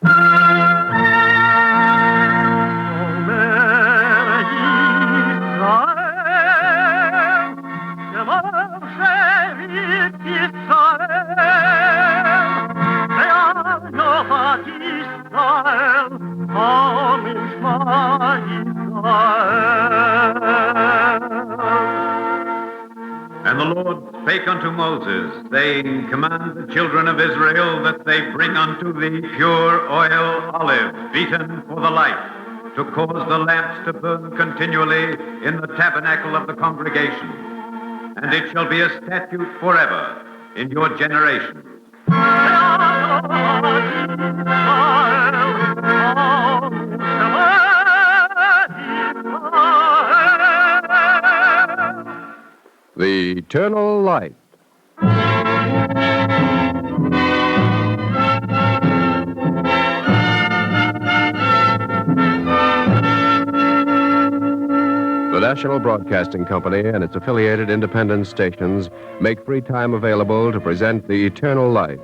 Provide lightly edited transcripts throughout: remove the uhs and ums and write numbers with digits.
And the Lord spake unto Moses, saying, Command the children of Israel that they bring unto thee pure oil olive, beaten for the light, to cause the lamps to burn continually in the tabernacle of the congregation. And it shall be a statute forever in your generation. The Eternal Light. The National Broadcasting Company and its affiliated independent stations make free time available to present The Eternal Light,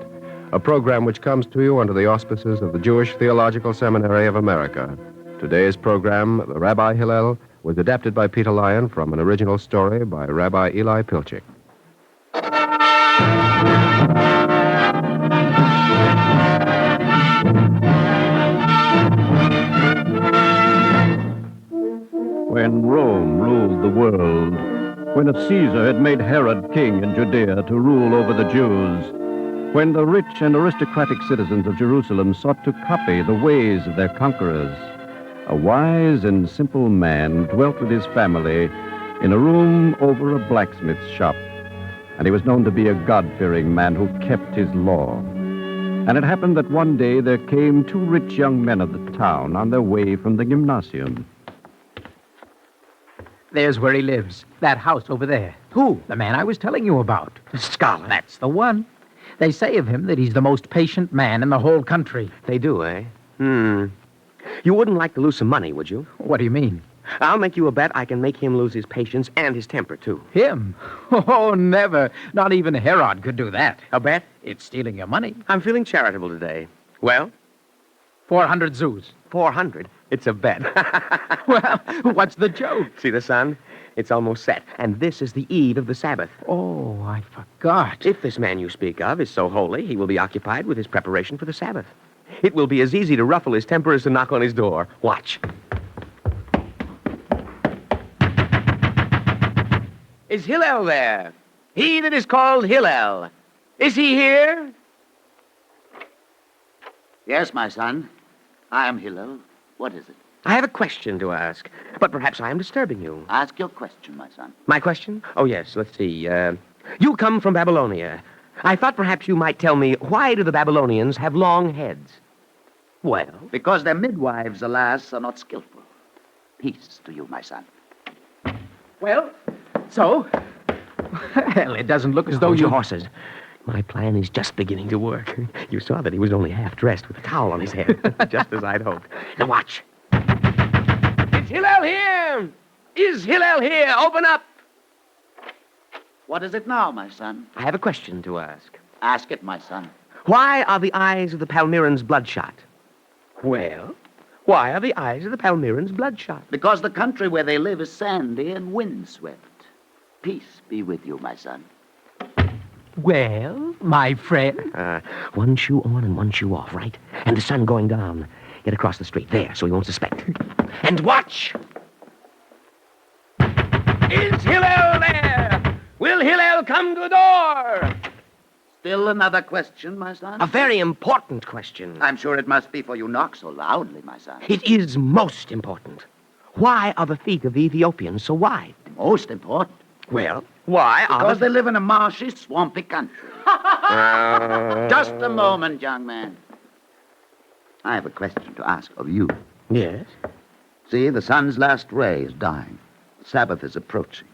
a program which comes to you under the auspices of the Jewish Theological Seminary of America. Today's program, The Rabbi Hillel, was adapted by Peter Lyon from an original story by Rabbi Eli Pilchik. When Rome ruled the world, when a Caesar had made Herod king in Judea to rule over the Jews, when the rich and aristocratic citizens of Jerusalem sought to copy the ways of their conquerors, a wise and simple man dwelt with his family in a room over a blacksmith's shop, and he was known to be a God-fearing man who kept his law. And it happened that one day there came two rich young men of the town on their way from the gymnasium. There's where he lives. That house over there. Who? The man I was telling you about. The scholar. That's the one. They say of him that he's the most patient man in the whole country. They do, eh? You wouldn't like to lose some money, would you? What do you mean? I'll make you a bet I can make him lose his patience and his temper, too. Him? Oh, never. Not even Herod could do that. A bet? It's stealing your money. I'm feeling charitable today. Well? 400 zoos. 400? It's a bet. Well, what's the joke? See the sun? It's almost set, and this is the eve of the Sabbath. Oh, I forgot. If this man you speak of is so holy, he will be occupied with his preparation for the Sabbath. It will be as easy to ruffle his temper as to knock on his door. Watch. Is Hillel there? He that is called Hillel. Is he here? Yes, my son. I am Hillel. What is it? I have a question to ask, but perhaps I am disturbing you. Ask your question, my son. My question? Oh, yes, let's see. You come from Babylonia. I thought perhaps you might tell me, why do the Babylonians have long heads? Well, because their midwives, alas, are not skillful. Peace to you, my son. Well, so? Well, it doesn't look as though your horses. My plan is just beginning to work. You saw that he was only half dressed with a towel on his head, just as I'd hoped. Now watch. Is Hillel here? Is Hillel here? Open up. What is it now, my son? I have a question to ask. Ask it, my son. Why are the eyes of the Palmyrans bloodshot? Well, why are the eyes of the Palmyrans bloodshot? Because the country where they live is sandy and windswept. Peace be with you, my son. Well, my friend. One shoe on and one shoe off, right? And the sun going down. Get across the street there so he won't suspect. And watch! Is Hillel there? Will Hillel come to the door? Still another question, my son? A very important question. I'm sure it must be, for you knock so loudly, my son. It is most important. Why are the feet of the Ethiopians so wide? Most important? Well, why are Because they live in a marshy, swampy country. Just a moment, young man. I have a question to ask of you. Yes? See, the sun's last ray is dying. Sabbath is approaching.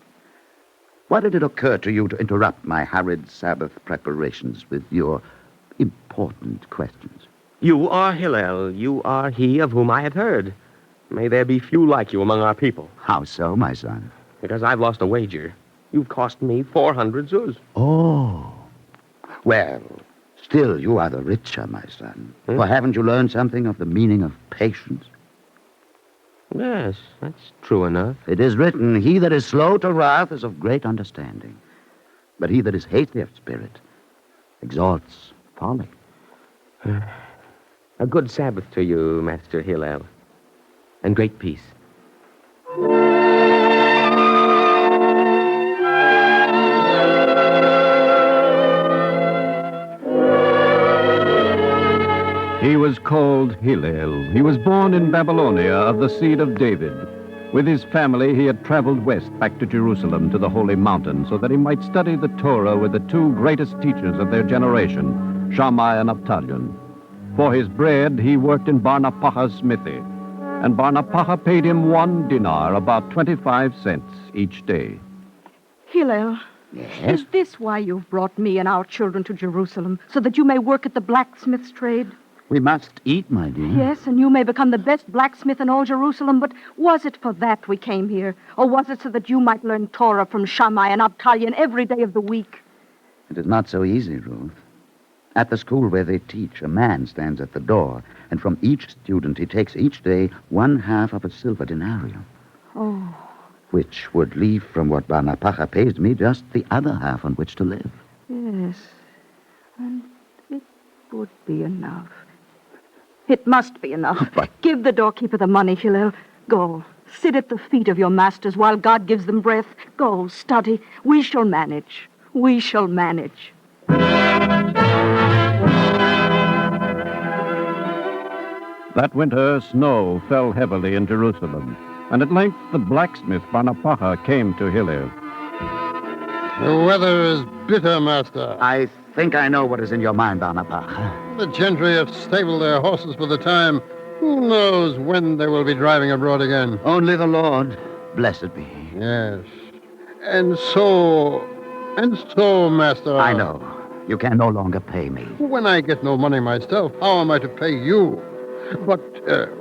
Why did it occur to you to interrupt my hurried Sabbath preparations with your important questions? You are Hillel. You are he of whom I have heard. May there be few like you among our people. How so, my son? Because I've lost a wager. You've cost me 400 zuz. Oh. Well, Still, you are the richer, my son. For haven't you learned something of the meaning of patience? Yes, that's true enough. It is written, he that is slow to wrath is of great understanding. But he that is hasty of spirit exalts folly. A good Sabbath to you, Master Hillel. And great peace. He was called Hillel. He was born in Babylonia of the seed of David. With his family, he had traveled west back to Jerusalem to the Holy Mountain so that he might study the Torah with the two greatest teachers of their generation, Shammai and Absalom. For his bread, he worked in Barnapacha's smithy, and Barnapacha paid him 1 dinar, about 25 cents each day. Hillel, Yes? is this why you've brought me and our children to Jerusalem, so that you may work at the blacksmith's trade? We must eat, my dear. Yes, and you may become the best blacksmith in all Jerusalem, but was it for that we came here? Or was it so that you might learn Torah from Shammai and Absalom every day of the week? It is not so easy, Ruth. At the school where they teach, a man stands at the door, and from each student he takes each day 1/2 of a silver denarium. Oh, Which would leave from what Barnapacha pays me just the other half on which to live. yes. And it would be enough. It must be enough. But- Give the doorkeeper the money, Hillel. Go. Sit at the feet of your masters while God gives them breath. Go, study. We shall manage. We shall manage. That winter, snow fell heavily in Jerusalem, and at length the blacksmith Barnapacha came to Hillel. The weather is bitter, master. I think I know what is in your mind, Barnapacha. The gentry have stabled their horses for the time. Who knows when they will be driving abroad again? Only the Lord, blessed be. Yes. And so, master. I know. You can no longer pay me. When I get no money myself, how am I to pay you? But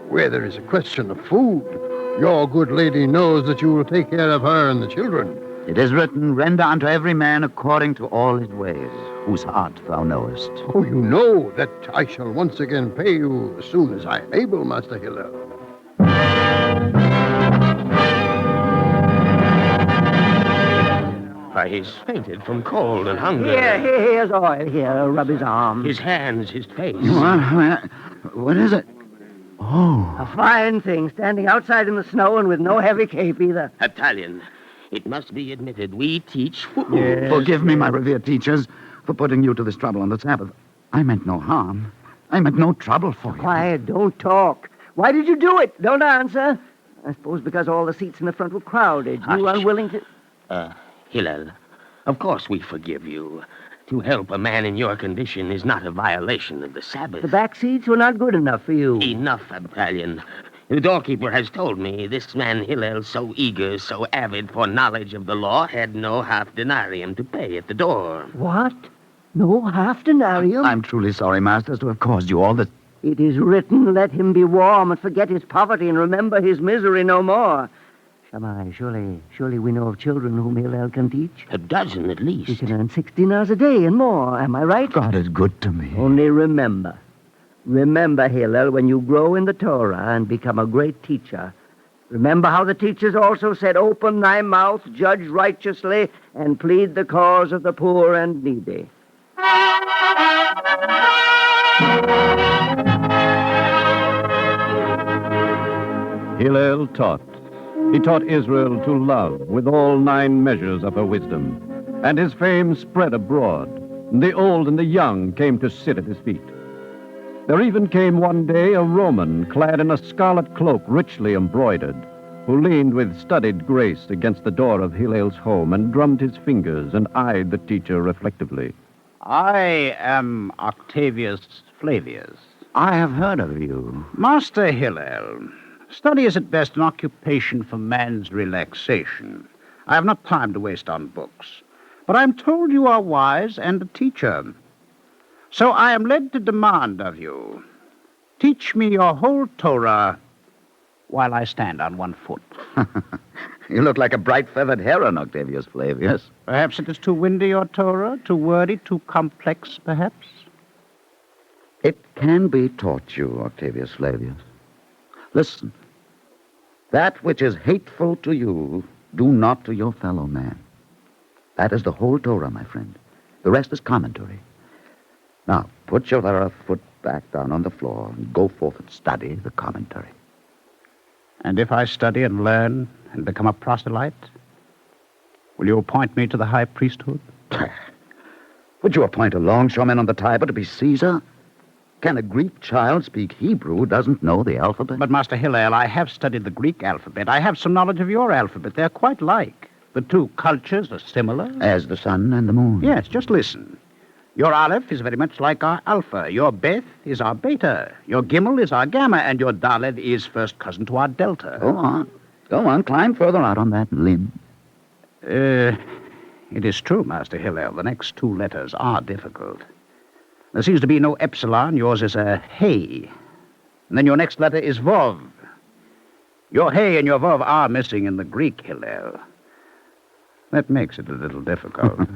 where there is a question of food, your good lady knows that you will take care of her and the children. It is written, render unto every man according to all his ways, whose heart thou knowest. Oh, you know that I shall once again pay you as soon as I am able, Master Hillel. Why, he's fainted from cold and hunger. Here's oil. Here, rub his arm. His hands, his face. What is it? Oh, A fine thing, standing outside in the snow and with no heavy cape either. Italian. It must be admitted, we teach food. forgive me, my revered teachers, for putting you to this trouble on the Sabbath. I meant no harm. I meant no trouble for you. Quiet, don't talk. Why did you do it? Don't answer. I suppose because all the seats in the front were crowded. You Hush. unwilling to... Hillel, of course we forgive you. To help a man in your condition is not a violation of the Sabbath. The back seats were not good enough for you. Enough, Italian. The doorkeeper has told me this man Hillel, so eager, so avid for knowledge of the law, had no half denarium to pay at the door. What? No half denarium? I'm truly sorry, masters, to have caused you all this. It is written, let him be warm and forget his poverty and remember his misery no more. Shammai, surely we know of children whom Hillel can teach. A dozen at least. He can earn 6 dinars a day and more. Am I right? God is good to me. Only remember, Hillel, when you grow in the Torah and become a great teacher, remember how the teachers also said, open thy mouth, judge righteously, and plead the cause of the poor and needy. Hillel taught. He taught Israel to love with all 9 measures of her wisdom. And his fame spread abroad. The old and the young came to sit at his feet. There even came one day a Roman clad in a scarlet cloak richly embroidered, who leaned with studied grace against the door of Hillel's home and drummed his fingers and eyed the teacher reflectively. I am Octavius Flavius. I have heard of you. Master Hillel, study is at best an occupation for man's relaxation. I have not time to waste on books. But I'm told you are wise and a teacher. So I am led to demand of you, teach me your whole Torah while I stand on one foot. You look like a bright-feathered heron, Octavius Flavius. Perhaps it is too windy, your Torah, too wordy, too complex, perhaps? It can be taught you, Octavius Flavius. Listen. That which is hateful to you, do not to your fellow man. That is the whole Torah, my friend. The rest is commentary. Now, put your left foot back down on the floor and go forth and study the commentary. And if I study and learn and become a proselyte, will you appoint me to the high priesthood? Would you appoint a longshoreman on the Tiber to be Caesar? Can a Greek child speak Hebrew who doesn't know the alphabet? But, Master Hillel, I have studied the Greek alphabet. I have some knowledge of your alphabet. They're quite like. The two cultures are similar. As the sun and the moon. Yes, just listen. Your Aleph is very much like our Alpha. Your Beth is our Beta. Your Gimel is our Gamma. And your Dalet is first cousin to our Delta. Go on. Go on. Climb further out on that limb. It is true, Master Hillel. The next two letters are difficult. There seems to be no epsilon. Yours is a hey. And then your next letter is Vov. Your hey and your Vov are missing in the Greek, Hillel. That makes it a little difficult.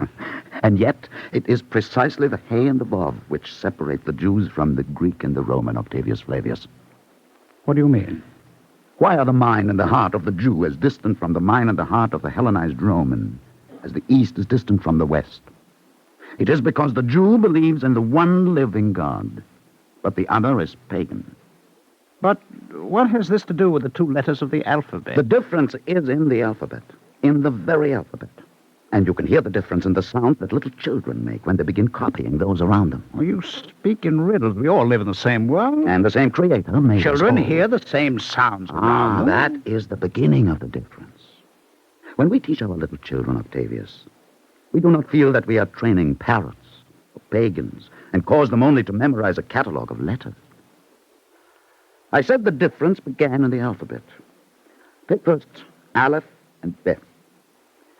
And yet, it is precisely the hey and the Vov which separate the Jews from the Greek and the Roman, Octavius Flavius. What do you mean? Why are the mind and the heart of the Jew as distant from the mind and the heart of the Hellenized Roman as the East is distant from the West? It is because the Jew believes in the one living God, but the other is pagan. But what has this to do with the two letters of the alphabet? The difference is in the alphabet, in the very alphabet. And you can hear the difference in the sound that little children make when they begin copying those around them. Oh, you speak in riddles. We all live in the same world. And the same Creator made us Children all. hear the same sounds around them. That is the beginning of the difference. When we teach our little children, Octavius, we do not feel that we are training parrots or pagans and cause them only to memorize a catalog of letters. I said the difference began in the alphabet. Take first Aleph and Beth.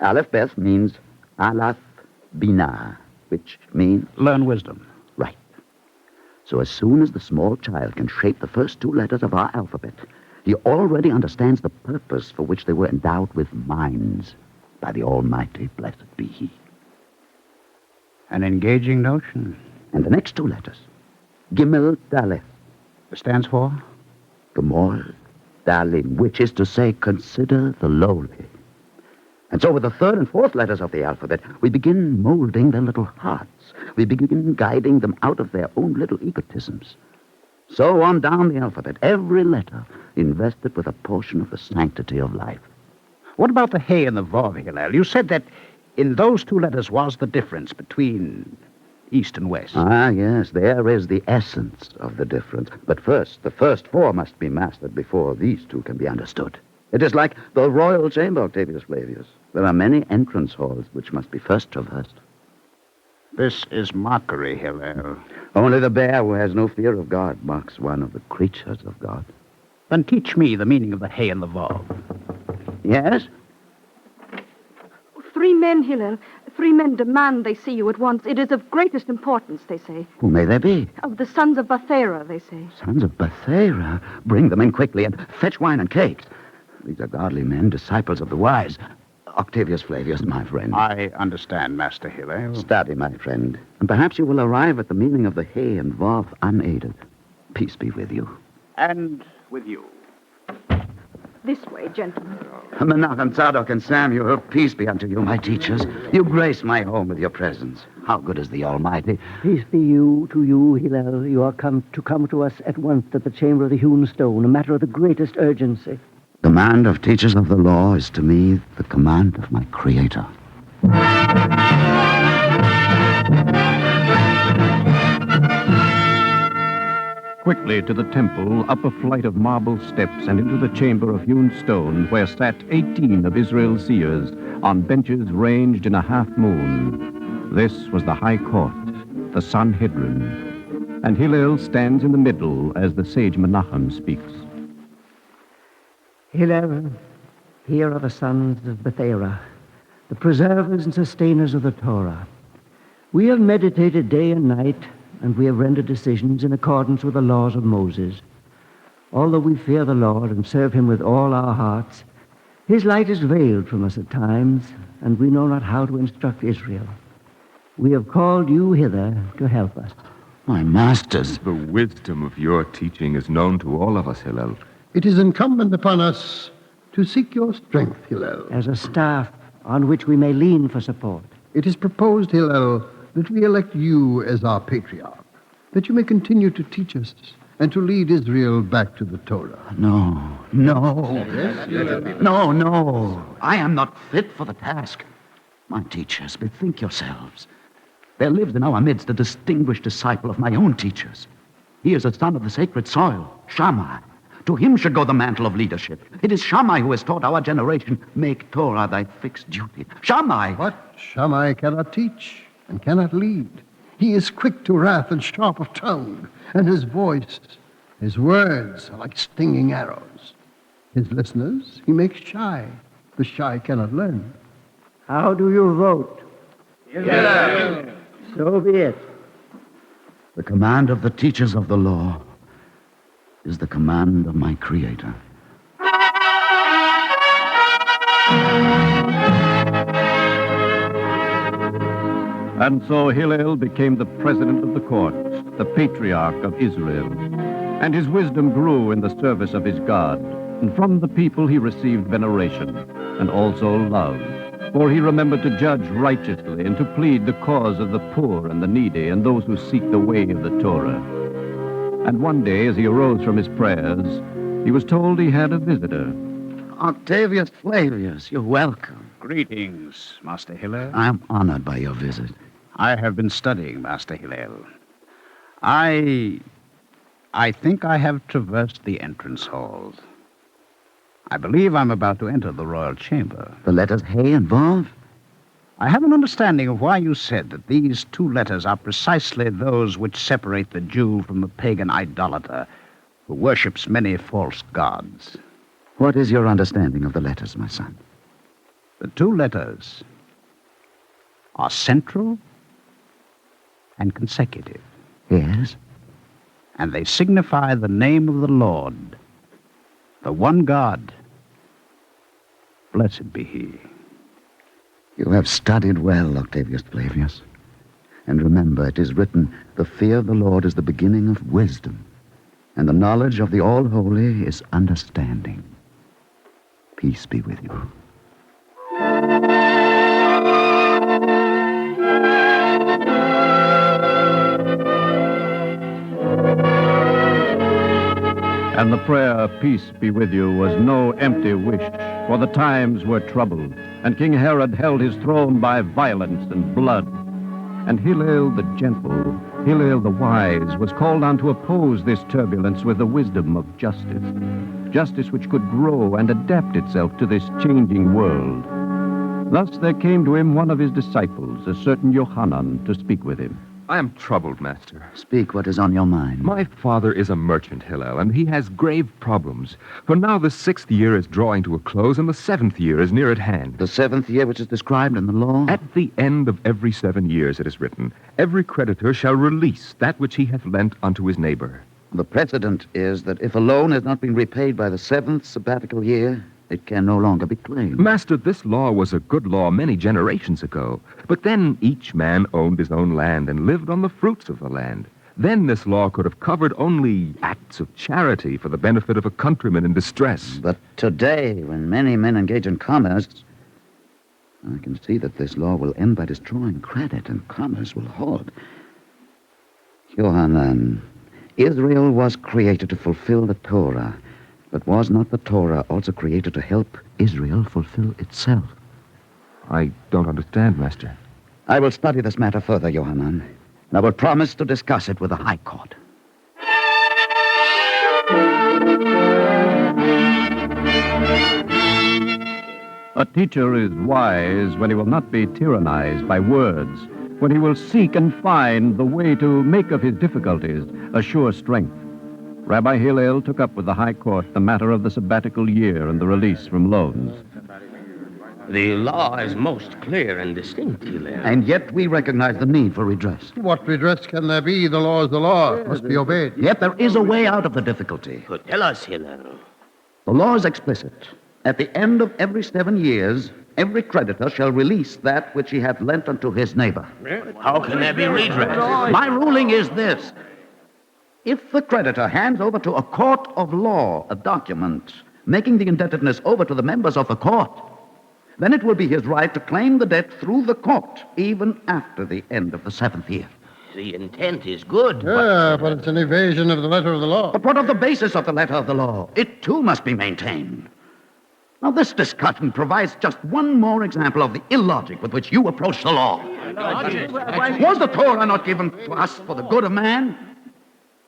Aleph Beth means Aleph Binah, which means... Learn wisdom. Right. So as soon as the small child can shape the first two letters of our alphabet, he already understands the purpose for which they were endowed with minds by the Almighty, blessed be He. An engaging notion. And the next two letters, Gimel Daleth. It stands for? Gemor Dalim, which is to say, consider the lowly. And so with the third and fourth letters of the alphabet, we begin molding their little hearts. We begin guiding them out of their own little egotisms. So on down the alphabet, every letter invested with a portion of the sanctity of life. What about the hey and the vov, Hillel? You said that in those two letters was the difference between East and West. Ah, yes, there is the essence of the difference. But first, the first four must be mastered before these two can be understood. It is like the royal chamber, Octavius Flavius. There are many entrance halls which must be first traversed. This is mockery, Hillel. Only the bear who has no fear of God mocks one of the creatures of God. Then teach me the meaning of the hey and the vov. Yes? 3 men, Hillel. 3 men demand they see you at once. It is of greatest importance, they say. Who may they be? Of the sons of Bathera, they say. Sons of Bathera. Bring them in quickly and fetch wine and cakes. These are godly men, disciples of the wise. Octavius Flavius, my friend. I understand, Master Hillel. Study, my friend, and perhaps you will arrive at the meaning of the hey and vov unaided. Peace be with you. And with you. This way, gentlemen. Menachem, Tzadok, and Samuel, peace be unto you, my teachers. You grace my home with your presence. How good is the Almighty. Peace be to you, Hillel. You are come to us at once at the chamber of the hewn stone, a matter of the greatest urgency. The command of teachers of the law is to me the command of my Creator. Quickly to the temple, up a flight of marble steps, and into the chamber of hewn stone, where sat 18 of Israel's seers, on benches ranged in a half-moon. This was the high court, the Sanhedrin. And Hillel stands in the middle as the sage Menachem speaks. Hillel, here are the sons of Bathera, the preservers and sustainers of the Torah. We have meditated day and night, and we have rendered decisions in accordance with the laws of Moses. Although we fear the Lord and serve him with all our hearts, his light is veiled from us at times, and we know not how to instruct Israel. We have called you hither to help us. My masters. The wisdom of your teaching is known to all of us, Hillel. It is incumbent upon us to seek your strength, Hillel. As a staff on which we may lean for support. It is proposed, Hillel, that we elect you as our patriarch, that you may continue to teach us and to lead Israel back to the Torah. No. I am not fit for the task. My teachers, bethink yourselves. There lives in our midst a distinguished disciple of my own teachers. He is a son of the sacred soil, Shammai. To him should go the mantle of leadership. It is Shammai who has taught our generation, make Torah thy fixed duty. Shammai! But Shammai cannot teach and cannot lead. He is quick to wrath and sharp of tongue, and his voice, his words are like stinging arrows. His listeners he makes shy. The shy cannot learn. How do you vote? Yes. So be it. The command of the teachers of the law is the command of my Creator. And so Hillel became the president of the court, the patriarch of Israel. And his wisdom grew in the service of his God. And from the people he received veneration and also love. For he remembered to judge righteously and to plead the cause of the poor and the needy and those who seek the way of the Torah. And one day, as he arose from his prayers, he was told he had a visitor. Octavius Flavius, you're welcome. Greetings, Master Hillel. I am honored by your visit. I have been studying, Master Hillel. I think I have traversed the entrance halls. I believe I'm about to enter the royal chamber. The letters He and Vav? I have an understanding of why you said that these two letters are precisely those which separate the Jew from the pagan idolater who worships many false gods. What is your understanding of the letters, my son? The two letters are central and consecutive. Yes? And they signify the name of the Lord, the one God. Blessed be he. You have studied well, Octavius Flavius. And remember, it is written, the fear of the Lord is the beginning of wisdom, and the knowledge of the All-Holy is understanding. Peace be with you. And the prayer, peace be with you, was no empty wish, for the times were troubled, and King Herod held his throne by violence and blood. And Hillel the gentle, Hillel the wise, was called on to oppose this turbulence with the wisdom of justice, justice which could grow and adapt itself to this changing world. Thus there came to him one of his disciples, a certain Yohanan, to speak with him. I am troubled, Master. Speak what is on your mind. My father is a merchant, Hillel, and he has grave problems. For now the 6th year is drawing to a close, and the 7th year is near at hand. The 7th year which is described in the law? At the end of every 7 years, it is written, every creditor shall release that which he hath lent unto his neighbor. The precedent is that if a loan has not been repaid by the 7th sabbatical year, it can no longer be claimed. Master, this law was a good law many generations ago. But then each man owned his own land and lived on the fruits of the land. Then this law could have covered only acts of charity for the benefit of a countryman in distress. But today, when many men engage in commerce, I can see that this law will end by destroying credit, and commerce will halt. Yohanan, Israel was created to fulfill the Torah. But was not the Torah also created to help Israel fulfill itself? I don't understand, Master. I will study this matter further, Yohanan, and I will promise to discuss it with the High Court. A teacher is wise when he will not be tyrannized by words, when he will seek and find the way to make of his difficulties a sure strength. Rabbi Hillel took up with the High Court the matter of the sabbatical year and the release from loans. The law is most clear and distinct, Hillel. And yet we recognize the need for redress. What redress can there be? The law is the law. It must be obeyed. Yet there is a way out of the difficulty. Tell us, Hillel. The law is explicit. At the end of every 7 years, every creditor shall release that which he hath lent unto his neighbor. How can there be redress? My ruling is this. If the creditor hands over to a court of law a document making the indebtedness over to the members of the court, then it will be his right to claim the debt through the court, even after the end of the 7th year. The intent is good, but it's an evasion of the letter of the law. But what of the basis of the letter of the law? It, too, must be maintained. Now, this discussion provides just one more example of the illogic with which you approach the law. Was the Torah not given to us for the good of man?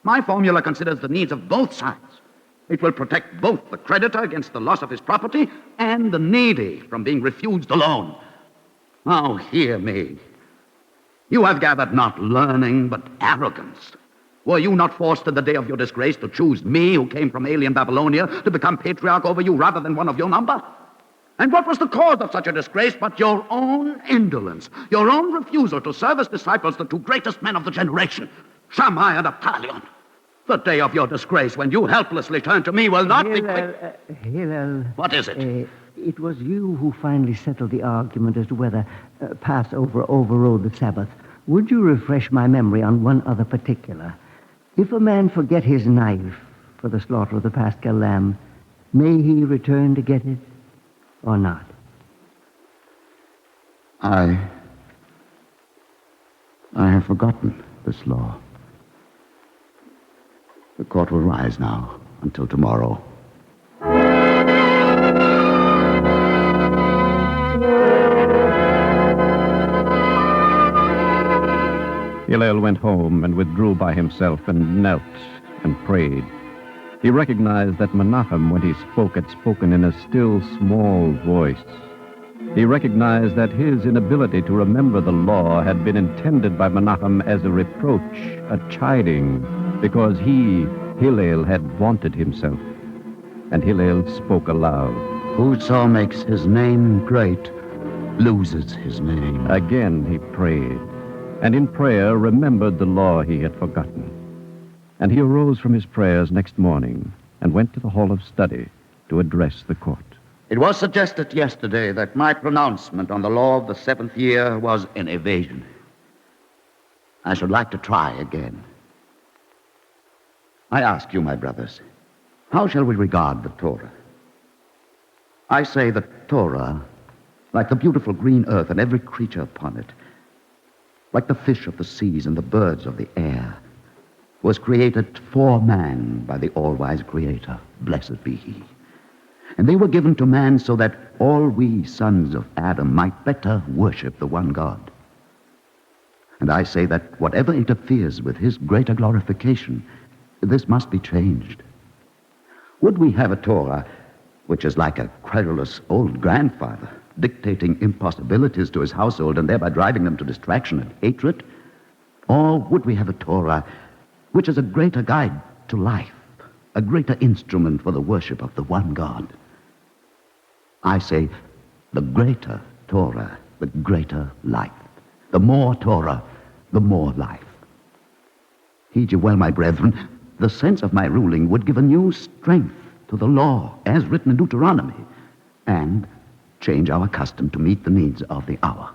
My formula considers the needs of both sides. It will protect both the creditor against the loss of his property and the needy from being refused a loan. Now, hear me. You have gathered not learning, but arrogance. Were you not forced in the day of your disgrace to choose me, who came from alien Babylonia, to become patriarch over you rather than one of your number? And what was the cause of such a disgrace but your own indolence, your own refusal to serve as disciples the two greatest men of the generation, Shammai and Absalom? The day of your disgrace, when you helplessly turn to me, will not be... Hillel. What is it? It was you who finally settled the argument as to whether Passover overrode the Sabbath. Would you refresh my memory on one other particular? If a man forget his knife for the slaughter of the Paschal lamb, may he return to get it or not? I have forgotten this law. The court will rise now until tomorrow. Hillel went home and withdrew by himself and knelt and prayed. He recognized that Menachem, when he spoke, had spoken in a still, small voice. He recognized that his inability to remember the law had been intended by Menachem as a reproach, a chiding, because he, Hillel, had vaunted himself. And Hillel spoke aloud. Whoso makes his name great loses his name. Again he prayed, and in prayer remembered the law he had forgotten. And he arose from his prayers next morning and went to the hall of study to address the court. It was suggested yesterday that my pronouncement on the law of the 7th year was an evasion. I should like to try again. I ask you, my brothers, how shall we regard the Torah? I say that Torah, like the beautiful green earth and every creature upon it, like the fish of the seas and the birds of the air, was created for man by the all-wise Creator. Blessed be He. And they were given to man so that all we sons of Adam might better worship the one God. And I say that whatever interferes with his greater glorification, this must be changed. Would we have a Torah which is like a querulous old grandfather, dictating impossibilities to his household and thereby driving them to distraction and hatred? Or would we have a Torah which is a greater guide to life, a greater instrument for the worship of the one God? I say, the greater Torah, the greater life. The more Torah, the more life. Heed you well, my brethren, the sense of my ruling would give a new strength to the law, as written in Deuteronomy, and change our custom to meet the needs of the hour.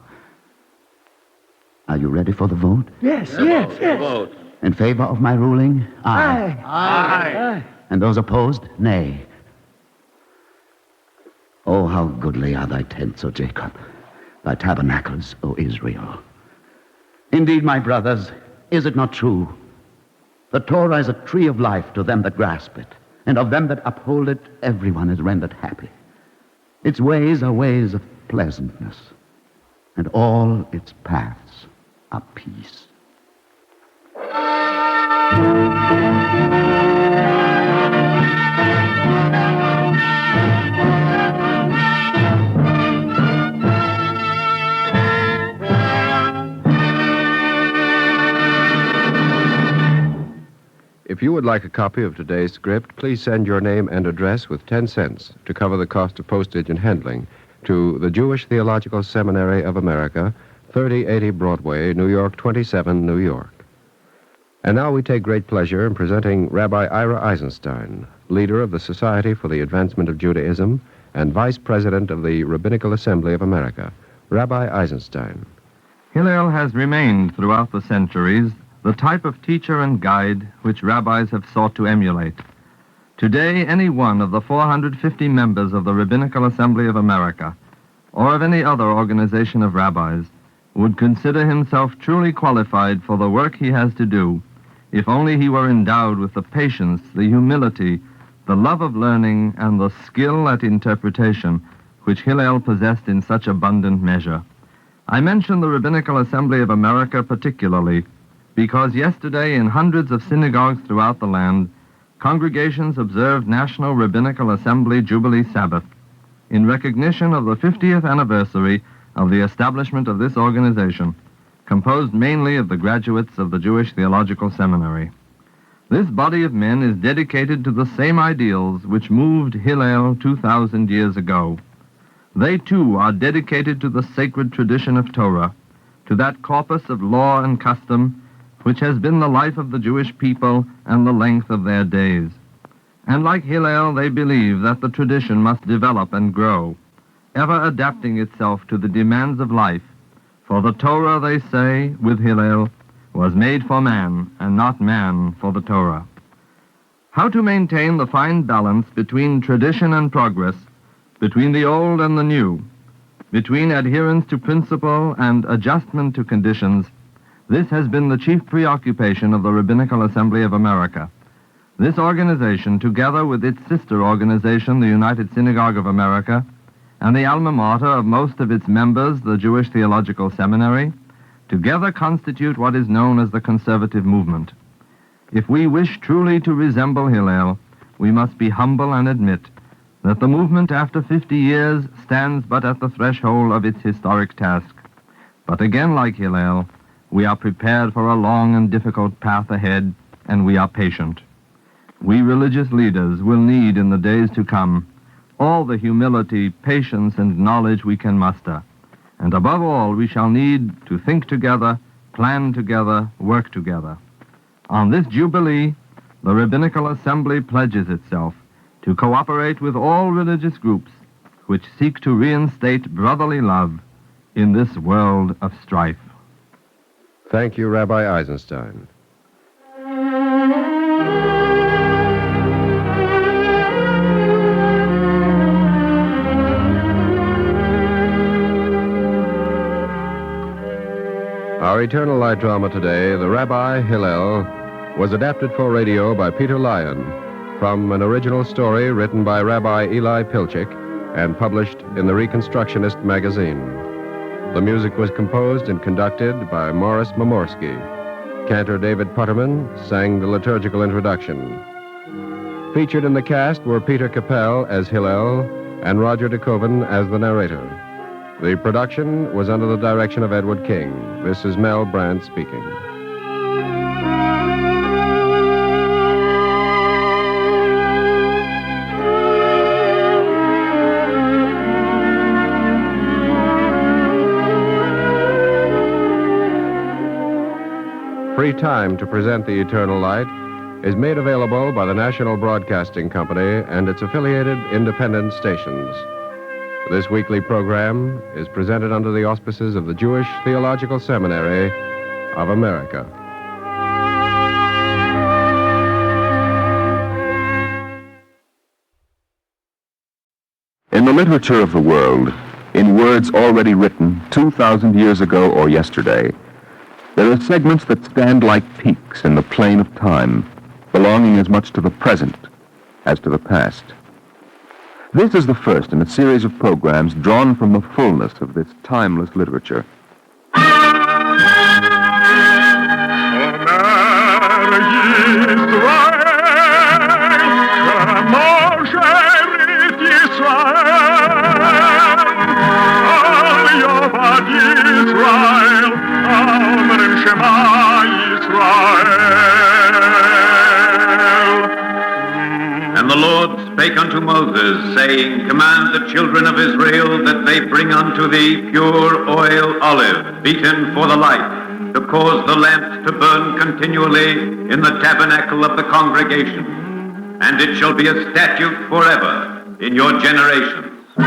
Are you ready for the vote? Yes. Vote. In favor of my ruling, aye. Aye. And those opposed, nay. Oh, how goodly are thy tents, O Jacob, thy tabernacles, O Israel. Indeed, my brothers, is it not true? The Torah is a tree of life to them that grasp it, and of them that uphold it, everyone is rendered happy. Its ways are ways of pleasantness, and all its paths are peace. If you would like a copy of today's script, please send your name and address with 10 cents to cover the cost of postage and handling to the Jewish Theological Seminary of America, 3080 Broadway, New York 27, New York. And now we take great pleasure in presenting Rabbi Ira Eisenstein, leader of the Society for the Advancement of Judaism and Vice President of the Rabbinical Assembly of America, Rabbi Eisenstein. Hillel has remained throughout the centuries the type of teacher and guide which rabbis have sought to emulate. Today, any one of the 450 members of the Rabbinical Assembly of America, or of any other organization of rabbis, would consider himself truly qualified for the work he has to do, if only he were endowed with the patience, the humility, the love of learning, and the skill at interpretation which Hillel possessed in such abundant measure. I mention the Rabbinical Assembly of America particularly because yesterday in hundreds of synagogues throughout the land, congregations observed National Rabbinical Assembly Jubilee Sabbath in recognition of the 50th anniversary of the establishment of this organization, composed mainly of the graduates of the Jewish Theological Seminary. This body of men is dedicated to the same ideals which moved Hillel 2,000 years ago. They, too, are dedicated to the sacred tradition of Torah, to that corpus of law and custom which has been the life of the Jewish people and the length of their days. And like Hillel, they believe that the tradition must develop and grow, ever adapting itself to the demands of life. For the Torah, they say, with Hillel, was made for man, and not man for the Torah. How to maintain the fine balance between tradition and progress, between the old and the new, between adherence to principle and adjustment to conditions, this has been the chief preoccupation of the Rabbinical Assembly of America. This organization, together with its sister organization, the United Synagogue of America, and the alma mater of most of its members, the Jewish Theological Seminary, together constitute what is known as the conservative movement. If we wish truly to resemble Hillel, we must be humble and admit that the movement after 50 years stands but at the threshold of its historic task. But again, like Hillel, we are prepared for a long and difficult path ahead, and we are patient. We religious leaders will need in the days to come all the humility, patience, and knowledge we can muster. And above all, we shall need to think together, plan together, work together. On this Jubilee, the Rabbinical Assembly pledges itself to cooperate with all religious groups which seek to reinstate brotherly love in this world of strife. Thank you, Rabbi Eisenstein. Our Eternal Light drama today, The Rabbi Hillel, was adapted for radio by Peter Lyon from an original story written by Rabbi Eli Pilchik and published in the Reconstructionist magazine. The music was composed and conducted by Morris Momorsky. Cantor David Putterman sang the liturgical introduction. Featured in the cast were Peter Capell as Hillel and Roger DeKoven as the narrator. The production was under the direction of Edward King. This is Mel Brandt speaking. Free time to present the Eternal Light is made available by the National Broadcasting Company and its affiliated independent stations. This weekly program is presented under the auspices of the Jewish Theological Seminary of America. In the literature of the world, in words already written 2,000 years ago or yesterday, there are segments that stand like peaks in the plane of time, belonging as much to the present as to the past. This is the first in a series of programs drawn from the fullness of this timeless literature. And the Lord spake unto Moses, saying, Command the children of Israel that they bring unto thee pure oil olive, beaten for the light, to cause the lamps to burn continually in the tabernacle of the congregation. And it shall be a statute forever in your generations. The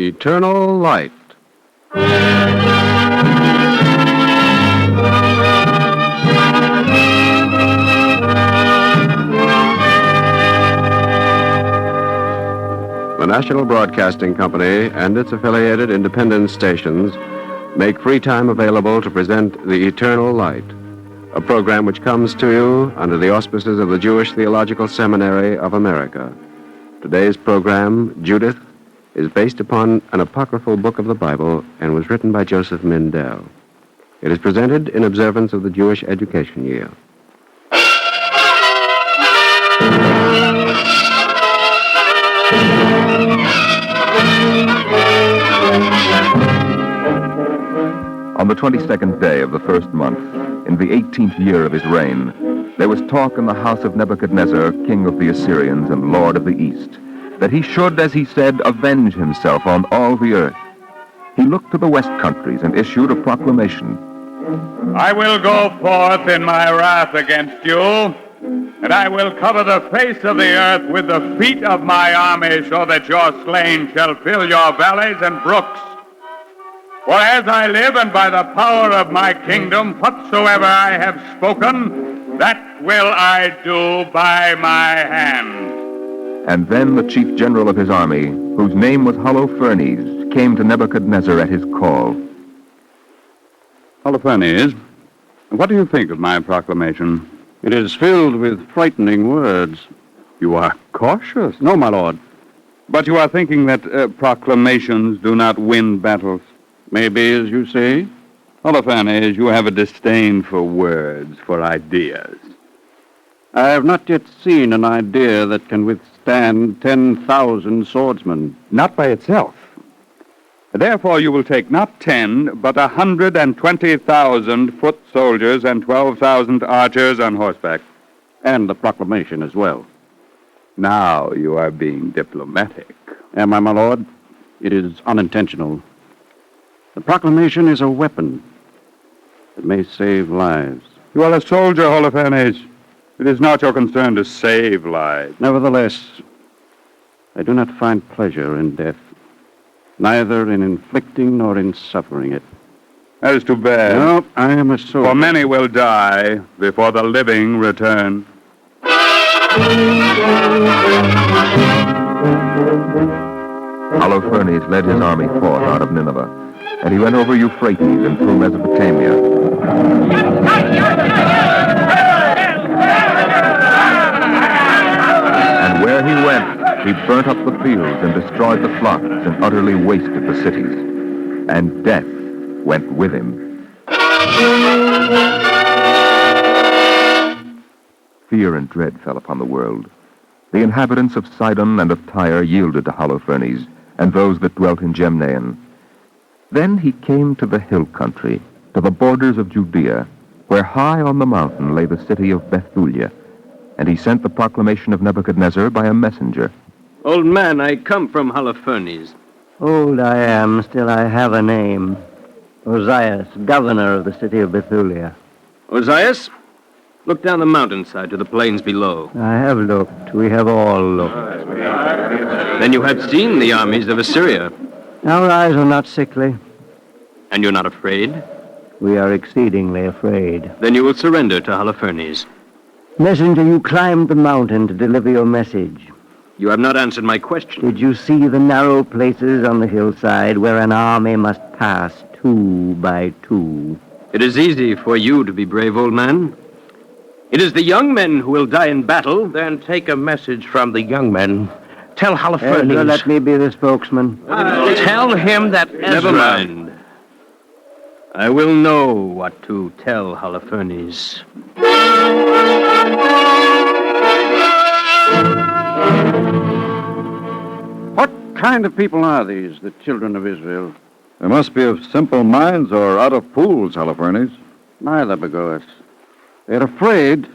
Eternal Light. The National Broadcasting Company and its affiliated independent stations make free time available to present The Eternal Light, a program which comes to you under the auspices of the Jewish Theological Seminary of America. Today's program, Judith, is based upon an apocryphal book of the Bible and was written by Joseph Mindell. It is presented in observance of the Jewish Education Year. On the 22nd day of the first month, in the 18th year of his reign, there was talk in the house of Nebuchadnezzar, king of the Assyrians and lord of the east, that he should, as he said, avenge himself on all the earth. He looked to the west countries and issued a proclamation. I will go forth in my wrath against you, and I will cover the face of the earth with the feet of my army, so that your slain shall fill your valleys and brooks. For as I live, and by the power of my kingdom, whatsoever I have spoken, that will I do by my hand. And then the chief general of his army, whose name was Holofernes, came to Nebuchadnezzar at his call. Holofernes, what do you think of my proclamation? It is filled with frightening words. You are cautious. No, my lord. But you are thinking that proclamations do not win battles. Maybe, as you say. Holofernes, you have a disdain for words, for ideas. I have not yet seen an idea that can withstand 10,000 swordsmen. Not by itself. Therefore you will take not 10, but 120,000 foot soldiers and 12,000 archers on horseback. And the proclamation as well. Now you are being diplomatic. Am I, my lord? It is unintentional. The proclamation is a weapon that may save lives. You are a soldier, Holofernes. It is not your concern to save lives. Nevertheless, I do not find pleasure in death, neither in inflicting nor in suffering it. That is too bad. No, I am a soldier. For many will die before the living return. Holofernes led his army forth out of Nineveh, and he went over Euphrates and through Mesopotamia. And where he went, he burnt up the fields and destroyed the flocks and utterly wasted the cities. And death went with him. Fear and dread fell upon the world. The inhabitants of Sidon and of Tyre yielded to Holofernes, and those that dwelt in Gemnaon. Then he came to the hill country, to the borders of Judea, where high on the mountain lay the city of Bethulia, and he sent the proclamation of Nebuchadnezzar by a messenger. Old man, I come from Holofernes. Old I am, still I have a name. Ozias, governor of the city of Bethulia. Ozias, look down the mountainside to the plains below. I have looked. We have all looked. Then you have seen the armies of Assyria. Our eyes are not sickly. And you're not afraid? We are exceedingly afraid. Then you will surrender to Holofernes. Messenger, you climbed the mountain to deliver your message. You have not answered my question. Did you see the narrow places on the hillside where an army must pass 2 by 2? It is easy for you to be brave, old man. It is the young men who will die in battle. Then take a message from the young men. Tell Holofernes. Ezra, let me be the spokesman. Tell him that Never mind. I will know what to tell Holofernes. What kind of people are these, the children of Israel? They must be of simple minds or out of fools, Holofernes. Neither, Begoas. They're afraid,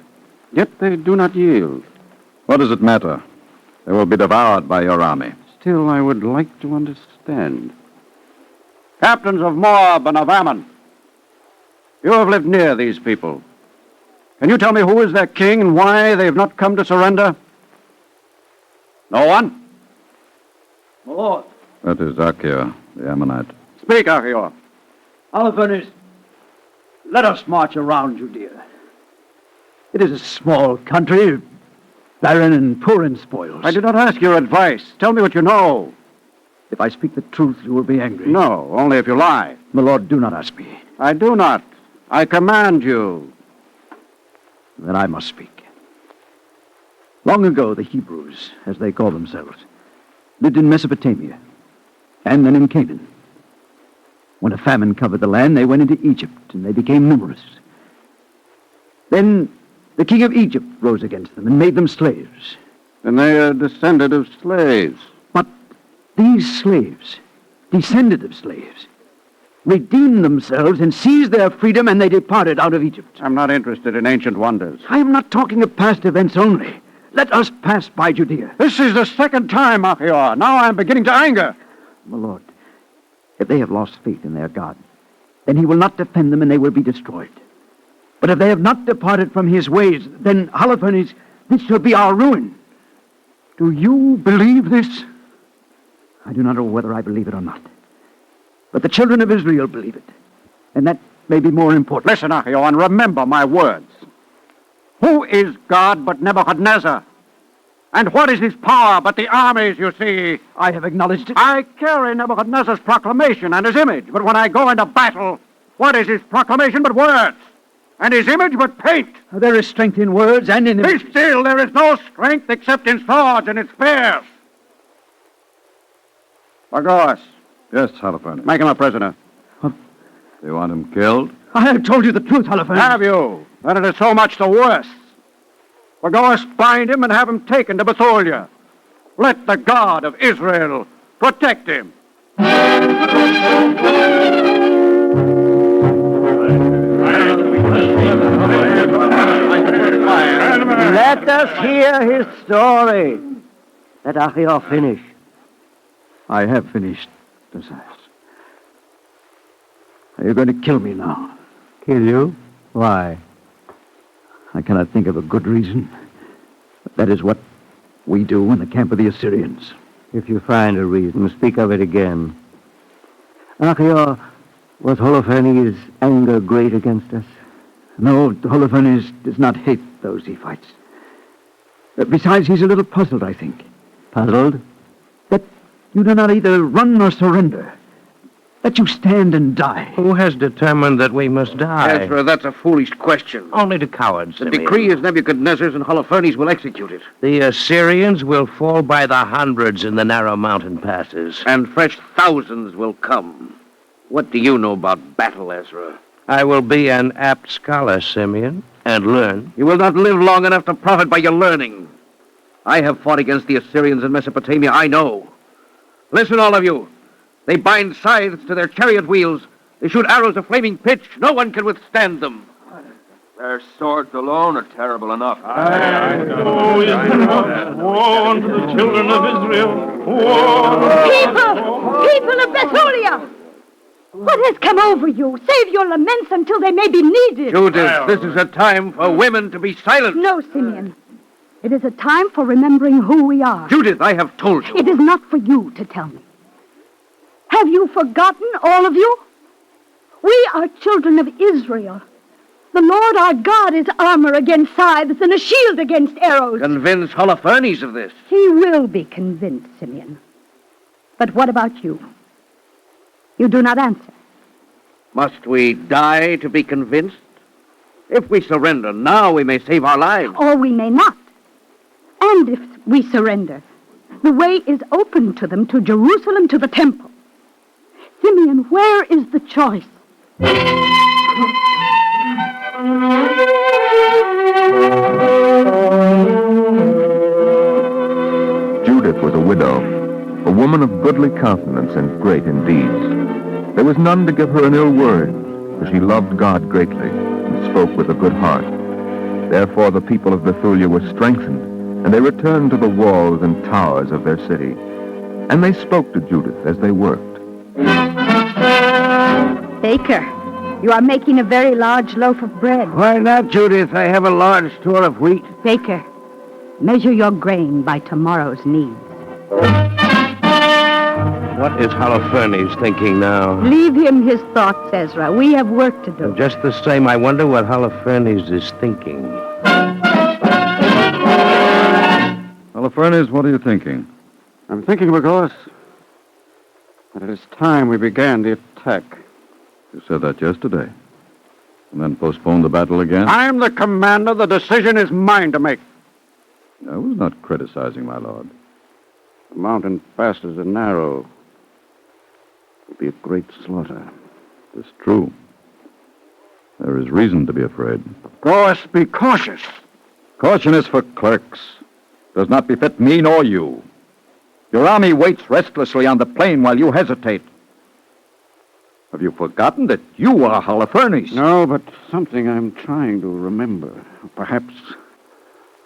yet they do not yield. What does it matter? They will be devoured by your army. Still, I would like to understand. Captains of Moab and of Ammon, You have lived near these people. Can you tell me who is their king and why they have not come to surrender? No one? My lord. That is Achior, the Ammonite. Speak, Achior. Holofernes, let us march around Judea. It is a small country, barren and poor in spoils. I did not ask your advice. Tell me what you know. If I speak the truth, you will be angry. No, only if you lie. My lord, do not ask me. I do not. I command you. Then I must speak. Long ago, the Hebrews, as they call themselves, lived in Mesopotamia and then in Canaan. When a famine covered the land, they went into Egypt, and they became numerous. Then the king of Egypt rose against them and made them slaves. And they are descended of slaves. But these slaves, descended of slaves, redeemed themselves and seized their freedom, and they departed out of Egypt. I'm not interested in ancient wonders. I am not talking of past events only. Let us pass by Judea. This is the second time, Achior. Now I am beginning to anger. My lord, if they have lost faith in their God, then he will not defend them and they will be destroyed. But if they have not departed from his ways, then, Holofernes, this shall be our ruin. Do you believe this? I do not know whether I believe it or not. But the children of Israel believe it. And that may be more important. Listen, Achior, and remember my words. Who is God but Nebuchadnezzar? And what is his power but the armies you see? I have acknowledged it. I carry Nebuchadnezzar's proclamation and his image, but when I go into battle, what is his proclamation but words? And his image but paint? There is strength in words and in images. Be still, there is no strength except in swords and in spears. Argoas. Yes, Holofernes. Make him a prisoner. You want him killed? I have told you the truth, Holofernes. Have you? Then it is so much the worse. Argoas, bind him and have him taken to Bethulia. Let the God of Israel protect him. Let us hear his story. Let Achior finish. I have finished, Josias. Are you going to kill me now? Kill you? Why? I cannot think of a good reason. But that is what we do in the camp of the Assyrians. If you find a reason, speak of it again. Achior, was Holofernes' anger great against us? No, Holofernes does not hate those he fights. Besides, he's a little puzzled, I think. Puzzled? That you do not either run nor surrender. That you stand and die. Who has determined that we must die? Ezra, that's a foolish question. Only to cowards, The Simeon. decree is Nebuchadnezzar's, and Holofernes will execute it. The Assyrians will fall by the hundreds in the narrow mountain passes. And fresh thousands will come. What do you know about battle, Ezra? I will be an apt scholar, Simeon, and learn. You will not live long enough to profit by your learning. I have fought against the Assyrians in Mesopotamia, I know. Listen, all of you. They bind scythes to their chariot wheels. They shoot arrows of flaming pitch. No one can withstand them. Their swords alone are terrible enough. Woe unto the children of Israel. People of Bethulia! What has come over you? Save your laments until they may be needed. Judith, this is a time for women to be silent. No, Simeon. It is a time for remembering who we are. Judith, I have told you. It is not for you to tell me. Have you forgotten, all of you? We are children of Israel. The Lord our God is armor against scythes and a shield against arrows. Convince Holofernes of this. He will be convinced, Simeon. But what about you? You do not answer. Must we die to be convinced? If we surrender now, we may save our lives. Or we may not. And if we surrender, the way is open to them, to Jerusalem, to the temple. Simeon, where is the choice? Judith was a widow, a woman of goodly countenance and great in deeds. There was none to give her an ill word, for she loved God greatly and spoke with a good heart. Therefore the people of Bethulia were strengthened, and they returned to the walls and towers of their city. And they spoke to Judith as they worked. Baker, You are making a very large loaf of bread. Why not, Judith? I have a large store of wheat. Baker, measure your grain by tomorrow's needs. What is Holofernes thinking now? Leave him his thoughts, Ezra. We have work to do. Just the same, I wonder what Holofernes is thinking. Holofernes, what are you thinking? I'm thinking, Bagos, that it is time we began the attack. You said that yesterday. And then postponed the battle again? I'm the commander. The decision is mine to make. I was not criticizing, my lord. The mountain passes are narrow. It will be a great slaughter. It's true. There is reason to be afraid. Bagos, be cautious. Caution is for clerks. Does not befit me nor you. Your army waits restlessly on the plain while you hesitate. Have you forgotten that you are Holofernes? No, but something I'm trying to remember. Perhaps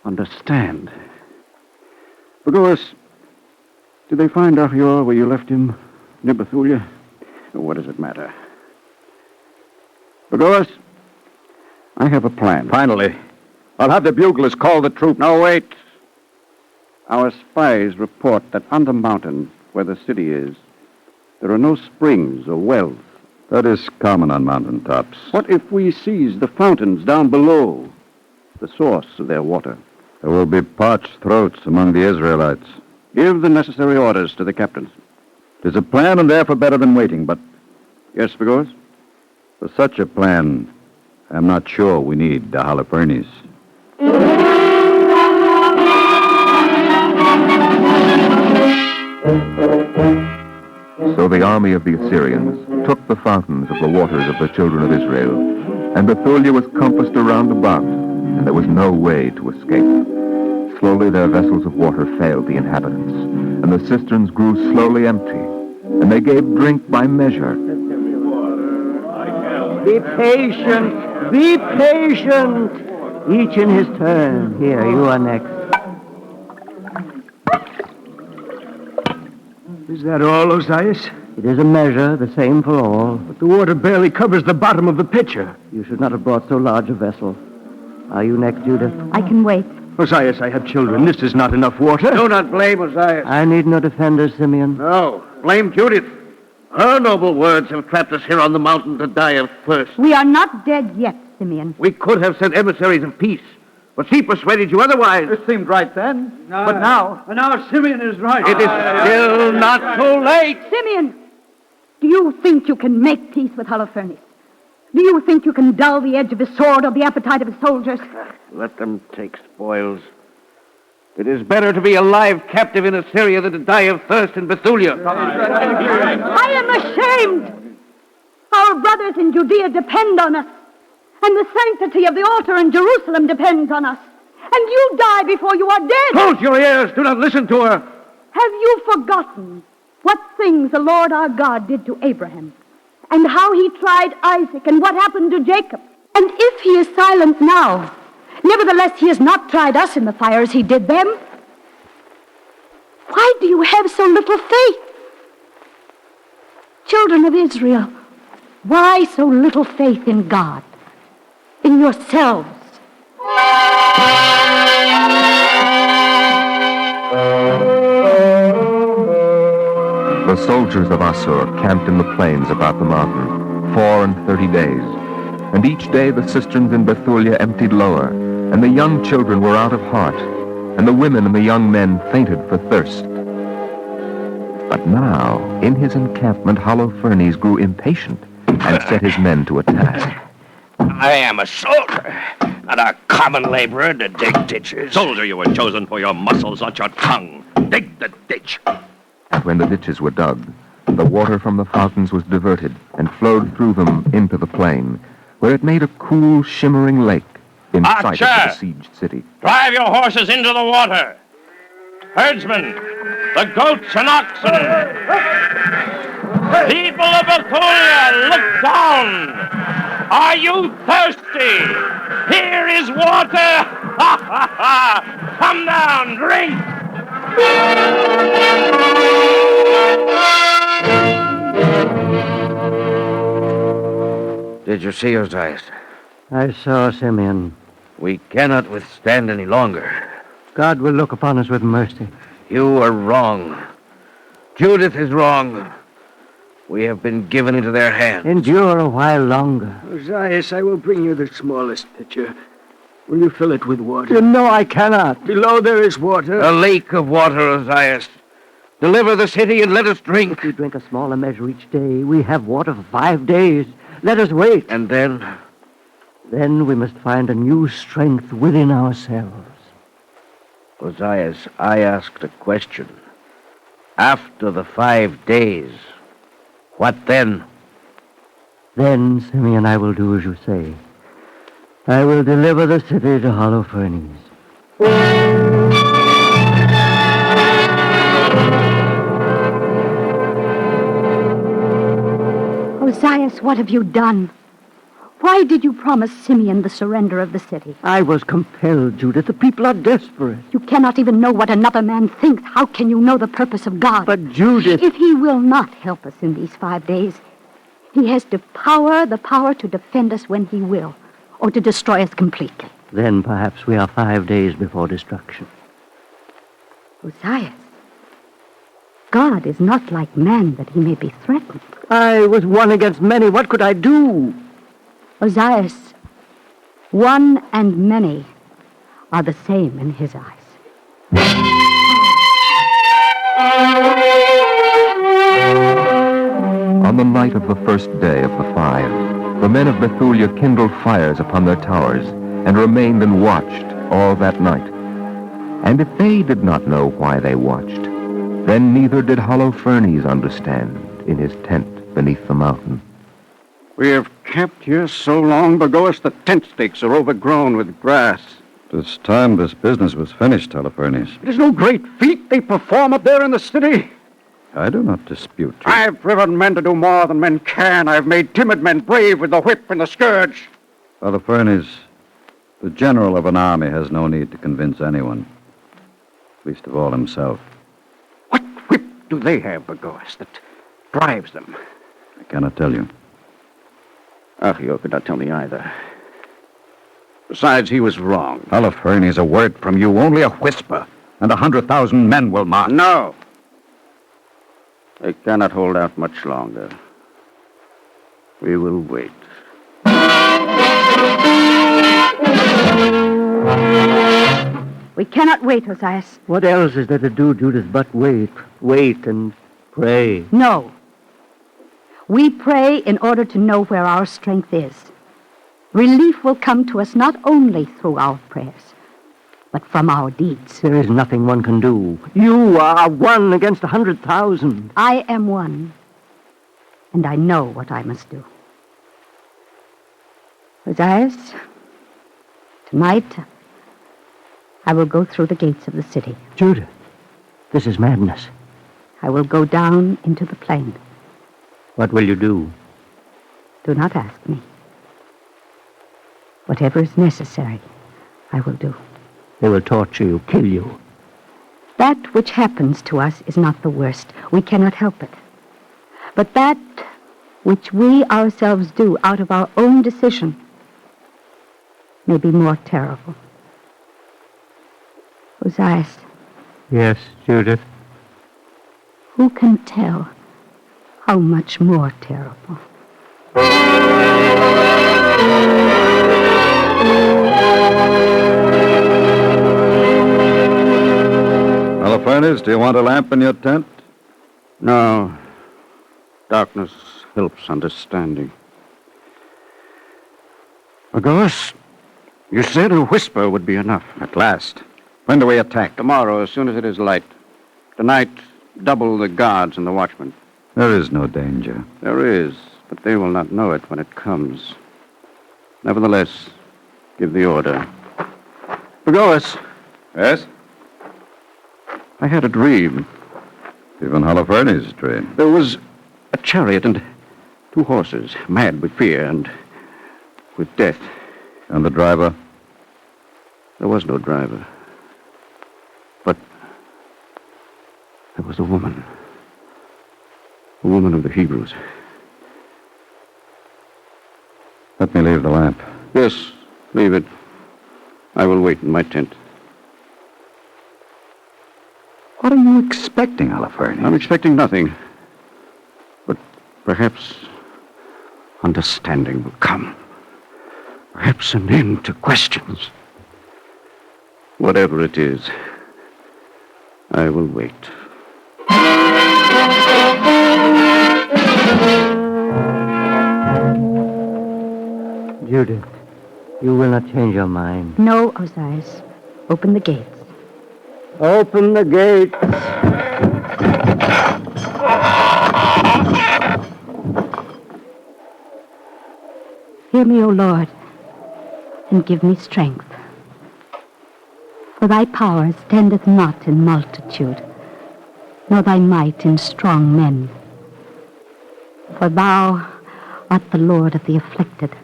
understand. Bagos, did they find Achior where you left him, near Bethulia? What does it matter? Bagos, I have a plan. Finally. I'll have the buglers call the troops. No, wait. Our spies report that on the mountain where the city is, there are no springs or wells. That is common on mountain tops. What if we seize the fountains down below, the source of their water? There will be parched throats among the Israelites. Give the necessary orders to the captains. It is a plan and therefore better than waiting, but... Yes, Bagos? For such a plan, I'm not sure we need the Holofernes. So the army of the Assyrians took the fountains of the waters of the children of Israel, and Bethulia was compassed around about, and there was no way to escape. Slowly their vessels of water failed the inhabitants, and the cisterns grew slowly empty, and they gave drink by measure. Be patient. Be patient. Each in his turn. Here, you are next. Is that all, Osias? It is a measure, the same for all. But the water barely covers the bottom of the pitcher. You should not have brought so large a vessel. Are you next, Judith? I can wait. Osias, I have children. This is not enough water. Do not blame Osias. I need no defenders, Simeon. No, blame Judith. Her noble words have trapped us here on the mountain to die of thirst. We are not dead yet, Simeon. We could have sent emissaries of peace, but she persuaded you otherwise. It seemed right then. But now... Now Simeon is right. It is still not too late. Simeon, do you think you can make peace with Holofernes? Do you think you can dull the edge of his sword or the appetite of his soldiers? Let them take spoils. It is better to be alive captive in Assyria than to die of thirst in Bethulia. I am ashamed. Our brothers in Judea depend on us, and the sanctity of the altar in Jerusalem depends on us. And you die before you are dead. Close your ears. Do not listen to her. Have you forgotten what things the Lord our God did to Abraham, and how he tried Isaac, and what happened to Jacob? And if he is silent now, nevertheless he has not tried us in the fire as he did them. Why do you have so little faith? Children of Israel, why so little faith in God, in yourselves? The soldiers of Assur camped in the plains about the mountain 34 days, and each day the cisterns in Bethulia emptied lower, and the young children were out of heart, and the women and the young men fainted for thirst. But now, in his encampment, Holofernes grew impatient and set his men to a task. I am a soldier, not a common laborer to dig ditches. Soldier, you were chosen for your muscles, not your tongue. Dig the ditch. And when the ditches were dug, the water from the fountains was diverted and flowed through them into the plain, where it made a cool, shimmering lake in sight of the besieged city. Drive your horses into the water. Herdsmen, the goats and oxen. People of Bethulia, look down. Are you thirsty? Here is water. Ha, ha, ha. Come down, drink. Did you see Ozias? I saw Simeon. We cannot withstand any longer. God will look upon us with mercy. You are wrong. Judith is wrong. We have been given into their hands. Endure a while longer. Ozias, I will bring you the smallest pitcher. Will you fill it with water? You know I cannot. Below there is water. A lake of water, Ozias. Deliver the city and let us drink. If we drink a smaller measure each day, we have water for 5 days. Let us wait. And then? Then we must find a new strength within ourselves. Ozias, I asked a question. After the 5 days, what then? Then, Simeon, I will do as you say. I will deliver the city to Holofernes. Ozias, what have you done? Why did you promise Simeon the surrender of the city? I was compelled, Judith. The people are desperate. You cannot even know what another man thinks. How can you know the purpose of God? But, Judith... If he will not help us in these 5 days, he has the power to defend us when he will, or to destroy us completely. Then perhaps we are 5 days before destruction. Ozias, God is not like man that he may be threatened. I was one against many. What could I do? Ozias, one and many are the same in his eyes. On the night of the first day of the 5, the men of Bethulia kindled fires upon their towers and remained and watched all that night. And if they did not know why they watched, then neither did Holofernes understand in his tent beneath the mountain. We have camped here so long, Bagoas, the tent stakes are overgrown with grass. It's time this business was finished, Holofernes. It is no great feat they perform up there in the city. I do not dispute you. I have driven men to do more than men can. I have made timid men brave with the whip and the scourge. Holofernes, the general of an army has no need to convince anyone, least of all himself. What whip do they have, Bagoas, that drives them? I cannot tell you. Achio could not tell me either. Besides, he was wrong. Holofernes, a word from you, only a whisper, and 100,000 men will march. No. They cannot hold out much longer. We will wait. We cannot wait, Ozias. What else is there to do, Judith, but wait? Wait and pray. No. We pray in order to know where our strength is. Relief will come to us not only through our prayers, but from our deeds. There is nothing one can do. You are one against 100,000. I am one, and I know what I must do. Ozias, tonight I will go through the gates of the city. Judith, this is madness. I will go down into the plain. What will you do? Do not ask me. Whatever is necessary, I will do. They will torture you, kill you. That which happens to us is not the worst. We cannot help it. But that which we ourselves do out of our own decision may be more terrible. Ozias. Yes, Judith. Who can tell how much more terrible? Holofernes, do you want a lamp in your tent? No. Darkness helps understanding. Bagoas, you said a whisper would be enough. At last. When do we attack? Tomorrow, as soon as it is light. Tonight, double the guards and the watchmen. There is no danger. There is, but they will not know it when it comes. Nevertheless, give the order. Bagoas. Yes? I had a dream. Even Holofernes' dream. There was a chariot and 2 horses, mad with fear and with death. And the driver? There was no driver. But there was a woman. A woman of the Hebrews. Let me leave the lamp. Yes, leave it. I will wait in my tent. What are you expecting, Holofernes? I'm expecting nothing. But perhaps understanding will come. Perhaps an end to questions. Whatever it is, I will wait. Judith, you will not change your mind. No, Osiris. Open the gates. Open the gates. Hear me, O Lord, and give me strength. For thy power standeth not in multitude, nor thy might in strong men. For thou art the Lord of the afflicted,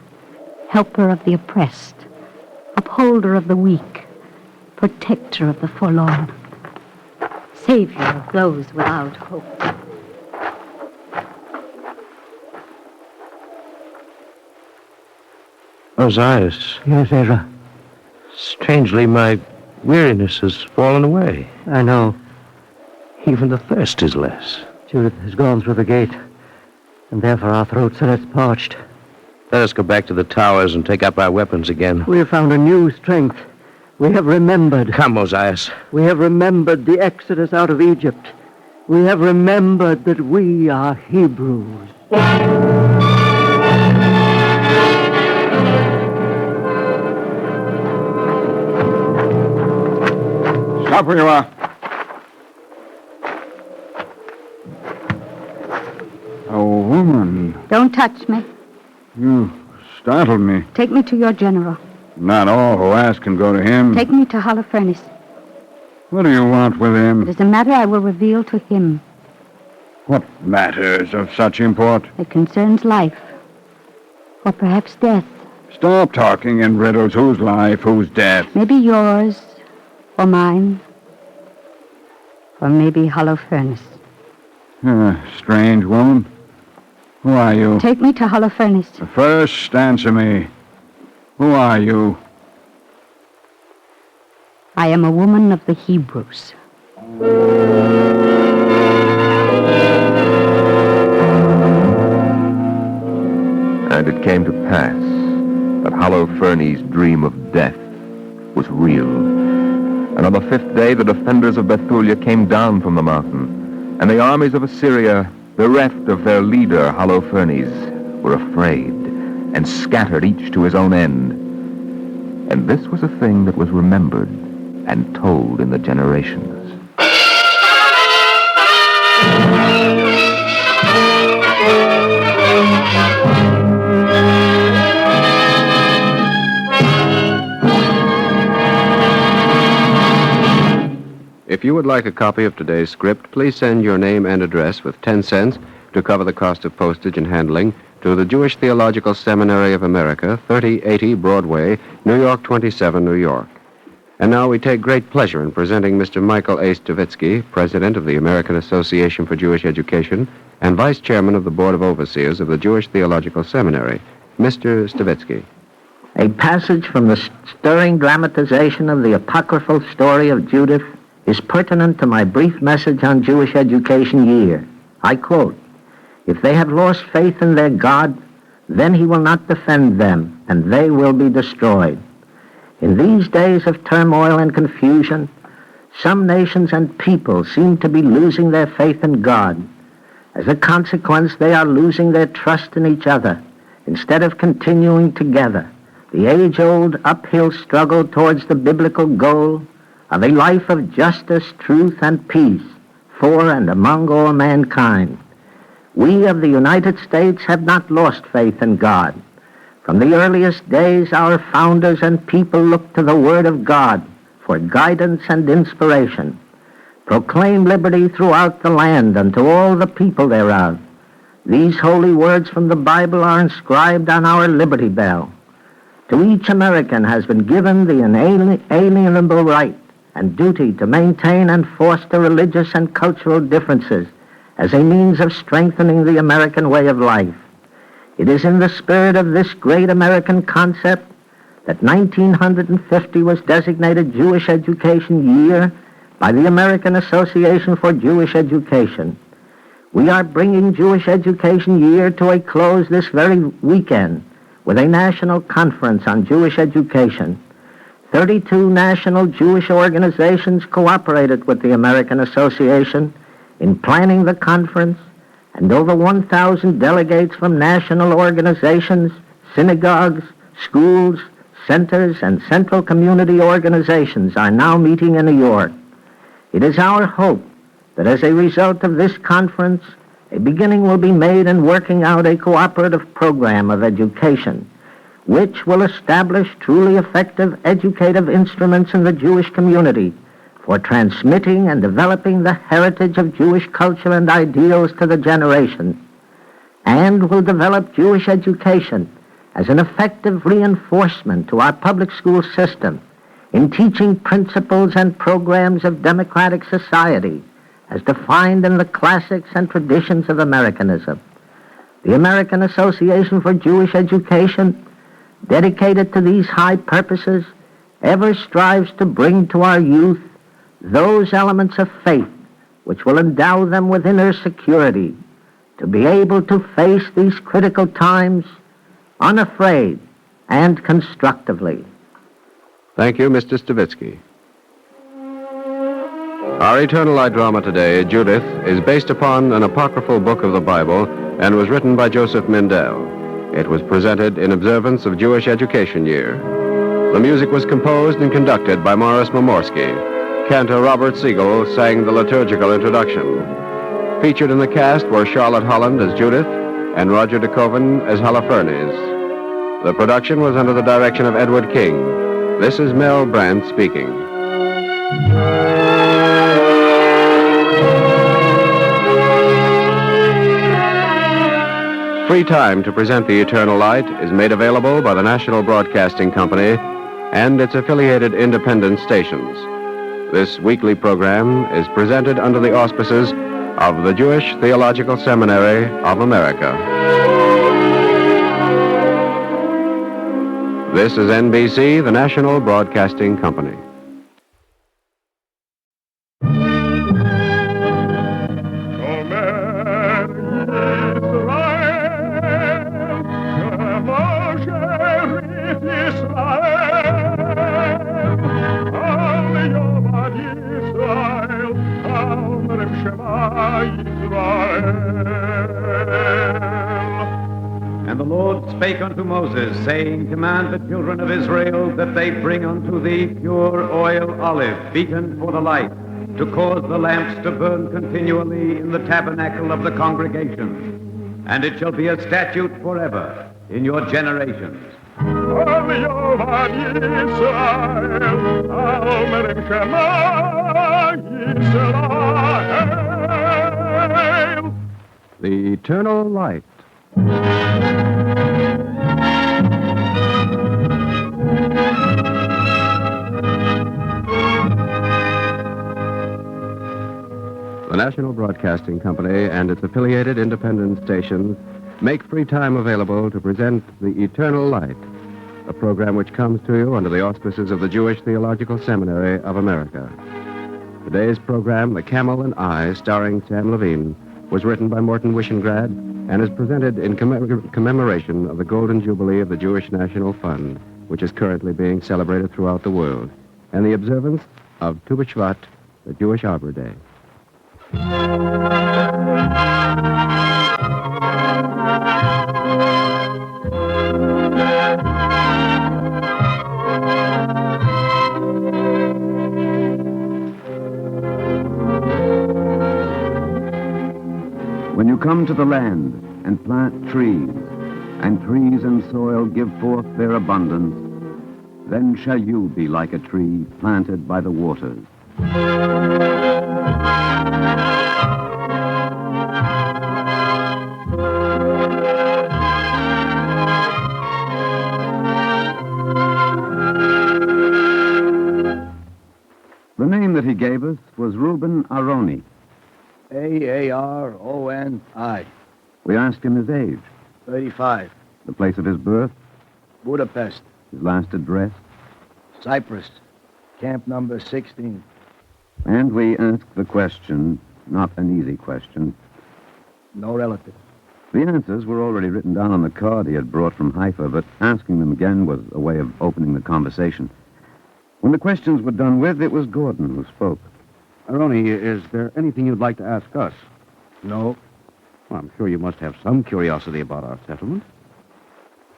helper of the oppressed, upholder of the weak, protector of the forlorn, savior of those without hope. Osiris. Yes, Ezra. Strangely, my weariness has fallen away. I know. Even the thirst is less. Judith has gone through the gate, and therefore our throats are less parched. Let us go back to the towers and take up our weapons again. We have found a new strength. We have remembered. Come, Osiris. We have remembered the exodus out of Egypt. We have remembered that we are Hebrews. Stop where you are. A woman. Don't touch me. You startled me. Take me to your general. Not all who ask can go to him. Take me to Holofernes. What do you want with It him? is a matter I will reveal to him. What matters of such import? It concerns life, or perhaps death. Stop talking in riddles. Whose life, whose death? Maybe yours, or mine, or maybe Holofernes. Strange woman. Who are you? Take me to Holofernes. First, answer me. Who are you? I am a woman of the Hebrews. And it came to pass that Holofernes' dream of death was real. And on the 5th day the defenders of Bethulia came down from the mountain, and the armies of Assyria, bereft of their leader Holofernes, were afraid, and scattered each to his own end. And this was a thing that was remembered and told in the generations. If you would like a copy of today's script, please send your name and address with 10 cents to cover the cost of postage and handling to the Jewish Theological Seminary of America, 3080 Broadway, New York 27, New York. And now we take great pleasure in presenting Mr. Michael A. Stavitsky, President of the American Association for Jewish Education and Vice Chairman of the Board of Overseers of the Jewish Theological Seminary. Mr. Stavitsky. A passage from the stirring dramatization of the apocryphal story of Judith is pertinent to my brief message on Jewish Education Year. I quote, "If they have lost faith in their God, then he will not defend them, and they will be destroyed." In these days of turmoil and confusion, some nations and people seem to be losing their faith in God. As a consequence, they are losing their trust in each other, instead of continuing together the age-old uphill struggle towards the biblical goal of a life of justice, truth, and peace for and among all mankind. We of the United States have not lost faith in God. From the earliest days, our founders and people looked to the Word of God for guidance and inspiration. Proclaim liberty throughout the land unto all the people thereof. These holy words from the Bible are inscribed on our Liberty Bell. To each American has been given the inalienable right and duty to maintain and foster religious and cultural differences as a means of strengthening the American way of life. It is in the spirit of this great American concept that 1950 was designated Jewish Education Year by the American Association for Jewish Education. We are bringing Jewish Education Year to a close this very weekend with a national conference on Jewish education. 32 national Jewish organizations cooperated with the American Association in planning the conference, and over 1,000 delegates from national organizations, synagogues, schools, centers, and central community organizations are now meeting in New York. It is our hope that as a result of this conference, a beginning will be made in working out a cooperative program of education, which will establish truly effective educative instruments in the Jewish community for transmitting and developing the heritage of Jewish culture and ideals to the generations, and will develop Jewish education as an effective reinforcement to our public school system in teaching principles and programs of democratic society as defined in the classics and traditions of Americanism. The American Association for Jewish Education, dedicated to these high purposes, ever strives to bring to our youth those elements of faith which will endow them with inner security to be able to face these critical times unafraid and constructively. Thank you, Mr. Stavitsky. Our Eternal Light drama today, Judith, is based upon an apocryphal book of the Bible and was written by Joseph Mindell. It was presented in observance of Jewish Education Year. The music was composed and conducted by Morris Momorsky. Cantor Robert Siegel sang the liturgical introduction. Featured in the cast were Charlotte Holland as Judith and Roger DeKoven as Holofernes. The production was under the direction of Edward King. This is Mel Brandt speaking. Free time to present the Eternal Light is made available by the National Broadcasting Company and its affiliated independent stations. This weekly program is presented under the auspices of the Jewish Theological Seminary of America. This is NBC, the National Broadcasting Company. And the Lord spake unto Moses, saying, Command the children of Israel that they bring unto thee pure oil olive, beaten for the light, to cause the lamps to burn continually in the tabernacle of the congregation. And it shall be a statute forever in your generations. The Eternal Light. The National Broadcasting Company and its affiliated independent stations make free time available to present The Eternal Light, a program which comes to you under the auspices of the Jewish Theological Seminary of America. Today's program, The Camel and I, starring Sam Levine, was written by Morton Wishengrad and is presented in commemoration of the Golden Jubilee of the Jewish National Fund, which is currently being celebrated throughout the world, and the observance of Tu B'Shvat, the Jewish Arbor Day. When you come to the land and plant trees, and trees and soil give forth their abundance, then shall you be like a tree planted by the waters. The name that he gave us was Reuben Aroni. A-A-R-O-N-I. We asked him his age. 35. The place of his birth? Budapest. His last address? Cyprus. Camp number 16. And we asked the question, not an easy question. No relatives. The answers were already written down on the card he had brought from Haifa, but asking them again was a way of opening the conversation. When the questions were done with, it was Gordon who spoke. Aroni, is there anything you'd like to ask us? No. Well, I'm sure you must have some curiosity about our settlement.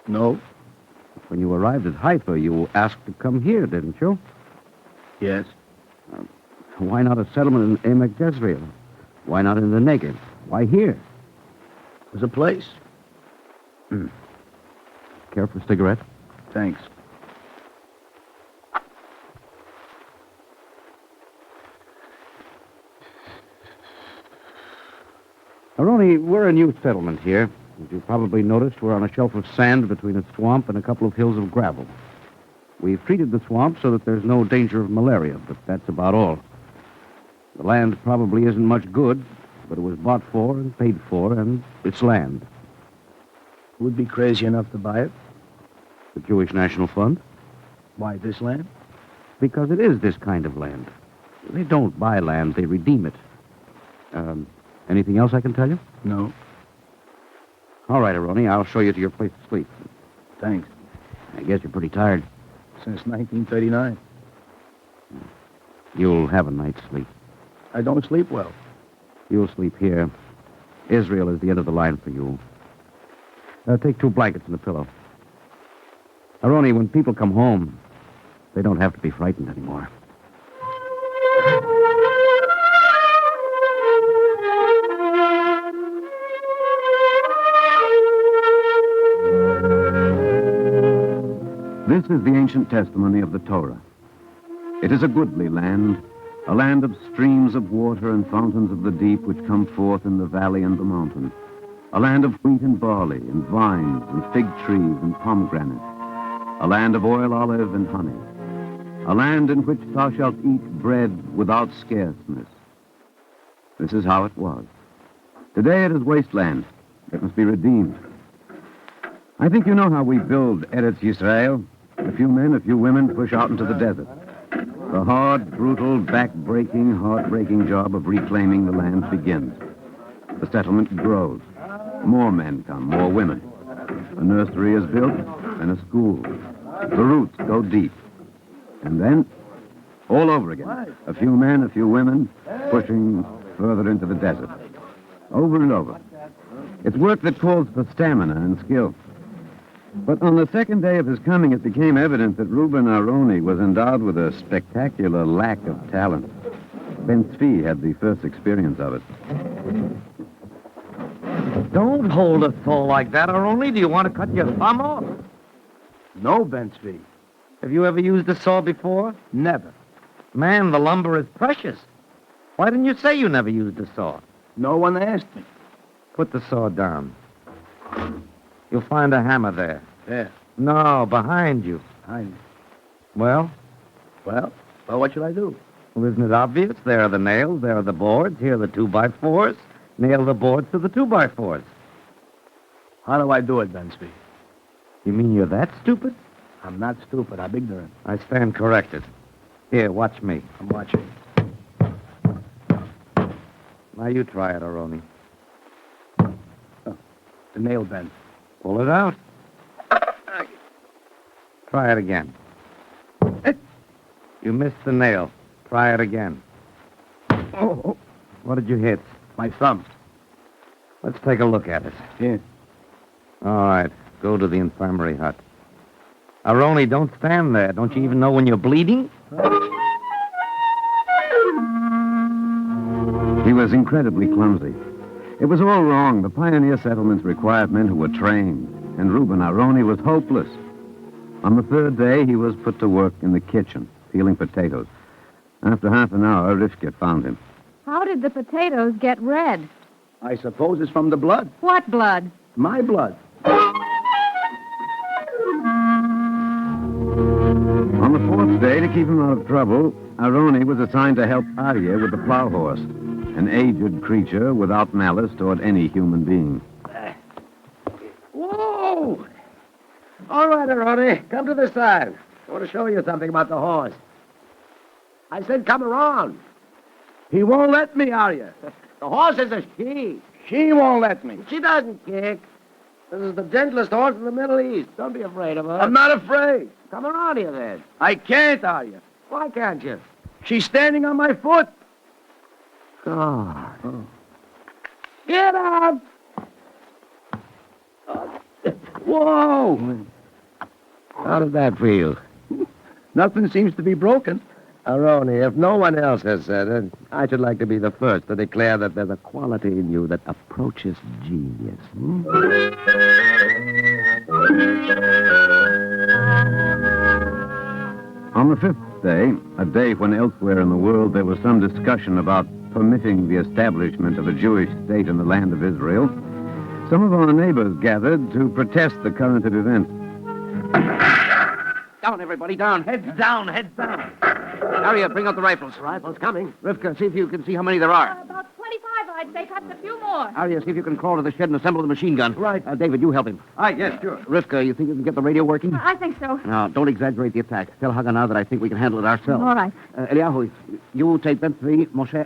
No. When you arrived at Haifa, you asked to come here, didn't you? Yes. Why not a settlement in Emek Jezreel? Why not in the Negev? Why here? There's a place. Care for a cigarette? Thanks. Aroni, we're a new settlement here. As you probably noticed, we're on a shelf of sand between a swamp and a couple of hills of gravel. We've treated the swamp so that there's no danger of malaria, but that's about all. The land probably isn't much good, but it was bought for and paid for, and it's land. Who'd be crazy enough to buy it? The Jewish National Fund? Why, this land? Because it is this kind of land. They don't buy land, they redeem it. Anything else I can tell you? No. All right, Aroni, I'll show you to your place to sleep. Thanks. I guess you're pretty tired. Since 1939. You'll have a night's sleep. I don't sleep well. You'll sleep here. Israel is the end of the line for you. Take 2 blankets and a pillow. Aroni, when people come home, they don't have to be frightened anymore. This is the ancient testimony of the Torah. It is a goodly land, a land of streams of water and fountains of the deep which come forth in the valley and the mountain, a land of wheat and barley and vines and fig trees and pomegranate, a land of oil, olive, and honey, a land in which thou shalt eat bread without scarceness. This is how it was. Today it is wasteland. It must be redeemed. I think you know how we build Eretz Yisrael. A few men, a few women push out into the desert. The hard, brutal, back-breaking, heart-breaking job of reclaiming the land begins. The settlement grows. More men come, more women. A nursery is built, then a school. The roots go deep. And then, all over again. A few men, a few women, pushing further into the desert. Over and over. It's work that calls for stamina and skill. But on the second day of his coming, it became evident that Reuben Aroni was endowed with a spectacular lack of talent. Ben Tzvi had the first experience of it. Don't hold a saw like that, Aroni. Do you want to cut your thumb off? No, Ben Tzvi. Have you ever used a saw before? Never. Man, the lumber is precious. Why didn't you say you never used a saw? No one asked me. Put the saw down. You'll find a hammer there. There. No, behind you. Behind me. Well? Well, what should I do? Well, isn't it obvious? There are the nails, there are the boards, here are the 2x4s. Nail the boards to the 2x4s. How do I do it, Ben Tzvi? You mean you're that stupid? I'm not stupid. I'm ignorant. I stand corrected. Here, watch me. I'm watching. Now you try it, Aroni. Oh, the nail bent. Pull it out. Try it again. You missed the nail. Try it again. Oh. What did you hit? My thumb. Let's take a look at it. Here. All right. Go to the infirmary hut. Aroni, don't stand there. Don't you even know when you're bleeding? He was incredibly clumsy. It was all wrong. The pioneer settlements required men who were trained, and Reuben Aroni was hopeless. On the third day, he was put to work in the kitchen, peeling potatoes. After half an hour, Rivka found him. How did the potatoes get red? I suppose it's from the blood. What blood? My blood. On the fourth day, to keep him out of trouble, Aroni was assigned to help Arya with the plow horse, an aged creature without malice toward any human being. Whoa! Oh! All right, Aroni, come to the side. I want to show you something about the horse. I said come around. He won't let me, Arya. The horse is a she. She won't let me. She doesn't kick. This is the gentlest horse in the Middle East. Don't be afraid of her. I'm not afraid. Come around here, then. I can't, Arya. Why can't you? She's standing on my foot. God. Oh. Get up! Whoa! How did that feel? Nothing seems to be broken. Aroni, if no one else has said it, I should like to be the first to declare that there's a quality in you that approaches genius. On the fifth day, a day when elsewhere in the world there was some discussion about permitting the establishment of a Jewish state in the land of Israel, some of our neighbors gathered to protest the current of events. Down, everybody, down. Heads down, heads down. Arya, bring out the rifles. Rifles coming. Rivka, see if you can see how many there are. About 25, I'd say. Perhaps a few more. Arya, see if you can crawl to the shed and assemble the machine gun. Right. David, you help him. Yes, sure. Rivka, you think you can get the radio working? I think so. No, don't exaggerate the attack. Tell Haganah that I think we can handle it ourselves. All right. Eliyahu, you take them three. Moshe,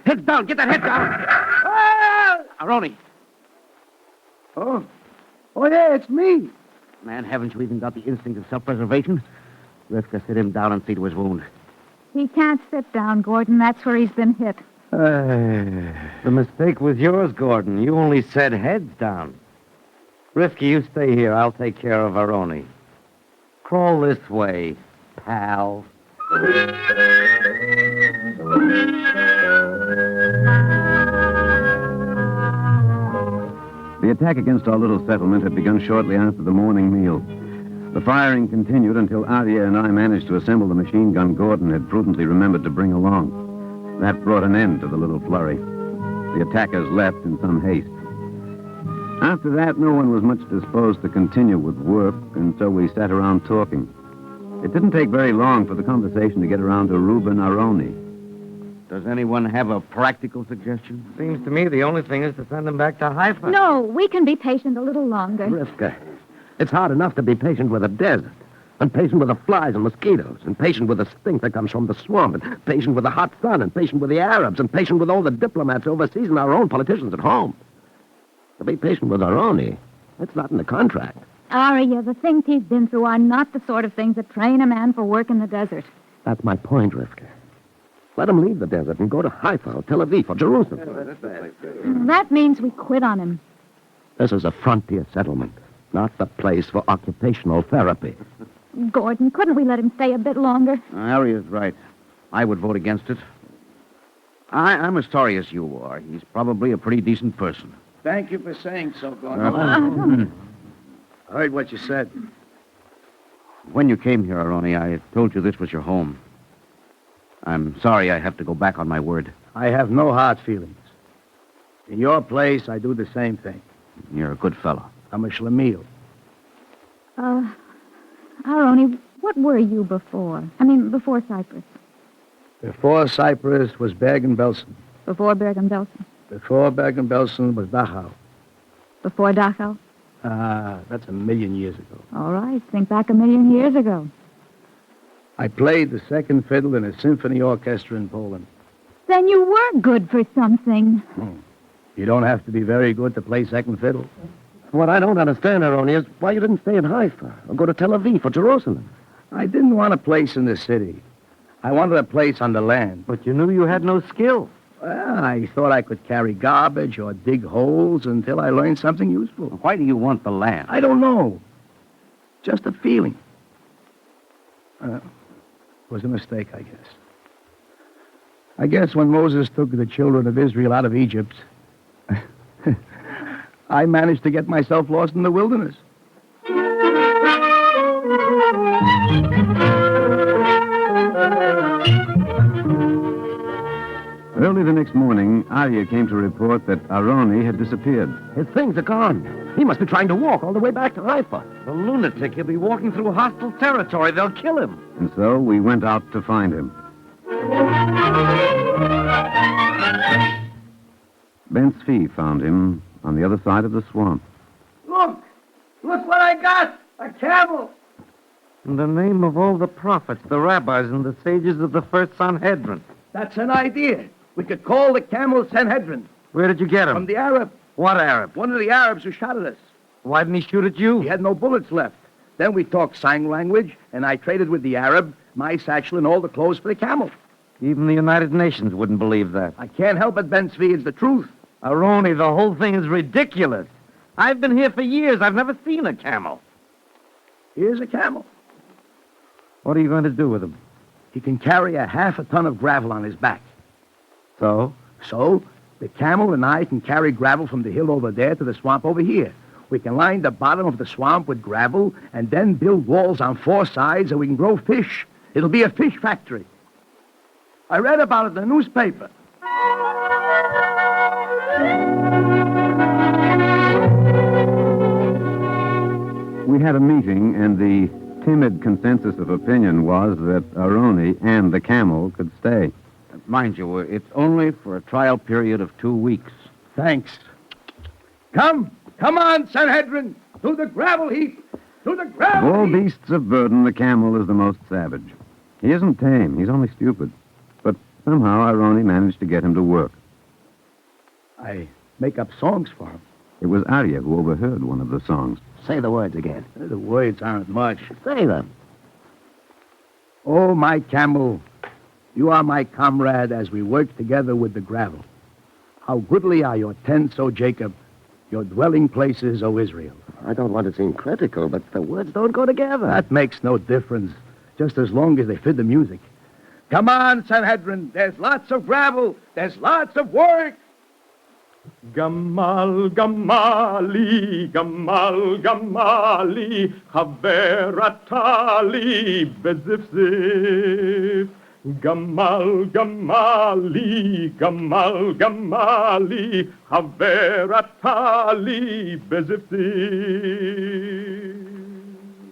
heads down. Get that head down. Aroni. Oh, yeah, it's me. Man, haven't you even got the instinct of self-preservation? Rivka, sit him down and see to his wound. He can't sit down, Gordon. That's where he's been hit. The mistake was yours, Gordon. You only said heads down. Rifki, you stay here. I'll take care of Aroni. Crawl this way, pal. The attack against our little settlement had begun shortly after the morning meal. The firing continued until Arya and I managed to assemble the machine gun Gordon had prudently remembered to bring along. That brought an end to the little flurry. The attackers left in some haste. After that, no one was much disposed to continue with work, and so we sat around talking. It didn't take very long for the conversation to get around to Reuben Aroni. Does anyone have a practical suggestion? Seems to me the only thing is to send them back to Haifa. No, we can be patient a little longer. Rivka, it's hard enough to be patient with a desert, and patient with the flies and mosquitoes, and patient with the stink that comes from the swamp, and patient with the hot sun, and patient with the Arabs, and patient with all the diplomats overseas and our own politicians at home. To be patient with Aroni, that's not in the contract. Arya, the things he's been through are not the sort of things that train a man for work in the desert. That's my point, Rivka. Let him leave the desert and go to Haifa or Tel Aviv or Jerusalem. That means we quit on him. This is a frontier settlement, not the place for occupational therapy. Gordon, couldn't we let him stay a bit longer? Arya's right. I would vote against it. I'm as sorry as you are. He's probably a pretty decent person. Thank you for saying so, Gordon. I heard what you said. When you came here, Aroni, I told you this was your home. I'm sorry I have to go back on my word. I have no hard feelings. In your place, I do the same thing. You're a good fellow. I'm a schlemiel. Aroni, what were you before? Before Cyprus. Before Cyprus was Bergen-Belsen. Before Bergen-Belsen. Before Bergen-Belsen was Dachau. Before Dachau? That's 1,000,000 years ago. All right, think back 1,000,000 years ago. I played the second fiddle in a symphony orchestra in Poland. Then you were good for something. You don't have to be very good to play second fiddle. What I don't understand, Aroni, is why you didn't stay in Haifa or go to Tel Aviv or Jerusalem. I didn't want a place in the city. I wanted a place on the land. But you knew you had no skill. Well, I thought I could carry garbage or dig holes until I learned something useful. Why do you want the land? I don't know. Just a feeling. Was a mistake, I guess. I guess when Moses took the children of Israel out of Egypt, I managed to get myself lost in the wilderness. Early the next morning, Arya came to report that Aroni had disappeared. His things are gone. He must be trying to walk all the way back to Haifa. The lunatic, he'll be walking through hostile territory. They'll kill him. And so we went out to find him. Ben Tzvi found him on the other side of the swamp. Look! Look what I got! A camel! In the name of all the prophets, the rabbis, and the sages of the first Sanhedrin. That's an idea. We could call the camel Sanhedrin. Where did you get him? From the Arab. What Arab? One of the Arabs who shot at us. Why didn't he shoot at you? He had no bullets left. Then we talked sign language, and I traded with the Arab my satchel and all the clothes for the camel. Even the United Nations wouldn't believe that. I can't help it, Ben Zvi. It's the truth. Aroni, the whole thing is ridiculous. I've been here for years. I've never seen a camel. Here's a camel. What are you going to do with him? He can carry a half a ton of gravel on his back. So? So, the camel and I can carry gravel from the hill over there to the swamp over here. We can line the bottom of the swamp with gravel and then build walls on 4 sides so we can grow fish. It'll be a fish factory. I read about it in the newspaper. We had a meeting, and the timid consensus of opinion was that Aroni and the camel could stay. Mind you, it's only for a trial period of 2 weeks. Thanks. Come on, Sanhedrin, to the gravel heap, to the Of gravel all heap. beasts of burden, the camel is the most savage. He isn't tame, he's only stupid. But somehow Aroni managed to get him to work. I make up songs for him. It was Arya who overheard one of the songs. Say the words again. The words aren't much. Say them. Oh, my camel, you are my comrade as we work together with the gravel. How goodly are your tents, O Jacob, your dwelling places, O Israel. I don't want to seem critical, but the words don't go together. That makes no difference, just as long as they fit the music. Come on, Sanhedrin, there's lots of gravel, there's lots of work. Gamal, Gamali, Gamal, Gamali, Haveratali, Bezifzif. Gamal, Gamali, Gamal, Gamali, Haveratali, Bezifzif.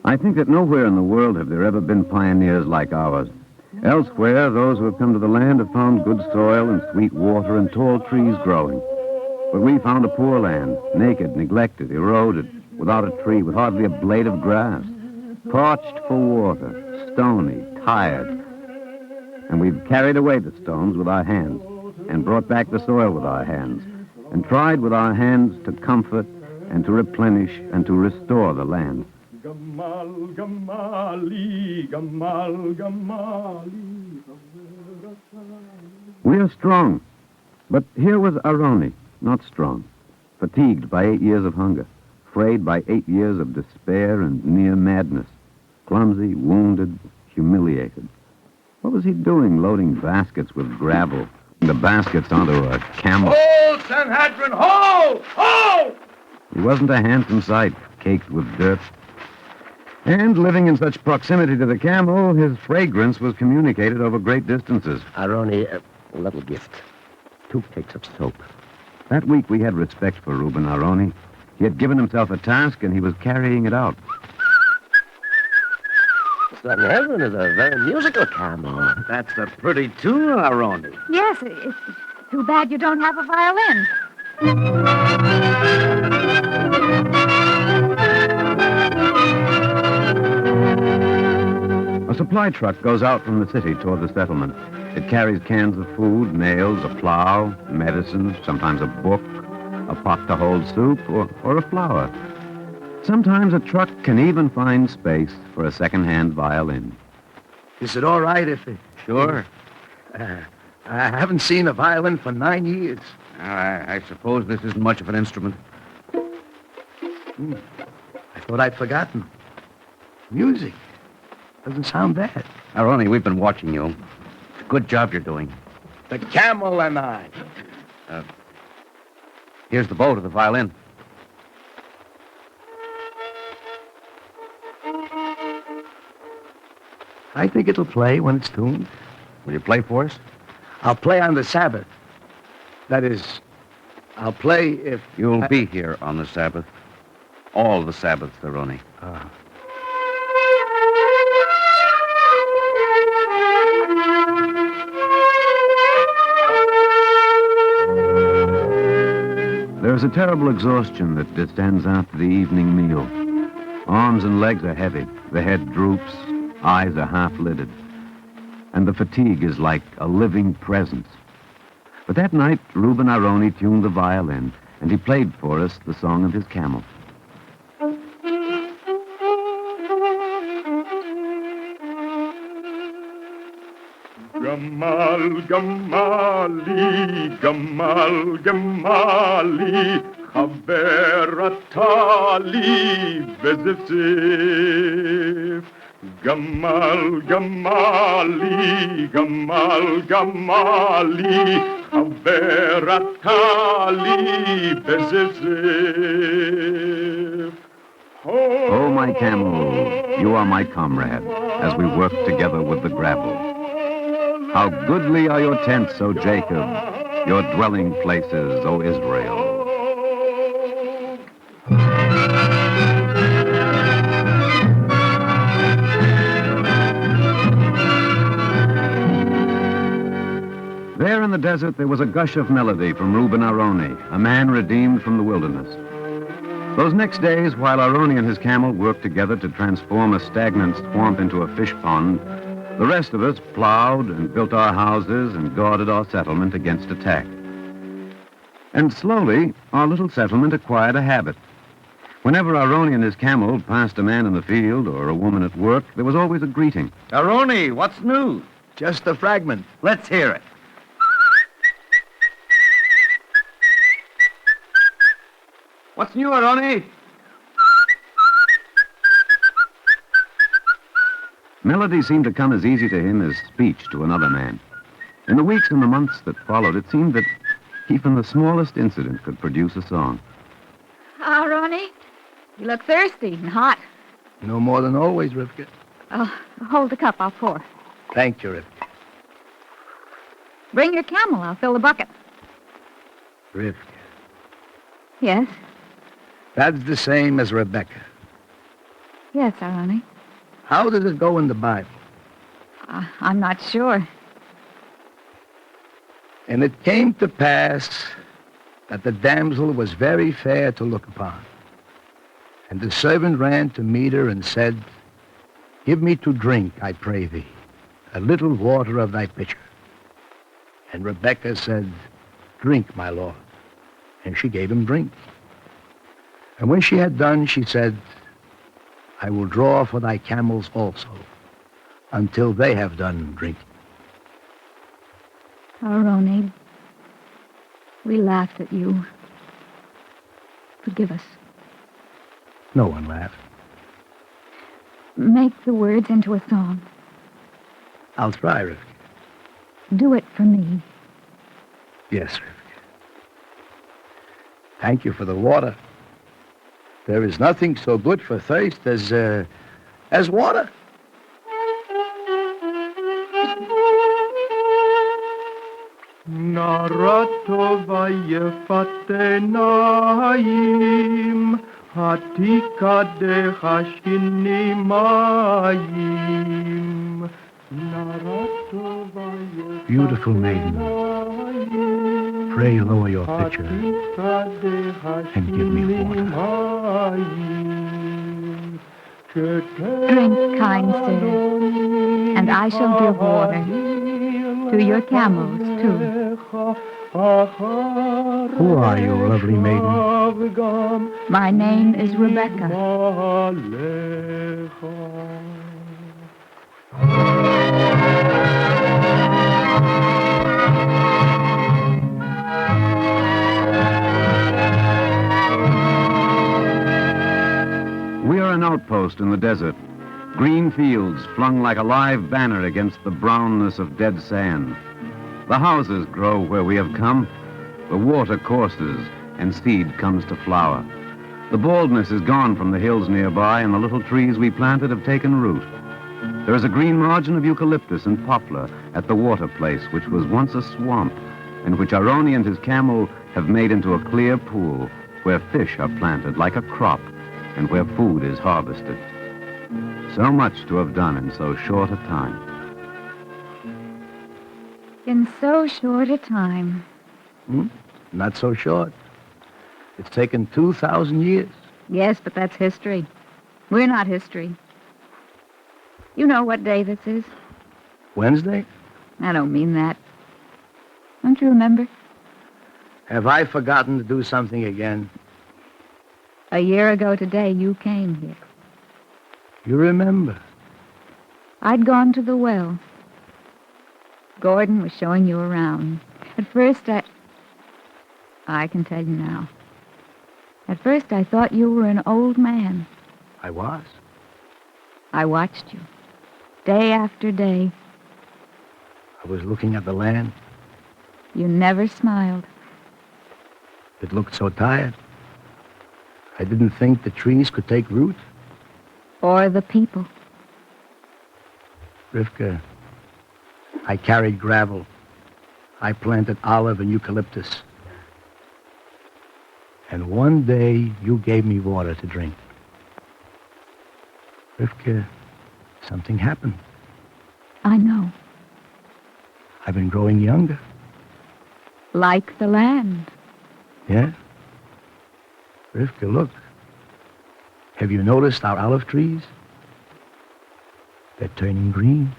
I think that nowhere in the world have there ever been pioneers like ours. Elsewhere, those who have come to the land have found good soil and sweet water and tall trees growing. But we found a poor land, naked, neglected, eroded, without a tree, with hardly a blade of grass, parched for water, stony, tired. And we've carried away the stones with our hands, and brought back the soil with our hands, and tried with our hands to comfort and to replenish and to restore the land. Gamal, Gamali, Gamal, Gamali. We are strong, but here was Aroni, not strong, fatigued by 8 years of hunger, frayed by 8 years of despair and near madness, clumsy, wounded, humiliated. What was he doing loading baskets with gravel, the baskets onto a camel? Hold, Sanhedrin, hold! Hold! He wasn't a handsome sight, caked with dirt. And living in such proximity to the camel, his fragrance was communicated over great distances. Aroni, a little gift. 2 cakes of soap. That week we had respect for Reuben Aroni. He had given himself a task, and he was carrying it out. Sanhedrin is a very musical camel. That's a pretty tune, Aroni. Yes, it's too bad you don't have a violin. A supply truck goes out from the city toward the settlement. It carries cans of food, nails, a plow, medicine, sometimes a book, a pot to hold soup, or a flower. Sometimes a truck can even find space for a second-hand violin. Is it all right if... Sure. I haven't seen a violin for 9 years. I suppose this isn't much of an instrument. I thought I'd forgotten. Music. Doesn't sound bad. Aroni, we've been watching you. It's a good job you're doing. The camel and I. Here's the bow to the violin. I think it'll play when it's tuned. Will you play for us? I'll play on the Sabbath. That is, I'll play if... You'll be here on the Sabbath. All the Sabbaths, Aroni. There's a terrible exhaustion that descends after the evening meal. Arms and legs are heavy. The head droops. Eyes are half-lidded. And the fatigue is like a living presence. But that night, Reuben Aroni tuned the violin, and he played for us the song of his camel. Gamal, Gamali, Gamal, Gamali, Chaver Atali, Bezefzef. Gamal, Gamali, Gamal, Gamali, Chaver Atali, Bezefzef. Oh, my camel, you are my comrade, as we work together with the gravel. How goodly are your tents, O Jacob, your dwelling places, O Israel. There in the desert, there was a gush of melody from Reuben Aroni, a man redeemed from the wilderness. Those next days, while Aroni and his camel worked together to transform a stagnant swamp into a fish pond, the rest of us plowed and built our houses and guarded our settlement against attack. And slowly, our little settlement acquired a habit. Whenever Aroni and his camel passed a man in the field or a woman at work, there was always a greeting. Aroni, what's new? Just a fragment. Let's hear it. What's new, Aroni? Melody seemed to come as easy to him as speech to another man. In the weeks and the months that followed, it seemed that even the smallest incident could produce a song. Ronnie, you look thirsty and hot. No more than always, Rivka. Oh, hold the cup. I'll pour. Thank you, Rivka. Bring your camel. I'll fill the bucket. Rivka. Yes? That's the same as Rebecca. Yes, Ronnie. How does it go in the Bible? I'm not sure. And it came to pass that the damsel was very fair to look upon. And the servant ran to meet her and said, "Give me to drink, I pray thee, a little water of thy pitcher." And Rebekah said, "Drink, my lord." And she gave him drink. And when she had done, she said, "I will draw for thy camels also, until they have done drinking." Oh, Ronnie, we laughed at you. Forgive us. No one laughed. Make the words into a song. I'll try, Rivka. Do it for me. Yes, Rivka. Thank you for the water. There is nothing so good for thirst as water. Naratova yefatenaim, hatika de hashinimayim. Beautiful maiden, pray lower your pitcher and give me water. Drink, kind sir, and I shall give water to your camels, too. Who are you, lovely maiden? My name is Rebecca. We are an outpost in the desert. Green fields flung like a live banner against the brownness of dead sand. The houses grow where we have come. The water courses, and seed comes to flower. The baldness is gone from the hills nearby, and the little trees we planted have taken root. There is a green margin of eucalyptus and poplar at the water place, which was once a swamp, and which Aroni and his camel have made into a clear pool, where fish are planted like a crop, and where food is harvested. So much to have done in so short a time. In so short a time. Not so short. It's taken 2,000 years. Yes, but that's history. We're not history. You know what day this is? Wednesday? I don't mean that. Don't you remember? Have I forgotten to do something again? A year ago today, you came here. You remember? I'd gone to the well. Gordon was showing you around. At first, I can tell you now. At first, I thought you were an old man. I was. I watched you, day after day. I was looking at the land. You never smiled. It looked so tired. I didn't think the trees could take root. Or the people. Rivka, I carried gravel. I planted olive and eucalyptus. And one day, you gave me water to drink. Rivka, something happened. I know. I've been growing younger. Like the land. Yeah? Rivka, look. Have you noticed our olive trees? They're turning green.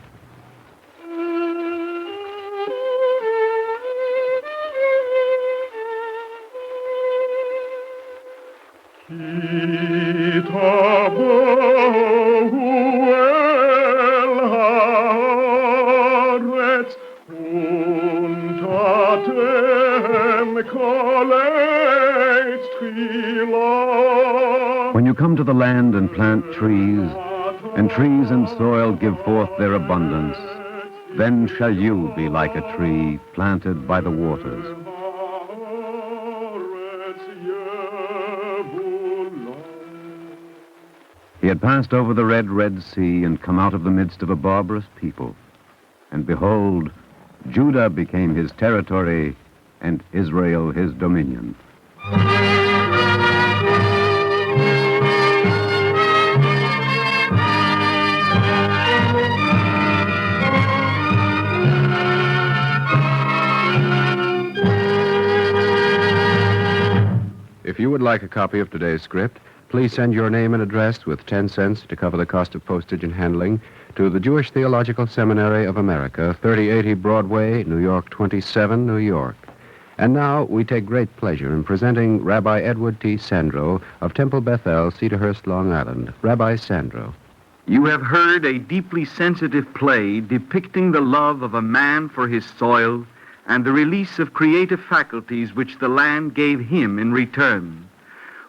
When you come to the land and plant trees, and trees and soil give forth their abundance, then shall you be like a tree planted by the waters. He had passed over the Red Sea and come out of the midst of a barbarous people. And behold, Judah became his territory, and Israel his dominion. If you would like a copy of today's script, please send your name and address with 10 cents to cover the cost of postage and handling to the Jewish Theological Seminary of America, 3080 Broadway, New York 27, New York. And now we take great pleasure in presenting Rabbi Edward T. Sandro of Temple Bethel, Cedarhurst, Long Island. Rabbi Sandro. You have heard a deeply sensitive play depicting the love of a man for his soil and the release of creative faculties which the land gave him in return.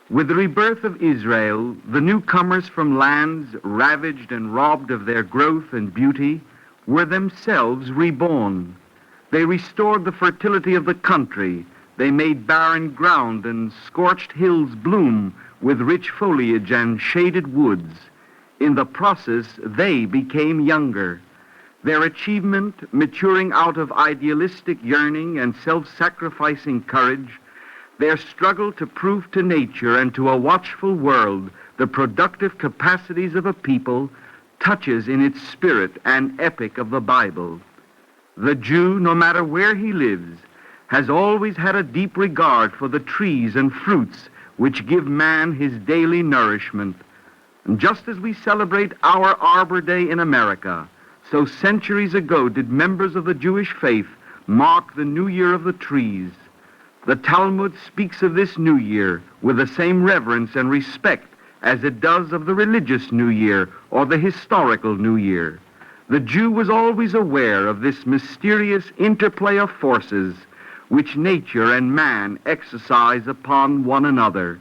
With the rebirth of Israel, the newcomers from lands ravaged and robbed of their growth and beauty were themselves reborn. They restored the fertility of the country. They made barren ground and scorched hills bloom with rich foliage and shaded woods. In the process, they became younger. Their achievement, maturing out of idealistic yearning and self-sacrificing courage, their struggle to prove to nature and to a watchful world the productive capacities of a people, touches in its spirit an epic of the Bible. The Jew, no matter where he lives, has always had a deep regard for the trees and fruits which give man his daily nourishment. And just as we celebrate our Arbor Day in America, so centuries ago did members of the Jewish faith mark the New Year of the trees. The Talmud speaks of this New Year with the same reverence and respect as it does of the religious New Year or the historical New Year. The Jew was always aware of this mysterious interplay of forces which nature and man exercise upon one another.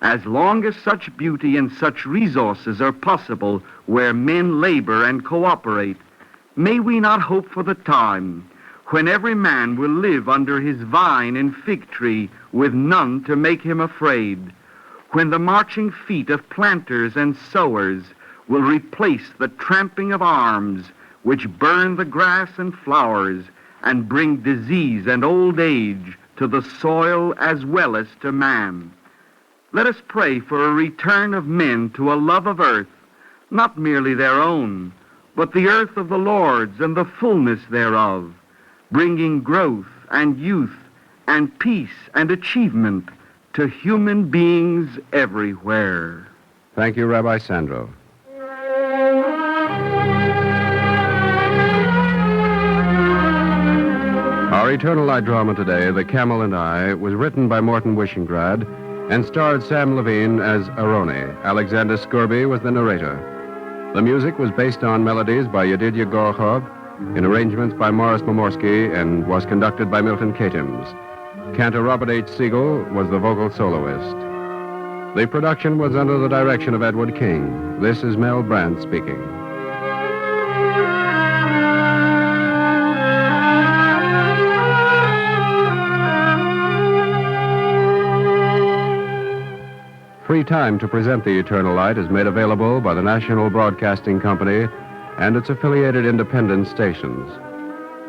As long as such beauty and such resources are possible where men labor and cooperate, may we not hope for the time when every man will live under his vine and fig tree with none to make him afraid, when the marching feet of planters and sowers will replace the tramping of arms which burn the grass and flowers and bring disease and old age to the soil as well as to man. Let us pray for a return of men to a love of earth, not merely their own, but the earth of the Lord's and the fullness thereof, bringing growth and youth and peace and achievement to human beings everywhere. Thank you, Rabbi Sandro. Our Eternal Light drama today, The Camel and I, was written by Morton Wishingrad and starred Sam Levine as Aroni. Alexander Scorby was the narrator. The music was based on melodies by Yedidia Gorchov, in arrangements by Morris Pomorsky, and was conducted by Milton Katims. Cantor Robert H. Siegel was the vocal soloist. The production was under the direction of Edward King. This is Mel Brandt speaking. Free time to present The Eternal Light is made available by the National Broadcasting Company and its affiliated independent stations.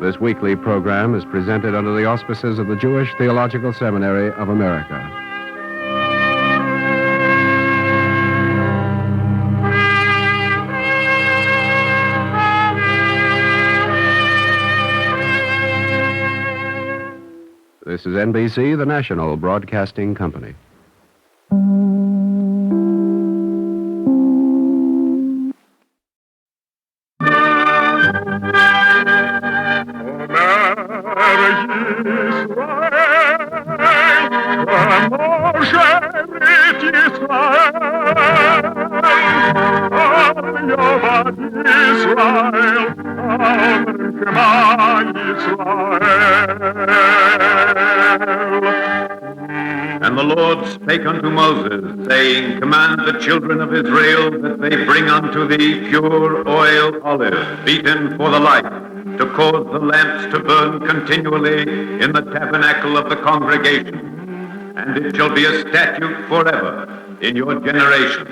This weekly program is presented under the auspices of the Jewish Theological Seminary of America. This is NBC, the National Broadcasting Company. And the Lord spake unto Moses, saying, Command the children of Israel that they bring unto thee pure oil olive, beaten for the light, to cause the lamps to burn continually in the tabernacle of the congregation. And it shall be a statute forever in your generations.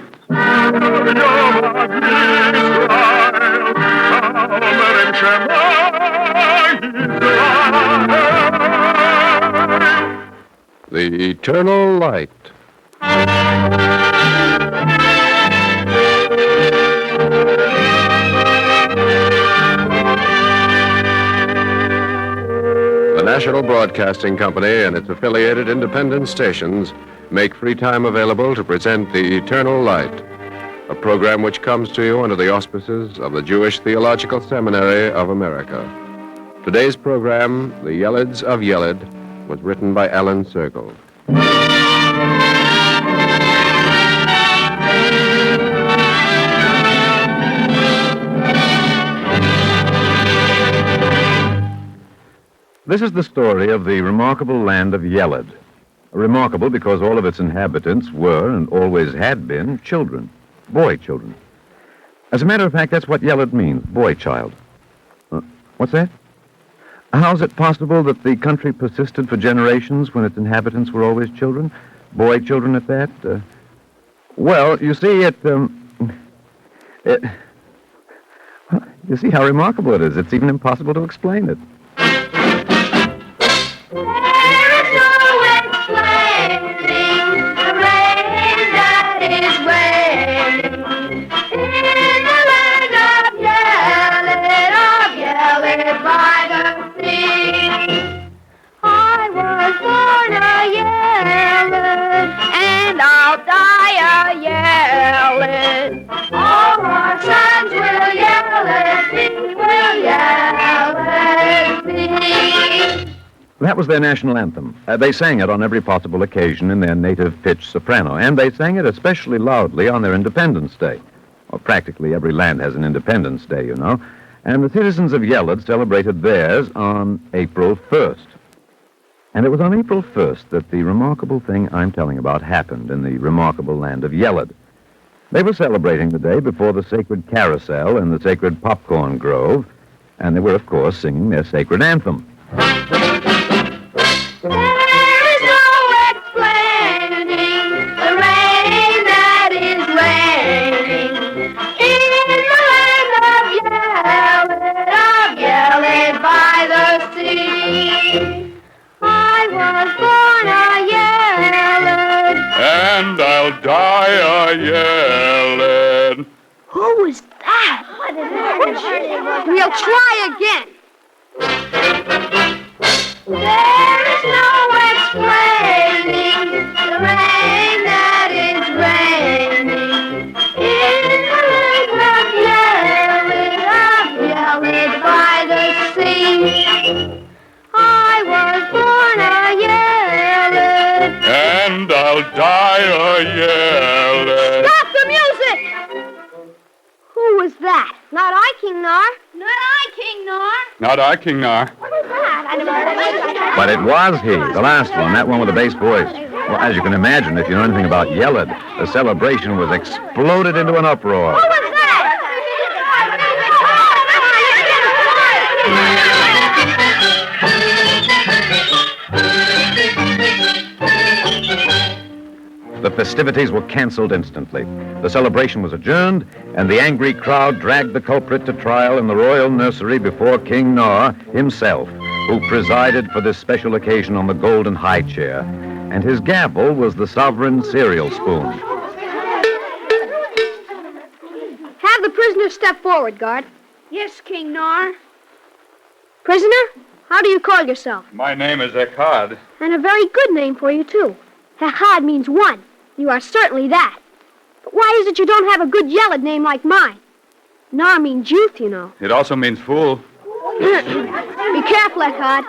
The Eternal Light. The National Broadcasting Company and its affiliated independent stations make free time available to present The Eternal Light, a program which comes to you under the auspices of the Jewish Theological Seminary of America. Today's program, The Yeleds of Yeled, was written by Alan Sergel. This is the story of the remarkable land of Yeled. Remarkable because all of its inhabitants were and always had been children, boy children. As a matter of fact, that's what Yeled means, boy child. What's that? How is it possible that the country persisted for generations when its inhabitants were always children? Boy children at that? Well, you see, you see how remarkable it is. It's even impossible to explain it. That was their national anthem. They sang it on every possible occasion in their native pitch soprano, and they sang it especially loudly on their Independence Day. Well, practically every land has an Independence Day, you know, and the citizens of Yeled celebrated theirs on April 1st. And it was on April 1st that the remarkable thing I'm telling about happened in the remarkable land of Yeled. They were celebrating the day before the sacred carousel in the sacred popcorn grove, and they were, of course, singing their sacred anthem. And I'll die a Yeled. Who was that? We'll try again. There is no explaining the rain that is raining die a Yeled. Stop the music! Who was that? Not I, King Nar. Not I, King Nar. Not I, King Nar. What was that? I never heard of that. But it was he, the last one, that one with the bass voice. Well, as you can imagine, if you know anything about Yeled, the celebration was exploded into an uproar. Who was that? The festivities were canceled instantly. The celebration was adjourned, and the angry crowd dragged the culprit to trial in the royal nursery before King Nar himself, who presided for this special occasion on the golden high chair. And his gavel was the sovereign cereal spoon. Have the prisoner step forward, guard. Yes, King Nar. Prisoner, how do you call yourself? My name is Echad. And a very good name for you, too. Echad means one. You are certainly that. But why is it you don't have a good Yeled name like mine? Nar means youth, you know. It also means fool. Be careful, Echad.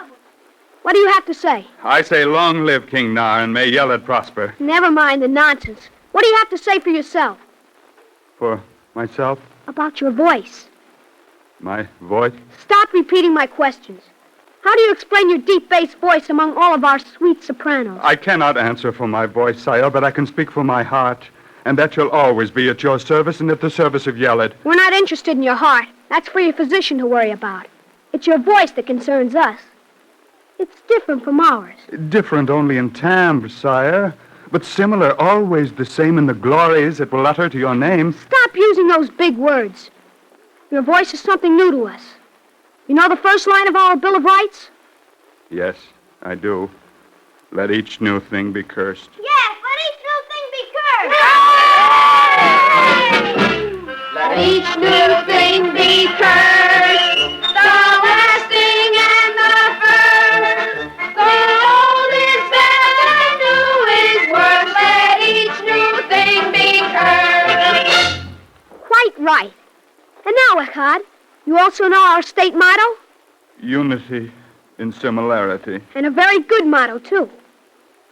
What do you have to say? I say long live King Nar and may Yeled prosper. Never mind the nonsense. What do you have to say for yourself? For myself, About your voice. my voice. Stop repeating my questions. How do you explain your deep bass voice among all of our sweet sopranos? I cannot answer for my voice, sire, but I can speak for my heart. And that shall always be at your service and at the service of Yeled. We're not interested in your heart. That's for your physician to worry about. It's your voice that concerns us. It's different from ours. Different only in timbre, sire, but similar, always the same in the glories it will utter to your name. Stop using those big words. Your voice is something new to us. You know the first line of our Bill of Rights? Yes, I do. Let each new thing be cursed. Yes, let each new thing be cursed. Let each new thing be cursed. The last thing and the first. The old is bad, the new is worse. Let each new thing be cursed. Quite right. And now, Echad, you also know our state motto? Unity in similarity. And a very good motto, too.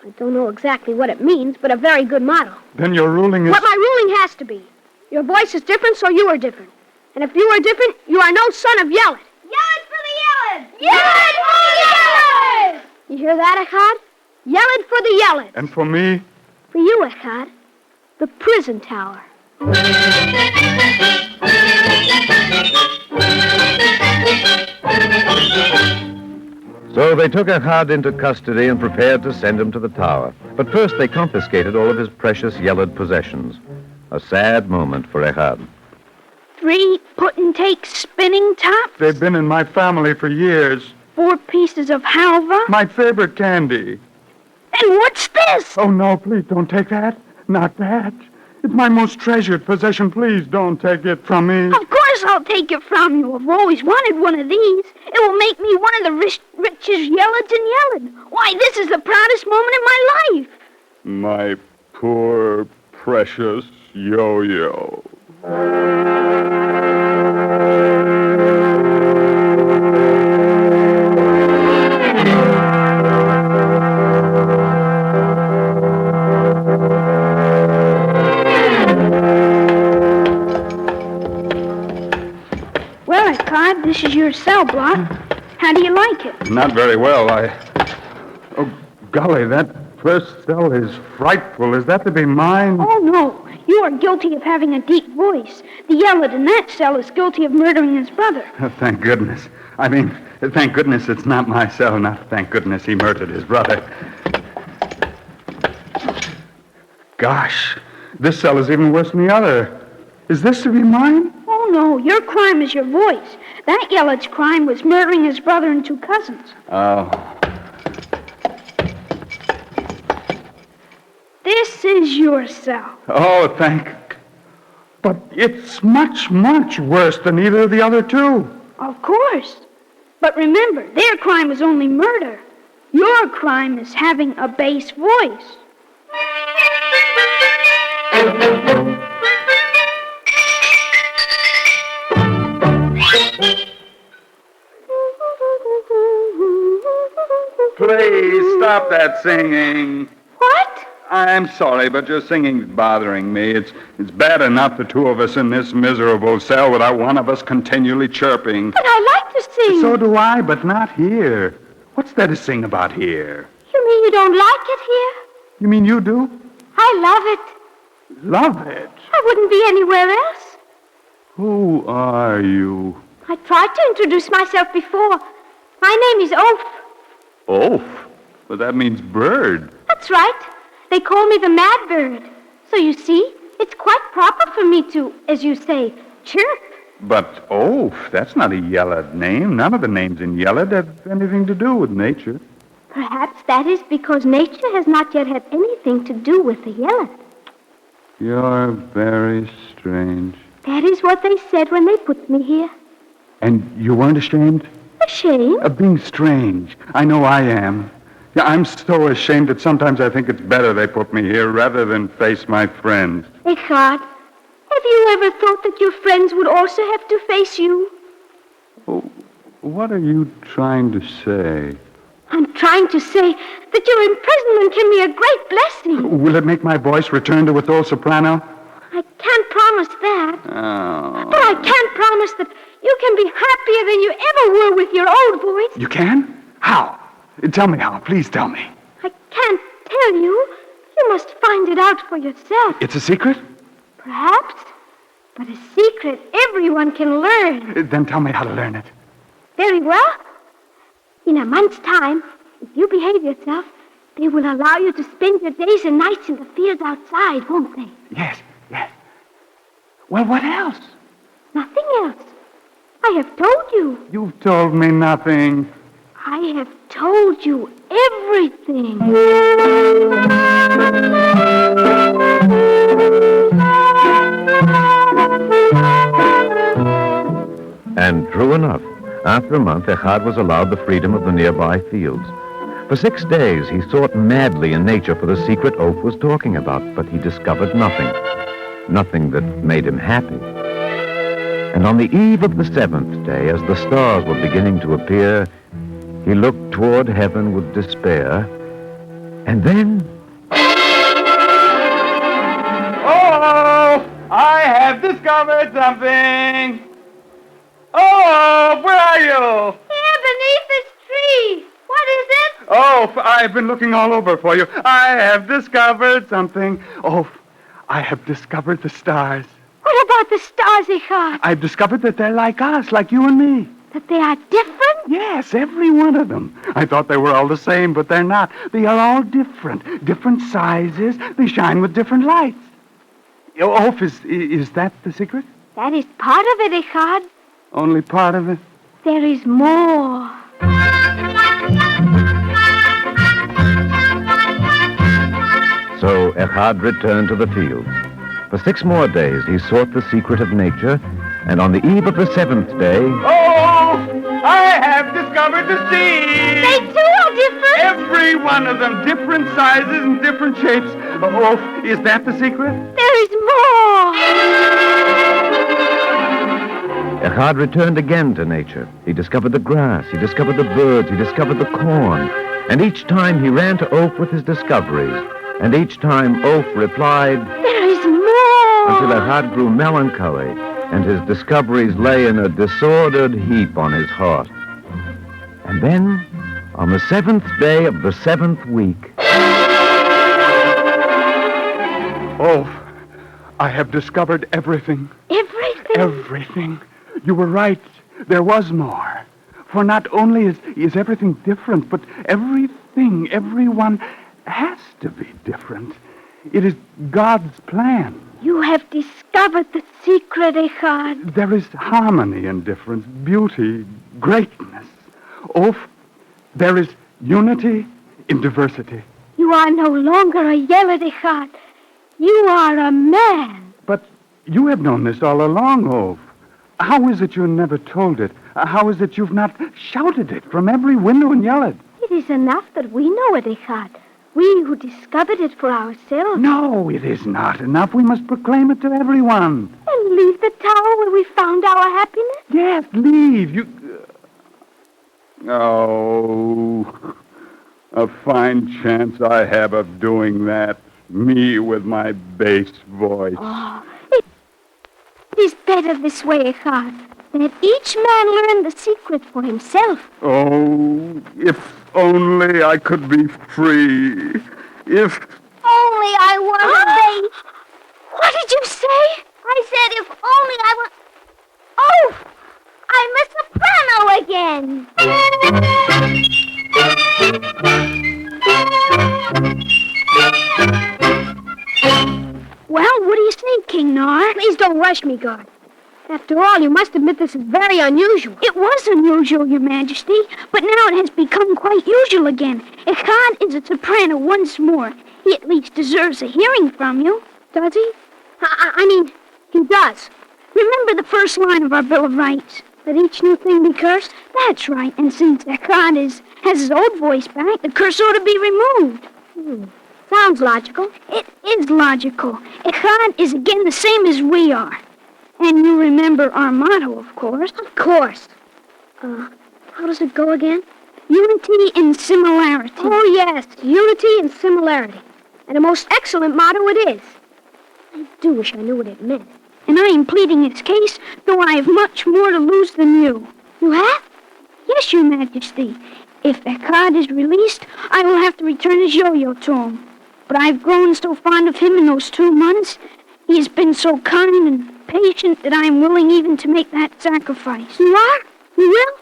I don't know exactly what it means, but a very good motto. Then your ruling is... What my ruling has to be. Your voice is different, so you are different. And if you are different, you are no son of Yeled. Yeled for the Yeled! Yeled for the Yeled! You hear that, Echad? Yeled for the Yeled. And for me? For you, Echad, the prison tower. So they took Echad into custody and prepared to send him to the tower. But first they confiscated all of his precious Yeled possessions. A sad moment for Echad. 3 put-and-take spinning tops. They've been in my family for years. 4 pieces of halva. My favorite candy. And what's this? Oh, no, please don't take that. Not that. It's my most treasured possession. Please don't take it from me. Of course I'll take it from you. I've always wanted one of these. It will make me one of the richest Yeleds in Yeled. Why, this is the proudest moment in my life. My poor, precious yo-yo. Well, Echad, this is your cell block. How do you like it? Not very well. Oh, golly, that first cell is frightful. Is that to be mine? Oh, no. You are guilty of having a deep voice. The Yeled in that cell is guilty of murdering his brother. Oh, thank goodness. I mean, thank goodness it's not my cell. Not thank goodness he murdered his brother. Gosh, this cell is even worse than the other. Is this to be mine? Oh, no. Your crime is your voice. That Yeled's crime was murdering his brother and 2 cousins. Oh. This is your cell. Oh, thank... But it's much, much worse than either of the other 2. Of course. But remember, their crime was only murder. Your crime is having a bass voice. Please stop that singing. What? I'm sorry, but your singing's bothering me. It's bad enough, the two of us in this miserable cell without one of us continually chirping. But I like to sing. So do I, but not here. What's there to sing about here? You mean you don't like it here? You mean you do? I love it. Love it? I wouldn't be anywhere else. Who are you? I tried to introduce myself before. My name is Oaf. Oaf? Well, that means bird. That's right. They call me the Mad Bird. So you see, it's quite proper for me to, as you say, chirp. But Oaf, that's not a Yeled name. None of the names in Yeled have anything to do with nature. Perhaps that is because nature has not yet had anything to do with the Yeled. You're very strange. That is what they said when they put me here. And you weren't ashamed? Ashamed? Of being strange. I know I am. Yeah, I'm so ashamed that sometimes I think it's better they put me here rather than face my friends. Echad, have you ever thought that your friends would also have to face you? Oh, what are you trying to say? I'm trying to say that your imprisonment can be a great blessing. Will it make my voice return to its old soprano? I can't promise that. Oh. But I can promise that you can be happier than you ever were with your old voice. You can? How? Tell me how. Please tell me. I can't tell you. You must find it out for yourself. It's a secret? Perhaps. But a secret everyone can learn. Then tell me how to learn it. Very well. In a month's time, if you behave yourself, they will allow you to spend your days and nights in the fields outside, won't they? Yes. Well, what else? Nothing else. I have told you. You've told me nothing. I have told you everything. And true enough, after a month, Echad was allowed the freedom of the nearby fields. For 6 days, he sought madly in nature for the secret Oaf was talking about, but he discovered nothing. Nothing that made him happy. And on the eve of the 7th day, as the stars were beginning to appear, he looked toward heaven with despair, and then... Oh, I have discovered something. Oh, where are you? Here beneath this tree. What is it? Oh, I've been looking all over for you. I have discovered something. Oh, I have discovered the stars. What about the stars, Echad? I've discovered that they're like us, like you and me. That they are different? Yes, every one of them. I thought they were all the same, but they're not. They are all different. Different sizes. They shine with different lights. Oaf, is that the secret? That is part of it, Echad. Only part of it? There is more. So Echad returned to the fields. For 6 more days, he sought the secret of nature, and on the eve of the 7th day... Oh, I have discovered the sea. They too are different. Every one of them, different sizes and different shapes. Oh, is that the secret? There is more. Echad returned again to nature. He discovered the grass, he discovered the birds, he discovered the corn. And each time he ran to Oaf with his discoveries. And each time Oaf replied, There is more. Until Echad grew melancholy, and his discoveries lay in a disordered heap on his heart. And then, on the 7th day of the 7th week... Oh, I have discovered everything. Everything? Everything. You were right. There was more. For not only is everything different, but everything, everyone has to be different. It is God's plan. You have discovered the secret, Echad. There is harmony in difference, beauty, greatness. Oh, there is unity in diversity. You are no longer a Yeled, Echad. You are a man. But you have known this all along, Ov. How is it you never told it? How is it you've not shouted it from every window in Yeled? It is enough that we know it, Echad. We who discovered it for ourselves. No, it is not enough. We must proclaim it to everyone. And leave the tower where we found our happiness? Yes, leave. You... Oh, a fine chance I have of doing that. Me with my bass voice. Oh, it is better this way, Echad. Let each man learn the secret for himself. Oh, if only I could be free. If... Only I were a babe. What did you say? I said if only I were... Oh! I'm a soprano again. Well, what do you think, King Nar? Please don't rush me, God. After all, you must admit this is very unusual. It was unusual, Your Majesty, but now it has become quite usual again. Echad is a soprano once more. He at least deserves a hearing from you. Does he? I mean, he does. Remember the first line of our Bill of Rights? That each new thing be cursed? That's right, and since Echad has his old voice back, the curse ought to be removed. Sounds logical. It is logical. Echad is again the same as we are. And you remember our motto, of course. Of course. How does it go again? Unity in similarity. Oh, yes, unity and similarity. And a most excellent motto it is. I do wish I knew what it meant. And I am pleading its case, though I have much more to lose than you. You have? Yes, Your Majesty. If Echad is released, I will have to return his yo-yo to him. But I've grown so fond of him in those 2 months. He has been so kind and patient that I am willing even to make that sacrifice. You are? You will?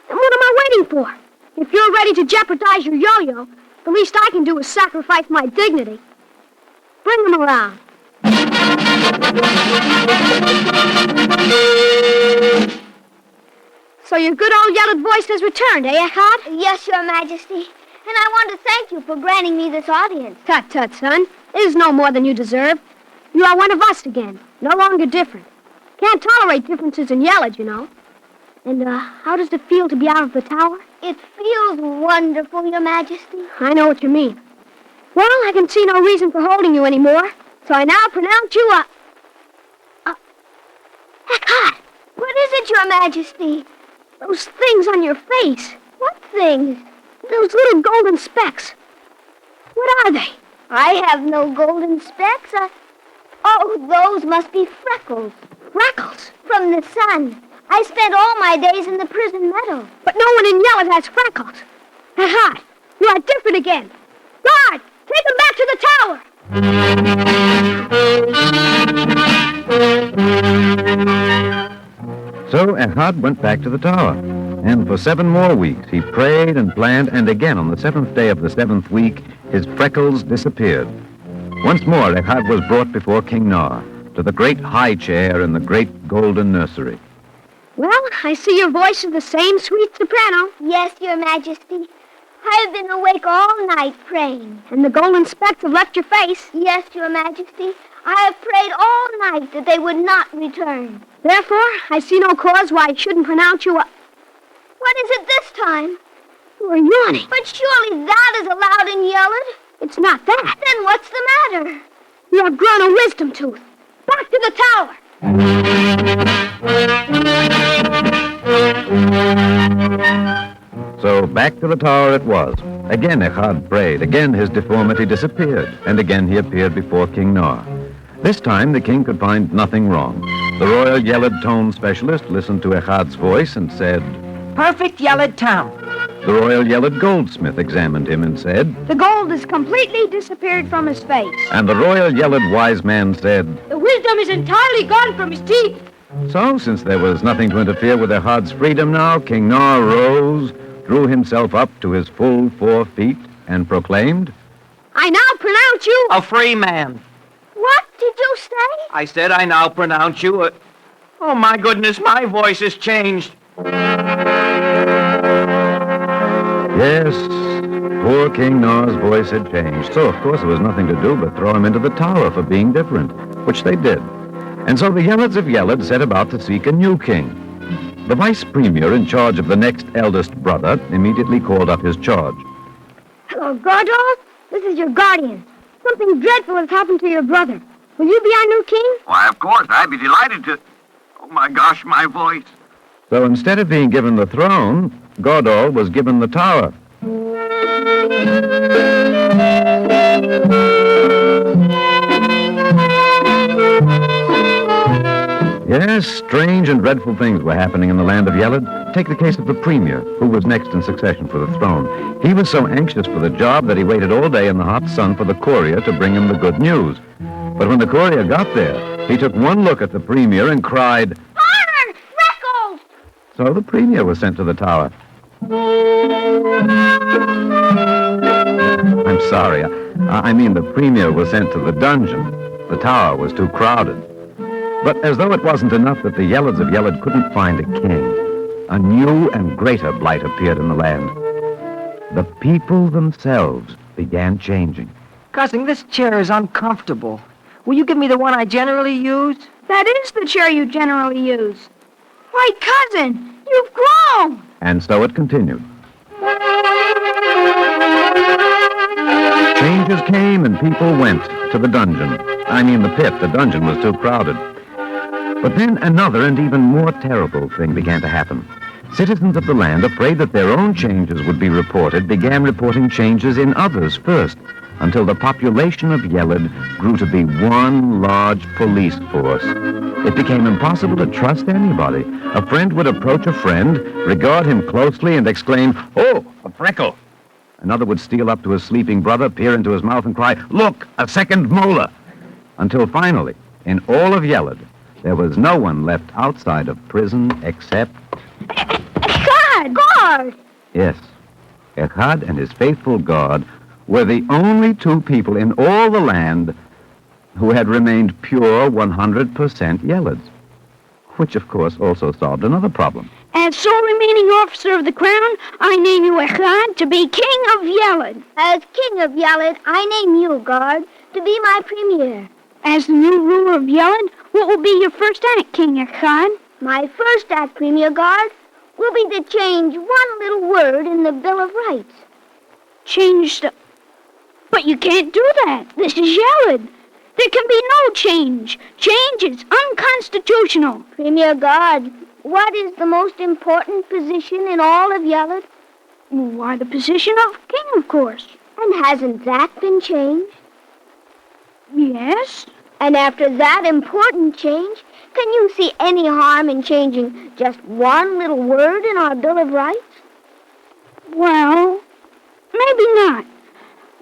Then what am I waiting for? If you're ready to jeopardize your yo-yo, the least I can do is sacrifice my dignity. Bring him around. So your good old Yeled voice has returned, eh, Echad? Yes, Your Majesty. And I want to thank you for granting me this audience. Tut, tut, son. It is no more than you deserve. You are one of us again, no longer different. Can't tolerate differences in Yeled, you know. And, how does it feel to be out of the tower? It feels wonderful, Your Majesty. I know what you mean. Well, I can see no reason for holding you anymore, so I now pronounce you a... Echad, what is it, Your Majesty? Those things on your face. What things? Those little golden specks. What are they? I have no golden specks. Oh, those must be freckles. Freckles? From the sun. I spent all my days in the prison meadow. But no one in Yeled has freckles. Echad, you are different again. Guard, take him back to the tower. So Echad went back to the tower, and for 7 more weeks he prayed and planned, and again on the 7th day of the 7th week, his freckles disappeared. Once more Echad was brought before King Nar, to the great high chair in the great golden nursery. Well, I see your voice is the same sweet soprano. Yes, Your Majesty. I have been awake all night praying. And the golden specks have left your face. Yes, Your Majesty. I have prayed all night that they would not return. Therefore, I see no cause why I shouldn't pronounce you a... What is it this time? You are yawning. But surely that is allowed in Yeled. It's not that. Then what's the matter? You have grown a wisdom tooth. Back to the tower. So back to the tower it was. Again Echad prayed, again his deformity disappeared, and again he appeared before King Nar. This time the king could find nothing wrong. The royal Yeled tone specialist listened to Echad's voice and said, "Perfect Yeled tone." The royal Yeled goldsmith examined him and said, "The gold has completely disappeared from his face." And the royal Yeled wise man said, "The wisdom is entirely gone from his teeth." So, since there was nothing to interfere with Echad's freedom now, King Nar rose, drew himself up to his full 4 feet, and proclaimed, "I now pronounce you a free man." What did you say? I said I now pronounce you a... Oh, my goodness, my voice has changed. Yes, poor King Nar's voice had changed. So, of course, there was nothing to do but throw him into the tower for being different, which they did. And so the Yeleds of Yeled set about to seek a new king. The vice premier in charge of the next eldest brother immediately called up his charge. "Hello, Gardol. This is your guardian. Something dreadful has happened to your brother. Will you be our new king?" Why, of course, I'd be delighted to... Oh, my gosh, my voice. So instead of being given the throne, Gardol was given the tower. Yes, strange and dreadful things were happening in the land of Yeled. Take the case of the premier, who was next in succession for the throne. He was so anxious for the job that he waited all day in the hot sun for the courier to bring him the good news. But when the courier got there, he took one look at the premier and cried, "Farmer! Freckles!" So the premier was sent to the tower. I'm sorry. I mean the premier was sent to the dungeon. The tower was too crowded. But as though it wasn't enough that the Yeleds of Yeled couldn't find a king, a new and greater blight appeared in the land. The people themselves began changing. Cousin, this chair is uncomfortable. Will you give me the one I generally use? That is the chair you generally use. Why, cousin, you've grown. And so it continued. Changes came and people went to the dungeon. I mean the pit. The dungeon was too crowded. But then another and even more terrible thing began to happen. Citizens of the land, afraid that their own changes would be reported, began reporting changes in others first, until the population of Yeled grew to be one large police force. It became impossible to trust anybody. A friend would approach a friend, regard him closely, and exclaim, "Oh, a freckle!" Another would steal up to his sleeping brother, peer into his mouth, and cry, "Look, a second molar!" Until finally, in all of Yeled, there was no one left outside of prison except... God! Yes, Echad and his faithful God were the only two people in all the land who had remained pure 100% Yeleds, which, of course, also solved another problem. As sole remaining officer of the crown, I name you Echad to be king of Yeled. As king of Yeled, I name you, guard, to be my premier. As the new ruler of Yeled, what will be your first act, King Echad? My first act, premier guard, will be to change one little word in the Bill of Rights. Change the... But you can't do that. This is Yeled. There can be no change. Change is unconstitutional. Premier guard, what is the most important position in all of Yeled? Why, the position of king, of course. And hasn't that been changed? Yes. And after that important change, can you see any harm in changing just one little word in our Bill of Rights? Well, maybe not.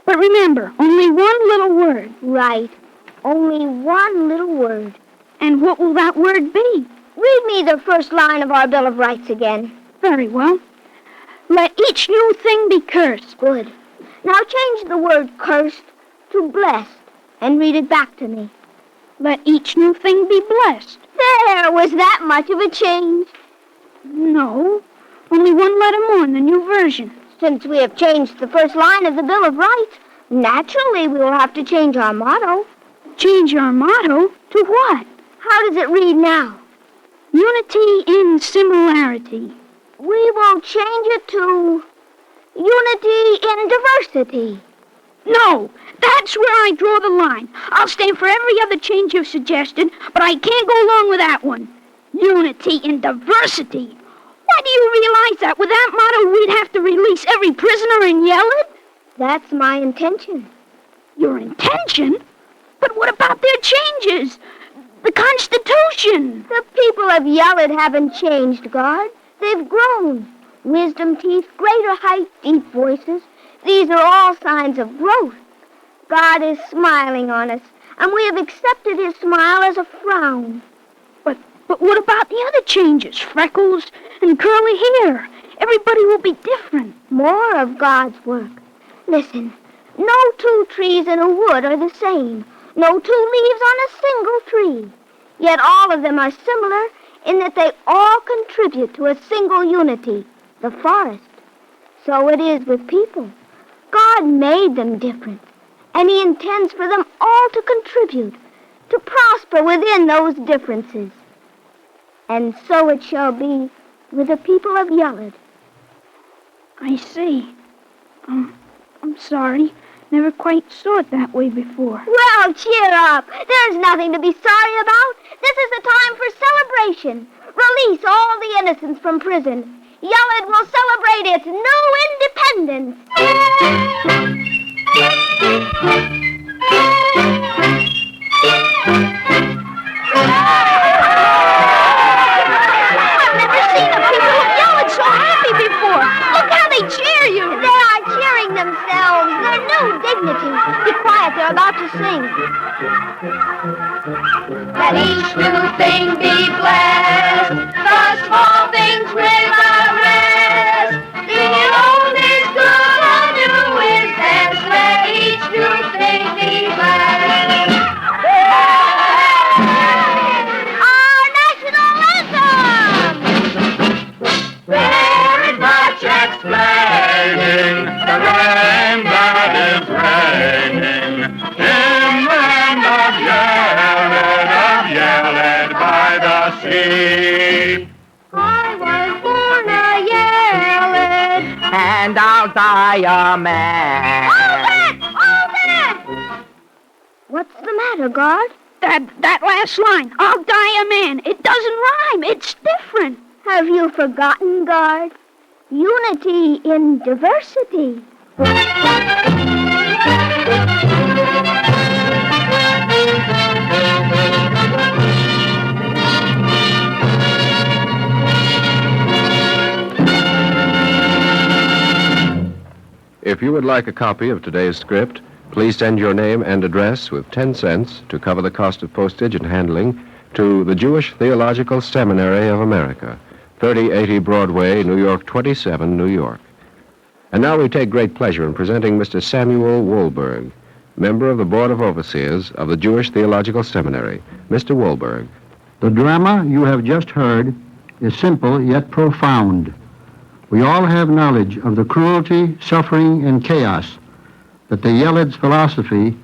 But remember, only one little word. Right. Only one little word. And what will that word be? Read me the first line of our Bill of Rights again. Very well. Let each new thing be cursed. Good. Now change the word cursed to blessed and read it back to me. Let each new thing be blessed. There, was that much of a change? No, only one letter more in the new version. Since we have changed the first line of the Bill of Rights, naturally we will have to change our motto. Change our motto? To what? How does it read now? Unity in similarity. We will change it to unity in diversity. No, that's where I draw the line. I'll stand for every other change you've suggested, but I can't go along with that one. Unity in diversity. Why do you realize that with that motto we'd have to release every prisoner in Yeled? That's my intention. Your intention? But what about their changes? The Constitution. The people of Yeled haven't changed, guard. They've grown. Wisdom teeth, greater height, deep voices. These are all signs of growth. God is smiling on us, and we have accepted his smile as a frown. But what about the other changes? Freckles and curly hair. Everybody will be different. More of God's work. Listen, no two trees in a wood are the same. No two leaves on a single tree. Yet all of them are similar in that they all contribute to a single unity, the forest. So it is with people. God made them different, and he intends for them all to contribute, to prosper within those differences. And so it shall be with the people of Yeled. I see. I'm sorry. Never quite saw it that way before. Well, cheer up. There's nothing to be sorry about. This is the time for celebration. Release all the innocents from prison. Yeled will celebrate its new independence. about to sing. Let each new thing be blessed, the small things without rest. The old is good, the new is best. Let each new thing be blessed. Our national anthem! Very much explaining the rain that is raining in the land of Yeled by the sea. I was born a Yeled. And I'll die a man. Hold it! What's the matter, guard? That last line, I'll die a man. It doesn't rhyme. It's different. Have you forgotten, guard? Unity in diversity. If you would like a copy of today's script, please send your name and address with 10 cents to cover the cost of postage and handling to the Jewish Theological Seminary of America, 3080 Broadway, New York 27, New York. And now we take great pleasure in presenting Mr. Samuel Wohlberg, member of the Board of Overseers of the Jewish Theological Seminary. Mr. Wohlberg. The drama you have just heard is simple yet profound. We all have knowledge of the cruelty, suffering, and chaos that the Yeled's philosophy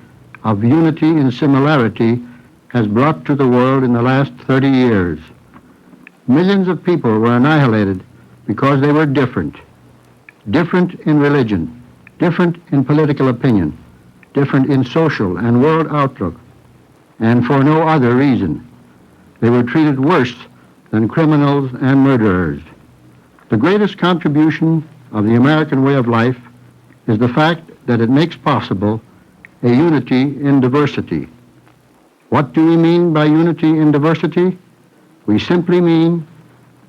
of unity in similarity has brought to the world in the last 30 years. Millions of people were annihilated because they were different. Different in religion, different in political opinion, different in social and world outlook, and for no other reason. They were treated worse than criminals and murderers. The greatest contribution of the American way of life is the fact that it makes possible a unity in diversity. What do we mean by unity in diversity? We simply mean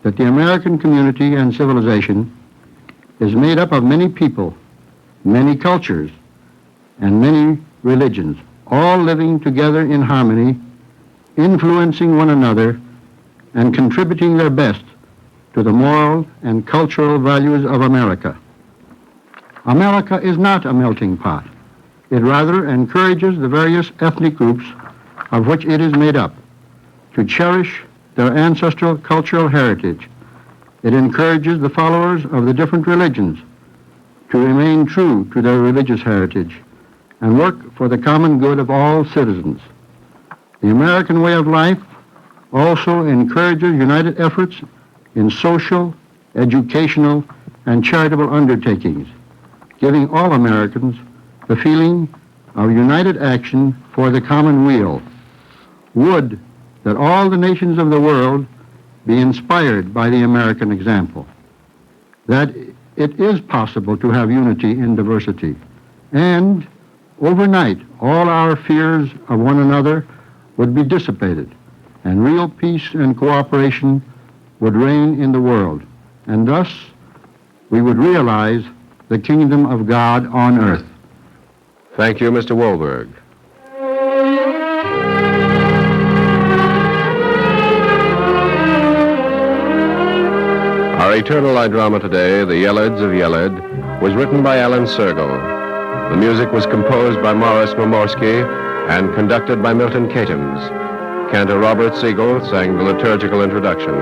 that the American community and civilization is made up of many people, many cultures, and many religions, all living together in harmony, influencing one another, and contributing their best to the moral and cultural values of America. America is not a melting pot. It rather encourages the various ethnic groups of which it is made up to cherish their ancestral cultural heritage. It encourages the followers of the different religions to remain true to their religious heritage and work for the common good of all citizens. The American way of life also encourages united efforts in social, educational, and charitable undertakings, giving all Americans the feeling of united action for the common weal. Would that all the nations of the world be inspired by the American example, that it is possible to have unity in diversity, and overnight all our fears of one another would be dissipated, and real peace and cooperation would reign in the world, and thus we would realize the kingdom of God on earth. Thank you, Mr. Wohlberg. Our Eternal Light drama today, The Yeleds of Yeled, was written by Alan Sergel. The music was composed by Morris Momorsky and conducted by Milton Katims. Cantor Robert Siegel sang the liturgical introduction.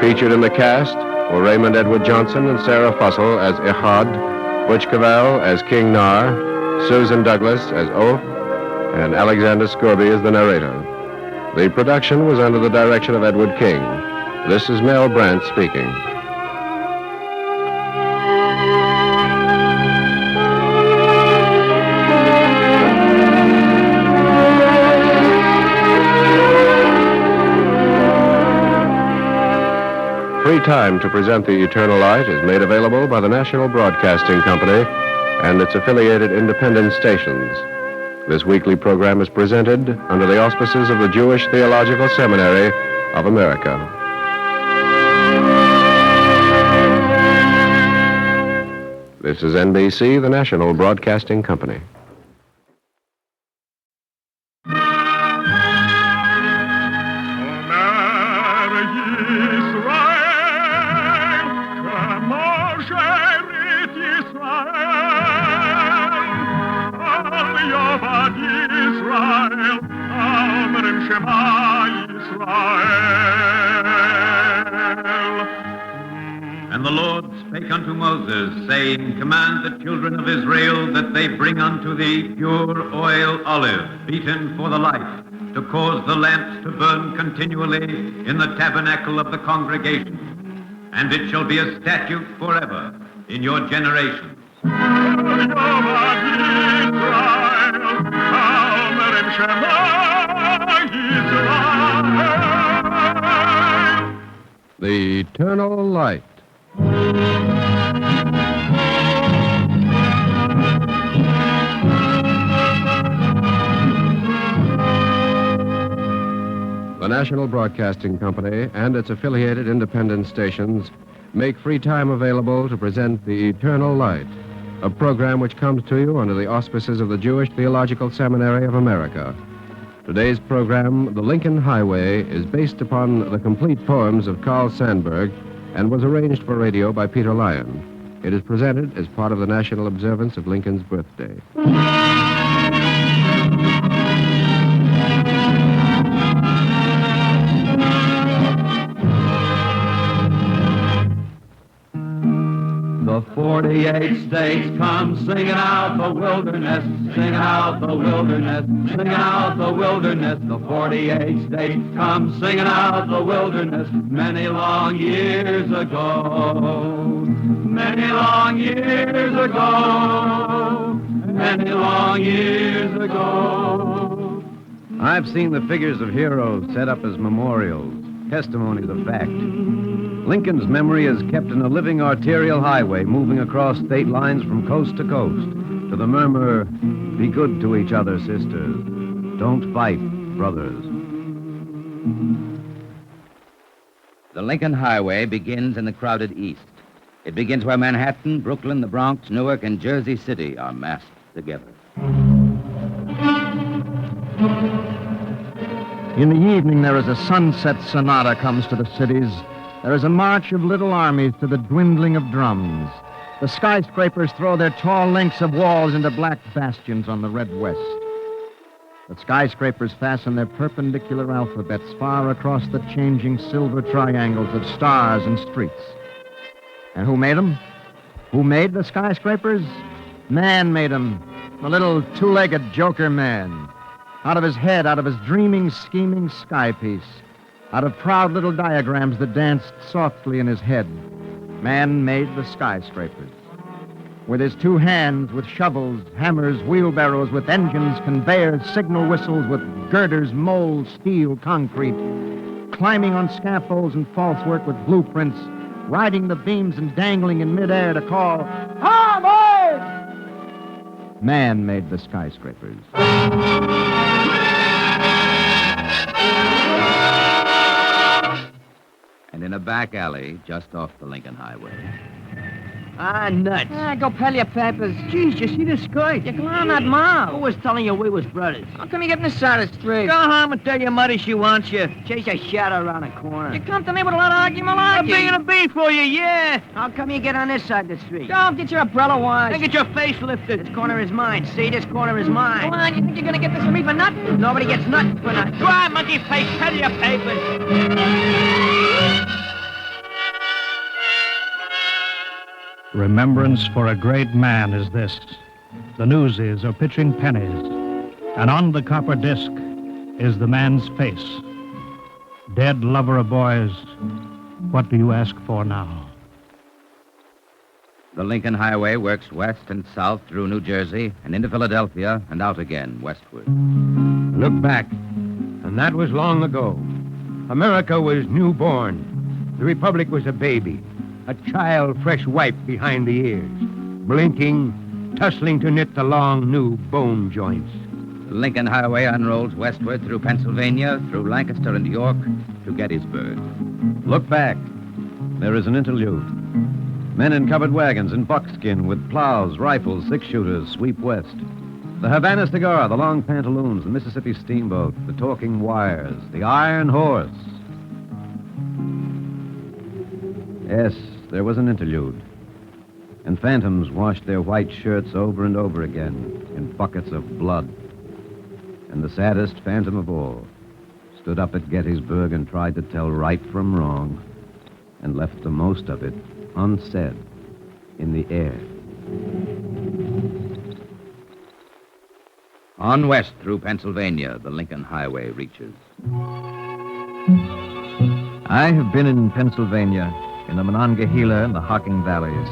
Featured in the cast were Raymond Edward Johnson and Sarah Fussell as Ehad, Butch Cavell as King Nar, Susan Douglas as Oath, and Alexander Scorby as the narrator. The production was under the direction of Edward King. This is Mel Brandt speaking. Free time to present the Eternal Light is made available by the National Broadcasting Company and its affiliated independent stations. This weekly program is presented under the auspices of the Jewish Theological Seminary of America. This is NBC, the National Broadcasting Company. ישראל, כמו שארית ישראל, על יאבד ישראל, אומרים שמע ישראל. And the Lord spake unto Moses, saying, Command the children of Israel that they bring unto thee pure oil olive, beaten for the light, to cause the lamps to burn continually in the tabernacle of the congregation. And it shall be a statute forever in your generations. The eternal light. The National Broadcasting Company and its affiliated independent stations make free time available to present The Eternal Light, a program which comes to you under the auspices of the Jewish Theological Seminary of America. Today's program, The Lincoln Highway, is based upon the complete poems of Carl Sandburg and was arranged for radio by Peter Lyon. It is presented as part of the national observance of Lincoln's birthday. The 48 states come singing out the wilderness, singing out the wilderness, singing out the wilderness. The 48 states come singing out the wilderness many long years ago. Many long years ago. Many long years ago. I've seen the figures of heroes set up as memorials, testimonies of fact. Lincoln's memory is kept in a living arterial highway moving across state lines from coast to coast to the murmur, be good to each other, sisters. Don't fight, brothers. The Lincoln Highway begins in the crowded East. It begins where Manhattan, Brooklyn, the Bronx, Newark, and Jersey City are massed together. In the evening, there is a sunset sonata comes to the cities. There is a march of little armies to the dwindling of drums. The skyscrapers throw their tall links of walls into black bastions on the red west. The skyscrapers fasten their perpendicular alphabets far across the changing silver triangles of stars and streets. And who made them? Who made the skyscrapers? Man made them. The little two-legged joker man. Out of his head, out of his dreaming, scheming sky piece. Out of proud little diagrams that danced softly in his head, man made the skyscrapers. With his two hands, with shovels, hammers, wheelbarrows, with engines, conveyors, signal whistles, with girders, molds, steel, concrete, climbing on scaffolds and false work with blueprints, riding the beams and dangling in midair to call, "Ha, boys!" Man made the skyscrapers. And in a back alley, just off the Lincoln Highway. Ah, nuts. Go pell your papers. Geez, you see this skirt? You clown that mom. Who was telling you we was brothers? How come you getting this side of the street? Go home and tell your mother she wants you. Chase a shadow around the corner. You come to me with a lot of argument like I'm being a bee for you, yeah. How come you get on this side of the street? Go get your umbrella wise. And get your face lifted. This corner is mine. See, this corner is mine. Come on, you think you're gonna get this from me for nothing? Nobody gets nothing for nothing. Go on, monkey face, pell your papers. Remembrance for a great man is this. The newsies are pitching pennies, and on the copper disc is the man's face. Dead lover of boys, what do you ask for now? The Lincoln Highway works west and south through New Jersey and into Philadelphia and out again westward. Look back, and that was long ago. America was newborn. The Republic was a baby. A child fresh wiped behind the ears, blinking, tussling to knit the long new bone joints. The Lincoln Highway unrolls westward through Pennsylvania, through Lancaster and York, to Gettysburg. Look back. There is an interlude. Men in covered wagons and buckskin with plows, rifles, six-shooters sweep west. The Havana cigar, the long pantaloons, the Mississippi steamboat, the talking wires, the iron horse. Yes, there was an interlude. And phantoms washed their white shirts over and over again in buckets of blood. And the saddest phantom of all stood up at Gettysburg and tried to tell right from wrong and left the most of it unsaid in the air. On west through Pennsylvania, the Lincoln Highway reaches. I have been in Pennsylvania, in the Monongahela and the Hocking Valleys.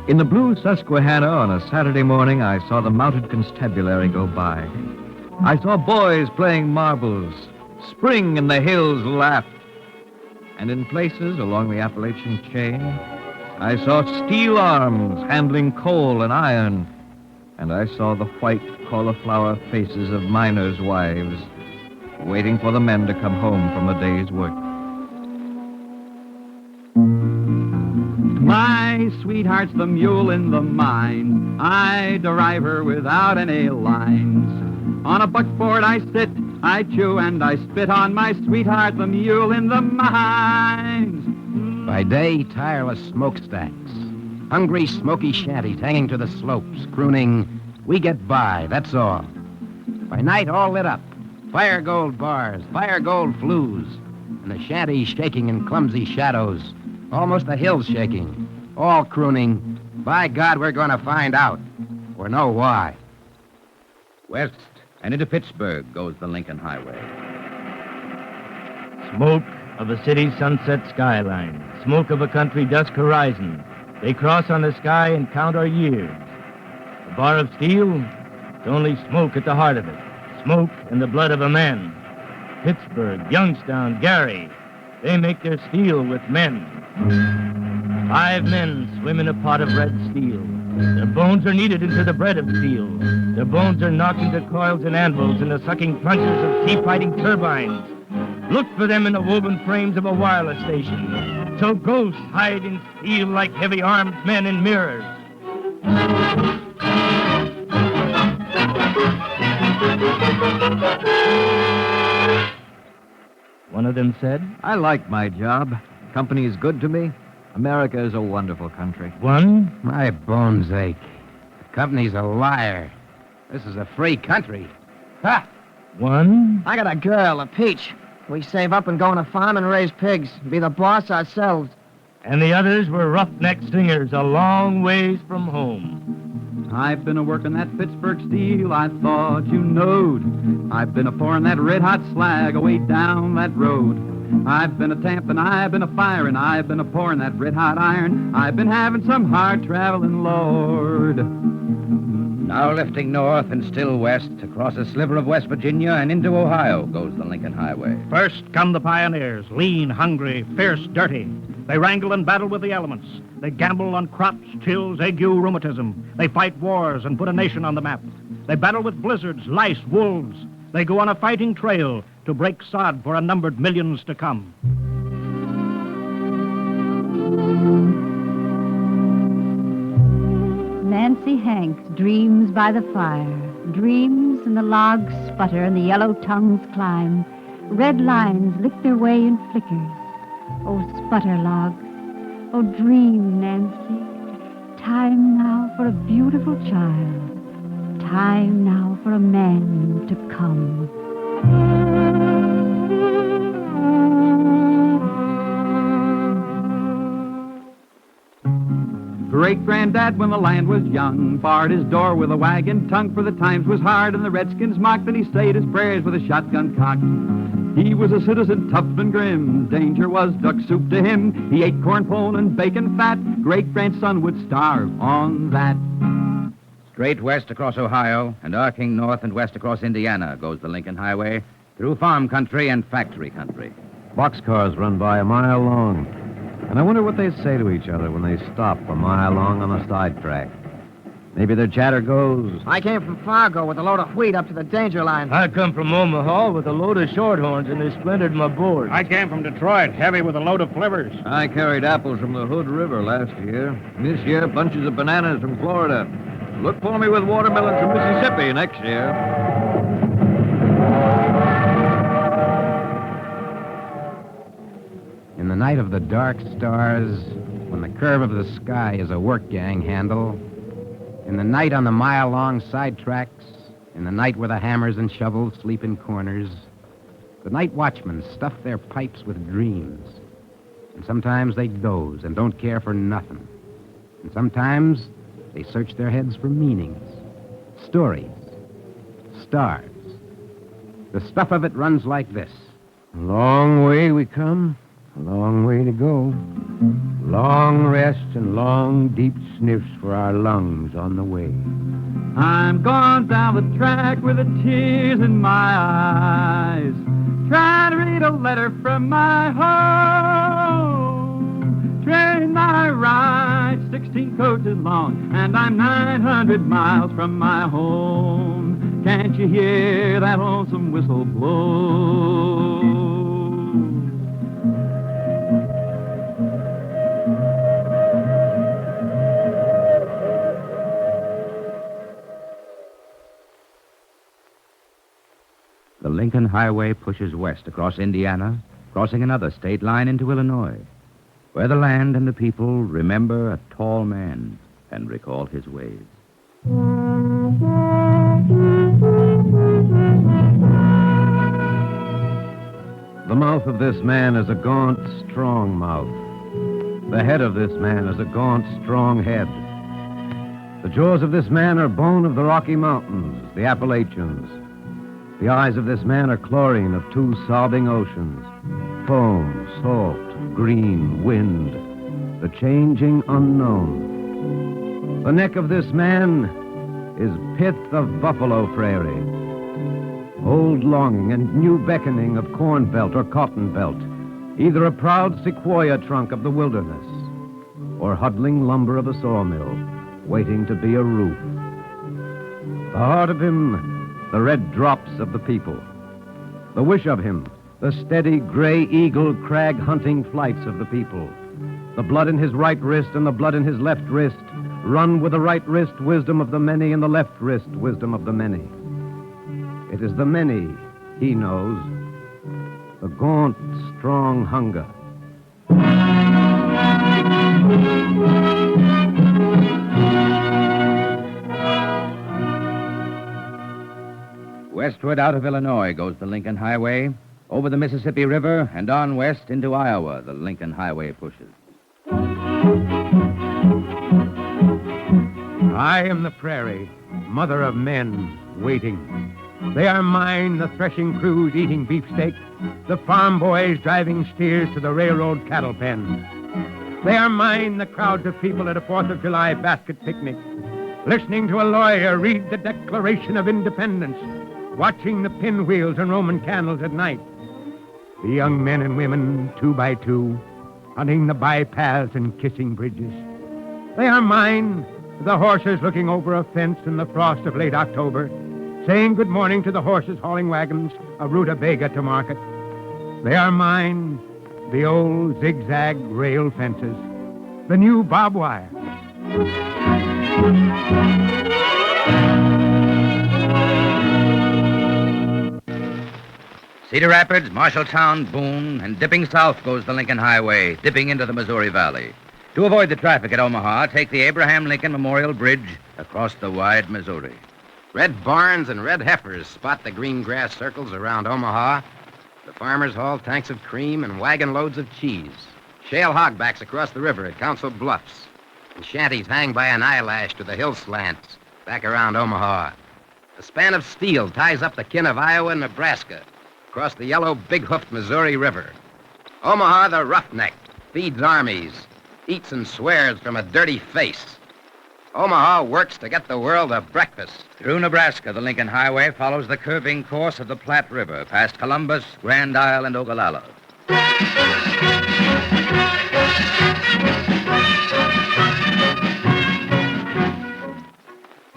In the blue Susquehanna on a Saturday morning, I saw the mounted constabulary go by. I saw boys playing marbles. Spring in the hills laughed. And in places along the Appalachian chain, I saw steel arms handling coal and iron. And I saw the white cauliflower faces of miners' wives waiting for the men to come home from a day's work. My sweetheart's the mule in the mine. I derive her without any lines. On a buckboard I sit, I chew and I spit on my sweetheart, the mule in the mines. By day, tireless smokestacks. Hungry, smoky shanties hanging to the slopes, crooning, "We get by, that's all." By night, all lit up. Fire gold bars, fire gold flues, and the shanties shaking in clumsy shadows. Almost the hills shaking. All crooning, "By God, we're going to find out, or know why." West and into Pittsburgh goes the Lincoln Highway. Smoke of a city's sunset skyline. Smoke of a country dusk horizon. They cross on the sky and count our years. A bar of steel, it's only smoke at the heart of it. Smoke in the blood of a man. Pittsburgh, Youngstown, Gary, they make their steel with men. 5 men swim in a pot of red steel. Their bones are kneaded into the bread of steel. Their bones are knocked into coils and anvils in the sucking plungers of sea-fighting turbines. Look for them in the woven frames of a wireless station. So ghosts hide in steel like heavy armed men in mirrors. One of them said, "I like my job. Company is good to me. America is a wonderful country." One? My bones ache. The company's a liar. This is a free country. Ha! One? I got a girl, a peach. We save up and go on a farm and raise pigs. Be the boss ourselves. And the others were roughneck singers a long ways from home. I've been a-working that Pittsburgh steel, I thought you knowed. I've been a-pouring that red-hot slag away down that road. I've been a-tamping, I've been a-firing, I've been a-pouring that red-hot iron. I've been having some hard traveling, Lord. Now lifting north and still west, across a sliver of West Virginia and into Ohio goes the Lincoln Highway. First come the pioneers, lean, hungry, fierce, dirty. They wrangle and battle with the elements. They gamble on crops, chills, ague, rheumatism. They fight wars and put a nation on the map. They battle with blizzards, lice, wolves. They go on a fighting trail to break sod for unnumbered millions to come. Nancy Hanks dreams by the fire, dreams and the logs sputter and the yellow tongues climb. Red lines lick their way in flickers. Oh, sputter logs, oh, dream, Nancy. Time now for a beautiful child. Time now for a man to come. Great-granddad, when the land was young, barred his door with a wagon tongue, for the times was hard and the redskins mocked, and he stayed his prayers with a shotgun cocked. He was a citizen tough and grim, danger was duck soup to him. He ate corn pone and bacon fat, great-grandson would starve on that. Straight west across Ohio and arcing north and west across Indiana goes the Lincoln Highway, through farm country and factory country. Boxcars run by a mile long. And I wonder what they say to each other when they stop a mile long on a sidetrack. Maybe their chatter goes, I came from Fargo with a load of wheat up to the danger line. I come from Omaha with a load of shorthorns and they splintered my board. I came from Detroit, heavy with a load of flivvers. I carried apples from the Hood River last year. This year, bunches of bananas from Florida. Look for me with watermelons from Mississippi next year. In the night of the dark stars, when the curve of the sky is a work gang handle, in the night on the mile-long side tracks, in the night where the hammers and shovels sleep in corners, the night watchmen stuff their pipes with dreams. And sometimes they doze and don't care for nothing. And sometimes they search their heads for meanings, stories, stars. The stuff of it runs like this. A long way we come, a long way to go. Long rest and long, deep sniffs for our lungs on the way. I'm going down the track with the tears in my eyes, trying to read a letter from my home. Train I ride 16 coaches long, and I'm 900 miles from my home. Can't you hear that lonesome whistle blow? The Lincoln Highway pushes west across Indiana, crossing another state line into Illinois, where the land and the people remember a tall man and recall his ways. The mouth of this man is a gaunt, strong mouth. The head of this man is a gaunt, strong head. The jaws of this man are bone of the Rocky Mountains, the Appalachians. The eyes of this man are chlorine of two sobbing oceans. Foam, salt, green, wind, the changing unknown. The neck of this man is pith of buffalo prairie. Old longing and new beckoning of corn belt or cotton belt. Either a proud sequoia trunk of the wilderness or huddling lumber of a sawmill waiting to be a roof. The heart of him, the red drops of the people. The wish of him, the steady gray eagle crag hunting flights of the people. The blood in his right wrist and the blood in his left wrist run with the right wrist wisdom of the many and the left wrist wisdom of the many. It is the many he knows, the gaunt, strong hunger. Westward out of Illinois goes the Lincoln Highway. Over the Mississippi River and on west into Iowa, the Lincoln Highway pushes. I am the prairie, mother of men, waiting. They are mine, the threshing crews eating beefsteak, the farm boys driving steers to the railroad cattle pen. They are mine, the crowds of people at a 4th of July basket picnic, listening to a lawyer read the Declaration of Independence, watching the pinwheels and Roman candles at night. The young men and women, 2 by 2, hunting the bypaths and kissing bridges. They are mine, the horses looking over a fence in the frost of late October, saying good morning to the horses hauling wagons of rutabaga to market. They are mine, the old zigzag rail fences, the new barbed wire. Cedar Rapids, Marshalltown, Boone, and dipping south goes the Lincoln Highway, dipping into the Missouri Valley. To avoid the traffic at Omaha, take the Abraham Lincoln Memorial Bridge across the wide Missouri. Red barns and red heifers spot the green grass circles around Omaha. The farmers haul tanks of cream and wagon loads of cheese. Shale hogbacks across the river at Council Bluffs. And shanties hang by an eyelash to the hill slants back around Omaha. A span of steel ties up the kin of Iowa and Nebraska across the yellow, big-hoofed Missouri River. Omaha, the roughneck, feeds armies, eats and swears from a dirty face. Omaha works to get the world a breakfast. Through Nebraska, the Lincoln Highway follows the curving course of the Platte River, past Columbus, Grand Isle, and Ogallala.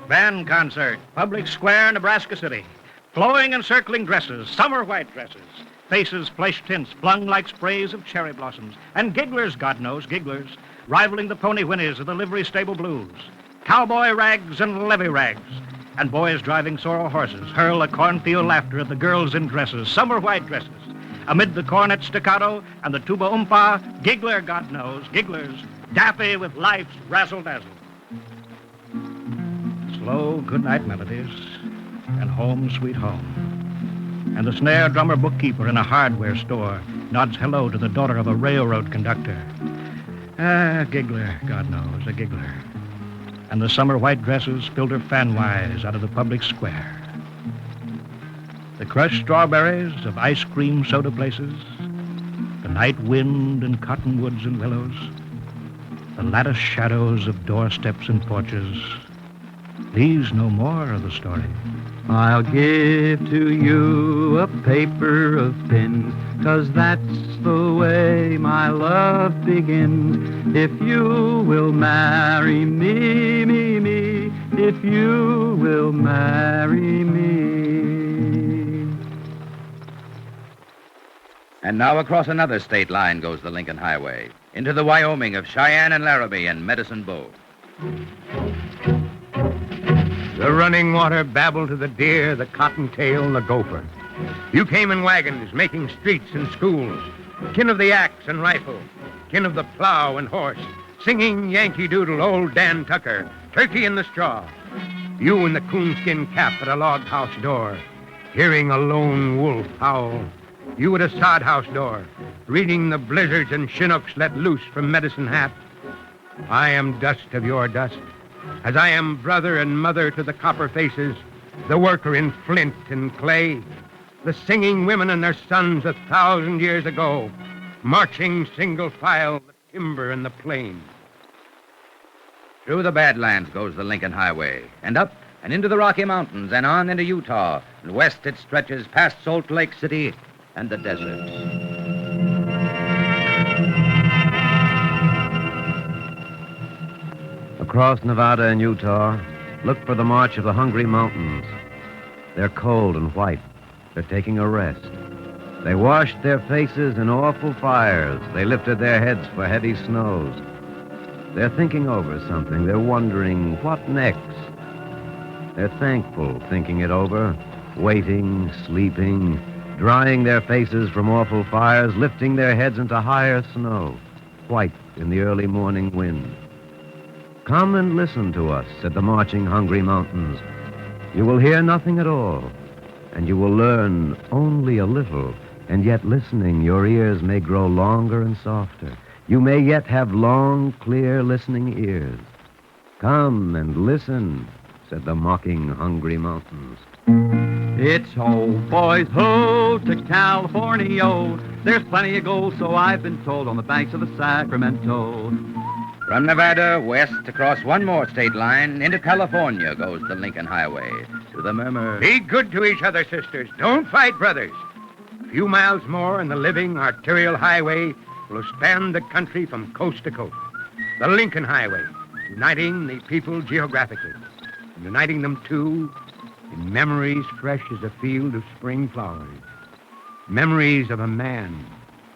Band concert, public square, Nebraska City. Flowing and circling dresses, summer white dresses. Faces, flesh tints, flung like sprays of cherry blossoms. And gigglers, God knows, gigglers, rivaling the pony whinnies of the livery stable blues. Cowboy rags and levee rags. And boys driving sorrel horses hurl a cornfield laughter at the girls in dresses, summer white dresses. Amid the cornet staccato and the tuba oompa, giggler, God knows, gigglers, daffy with life's razzle-dazzle. Slow goodnight melodies and home sweet home. And the snare drummer bookkeeper in a hardware store nods hello to the daughter of a railroad conductor. Ah, giggler, God knows, a giggler. And the summer white dresses filter fanwise out of the public square. The crushed strawberries of ice cream soda places, the night wind in cottonwoods and willows, the lattice shadows of doorsteps and porches. These no more of the story. I'll give to you a paper of pins, 'cause that's the way my love begins. If you will marry me, if you will marry me. And now across another state line goes the Lincoln Highway, into the Wyoming of Cheyenne and Laramie and Medicine Bow. The running water babbled to the deer, the cottontail, and the gopher. You came in wagons, making streets and schools, kin of the axe and rifle, kin of the plow and horse, singing Yankee Doodle, old Dan Tucker, turkey in the straw. You in the coonskin cap at a log house door, hearing a lone wolf howl. You at a sod house door, reading the blizzards and chinooks let loose from Medicine Hat. I am dust of your dust, as I am brother and mother to the copper faces, the worker in flint and clay, the singing women and their sons 1,000 years ago, marching single file the timber and the plain. Through the Badlands goes the Lincoln Highway, and up and into the Rocky Mountains and on into Utah, and west it stretches past Salt Lake City and the deserts. Across Nevada and Utah, look for the march of the hungry mountains. They're cold and white. They're taking a rest. They washed their faces in awful fires. They lifted their heads for heavy snows. They're thinking over something. They're wondering, what next? They're thankful, thinking it over, waiting, sleeping, drying their faces from awful fires, lifting their heads into higher snow, white in the early morning wind. Come and listen to us, said the marching, hungry mountains. You will hear nothing at all, and you will learn only a little, and yet listening, your ears may grow longer and softer. You may yet have long, clear, listening ears. Come and listen, said the mocking, hungry mountains. It's ho, boys, ho to California. There's plenty of gold, so I've been told, on the banks of the Sacramento. From Nevada west across one more state line into California goes the Lincoln Highway to the murmur. Be good to each other, sisters. Don't fight, brothers. A few miles more and the living arterial highway will span the country from coast to coast. The Lincoln Highway, uniting the people geographically, and uniting them, too, in memories fresh as a field of spring flowers. Memories of a man,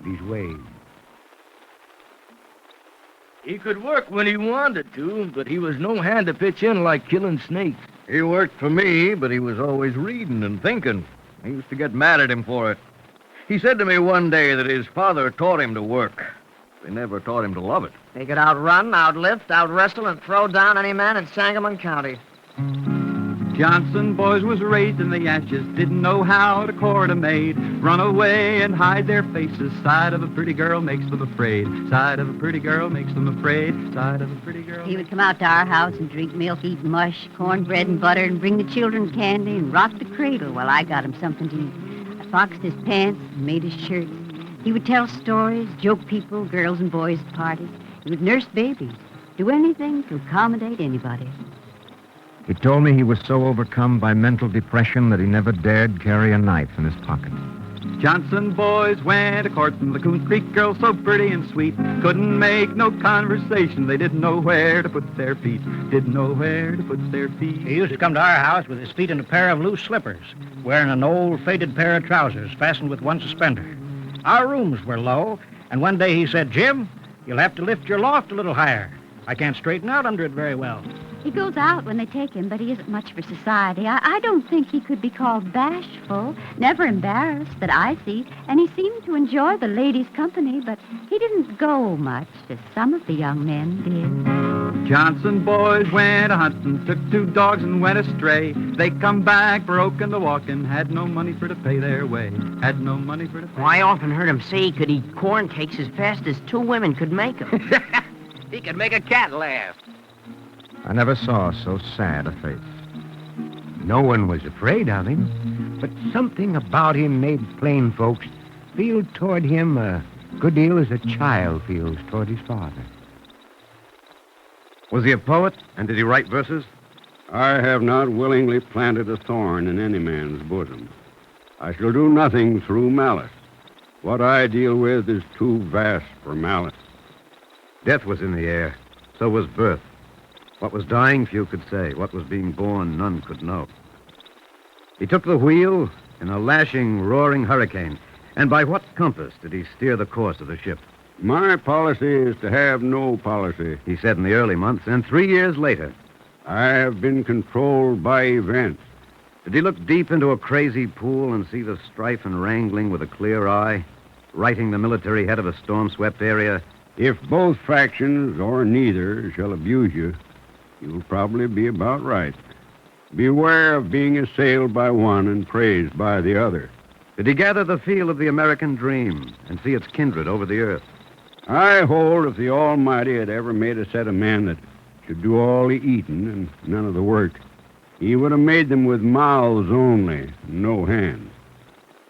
these ways. He could work when he wanted to, but he was no hand to pitch in like killing snakes. He worked for me, but he was always reading and thinking. I used to get mad at him for it. He said to me one day that his father taught him to work. They never taught him to love it. He could outrun, outlift, outwrestle, and throw down any man in Sangamon County. Johnson boys was raised in the ashes, didn't know how to court a maid, run away and hide their faces. Sight of a pretty girl makes them afraid. Sight of a pretty girl makes them afraid. Sight of a pretty girl. He would come out to our house and drink milk, eat mush, cornbread and butter, and bring the children candy and rock the cradle while I got him something to eat. I foxed his pants and made his shirts. He would tell stories, joke people, girls and boys at parties. He would nurse babies, do anything to accommodate anybody. He told me he was so overcome by mental depression that he never dared carry a knife in his pocket. Johnson boys went a courting the Coons Creek girl so pretty and sweet. Couldn't make no conversation. They didn't know where to put their feet. Didn't know where to put their feet. He used to come to our house with his feet in a pair of loose slippers, wearing an old faded pair of trousers fastened with one suspender. Our rooms were low, and one day he said, "Jim, you'll have to lift your loft a little higher. I can't straighten out under it very well." He goes out when they take him, but he isn't much for society. I don't think he could be called bashful, never embarrassed that I see, and he seemed to enjoy the ladies' company, but he didn't go much, as some of the young men did. Johnson boys went a-hunting, took 2 dogs and went astray. They come back broken to walking, had no money for to pay their way, had no money for to pay. Oh, I often heard him say he could eat corn cakes as fast as 2 women could make them. He could make a cat laugh. I never saw so sad a face. No one was afraid of him, but something about him made plain folks feel toward him a good deal as a child feels toward his father. Was he a poet, and did he write verses? I have not willingly planted a thorn in any man's bosom. I shall do nothing through malice. What I deal with is too vast for malice. Death was in the air. So was birth. What was dying, few could say. What was being born, none could know. He took the wheel in a lashing, roaring hurricane. And by what compass did he steer the course of the ship? My policy is to have no policy, he said in the early months, and 3 years later. I have been controlled by events. Did he look deep into a crazy pool and see the strife and wrangling with a clear eye, righting the military head of a storm-swept area? If both factions or neither shall abuse you, you'll probably be about right. Beware of being assailed by one and praised by the other. Did he gather the feel of the American dream and see its kindred over the earth? I hold if the Almighty had ever made a set of men that should do all the eating and none of the work, he would have made them with mouths only, no hands.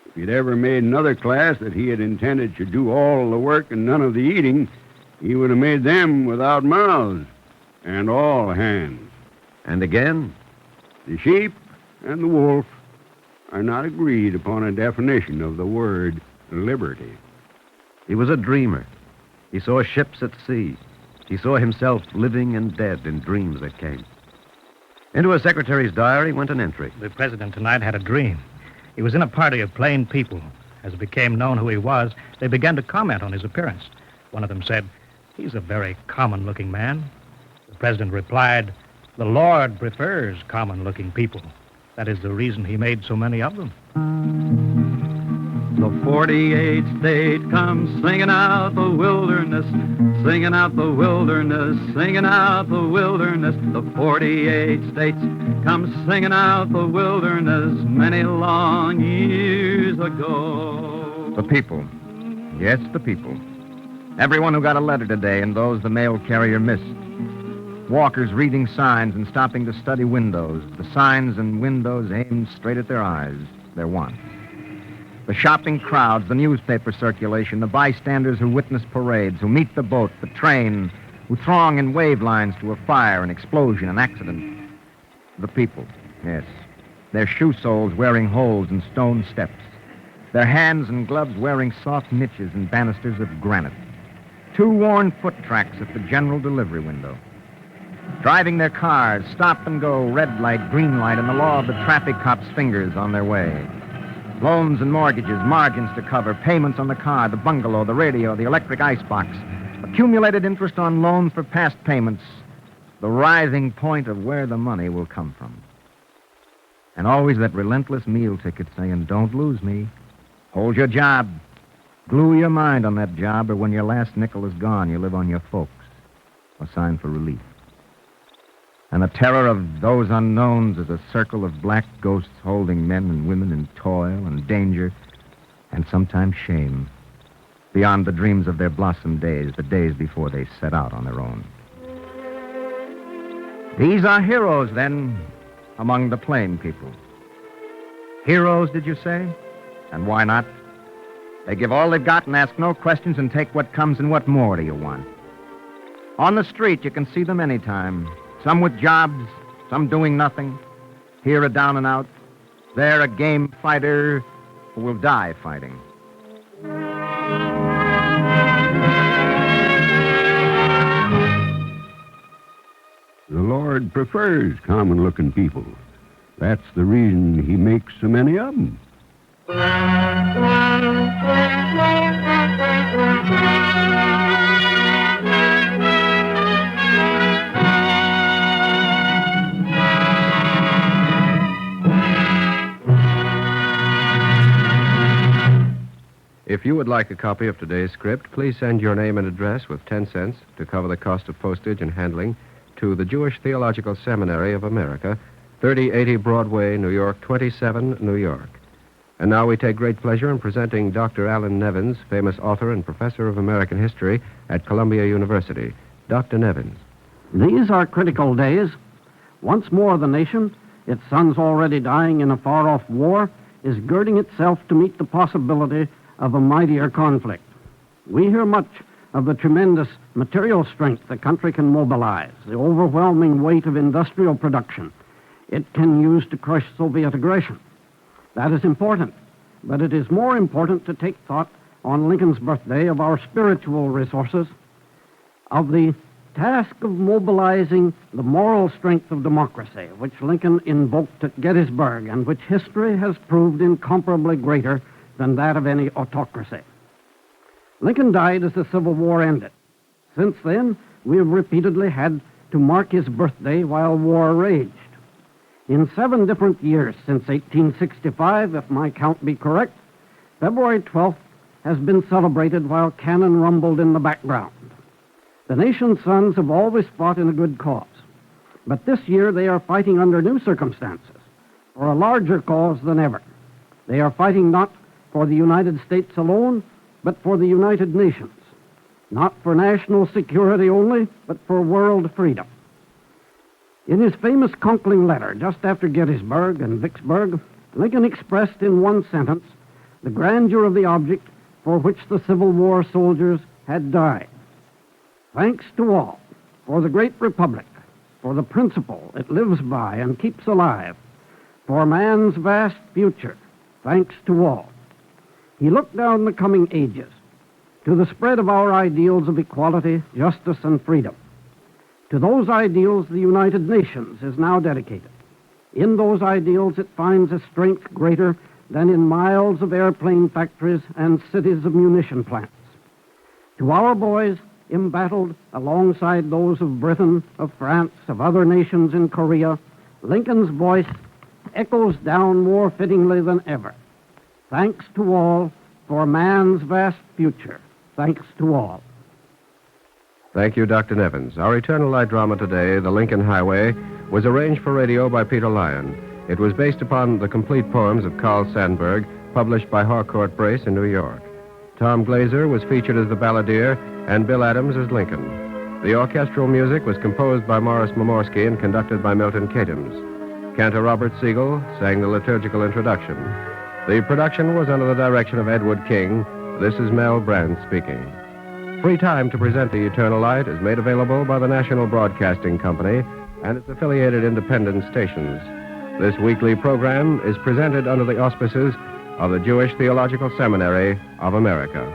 If he'd ever made another class that he had intended should do all the work and none of the eating, he would have made them without mouths and all hands. And again? The sheep and the wolf are not agreed upon a definition of the word liberty. He was a dreamer. He saw ships at sea. He saw himself living and dead in dreams that came. Into his secretary's diary went an entry. The president tonight had a dream. He was in a party of plain people. As it became known who he was, they began to comment on his appearance. One of them said, "He's a very common-looking man." The president replied, "The Lord prefers common-looking people. That is the reason he made so many of them." The 48 state comes singing out the wilderness, singing out the wilderness, singing out the wilderness. The 48 states come singing out the wilderness many long years ago. The people. Yes, the people. Everyone who got a letter today and those the mail carrier missed. Walkers reading signs and stopping to study windows. The signs and windows aimed straight at their eyes, their wants. The shopping crowds, the newspaper circulation, the bystanders who witness parades, who meet the boat, the train, who throng in wave lines to a fire, an explosion, an accident. The people, yes. Their shoe soles wearing holes in stone steps. Their hands and gloves wearing soft niches and banisters of granite. 2 worn foot tracks at the general delivery window. Driving their cars, stop and go, red light, green light, and the law of the traffic cop's fingers on their way. Loans and mortgages, margins to cover, payments on the car, the bungalow, the radio, the electric icebox, accumulated interest on loans for past payments, the rising point of where the money will come from. And always that relentless meal ticket saying, "Don't lose me. Hold your job. Glue your mind on that job, or when your last nickel is gone, you live on your folks." A sign for relief. And the terror of those unknowns is a circle of black ghosts holding men and women in toil and danger and sometimes shame, beyond the dreams of their blossom days, the days before they set out on their own. These are heroes, then, among the plain people. Heroes, did you say? And why not? They give all they've got and ask no questions and take what comes, and what more do you want? On the street, you can see them anytime. Some with jobs, some doing nothing. Here a down and out. There a game fighter who will die fighting. The Lord prefers common-looking people. That's the reason he makes so many of them. If you would like a copy of today's script, please send your name and address with 10 cents to cover the cost of postage and handling to the Jewish Theological Seminary of America, 3080 Broadway, New York, 27, New York. And now we take great pleasure in presenting Dr. Alan Nevins, famous author and professor of American history at Columbia University. Dr. Nevins. These are critical days. Once more, the nation, its sons already dying in a far-off war, is girding itself to meet the possibility of a mightier conflict. We hear much of the tremendous material strength the country can mobilize, the overwhelming weight of industrial production it can use to crush Soviet aggression. That is important, but it is more important to take thought on Lincoln's birthday of our spiritual resources, of the task of mobilizing the moral strength of democracy, which Lincoln invoked at Gettysburg and which history has proved incomparably greater than that of any autocracy. Lincoln died as the Civil War ended. Since then, we have repeatedly had to mark his birthday while war raged. In 7 different years since 1865, if my count be correct, February 12th has been celebrated while cannon rumbled in the background. The nation's sons have always fought in a good cause, but this year they are fighting under new circumstances, for a larger cause than ever. They are fighting not for the United States alone, but for the United Nations, not for national security only, but for world freedom. In his famous Conkling letter, just after Gettysburg and Vicksburg, Lincoln expressed in one sentence the grandeur of the object for which the Civil War soldiers had died. Thanks to all, for the great republic, for the principle it lives by and keeps alive, for man's vast future, thanks to all. He looked down the coming ages to the spread of our ideals of equality, justice, and freedom. To those ideals, the United Nations is now dedicated. In those ideals, it finds a strength greater than in miles of airplane factories and cities of munition plants. To our boys, embattled alongside those of Britain, of France, of other nations in Korea, Lincoln's voice echoes down more fittingly than ever. Thanks to all for man's vast future. Thanks to all. Thank you, Dr. Nevins. Our Eternal Light drama today, The Lincoln Highway, was arranged for radio by Peter Lyon. It was based upon the complete poems of Carl Sandburg, published by Harcourt Brace in New York. Tom Glazer was featured as the balladeer, and Bill Adams as Lincoln. The orchestral music was composed by Morris Momorsky and conducted by Milton Katims. Cantor Robert Siegel sang the liturgical introduction. The production was under the direction of Edward King. This is Mel Brand speaking. Free time to present The Eternal Light is made available by the National Broadcasting Company and its affiliated independent stations. This weekly program is presented under the auspices of the Jewish Theological Seminary of America.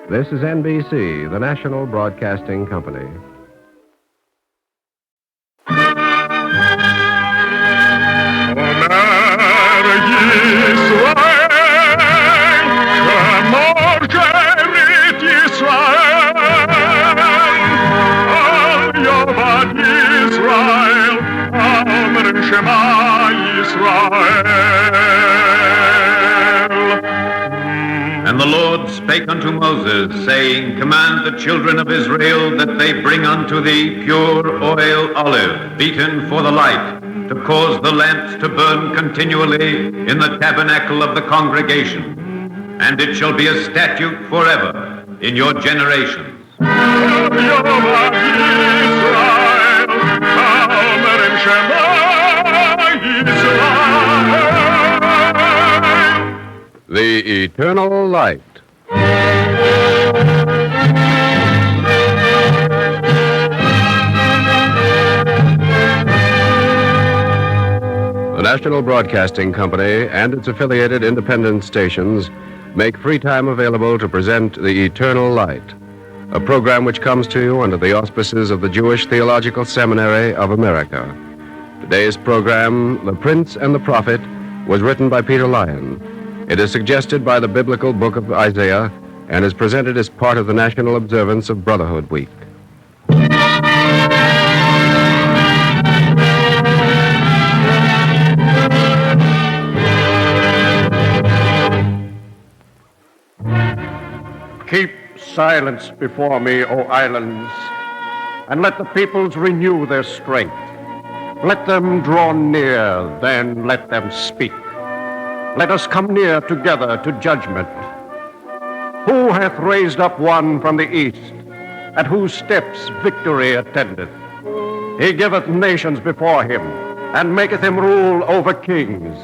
This is NBC, the National Broadcasting Company. And the Lord spake unto Moses, saying, Command the children of Israel that they bring unto thee pure oil olive, beaten for the light, to cause the lamps to burn continually in the tabernacle of the congregation. And it shall be a statute forever in your generations. The Eternal Light. The National Broadcasting Company and its affiliated independent stations make free time available to present The Eternal Light, a program which comes to you under the auspices of the Jewish Theological Seminary of America. Today's program, The Prince and the Prophet, was written by Peter Lyon. It is suggested by the biblical book of Isaiah and is presented as part of the national observance of Brotherhood Week. Keep silence before me, O islands, and let the peoples renew their strength. Let them draw near, then let them speak. Let us come near together to judgment. Who hath raised up one from the east, at whose steps victory attendeth? He giveth nations before him, and maketh him rule over kings.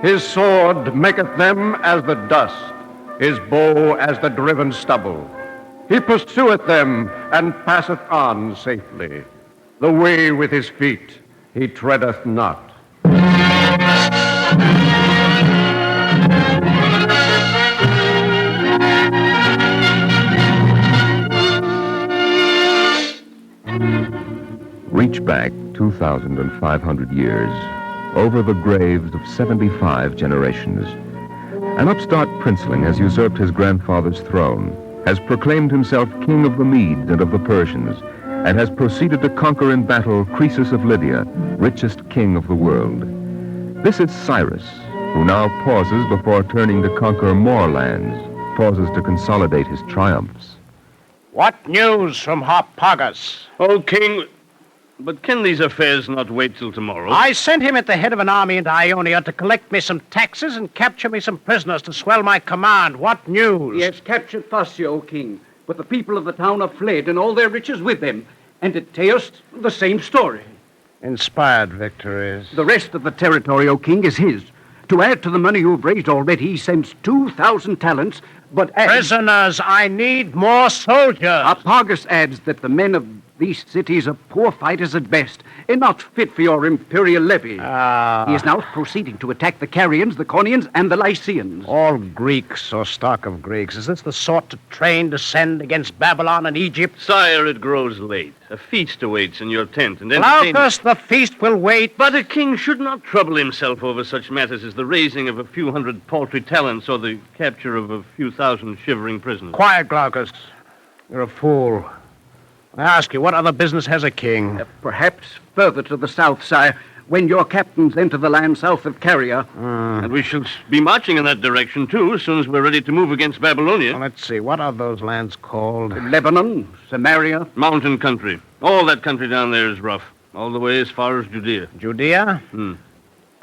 His sword maketh them as the dust, his bow as the driven stubble. He pursueth them, and passeth on safely. The way with his feet he treadeth not. Reach back 2,500 years, over the graves of 75 generations. An upstart princeling has usurped his grandfather's throne, has proclaimed himself king of the Medes and of the Persians, and has proceeded to conquer in battle Croesus of Lydia, richest king of the world. This is Cyrus, who now pauses before turning to conquer more lands, pauses to consolidate his triumphs. What news from Harpagus? O king, but can these affairs not wait till tomorrow? I sent him at the head of an army into Ionia to collect me some taxes and capture me some prisoners to swell my command. What news? He has captured Thassia, O king, but the people of the town have fled and all their riches with them. And at Teos, the same story. Inspired victories. The rest of the territory, O king, is his. To add to the money you've raised already, he sends 2,000 talents, but prisoners, I need more soldiers. Harpagus adds that the men of these cities are poor fighters at best, and not fit for your imperial levy. He is now proceeding to attack the Carians, the Conians, and the Lycians. All Greeks or stock of Greeks. Is this the sort to train to send against Babylon and Egypt? Sire, it grows late. A feast awaits in your tent, and Glaucus, the feast will wait. But a king should not trouble himself over such matters as the raising of a few hundred paltry talents or the capture of a few thousand shivering prisoners. Quiet, Glaucus. You're a fool. I ask you, what other business has a king? Perhaps further to the south, sire, when your captains enter the land south of Caria. And we shall be marching in that direction, too, as soon as we're ready to move against Babylonia. Well, let's see, what are those lands called? Lebanon, Samaria. Mountain country. All that country down there is rough, all the way as far as Judea. Judea?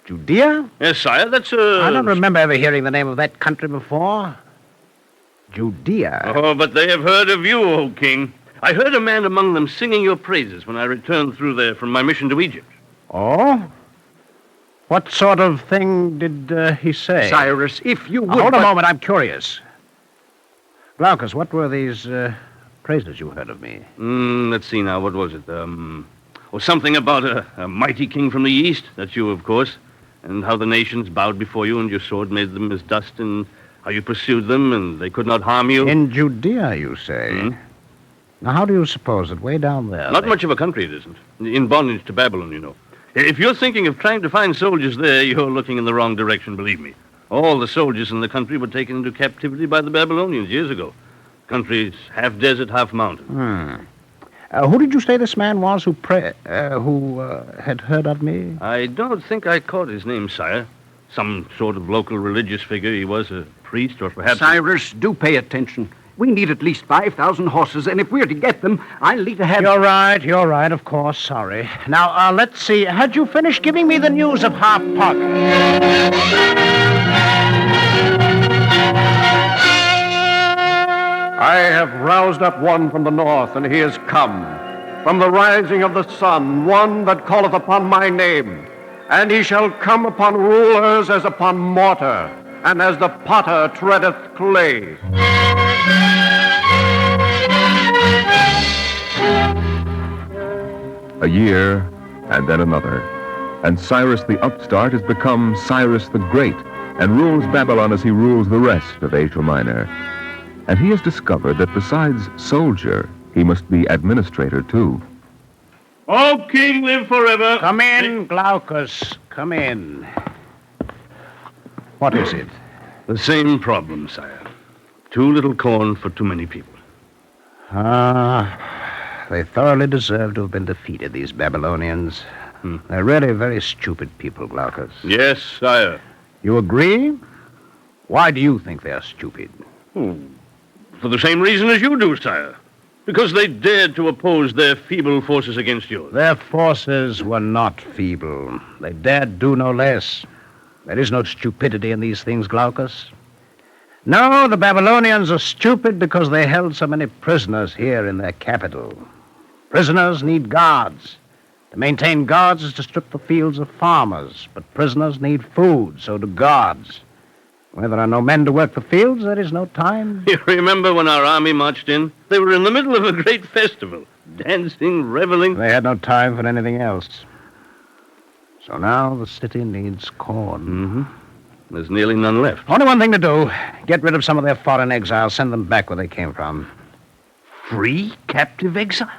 Judea? Yes, sire, that's I don't remember ever hearing the name of that country before. Judea? Oh, but they have heard of you, O king. I heard a man among them singing your praises when I returned through there from my mission to Egypt. Oh? What sort of thing did he say? Cyrus, if you would... Hold a moment, I'm curious. Glaucus, what were these praises you heard of me? Let's see now, what was it? Something about a mighty king from the east. That's you, of course. And how the nations bowed before you and your sword made them as dust, and how you pursued them and they could not harm you. In Judea, you say? Now, how do you suppose that way down there... Not much of a country, it isn't. In bondage to Babylon, you know. If you're thinking of trying to find soldiers there, you're looking in the wrong direction, believe me. All the soldiers in the country were taken into captivity by the Babylonians years ago. The country's half desert, half mountain. Who did you say this man was who had heard of me? I don't think I caught his name, sire. Some sort of local religious figure. He was a priest, or perhaps... Cyrus, do pay attention. We need at least 5,000 horses, and if we're to get them, I'll need to have... You're right, of course, sorry. Now, let's see. Had you finished giving me the news of Harpagus? I have roused up one from the north, and he is come. From the rising of the sun, one that calleth upon my name. And he shall come upon rulers as upon mortar, and as the potter treadeth clay. A year, and then another. And Cyrus the upstart has become Cyrus the Great, and rules Babylon as he rules the rest of Asia Minor. And he has discovered that besides soldier, he must be administrator, too. O king, live forever. Come in, Glaucus. Come in. What is it? The same problem, sire. Too little corn for too many people. They thoroughly deserve to have been defeated, these Babylonians. They're really very stupid people, Glaucus. Yes, sire. You agree? Why do you think they're stupid? For the same reason as you do, sire. Because they dared to oppose their feeble forces against yours. Their forces were not feeble. They dared do no less. There is no stupidity in these things, Glaucus. No, the Babylonians are stupid because they held so many prisoners here in their capital. Prisoners need guards. To maintain guards is to strip the fields of farmers, but prisoners need food, so do guards. Where there are no men to work the fields, there is no time. You remember when our army marched in? They were in the middle of a great festival, dancing, reveling. They had no time for anything else. So now the city needs corn. Mm-hmm. There's nearly none left. Only one thing to do. Get rid of some of their foreign exiles. Send them back where they came from. Free captive exiles?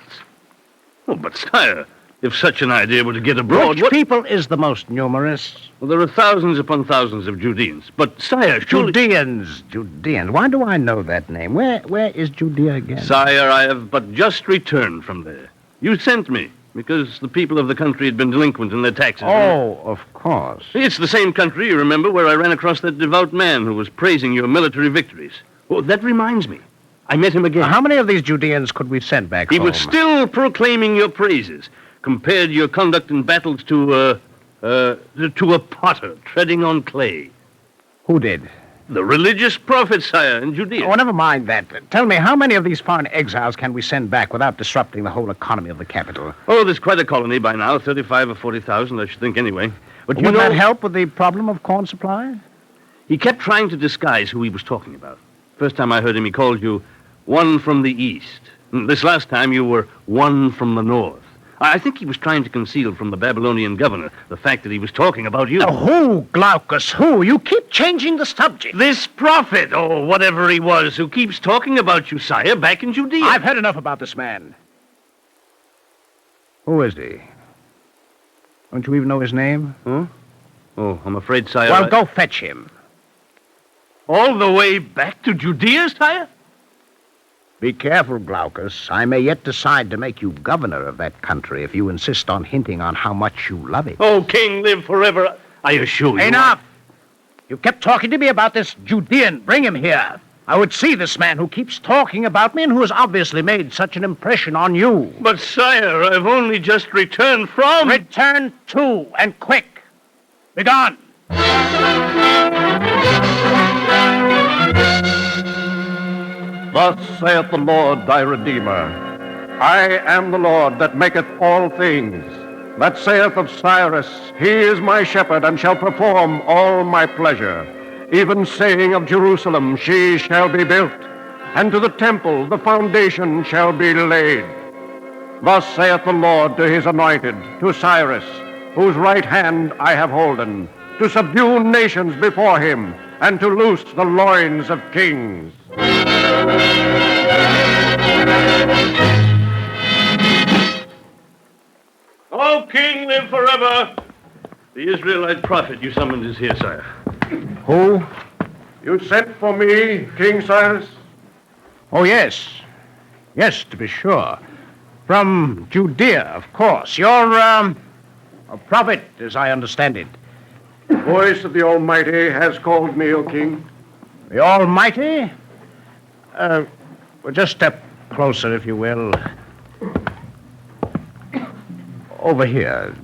Oh, but sire, if such an idea were to get abroad... Which people is the most numerous? Well, there are thousands upon thousands of Judeans. But, sire, surely... Judeans. Why do I know that name? Where is Judea again? Sire, I have but just returned from there. You sent me, because the people of the country had been delinquent in their taxes. Oh, of course. It's the same country, you remember, where I ran across that devout man who was praising your military victories. Oh, that reminds me. I met him again. How many of these Judeans could we send back home? He was still proclaiming your praises. Compared your conduct in battles to a potter treading on clay. Who did? The religious prophet, sire, in Judea. Oh, never mind that. Tell me, how many of these foreign exiles can we send back without disrupting the whole economy of the capital? Oh, there's quite a colony by now, 35 or 40,000, I should think, anyway. But Would that help with the problem of corn supply? He kept trying to disguise who he was talking about. First time I heard him, he called you one from the east. This last time, you were one from the north. I think he was trying to conceal from the Babylonian governor the fact that he was talking about you. Who, Glaucus, who? You keep changing the subject. This prophet, or whatever he was, who keeps talking about you, sire, back in Judea. I've heard enough about this man. Who is he? Don't you even know his name? Huh? Oh, I'm afraid, sire... Well, go fetch him. All the way back to Judea, sire? Be careful, Glaucus. I may yet decide to make you governor of that country if you insist on hinting on how much you love it. Oh, king, live forever. I assure you... Enough! You kept talking to me about this Judean. Bring him here. I would see this man who keeps talking about me and who has obviously made such an impression on you. But, sire, I've only just returned from... Return to, and quick. Begone! Thus saith the Lord thy Redeemer, I am the Lord that maketh all things, that saith of Cyrus, He is my shepherd, and shall perform all my pleasure, even saying of Jerusalem, She shall be built, and to the temple the foundation shall be laid. Thus saith the Lord to his anointed, to Cyrus, whose right hand I have holden, to subdue nations before him, and to loose the loins of kings. Oh, king, live forever! The Israelite prophet you summoned is here, sire. Who? You sent for me, King Cyrus? Oh, yes. Yes, to be sure. From Judea, of course. You're, a prophet, as I understand it. The voice of the Almighty has called me, O king. The Almighty? Well, just step closer, if you will. Over here.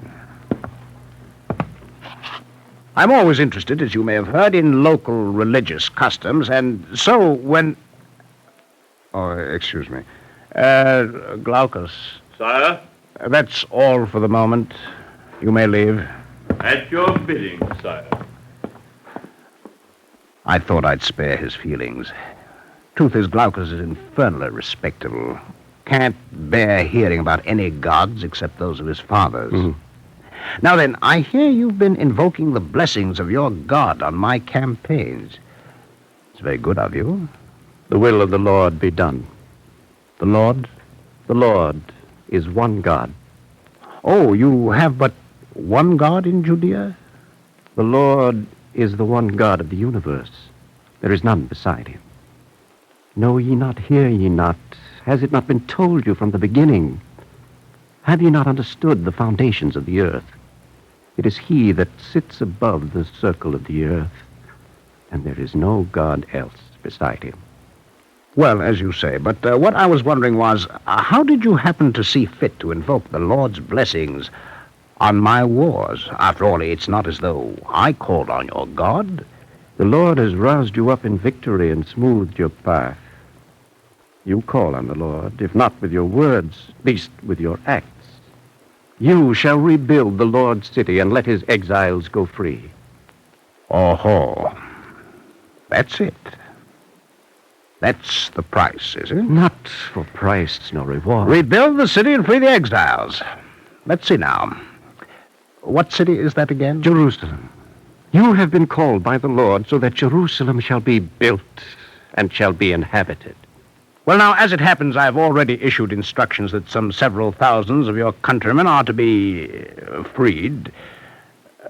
I'm always interested, as you may have heard, in local religious customs, and so when... Oh, excuse me. Glaucus. Sire? That's all for the moment. You may leave. At your bidding, sire. I thought I'd spare his feelings. Truth is, Glaucus is infernally respectable. Can't bear hearing about any gods except those of his fathers. Mm-hmm. Now then, I hear you've been invoking the blessings of your God on my campaigns. It's very good of you. The will of the Lord be done. The Lord is one God. Oh, you have but one God in Judea? The Lord is the one God of the universe. There is none beside him. Know ye not, hear ye not? Has it not been told you from the beginning? Have ye not understood the foundations of the earth? It is he that sits above the circle of the earth, and there is no God else beside him. Well, as you say, but what I was wondering was, how did you happen to see fit to invoke the Lord's blessings on my wars? After all, it's not as though I called on your God. The Lord has roused you up in victory and smoothed your path. You call on the Lord, if not with your words, at least with your acts. You shall rebuild the Lord's city and let his exiles go free. Oh-ho. That's it. That's the price, is it? Not for price nor reward. Rebuild the city and free the exiles. Let's see now. What city is that again? Jerusalem. You have been called by the Lord so that Jerusalem shall be built and shall be inhabited. Well, now, as it happens, I've already issued instructions that some several thousands of your countrymen are to be freed.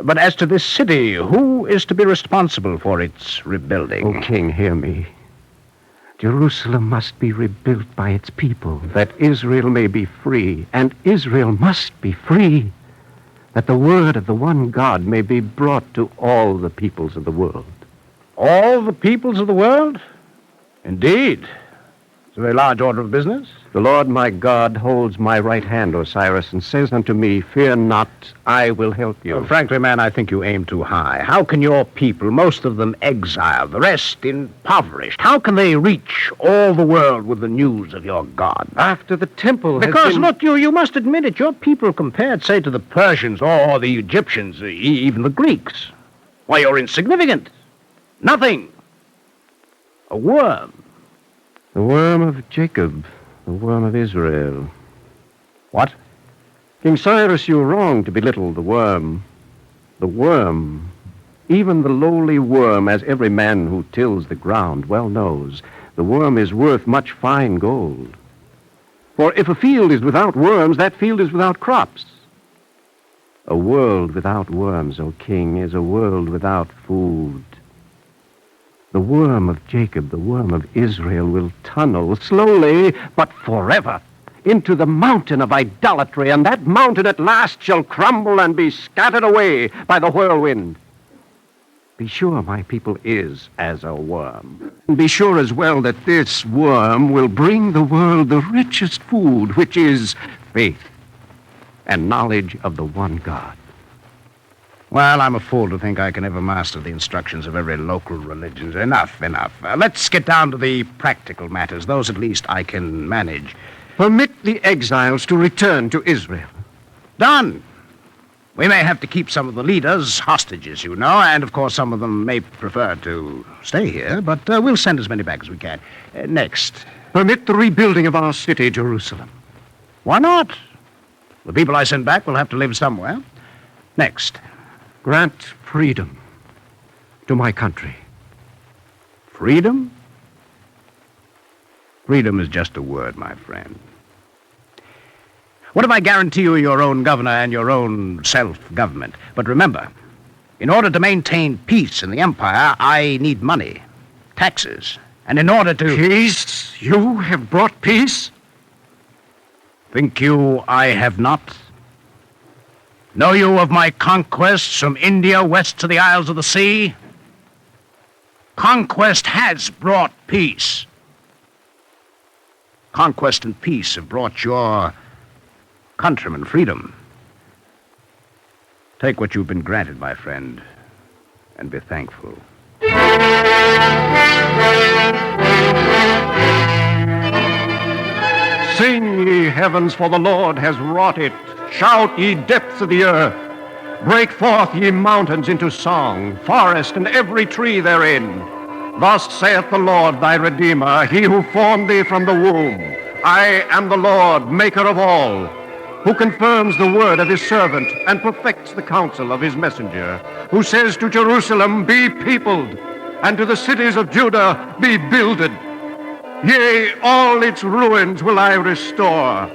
But as to this city, who is to be responsible for its rebuilding? O King, hear me. Jerusalem must be rebuilt by its people, that Israel may be free, and Israel must be free, that the word of the one God may be brought to all the peoples of the world. All the peoples of the world? Indeed. It's a very large order of business. The Lord my God holds my right hand, Osiris, and says unto me, fear not, I will help you. Frankly, man, I think you aim too high. How can your people, most of them exiled, the rest impoverished, how can they reach all the world with the news of your God? After the temple has Because, been... look, you must admit it, your people compared, say, to the Persians or the Egyptians, even the Greeks. Why, you're insignificant. Nothing. A worm. The worm of Jacob, the worm of Israel. What? King Cyrus, you're wrong to belittle the worm. The worm, even the lowly worm, as every man who tills the ground well knows, the worm is worth much fine gold. For if a field is without worms, that field is without crops. A world without worms, O king, is a world without food. The worm of Jacob, the worm of Israel, will tunnel slowly, but forever, into the mountain of idolatry, and that mountain at last shall crumble and be scattered away by the whirlwind. Be sure my people is as a worm. And be sure as well that this worm will bring the world the richest food, which is faith and knowledge of the one God. Well, I'm a fool to think I can ever master the instructions of every local religion. Enough. Let's get down to the practical matters. Those, at least, I can manage. Permit the exiles to return to Israel. Done. We may have to keep some of the leaders hostages, you know, and, of course, some of them may prefer to stay here, but we'll send as many back as we can. Next. Permit the rebuilding of our city, Jerusalem. Why not? The people I send back will have to live somewhere. Next. Grant freedom to my country. Freedom? Freedom is just a word, my friend. What if I guarantee you your own governor and your own self-government? But remember, in order to maintain peace in the empire, I need money, taxes, and in order to... Peace? You have brought peace? Think you I have not? Know you of my conquests from India west to the Isles of the Sea? Conquest has brought peace. Conquest and peace have brought your countrymen freedom. Take what you've been granted, my friend, and be thankful. Sing, ye heavens, for the Lord has wrought it. Shout, ye depths of the earth. Break forth, ye mountains, into song, forest and every tree therein. Thus saith the Lord thy Redeemer, he who formed thee from the womb. I am the Lord, maker of all, who confirms the word of his servant and perfects the counsel of his messenger, who says to Jerusalem, be peopled, and to the cities of Judah, be builded. Yea, all its ruins will I restore.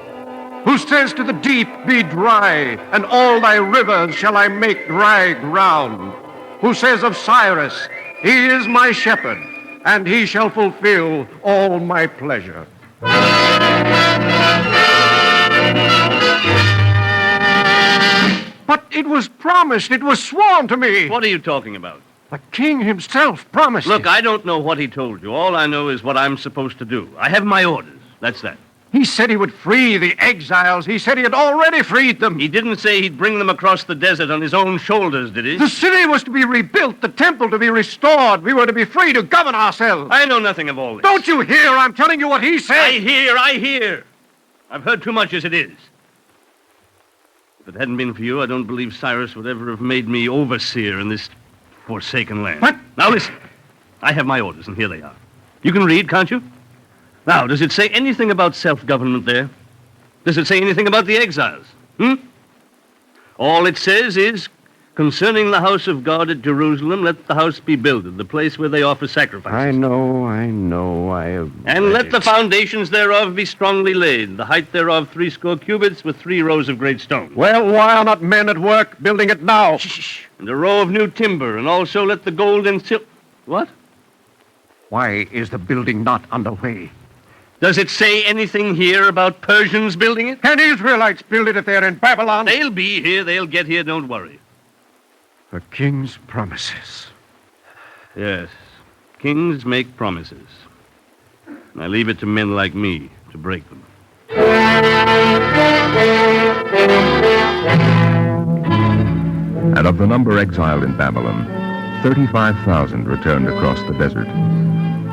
Who says to the deep, be dry, and all thy rivers shall I make dry ground. Who says of Cyrus, he is my shepherd, and he shall fulfill all my pleasure. But it was promised, it was sworn to me. What are you talking about? The king himself promised Look, it. I don't know what he told you. All I know is what I'm supposed to do. I have my orders. That's that. He said he would free the exiles. He said he had already freed them. He didn't say he'd bring them across the desert on his own shoulders, did he? The city was to be rebuilt, the temple to be restored. We were to be free to govern ourselves. I know nothing of all this. Don't you hear? I'm telling you what he said. I hear. I've heard too much as it is. If it hadn't been for you, I don't believe Cyrus would ever have made me overseer in this forsaken land. What? Now listen. I have my orders, and here they are. You can read, can't you? Now, does it say anything about self-government there? Does it say anything about the exiles? All it says is, concerning the house of God at Jerusalem, let the house be builded, the place where they offer sacrifices. I know, I have... And let the foundations thereof be strongly laid, the height thereof 80 cubits with 3 rows of great stones. Well, why are not men at work building it now? Shh. And a row of new timber, and also let the gold and silver... What? Why is the building not underway? Does it say anything here about Persians building it? Can Israelites build it if they're in Babylon? They'll be here. They'll get here. Don't worry. The king's promises. Yes. Kings make promises. I leave it to men like me to break them. And of the number exiled in Babylon, 35,000 returned across the desert.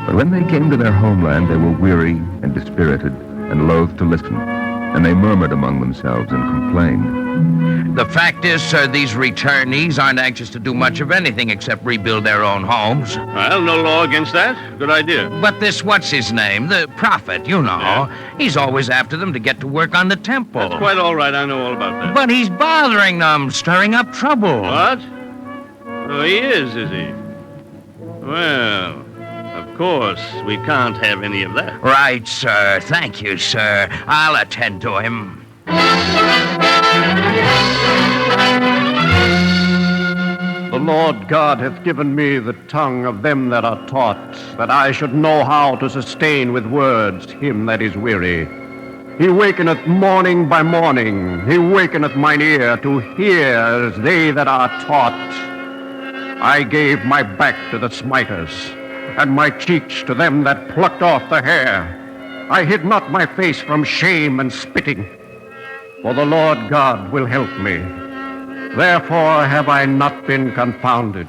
But when they came to their homeland, they were weary and dispirited and loath to listen, and they murmured among themselves and complained. The fact is, sir, these returnees aren't anxious to do much of anything except rebuild their own homes. Well, no law against that. Good idea. But this, what's his name? The prophet, you know. Yeah. He's always after them to get to work on the temple. That's quite all right. I know all about that. But he's bothering them, stirring up trouble. What? Oh, he is he? Well... Of course, we can't have any of that. Right, sir. Thank you, sir. I'll attend to him. The Lord God hath given me the tongue of them that are taught, that I should know how to sustain with words him that is weary. He wakeneth morning by morning. He wakeneth mine ear to hear as they that are taught. I gave my back to the smiters, and my cheeks to them that plucked off the hair. I hid not my face from shame and spitting, for the Lord God will help me. Therefore have I not been confounded.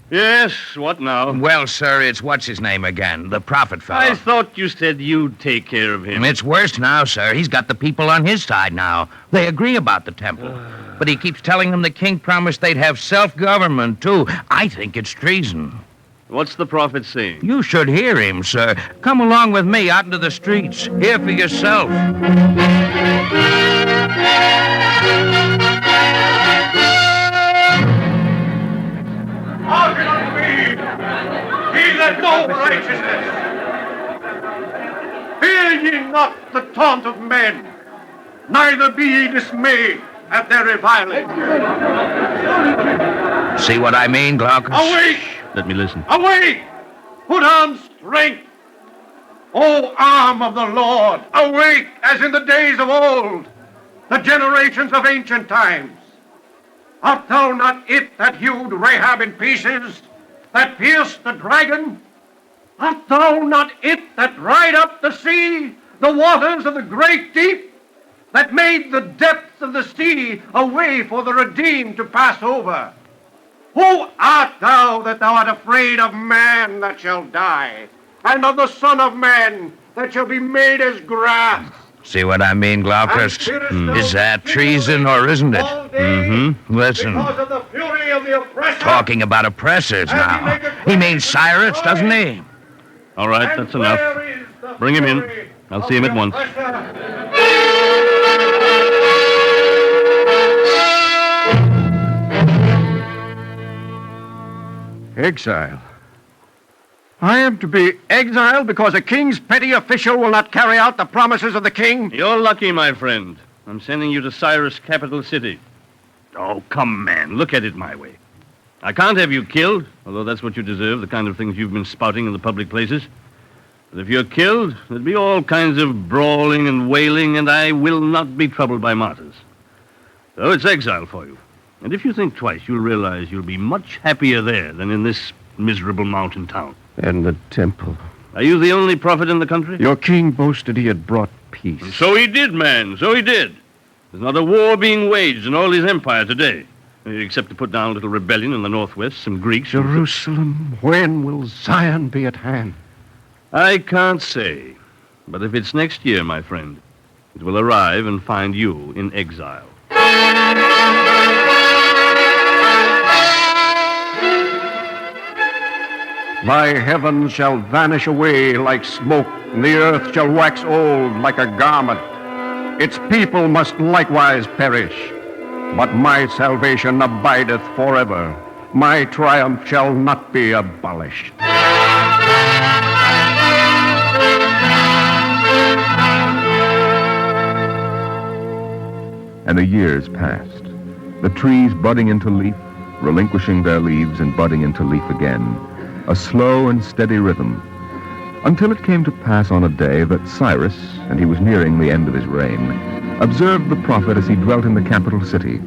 Yes, what now? Well, sir, it's what's his name again, the prophet fellow. I thought you said you'd take care of him. It's worse now, sir. He's got the people on his side now. They agree about the temple. But he keeps telling them the king promised they'd have self-government, too. I think it's treason. What's the prophet saying? You should hear him, sir. Come along with me out into the streets. Hear for yourself. Hearken unto me, ye that know righteousness. Fear ye not the taunt of men, neither be ye dismayed at their reviling. See what I mean, Glaucus? Awake! Let me listen. Awake! Put on strength! O arm of the Lord, awake as in the days of old, the generations of ancient times. Art thou not it that hewed Rahab in pieces, that pierced the dragon? Art thou not it that dried up the sea, the waters of the great deep, that made the depths of the sea a way for the redeemed to pass over? Who art thou that thou art afraid of man that shall die, and of the Son of Man that shall be made as grass? See what I mean, Glaucus? Is that treason or isn't it? Mm-hmm. Listen. Because of the fury of the oppressor. Talking about oppressors now. He means Cyrus, doesn't he? All right, that's enough. Bring him in. I'll see him at once. Exile. I am to be exiled because a king's petty official will not carry out the promises of the king? You're lucky, my friend. I'm sending you to Cyrus' capital city. Oh, come, man. Look at it my way. I can't have you killed, although that's what you deserve, the kind of things you've been spouting in the public places. But if you're killed, there'll be all kinds of brawling and wailing, and I will not be troubled by martyrs. So it's exile for you. And if you think twice, you'll realize you'll be much happier there than in this miserable mountain town. And the temple. Are you the only prophet in the country? Your king boasted he had brought peace. And so he did, man. So he did. There's not a war being waged in all his empire today, except to put down a little rebellion in the northwest, some Greeks. Jerusalem, when will Zion be at hand? I can't say. But if it's next year, my friend, it will arrive and find you in exile. Thy heavens shall vanish away like smoke, and the earth shall wax old like a garment. Its people must likewise perish. But my salvation abideth forever. My triumph shall not be abolished. And the years passed, the trees budding into leaf, relinquishing their leaves and budding into leaf again, a slow and steady rhythm, until it came to pass on a day that Cyrus, and he was nearing the end of his reign, observed the prophet as he dwelt in the capital city,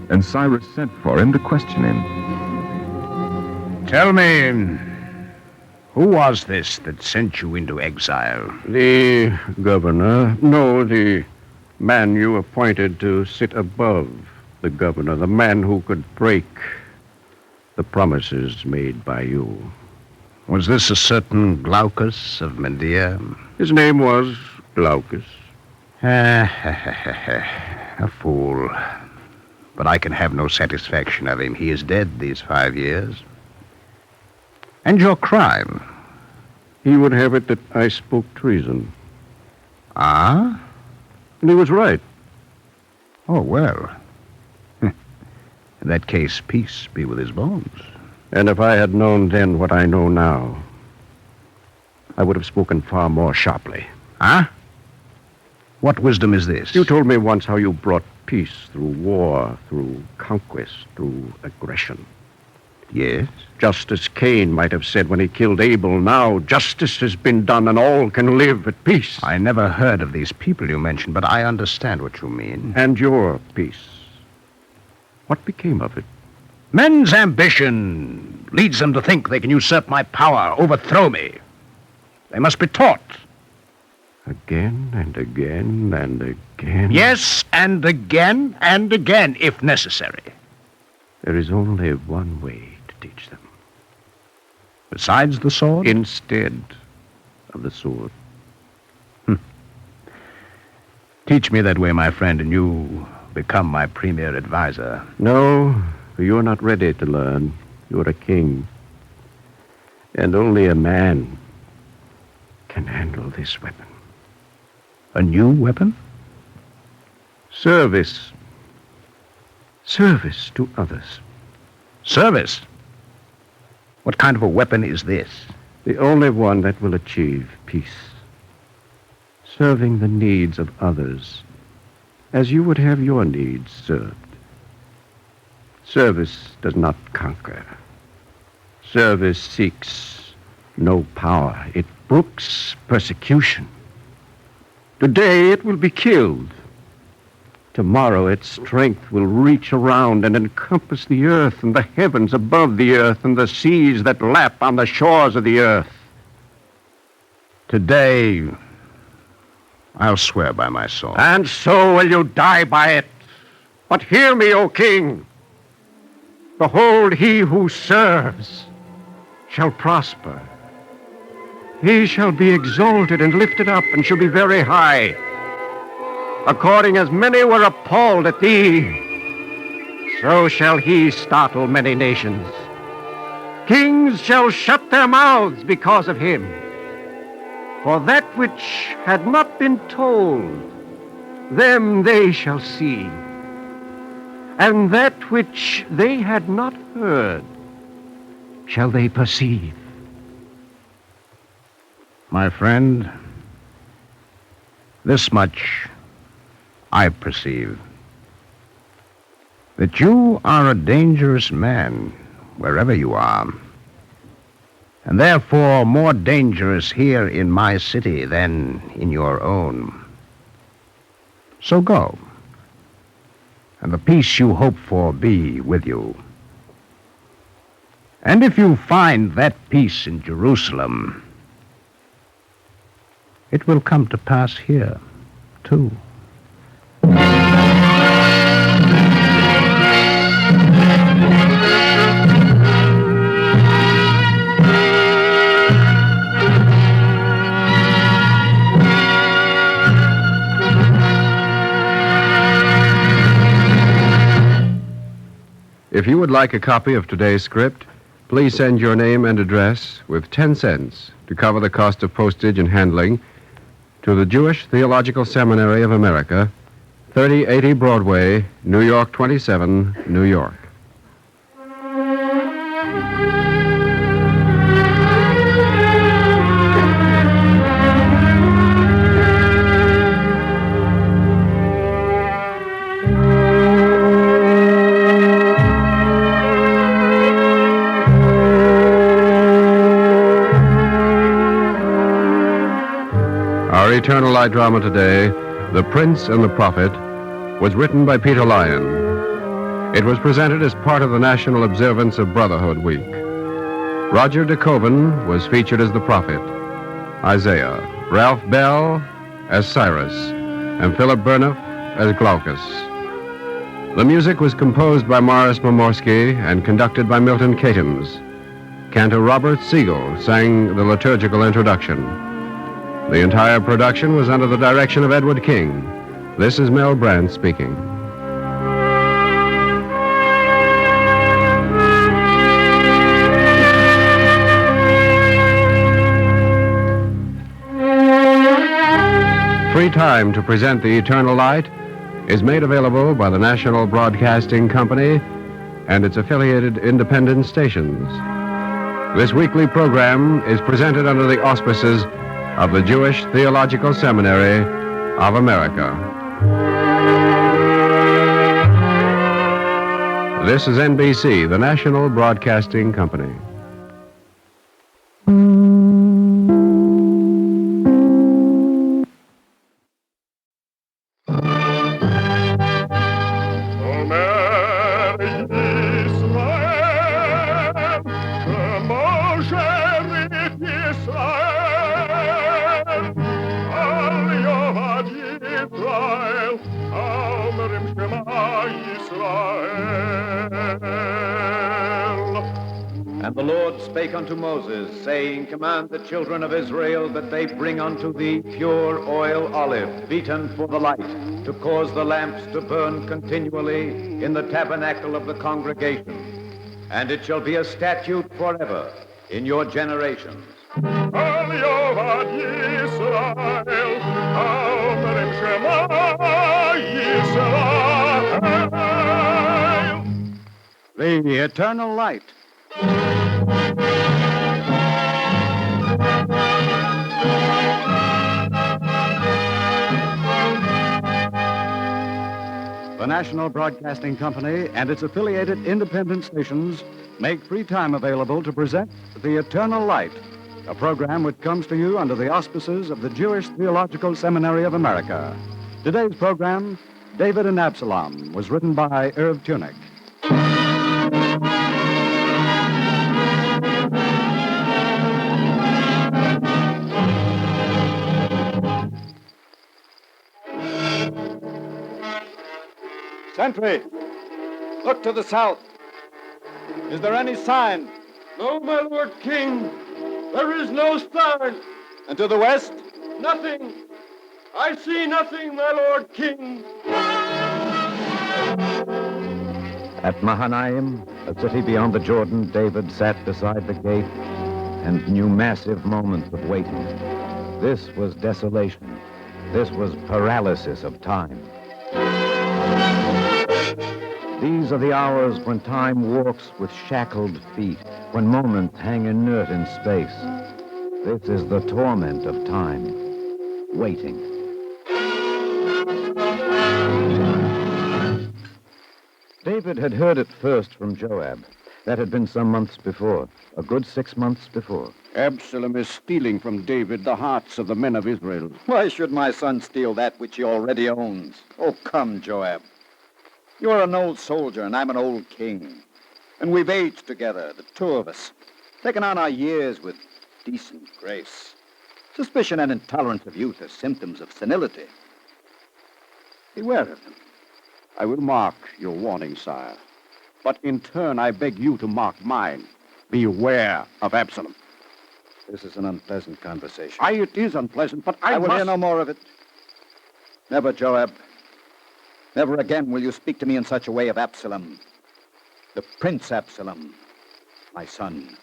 and Cyrus sent for him to question him. Tell me, who was this that sent you into exile? The governor, no, the man you appointed to sit above the governor, the man who could break the promises made by you. Was this a certain Glaucus of Medea? His name was Glaucus. A fool. But I can have no satisfaction of him. He is dead these 5 years. And your crime? He would have it that I spoke treason. Ah? And he was right. Oh, well. In that case, peace be with his bones. And if I had known then what I know now, I would have spoken far more sharply. Huh? What wisdom is this? You told me once how you brought peace through war, through conquest, through aggression. Yes? Just as Cain might have said when he killed Abel, now justice has been done and all can live at peace. I never heard of these people you mentioned, but I understand what you mean. And your peace. What became of it? Men's ambition leads them to think they can usurp my power, overthrow me. They must be taught. Again and again and again. Yes, and again, if necessary. There is only one way to teach them. Besides the sword? Instead of the sword. Teach me that way, my friend, and you become my premier advisor. No, for you're not ready to learn. You're a king. And only a man can handle this weapon. A new weapon? Service. Service to others. Service? What kind of a weapon is this? The only one that will achieve peace. Serving the needs of others as you would have your needs served. Service does not conquer. Service seeks no power. It brooks persecution. Today it will be killed. Tomorrow its strength will reach around and encompass the earth and the heavens above the earth and the seas that lap on the shores of the earth. Today, I'll swear by my sword. And so will you die by it. But hear me, O king. Behold, he who serves shall prosper. He shall be exalted and lifted up and shall be very high. According as many were appalled at thee, so shall he startle many nations. Kings shall shut their mouths because of him. For that which had not been told, them they shall see. And that which they had not heard, shall they perceive. My friend, this much I perceive. That you are a dangerous man, wherever you are. and therefore more dangerous here in my city than in your own. So go, and the peace you hope for be with you. And if you find that peace in Jerusalem, it will come to pass here, too. If you would like a copy of today's script, please send your name and address with 10 cents to cover the cost of postage and handling to the Jewish Theological Seminary of America, 3080 Broadway, New York 27, New York. Our Eternal Light drama today, The Prince and the Prophet, was written by Peter Lyon. It was presented as part of the National Observance of Brotherhood Week. Roger de Koven was featured as the prophet, Isaiah, Ralph Bell as Cyrus, and Philip Burnoff as Glaucus. The music was composed by Morris Momorsky and conducted by Milton Katims. Cantor Robert Siegel sang the liturgical introduction. The entire production was under the direction of Edward King. This is Mel Brandt speaking. Free time to present the Eternal Light is made available by the National Broadcasting Company and its affiliated independent stations. This weekly program is presented under the auspices of the Jewish Theological Seminary of America. This is NBC, the National Broadcasting Company. And the Lord spake unto Moses, saying, Command the children of Israel that they bring unto thee pure oil olive, beaten for the light, to cause the lamps to burn continually in the tabernacle of the congregation. And it shall be a statute forever in your generations. The Eternal Light. The National Broadcasting Company and its affiliated independent stations make free time available to present The Eternal Light, a program which comes to you under the auspices of the Jewish Theological Seminary of America. Today's program, David and Absalom, was written by Irv Tunick. Sentry, look to the south. Is there any sign? No, my lord king. There is no sign. And to the west? Nothing. I see nothing, my lord king. At Mahanaim, a city beyond the Jordan, David sat beside the gate and knew massive moments of waiting. This was desolation. This was paralysis of time. These are the hours when time walks with shackled feet, when moments hang inert in space. This is the torment of time, waiting. David had heard it first from Joab. That had been some months before, a good 6 months before. Absalom is stealing from David the hearts of the men of Israel. Why should my son steal that which he already owns? Oh, come, Joab. You're an old soldier, and I'm an old king. And we've aged together, the two of us, taken on our years with decent grace. Suspicion and intolerance of youth are symptoms of senility. Beware of them. I will mark your warning, sire. But in turn, I beg you to mark mine. Beware of Absalom. This is an unpleasant conversation. It is unpleasant, but I will must... hear no more of it. Never, Joab. Never again will you speak to me in such a way of Absalom. The Prince Absalom, my son.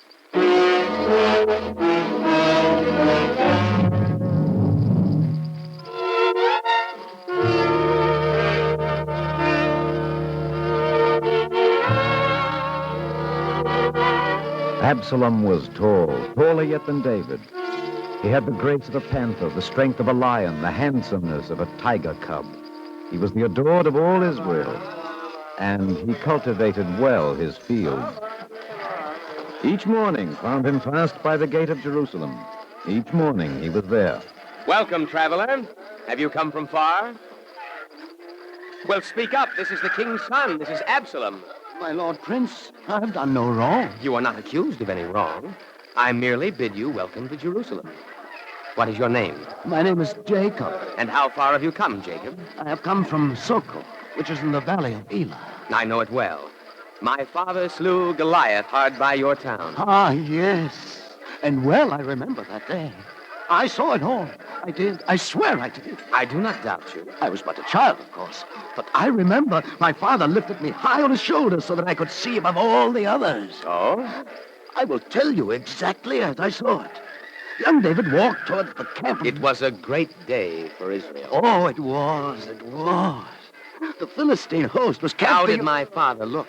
Absalom was tall, taller yet than David. He had the grace of a panther, the strength of a lion, the handsomeness of a tiger cub. He was the adored of all Israel, and he cultivated well his fields. Each morning found him fast by the gate of Jerusalem. Each morning he was there. Welcome, traveler. Have you come from far? Well, speak up. This is the king's son. This is Absalom. My Lord Prince, I have done no wrong. You are not accused of any wrong. I merely bid you welcome to Jerusalem. What is your name? My name is Jacob. And how far have you come, Jacob? I have come from Soko, which is in the valley of Elah. I know it well. My father slew Goliath hard by your town. Ah, yes. And well I remember that day. I saw it all. I did. I swear I did. I do not doubt you. I was but a child, of course. But I remember my father lifted me high on his shoulders so that I could see above all the others. Oh? I will tell you exactly as I saw it. Young David walked toward the camp. It was a great day for Israel. Oh, it was. It was. The Philistine host was camping... How did my father look?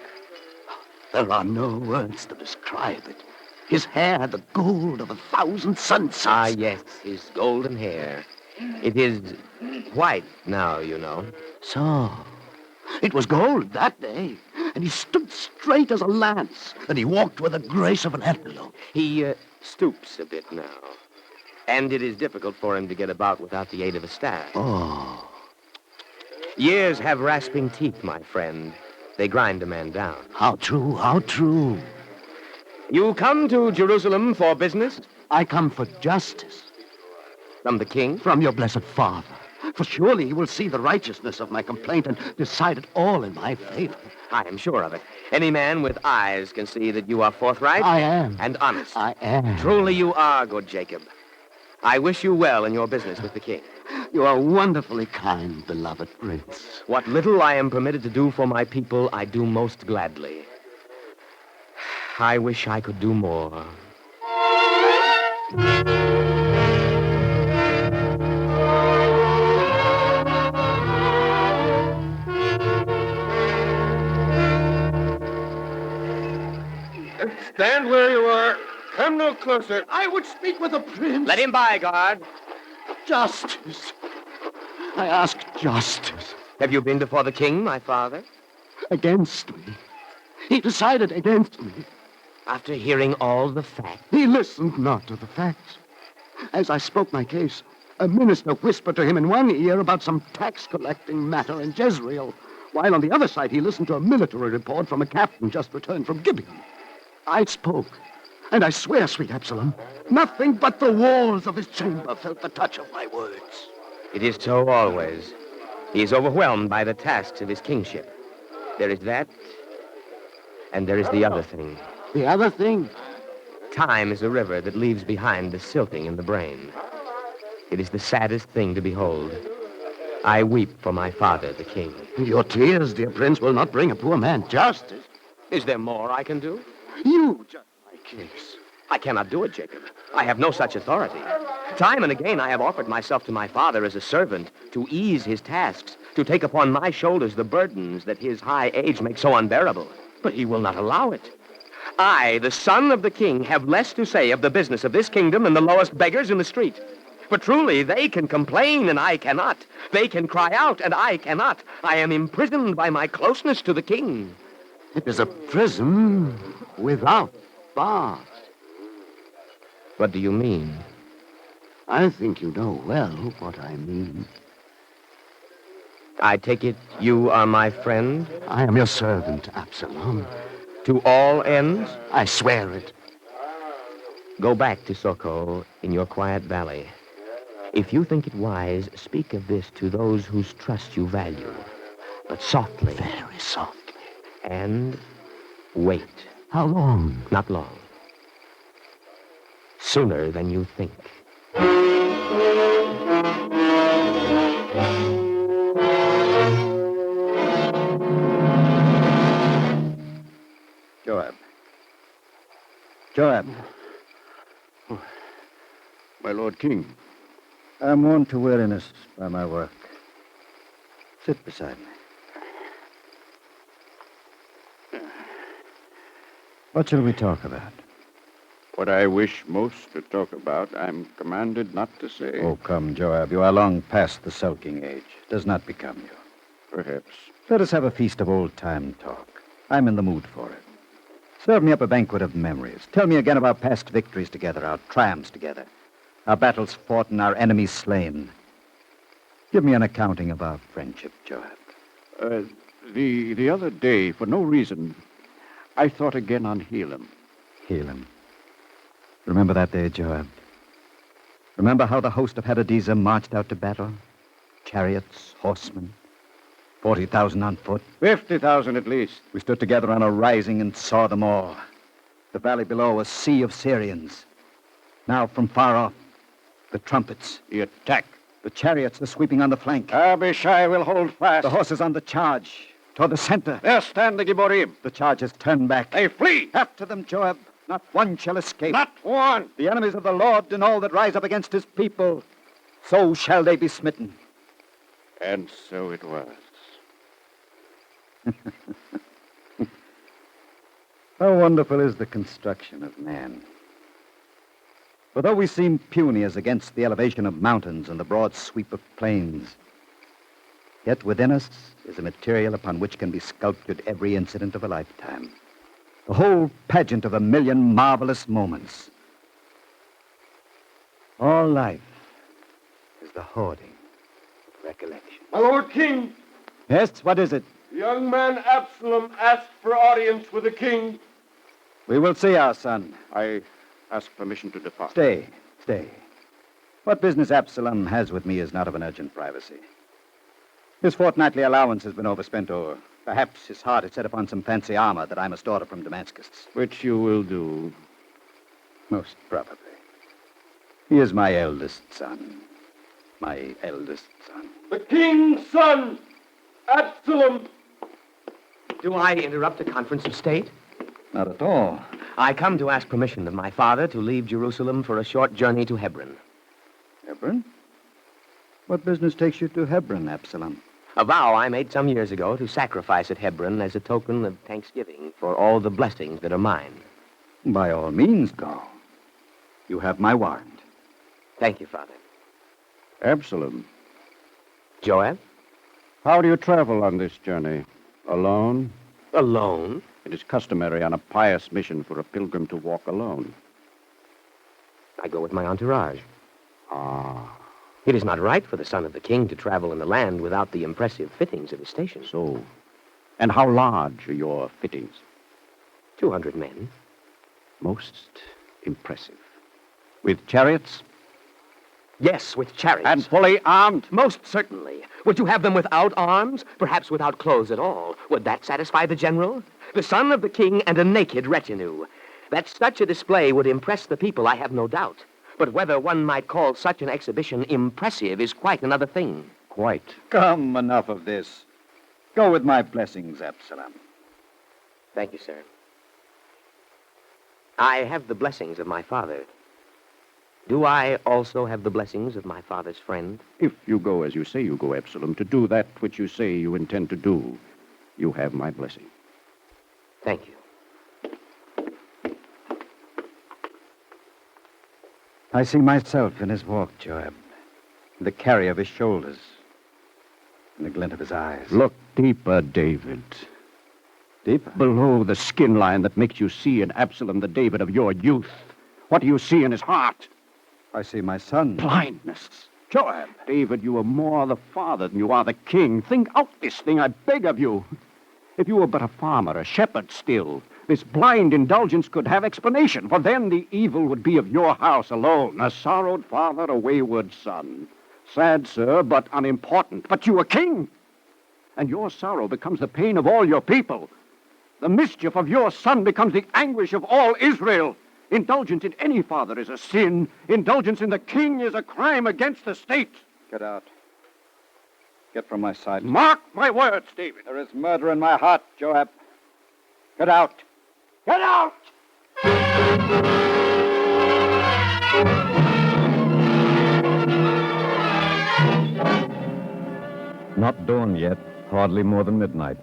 There are no words to describe it. His hair had the gold of 1,000 sunsets. Ah, yes, his golden hair. It is white now, you know. So, it was gold that day, and he stood straight as a lance, and he walked with the grace of an antelope. He stoops a bit now, and it is difficult for him to get about without the aid of a staff. Oh. Years have rasping teeth, my friend. They grind a man down. How true, how true. You come to Jerusalem for business? I come for justice. From the king? From your blessed father. For surely he will see the righteousness of my complaint and decide it all in my favor. I am sure of it. Any man with eyes can see that you are forthright. I am. And honest. I am. Truly you are, good Jacob. I wish you well in your business with the king. You are wonderfully kind, beloved prince. What little I am permitted to do for my people, I do most gladly. I wish I could do more. Stand where you are. Come no closer. I would speak with the prince. Let him by, guard. Justice. I ask justice. Have you been before the king, my father? Against me. He decided against me. After hearing all the facts? He listened not to the facts. As I spoke my case, a minister whispered to him in one ear about some tax-collecting matter in Jezreel, while on the other side he listened to a military report from a captain just returned from Gibeon. I spoke, and I swear, sweet Absalom, nothing but the walls of his chamber felt the touch of my words. It is so always. He is overwhelmed by the tasks of his kingship. There is that, and there is the other thing. The other thing? Time is a river that leaves behind the silting in the brain. It is the saddest thing to behold. I weep for my father, the king. Your tears, dear prince, will not bring a poor man justice. Is there more I can do? You judge my case. I cannot do it, Jacob. I have no such authority. Time and again I have offered myself to my father as a servant to ease his tasks, to take upon my shoulders the burdens that his high age makes so unbearable. But he will not allow it. I, the son of the king, have less to say of the business of this kingdom than the lowest beggars in the street. For truly, they can complain, and I cannot. They can cry out, and I cannot. I am imprisoned by my closeness to the king. It is a prison without bar. What do you mean? I think you know well what I mean. I take it you are my friend? I am your servant, Absalom. To all ends? I swear it. Go back to Soko in your quiet valley. If you think it wise, speak of this to those whose trust you value. But softly. Very softly. And wait. How long? Not long. Sooner than you think. Joab. My Lord King. I'm worn to weariness by my work. Sit beside me. What shall we talk about? What I wish most to talk about, I'm commanded not to say. Oh, come, Joab. You are long past the sulking age. Does not become you. Perhaps. Let us have a feast of old-time talk. I'm in the mood for it. Serve me up a banquet of memories. Tell me again about past victories together, our triumphs together, our battles fought and our enemies slain. Give me an accounting of our friendship, Joab. The other day, for no reason, I thought again on Hillel. Hillel. Remember that day, Joab? Remember how the host of Hadadezer marched out to battle? Chariots, horsemen, 40,000 on foot. 50,000 at least. We stood together on a rising and saw them all. The valley below, a sea of Syrians. Now, from far off, the trumpets. The attack. The chariots, the sweeping on the flank. Abishai will hold fast. The horses on the charge. Toward the center. There stand the Gibborim. The charge has turned back. They flee. After them, Joab. Not one shall escape. Not one. The enemies of the Lord and all that rise up against his people, so shall they be smitten. And so it was. How wonderful is the construction of man. For though we seem puny as against the elevation of mountains and the broad sweep of plains, yet within us is a material upon which can be sculptured every incident of a lifetime. The whole pageant of a million marvelous moments. All life is the hoarding of recollection. My Lord King. Yes, what is it? The young man Absalom asked for audience with the king. We will see our son. I ask permission to depart. Stay. What business Absalom has with me is not of an urgent privacy. His fortnightly allowance has been overspent, or perhaps his heart is set upon some fancy armor that I must order from Damascus. Which you will do. Most probably. He is my eldest son. My eldest son. The king's son, Absalom. Do I interrupt a conference of state? Not at all. I come to ask permission of my father to leave Jerusalem for a short journey to Hebron. Hebron? What business takes you to Hebron, Absalom? A vow I made some years ago to sacrifice at Hebron as a token of thanksgiving for all the blessings that are mine. By all means, go. You have my warrant. Thank you, Father. Absalom. Joab? How do you travel on this journey? Alone? Alone? It is customary on a pious mission for a pilgrim to walk alone. I go with my entourage. Ah. It is not right for the son of the king to travel in the land without the impressive fittings of his station. So, and how large are your fittings? 200 men. Most impressive. With chariots? Yes, with chariots. And fully armed? Most certainly. Would you have them without arms? Perhaps without clothes at all? Would that satisfy the general? The son of the king and a naked retinue. That such a display would impress the people, I have no doubt. But whether one might call such an exhibition impressive is quite another thing. Quite. Come, enough of this. Go with my blessings, Absalom. Thank you, sir. I have the blessings of my father. Do I also have the blessings of my father's friend? If you go as you say you go, Absalom, to do that which you say you intend to do, you have my blessing. Thank you. I see myself in his walk, Joab. In the carry of his shoulders. In the glint of his eyes. Look deeper, David. Deep below the skin line that makes you see in Absalom the David of your youth, what do you see in his heart? I see my son. Blindness. Joab. David, you are more the father than you are the king. Think out this thing, I beg of you. If you were but a farmer, a shepherd still, this blind indulgence could have explanation, for then the evil would be of your house alone. A sorrowed father, a wayward son. Sad, sir, but unimportant. But you are king, and your sorrow becomes the pain of all your people. The mischief of your son becomes the anguish of all Israel. Indulgence in any father is a sin. Indulgence in the king is a crime against the state. Get out. Get from my sight. Mark my words, David. There is murder in my heart, Joab. Get out. Get out! Not dawn yet, hardly more than midnight.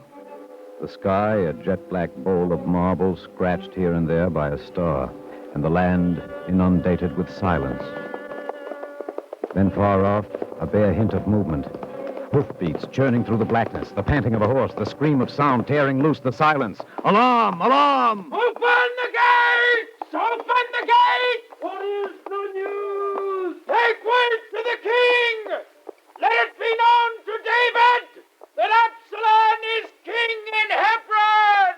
The sky, a jet-black bowl of marble scratched here and there by a star, and the land inundated with silence. Then far off, a bare hint of movement. Hoofbeats churning through the blackness, the panting of a horse, the scream of sound tearing loose the silence. Alarm! Alarm! Open the gates! Open the gates! What is the news? Take word to the king! Let it be known to David that Absalom is king in Hebron!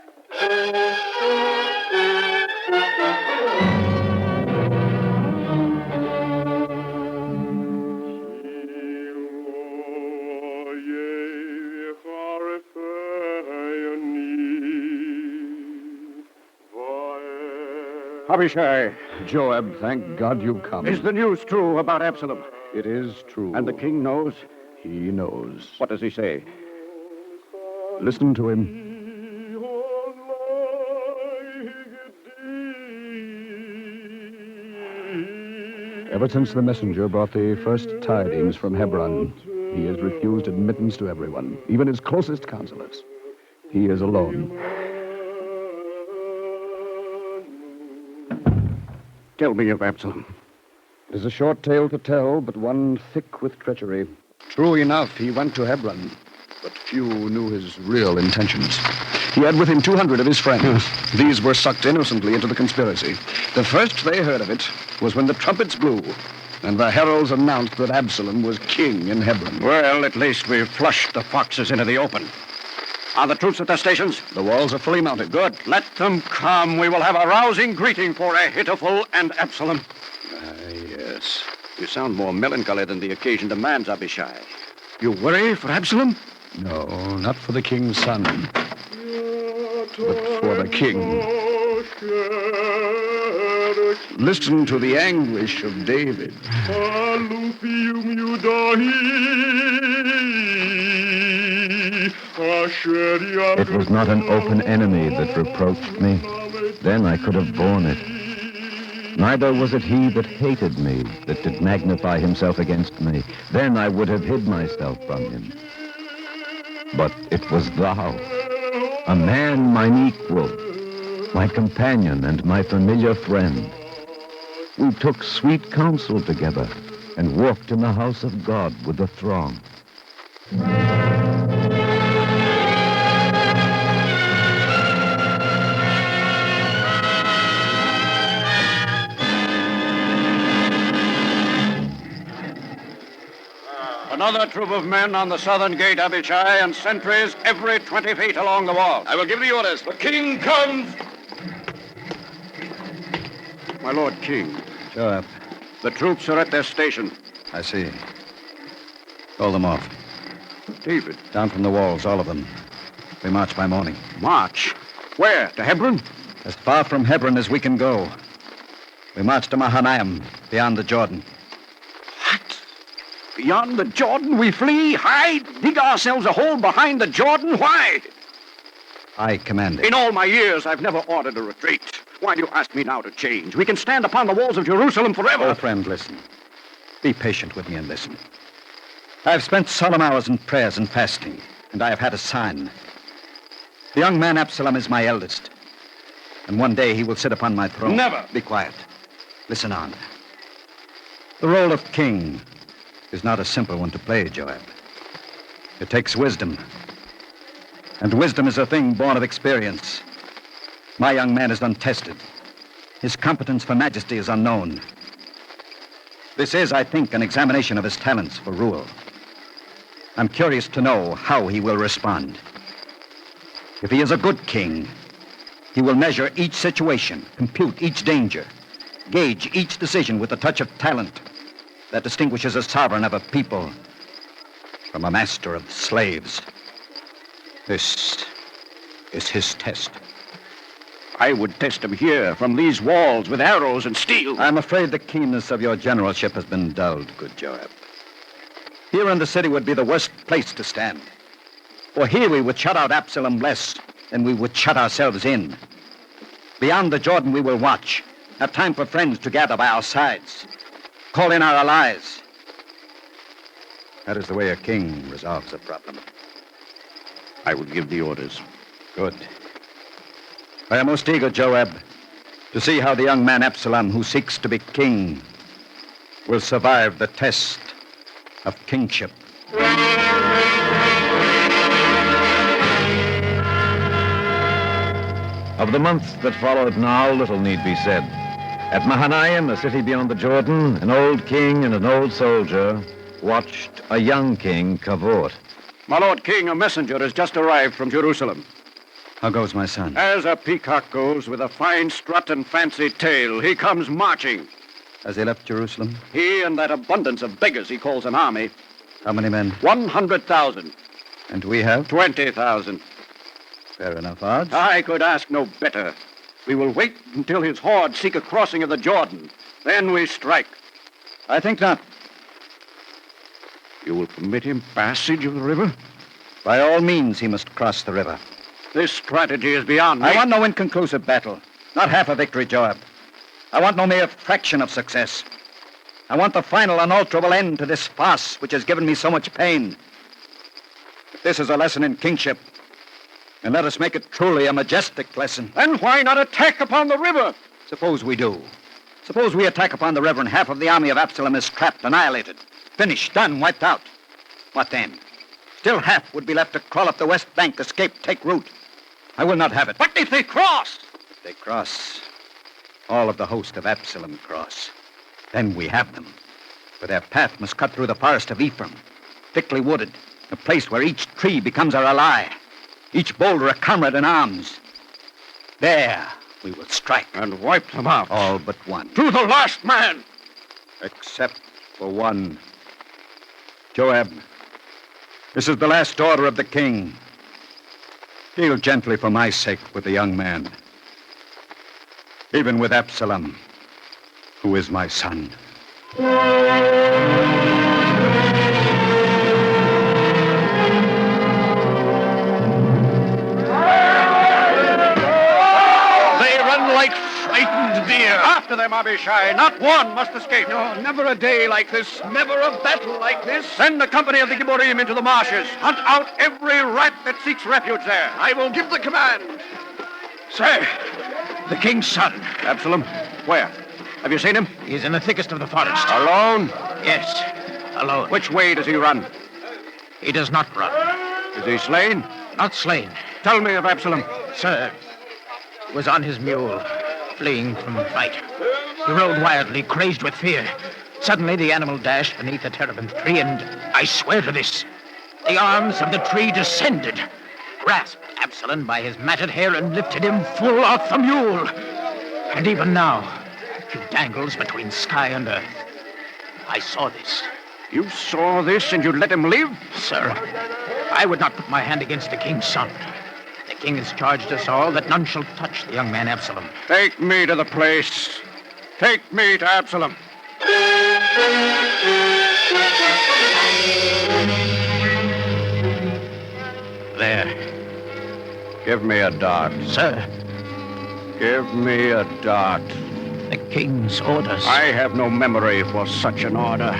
Abishai. Joab, thank God you've come. Is the news true about Absalom? It is true. And the king knows? He knows. What does he say? Listen to him. Ever since the messenger brought the first tidings from Hebron, he has refused admittance to everyone, even his closest counselors. He is alone. Tell me of Absalom. It is a short tale to tell, but one thick with treachery. True enough, he went to Hebron, but few knew his real intentions. He had with him 200 of his friends. These were sucked innocently into the conspiracy. The first they heard of it was when the trumpets blew, and the heralds announced that Absalom was king in Hebron. Well, at least we've flushed the foxes into the open. Are the troops at their stations? The walls are fully mounted. Good. Let them come. We will have a rousing greeting for Ahithophel and Absalom. Yes. You sound more melancholy than the occasion demands, Abishai. You worry for Absalom? No, not for the king's son, but for the king. Listen to the anguish of David. It was not an open enemy that reproached me. Then I could have borne it. Neither was it he that hated me, that did magnify himself against me. Then I would have hid myself from him. But it was thou, a man mine equal, my companion and my familiar friend. We took sweet counsel together and walked in the house of God with the throng. Another troop of men on the southern gate, Abishai, and sentries every 20 feet along the wall. I will give the orders. The king comes! My lord king, Joab. the troops are at their station. I see. Call them off. David. Down from the walls, all of them. We march by morning. March? Where? To Hebron? As far from Hebron as we can go. We march to Mahanaim, beyond the Jordan. Beyond the Jordan we flee, hide, dig ourselves a hole behind the Jordan? Why? I command it. In all my years, I've never ordered a retreat. Why do you ask me now to change? We can stand upon the walls of Jerusalem forever. Oh, friend, listen. Be patient with me and listen. I've spent solemn hours in prayers and fasting, and I have had a sign. The young man Absalom is my eldest, and one day he will sit upon my throne. Never. Be quiet. Listen on. The role of king is not a simple one to play, Joab. It takes wisdom. And wisdom is a thing born of experience. My young man is untested. His competence for majesty is unknown. This is, I think, an examination of his talents for rule. I'm curious to know how he will respond. If he is a good king, he will measure each situation, compute each danger, gauge each decision with the touch of talent that distinguishes a sovereign of a people from a master of slaves. This is his test. I would test him here, from these walls, with arrows and steel. I'm afraid the keenness of your generalship has been dulled, good Joab. Here in the city would be the worst place to stand. For here we would shut out Absalom less than we would shut ourselves in. Beyond the Jordan we will watch, have time for friends to gather by our sides, call in our allies. That is the way a king resolves a problem. I will give the orders. Good. I am most eager, Joab, to see how the young man Absalom, who seeks to be king, will survive the test of kingship. Of the months that followed now, little need be said. At Mahanaim, a city beyond the Jordan, an old king and an old soldier watched a young king cavort. My lord king, a messenger has just arrived from Jerusalem. How goes my son? As a peacock goes, with a fine strut and fancy tail, he comes marching. Has he left Jerusalem? He and that abundance of beggars he calls an army. How many men? 100,000. And we have? 20,000. Fair enough odds. I could ask no better. We will wait until his horde seek a crossing of the Jordan. Then we strike. I think not. You will permit him passage of the river? By all means, he must cross the river. This strategy is beyond me. I want no inconclusive battle. Not half a victory, Joab. I want no mere fraction of success. I want the final unalterable end to this farce which has given me so much pain. If this is a lesson in kingship, then let us make it truly a majestic lesson. Then why not attack upon the river? Suppose we do. Suppose we attack upon the river and half of the army of Absalom is trapped, annihilated. Finished, done, wiped out. What then? Still half would be left to crawl up the west bank, escape, take root. I will not have it. But if they cross? If they cross, all of the host of Absalom cross. Then we have them. For their path must cut through the forest of Ephraim, thickly wooded, a place where each tree becomes our ally, each boulder a comrade in arms. There we will strike. And wipe them out. All but one. To the last man. Except for one. Joab, this is the last order of the king. Deal gently for my sake with the young man. Even with Absalom, who is my son. They run like frightened deer. After them, Abishai. Not one must escape. No, never a day like this. Never a battle like this. Send a company of the Gibborim into the marshes. Hunt out every rat that seeks refuge there. I will give the command. Sir, the king's son. Absalom? Where? Have you seen him? He's in the thickest of the forest. Alone? Yes, alone. Which way does he run? He does not run. Is he slain? Not slain. Tell me of Absalom. Sir, was on his mule, fleeing from the fight. He rode wildly, crazed with fear. Suddenly, the animal dashed beneath a terebinth tree, and I swear to this, the arms of the tree descended, grasped Absalom by his matted hair, and lifted him full off the mule. And even now, he dangles between sky and earth. I saw this. You saw this, and you let him live? Sir, I would not put my hand against the king's son. The king has charged us all that none shall touch the young man Absalom. Take me to the place. Take me to Absalom. There. Give me a dart. Sir. Give me a dart. The king's orders. I have no memory for such an order.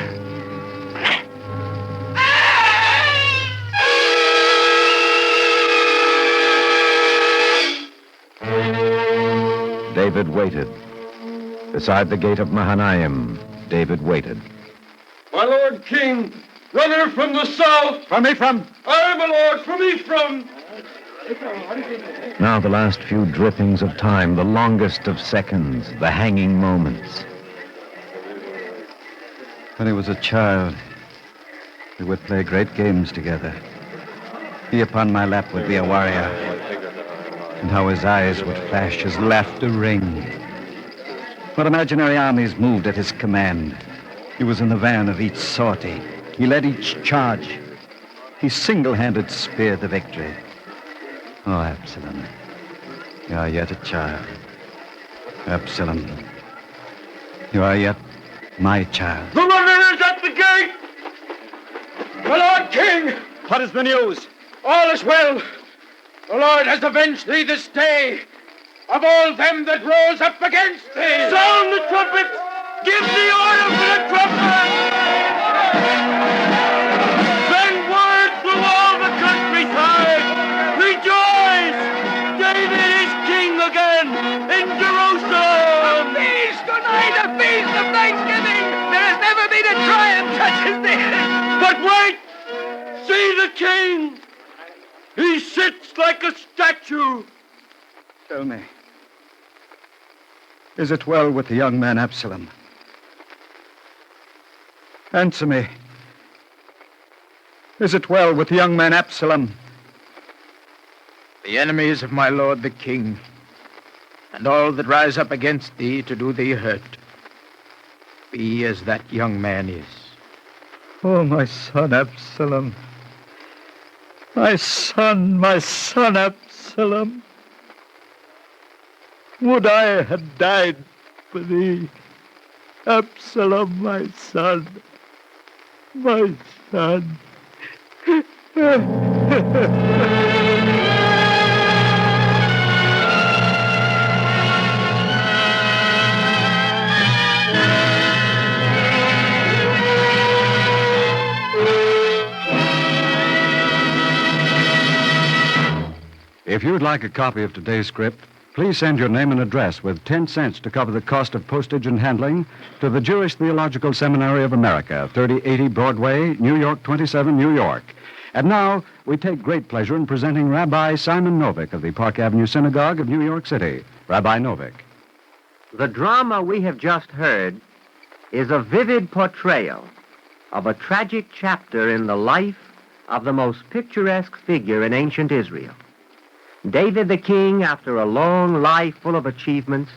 David waited. Beside the gate of Mahanaim, David waited. My lord king, runner from the south. From Ephraim. Aye, my lord, from Ephraim. Now the last few drippings of time, the longest of seconds, the hanging moments. When he was a child, we would play great games together. He upon my lap would be a warrior, and how his eyes would flash, his laughter ring. What imaginary armies moved at his command. He was in the van of each sortie. He led each charge. He single-handed speared the victory. Oh, Absalom, you are yet a child. Absalom, you are yet my child. The runner is at the gate! My Lord King! What is the news? All is well. The Lord has avenged thee this day of all them that rose up against thee. Sound the trumpet! Give the order for the trumpet! Send word through all the countryside! Rejoice! David is king again in Jerusalem! A feast tonight, a feast of thanksgiving! There has never been a triumph such as this! But wait! See the king! He sits like a statue. Tell me, is it well with the young man Absalom? Answer me. Is it well with the young man Absalom? The enemies of my lord the king, and all that rise up against thee to do thee hurt, be as that young man is. Oh, my son Absalom. My son Absalom. Would I had died for thee. Absalom, my son. My son. If you would like a copy of today's script, please send your name and address with 10 cents to cover the cost of postage and handling to the Jewish Theological Seminary of America, 3080 Broadway, New York 27, New York. And now, we take great pleasure in presenting Rabbi Simon Novick of the Park Avenue Synagogue of New York City. Rabbi Novick. The drama we have just heard is a vivid portrayal of a tragic chapter in the life of the most picturesque figure in ancient Israel. David the king, after a long life full of achievements,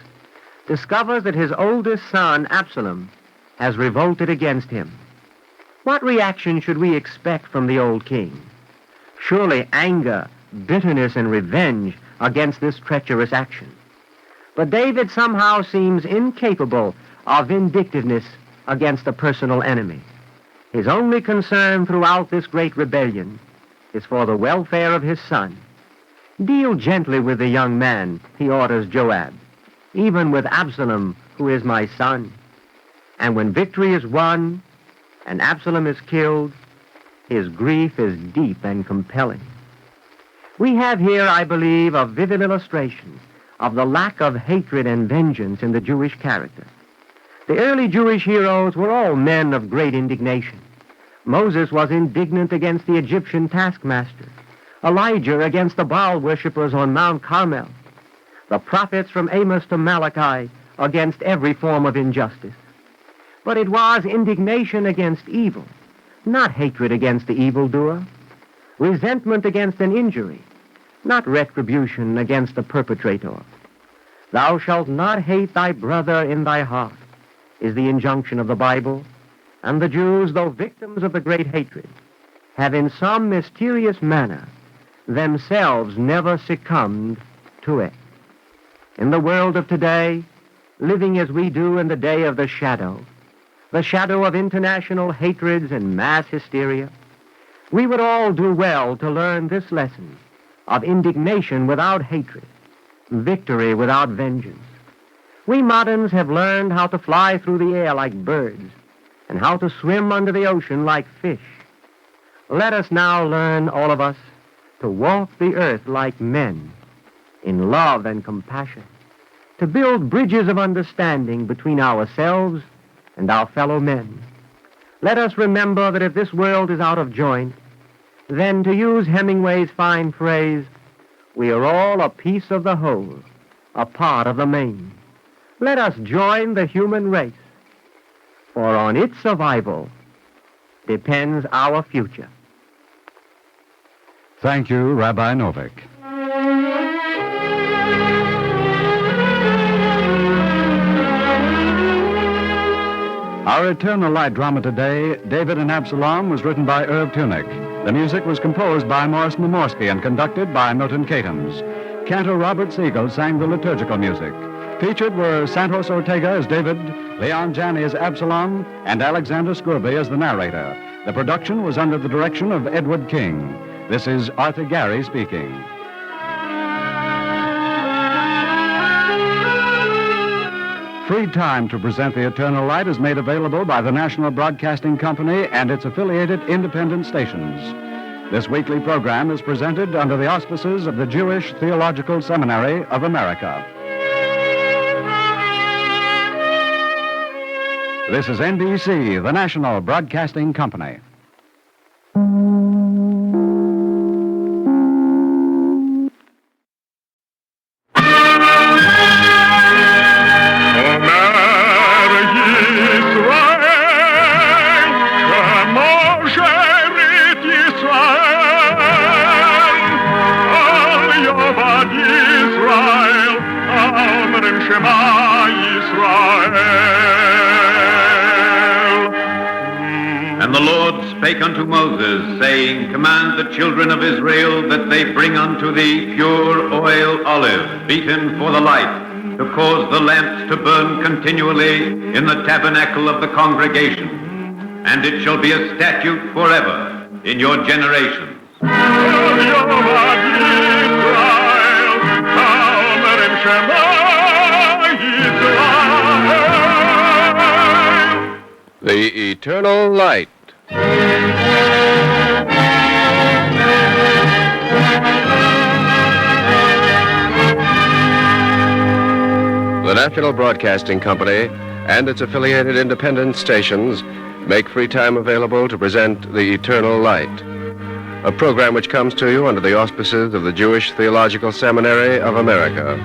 discovers that his oldest son, Absalom, has revolted against him. What reaction should we expect from the old king? Surely anger, bitterness, and revenge against this treacherous action. But David somehow seems incapable of vindictiveness against a personal enemy. His only concern throughout this great rebellion is for the welfare of his son. Deal gently with the young man, he orders Joab, even with Absalom, who is my son. And when victory is won and Absalom is killed, his grief is deep and compelling. We have here, I believe, a vivid illustration of the lack of hatred and vengeance in the Jewish character. The early Jewish heroes were all men of great indignation. Moses was indignant against the Egyptian taskmaster. Elijah against the Baal worshippers on Mount Carmel. The prophets from Amos to Malachi against every form of injustice. But it was indignation against evil, not hatred against the evildoer. Resentment against an injury, not retribution against the perpetrator. Thou shalt not hate thy brother in thy heart, is the injunction of the Bible. And the Jews, though victims of the great hatred, have in some mysterious manner themselves never succumbed to it. In the world of today, living as we do in the day of the shadow of international hatreds and mass hysteria, we would all do well to learn this lesson of indignation without hatred, victory without vengeance. We moderns have learned how to fly through the air like birds and how to swim under the ocean like fish. Let us now learn, all of us, to walk the earth like men, in love and compassion, to build bridges of understanding between ourselves and our fellow men. Let us remember that if this world is out of joint, then, to use Hemingway's fine phrase, We are all a piece of the whole, a part of the main. Let us join the human race, for on its survival depends our future. Thank you, Rabbi Novik. Our Eternal Light drama today, David and Absalom, was written by Irv Tunick. The music was composed by Morris Namorsky and conducted by Milton Catums. Cantor Robert Siegel sang the liturgical music. Featured were Santos Ortega as David, Leon Janney as Absalom, and Alexander Scourby as the narrator. The production was under the direction of Edward King. This is Arthur Gary speaking. Free time to present the Eternal Light is made available by the National Broadcasting Company and its affiliated independent stations. This weekly program is presented under the auspices of the Jewish Theological Seminary of America. This is NBC, the National Broadcasting Company. And the Lord spake unto Moses, saying, Command the children of Israel that they bring unto thee pure oil olive, beaten for the light, to cause the lamps to burn continually in the tabernacle of the congregation. And it shall be a statute forever in your generations. The Eternal Light. The National Broadcasting Company and its affiliated independent stations make free time available to present The Eternal Light, a program which comes to you under the auspices of the Jewish Theological Seminary of America.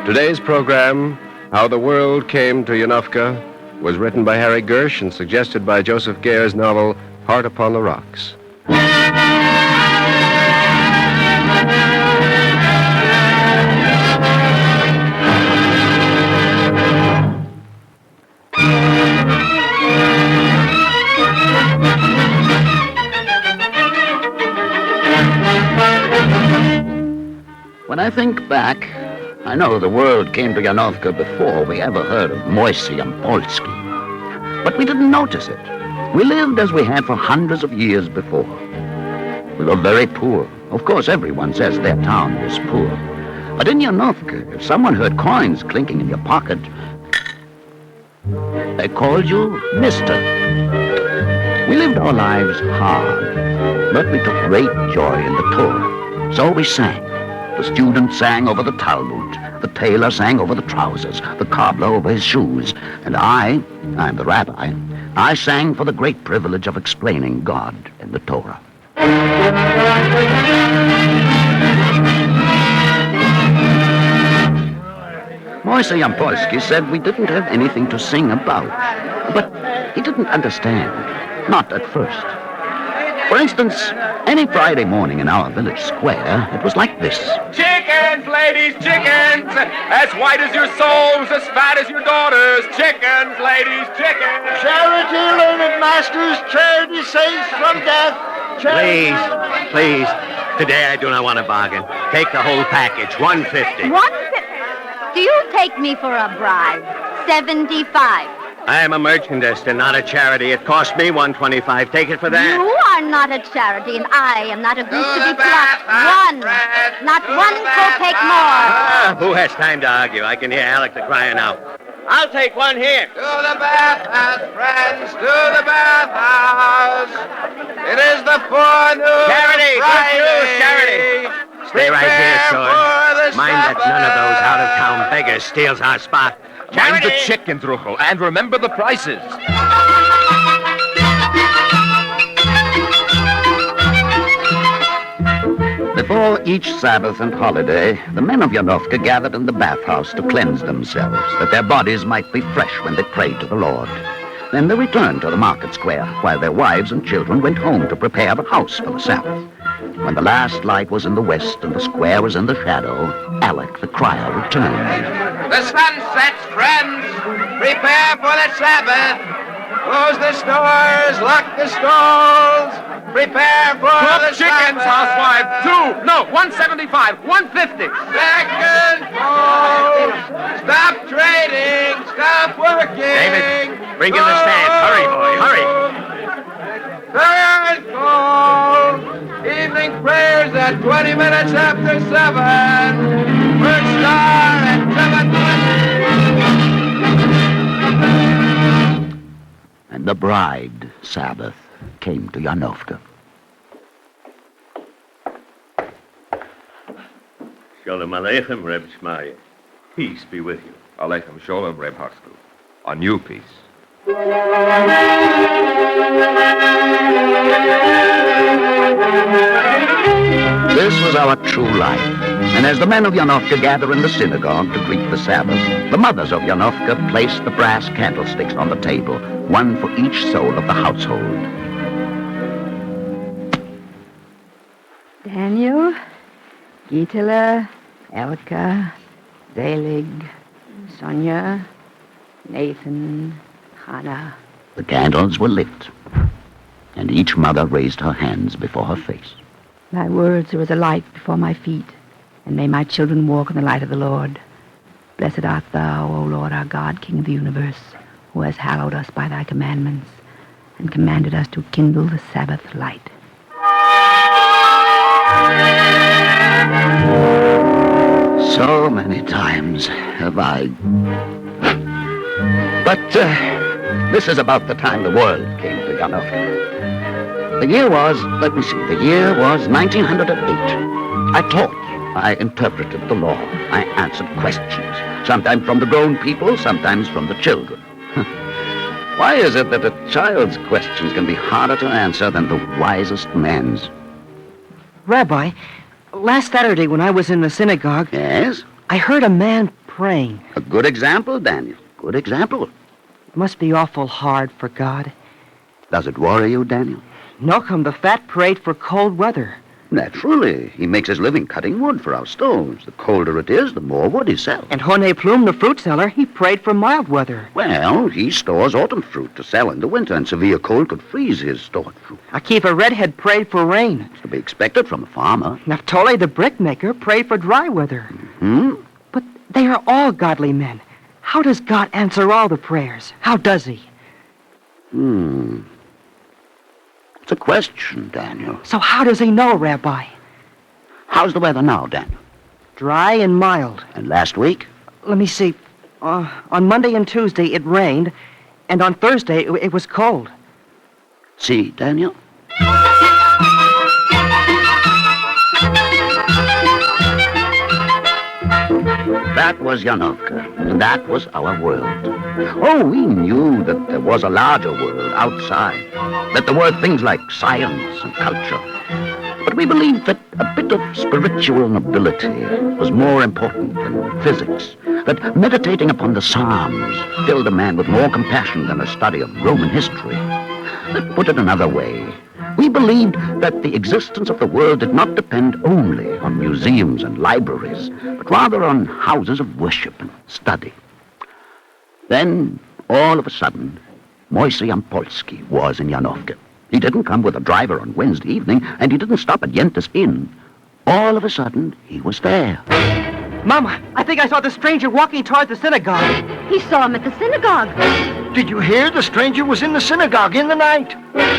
Today's program, How the World Came to Yanovka, was written by Harry Gersh and suggested by Joseph Gare's novel, Heart Upon the Rocks. When I think back, I know the world came to Yanovka before we ever heard of Moisey and Polsky. But we didn't notice it. We lived as we had for hundreds of years before. We were very poor. Of course, everyone says their town was poor. But in Yanovka, if someone heard coins clinking in your pocket, they called you Mister. We lived our lives hard, but we took great joy in the Torah. So we sang. The student sang over the Talmud. The tailor sang over the trousers. The cobbler over his shoes. And I'm the rabbi, I sang for the great privilege of explaining God in the Torah. Moisey Yampolsky said we didn't have anything to sing about. But he didn't understand. Not at first. For instance, any Friday morning in our village square, it was like this. Chickens, ladies, chickens! As white as your souls, as fat as your daughters. Chickens, ladies, chickens! Charity, learned masters, charity saves from death. Please, please. Today I do not want to bargain. Take the whole package, $150. Do you take me for a bribe? $75. I am a merchandist and not a charity. It cost me $125. Take it for that. You are not a charity, and I am not a goose to be plucked. Not one kopeck more. Who has time to argue? I can hear Alec the crier now. I'll take one here. To the bathhouse, friends, to the bathhouse. It is the forenoon Charity, good news, charity. Stay right here, Sword. Mind that none of those out-of-town beggars steals our spot. Mind the chickens, Ruchel, and remember the prices. Before Before each Sabbath and holiday, the men of Yanovka gathered in the bathhouse to cleanse themselves, that their bodies might be fresh when they prayed to the Lord. Then they returned to the market square, while their wives and children went home to prepare the house for the Sabbath. When the last light was in the west and the square was in the shadow, Alec the crier returned. The sun sets, friends. Prepare for the Sabbath. Close the stores, lock the stalls. Prepare for the chickens, Sabbath. housewife. 2. No, 175. 150. Second call. Stop trading. Stop working. David, bring in the stand. Hurry, boy, hurry. Third call. Evening prayers at 20 minutes after 7. First star at 7:20. And the bride, Sabbath, came to Yanovka. Shalom Aleichem, Reb Shmaya. Peace be with you. Aleichem Sholem, Reb Haskell. On you, peace. This was our true life. And as the men of Yanovka gather in the synagogue to greet the Sabbath, the mothers of Yanovka place the brass candlesticks on the table, one for each soul of the household. Daniel, Gitela, Elka, Zelig, Sonia, Nathan, Hannah. The candles were lit, and each mother raised her hands before her face. Thy words are as a light before my feet, and may my children walk in the light of the Lord. Blessed art thou, O Lord our God, King of the universe, who has hallowed us by thy commandments, and commanded us to kindle the Sabbath light. So many times have I... But this is about the time the world came to Yanovka. The year was 1908. I taught, I interpreted the law, I answered questions, sometimes from the grown people, sometimes from the children. Why is it that a child's questions can be harder to answer than the wisest man's? Rabbi, last Saturday when I was in the synagogue... Yes? I heard a man praying. A good example, Daniel. Good example. It must be awful hard for God. Does it worry you, Daniel? Nochum, the fat prayed for cold weather. Naturally. He makes his living cutting wood for our stoves. The colder it is, the more wood he sells. And Hone Plum, the fruit seller, he prayed for mild weather. Well, he stores autumn fruit to sell in the winter, and severe cold could freeze his stored fruit. Akiva Redhead prayed for rain. It's to be expected from a farmer. Naphtali, the brickmaker, prayed for dry weather. Hmm? But they are all godly men. How does God answer all the prayers? How does he? It's a question, Daniel. So how does he know, Rabbi? How's the weather now, Daniel? Dry and mild. And last week? Let me see. On Monday and Tuesday it rained, and on Thursday it was cold. See, Daniel? That was Yanovka, and that was our world. Oh, we knew that there was a larger world outside, that there were things like science and culture. But we believed that a bit of spiritual nobility was more important than physics, that meditating upon the Psalms filled a man with more compassion than a study of Roman history. Let's put it another way. We believed that the existence of the world did not depend only on museums and libraries, but rather on houses of worship and study. Then, all of a sudden, Moise Yampolsky was in Yanovka. He didn't come with a driver on Wednesday evening, and he didn't stop at Yente's Inn. All of a sudden, he was there. Mama, I think I saw the stranger walking towards the synagogue. He saw him at the synagogue. Did you hear? The stranger was in the synagogue in the night.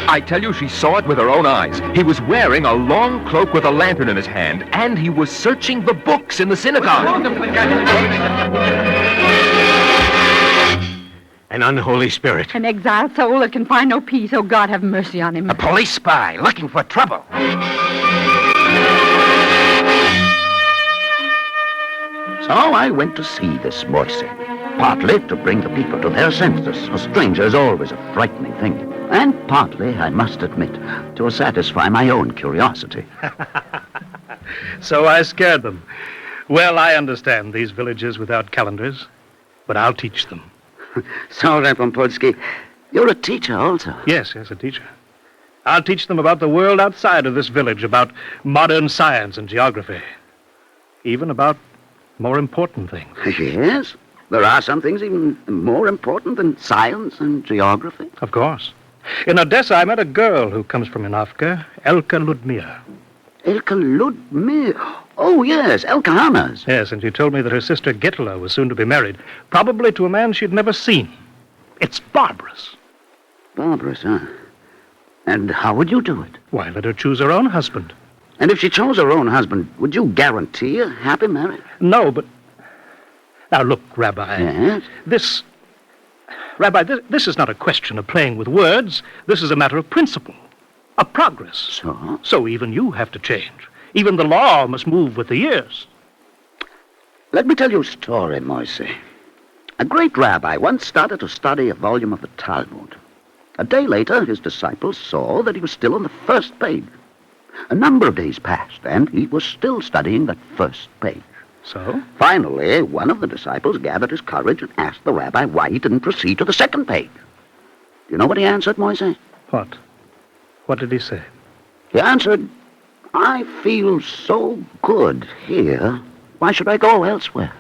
I tell you, she saw it with her own eyes. He was wearing a long cloak with a lantern in his hand, and he was searching the books in the synagogue. An unholy spirit. An exiled soul that can find no peace. Oh, God, have mercy on him. A police spy looking for trouble. So I went to see this Moise, partly to bring the people to their senses. A stranger is always a frightening thing. And partly, I must admit, to satisfy my own curiosity. So I scared them. Well, I understand these villages without calendars, but I'll teach them. So, Rampolsky, you're a teacher also. Yes, a teacher. I'll teach them about the world outside of this village, about modern science and geography, even about more important things. Yes? There are some things even more important than science and geography? Of course. In Odessa, I met a girl who comes from Yanovka, Elka Ludmila. Elka Ludmila? Oh, yes, Elka Hanna's. Yes, and she told me that her sister Gittela was soon to be married, probably to a man she'd never seen. It's barbarous. Barbarous, huh? And how would you do it? Why, let her choose her own husband. And if she chose her own husband, would you guarantee a happy marriage? No, but... Now, look, Rabbi. Yes? This is not a question of playing with words. This is a matter of principle, of progress. So? So even you have to change. Even the law must move with the years. Let me tell you a story, Moise. A great rabbi once started to study a volume of the Talmud. A day later, his disciples saw that he was still on the first page. A number of days passed, and he was still studying that first page. So? Finally, one of the disciples gathered his courage and asked the rabbi why he didn't proceed to the second page. Do you know what he answered, Moise? What? What did he say? He answered, I feel so good here. Why should I go elsewhere?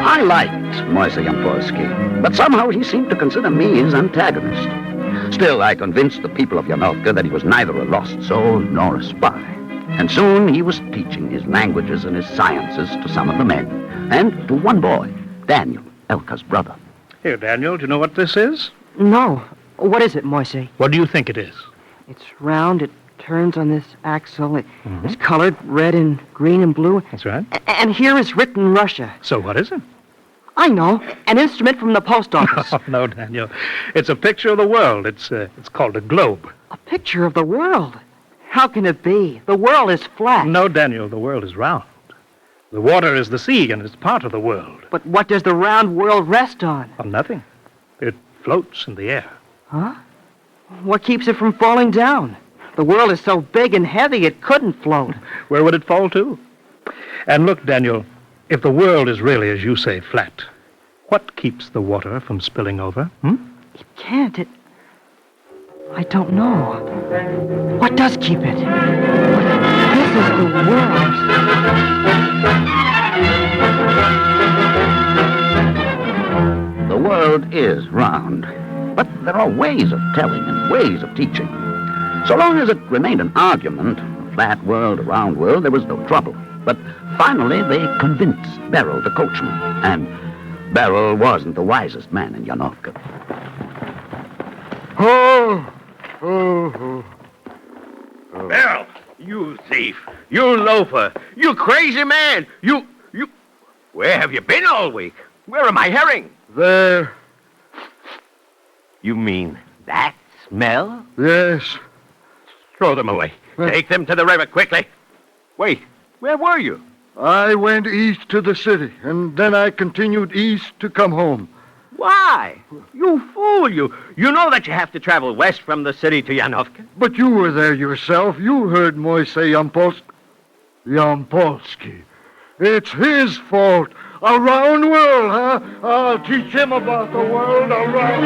I liked Moise Yampolsky, but somehow he seemed to consider me his antagonist. Still, I convinced the people of Yanovka that he was neither a lost soul nor a spy. And soon he was teaching his languages and his sciences to some of the men, and to one boy, Daniel, Elka's brother. Here, Daniel, do you know what this is? No. What is it, Moise? What do you think it is? It's round. It turns on this axle. It's colored red and green and blue. That's right. And here is written Russia. So what is it? I know. An instrument from the post office. Oh, no, Daniel. It's a picture of the world. It's called a globe. A picture of the world? How can it be? The world is flat. No, Daniel, the world is round. The water is the sea, and it's part of the world. But what does the round world rest on? On nothing. It floats in the air. Huh? What keeps it from falling down? The world is so big and heavy it couldn't float. Where would it fall to? And look, Daniel, if the world is really, as you say, flat, what keeps the water from spilling over? It can't. I don't know. What does keep it? This is the world. The world is round, but there are ways of telling and ways of teaching. So long as it remained an argument, a flat world, a round world, there was no trouble. But finally they convinced Beryl, the coachman, and Beryl wasn't the wisest man in Yanovka. Beryl, you thief, you loafer, you crazy man, you... Where have you been all week? Where are my herring? There. You mean that smell? Yes. Throw them away. Take them to the river quickly. Wait, where were you? I went east to the city, and then I continued east to come home. Why? You fool, you. You know that you have to travel west from the city to Yanovka. But you were there yourself. You heard Moise Yampolsky. It's his fault. A round world, huh? I'll teach him about the world around.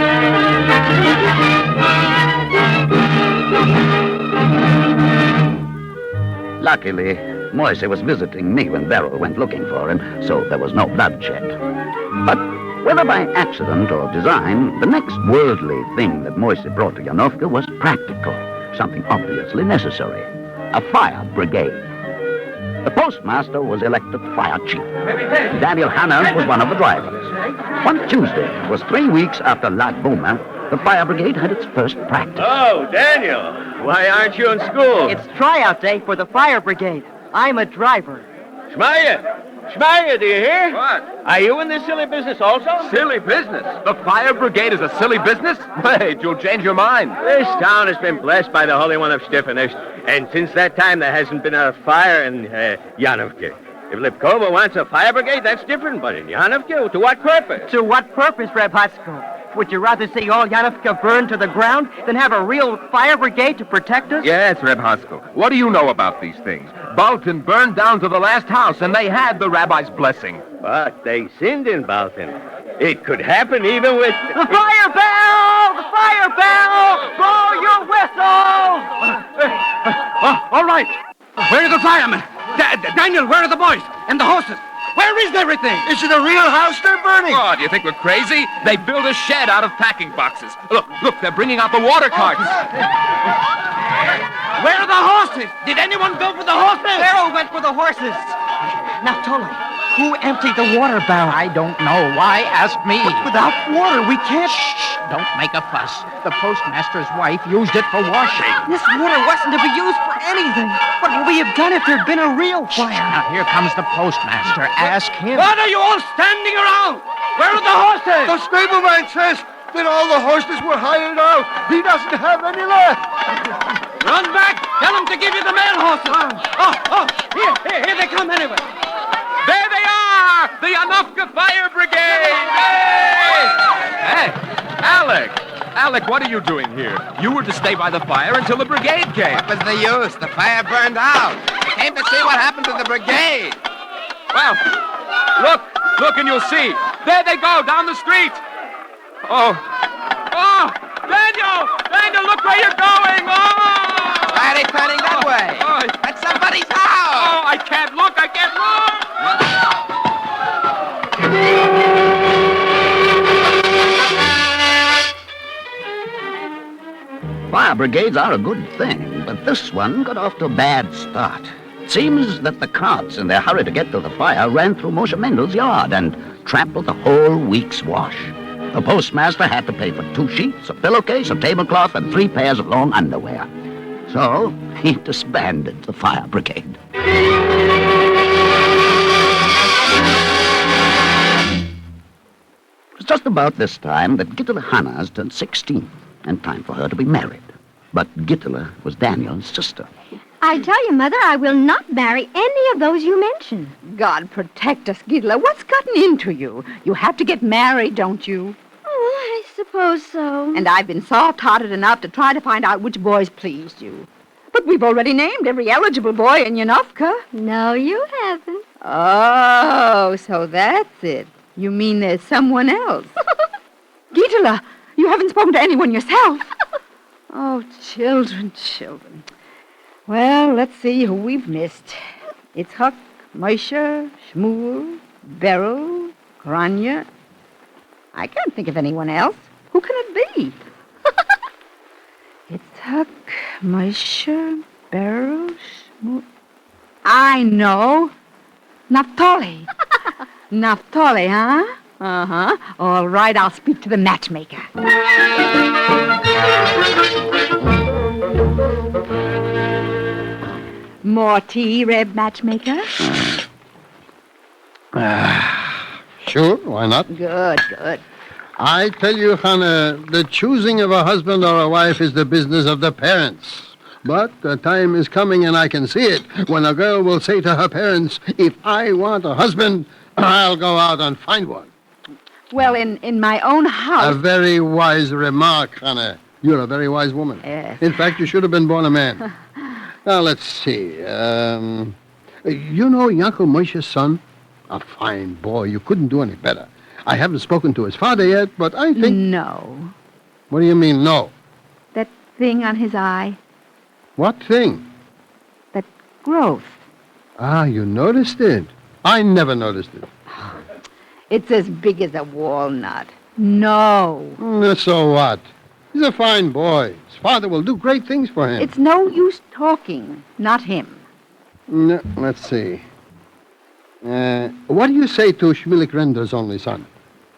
Luckily, Moise was visiting me when Beryl went looking for him, so there was no bloodshed. But whether by accident or design, the next worldly thing that Moise brought to Yanovka was practical, something obviously necessary, a fire brigade. The postmaster was elected fire chief. Daniel Hanna was one of the drivers. One Tuesday, it was 3 weeks after Lag Boma, the fire brigade had its first practice. Oh, Daniel, why aren't you in school? It's tryout day for the fire brigade. I'm a driver. Shmaya, do you hear? What? Are you in this silly business also? Silly business? The fire brigade is a silly business? Wait, you'll change your mind. This town has been blessed by the Holy One of Stephanus, and since that time there hasn't been a fire in Yanovka. If Lipkova wants a fire brigade, that's different, but in Yanovka, to what purpose? To what purpose, Reb Hutsko? Would you rather see all Yanovka burned to the ground than have a real fire brigade to protect us? Yes, Reb Haskell. What do you know about these things? Bolton burned down to the last house, and they had the rabbi's blessing. But they sinned in Balkan. It could happen even with... The fire bell! The fire bell! Blow your whistles! All right. Where are the firemen? Daniel, where are the boys? And the horses? Where is everything? Is it a real house they're burning? Oh, do you think we're crazy? They built a shed out of packing boxes. Look, they're bringing out the water carts. Where are the horses? Did anyone go for the horses? Pharaoh went for the horses. Naftali, who emptied the water barrel? I don't know. Why ask me? But without water, we can't... Shh! Don't make a fuss. The postmaster's wife used it for washing. This water wasn't to be used for anything. What would we have done if there'd been a real fire? Now, here comes the postmaster. Ask him. What are you all standing around? Where are the horses? The stableman says that all the horses were hired out. He doesn't have any left. Run back. Tell him to give you the male horses. Here they come anyway. There they are! The Yanovka Fire Brigade! Hey, Alec, what are you doing here? You were to stay by the fire until the brigade came. What was the use? The fire burned out. I came to see what happened to the brigade. Well, look, and you'll see. There they go, down the street. Oh, Daniel, look where you're going. Oh! Why are they turning that way? Oh. That's somebody's house. Oh, I can't look. Fire brigades are a good thing, but this one got off to a bad start. It seems that the carts, in their hurry to get to the fire, ran through Moshe Mendel's yard and trampled the whole week's wash. The postmaster had to pay for 2 sheets, a pillowcase, a tablecloth, and 3 pairs of long underwear. So he disbanded the fire brigade. It was just about this time that Gittela Hannah's turned 16, and time for her to be married. But Gittela was Daniel's sister. I tell you, Mother, I will not marry any of those you mentioned. God protect us, Gidla. What's gotten into you? You have to get married, don't you? Oh, I suppose so. And I've been soft-hearted enough to try to find out which boys pleased you. But we've already named every eligible boy in Yanovka. No, you haven't. Oh, so that's it. You mean there's someone else? Gitala, you haven't spoken to anyone yourself. Oh, children. Well, let's see who we've missed. It's Huck, Moshe, Shmuel, Beryl, Grania. I can't think of anyone else. Who can it be? It's Huck, Moshe, Beryl, Shmuel. I know. Naphtali. Naphtali, huh? Uh-huh. All right, I'll speak to the matchmaker. More tea, Reb Matchmaker? Sure, why not? Good. I tell you, Hannah, the choosing of a husband or a wife is the business of the parents. But the time is coming, and I can see it, when a girl will say to her parents, if I want a husband, I'll go out and find one. Well, in my own house... A very wise remark, Hannah. You're a very wise woman. Yes. In fact, you should have been born a man. Now, let's see. You know Yaakov Moshe's son? A fine boy. You couldn't do any better. I haven't spoken to his father yet, but I think... No. What do you mean, no? That thing on his eye. What thing? That growth. Ah, you noticed it. I never noticed it. It's as big as a walnut. No. So what? He's a fine boy. His father will do great things for him. It's no use talking. Not him. No, let's see. What do you say to Shmilik Render's only son?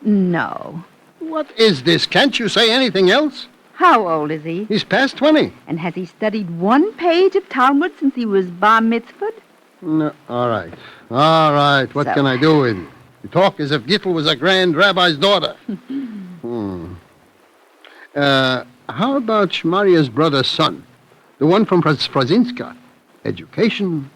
No. What is this? Can't you say anything else? How old is he? He's past 20. And has he studied 1 page of Talmud since he was bar mitzvahed? No, all right. What can I do with you? You talk as if Gittel was a grand rabbi's daughter. How about Shmaria's brother's son? The one from Frazinska. Education,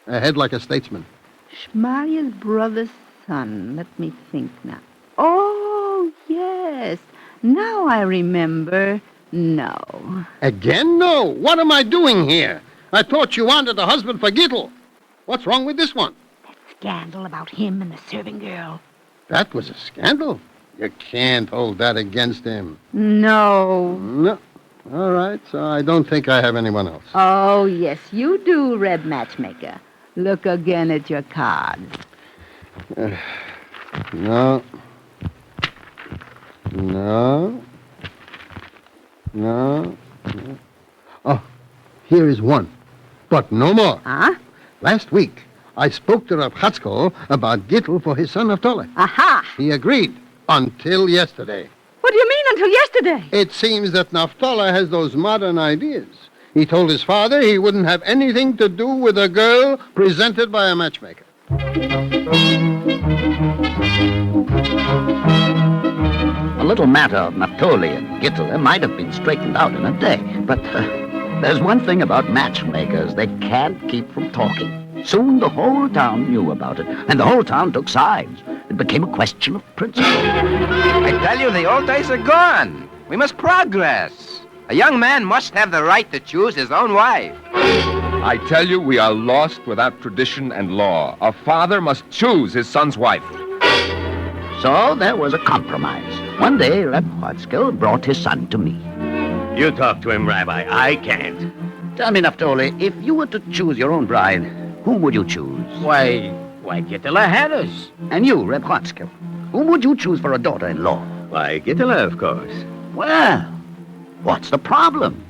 a head like a statesman. Shmaria's brother's son. Let me think now. Oh, yes. yes. Now I remember. No. Again, no. What am I doing here? I thought you wanted a husband for Gittel. What's wrong with this one? Scandal about him and the serving girl. That was a scandal. You can't hold that against him. No. No. All right, so I don't think I have anyone else. Oh, yes, you do, Reb Matchmaker. Look again at your cards. No. No. No. Oh, here is one. But no more. Huh? Last week, I spoke to Reb Chatzko about Gittel for his son Naftali. Aha! He agreed until yesterday. What do you mean until yesterday? It seems that Naftali has those modern ideas. He told his father he wouldn't have anything to do with a girl presented by a matchmaker. The little matter of Naphtali and Gittel might have been straightened out in a day, but there's one thing about matchmakers. They can't keep from talking. Soon the whole town knew about it, and the whole town took sides. It became a question of principle. I tell you, the old days are gone. We must progress. A young man must have the right to choose his own wife. I tell you, we are lost without tradition and law. A father must choose his son's wife. So there was a compromise. One day, Reb Chatzko brought his son to me. You talk to him, Rabbi. I can't. Tell me, Naphtali, if you were to choose your own bride, whom would you choose? Why, Gittel had us. And you, Reb Chatzko, whom would you choose for a daughter-in-law? Why, Gittel, of course. Well, what's the problem?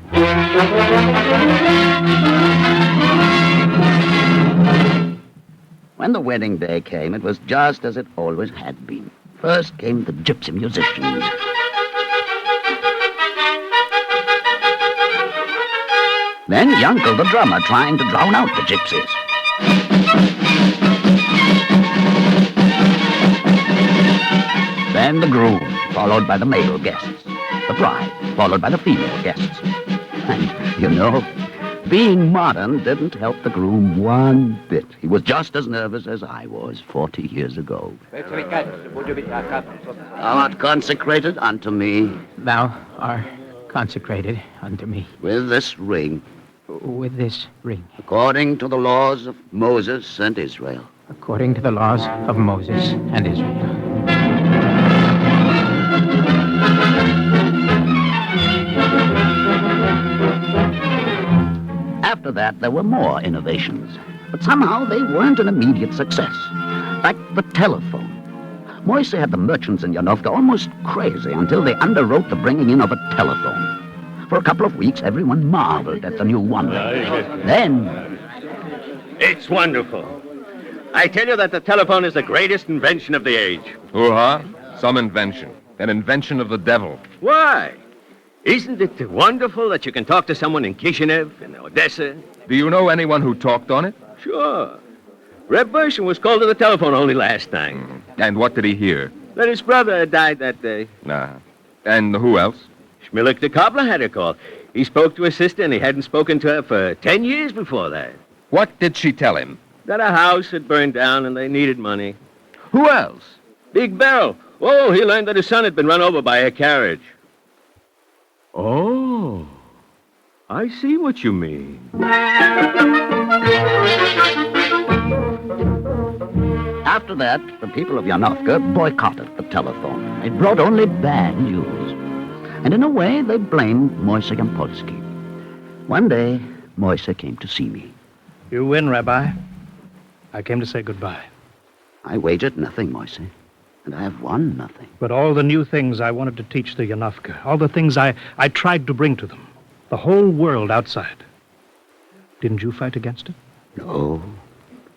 When the wedding day came, it was just as it always had been. First came the gypsy musicians. Then Yankel the drummer trying to drown out the gypsies. Then the groom, followed by the male guests. The bride, followed by the female guests. And, you know, being modern didn't help the groom one bit. He was just as nervous as I was 40 years ago. Thou art consecrated unto me. Thou art consecrated unto me. With this ring. With this ring. According to the laws of Moses and Israel. According to the laws of Moses and Israel. After that, there were more innovations. But somehow they weren't an immediate success. Like the telephone. Moise had the merchants in Yanovka almost crazy until they underwrote the bringing in of a telephone. For a couple of weeks, everyone marveled at the new wonder. Then... It's wonderful. I tell you that the telephone is the greatest invention of the age. Hoo-ha! Some invention. An invention of the devil. Why? Isn't it wonderful that you can talk to someone in Kishinev, in Odessa? Do you know anyone who talked on it? Sure. Reb Bershon was called to the telephone only last night. And what did he hear? That his brother had died that day. And who else? Shmulek the cobbler had a call. He spoke to his sister, and he hadn't spoken to her for 10 years before that. What did she tell him? That a house had burned down, and they needed money. Who else? Big Beryl. Oh, he learned that his son had been run over by a carriage. Oh, I see what you mean. After that, the people of Yanovka boycotted the telephone. It brought only bad news. And in a way, they blamed Moise Yampolsky. One day, Moise came to see me. You win, Rabbi. I came to say goodbye. I wagered nothing, Moise. And I have won nothing. But all the new things I wanted to teach the Yanovka, all the things I tried to bring to them, the whole world outside. Didn't you fight against it? No,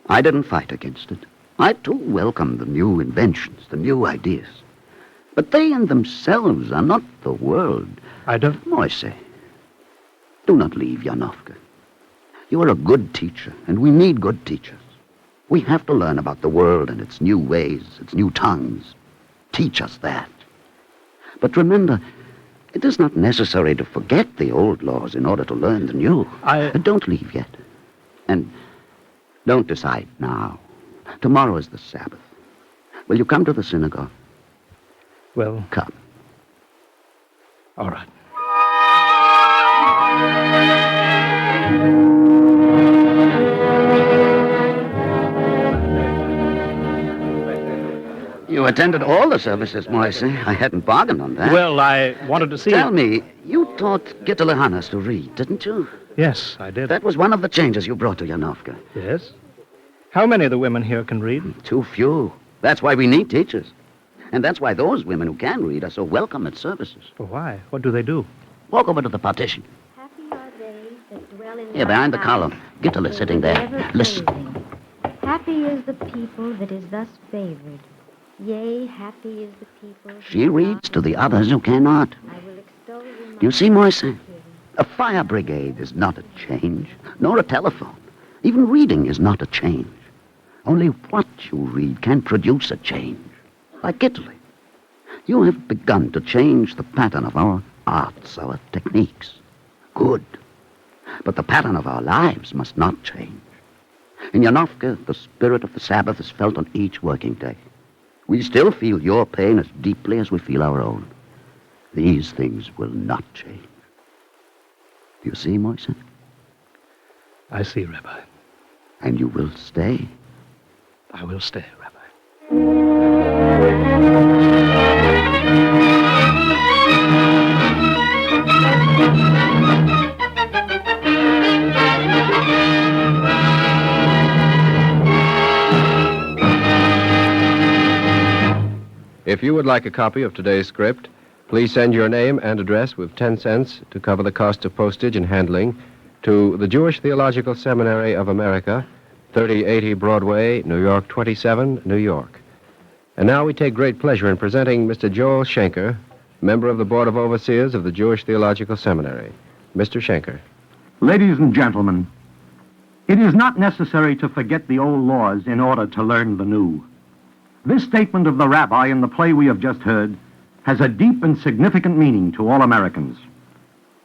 I didn't fight against it. I, too, welcome the new inventions, the new ideas. But they in themselves are not the world. I don't... Moise, do not leave Yanovka. You are a good teacher, and we need good teachers. We have to learn about the world and its new ways, its new tongues. Teach us that. But remember, it is not necessary to forget the old laws in order to learn the new. Don't leave yet. And don't decide now. Tomorrow is the Sabbath. Will you come to the synagogue? Well... Come. All right. You attended all the services, Moise. I hadn't bargained on that. Well, I wanted to see... Tell me, you taught Gitalahanas to read, didn't you? Yes, I did. That was one of the changes you brought to Yanovka. Yes? How many of the women here can read? Too few. That's why we need teachers. And that's why those women who can read are so welcome at services. Well, why? What do they do? Walk over to the partition. Here, behind the column. Gitala is sitting there. Listen. Happy is the people that is thus favored. Yea, happy is the people... She reads to the others who cannot. You see, Moise, a fire brigade is not a change, nor a telephone. Even reading is not a change. Only what you read can produce a change. Like Italy. You have begun to change the pattern of our arts, our techniques. Good. But the pattern of our lives must not change. In Yanovka, the spirit of the Sabbath is felt on each working day. We still feel your pain as deeply as we feel our own. These things will not change. Do you see, Moise? I see, Rabbi. And you will stay? I will stay, Rabbi. If you would like a copy of today's script, please send your name and address with 10 cents to cover the cost of postage and handling to the Jewish Theological Seminary of America, 3080 Broadway, New York 27, New York. And now we take great pleasure in presenting Mr. Joel Schenker, member of the Board of Overseers of the Jewish Theological Seminary. Mr. Schenker. Ladies and gentlemen, it is not necessary to forget the old laws in order to learn the new. This statement of the rabbi in the play we have just heard has a deep and significant meaning to all Americans.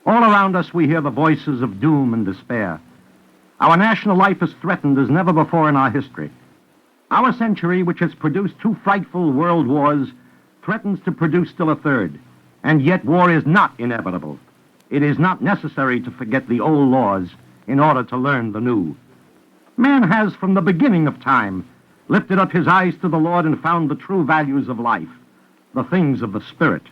All around us we hear the voices of doom and despair. Our national life is threatened as never before in our history. Our century, which has produced 2 frightful world wars, threatens to produce still a third. And yet war is not inevitable. It is not necessary to forget the old laws in order to learn the new. Man has, from the beginning of time, lifted up his eyes to the Lord and found the true values of life, the things of the Spirit.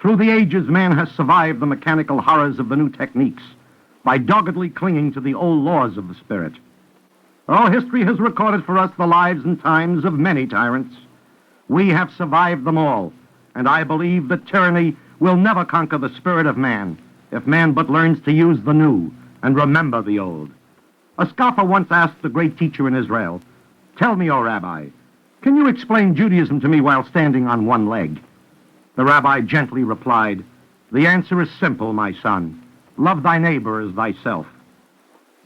Through the ages, man has survived the mechanical horrors of the new techniques by doggedly clinging to the old laws of the Spirit. Oh, history has recorded for us the lives and times of many tyrants. We have survived them all, and I believe that tyranny will never conquer the spirit of man if man but learns to use the new and remember the old. A scoffer once asked the great teacher in Israel, "Tell me, O Rabbi, can you explain Judaism to me while standing on one leg?" The rabbi gently replied, "The answer is simple, my son. Love thy neighbor as thyself."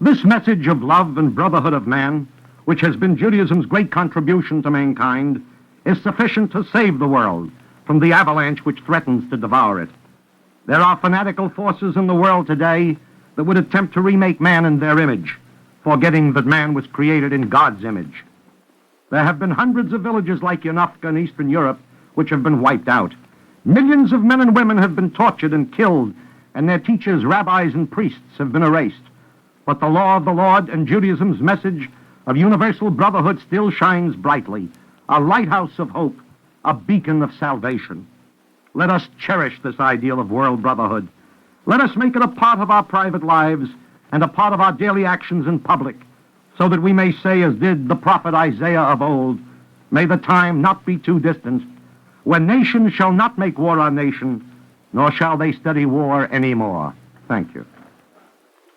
This message of love and brotherhood of man, which has been Judaism's great contribution to mankind, is sufficient to save the world from the avalanche which threatens to devour it. There are fanatical forces in the world today that would attempt to remake man in their image, forgetting that man was created in God's image. There have been hundreds of villages like Yanovka in Eastern Europe which have been wiped out. Millions of men and women have been tortured and killed, and their teachers, rabbis, and priests have been erased. But the law of the Lord and Judaism's message of universal brotherhood still shines brightly, a lighthouse of hope, a beacon of salvation. Let us cherish this ideal of world brotherhood. Let us make it a part of our private lives and a part of our daily actions in public, so that we may say, as did the prophet Isaiah of old, "May the time not be too distant, when nation shall not make war on nation, nor shall they study war any more." Thank you.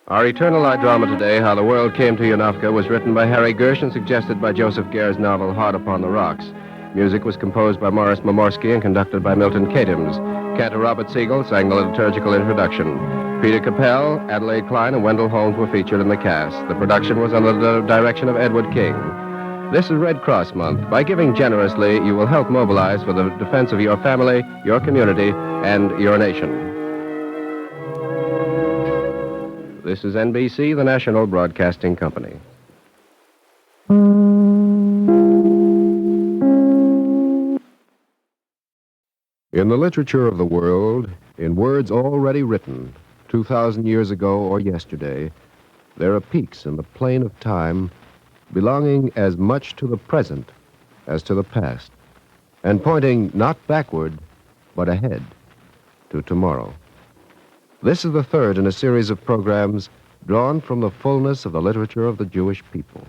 Our Eternal Light drama today, How the World Came to Yanovka, was written by Harry Gersh and suggested by Joseph Gare's novel Hard Upon the Rocks. Music was composed by Morris Momorsky and conducted by Milton Katims. Cantor Robert Siegel sang the liturgical introduction. Peter Capell, Adelaide Klein, and Wendell Holmes were featured in the cast. The production was under the direction of Edward King. This is Red Cross Month. By giving generously, you will help mobilize for the defense of your family, your community, and your nation. This is NBC, the National Broadcasting Company. In the literature of the world, In words already written, 2,000 years ago or yesterday, there are peaks in the plane of time belonging as much to the present as to the past, and pointing not backward, but ahead to tomorrow. This is the third in a series of programs drawn from the fullness of the literature of the Jewish people.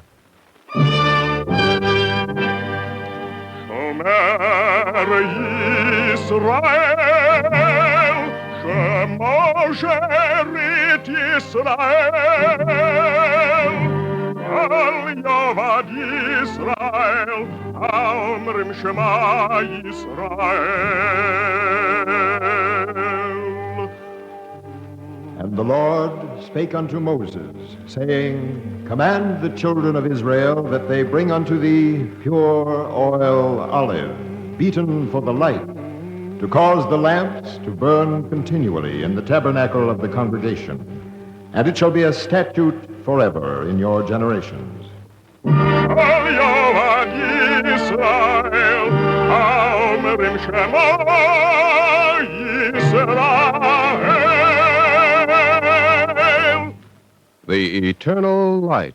And the Lord spake unto Moses, saying, Command the children of Israel that they bring unto thee pure oil olive, beaten for the light, to cause the lamps to burn continually in the tabernacle of the congregation. And it shall be a statute forever in your generations. The eternal light.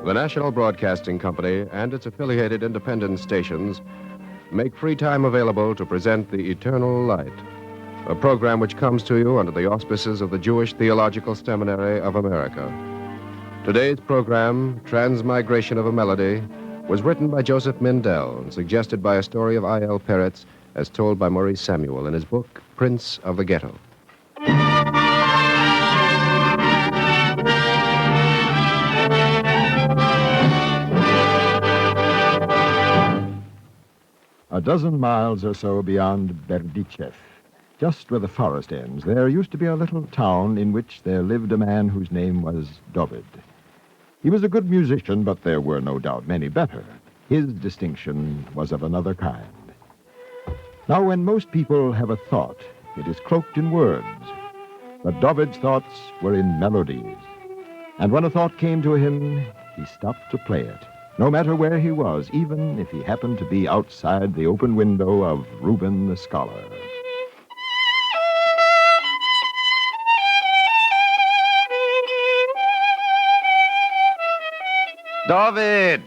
The National Broadcasting Company and its affiliated independent stations make free time available to present The Eternal Light, a program which comes to you under the auspices of the Jewish Theological Seminary of America. Today's program, Transmigration of a Melody, was written by Joseph Mindell and suggested by a story of I.L. Peretz as told by Maurice Samuel in his book, Prince of the Ghetto. A dozen miles or so beyond Berdichev, just where the forest ends, there used to be a little town in which there lived a man whose name was David. He was a good musician, but there were no doubt many better. His distinction was of another kind. Now, when most people have a thought, it is cloaked in words. But David's thoughts were in melodies. And when a thought came to him, he stopped to play it, no matter where he was, even if he happened to be outside the open window of Reuben the scholar. David!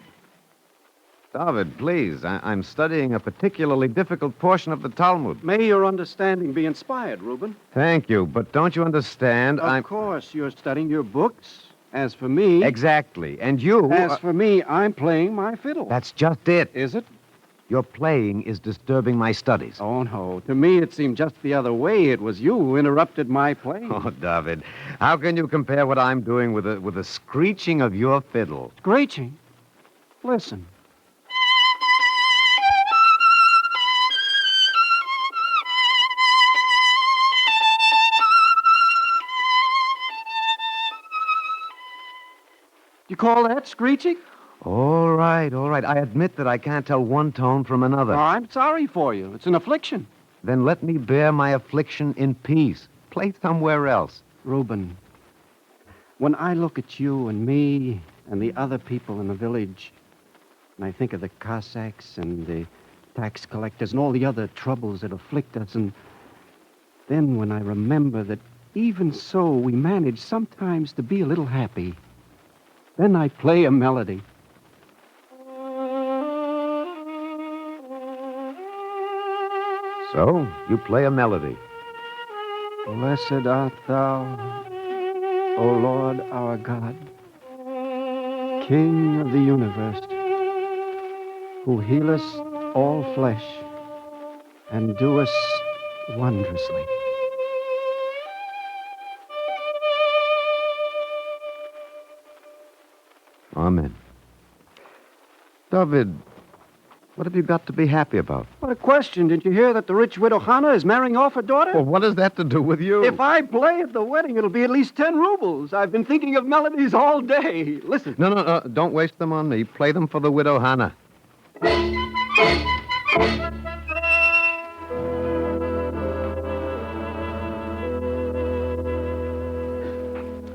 David, please. I'm studying a particularly difficult portion of the Talmud. May your understanding be inspired, Reuben. Thank you, but don't you understand? Of course, you're studying your books. As for me... Exactly. And you... As for me, I'm playing my fiddle. That's just it. Is it? Your playing is disturbing my studies. Oh, no. To me, it seemed just the other way. It was you who interrupted my playing. Oh, David, how can you compare what I'm doing with the screeching of your fiddle? Screeching? Listen. You call that screeching? All right. I admit that I can't tell one tone from another. Oh, I'm sorry for you. It's an affliction. Then let me bear my affliction in peace. Play somewhere else. Reuben, when I look at you and me and the other people in the village, and I think of the Cossacks and the tax collectors and all the other troubles that afflict us, and then when I remember that even so we manage sometimes to be a little happy, then I play a melody. So, you play a melody. Blessed art thou, O Lord our God, King of the universe, who healest all flesh and doest wondrously. Amen. David, what have you got to be happy about? What a question. Didn't you hear that the rich widow Hannah is marrying off her daughter? Well, what has that to do with you? If I play at the wedding, it'll be at least 10 rubles. I've been thinking of melodies all day. Listen. No. Don't waste them on me. Play them for the widow Hannah.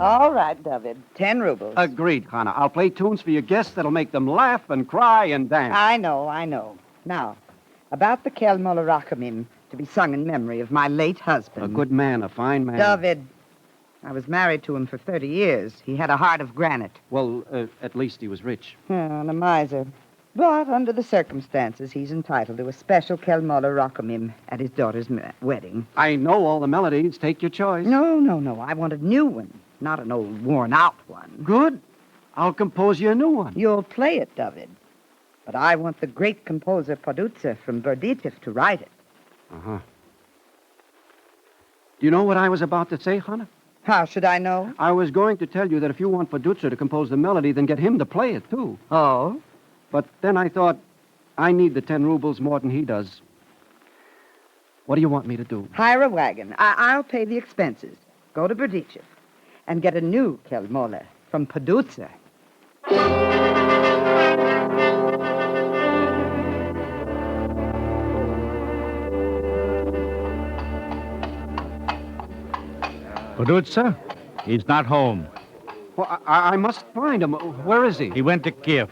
All right, David. 10 rubles. Agreed, Hannah. I'll play tunes for your guests that'll make them laugh and cry and dance. I know. Now, about the Camel Rachamim, to be sung in memory of my late husband. A good man, a fine man. David, I was married to him for 30 years. He had a heart of granite. Well, at least he was rich. And a miser. But under the circumstances, he's entitled to a special Camel Rachamim at his daughter's wedding. I know all the melodies. Take your choice. No. I want a new one, not an old, worn-out one. Good. I'll compose you a new one. You'll play it, David. But I want the great composer Podutzer from Berdichev to write it. Uh-huh. Do you know what I was about to say, Hannah? How should I know? I was going to tell you that if you want Podutzer to compose the melody, then get him to play it, too. Oh? But then I thought, I need the 10 rubles more than he does. What do you want me to do? Hire a wagon. I'll pay the expenses. Go to Berdichev and get a new Kelmola from Podutzer. Podutzer? He's not home. Well, I must find him. Where is he? He went to Kiev.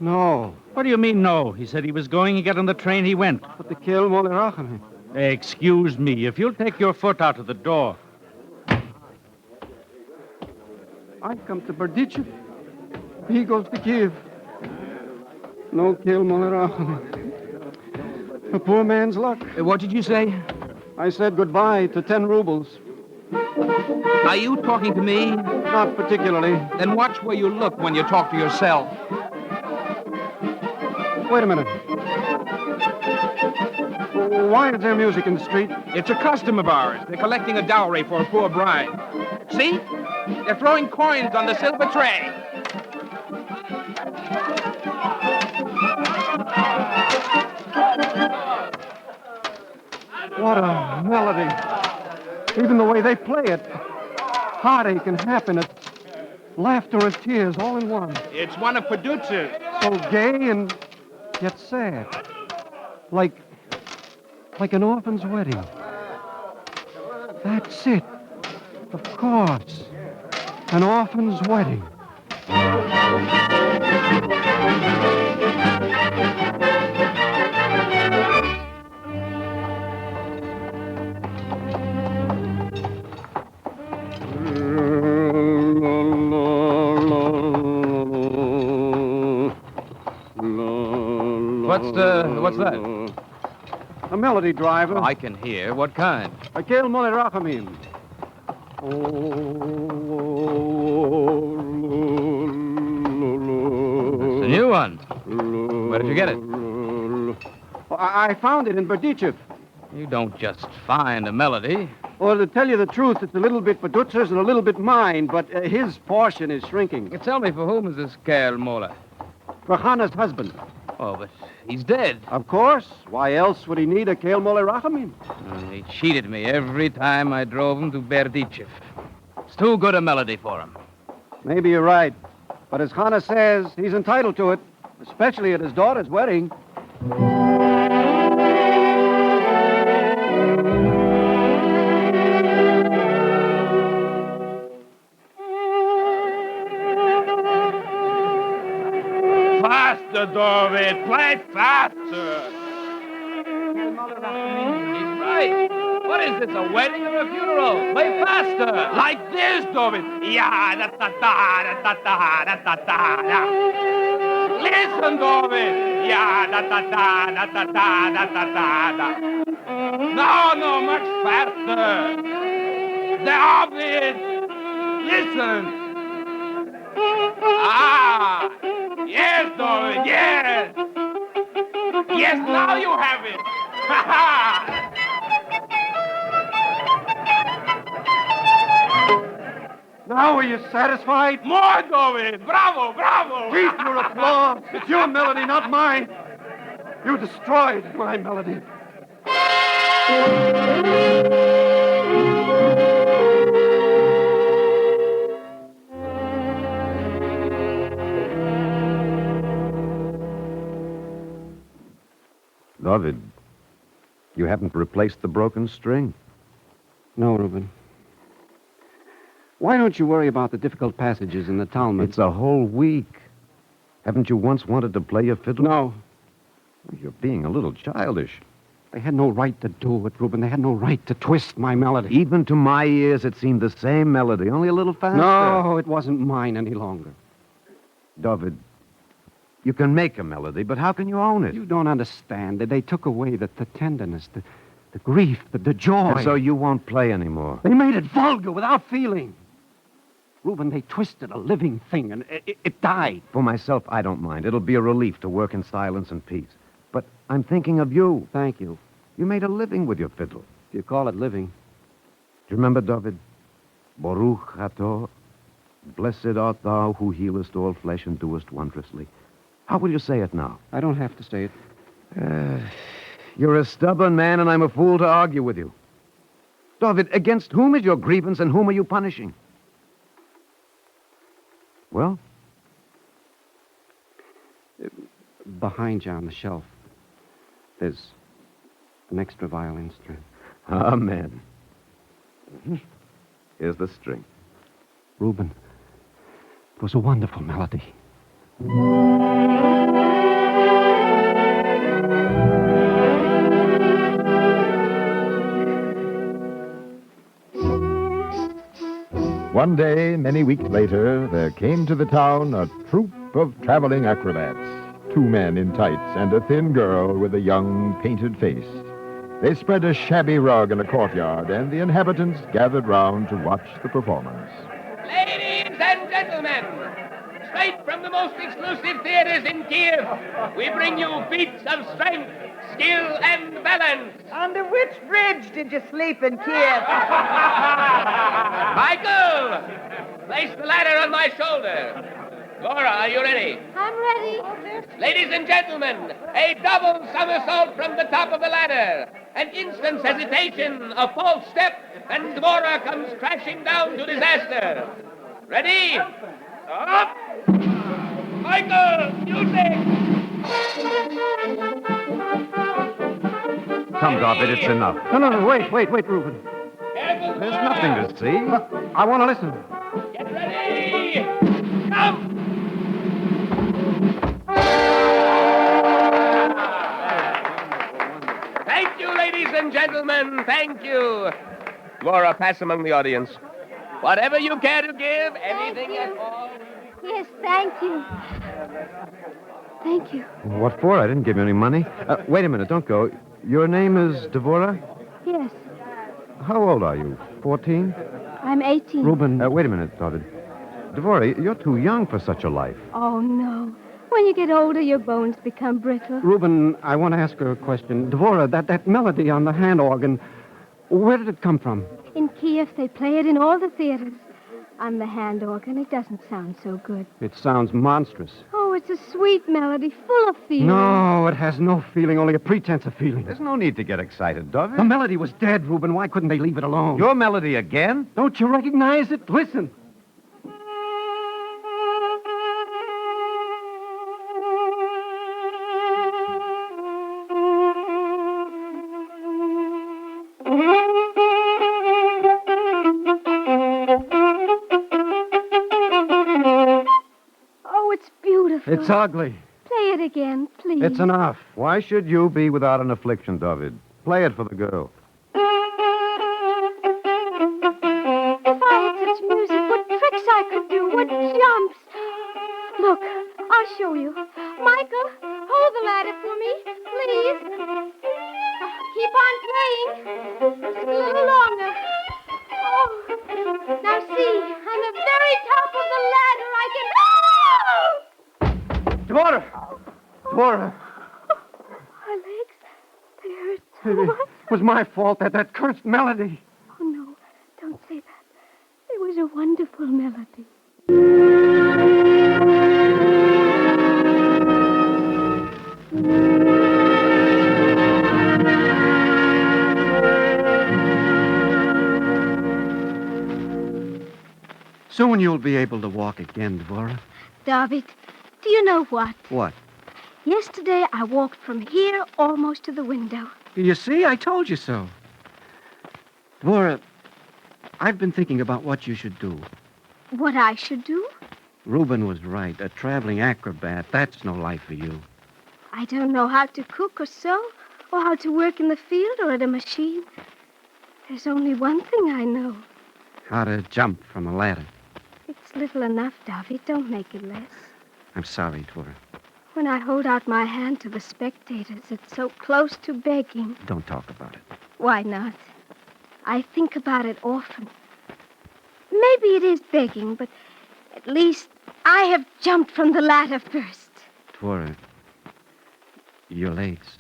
No. What do you mean, no? He said he was going. He got on the train. He went. But the Camel Rachamim. Excuse me. If you'll take your foot out of the door. I come to Berdichev. He goes to Kiev. No Camel Rachamim. A poor man's luck. What did you say? I said goodbye to 10 rubles. Are you talking to me? Not particularly. Then watch where you look when you talk to yourself. Wait a minute. Why is there music in the street? It's a custom of ours. They're collecting a dowry for a poor bride. See? They're throwing coins on the silver tray. What a melody. Even the way they play it. Heartache and happiness. Laughter and tears all in one. It's one of Podutzer's. So gay and yet sad. Like an orphan's wedding. That's it. Of course. An orphan's wedding. What's that? A melody driver. I can hear. What kind? A Camel Rachamim. It's a new one. Where did you get it? I found it in Berdichev. You don't just find a melody. Well, to tell you the truth, it's a little bit Podutzer's and a little bit mine, but his portion is shrinking. You tell me, for whom is this Kel Mola? For Hannah's husband. Oh, but he's dead. Of course. Why else would he need a Camel Rachamim? He cheated me every time I drove him to Berdichev. It's too good a melody for him. Maybe you're right. But as Hannah says, he's entitled to it, especially at his daughter's wedding. Faster, David! Play faster! He's right. What is this, a wedding or a funeral? Play faster! Like this, David! Ya da da da da da da da da da. Listen, David! Ya da da da da da da da da da da. No, much faster! David! Listen! Ah! Yes, David, yes! Yes, now you have it! Ha ha! Now are you satisfied? More, David! Bravo, bravo! Keep your applause. It's your melody, not mine. You destroyed my melody. David, you haven't replaced the broken string. No, Reuben. Why don't you worry about the difficult passages in the Talmud? It's a whole week. Haven't you once wanted to play your fiddle? No. You're being a little childish. They had no right to do it, Reuben. They had no right to twist my melody. Even to my ears, it seemed the same melody, only a little faster. No, it wasn't mine any longer. David, you can make a melody, but how can you own it? You don't understand. They took away the tenderness, the grief, the joy. And so you won't play anymore. They made it vulgar, without feeling. Reuben, they twisted a living thing, and it died. For myself, I don't mind. It'll be a relief to work in silence and peace. But I'm thinking of you. Thank you. You made a living with your fiddle. If you call it living. Do you remember, David? Baruch Ato, blessed art thou who healest all flesh and doest wondrously. How will you say it now? I don't have to say it. You're a stubborn man, and I'm a fool to argue with you. David, against whom is your grievance, and whom are you punishing? Well? Behind you on the shelf, there's an extra violin string. Amen. Here's the string. Reuben, it was a wonderful melody. One day, many weeks later, there came to the town a troupe of traveling acrobats. 2 men in tights and a thin girl with a young, painted face. They spread a shabby rug in a courtyard, and the inhabitants gathered round to watch the performance. Ladies and gentlemen, straight from the most exclusive theaters in Kiev, we bring you feats of strength, skill, and balance. Under which bridge did you sleep in Kiev? Michael, place the ladder on my shoulder. Laura, are you ready? I'm ready. Ladies and gentlemen, a double somersault from the top of the ladder. An instant's hesitation, a false step, and Dvora comes crashing down to disaster. Ready? Up! Michael, music! Come, David, it's enough. No, wait, Reuben. There's nothing to see. I want to listen. Get ready! Come! Thank you, ladies and gentlemen. Thank you. Laura, pass among the audience. Whatever you care to give, anything at all. Yes, thank you. Thank you. What for? I didn't give you any money. Wait a minute, don't go. Your name is Dvora? Yes, How old are you? 14? I'm 18. Reuben. Wait a minute, David. Dvora, you're too young for such a life. Oh, no. When you get older, your bones become brittle. Reuben, I want to ask her a question. Dvora, that melody on the hand organ, where did it come from? In Kiev, they play it in all the theaters. On the hand organ, it doesn't sound so good. It sounds monstrous. Oh, it's a sweet melody, full of feeling. No, it has no feeling, only a pretense of feeling. There's no need to get excited, David. The melody was dead, Reuben. Why couldn't they leave it alone? Your melody again? Don't you recognize it? Listen. It's ugly. Play it again, please. It's enough. Why should you be without an affliction, David? Play it for the girl. If I had such music, what tricks I could do, what jumps. Look, I'll show you. Michael, hold the ladder for me, please. Keep on playing. Just a little longer. Oh, now see, on the very top of the ladder, I can... Oh! Dvora! Dvora! My legs, they hurt so much. It was my fault, that cursed melody. Oh, no, don't say that. It was a wonderful melody. Soon you'll be able to walk again, Dvora. David, do you know what? What? Yesterday, I walked from here almost to the window. You see, I told you so. Dvora, I've been thinking about what you should do. What I should do? Reuben was right. A traveling acrobat, that's no life for you. I don't know how to cook or sew, or how to work in the field or at a machine. There's only one thing I know. How to jump from a ladder. It's little enough, Davy. Don't make it less. I'm sorry, Torah. When I hold out my hand to the spectators, it's so close to begging. Don't talk about it. Why not? I think about it often. Maybe it is begging, but at least I have jumped from the ladder first. Torah, your legs.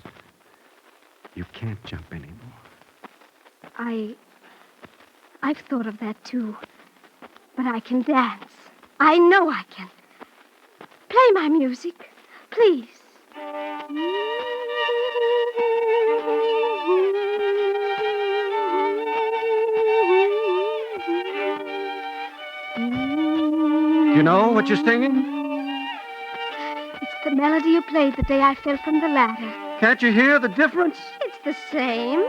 You can't jump anymore. I've thought of that, too. But I can dance. I know I can. Play my music, please. Do you know what you're singing? It's the melody you played the day I fell from the ladder. Can't you hear the difference? It's the same.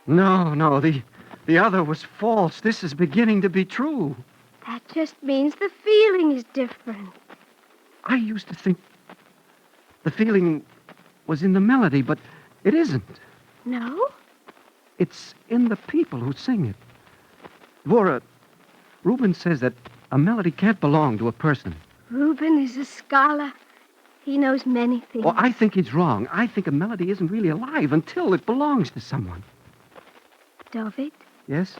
No, the other was false. This is beginning to be true. That just means the feeling is different. I used to think the feeling was in the melody, but it isn't. No? It's in the people who sing it. Dvorah, Reuben says that a melody can't belong to a person. Reuben is a scholar. He knows many things. Oh, I think he's wrong. I think a melody isn't really alive until it belongs to someone. David? Yes?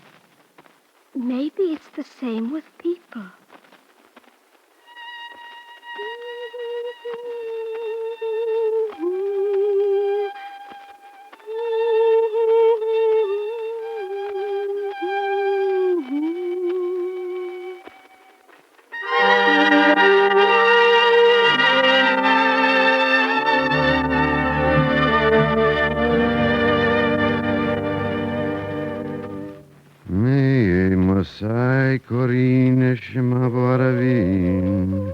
Maybe it's the same with people. Mosai Corine Shema Boravin.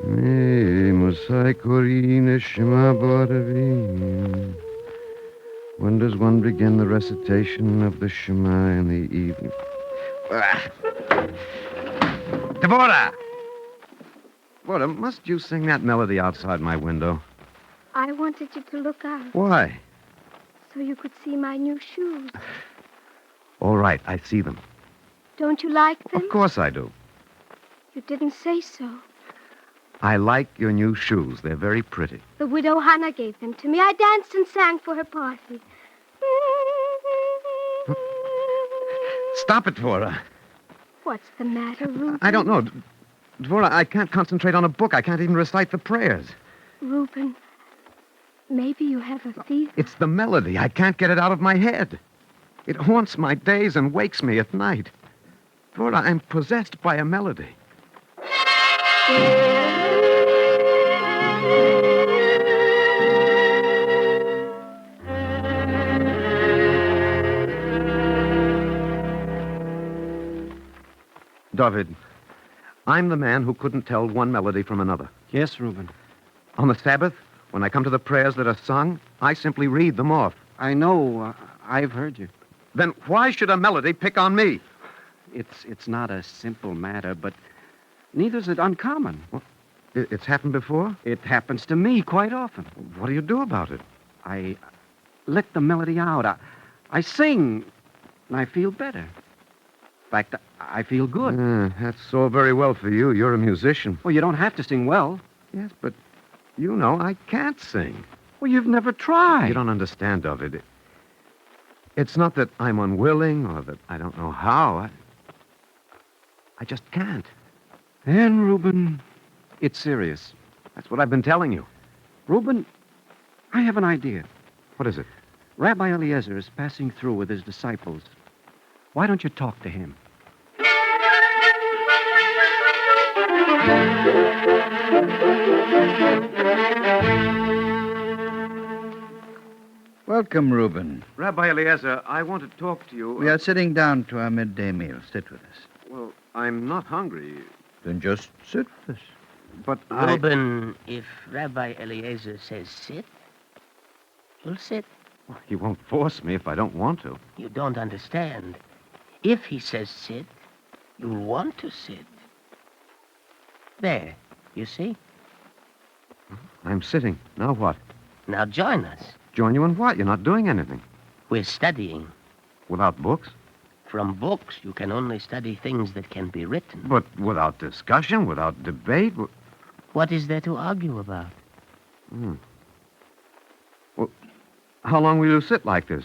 Mosai Corine Shema Boravin. When does one begin the recitation of the Shema in the evening? Devorah! Devorah, must you sing that melody outside my window? I wanted you to look out. Why? So you could see my new shoes. All right, I see them. Don't you like them? Of course I do. You didn't say so. I like your new shoes. They're very pretty. The widow Hannah gave them to me. I danced and sang for her party. Stop it, Dvorah. What's the matter, Reuben? I don't know. Dvorah, I can't concentrate on a book. I can't even recite the prayers. Reuben, maybe you have a fever. It's the melody. I can't get it out of my head. It haunts my days and wakes me at night. Dvorah, I'm possessed by a melody. David, I'm the man who couldn't tell one melody from another. Yes, Reuben. On the Sabbath, when I come to the prayers that are sung, I simply read them off. I know. I've heard you. Then why should a melody pick on me? It's not a simple matter, but neither is it uncommon. Well, it's happened before? It happens to me quite often. What do you do about it? I let the melody out. I sing, and I feel better. In fact, I feel good. That's all very well for you. You're a musician. Well, you don't have to sing well. Yes, but you know I can't sing. Well, you've never tried. You don't understand, David. It's not that I'm unwilling or that I don't know how. I just can't. And, Reuben, it's serious. That's what I've been telling you. Reuben, I have an idea. What is it? Rabbi Eliezer is passing through with his disciples. Why don't you talk to him? Welcome, Reuben. Rabbi Eliezer, I want to talk to you. We are sitting down to our midday meal. Sit with us. Well, I'm not hungry. Then just sit with us. But Reuben, if Rabbi Eliezer says sit, you'll sit. He won't force me if I don't want to. You don't understand. If he says sit, you'll want to sit. There, you see? I'm sitting. Now what? Now join us. Join you in what? You're not doing anything. We're studying. Without books? From books, you can only study things that can be written. But without discussion, without debate? What is there to argue about? Well, how long will you sit like this,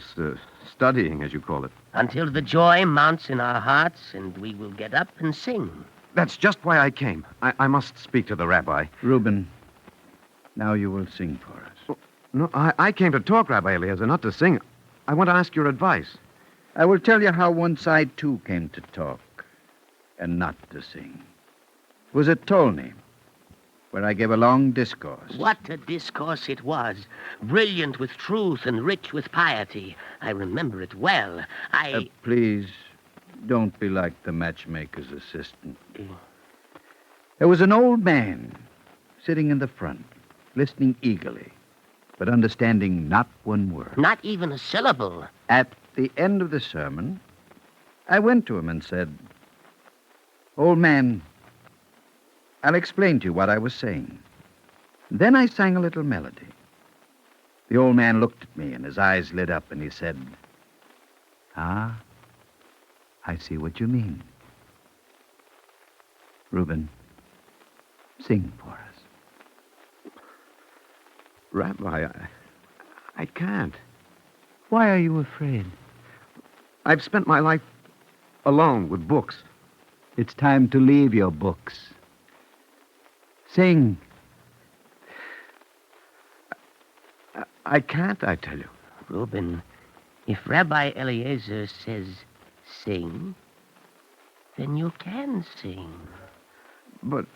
studying, as you call it? Until the joy mounts in our hearts and we will get up and sing. That's just why I came. I must speak to the rabbi. Reuben, now you will sing for us. No, I came to talk, Rabbi Eliezer, not to sing. I want to ask your advice. I will tell you how once I, too, came to talk and not to sing. It was at Tolney, where I gave a long discourse. What a discourse it was. Brilliant with truth and rich with piety. I remember it well. Please, don't be like the matchmaker's assistant. There was an old man sitting in the front, listening eagerly, but understanding not one word. Not even a syllable. At the end of the sermon, I went to him and said, "Old man, I'll explain to you what I was saying." Then I sang a little melody. The old man looked at me, and his eyes lit up, and he said, "Ah, I see what you mean. Reuben, sing for us." Rabbi, I can't. Why are you afraid? I've spent my life alone with books. It's time to leave your books. Sing. I can't, I tell you. Reuben, if Rabbi Eliezer says sing, then you can sing. But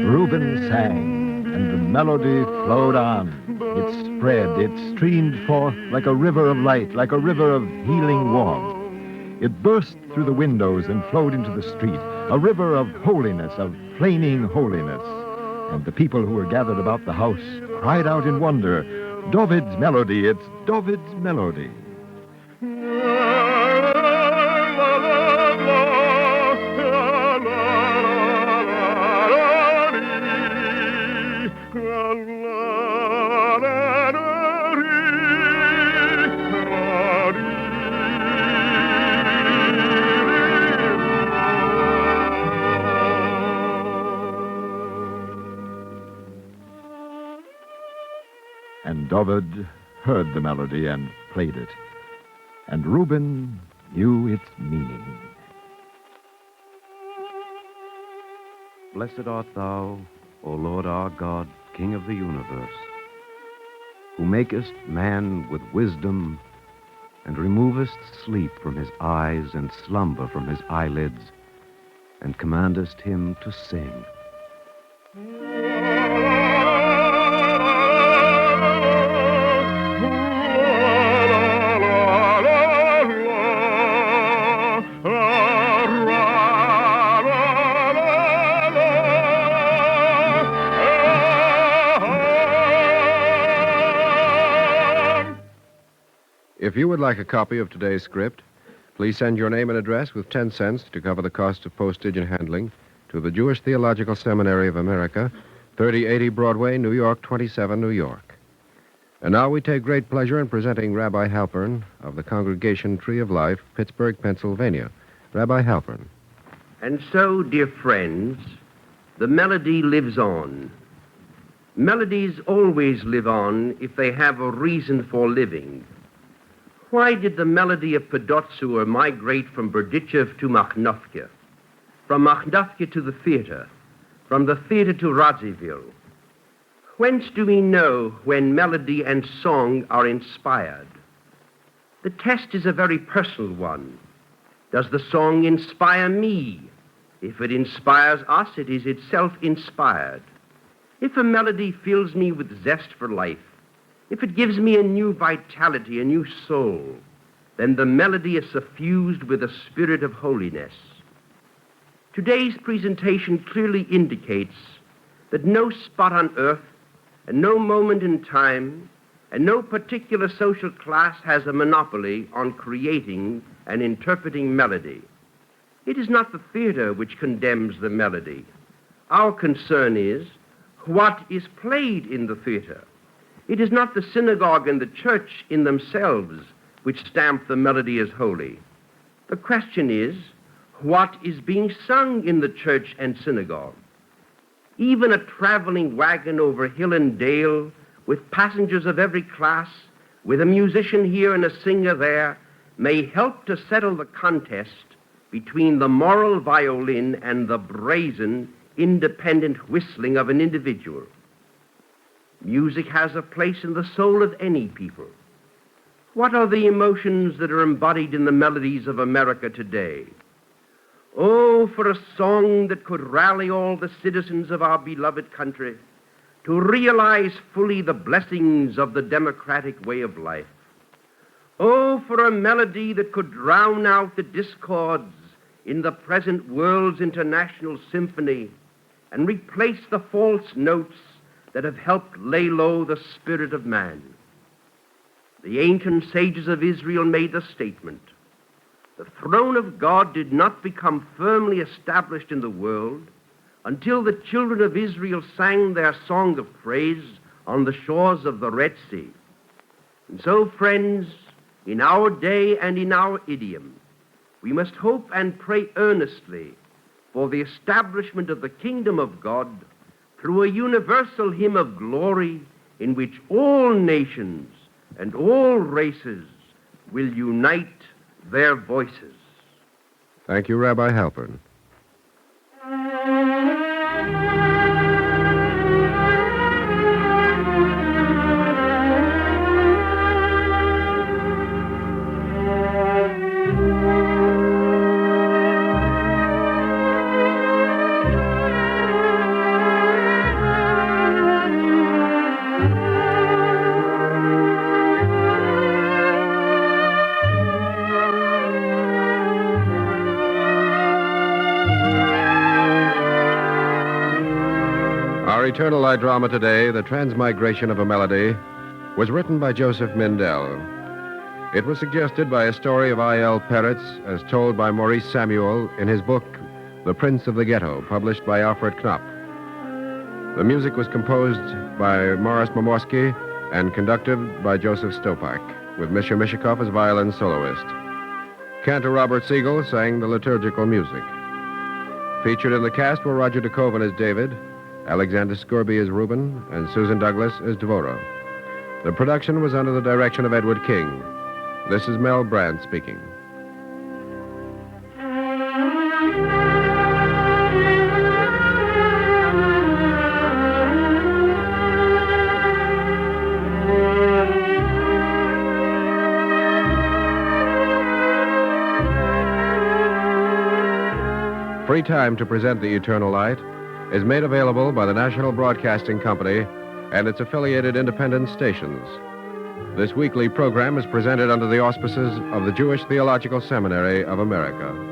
Reuben sang, and the melody flowed on. It spread, it streamed forth like a river of light, like a river of healing warmth. It burst through the windows and flowed into the street, a river of holiness, of flaming holiness. And the people who were gathered about the house cried out in wonder, "David's melody, it's David's melody." And David heard the melody and played it. And Reuben knew its meaning. Blessed art thou, O Lord our God, King of the universe, who makest man with wisdom and removest sleep from his eyes and slumber from his eyelids, and commandest him to sing. If you would like a copy of today's script, please send your name and address with 10 cents to cover the cost of postage and handling to the Jewish Theological Seminary of America, 3080 Broadway, New York, 27, New York. And now we take great pleasure in presenting Rabbi Halpern of the Congregation Tree of Life, Pittsburgh, Pennsylvania. Rabbi Halpern. And so, dear friends, the melody lives on. Melodies always live on if they have a reason for living. Why did the melody of Podotsur migrate from Berdichev to Yanovka, from Yanovka to the theater, from the theater to Radziwill? Whence do we know when melody and song are inspired? The test is a very personal one. Does the song inspire me? If it inspires us, it is itself inspired. If a melody fills me with zest for life, if it gives me a new vitality, a new soul, then the melody is suffused with a spirit of holiness. Today's presentation clearly indicates that no spot on earth and no moment in time and no particular social class has a monopoly on creating and interpreting melody. It is not the theater which condemns the melody. Our concern is what is played in the theater. It is not the synagogue and the church in themselves which stamp the melody as holy. The question is, what is being sung in the church and synagogue? Even a traveling wagon over hill and dale, with passengers of every class, with a musician here and a singer there, may help to settle the contest between the moral violin and the brazen, independent whistling of an individual. Music has a place in the soul of any people. What are the emotions that are embodied in the melodies of America today? Oh, for a song that could rally all the citizens of our beloved country to realize fully the blessings of the democratic way of life. Oh, for a melody that could drown out the discords in the present world's international symphony and replace the false notes that have helped lay low the spirit of man. The ancient sages of Israel made the statement, the throne of God did not become firmly established in the world until the children of Israel sang their song of praise on the shores of the Red Sea. And so, friends, in our day and in our idiom, we must hope and pray earnestly for the establishment of the kingdom of God through a universal hymn of glory in which all nations and all races will unite their voices. Thank you, Rabbi Halpern. Our Eternal Light drama today, The Transmigration of a Melody, was written by Joseph Mindell. It was suggested by a story of I.L. Peretz as told by Maurice Samuel in his book, The Prince of the Ghetto, published by Alfred Knopf. The music was composed by Morris Momorsky and conducted by Joseph Stopak, with Misha Mishakov as violin soloist. Cantor Robert Siegel sang the liturgical music. Featured in the cast were Roger DeKoven as David, Alexander Scorby as Reuben, and Susan Douglas as Dvorah. The production was under the direction of Edward King. This is Mel Brandt speaking. Free time to present the Eternal Light is made available by the National Broadcasting Company and its affiliated independent stations. This weekly program is presented under the auspices of the Jewish Theological Seminary of America.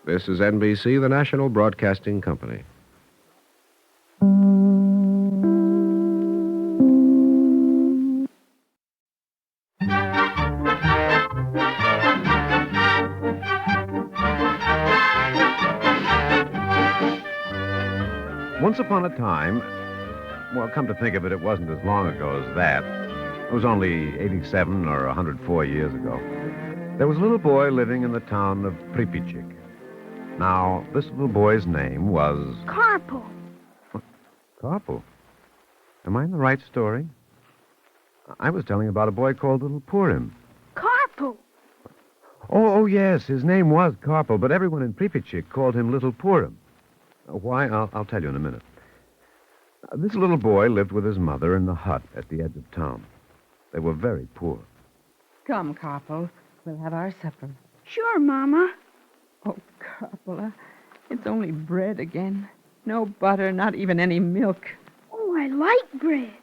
This is NBC, the National Broadcasting Company. Once upon a time, well, come to think of it, it wasn't as long ago as that. It was only 87 or 104 years ago. There was a little boy living in the town of Pripyatchik. Now, this little boy's name was... Karpo. Karpo. Am I in the right story? I was telling about a boy called Little Purim. Karpo. Oh, yes, his name was Karpel, but everyone in Prefecture called him Little Purim. Why? I'll tell you in a minute. This little boy lived with his mother in the hut at the edge of town. They were very poor. Come, Karpel. We'll have our supper. Sure, Mama. Oh, Karpel, it's only bread again. No butter, not even any milk. Oh, I like bread.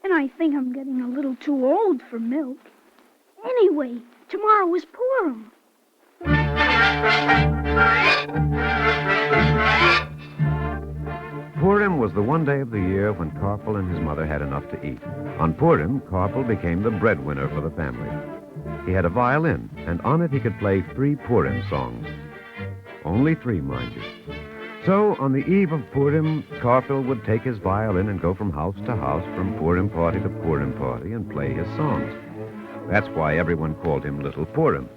And I think I'm getting a little too old for milk. Anyway, tomorrow is Purim. Purim was the one day of the year when Karpel and his mother had enough to eat. On Purim, Karpel became the breadwinner for the family. He had a violin, and on it he could play 3 Purim songs. Only 3, mind you. So, on the eve of Purim, Karpel would take his violin and go from house to house, from Purim party to Purim party, and play his songs. That's why everyone called him Little Purim.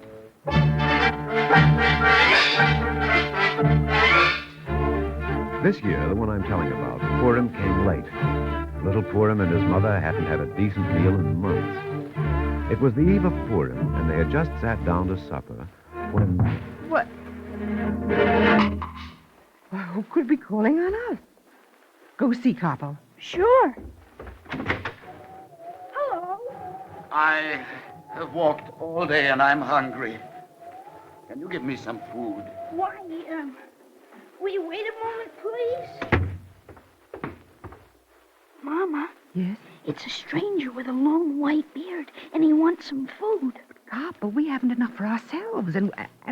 This year, the one I'm telling about, Purim came late. Little Purim and his mother hadn't had a decent meal in months. It was the eve of Purim, and they had just sat down to supper when... What? Who could be calling on us? Go see, Karpel. Sure. I have walked all day and I'm hungry. Can you give me some food? Why, will you wait a moment, please? Mama? Yes? It's a stranger with a long white beard, and he wants some food. Karpel, we haven't enough for ourselves, and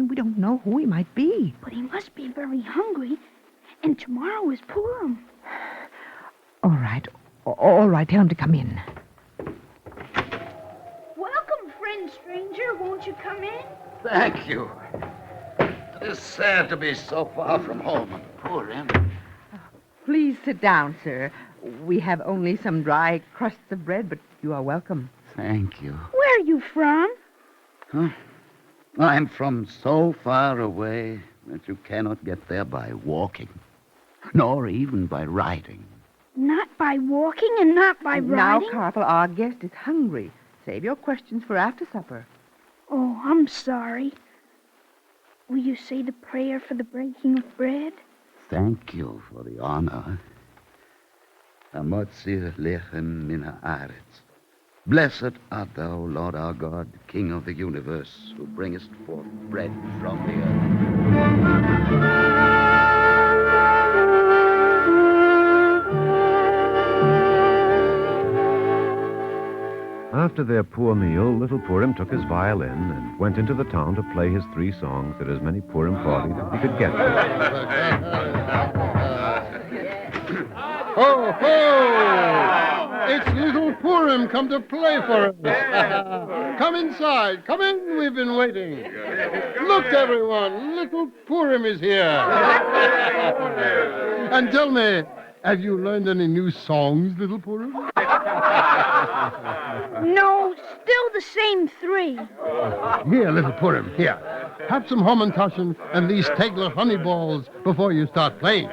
we don't know who he might be. But he must be very hungry, and tomorrow is Purim. All right, tell him to come in. Welcome, friend stranger. Won't you come in? Thank you. It is sad to be so far from home on Purim. Please sit down, sir. We have only some dry crusts of bread, but you are welcome. Thank you. Where are you from? Huh? I'm from so far away that you cannot get there by walking, nor even by riding. Not by walking and not by riding? Now, Karpel, our guest is hungry. Save your questions for after supper. Oh, I'm sorry. Will you say the prayer for the breaking of bread? Thank you for the honor. Amotzir lechem min haaretz. Blessed art thou, Lord our God, King of the universe, who bringest forth bread from the earth. After their poor meal, Little Purim took his violin and went into the town to play his 3 songs at as many Purim parties as he could get to. Ho, ho! It's Little Purim come to play for us. Come inside. Come in. We've been waiting. Look, everyone. Little Purim is here. And tell me, have you learned any new songs, Little Purim? No, still the same 3. Here, Little Purim, here. Have some Hamantaschen and these Tegler honey balls before you start playing.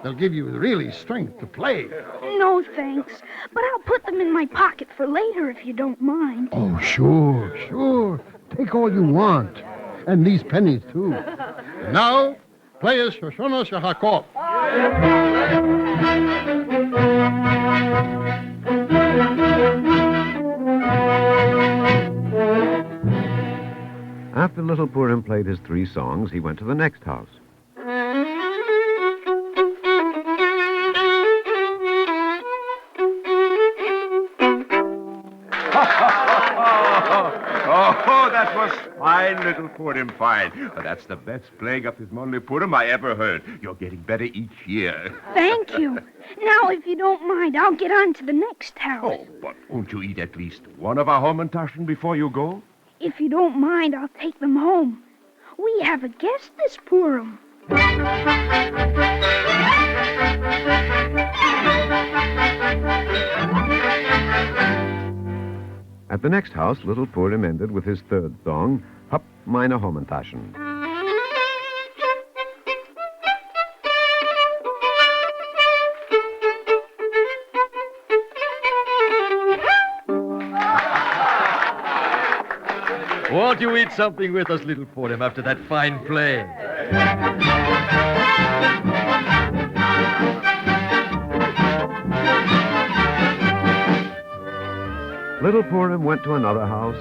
They'll give you really strength to play. No, thanks. But I'll put them in my pocket for later if you don't mind. Oh, sure, sure. Take all you want. And these pennies, too. Now, play us Shoshona Shahakov. After Little Purim played his 3 songs, he went to the next house. Oh, that was fine, Little Purim, fine. That's the best playing of this Monday Purim I ever heard. You're getting better each year. Thank you. Now, if you don't mind, I'll get on to the next house. Oh, but won't you eat at least one of our Hamantaschen before you go? If you don't mind, I'll take them home. We have a guest this Purim. At the next house, Little Purim ended with his 3rd song, Hop meine Hamantaschen. Won't you eat something with us, little Purim, after that fine play? Little Purim went to another house,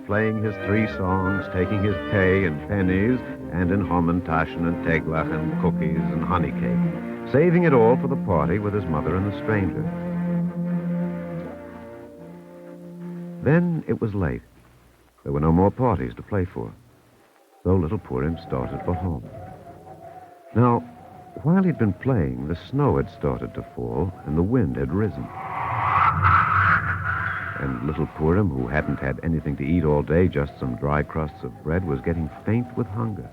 playing his 3 songs, taking his pay in pennies, and in Homentaschen and Teglach and cookies and honey cake, saving it all for the party with his mother and the stranger. Then it was late. There were no more parties to play for. So little Purim started for home. Now, while he'd been playing, the snow had started to fall and the wind had risen. And little Purim, who hadn't had anything to eat all day, just some dry crusts of bread, was getting faint with hunger.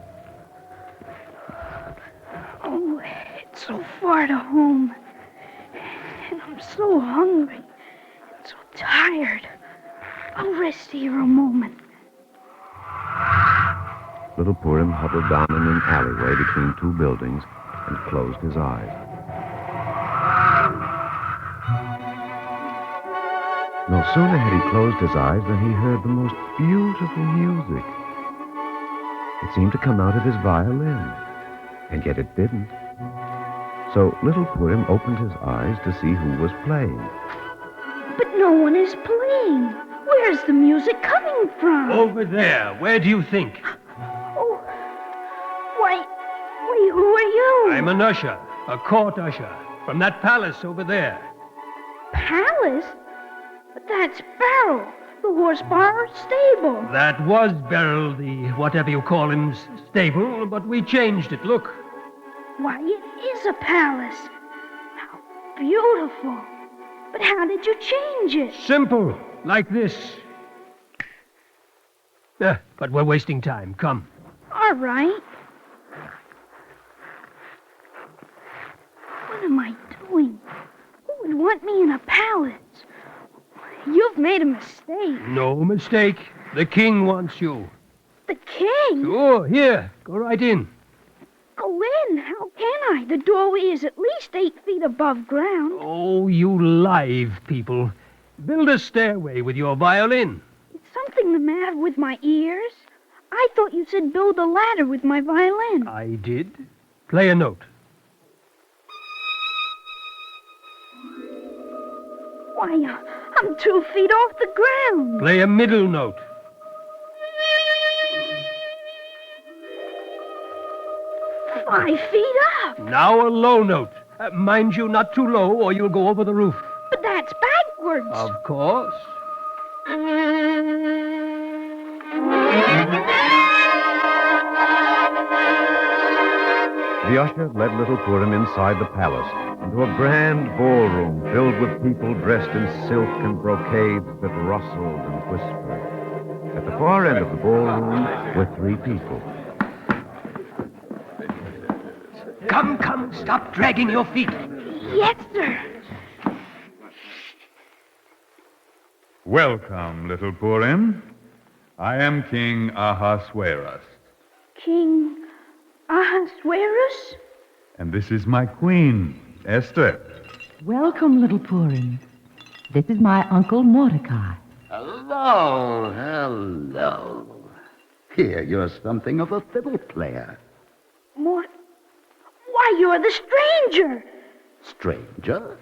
Oh, it's so far to home. And I'm so hungry and so tired. I'll rest here a moment. Little Purim huddled down in an alleyway between 2 buildings and closed his eyes. No sooner had he closed his eyes than he heard the most beautiful music. It seemed to come out of his violin, and yet it didn't. So little Purim opened his eyes to see who was playing. But no one is playing. Where's the music coming from? Over there. Where do you think? Oh, why, who are you? I'm an usher, a court usher, from that palace over there. Palace? But that's Barrel, the horse bar stable. That was Beryl, the whatever you call him, stable, but we changed it. Look. Why, it is a palace. How beautiful. But how did you change it? Simple, like this. But we're wasting time. Come. All right. What am I doing? Who would want me in a palace? You've made a mistake. No mistake. The king wants you. The king? Sure, here. Go right in. Go in. How can I? The doorway is at least 8 feet above ground. Oh, you live people. Build a stairway with your violin. Is something the matter with my ears? I thought you said build a ladder with my violin. I did. Play a note. Why, I'm 2 feet off the ground. Play a middle note. Five feet up. Now a low note. Mind you, not too low, or you'll go over the roof. But that's backwards. Of course. The usher led little Purim inside the palace, into a grand ballroom filled with people dressed in silk and brocades that rustled and whispered. At the far end of the ballroom were 3 people. Come, stop dragging your feet. Yes, sir. Welcome, little Purim. I am King Ahasuerus. King Ahasuerus? And this is my queen, Esther. Welcome, little Purim. This is my uncle Mordecai. Hello. Here, you're something of a fiddle player. Why, you're the stranger. Stranger?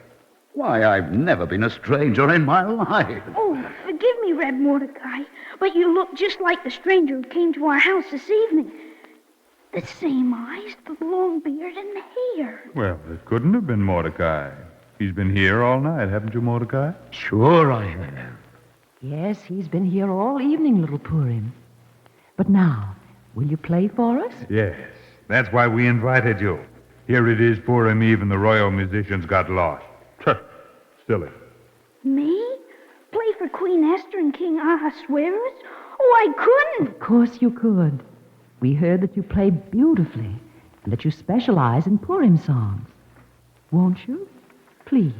Why, I've never been a stranger in my life. Oh, forgive me, Reb Mordecai, but you look just like the stranger who came to our house this evening. The same eyes, the long beard, and the hair. Well, it couldn't have been Mordecai. He's been here all night, haven't you, Mordecai? Sure I have. Yes, he's been here all evening, little Purim. But now, will you play for us? Yes, that's why we invited you. Here it is, Purim Eve, and the royal musicians got lost. Silly. Me? Play for Queen Esther and King Ahasuerus? Oh, I couldn't. Of course you could. We heard that you play beautifully and that you specialize in Purim songs. Won't you? Please.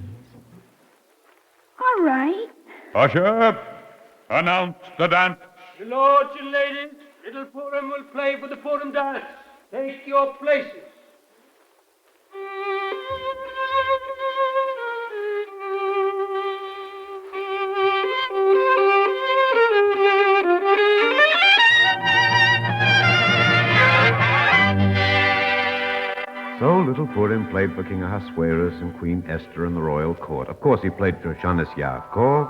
All right. Usher, announce the dance. The lords and ladies, little Purim will play for the Purim dance. Take your places. Purim played for King Ahasuerus and Queen Esther in the royal court. Of course, he played for Shanis Yaakov.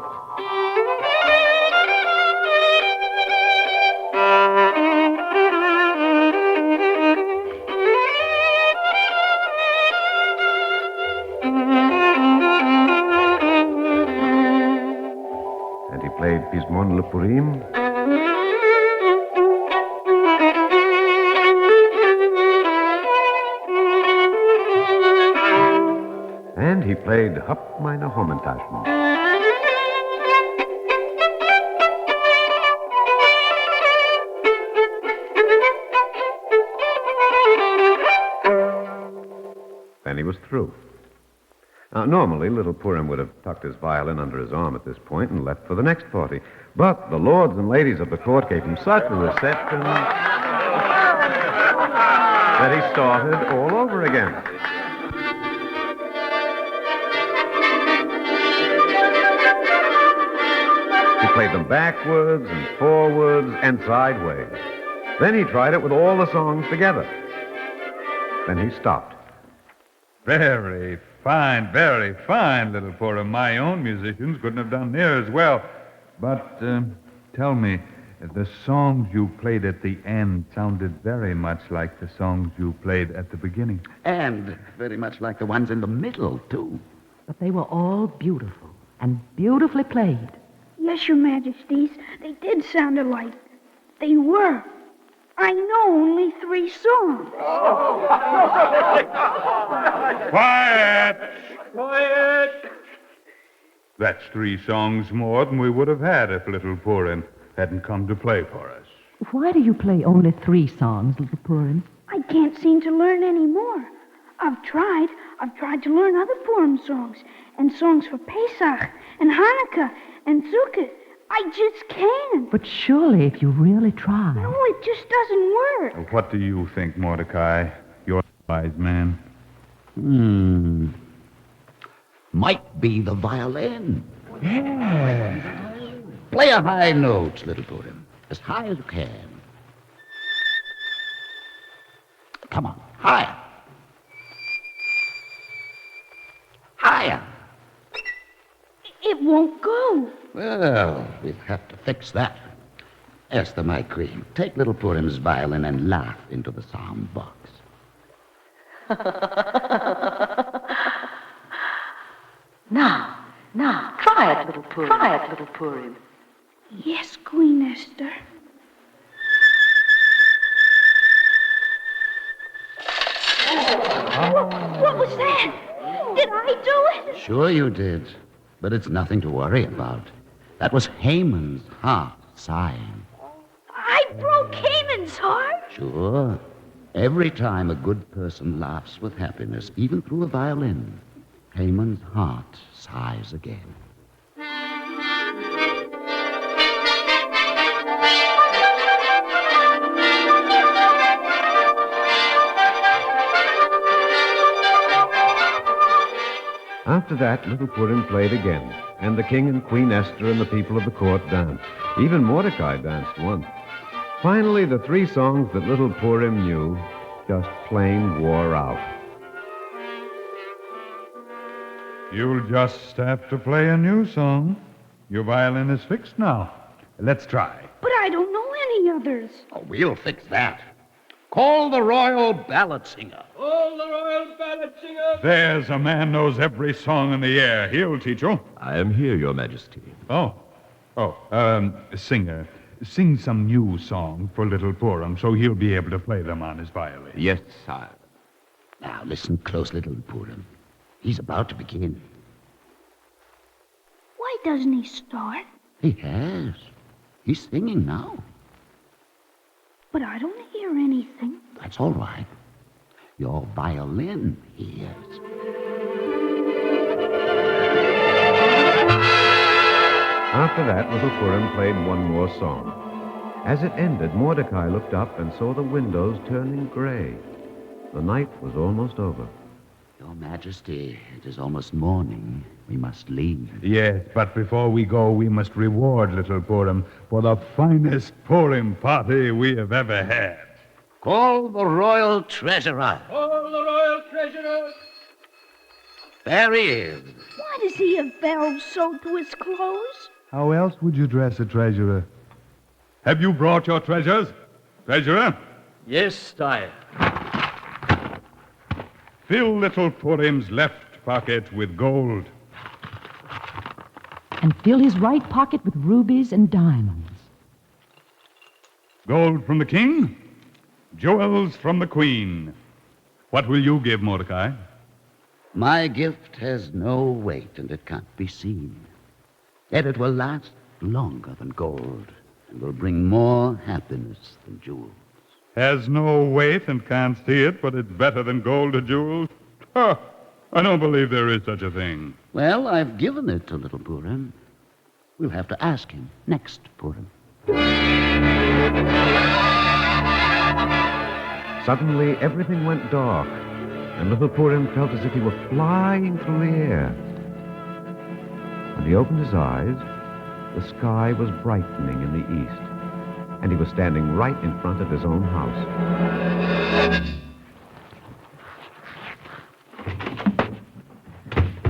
And he played Pismon le Purim. And he played Hap meine Hommentaschen. Then he was through. Now, normally, little Purim would have tucked his violin under his arm at this point and left for the next party. But the lords and ladies of the court gave him such a reception that he started all over again. He played them backwards and forwards and sideways. Then he tried it with all the songs together. Then he stopped. Very fine, little Purim. My own musicians couldn't have done near as well. But tell me, the songs you played at the end sounded very much like the songs you played at the beginning. And very much like the ones in the middle, too. But they were all beautiful and beautifully played. Yes, Your Majesties, they did sound alike. They were. I know only 3 songs. Quiet! Quiet! That's 3 songs more than we would have had if little Purim hadn't come to play for us. Why do you play only 3 songs, little Purim? I can't seem to learn any more. I've tried to learn other Purim songs, and songs for Pesach, and Hanukkah, and Sukkot. I just can't. But surely, if you really try... No, it just doesn't work. What do you think, Mordecai? You're a wise man. Might be the violin. Yeah. Play a high note, little Purim. As high as you can. Come on, higher. Higher. It won't go. Well, we'll have to fix that. Esther, my queen, take little Purim's violin and laugh into the sound box. Now, try it, little Purim. Try it, little Purim. Yes, Queen Esther. What was that? Did I do it? Sure you did, but it's nothing to worry about. That was Haman's heart sighing. I broke Haman's heart? Sure. Every time a good person laughs with happiness, even through a violin, Haman's heart sighs again. After that, little Purim played again, and the king and Queen Esther and the people of the court danced. Even Mordecai danced once. Finally, the 3 songs that little Purim knew just plain wore out. You'll just have to play a new song. Your violin is fixed now. Let's try. But I don't know any others. Oh, we'll fix that. Call the royal ballad singer. Call the royal ballad singer. There's a man knows every song in the air. He'll teach you. I am here, Your Majesty. Singer. Sing some new song for little Purim so he'll be able to play them on his violin. Yes, sire. Now, listen close, little Purim. He's about to begin. Why doesn't he start? He has. He's singing now. But I don't hear anything. That's all right. Your violin hears. After that, little Purim played one more song. As it ended, Mordecai looked up and saw the windows turning gray. The night was almost over. Your Majesty, it is almost morning. We must leave. Yes, but before we go, we must reward little Purim for the finest Purim party we have ever had. Call the royal treasurer. Call the royal treasurer. treasurer. There he is. Why does he have bells sewed to his clothes? How else would you dress a treasurer? Have you brought your treasures, treasurer? Yes, sire. Fill little Purim's left pocket with gold. And fill his right pocket with rubies and diamonds. Gold from the king, jewels from the queen. What will you give, Mordecai? My gift has no weight, and it can't be seen. Yet it will last longer than gold, and will bring more happiness than jewels. Has no weight and can't see it, but it's better than gold or jewels? Huh. I don't believe there is such a thing. Well, I've given it to little Purim. We'll have to ask him next Purim. Suddenly, everything went dark, and little Purim felt as if he were flying through the air. When he opened his eyes, the sky was brightening in the east, and he was standing right in front of his own house.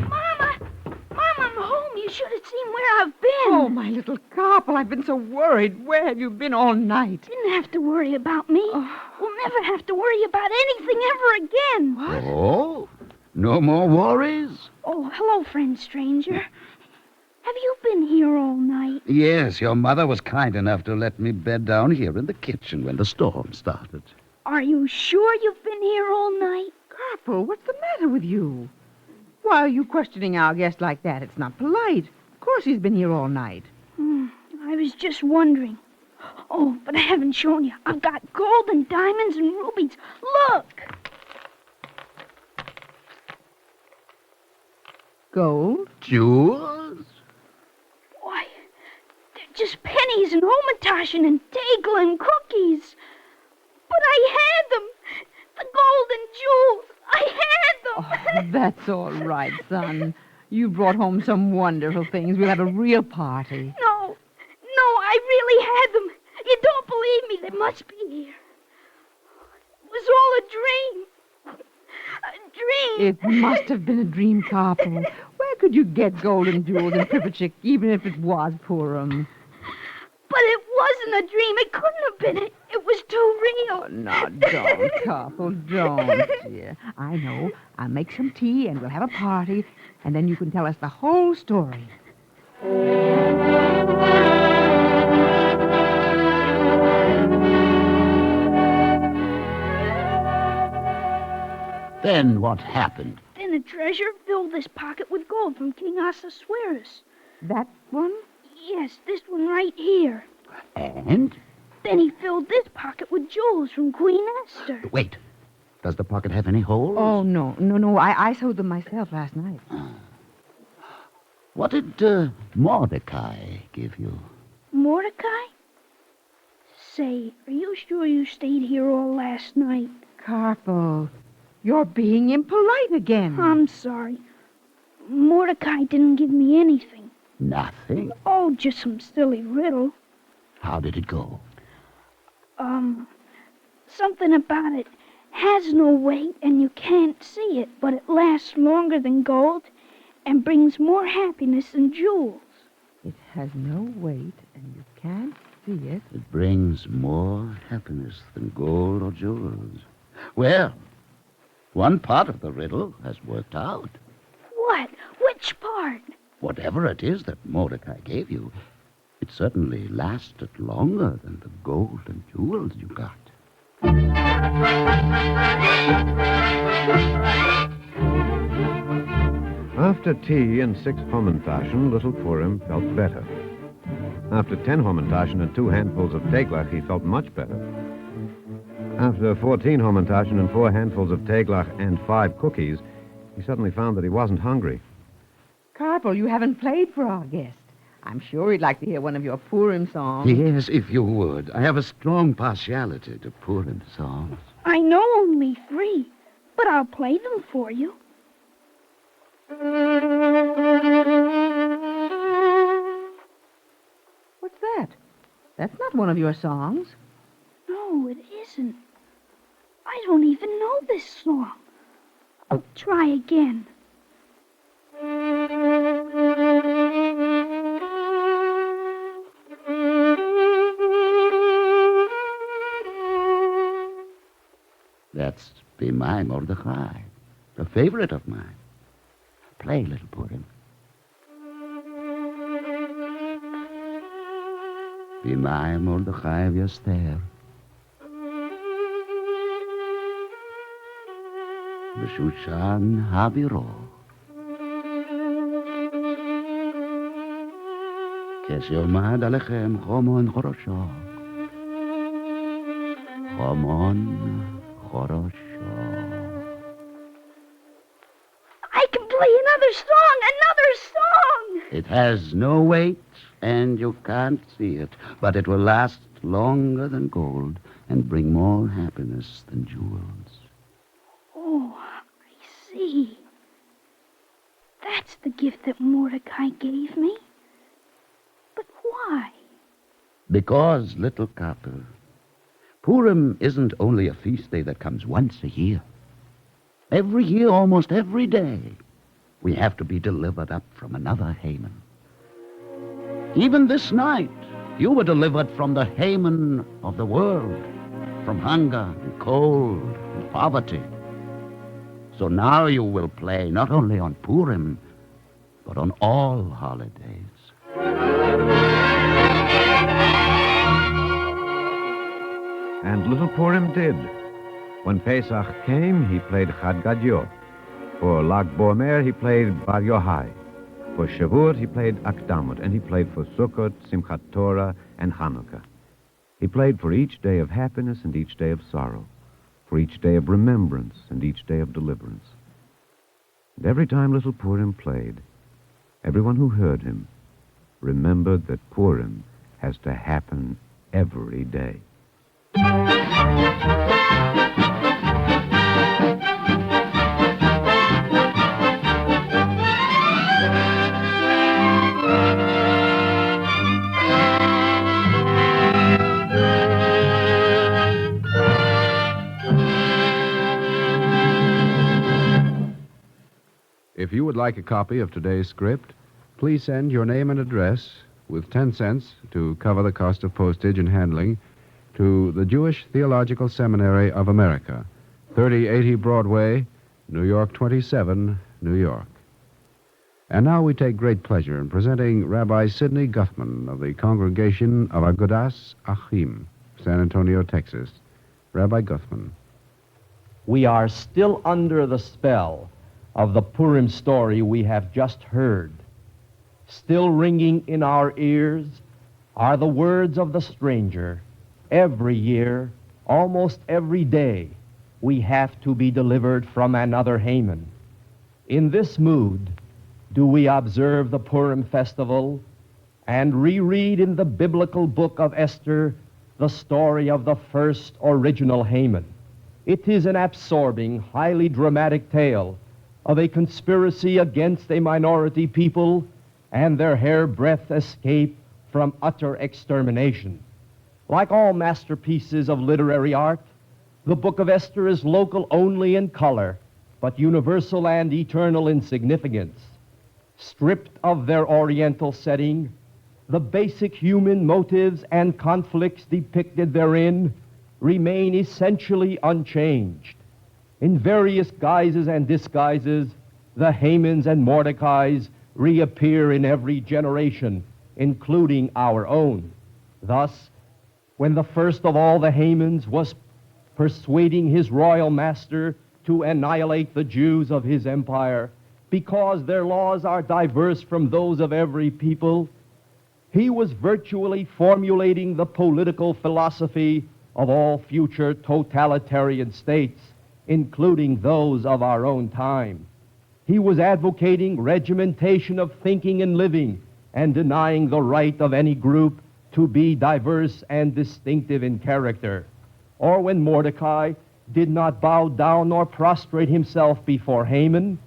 Mama, I'm home. You should have seen where I've been. Oh, my little Carpel, I've been so worried. Where have you been all night? Didn't have to worry about me. We'll never have to worry about anything ever again. What? Oh, no more worries? Oh, hello, friend stranger. Have you been here all night? Yes, your mother was kind enough to let me bed down here in the kitchen when the storm started. Are you sure you've been here all night? Carpel, what's the matter with you? Why are you questioning our guest like that? It's not polite. Of course he's been here all night. I was just wondering. Oh, but I haven't shown you. I've got gold and diamonds and rubies. Look! Gold? Jewels? Why, they're just pennies and Hamantaschen and Tegel and cookies. But I had them. The gold and jewels. I had them. Oh, that's all right, son. You brought home some wonderful things. We'll have a real party. No, I really had them. You don't believe me. They must be here. It was all a dream. A dream. It must have been a dream, Carpel. Where could you get gold and jewels in Pripyat, even if it was Purim? But it wasn't a dream. It couldn't have been. It was too real. Oh, now, don't, Carpel, don't, dear. I know. I'll make some tea, and we'll have a party, and then you can tell us the whole story. Then what happened? Then the treasurer filled this pocket with gold from King Ahasuerus. That one? Yes, this one right here. And? Then he filled this pocket with jewels from Queen Esther. Wait. Does the pocket have any holes? Oh, no. I sewed them myself last night. What did Mordecai give you? Mordecai? Say, are you sure you stayed here all last night? Carpel, you're being impolite again. I'm sorry. Mordecai didn't give me anything. Nothing? Oh, just some silly riddle. How did it go? Something about it has no weight and you can't see it, but it lasts longer than gold and brings more happiness than jewels. It has no weight and you can't see it. It brings more happiness than gold or jewels. Well, one part of the riddle has worked out. What? Which part? Whatever it is that Mordecai gave you, it certainly lasted longer than the gold and jewels you got. After tea and 6 Hamantaschen, little Purim felt better. After 10 Hamantaschen and 2 handfuls of teglach, he felt much better. After 14 Hamantaschen and 4 handfuls of teglach and 5 cookies, he suddenly found that he wasn't hungry. Carpel, you haven't played for our guest. I'm sure he'd like to hear one of your Purim songs. Yes, if you would. I have a strong partiality to Purim songs. I know only 3, but I'll play them for you. What's that? That's not one of your songs. No, it isn't. I don't even know this song. I'll try again. That's Be My Mordechai, a favorite of mine. Play, little Purim. Be My Mordechai V'Yester. B'Shushan Habiro. Kesiomad Alechem Chomon Chorosho. Chomon Chorosho. I can play another song, another song! It has no weight, and you can't see it, but it will last longer than gold and bring more happiness than jewels. Oh, I see. That's the gift that Mordecai gave me. But why? Because, little copper, Purim isn't only a feast day that comes once a year. Every year, almost every day, we have to be delivered up from another Haman. Even this night, you were delivered from the Haman of the world, from hunger and cold and poverty. So now you will play not only on Purim, but on all holidays. And little Purim did. When Pesach came, he played Chad Gadyo. For Lag Bomer, he played Bar Yochai. For Shavuot, he played Akdamot, and he played for Sukkot, Simchat Torah, and Hanukkah. He played for each day of happiness and each day of sorrow, for each day of remembrance and each day of deliverance. And every time little Purim played, everyone who heard him remembered that Purim has to happen every day. If you would like a copy of today's script, please send your name and address with 10 cents to cover the cost of postage and handling to the Jewish Theological Seminary of America, 3080 Broadway, New York 27, New York. And now we take great pleasure in presenting Rabbi Sidney Guthman of the Congregation of Agudas Achim, San Antonio, Texas. Rabbi Guthman. We are still under the spell of the Purim story we have just heard. Still ringing in our ears are the words of the stranger. Every year, almost every day, we have to be delivered from another Haman. In this mood, do we observe the Purim festival and reread in the biblical book of Esther the story of the first original Haman. It is an absorbing, highly dramatic tale of a conspiracy against a minority people and their hairbreadth escape from utter extermination. Like all masterpieces of literary art, the Book of Esther is local only in color, but universal and eternal in significance. Stripped of their oriental setting, the basic human motives and conflicts depicted therein remain essentially unchanged. In various guises and disguises, the Hamans and Mordecais reappear in every generation, including our own. Thus, when the first of all the Hamans was persuading his royal master to annihilate the Jews of his empire because their laws are diverse from those of every people, he was virtually formulating the political philosophy of all future totalitarian states, including those of our own time. He was advocating regimentation of thinking and living and denying the right of any group to be diverse and distinctive in character. Or when Mordecai did not bow down nor prostrate himself before Haman,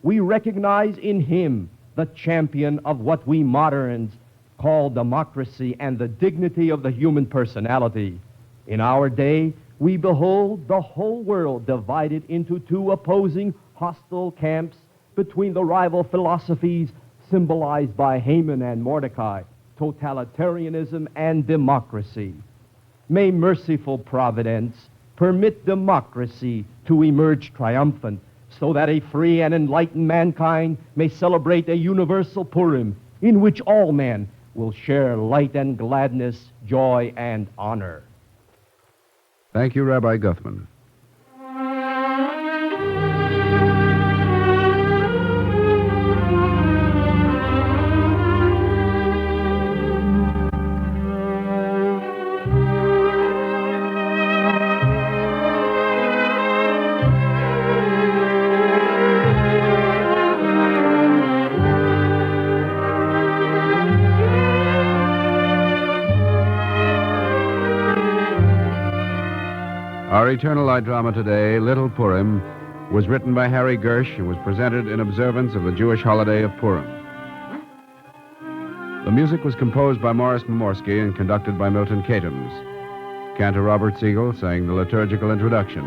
we recognize in him the champion of what we moderns call democracy and the dignity of the human personality. In our day, we behold the whole world divided into two opposing, hostile camps between the rival philosophies symbolized by Haman and Mordecai, totalitarianism and democracy. May merciful providence permit democracy to emerge triumphant, so that a free and enlightened mankind may celebrate a universal Purim in which all men will share light and gladness, joy and honor. Thank you, Rabbi Guthman. Our Eternal Light drama today, Little Purim, was written by Harry Gersh and was presented in observance of the Jewish holiday of Purim. The music was composed by Morris Momorsky and conducted by Milton Katams. Cantor Robert Siegel sang the liturgical introduction.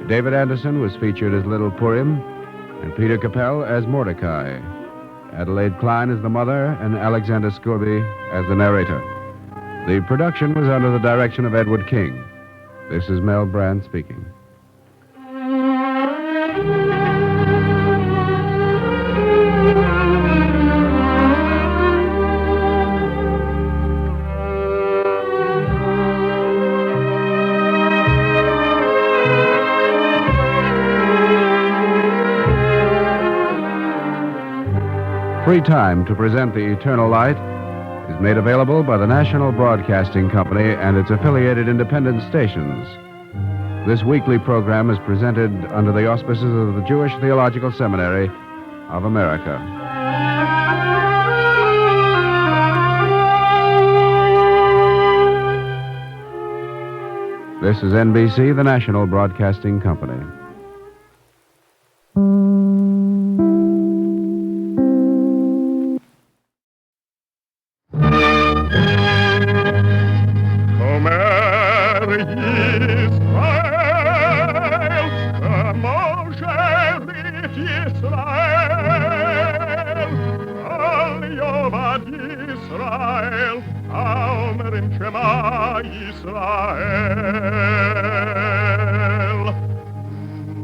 David Anderson was featured as Little Purim and Peter Capell as Mordecai. Adelaide Klein as the mother and Alexander Scorby as the narrator. The production was under the direction of Edward King. This is Mel Brand speaking. Free time to present the Eternal Light is made available by the National Broadcasting Company and its affiliated independent stations. This weekly program is presented under the auspices of the Jewish Theological Seminary of America. This is NBC, the National Broadcasting Company.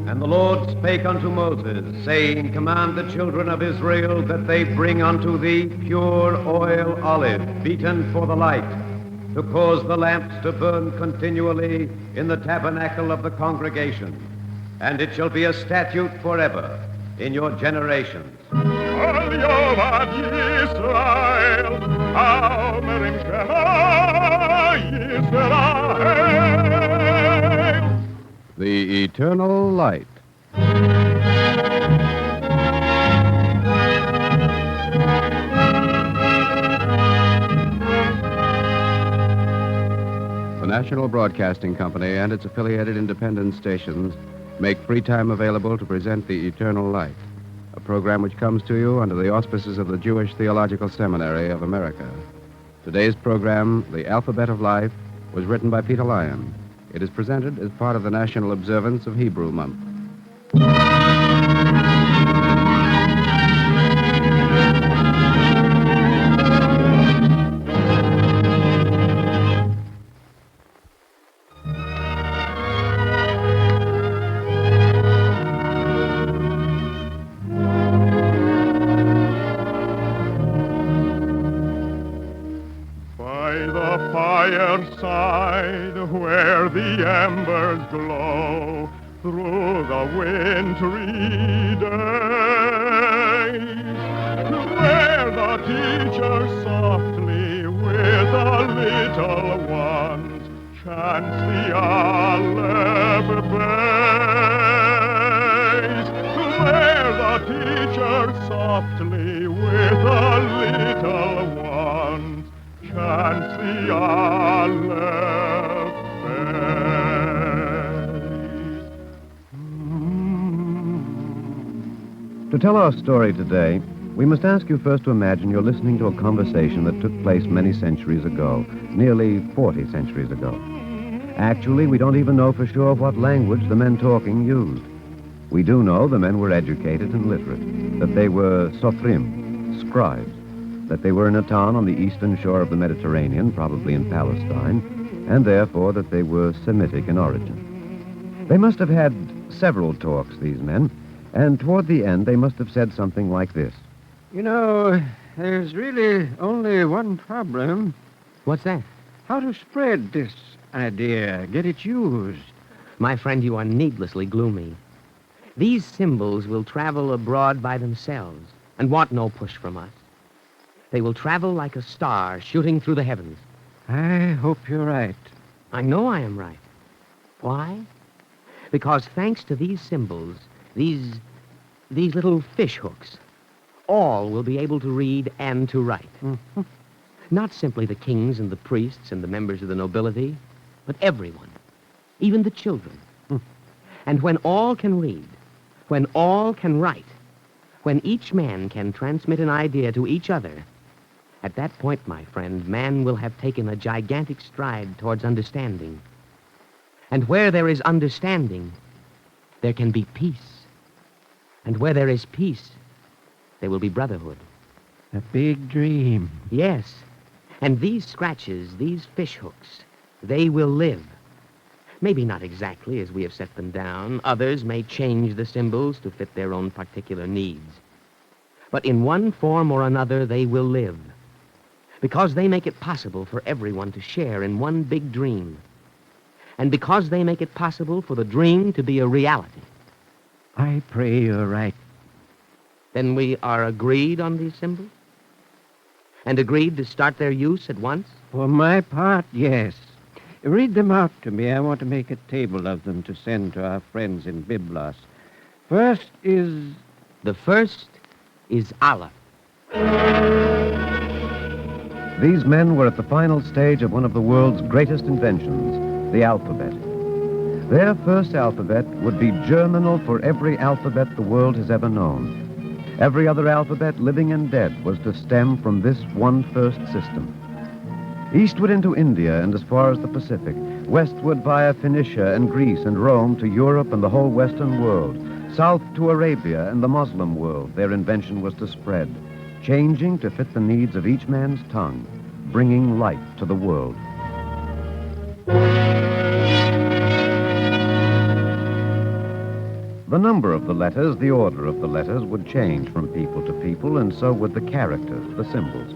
And the Lord spake unto Moses, saying, Command the children of Israel that they bring unto thee pure oil olive, beaten for the light, to cause the lamps to burn continually in the tabernacle of the congregation. And it shall be a statute forever in your generations. The Eternal Light. The National Broadcasting Company and its affiliated independent stations make free time available to present the Eternal Light, a program which comes to you under the auspices of the Jewish Theological Seminary of America. Today's program, The Alphabet of Life, was written by Peter Lyon. It is presented as part of the national observance of Hebrew Month. Fireside where the embers glow through the wintry days, where the teacher softly with the little ones chants the Aleph bays, where the teacher softly with the little ones chants the Aleph bays. To tell our story today, we must ask you first to imagine you're listening to a conversation that took place many centuries ago, nearly 40 centuries ago. Actually, we don't even know for sure what language the men talking used. We do know the men were educated and literate, that they were sophrim, scribes, that they were in a town on the eastern shore of the Mediterranean, probably in Palestine, and therefore that they were Semitic in origin. They must have had several talks, these men, and toward the end they must have said something like this. You know, there's really only one problem. What's that? How to spread this idea, get it used. My friend, you are needlessly gloomy. These symbols will travel abroad by themselves and want no push from us. They will travel like a star shooting through the heavens. I hope you're right. I know I am right. Why? Because thanks to these symbols, these little fish hooks, all will be able to read and to write. Mm-hmm. Not simply the kings and the priests and the members of the nobility, but everyone, even the children. And when all can read, when all can write, when each man can transmit an idea to each other, at that point, my friend, man will have taken a gigantic stride towards understanding. And where there is understanding, there can be peace. And where there is peace, there will be brotherhood. A big dream. Yes. And these scratches, these fish hooks, they will live. Maybe not exactly as we have set them down. Others may change the symbols to fit their own particular needs. But in one form or another, they will live. Because they make it possible for everyone to share in one big dream. And because they make it possible for the dream to be a reality. I pray you're right. Then we are agreed on these symbols? And agreed to start their use at once? For my part, yes. Read them out to me. I want to make a table of them to send to our friends in Byblos. The first is Aleph. These men were at the final stage of one of the world's greatest inventions, the alphabet. Their first alphabet would be germinal for every alphabet the world has ever known. Every other alphabet, living and dead, was to stem from this one first system. Eastward into India and as far as the Pacific, westward via Phoenicia and Greece and Rome to Europe and the whole Western world, south to Arabia and the Muslim world, their invention was to spread, changing to fit the needs of each man's tongue, bringing light to the world. The number of the letters, the order of the letters would change from people to people, and so would the characters, the symbols.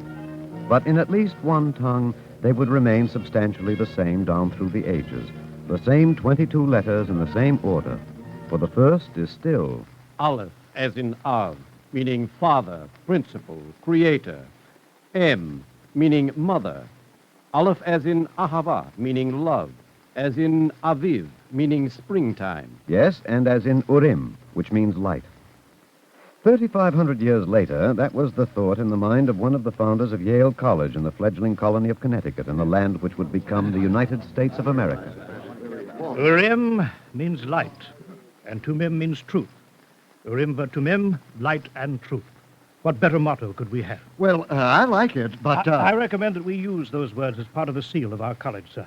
But in at least one tongue, they would remain substantially the same down through the ages. The same 22 letters in the same order. For the first is still Aleph, as in Av, meaning father, principal, creator. M, meaning mother. Aleph, as in Ahava, meaning love. As in Aviv, meaning springtime. Yes, and as in Urim, which means light. 3,500 years later, that was the thought in the mind of one of the founders of Yale College in the fledgling colony of Connecticut, in the land which would become the United States of America. Urim means light, and Tumim means truth. Urim Tumim, light and truth. What better motto could we have? Well, I like it, but... I recommend that we use those words as part of the seal of our college, sir.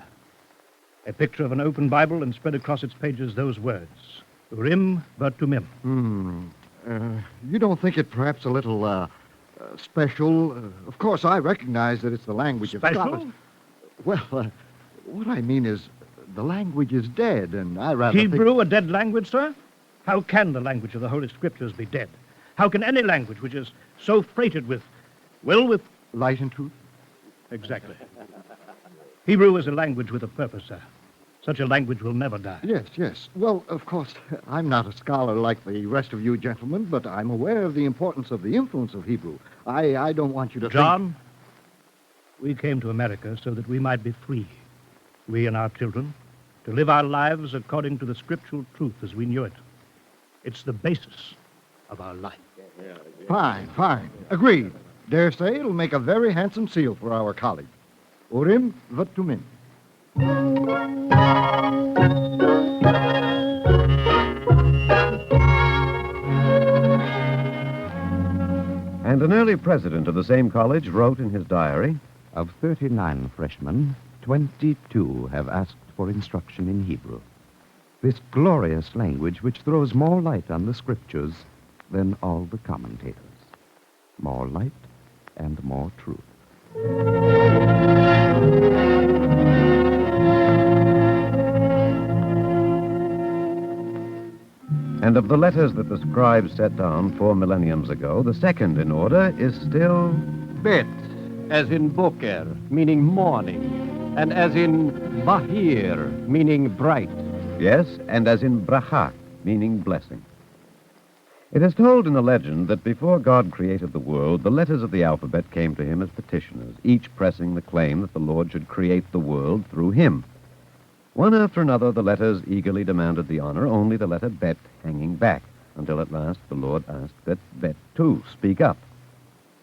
A picture of an open Bible and spread across its pages those words. Urim Tumim. You don't think it perhaps a little, special? Of course, I recognize that it's the language of Scotland. Well, what I mean is, the language is dead, and I rather Hebrew, a dead language, sir? How can the language of the Holy Scriptures be dead? How can any language which is so freighted with light and truth? Exactly. Hebrew is a language with a purpose, sir. Such a language will never die. Yes. Well, of course, I'm not a scholar like the rest of you gentlemen, but I'm aware of the importance of the influence of Hebrew. I don't want you to John, we came to America so that we might be free, we and our children, to live our lives according to the scriptural truth as we knew it. It's the basis of our life. Fine. Agreed. Dare say it'll make a very handsome seal for our college. Urim Tumim. And an early president of the same college wrote in his diary, Of 39 freshmen, 22 have asked for instruction in Hebrew. This glorious language which throws more light on the scriptures than all the commentators. More light and more truth. And of the letters that the scribes set down 4 millenniums ago, the second in order is still Bet, as in boker, meaning morning, and as in bahir, meaning bright. Yes, and as in bracha, meaning blessing. It is told in the legend that before God created the world, the letters of the alphabet came to him as petitioners, each pressing the claim that the Lord should create the world through him. One after another, the letters eagerly demanded the honor, only the letter Bet hanging back, until at last the Lord asked that Bet, too, speak up.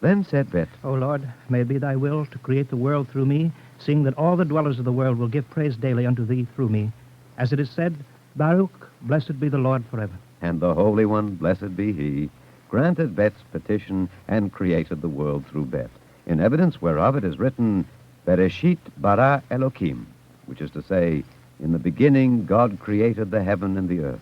Then said Bet, O Lord, may it be thy will to create the world through me, seeing that all the dwellers of the world will give praise daily unto thee through me. As it is said, Baruch, blessed be the Lord forever. And the Holy One, blessed be he, granted Bet's petition and created the world through Bet, in evidence whereof it is written, Bereshit bara Elohim, which is to say, in the beginning God created the heaven and the earth.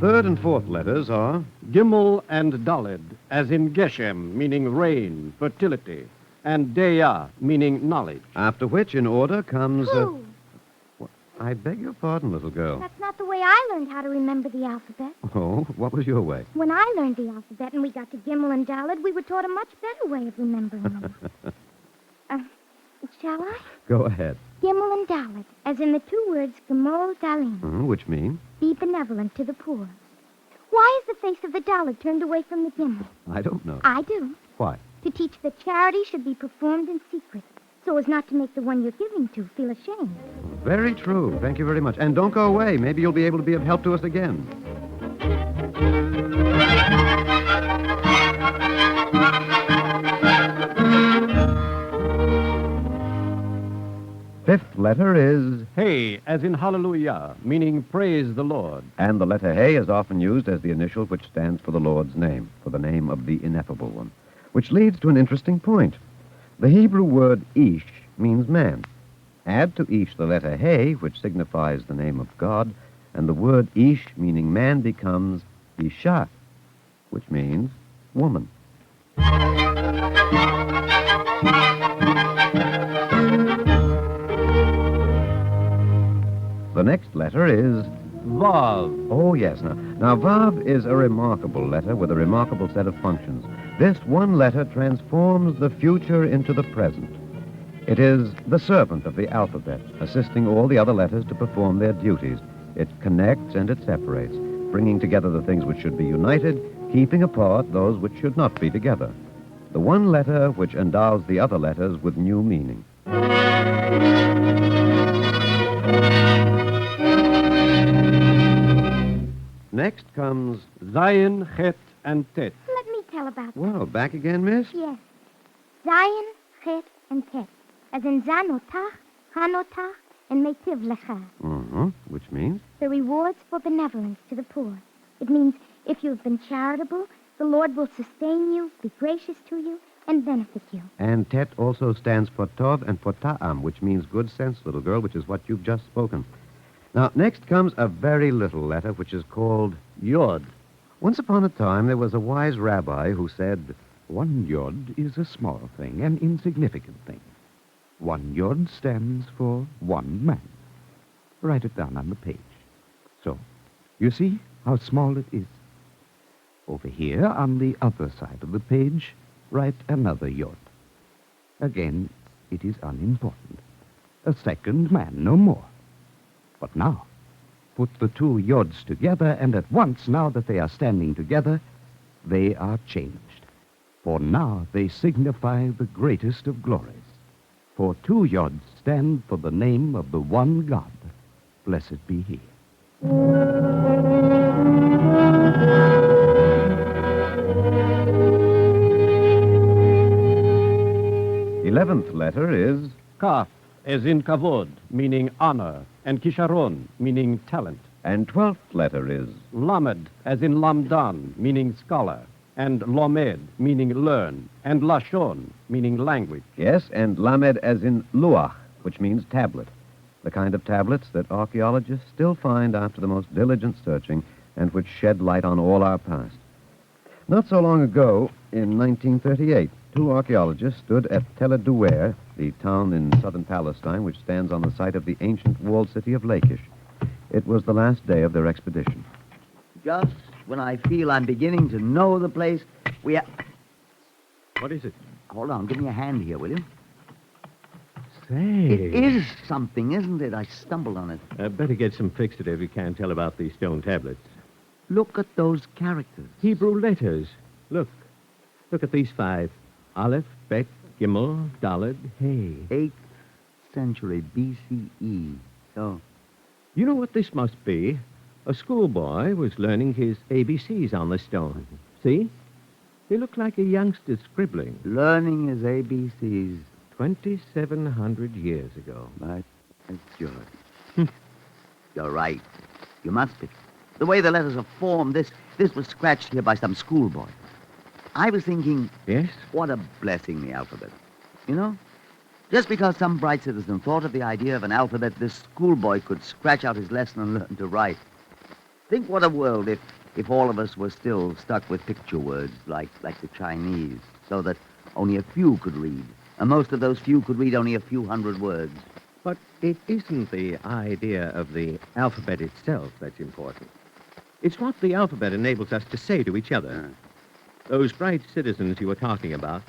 Third and fourth letters are Gimel and Daled, as in Geshem, meaning rain, fertility, and Deah, meaning knowledge. After which, in order, comes... Who? I beg your pardon, little girl. That's not the way I learned how to remember the alphabet. Oh, what was your way? When I learned the alphabet and we got to Gimel and Dalet, we were taught a much better way of remembering them. Shall I? Go ahead. Gimel and Dalet, as in the two words Gemol Dalim. Which mean? Be benevolent to the poor. Why is the face of the Dalet turned away from the Gimel? I don't know. I do. Why? To teach that charity should be performed in secret, so as not to make the one you're giving to feel ashamed. Very true. Thank you very much. And don't go away. Maybe you'll be able to be of help to us again. Fifth letter is... Hey, as in hallelujah, meaning praise the Lord. And the letter Hey is often used as the initial which stands for the Lord's name, for the name of the ineffable one, which leads to an interesting point. The Hebrew word Ish means man. Add to Ish the letter Hey, which signifies the name of God, and the word Ish, meaning man, becomes Isha, which means woman. The next letter is Vav. Oh, yes. Now, Vav is a remarkable letter with a remarkable set of functions. This one letter transforms the future into the present. It is the servant of the alphabet, assisting all the other letters to perform their duties. It connects and it separates, bringing together the things which should be united, keeping apart those which should not be together. The one letter which endows the other letters with new meaning. Next comes Zayin, Chet, and Tet. Let me tell about them. Well, back again, miss? Yes. Zayin, Chet, and Tet. As in Zanotach, Hanotach, and Metiv Lecha. Which means? The rewards for benevolence to the poor. It means if you've been charitable, the Lord will sustain you, be gracious to you, and benefit you. And Tet also stands for Tov and for Ta'am, which means good sense, little girl, which is what you've just spoken. Now, next comes a very little letter, which is called Yod. Once upon a time, there was a wise rabbi who said, One Yod is a small thing, an insignificant thing. One Yod stands for one man. Write it down on the page. So, you see how small it is. Over here, on the other side of the page, write another Yod. Again, it is unimportant. A second man, no more. But now, put the two Yods together, and at once, now that they are standing together, they are changed. For now they signify the greatest of glories. For two Yods stand for the name of the one God. Blessed be he. 11th letter is Kaf, as in kavod, meaning honor, and kisharon, meaning talent. And 12th letter is Lamed, as in lamdan, meaning scholar. and lomed, meaning learn, and lashon, meaning language. Yes, and lamed as in luach, which means tablet. The kind of tablets that archaeologists still find after the most diligent searching and which shed light on all our past. Not so long ago, in 1938, two archaeologists stood at Tel Duer, the town in southern Palestine which stands on the site of the ancient walled city of Lachish. It was the last day of their expedition. Just when I feel I'm beginning to know the place, What is it? Hold on, give me a hand here, will you? Say. It is something, isn't it? I stumbled on it. Better get some fixed if you can tell about these stone tablets. Look at those characters. Hebrew letters. Look at these 5. Aleph, Bet, Gimel, Daled, Hey. 8th century BCE. So? You know what this must be? A schoolboy was learning his ABCs on the stone. See? They look like a youngster scribbling. Learning his ABCs. 2,700 years ago. Right. George. You're right. You must be. The way the letters are formed, this was scratched here by some schoolboy. I was thinking... Yes? What a blessing, the alphabet. You know? Just because some bright citizen thought of the idea of an alphabet, this schoolboy could scratch out his lesson and learn to write. Think what a world if all of us were still stuck with picture words like the Chinese, so that only a few could read. And most of those few could read only a few hundred words. But it isn't the idea of the alphabet itself that's important. It's what the alphabet enables us to say to each other. Those bright citizens you were talking about,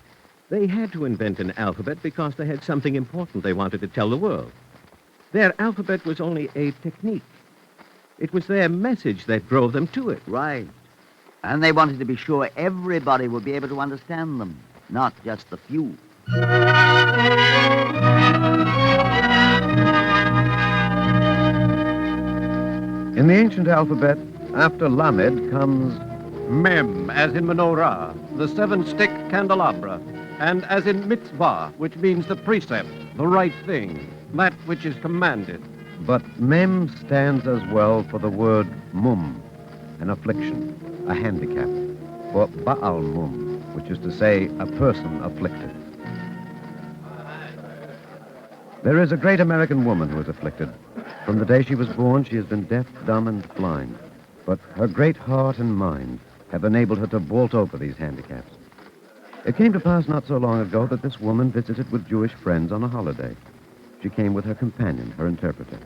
they had to invent an alphabet because they had something important they wanted to tell the world. Their alphabet was only a technique. It was their message that drove them to it. Right. And they wanted to be sure everybody would be able to understand them, not just the few. In the ancient alphabet, after Lamed comes Mem, as in menorah, the 7-stick candelabra, and as in mitzvah, which means the precept, the right thing, that which is commanded. But Mem stands as well for the word mum, an affliction, a handicap, for Baal mum, which is to say a person afflicted. There is a great American woman who is afflicted. From the day she was born, she has been deaf, dumb, and blind. But her great heart and mind have enabled her to vault over these handicaps. It came to pass not so long ago that this woman visited with Jewish friends on a holiday. She came with her companion, her interpreter.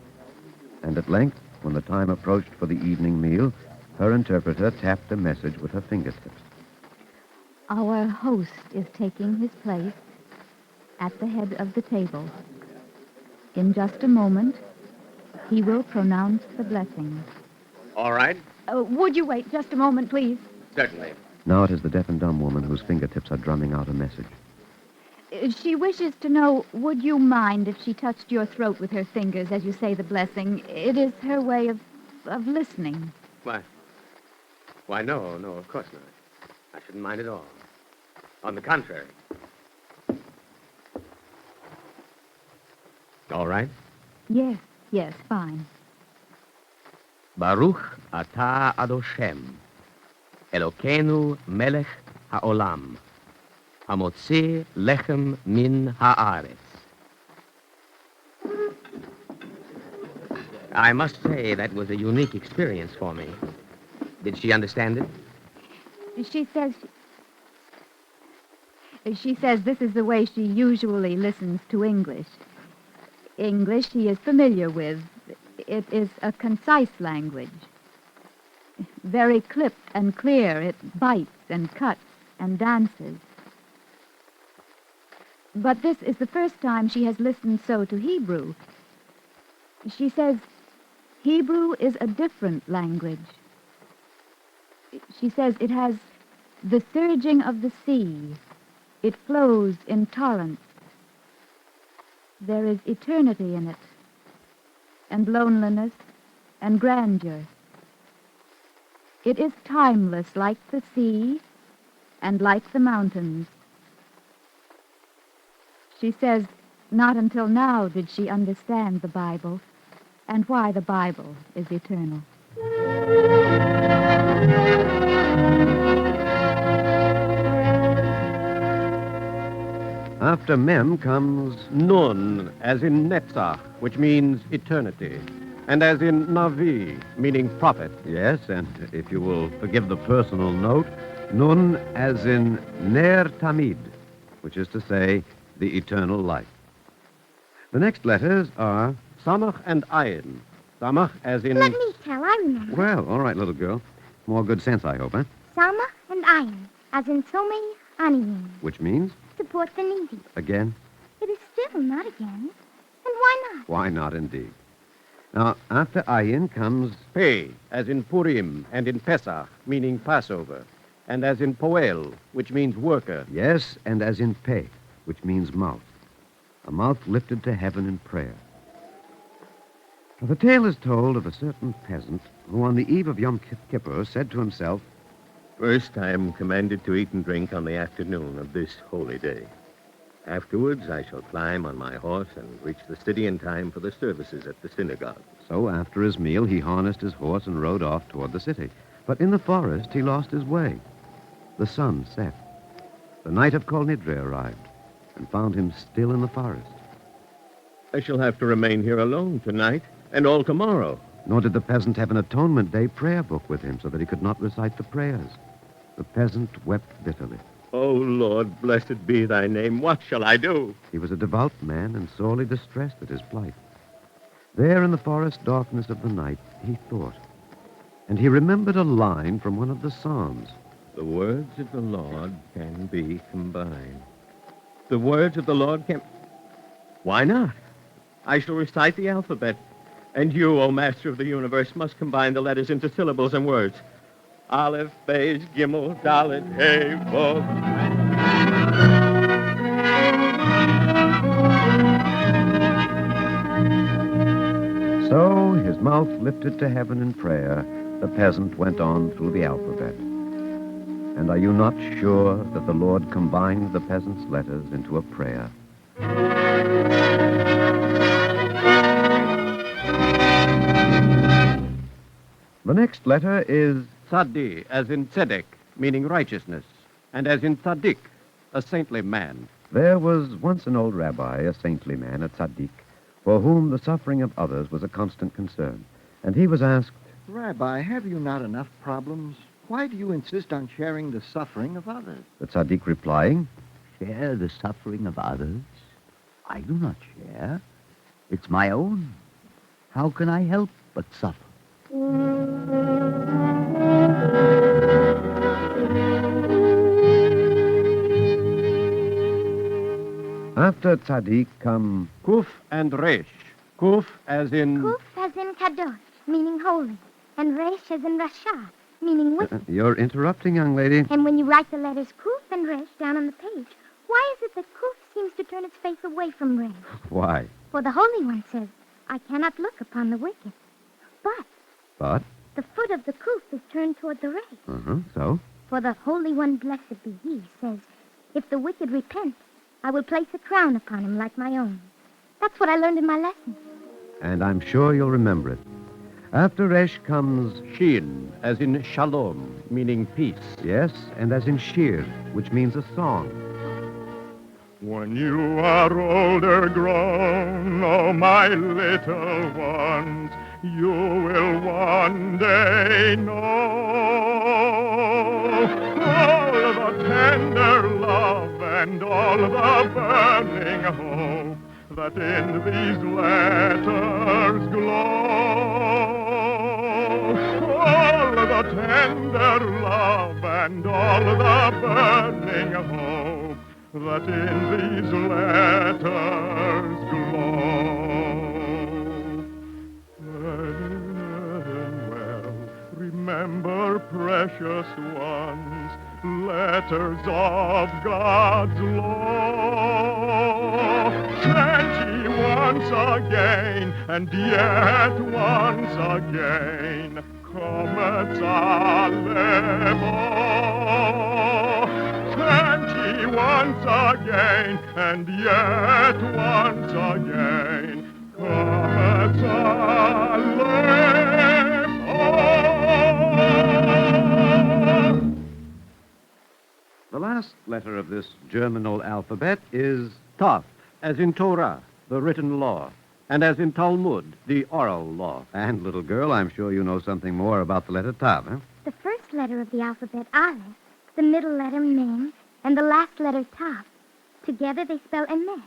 And at length, when the time approached for the evening meal, her interpreter tapped a message with her fingertips. Our host is taking his place at the head of the table. In just a moment, he will pronounce the blessing. All right. Would you wait just a moment, please? Certainly. Now it is the deaf and dumb woman whose fingertips are drumming out a message. She wishes to know, would you mind if she touched your throat with her fingers as you say the blessing? It is her way of listening. Why, no, of course not. I shouldn't mind at all. On the contrary. All right. Yes, fine. Baruch atah Adoshem, Elokeinu melech haolam, hamotzi lechem min haaretz. I must say that was a unique experience for me. Did she understand it? She says this is the way she usually listens to English. English she is familiar with. It is a concise language. Very clipped and clear. It bites and cuts and dances. But this is the first time she has listened so to Hebrew. She says Hebrew is a different language. She says it has the surging of the sea. It flows in torrents. There is eternity in it, and loneliness and grandeur. It is timeless like the sea and like the mountains. She says not until now did she understand the Bible and why the Bible is eternal. after Mem comes Nun, as in Netzach, which means eternity, and as in Navi, meaning prophet. Yes, and if you will forgive the personal note, Nun as in Ner Tamid, which is to say, the eternal light. The next letters are Samach and Ayin. Samach as in... Let me tell, I remember. Well, all right, little girl. More good sense, I hope, huh? Sama and Ayin, as in so many aniyin. Which means, Support the needy. again, It is still not again. And why not? why not indeed? Now, after Ayin comes Pei, as in Purim, and in Pesach, meaning Passover, and as in Poel, which means worker. yes, and as in Pe, which means mouth. A mouth lifted to heaven in prayer. Now, the tale is told of a certain peasant who, on the eve of Yom Kippur, said to himself, First, I am commanded to eat and drink on the afternoon of this holy day. Afterwards, I shall climb on my horse and reach the city in time for the services at the synagogue. So after his meal, he harnessed his horse and rode off toward the city. But in the forest, he lost his way. The sun set. The night of Kol Nidre arrived and found him still in the forest. I shall have to remain here alone tonight and all tomorrow. Nor did the peasant have an atonement day prayer book with him so that he could not recite the prayers. The peasant wept bitterly. Oh, Lord, blessed be thy name. What shall I do? He was a devout man and sorely distressed at his plight. There in the forest darkness of the night, he thought. And he remembered a line from one of the Psalms. The words of the Lord can be combined. The words of the Lord can... Why not? I shall recite the alphabet. And you, O Master of the universe, must combine the letters into syllables and words. Aleph, Beis, Gimel, Dalet, Hey, Vav. So, his mouth lifted to heaven in prayer, the peasant went on through the alphabet. And are you not sure that the Lord combined the peasant's letters into a prayer? The next letter is Tzadi, as in Tzedek, meaning righteousness, and as in Tzadik, a saintly man. There was once an old rabbi, a saintly man, a tzaddik, for whom the suffering of others was a constant concern. And he was asked, Rabbi, have you not enough problems? Why do you insist on sharing the suffering of others? the tzaddik replying, Share the suffering of others? I do not share. It's my own. How can I help but suffer? After tzaddik come Kuf and Resh. Kuf as in... Kuf as in Kadosh, meaning holy, and Resh as in Rasha, meaning wicked. You're interrupting, young lady. And when you write the letters Kuf and Resh down on the page, why is it that Kuf seems to turn its face away from Resh? Why? For the Holy One says, I cannot look upon the wicked. But the foot of the Kuf is turned toward the Resh. So? For the Holy One, blessed be He, says, if the wicked repent, I will place a crown upon him like my own. That's what I learned in my lesson. And I'm sure you'll remember it. After Resh comes Shin, as in Shalom, meaning peace. Yes, and as in Shir, which means a song. When you are older grown, oh my little ones, you will one day know all the tender love and all the burning hope that in these letters glow. All the tender love and all the burning hope that in these letters glow. Well, remember, precious ones, letters of God's law. Sent ye once again, and yet once again, comets Alevo. Sent ye once again, and yet once again, comets The last letter of this germinal alphabet is Taf, as in Torah, the written law, and as in Talmud, the oral law. And, little girl, I'm sure you know something more about the letter Tav, huh? The first letter of the alphabet, Aleph, the middle letter, Mem, and the last letter, Tav. Together they spell Emet.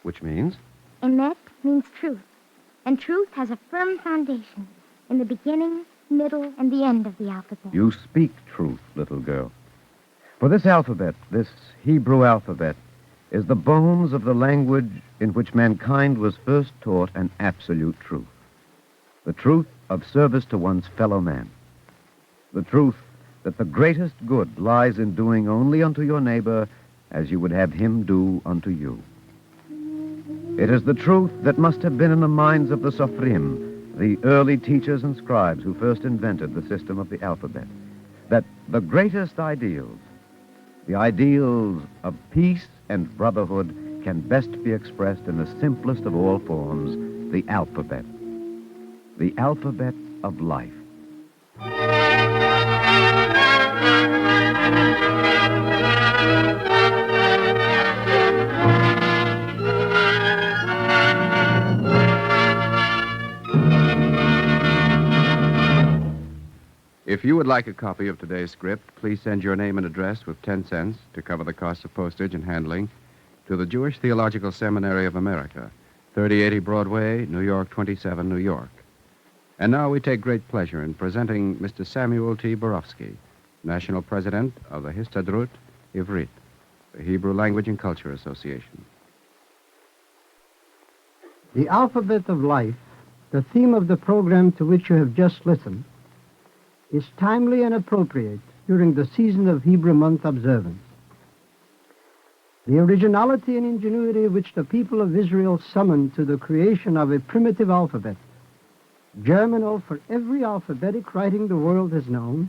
Which means? Emet means truth, and truth has a firm foundation in the beginning, middle, and the end of the alphabet. You speak truth, little girl. For this alphabet, this Hebrew alphabet, is the bones of the language in which mankind was first taught an absolute truth. The truth of service to one's fellow man. The truth that the greatest good lies in doing only unto your neighbor as you would have him do unto you. It is the truth that must have been in the minds of the Sophrim, the early teachers and scribes who first invented the system of the alphabet, that the greatest ideals, the ideals of peace and brotherhood, can best be expressed in the simplest of all forms, the alphabet of life. If you would like a copy of today's script, please send your name and address with 10 cents to cover the costs of postage and handling to the Jewish Theological Seminary of America, 3080 Broadway, New York 27, New York. And now we take great pleasure in presenting Mr. Samuel T. Borofsky, National President of the Histadrut Ivrit, the Hebrew Language and Culture Association. The alphabet of life, the theme of the program to which you have just listened, is timely and appropriate during the season of Hebrew month observance. The originality and ingenuity which the people of Israel summoned to the creation of a primitive alphabet, germinal for every alphabetic writing the world has known,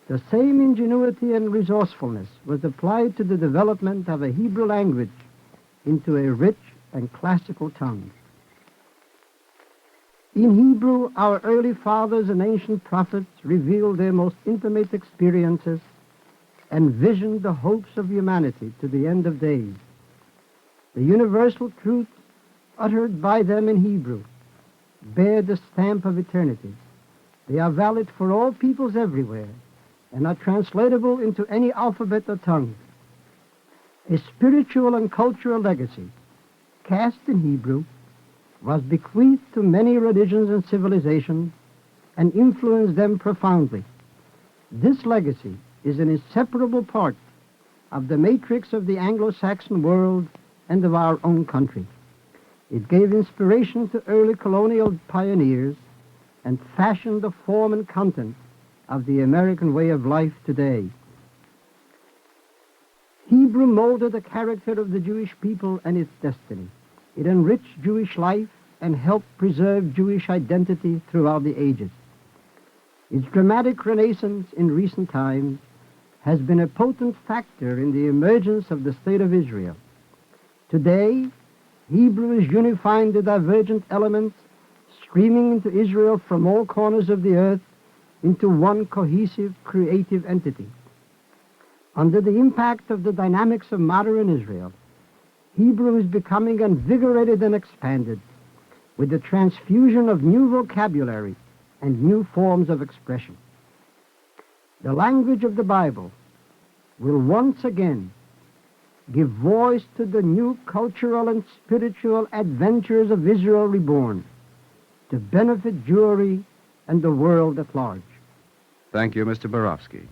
the same ingenuity and resourcefulness was applied to the development of a Hebrew language into a rich and classical tongue. In Hebrew, our early fathers and ancient prophets revealed their most intimate experiences and visioned the hopes of humanity to the end of days. The universal truths uttered by them in Hebrew bear the stamp of eternity. They are valid for all peoples everywhere and are translatable into any alphabet or tongue. A spiritual and cultural legacy cast in Hebrew was bequeathed to many religions and civilizations and influenced them profoundly. This legacy is an inseparable part of the matrix of the Anglo-Saxon world and of our own country. It gave inspiration to early colonial pioneers and fashioned the form and content of the American way of life today. Hebrew molded the character of the Jewish people and its destiny. It enriched Jewish life and helped preserve Jewish identity throughout the ages. Its dramatic renaissance in recent times has been a potent factor in the emergence of the State of Israel. Today, Hebrew is unifying the divergent elements streaming into Israel from all corners of the earth into one cohesive, creative entity. Under the impact of the dynamics of modern Israel, Hebrew is becoming invigorated and expanded with the transfusion of new vocabulary and new forms of expression. The language of the Bible will once again give voice to the new cultural and spiritual adventures of Israel reborn to benefit Jewry and the world at large. Thank you, Mr. Borofsky.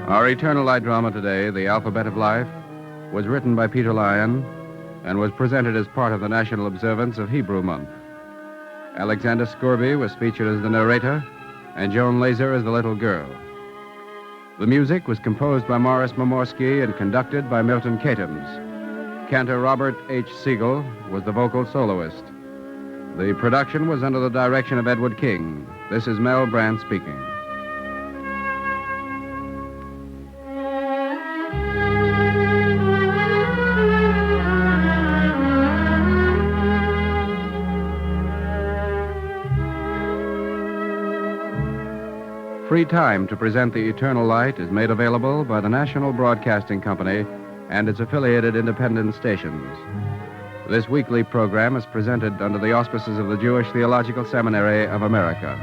Our Eternal Light drama today, The Alphabet of Life, was written by Peter Lyon and was presented as part of the national observance of Hebrew Month. Alexander Scorby was featured as the narrator, and Joan Laser as the little girl. The music was composed by Morris Momorsky and conducted by Milton Katims. Cantor Robert H. Siegel was the vocal soloist. The production was under the direction of Edward King. This is Mel Brandt speaking. Free time to present the eternal light is made available by the National Broadcasting Company and its affiliated independent stations. This weekly program is presented under the auspices of the Jewish Theological Seminary of America.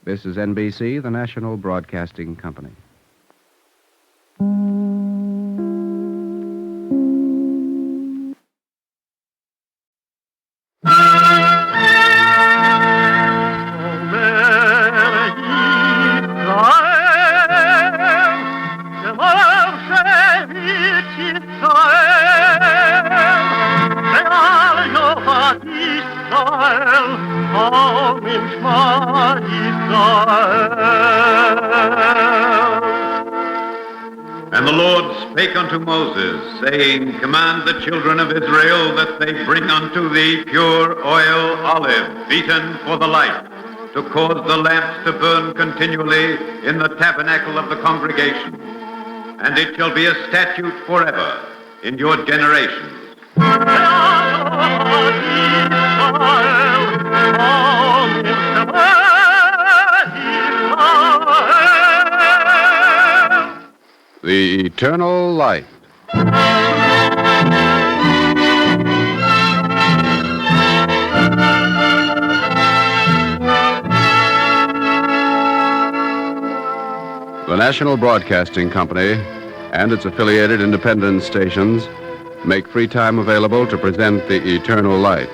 This is NBC, the National Broadcasting Company. And the Lord spake unto Moses, saying, Command the children of Israel that they bring unto thee pure oil olive, beaten for the light, to cause the lamps to burn continually in the tabernacle of the congregation. And it shall be a statute forever in your generations. The Eternal Light. The National Broadcasting Company and its affiliated independent stations make free time available to present The Eternal Light,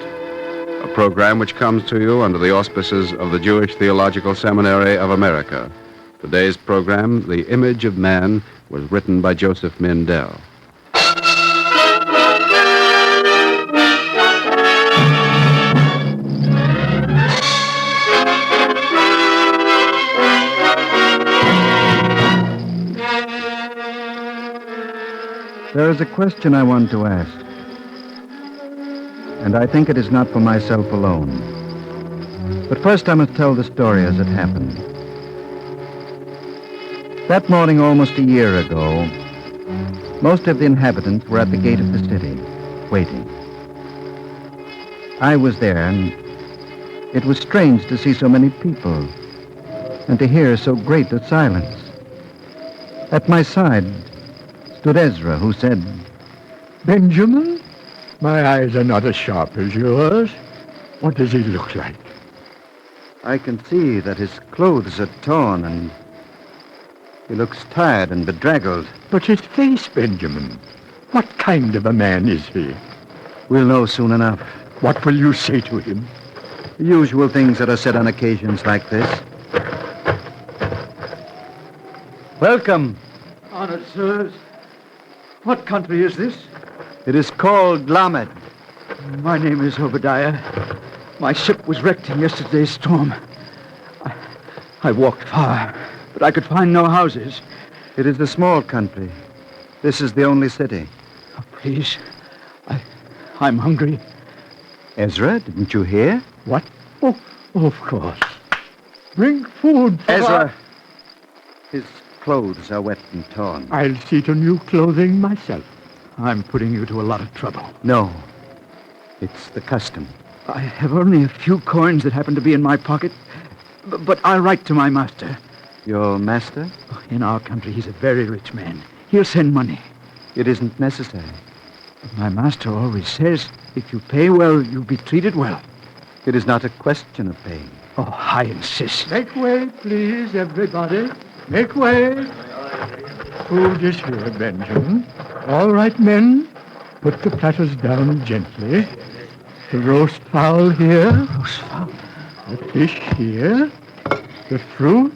a program which comes to you under the auspices of the Jewish Theological Seminary of America. Today's program, The Image of Man, was written by Joseph Mindell. There is a question I want to ask, and I think it is not for myself alone. But first I must tell the story as it happened. That morning, almost a year ago, most of the inhabitants were at the gate of the city, waiting. I was there, and it was strange to see so many people and to hear so great a silence. At my side stood Ezra, who said, Benjamin, my eyes are not as sharp as yours. What does he look like? I can see that his clothes are torn and he looks tired and bedraggled. But his face, Benjamin, what kind of a man is he? We'll know soon enough. What will you say to him? The usual things that are said on occasions like this. Welcome. Honored sirs, what country is this? It is called Lamed. My name is Obadiah. My ship was wrecked in yesterday's storm. I walked far, but I could find no houses. It is a small country. This is the only city. Oh, please, I'm hungry. Ezra, didn't you hear? What? Oh, of course. Bring food for Ezra! His clothes are wet and torn. I'll see to new clothing myself. I'm putting you to a lot of trouble. No. It's the custom. I have only a few coins that happen to be in my pocket, but I'll write to my master. Your master? In our country, he's a very rich man. He'll send money. It isn't necessary. My master always says, if you pay well, you'll be treated well. It is not a question of paying. Oh, I insist. Make way, please, everybody. Make way. Food is here, Benjamin. All right, men. Put the platters down gently. The roast fowl here. Roast fowl? The fish here. The fruit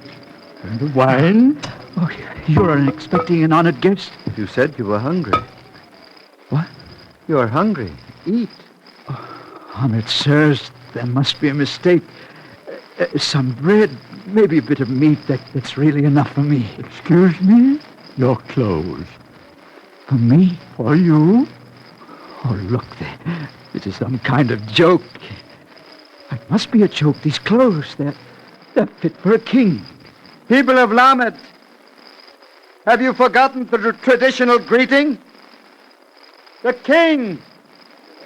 and the wine. Oh, you're expecting an honored guest. You said you were hungry. What? You're hungry. Eat. Oh, honored sirs, there must be a mistake. Some bread, maybe a bit of meat. That's really enough for me. Excuse me? Your clothes. For me? For you? Oh, look, this is some kind of joke. It must be a joke. These clothes, they're fit for a king. People of Lamed, have you forgotten the traditional greeting? The king!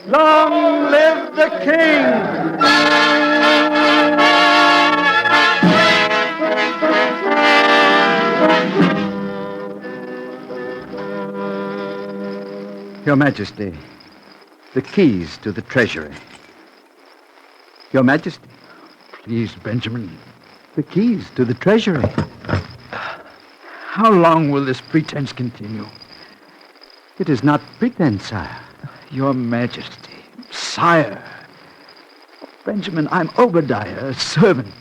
Long live the king! Your Majesty, the keys to the treasury. Your Majesty. Please, Benjamin. The keys to the treasury. How long will this pretense continue? It is not pretense, sire. Your Majesty. Sire. Benjamin, I'm Obadiah, a servant,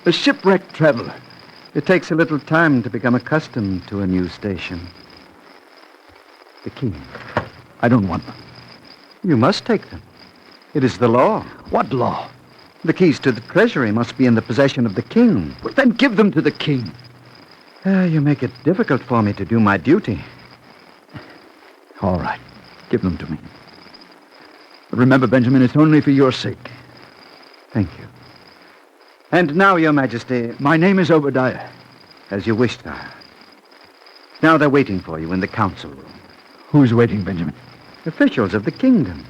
a shipwrecked traveler. It takes a little time to become accustomed to a new station. The keys. I don't want them. You must take them. It is the law. What law? The keys to the treasury must be in the possession of the king. Well, then give them to the king. You make it difficult for me to do my duty. All right. Give them to me. But remember, Benjamin, it's only for your sake. Thank you. And now, Your Majesty... My name is Obadiah. As you wish, sire. Now they're waiting for you in the council room. Who's waiting, Benjamin? Officials of the kingdom.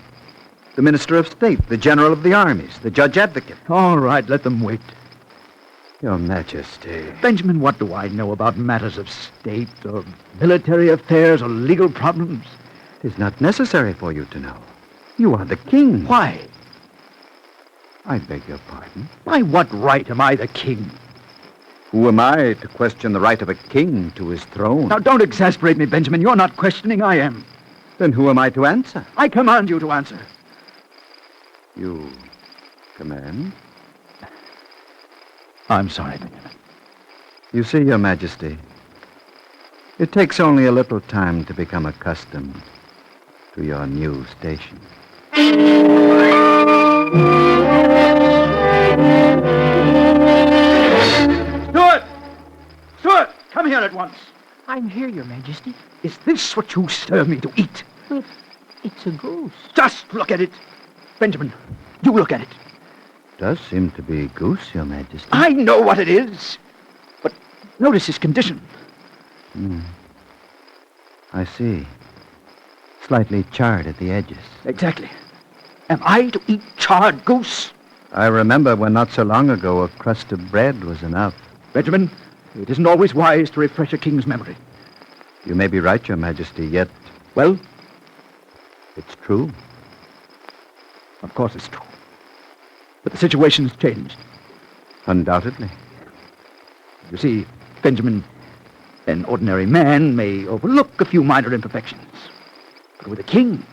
The Minister of State, the General of the Armies, the Judge Advocate. All right, let them wait. Your Majesty. Benjamin, what do I know about matters of state or military affairs or legal problems? It is not necessary for you to know. You are the king. Why? I beg your pardon. By what right am I the king? Who am I to question the right of a king to his throne? Now, don't exasperate me, Benjamin. You're not questioning, I am. Then who am I to answer? I command you to answer. You command? I'm sorry, Benjamin. You see, Your Majesty, it takes only a little time to become accustomed to your new station. Stuart, come here at once. I'm here, Your Majesty. Is this what you serve me to eat? But it's a goose. Just look at it. Benjamin, you look at it. Does seem to be goose, Your Majesty. I know what it is. But notice his condition. I see. Slightly charred at the edges. Exactly. Am I to eat charred goose? I remember when not so long ago a crust of bread was enough. Benjamin, it isn't always wise to refresh a king's memory. You may be right, Your Majesty, yet... Well? It's true. Of course it's true. But the situation's changed. Undoubtedly. You see, Benjamin, an ordinary man may overlook a few minor imperfections. But with a king,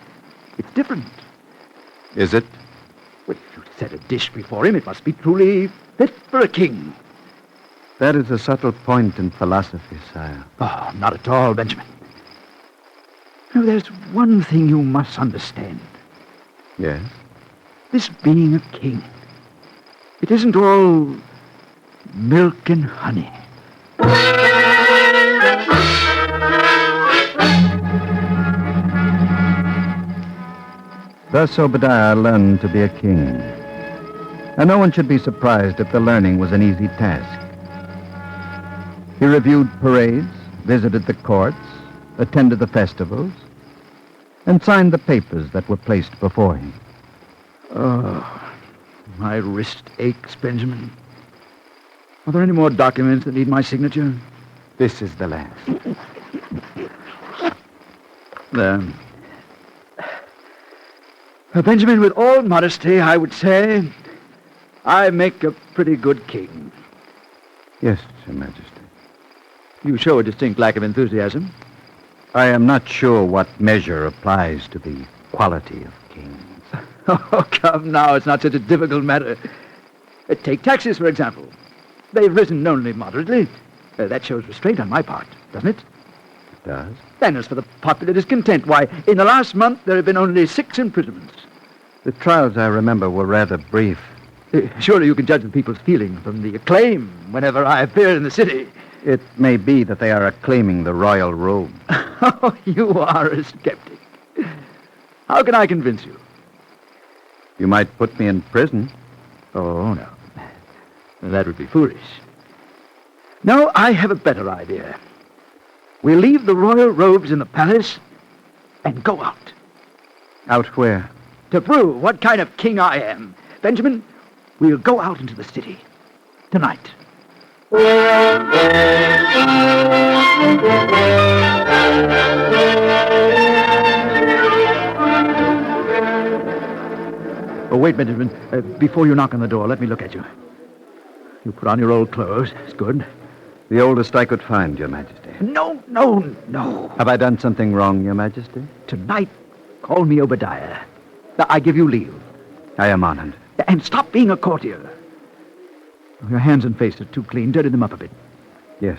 it's different. Is it? Well, if you set a dish before him, it must be truly fit for a king. That is a subtle point in philosophy, sire. Oh, not at all, Benjamin. Now, there's one thing you must understand. Yes? This being a king, it isn't all milk and honey. Thus Obadiah learned to be a king. And no one should be surprised if the learning was an easy task. He reviewed parades, visited the courts, attended the festivals, and signed the papers that were placed before him. Oh, my wrist aches, Benjamin. Are there any more documents that need my signature? This is the last. There. Benjamin, with all modesty, I would say I make a pretty good king. Yes, Your Majesty. You show a distinct lack of enthusiasm. I am not sure what measure applies to the quality of kings. Oh, come now, it's not such a difficult matter. Take taxes, for example. They've risen only moderately. That shows restraint on my part, doesn't it? It does. Then as for the popular discontent, why, in the last month there have been only 6 imprisonments. The trials, I remember, were rather brief. Surely you can judge the people's feeling from the acclaim whenever I appear in the city. It may be that they are acclaiming the royal robe. Oh, you are a skeptic. How can I convince you? You might put me in prison. Oh, no. That would be foolish. No, I have a better idea. We'll leave the royal robes in the palace and go out. Out where? To prove what kind of king I am. Benjamin, we'll go out into the city. Tonight. Oh, wait, Benjamin. Before you knock on the door, let me look at you. You put on your old clothes. It's good. The oldest I could find, Your Majesty. No. Have I done something wrong, Your Majesty? Tonight, call me Obadiah. I give you leave. I am honored. And stop being a courtier. Your hands and face are too clean. Dirty them up a bit. Yes,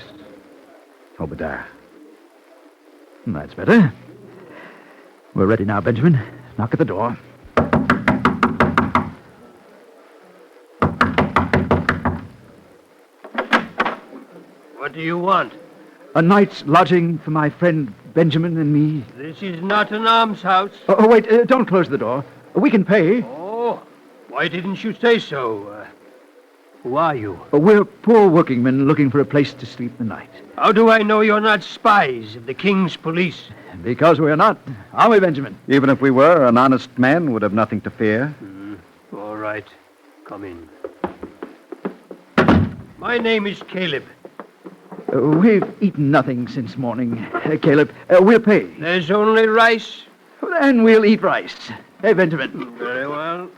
Obadiah. That's better. We're ready now, Benjamin. Knock at the door. What do you want? A night's lodging for my friend Benjamin and me. This is not an almshouse. Oh, wait, don't close the door. We can pay. Oh, why didn't you say so? Who are you? We're poor workingmen looking for a place to sleep the night. How do I know you're not spies of the king's police? Because we're not. Are we, Benjamin? Even if we were, an honest man would have nothing to fear. All right. Come in. My name is Caleb. We've eaten nothing since morning, Caleb. We'll pay. There's only rice. Then we'll eat rice. Hey, Benjamin. Very well.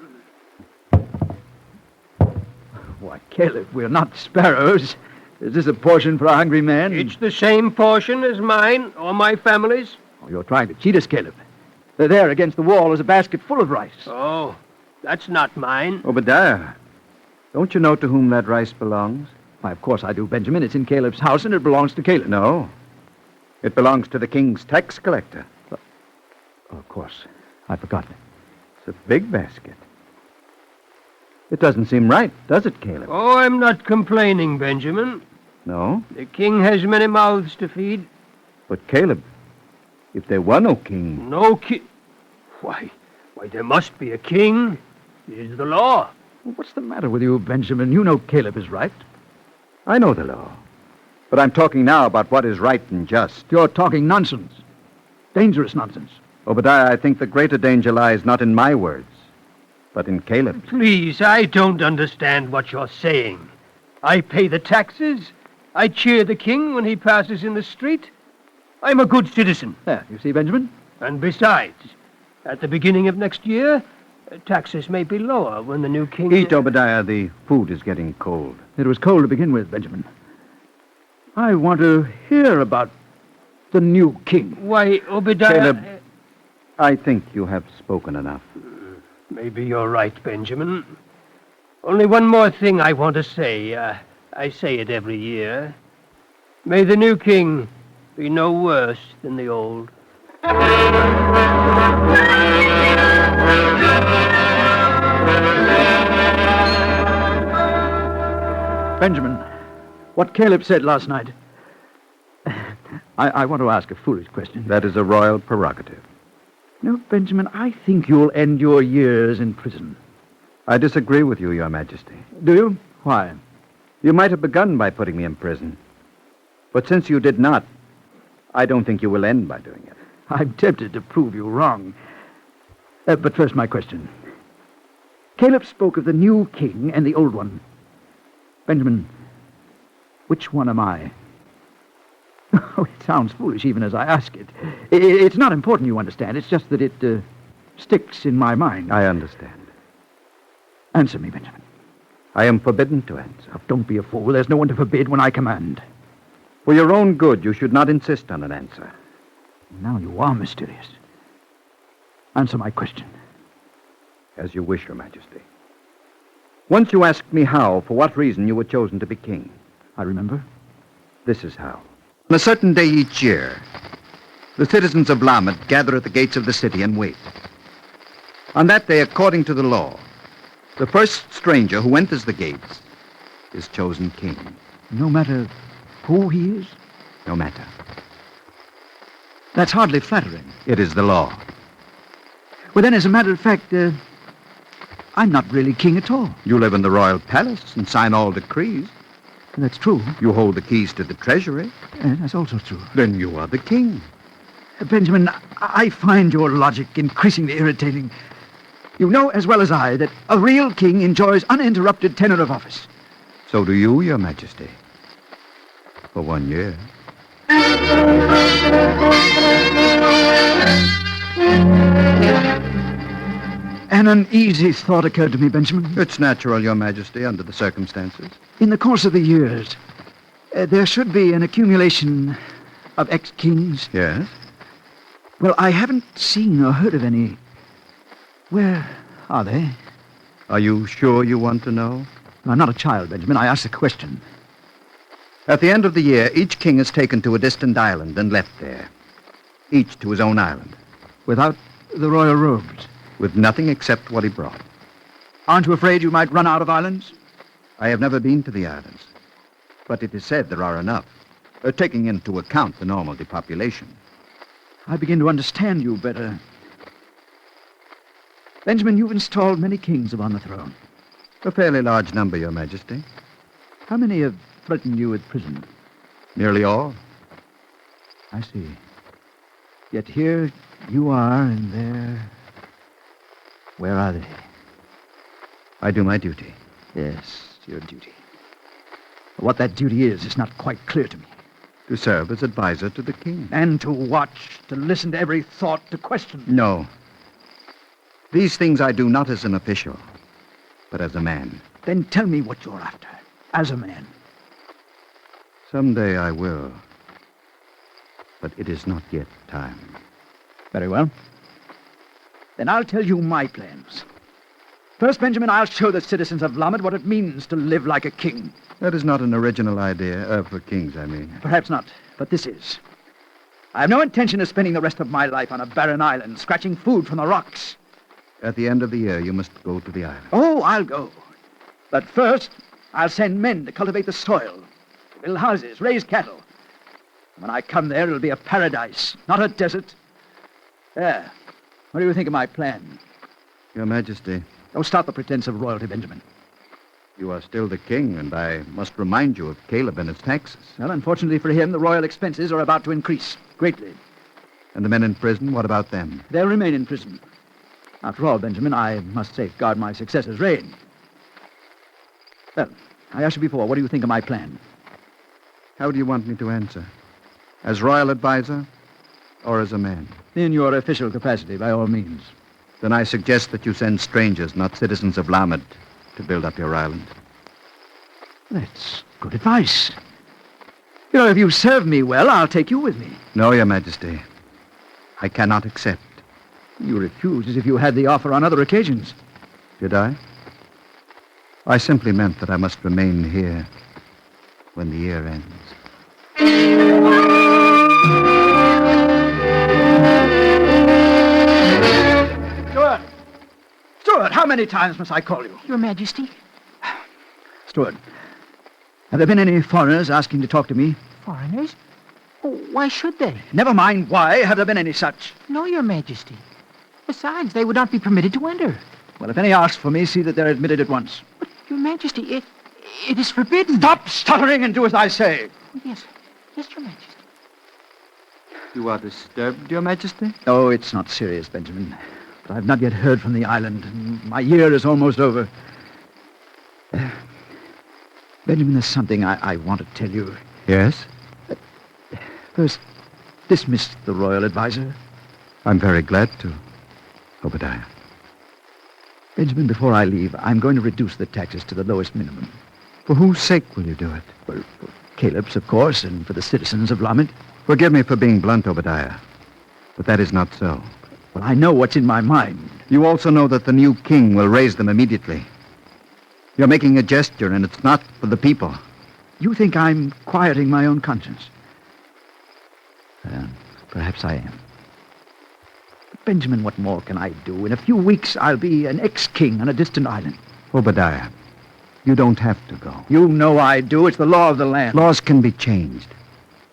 Why, Caleb, we're not sparrows. Is this a portion for a hungry man? It's the same portion as mine or my family's. Oh, you're trying to cheat us, Caleb. There, against the wall, is a basket full of rice. Oh, that's not mine. Obadiah, don't you know to whom that rice belongs? Why, of course I do, Benjamin. It's in Caleb's house, and it belongs to Caleb. No. It belongs to the king's tax collector. Oh, of course. I'd forgotten. It's a big basket. It doesn't seem right, does it, Caleb? Oh, I'm not complaining, Benjamin. No? The king has many mouths to feed. But, Caleb, if there were no king... No king? Why, there must be a king. It is the law. What's the matter with you, Benjamin? You know Caleb is right. I know the law. But I'm talking now about what is right and just. You're talking nonsense. Dangerous nonsense. Obadiah, I think the greater danger lies not in my words, but in Caleb's. Please, I don't understand what you're saying. I pay the taxes. I cheer the king when he passes in the street. I'm a good citizen. There, you see, Benjamin? And besides, at the beginning of next year, taxes may be lower when the new king... Eat, Obadiah. The food is getting cold. It was cold to begin with, Benjamin. I want to hear about the new king. Why, Obadiah... Caleb, I think you have spoken enough. Maybe you're right, Benjamin. Only one more thing I want to say. I say it every year. May the new king be no worse than the old. Benjamin, what Caleb said last night. I want to ask a foolish question. That is a royal prerogative. No, Benjamin, I think you'll end your years in prison. I disagree with you, Your Majesty. Do you? Why? You might have begun by putting me in prison. But since you did not, I don't think you will end by doing it. I'm tempted to prove you wrong. But first, my question. Caleb spoke of the new king and the old one. Benjamin, which one am I? Oh, it sounds foolish even as I ask it. It's not important, you understand. It's just that it sticks in my mind. I understand. Answer me, Benjamin. I am forbidden to answer. Oh, don't be a fool. There's no one to forbid when I command. For your own good, you should not insist on an answer. Now you are mysterious. Answer my question. As you wish, Your Majesty. Once you asked me how, for what reason you were chosen to be king. I remember. This is how. On a certain day each year, the citizens of Lamed gather at the gates of the city and wait. On that day, according to the law, the first stranger who enters the gates is chosen king. No matter who he is? No matter. That's hardly flattering. It is the law. Well, then, as a matter of fact, I'm not really king at all. You live in the royal palace and sign all decrees. That's true. You hold the keys to the treasury. That's also true. Then you are the king. Benjamin, I find your logic increasingly irritating. You know as well as I that a real king enjoys uninterrupted tenure of office. So do you, Your Majesty. For 1 year. An uneasy thought occurred to me, Benjamin. It's natural, Your Majesty, under the circumstances. In the course of the years, there should be an accumulation of ex-kings. Yes? Well, I haven't seen or heard of any. Where are they? Are you sure you want to know? I'm not a child, Benjamin. I asked a question. At the end of the year, each king is taken to a distant island and left there. Each to his own island. Without the royal robes? With nothing except what he brought. Aren't you afraid you might run out of islands? I have never been to the islands. But it is said there are enough, taking into account the normal depopulation. I begin to understand you better. Benjamin, you've installed many kings upon the throne. A fairly large number, Your Majesty. How many have threatened you with prison? Nearly all. I see. Yet here you are, and there... Where are they? I do my duty. Yes, your duty. What that duty is not quite clear to me. To serve as advisor to the king. And to watch, to listen to every thought, to question. No. These things I do not as an official, but as a man. Then tell me what you're after, as a man. Someday I will. But it is not yet time. Very well. Then I'll tell you my plans. First, Benjamin, I'll show the citizens of Lamed what it means to live like a king. That is not an original idea, for kings, I mean. Perhaps not, but this is. I have no intention of spending the rest of my life on a barren island, scratching food from the rocks. At the end of the year, you must go to the island. Oh, I'll go. But first, I'll send men to cultivate the soil, to build houses, raise cattle. When I come there, it'll be a paradise, not a desert. There. What do you think of my plan? Your Majesty. Don't stop the pretense of royalty, Benjamin. You are still the king, and I must remind you of Caleb and his taxes. Well, unfortunately for him, the royal expenses are about to increase greatly. And the men in prison, what about them? They'll remain in prison. After all, Benjamin, I must safeguard my successor's reign. Well, I asked you before, what do you think of my plan? How do you want me to answer? As royal advisor, or as a man? In your official capacity, by all means. Then I suggest that you send strangers, not citizens of Lamed, to build up your island. That's good advice. You know, if you serve me well, I'll take you with me. No, Your Majesty. I cannot accept. You refused as if you had the offer on other occasions. Did I? I simply meant that I must remain here when the year ends. Steward, how many times must I call you? Your Majesty. Steward, have there been any foreigners asking to talk to me? Foreigners? Oh, why should they? Never mind why. Have there been any such? No, Your Majesty. Besides, they would not be permitted to enter. Well, if any ask for me, see that they're admitted at once. But, Your Majesty, it is forbidden. Stop stuttering and do as I say. Oh, yes. Yes, Your Majesty. You are disturbed, Your Majesty? Oh, it's not serious, Benjamin. But I've not yet heard from the island. My year is almost over. Benjamin, there's something I want to tell you. Yes? First, dismiss the royal advisor. I'm very glad to, Obadiah. Benjamin, before I leave, I'm going to reduce the taxes to the lowest minimum. For whose sake will you do it? Well, for Caleb's, of course, and for the citizens of Lamed. Forgive me for being blunt, Obadiah, but that is not so. Well, I know what's in my mind. You also know that the new king will raise them immediately. You're making a gesture, and it's not for the people. You think I'm quieting my own conscience? Perhaps I am. But Benjamin, what more can I do? In a few weeks, I'll be an ex-king on a distant island. Obadiah, You don't have to go. You know I do. It's the law of the land. Laws can be changed.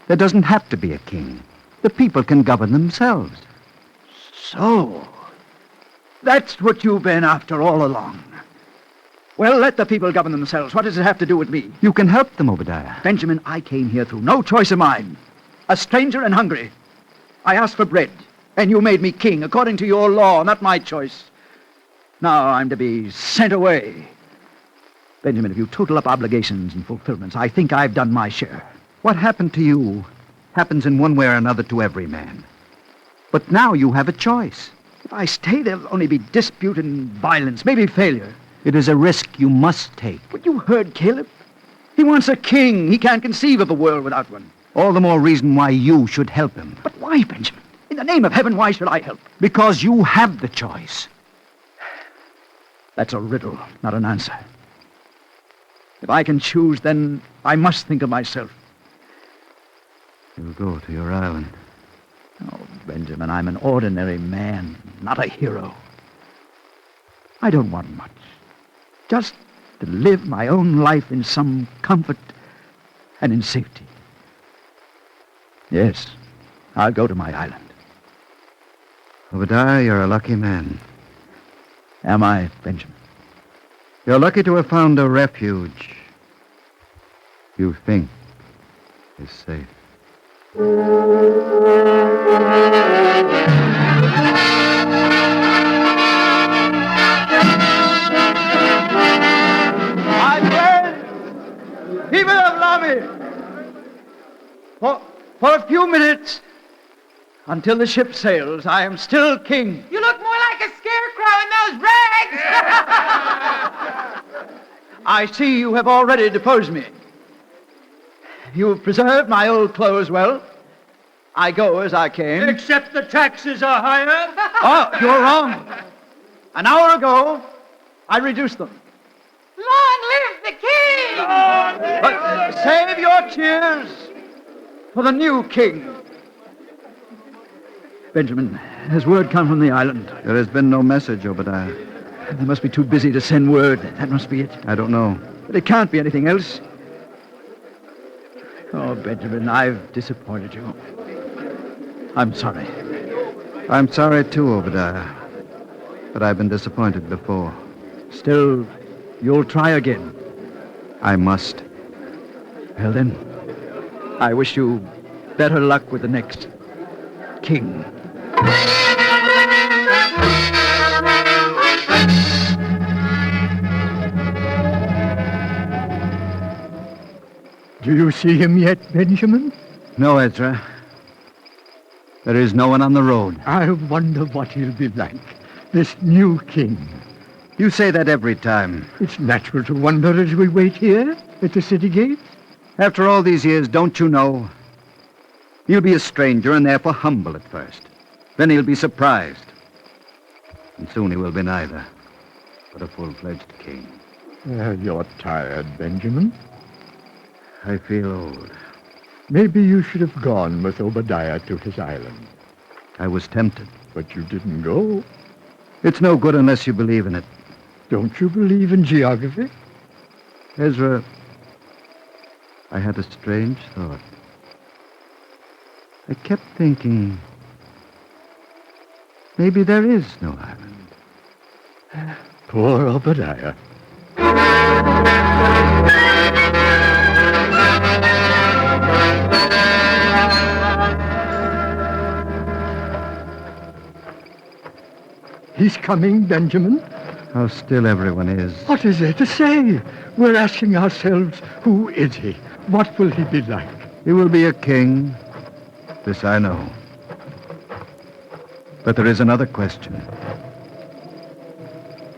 There doesn't have to be a king. The people can govern themselves. So, that's what you've been after all along. Well, let the people govern themselves. What does it have to do with me? You can help them, Obadiah. Benjamin, I came here through no choice of mine. A stranger and hungry. I asked for bread, and you made me king according to your law, not my choice. Now I'm to be sent away. Benjamin, if you total up obligations and fulfillments, I think I've done my share. What happened to you happens in one way or another to every man. But now you have a choice. If I stay, there'll only be dispute and violence, maybe failure. It is a risk you must take. But you heard Caleb. He wants a king. He can't conceive of a world without one. All the more reason why you should help him. But why, Benjamin? In the name of heaven, why should I help? Because you have the choice. That's a riddle, not an answer. If I can choose, then I must think of myself. You'll go to your island. Oh, Benjamin, I'm an ordinary man, not a hero. I don't want much. Just to live my own life in some comfort and in safety. Yes, I'll go to my island. Obadiah, you're a lucky man. Am I, Benjamin? You're lucky to have found a refuge you think is safe. My friends, people of Lamy, for a few minutes, until the ship sails, I am still king. You look more like a scarecrow in those rags. I see you have already deposed me. You have preserved my old clothes well. I go as I came. Except the taxes are higher. Oh, you're wrong. An hour ago, I reduced them. Long live the king! But save your cheers for the new king. Benjamin, has word come from the island? There has been no message, Obadiah. They must be too busy to send word. That must be it. I don't know. But it can't be anything else. Oh, Benjamin, I've disappointed you. I'm sorry. I'm sorry, too, Obadiah. But I've been disappointed before. Still, you'll try again. I must. Well, then, I wish you better luck with the next king. Do you see him yet, Benjamin? No, Ezra. There is no one on the road. I wonder what he'll be like, this new king. You say that every time. It's natural to wonder as we wait here at the city gates. After all these years, don't you know? He'll be a stranger and therefore humble at first. Then he'll be surprised. And soon he will be neither, but a full-fledged king. You're tired, Benjamin. I feel old. Maybe you should have gone with Obadiah to his island. I was tempted. But you didn't go. It's no good unless you believe in it. Don't you believe in geography? Ezra, I had a strange thought. I kept thinking, maybe there is no island. Poor Obadiah. He's coming, Benjamin. How still everyone is. What is there to say? We're asking ourselves, who is he? What will he be like? He will be a king. This I know. But there is another question.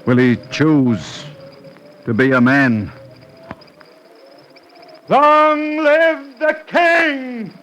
Will he choose to be a man? Long live the king!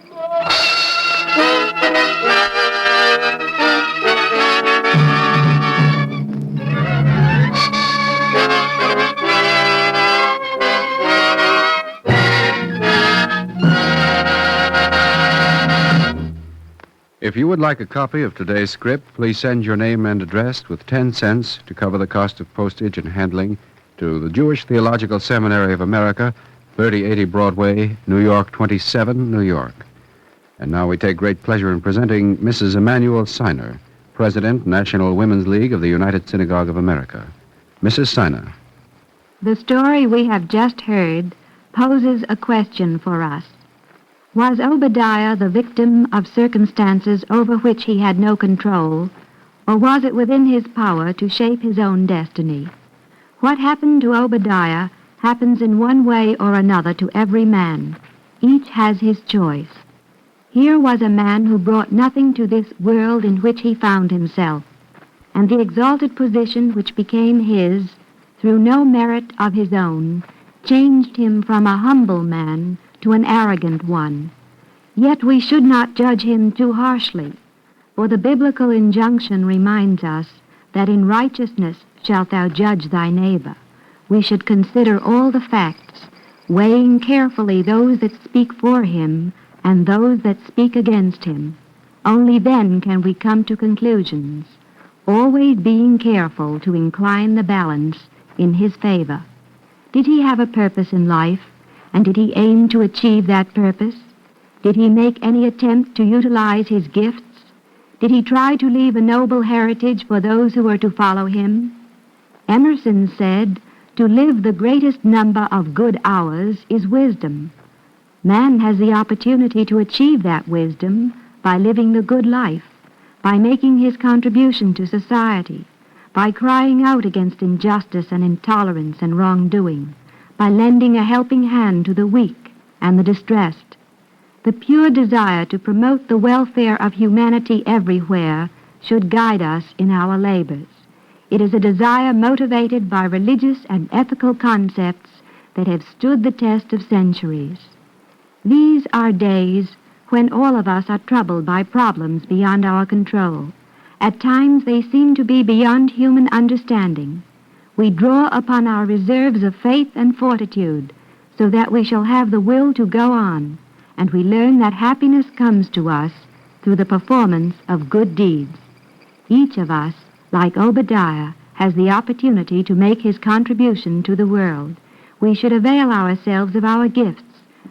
If you would like a copy of today's script, please send your name and address with 10 cents to cover the cost of postage and handling to the Jewish Theological Seminary of America, 3080 Broadway, New York 27, New York. And now we take great pleasure in presenting Mrs. Emanuel Siner, President, National Women's League of the United Synagogue of America. Mrs. Siner. The story we have just heard poses a question for us. Was Obadiah the victim of circumstances over which he had no control, or was it within his power to shape his own destiny? What happened to Obadiah happens in one way or another to every man. Each has his choice. Here was a man who brought nothing to this world in which he found himself, and the exalted position which became his, through no merit of his own, changed him from a humble man to an arrogant one. Yet we should not judge him too harshly, for the biblical injunction reminds us that in righteousness shalt thou judge thy neighbor. We should consider all the facts, weighing carefully those that speak for him and those that speak against him. Only then can we come to conclusions, always being careful to incline the balance in his favor. Did he have a purpose in life, and did he aim to achieve that purpose? Did he make any attempt to utilize his gifts? Did he try to leave a noble heritage for those who were to follow him? Emerson said, "To live the greatest number of good hours is wisdom." Man has the opportunity to achieve that wisdom by living the good life, by making his contribution to society, by crying out against injustice and intolerance and wrongdoing, by lending a helping hand to the weak and the distressed. The pure desire to promote the welfare of humanity everywhere should guide us in our labors. It is a desire motivated by religious and ethical concepts that have stood the test of centuries. These are days when all of us are troubled by problems beyond our control. At times they seem to be beyond human understanding. We draw upon our reserves of faith and fortitude so that we shall have the will to go on, and we learn that happiness comes to us through the performance of good deeds. Each of us, like Obadiah, has the opportunity to make his contribution to the world. We should avail ourselves of our gifts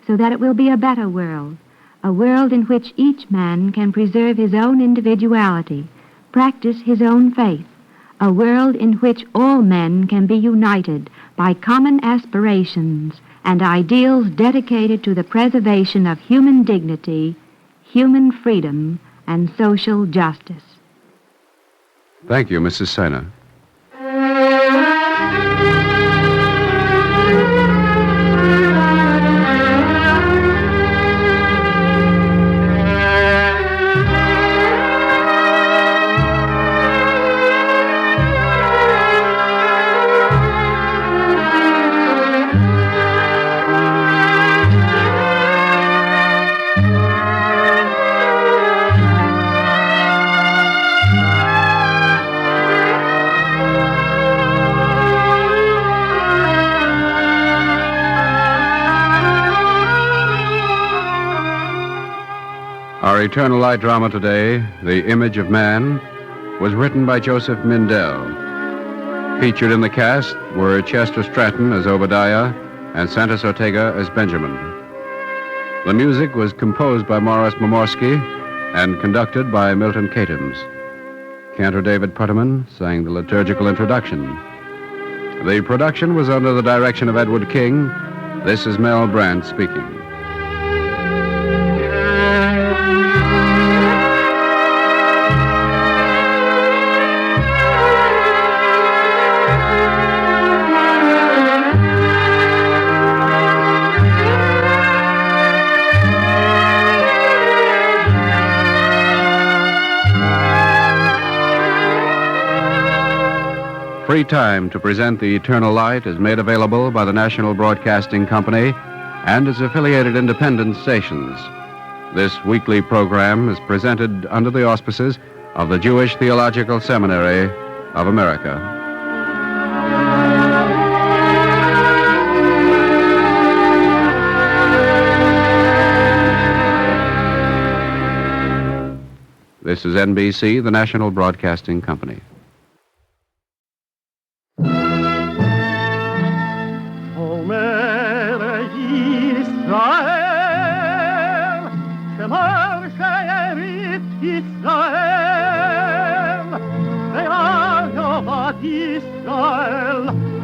so that it will be a better world, a world in which each man can preserve his own individuality, practice his own faith, a world in which all men can be united by common aspirations and ideals dedicated to the preservation of human dignity, human freedom, and social justice. Thank you, Mrs. Siner. Our Eternal Light drama today, The Image of Man, was written by Joseph Mindell. Featured in the cast were Chester Stratton as Obadiah and Santos Ortega as Benjamin. The music was composed by Morris Momorsky and conducted by Milton Katims. Cantor David Putterman sang the liturgical introduction. The production was under the direction of Edward King. This is Mel Brandt speaking. Free time to present The Eternal Light is made available by the National Broadcasting Company and its affiliated independent stations. This weekly program is presented under the auspices of the Jewish Theological Seminary of America. This is NBC, the National Broadcasting Company.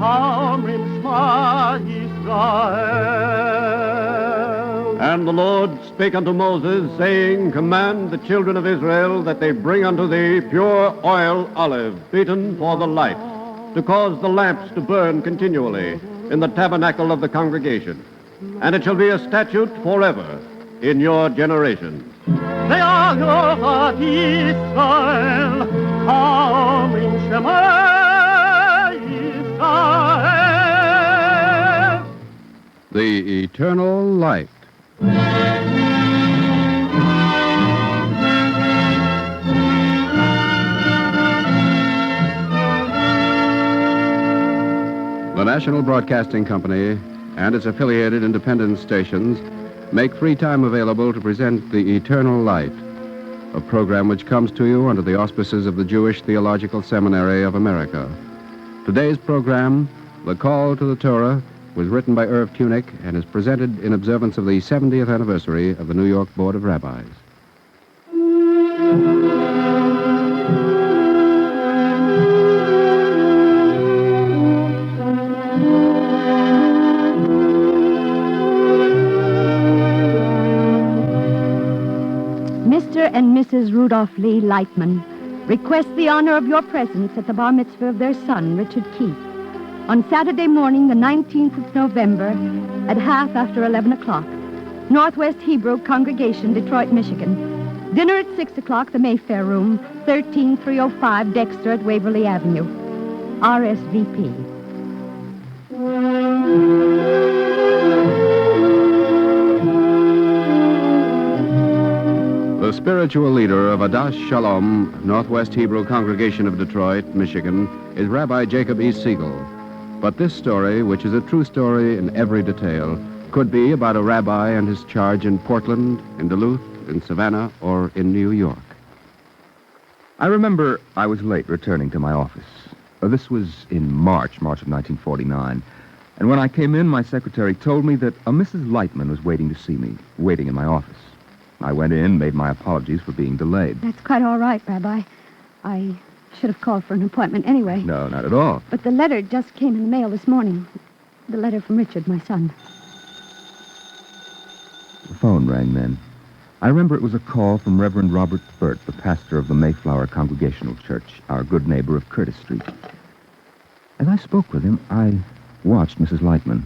Hamrim Shema Yisrael. And the Lord spake unto Moses, saying, Command the children of Israel that they bring unto thee pure oil olive, beaten for the light, to cause the lamps to burn continually in the tabernacle of the congregation. And it shall be a statute forever in your generations. Ve'ayovad Yisrael, Hamrim Shema Yisrael. The eternal light. The National Broadcasting Company and its affiliated independent stations make free time available to present The Eternal Light, a program which comes to you under the auspices of the Jewish Theological Seminary of America. Today's program, The Call to the Torah, was written by Irv Tunick and is presented in observance of the 70th anniversary of the New York Board of Rabbis. Mr. and Mrs. Rudolph Lee Lightman request the honor of your presence at the bar mitzvah of their son, Richard Keith, on Saturday morning, the 19th of November, at half after 11 o'clock, Northwest Hebrew Congregation, Detroit, Michigan. Dinner at 6 o'clock, the Mayfair Room, 13305 Dexter at Waverly Avenue. RSVP. The spiritual leader of Adash Shalom, Northwest Hebrew Congregation of Detroit, Michigan, is Rabbi Jacob E. Siegel. But this story, which is a true story in every detail, could be about a rabbi and his charge in Portland, in Duluth, in Savannah, or in New York. I remember I was late returning to my office. This was in March of 1949. And when I came in, my secretary told me that a Mrs. Lightman was waiting to see me, waiting in my office. I went in, made my apologies for being delayed. That's quite all right, Rabbi. I should have called for an appointment anyway. No, not at all. But the letter just came in the mail this morning. The letter from Richard, my son. The phone rang then. I remember it was a call from Reverend Robert Burt, the pastor of the Mayflower Congregational Church, our good neighbor of Curtis Street. As I spoke with him, I watched Mrs. Lightman.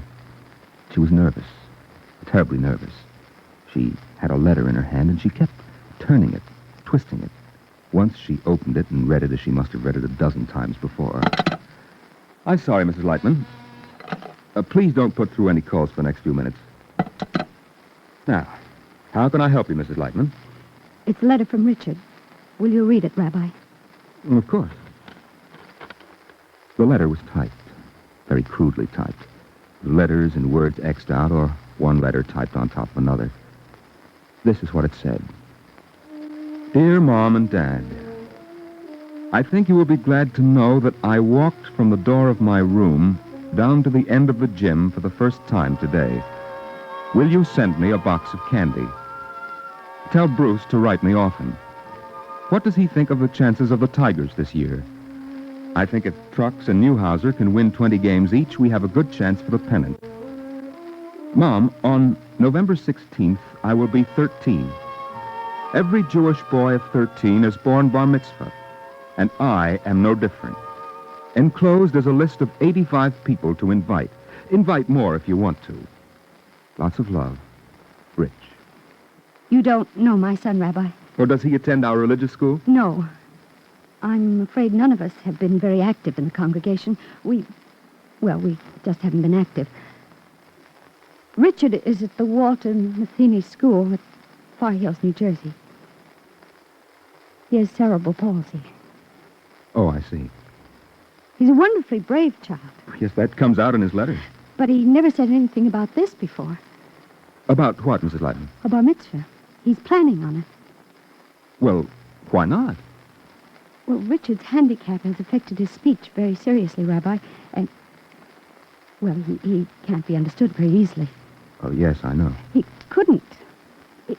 She was nervous, terribly nervous. She had a letter in her hand, and she kept turning it, twisting it. Once she opened it and read it as she must have read it a dozen times before. I'm sorry, Mrs. Lightman. Please don't put through any calls for the next few minutes. Now, how can I help you, Mrs. Lightman? It's a letter from Richard. Will you read it, Rabbi? Of course. The letter was typed, very crudely typed. Letters and words X'd out, or one letter typed on top of another. This is what it said. Dear Mom and Dad, I think you will be glad to know that I walked from the door of my room down to the end of the gym for the first time today. Will you send me a box of candy? Tell Bruce to write me often. What does he think of the chances of the Tigers this year? I think if Trucks and Newhouser can win 20 games each, we have a good chance for the pennant. Mom, on November 16th, I will be 13. Every Jewish boy of 13 is born bar mitzvah, and I am no different. Enclosed is a list of 85 people to invite. Invite more if you want to. Lots of love. Rich. You don't know my son, Rabbi? Or does he attend our religious school? No. I'm afraid none of us have been very active in the congregation. We just haven't been active. Richard is at the Walter Matheny School at Far Hills, New Jersey. He has cerebral palsy. Oh, I see. He's a wonderfully brave child. Yes, that comes out in his letter. But he never said anything about this before. About what, Mrs. Lightman? A bar mitzvah. He's planning on it. Well, why not? Well, Richard's handicap has affected his speech very seriously, Rabbi. And, well, he can't be understood very easily. Oh, yes, I know. He couldn't.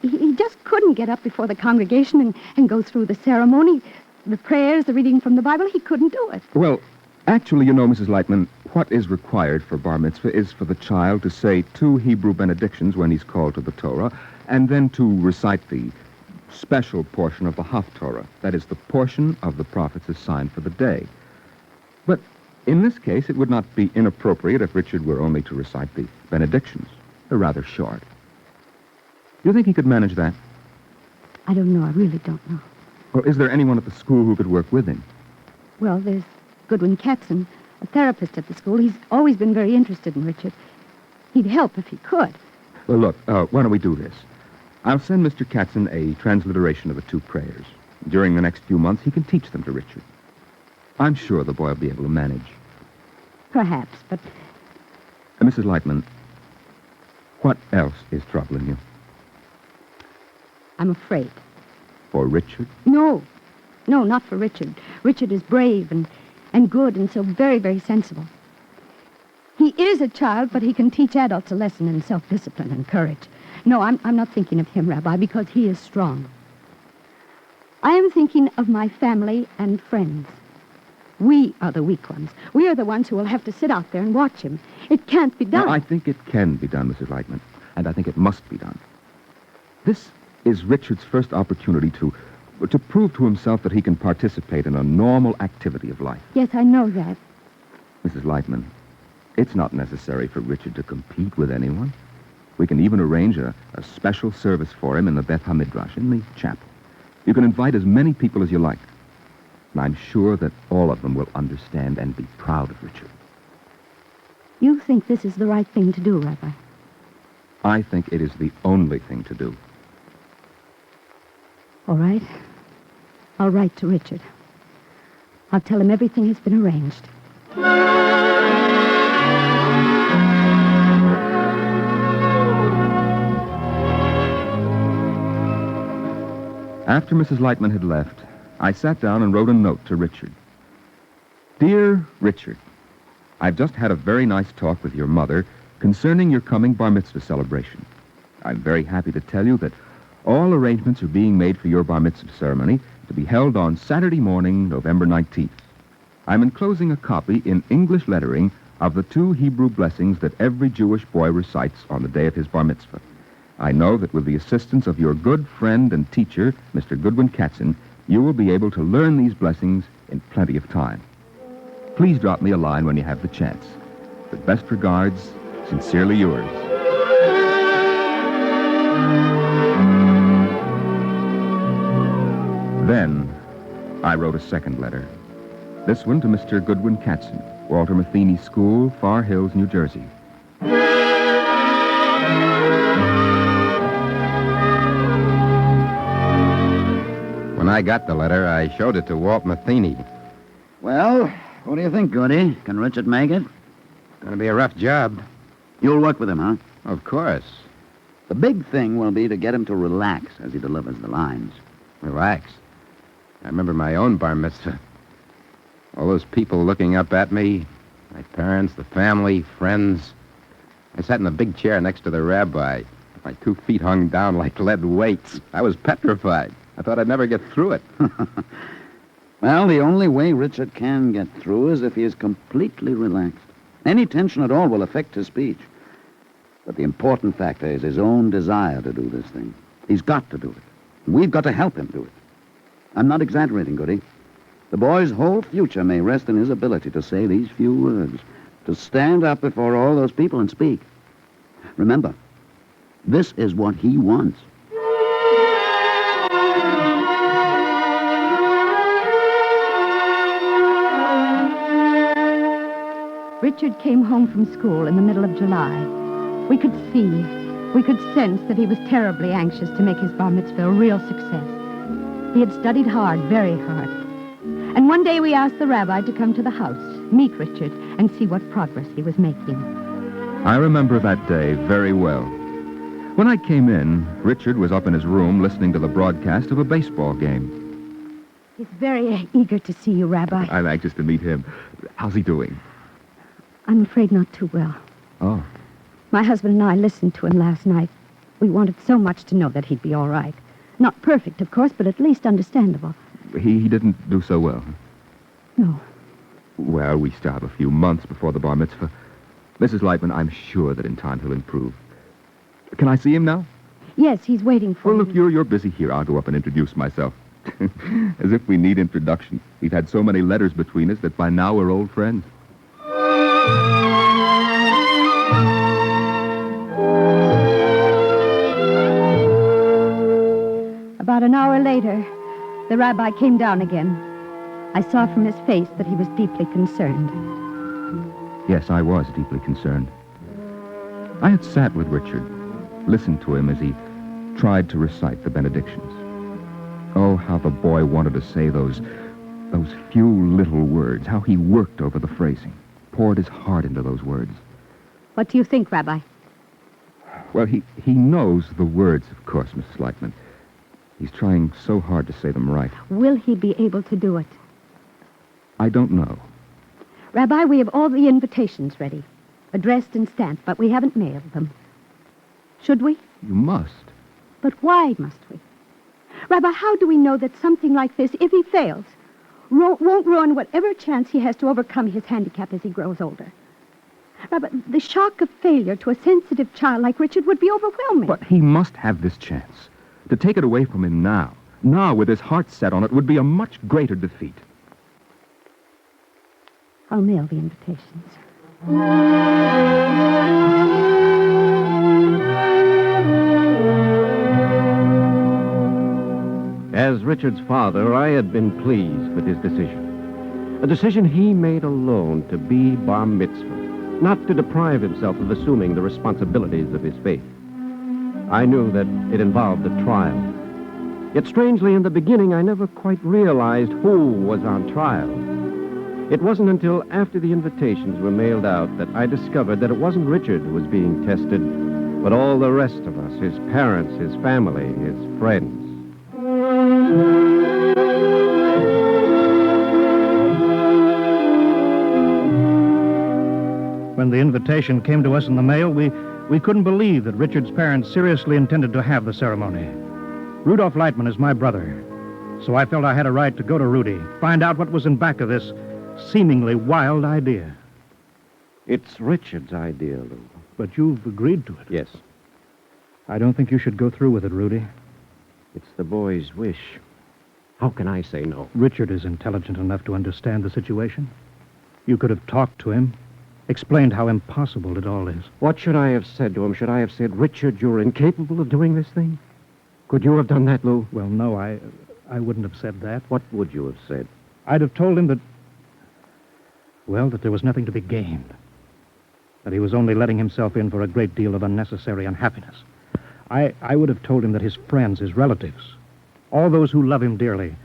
He just couldn't get up before the congregation and go through the ceremony, the prayers, the reading from the Bible. He couldn't do it. Well, actually, you know, Mrs. Lightman, What is required for bar mitzvah is for the child to say 2 Hebrew benedictions when he's called to the Torah, and then to recite the special portion of the Haftorah, that is, the portion of the prophet's assigned for the day. But in this case, it would not be inappropriate if Richard were only to recite the benedictions. They're rather short. Do you think he could manage that? I don't know. I really don't know. Or is there anyone at the school who could work with him? Well, there's Goodwin Katzen, a therapist at the school. He's always been very interested in Richard. He'd help if he could. Well, look, why don't we do this? I'll send Mr. Katzen a transliteration of the 2 prayers. During the next few months, he can teach them to Richard. I'm sure the boy will be able to manage. Perhaps, but... Mrs. Lightman, what else is troubling you? I'm afraid. For Richard? No, not for Richard. Richard is brave and good and so very, very sensible. He is a child, but he can teach adults a lesson in self-discipline and courage. No, I'm not thinking of him, Rabbi, because he is strong. I am thinking of my family and friends. We are the weak ones. We are the ones who will have to sit out there and watch him. It can't be done. Now, I think it can be done, Mrs. Lightman, and I think it must be done. This is Richard's first opportunity to prove to himself that he can participate in a normal activity of life. Yes, I know that. Mrs. Lightman, it's not necessary for Richard to compete with anyone. We can even arrange a special service for him in the Beth HaMidrash, in the chapel. You can invite as many people as you like. And I'm sure that all of them will understand and be proud of Richard. You think this is the right thing to do, Rabbi? I think it is the only thing to do. All right. I'll write to Richard. I'll tell him everything has been arranged. After Mrs. Lightman had left, I sat down and wrote a note to Richard. Dear Richard, I've just had a very nice talk with your mother concerning your coming bar mitzvah celebration. I'm very happy to tell you that all arrangements are being made for your bar mitzvah ceremony to be held on Saturday morning, November 19th. I'm enclosing a copy in English lettering of the 2 Hebrew blessings that every Jewish boy recites on the day of his bar mitzvah. I know that with the assistance of your good friend and teacher, Mr. Goodwin Katzen, you will be able to learn these blessings in plenty of time. Please drop me a line when you have the chance. With best regards, sincerely yours. Then, I wrote a second letter. This one to Mr. Goodwin Katzen, Walter Matheny School, Far Hills, New Jersey. When I got the letter, I showed it to Walt Matheny. Well, what do you think, Goody? Can Richard make it? Gonna be a rough job. You'll work with him, huh? Of course. The big thing will be to get him to relax as he delivers the lines. Relax. I remember my own bar mitzvah. All those people looking up at me, my parents, the family, friends. I sat in the big chair next to the rabbi. My 2 feet hung down like lead weights. I was petrified. I thought I'd never get through it. Well, the only way Richard can get through is if he is completely relaxed. Any tension at all will affect his speech. But the important factor is his own desire to do this thing. He's got to do it. We've got to help him do it. I'm not exaggerating, Goody. The boy's whole future may rest in his ability to say these few words, to stand up before all those people and speak. Remember, this is what he wants. Richard came home from school in the middle of July. We could sense that he was terribly anxious to make his bar mitzvah a real success. He had studied hard, very hard. And one day we asked the rabbi to come to the house, meet Richard, and see what progress he was making. I remember that day very well. When I came in, Richard was up in his room listening to the broadcast of a baseball game. He's very eager to see you, Rabbi. I'm anxious to meet him. How's he doing? I'm afraid not too well. Oh. My husband and I listened to him last night. We wanted so much to know that he'd be all right. Not perfect, of course, but at least understandable. He didn't do so well. No. Well, we still have a few months before the bar mitzvah. Mrs. Lightman, I'm sure that in time he'll improve. Can I see him now? Yes, he's waiting for Well, you. look, you're busy here. I'll go up and introduce myself. As if we need introduction. We've had so many letters between us that by now we're old friends. About an hour later, the rabbi came down again. I saw from his face that he was deeply concerned. Yes, I was deeply concerned. I had sat with Richard, listened to him as he tried to recite the benedictions. Oh, how the boy wanted to say those few little words, how he worked over the phrasing, poured his heart into those words. What do you think, Rabbi? Well, he knows the words, of course, Mrs. Lightman. He's trying so hard to say them right. Will he be able to do it? I don't know. Rabbi, we have all the invitations ready, addressed and stamped, but we haven't mailed them. Should we? You must. But why must we? Rabbi, how do we know that something like this, if he fails, won't ruin whatever chance he has to overcome his handicap as he grows older? Rabbi, the shock of failure to a sensitive child like Richard would be overwhelming. But he must have this chance. To take it away from him now with his heart set on it, would be a much greater defeat. I'll mail the invitations. As Richard's father, I had been pleased with his decision. A decision he made alone to be bar mitzvah, not to deprive himself of assuming the responsibilities of his faith. I knew that it involved a trial. Yet strangely, in the beginning, I never quite realized who was on trial. It wasn't until after the invitations were mailed out that I discovered that it wasn't Richard who was being tested, but all the rest of us, his parents, his family, his friends. When the invitation came to us in the mail, we couldn't believe that Richard's parents seriously intended to have the ceremony. Rudolph Lightman is my brother, so I felt I had a right to go to Rudy, find out what was in back of this seemingly wild idea. It's Richard's idea, Lou. But you've agreed to it. Yes. I don't think you should go through with it, Rudy. It's the boy's wish. How can I say no? Richard is intelligent enough to understand the situation. You could have talked to him, explained how impossible it all is. What should I have said to him? Should I have said, Richard, you're incapable of doing this thing? Could you have done that, Lou? Well, no, I wouldn't have said that. What would you have said? I'd have told him that there was nothing to be gained. That he was only letting himself in for a great deal of unnecessary unhappiness. I would have told him that his friends, his relatives, all those who love him dearly,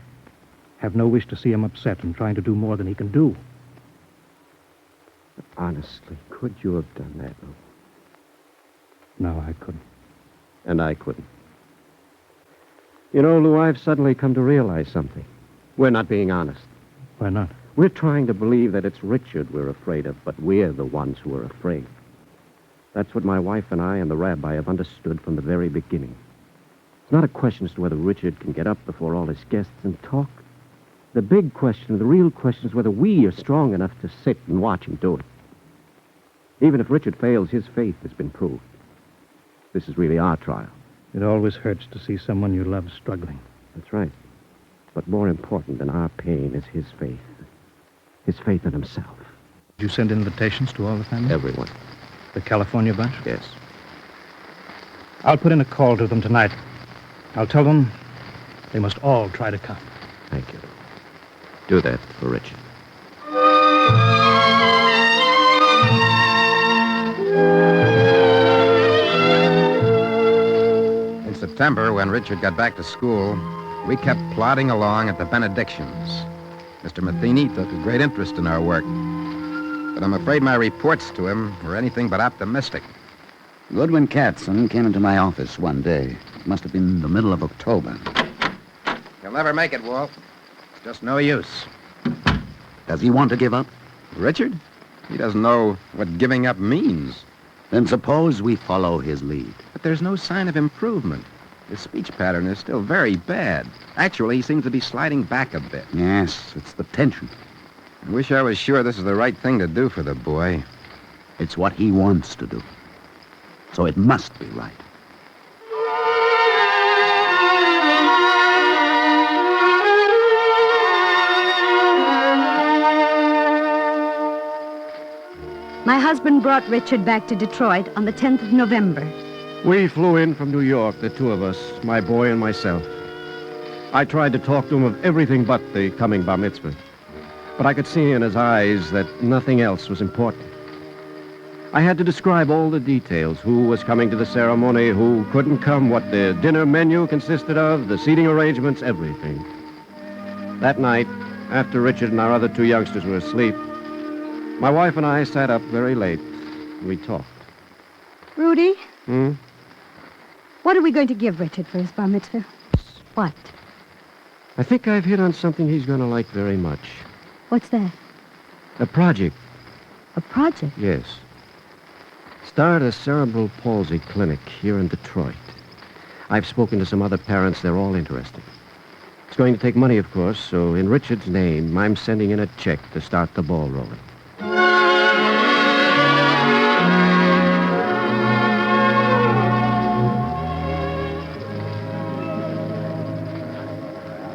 have no wish to see him upset and trying to do more than he can do. But honestly, could you have done that, Lou? No, I couldn't. And I couldn't. You know, Lou, I've suddenly come to realize something. We're not being honest. Why not? We're trying to believe that it's Richard we're afraid of, but we're the ones who are afraid. That's what my wife and I and the rabbi have understood from the very beginning. It's not a question as to whether Richard can get up before all his guests and talk. The big question, the real question, is whether we are strong enough to sit and watch him do it. Even if Richard fails, his faith has been proved. This is really our trial. It always hurts to see someone you love struggling. That's right. But more important than our pain is his faith. His faith in himself. Did you send invitations to all the family? Everyone. The California bunch? Yes. I'll put in a call to them tonight. I'll tell them they must all try to come. Thank you. Do that for Richard. In September, when Richard got back to school, we kept plodding along at the benedictions. Mr. Matheny took a great interest in our work, but I'm afraid my reports to him were anything but optimistic. Goodwin Katzen came into my office one day. It must have been the middle of October. He'll never make it, Walt. It's just no use. Does he want to give up? Richard? He doesn't know what giving up means. Then suppose we follow his lead. But there's no sign of improvement. His speech pattern is still very bad. Actually, he seems to be sliding back a bit. Yes, it's the tension. I wish I was sure this is the right thing to do for the boy. It's what he wants to do. So it must be right. My husband brought Richard back to Detroit on the 10th of November. We flew in from New York, the two of us, my boy and myself. I tried to talk to him of everything but the coming bar mitzvah. But I could see in his eyes that nothing else was important. I had to describe all the details, who was coming to the ceremony, who couldn't come, what the dinner menu consisted of, the seating arrangements, everything. That night, after Richard and our other two youngsters were asleep, my wife and I sat up very late. We talked. Rudy, Hmm? what are we going to give Richard for his bar mitzvah? What? I think I've hit on something he's going to like very much. What's that? A project. A project? Yes. Start a cerebral palsy clinic here in Detroit. I've spoken to some other parents. They're all interested. It's going to take money, of course, so in Richard's name, I'm sending in a check to start the ball rolling.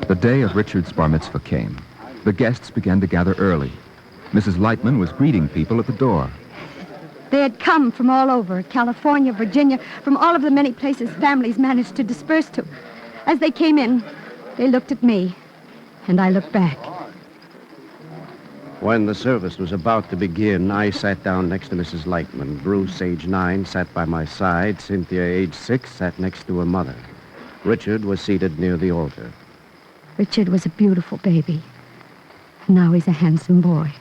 The day of Richard's bar mitzvah came. The guests began to gather early. Mrs. Lightman was greeting people at the door. They had come from all over, California, Virginia, from all of the many places families managed to disperse to. As they came in, they looked at me, and I looked back. When the service was about to begin, I sat down next to Mrs. Lightman. Bruce, age 9, sat by my side. Cynthia, age 6, sat next to her mother. Richard was seated near the altar. Richard was a beautiful baby. Now he's a handsome boy.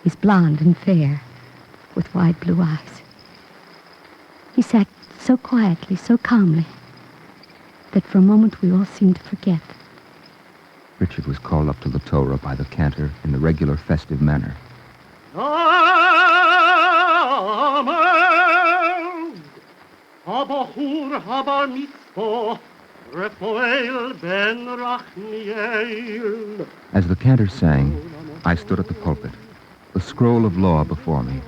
He's blond and fair, with wide blue eyes. He sat so quietly, so calmly, that for a moment we all seemed to forget. Richard was called up to the Torah by the cantor in the regular festive manner. הבחור הבר מצווה רפואל בן רחמיאל. As the cantor sang, I stood at the pulpit, the scroll of law before me,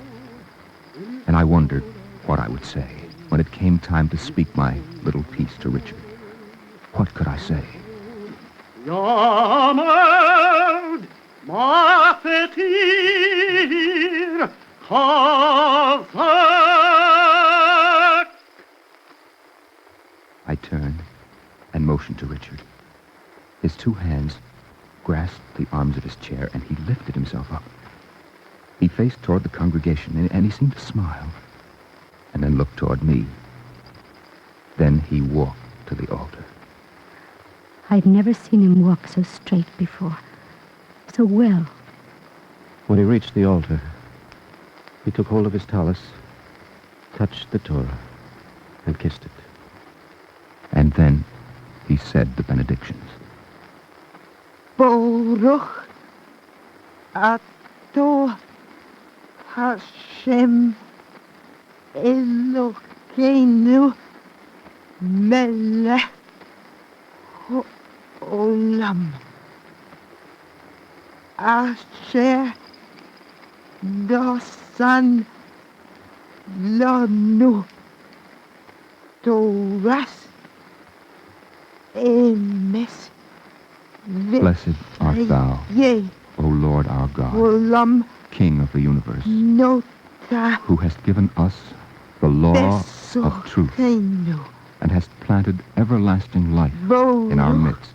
and I wondered what I would say when it came time to speak my little piece to Richard. What could I say? Yamed mafetir chazak. I turned and motioned to Richard. His two hands grasped the arms of his chair, and he lifted himself up. He faced toward the congregation, and he seemed to smile, and then looked toward me. Then he walked to the altar. I'd never seen him walk so straight before, so well. When he reached the altar, he took hold of his tallis, touched the Torah, and kissed it. And then he said the benedictions. Baruch Ato Hashem Elokeinu Melech Olam Asher Dosan Lanu Toras Emes. Blessed art thou, Yea. O Lord our God, Olam King of the universe, Nota who hast given us the law of truth Besokeinu. and hast planted everlasting life in our midst.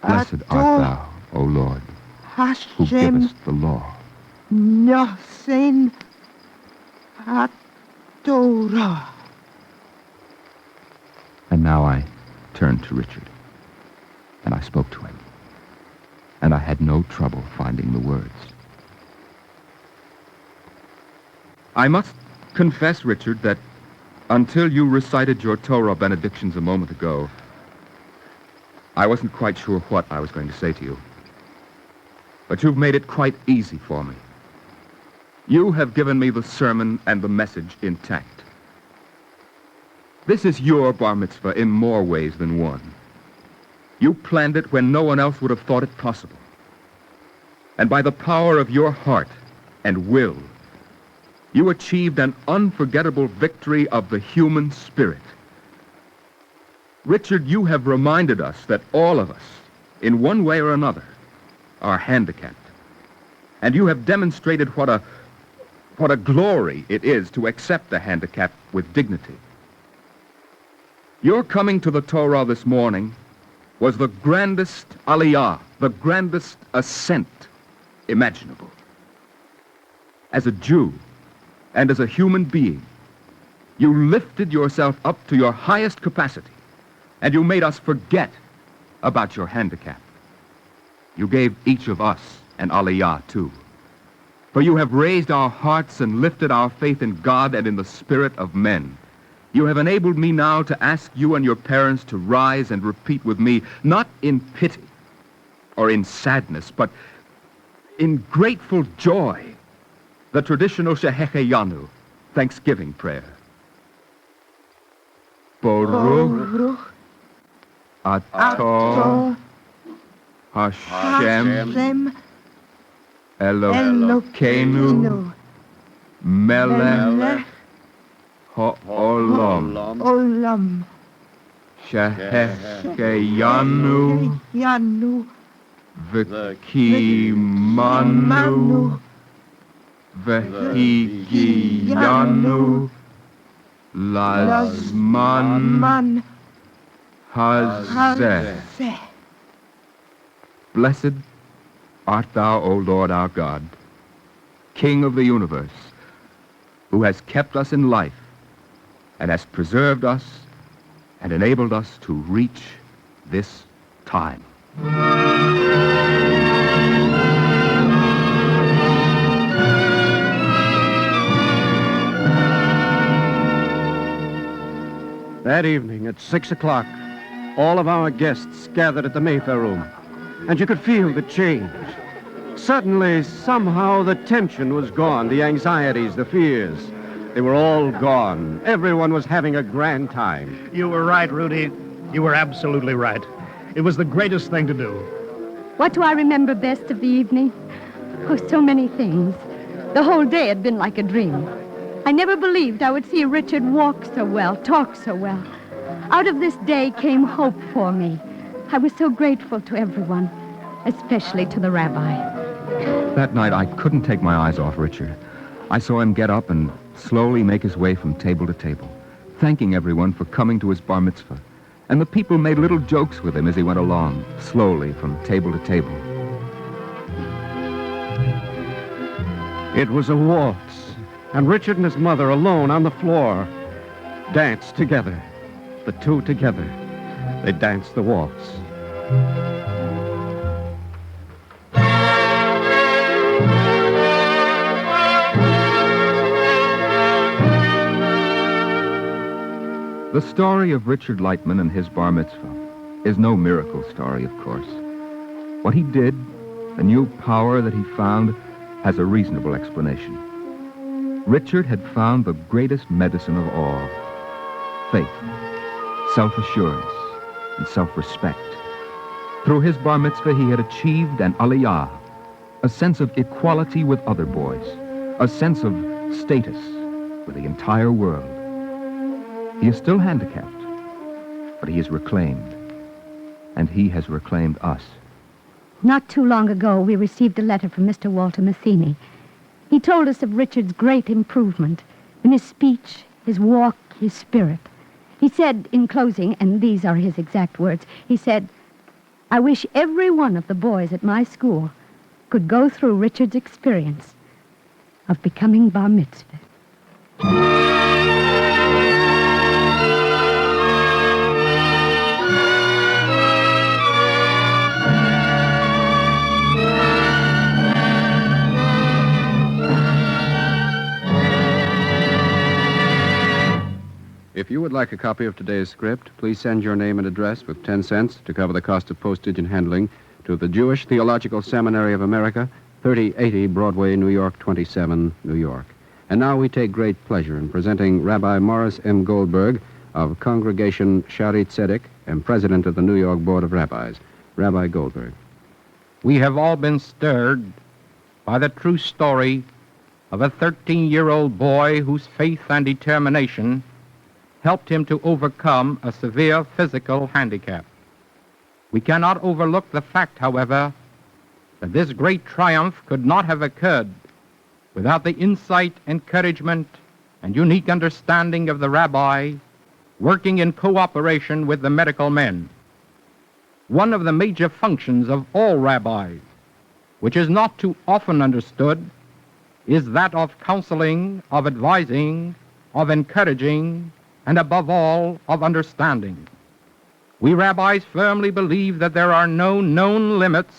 Blessed art thou, O Lord, who Hashem givest the law. Nosen HaTorah. And now I turned to Richard, and I spoke to him, and I had no trouble finding the words. I must confess, Richard, that until you recited your Torah benedictions a moment ago, I wasn't quite sure what I was going to say to you. But you've made it quite easy for me. You have given me the sermon and the message intact. This is your bar mitzvah in more ways than one. You planned it when no one else would have thought it possible. and by the power of your heart and will, you achieved an unforgettable victory of the human spirit. Richard, you have reminded us that all of us, in one way or another, are handicapped. And you have demonstrated what a glory it is to accept the handicap with dignity. Your coming to the Torah this morning was the grandest aliyah, the grandest ascent imaginable. As a Jew and as a human being, you lifted yourself up to your highest capacity, and you made us forget about your handicap. You gave each of us an aliyah, too. For you have raised our hearts and lifted our faith in God and in the spirit of men. You have enabled me now to ask you and your parents to rise and repeat with me, not in pity or in sadness, but in grateful joy, the traditional Shehecheyanu, Thanksgiving prayer. Baruch Atah Hashem Elokeinu Melech Ha'olam Olam. Shehecheyanu Yanu. V'kimanu V'higiyanu Lazman Hazeh. Blessed art thou, O Lord our God, King of the universe, who has kept us in life and has preserved us and enabled us to reach this time. That evening at 6 o'clock, all of our guests gathered at the Mayfair room, and you could feel the change. Suddenly, somehow, the tension was gone, the anxieties, the fears. They were all gone. Everyone was having a grand time. You were right, Rudy. You were absolutely right. It was the greatest thing to do. What do I remember best of the evening? Oh, so many things. The whole day had been like a dream. I never believed I would see Richard walk so well, talk so well. Out of this day came hope for me. I was so grateful to everyone, especially to the rabbi. That night, I couldn't take my eyes off Richard. I saw him get up and slowly make his way from table to table, thanking everyone for coming to his bar mitzvah. And the people made little jokes with him as he went along, slowly from table to table. It was a waltz, and Richard and his mother, alone on the floor, danced together. The two together. They danced the waltz. The story of Richard Lightman and his bar mitzvah is no miracle story, of course. What he did, the new power that he found, has a reasonable explanation. Richard had found the greatest medicine of all: faith, self-assurance, and self-respect. Through his bar mitzvah, he had achieved an aliyah, a sense of equality with other boys, a sense of status with the entire world. He is still handicapped, but he is reclaimed, and he has reclaimed us. Not too long ago, we received a letter from Mr. Walter Matheny. He told us of Richard's great improvement in his speech, his walk, his spirit. He said in closing, and these are his exact words, he said, "I wish every one of the boys at my school could go through Richard's experience of becoming bar mitzvah." If you would like a copy of today's script, please send your name and address with 10 cents to cover the cost of postage and handling to the Jewish Theological Seminary of America, 3080 Broadway, New York, 27, New York. And now we take great pleasure in presenting Rabbi Morris M. Goldberg of Congregation Shari Tzedek and President of the New York Board of Rabbis. Rabbi Goldberg. We have all been stirred by the true story of a 13-year-old boy whose faith and determination helped him to overcome a severe physical handicap. We cannot overlook the fact, however, that this great triumph could not have occurred without the insight, encouragement, and unique understanding of the rabbi working in cooperation with the medical men. One of the major functions of all rabbis, which is not too often understood, is that of counseling, of advising, of encouraging, and above all, of understanding. We rabbis firmly believe that there are no known limits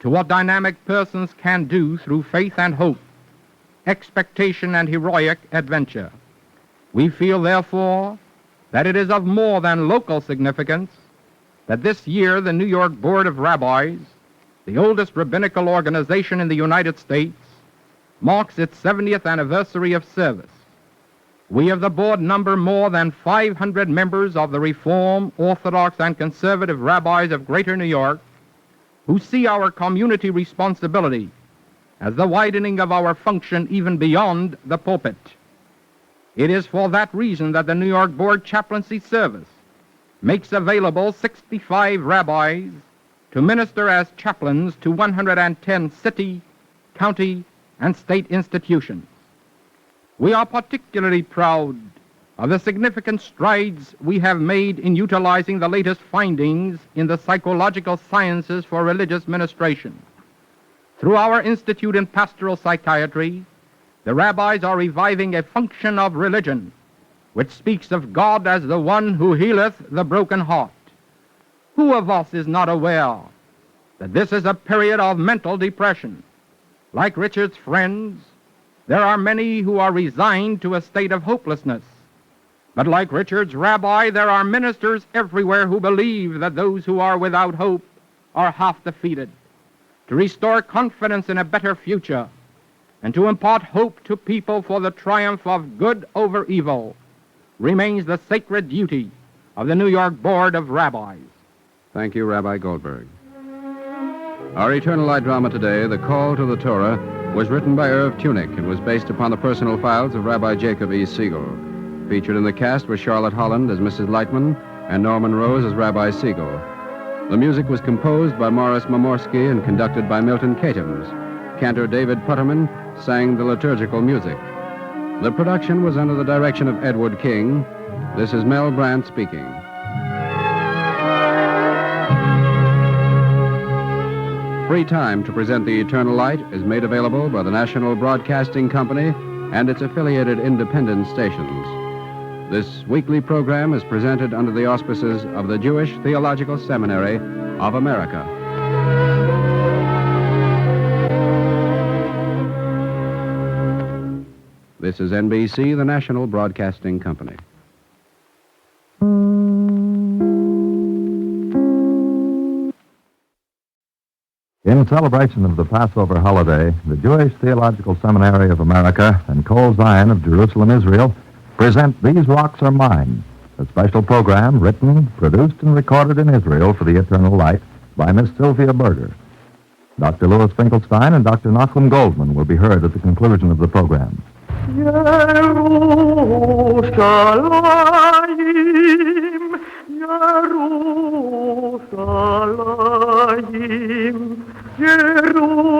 to what dynamic persons can do through faith and hope, expectation and heroic adventure. We feel, therefore, that it is of more than local significance that this year the New York Board of Rabbis, the oldest rabbinical organization in the United States, marks its 70th anniversary of service. We of the board number more than 500 members of the Reform, Orthodox, and Conservative rabbis of Greater New York who see our community responsibility as the widening of our function even beyond the pulpit. It is for that reason that the New York Board Chaplaincy Service makes available 65 rabbis to minister as chaplains to 110 city, county, and state institutions. We are particularly proud of the significant strides we have made in utilizing the latest findings in the psychological sciences for religious ministration. Through our Institute in Pastoral Psychiatry, the rabbis are reviving a function of religion which speaks of God as the one who healeth the broken heart. Who of us is not aware that this is a period of mental depression? Like Richard's friends, there are many who are resigned to a state of hopelessness. But like Richard's rabbi, there are ministers everywhere who believe that those who are without hope are half defeated. To restore confidence in a better future and to impart hope to people for the triumph of good over evil remains the sacred duty of the New York Board of Rabbis. Thank you, Rabbi Goldberg. Our Eternal Light drama today, The Call to the Torah, was written by Irv Tunick and was based upon the personal files of Rabbi Jacob E. Siegel. Featured in the cast were Charlotte Holland as Mrs. Lightman and Norman Rose as Rabbi Siegel. The music was composed by Morris Momorsky and conducted by Milton Katams. Cantor David Putterman sang the liturgical music. The production was under the direction of Edward King. This is Mel Brandt speaking. Free time to present the Eternal Light is made available by the National Broadcasting Company and its affiliated independent stations. This weekly program is presented under the auspices of the Jewish Theological Seminary of America. This is NBC, the National Broadcasting Company. In celebration of the Passover holiday, the Jewish Theological Seminary of America and Kol Zion of Jerusalem, Israel, present These Rocks Are Mine, a special program written, produced, and recorded in Israel for the Eternal Light by Miss Sylvia Berger. Dr. Louis Finkelstein and Dr. Nachum Goldman will be heard at the conclusion of the program. Yerushalayim, Yerushalayim, Yerushalayim,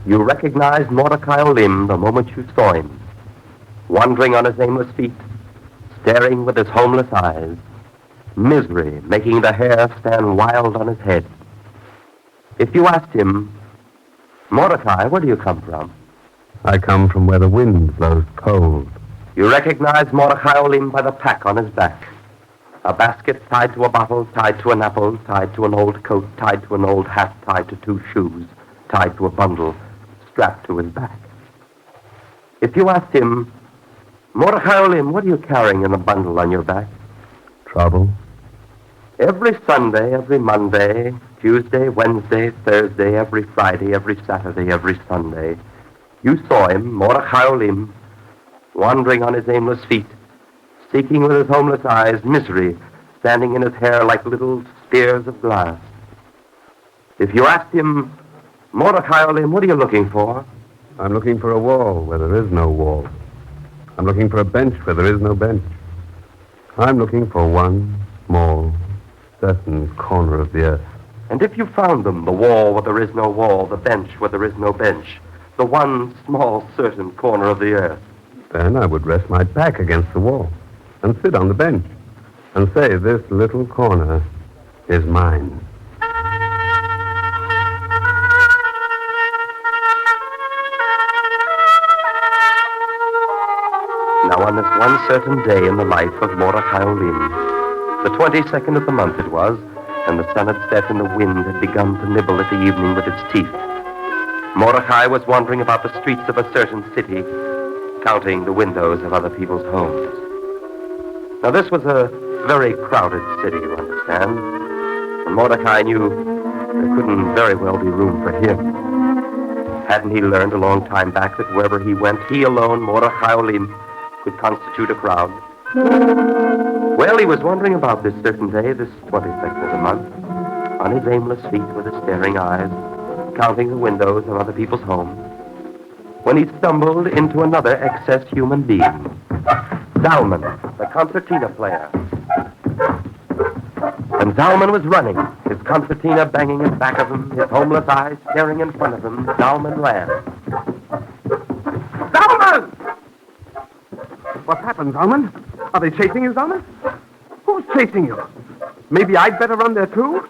You recognized Mordecai Olim the moment you saw him, wandering on his aimless feet, staring with his homeless eyes, misery making the hair stand wild on his head. If you asked him, Mordecai, where do you come from? I come from where the wind blows cold. You recognized Mordecai Olim by the pack on his back. A basket tied to a bottle, tied to an apple, tied to an old coat, tied to an old hat, tied to two shoes, tied to a bundle, strapped to his back. If you asked him, Mordecai Olim, what are you carrying in a bundle on your back? Trouble. Every Sunday, every Monday, Tuesday, Wednesday, Thursday, every Friday, every Saturday, every Sunday, you saw him, Mordecai Olim, wandering on his aimless feet, seeking with his homeless eyes misery, standing in his hair like little spears of glass. If you asked him, Mordecai Olim, what are you looking for? I'm looking for a wall where there is no wall. I'm looking for a bench where there is no bench. I'm looking for one small, certain corner of the earth. And if you found them, the wall where there is no wall, the bench where there is no bench, the one small, certain corner of the earth, then I would rest my back against the wall and sit on the bench and say, this little corner is mine. Now on this one certain day in the life of Mordecai Olim, the 22nd of the month it was, and the sun had set and the wind had begun to nibble at the evening with its teeth, Mordecai was wandering about the streets of a certain city, counting the windows of other people's homes. Now this was a very crowded city, you understand, and Mordecai knew there couldn't very well be room for him. Hadn't he learned a long time back that wherever he went, he alone, Mordecai Olim, could constitute a crowd? Well, he was wandering about this certain day, this 22nd of the month, on his aimless feet with his staring eyes, counting the windows of other people's homes, when he stumbled into another excess human being, Zalman, the concertina player. And Zalman was running, his concertina banging in back of him, his homeless eyes staring in front of him. Zalman ran. Zalman! What's happened, Zalman? Are they chasing you, Zalman? Who's chasing you? Maybe I'd better run there, too?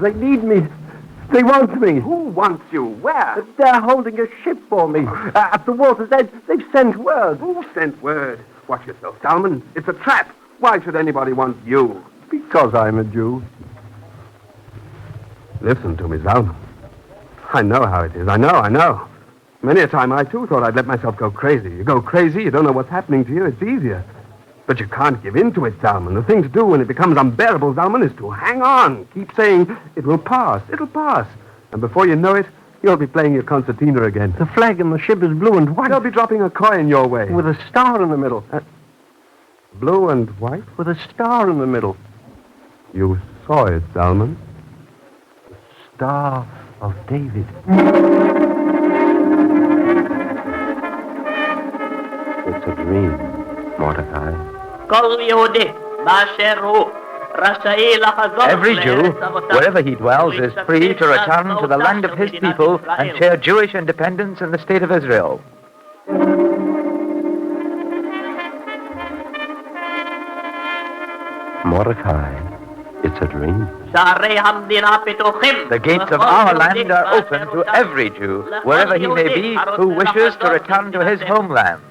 They need me. They want me. Who wants you? Where? They're holding a ship for me. At the water's edge. They've sent word. Who sent word? Watch yourself, Zalman. It's a trap. Why should anybody want you? Because I'm a Jew. Listen to me, Zalman. I know how it is. I know. Many a time I, too, thought I'd let myself go crazy. You go crazy, you don't know what's happening to you. It's easier. But you can't give in to it, Zalman. The thing to do when it becomes unbearable, Zalman, is to hang on. Keep saying, it will pass. It'll pass. And before you know it, you'll be playing your concertina again. The flag in the ship is blue and white. They'll be dropping a coin your way. With a star in the middle. Blue and white? With a star in the middle. You saw it, Zalman. The Star of David. It's a dream, Mordecai. Every Jew, wherever he dwells, is free to return to the land of his people and share Jewish independence in the state of Israel. Mordecai, it's a dream. The gates of our land are open to every Jew, wherever he may be, who wishes to return to his homeland.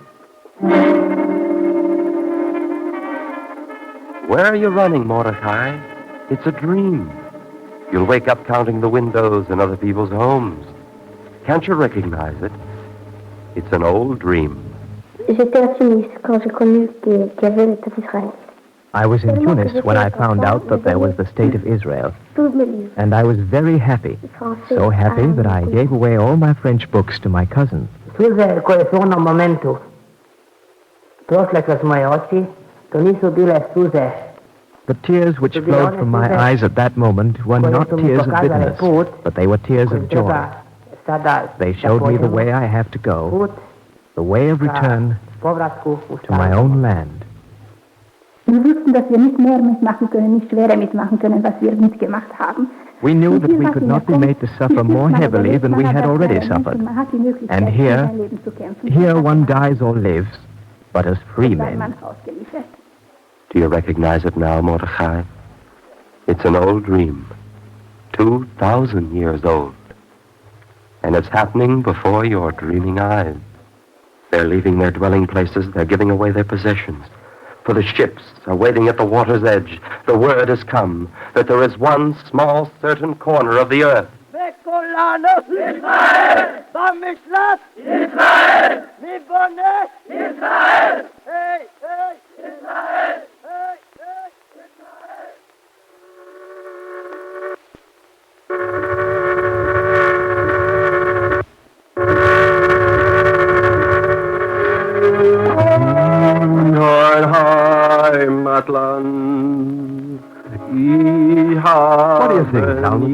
Where are you running, Mordecai? It's a dream. You'll wake up counting the windows in other people's homes. Can't you recognize it? It's an old dream. J'étais à Tunis quand j'ai connu qu'il y avait l'État d'Israël. I was in Tunis when I found out that there was the State of Israel. And I was very happy. So happy that I gave away all my French books to my cousin. The tears which flowed from my eyes at that moment were not tears of bitterness, but they were tears of joy. They showed me the way I have to go, the way of return to my own land. Wir wussten, dass wir nicht mehr mitmachen können, nicht schwerer mitmachen können, was wir mitgemacht haben. We knew that we could not be made to suffer more heavily than we had already suffered. And here one dies or lives, but as free men. Do you recognize it now, Mordecai? It's an old dream, 2,000 years old. And it's happening before your dreaming eyes. They're leaving their dwelling places, they're giving away their possessions. For the ships are waiting at the water's edge. The word has come that there is one small, certain corner of the earth כולנו ישראל! במשלט ישראל! מי בונה ישראל! היי, היי! ישראל! היי, היי! ישראל! What do you think, Salmon?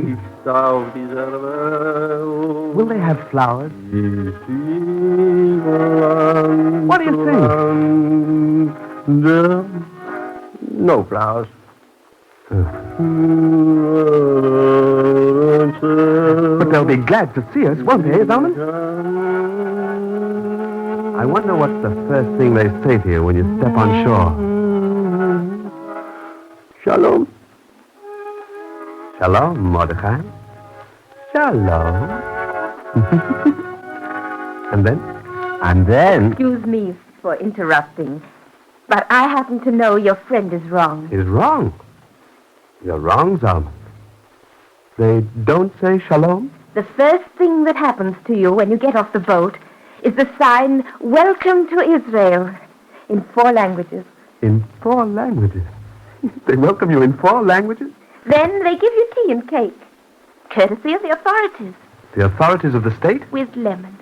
Will they have flowers? What do you think? No flowers. But they'll be glad to see us, won't they, Salmon? I wonder what's the first thing they say to you when you step on shore. Shalom. Shalom, Mordecai. Shalom. And then? And then? Excuse me for interrupting, but I happen to know your friend is wrong. Is wrong? You're wrong, Zalman. They don't say shalom? The first thing that happens to you when you get off the boat is the sign, Welcome to Israel, in 4 languages. In 4 languages? They welcome you in 4 languages? Then they give you tea and cake, courtesy of the authorities. The authorities of the state? With lemon.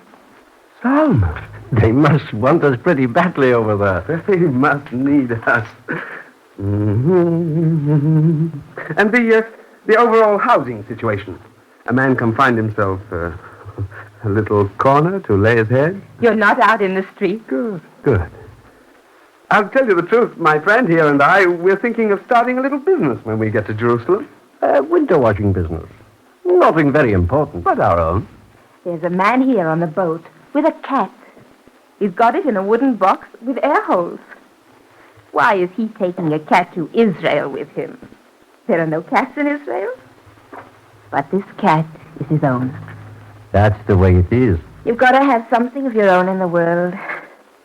Salmon. They must want us pretty badly over there. They must need us. And the overall housing situation. A man can find himself a little corner to lay his head. You're not out in the street. Good, good. I'll tell you the truth, my friend here and I, we're thinking of starting a little business when we get to Jerusalem. A winter washing business. Nothing very important. But our own. There's a man here on the boat with a cat. He's got it in a wooden box with air holes. Why is he taking a cat to Israel with him? There are no cats in Israel. But this cat is his own. That's the way it is. You've got to have something of your own in the world,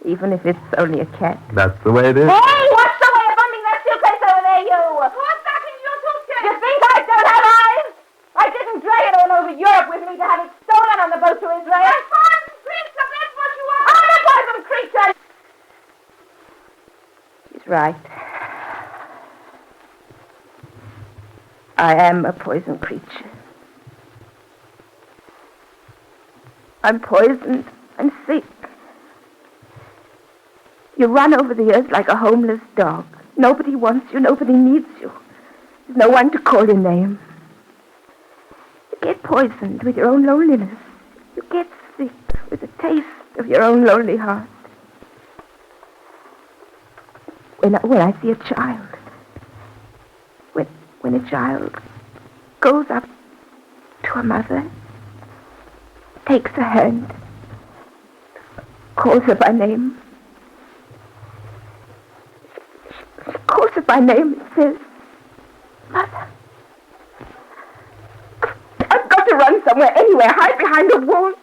even if it's only a cat. That's the way it is. Hey, what's the way of bumping that suitcase over there, you? What's that in your suitcase? You think I don't have eyes? I didn't drag it all over Europe with me to have it stolen on the boat to Israel. A poison creature, that's what you are. I'm a poison creature. She's right. I am a poison creature. I'm poisoned. I'm sick. You run over the earth like a homeless dog. Nobody wants you. Nobody needs you. There's no one to call your name. You get poisoned with your own loneliness. You get sick with the taste of your own lonely heart. When I see a child, when a child goes up to a mother, takes her hand, calls her by name. She calls her by name and says, Mother. I've got to run somewhere, anywhere, hide behind a wall.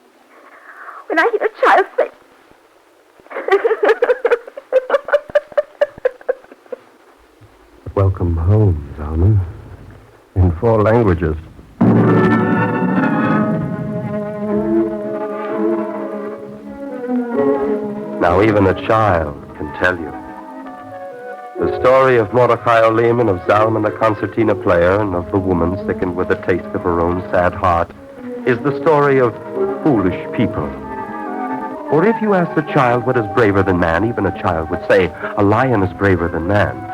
When I hear a child say... Welcome home, Zalman. In 4 languages. Now even a child can tell you. The story of Mordecai Oleman, of Zalman the concertina player, and of the woman sickened with the taste of her own sad heart, is the story of foolish people. For if you ask a child what is braver than man, even a child would say, a lion is braver than man.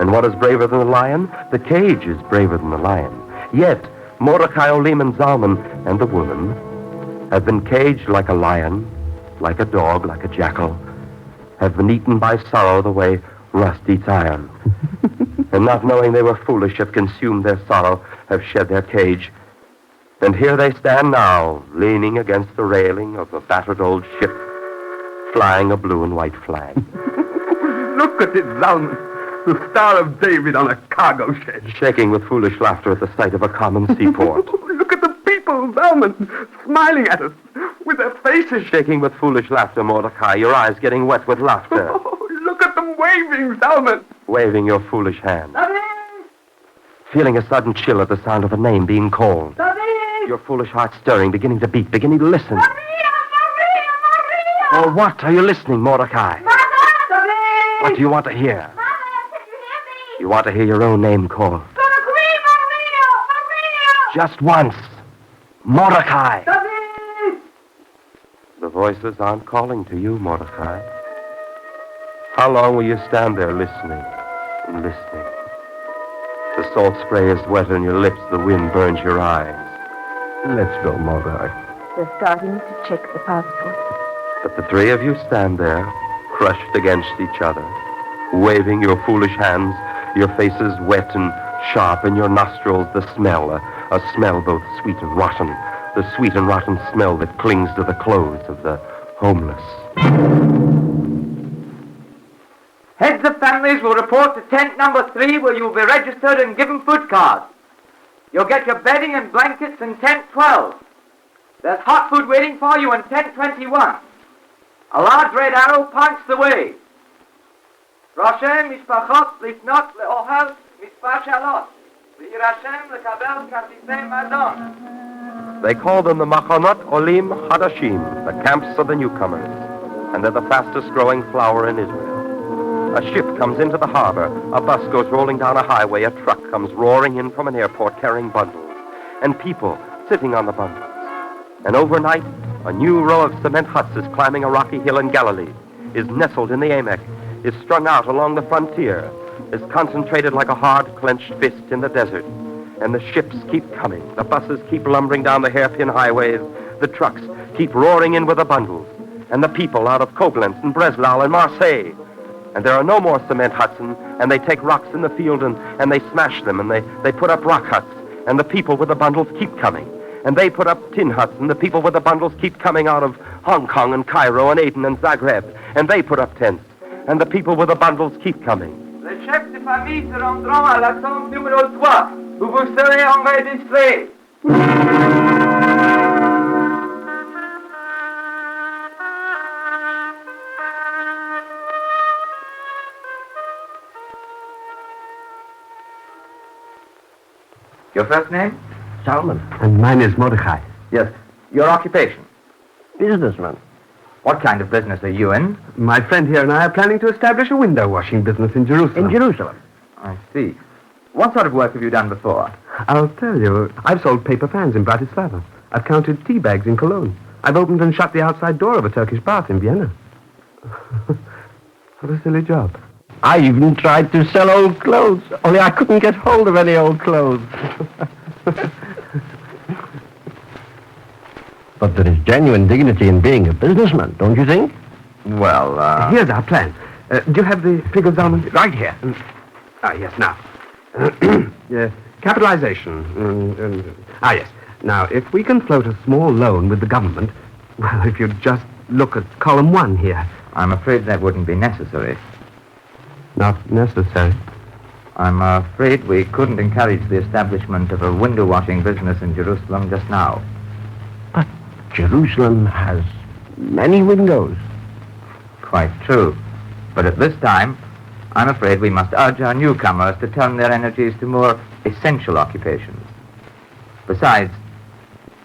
And what is braver than the lion? The cage is braver than the lion. Yet, Mordecai Oleman Zalman and the woman have been caged like a lion, like a dog, like a jackal, have been eaten by sorrow the way rust eats iron. And not knowing they were foolish, have consumed their sorrow, have shed their cage. And here they stand now, leaning against the railing of a battered old ship, flying a blue and white flag. Look at it, Zalman. The Star of David on a cargo shed. Shaking with foolish laughter at the sight of a common seaport. Look at the people, Zalman, smiling at us with their faces. Shaking with foolish laughter, Mordecai, your eyes getting wet with laughter. Oh, look at them waving, Zalman. Waving your foolish hand. Feeling a sudden chill at the sound of a name being called. Your foolish heart stirring, beginning to beat, beginning to listen. Oh, what are you listening, Mordecai? What do you want to hear? You want to hear your own name called. Just once. Mordecai. The voices aren't calling to you, Mordecai. How long will you stand there listening and listening? The salt spray is wet on your lips. The wind burns your eyes. Let's go, Mordecai. They're starting to check the passport. But the three of you stand there, crushed against each other, waving your foolish hands, your faces wet and sharp, and your nostrils the smell, a smell both sweet and rotten, the sweet and rotten smell that clings to the clothes of the homeless. Heads of families will report to tent number 3 where you will be registered and given food cards. You'll get your bedding and blankets in tent 12. There's hot food waiting for you in tent 21. A large red arrow points the way. Roshem mishpachot lifnot leohel mispar shalot. V'yirashem lekabel kartisei madon. They call them the Machonot Olim Hadashim, the camps of the newcomers, and they're the fastest growing flower in Israel. A ship comes into the harbor, a bus goes rolling down a highway, a truck comes roaring in from an airport carrying bundles, and people sitting on the bundles. And overnight, a new row of cement huts is climbing a rocky hill in Galilee, is nestled in the Amek, is strung out along the frontier, is concentrated like a hard, clenched fist in the desert. And the ships keep coming, the buses keep lumbering down the hairpin highways, the trucks keep roaring in with the bundles, and the people out of Koblenz and Breslau and Marseille. And there are no more cement huts, and they take rocks in the field and they smash them, and they put up rock huts, and the people with the bundles keep coming. And they put up tin huts, and the people with the bundles keep coming out of Hong Kong and Cairo and Aden and Zagreb, and they put up tents, and the people with the bundles keep coming. Les chefs de famille se rendront à la tombe numéro 3, où vous serez enregistrés. Your first name? Salman. And mine is Mordecai. Yes. Your occupation? Businessman. What kind of business are you in? My friend here and I are planning to establish a window washing business in Jerusalem. In Jerusalem? I see. What sort of work have you done before? I'll tell you. I've sold paper fans in Bratislava. I've counted tea bags in Cologne. I've opened and shut the outside door of a Turkish bath in Vienna. What a silly job. I even tried to sell old clothes, only I couldn't get hold of any old clothes. But there is genuine dignity in being a businessman, don't you think? Well, Here's our plan. Do you have the figures, Zalman? Right here. Yes, now. Capitalization. Yes. Now, if we can float a small loan with the government, well, if you just look at column 1 here. I'm afraid that wouldn't be necessary. Not necessary. I'm afraid we couldn't encourage the establishment of a window washing business in Jerusalem just now. But Jerusalem has many windows. Quite true. But at this time, I'm afraid we must urge our newcomers to turn their energies to more essential occupations. Besides,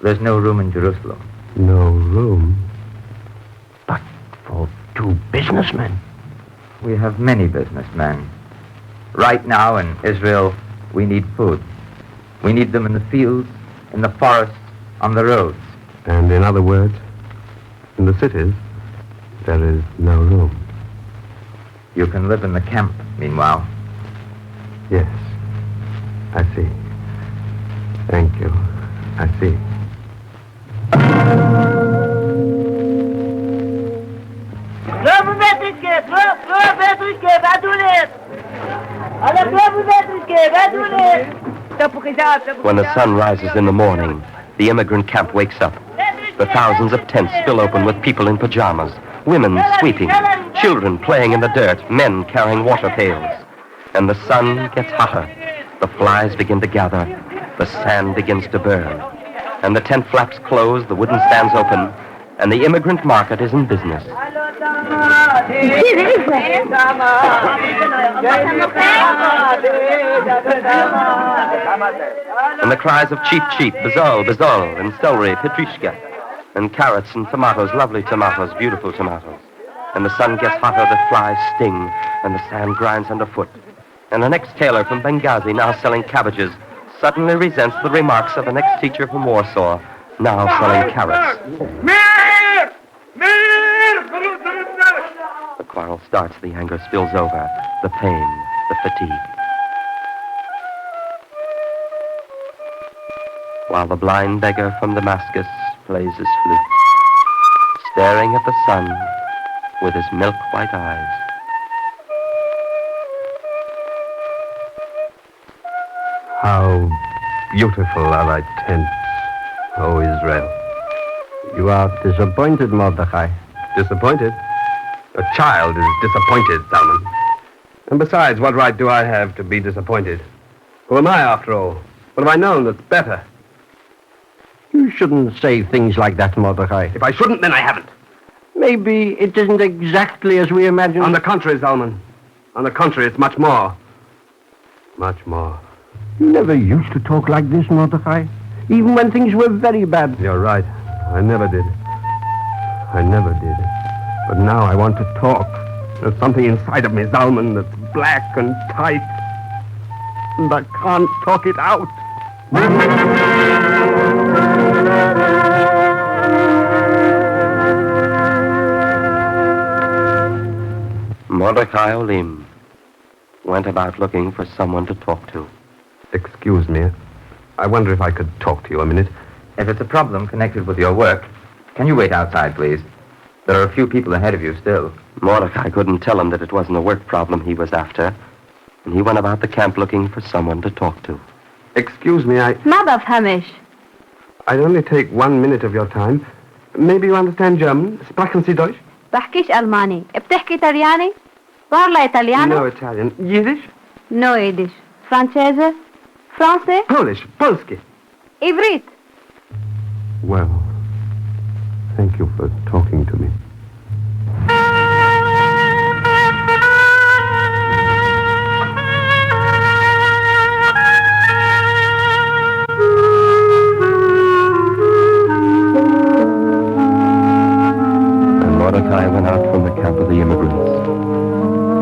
there's no room in Jerusalem. No room? But for 2 businessmen. We have many businessmen. Right now in Israel, we need food. We need them in the fields, in the forests, on the roads. And in other words, in the cities, there is no room. You can live in the camp, meanwhile. Yes, I see. Thank you. I see. When the sun rises in the morning, the immigrant camp wakes up. The thousands of tents spill open with people in pajamas, women sweeping, children playing in the dirt, men carrying water pails. And the sun gets hotter. The flies begin to gather. The sand begins to burn. And the tent flaps close, the wooden stands open, and the immigrant market is in business. And the cries of cheep, cheep, bazol, bazol, and celery, petrishka, and carrots and tomatoes, lovely tomatoes, beautiful tomatoes. And the sun gets hotter, the flies sting, and the sand grinds underfoot. And the next tailor from Benghazi, now selling cabbages, suddenly resents the remarks of the next teacher from Warsaw, now selling carrots. The quarrel starts, the anger spills over, the pain, the fatigue. While the blind beggar from Damascus plays his flute, staring at the sun with his milk-white eyes. How beautiful are thy tents, O Israel. You are disappointed, Mordecai. Disappointed? A child is disappointed, Salmon. And besides, what right do I have to be disappointed? Who am I, after all? What have I known that's better? You shouldn't say things like that, Mordecai. If I shouldn't, then I haven't. Maybe it isn't exactly as we imagined. On the contrary, Zalman. On the contrary, it's much more. Much more. You never used to talk like this, Mordecai. Even when things were very bad. You're right. I never did. I never did. But now I want to talk. There's something inside of me, Zalman, that's black and tight. And I can't talk it out. Mordecai Olim went about looking for someone to talk to. Excuse me. I wonder if I could talk to you a minute. If it's a problem connected with your work, can you wait outside, please? There are a few people ahead of you still. Mordecai couldn't tell him that it wasn't a work problem he was after, and he went about the camp looking for someone to talk to. Excuse me, ما بفهمش. I'd only take 1 minute of your time. Maybe you understand German? Sprechen Sie Deutsch? بحكيش ألماني. بتحكي إيطالياني؟ parla italiano? No Italian. Yiddish? No Yiddish. Francese? Français? Polish. Polski. Ivrit. Well, thank you for talking to me. Mordecai went out from the camp of the immigrants.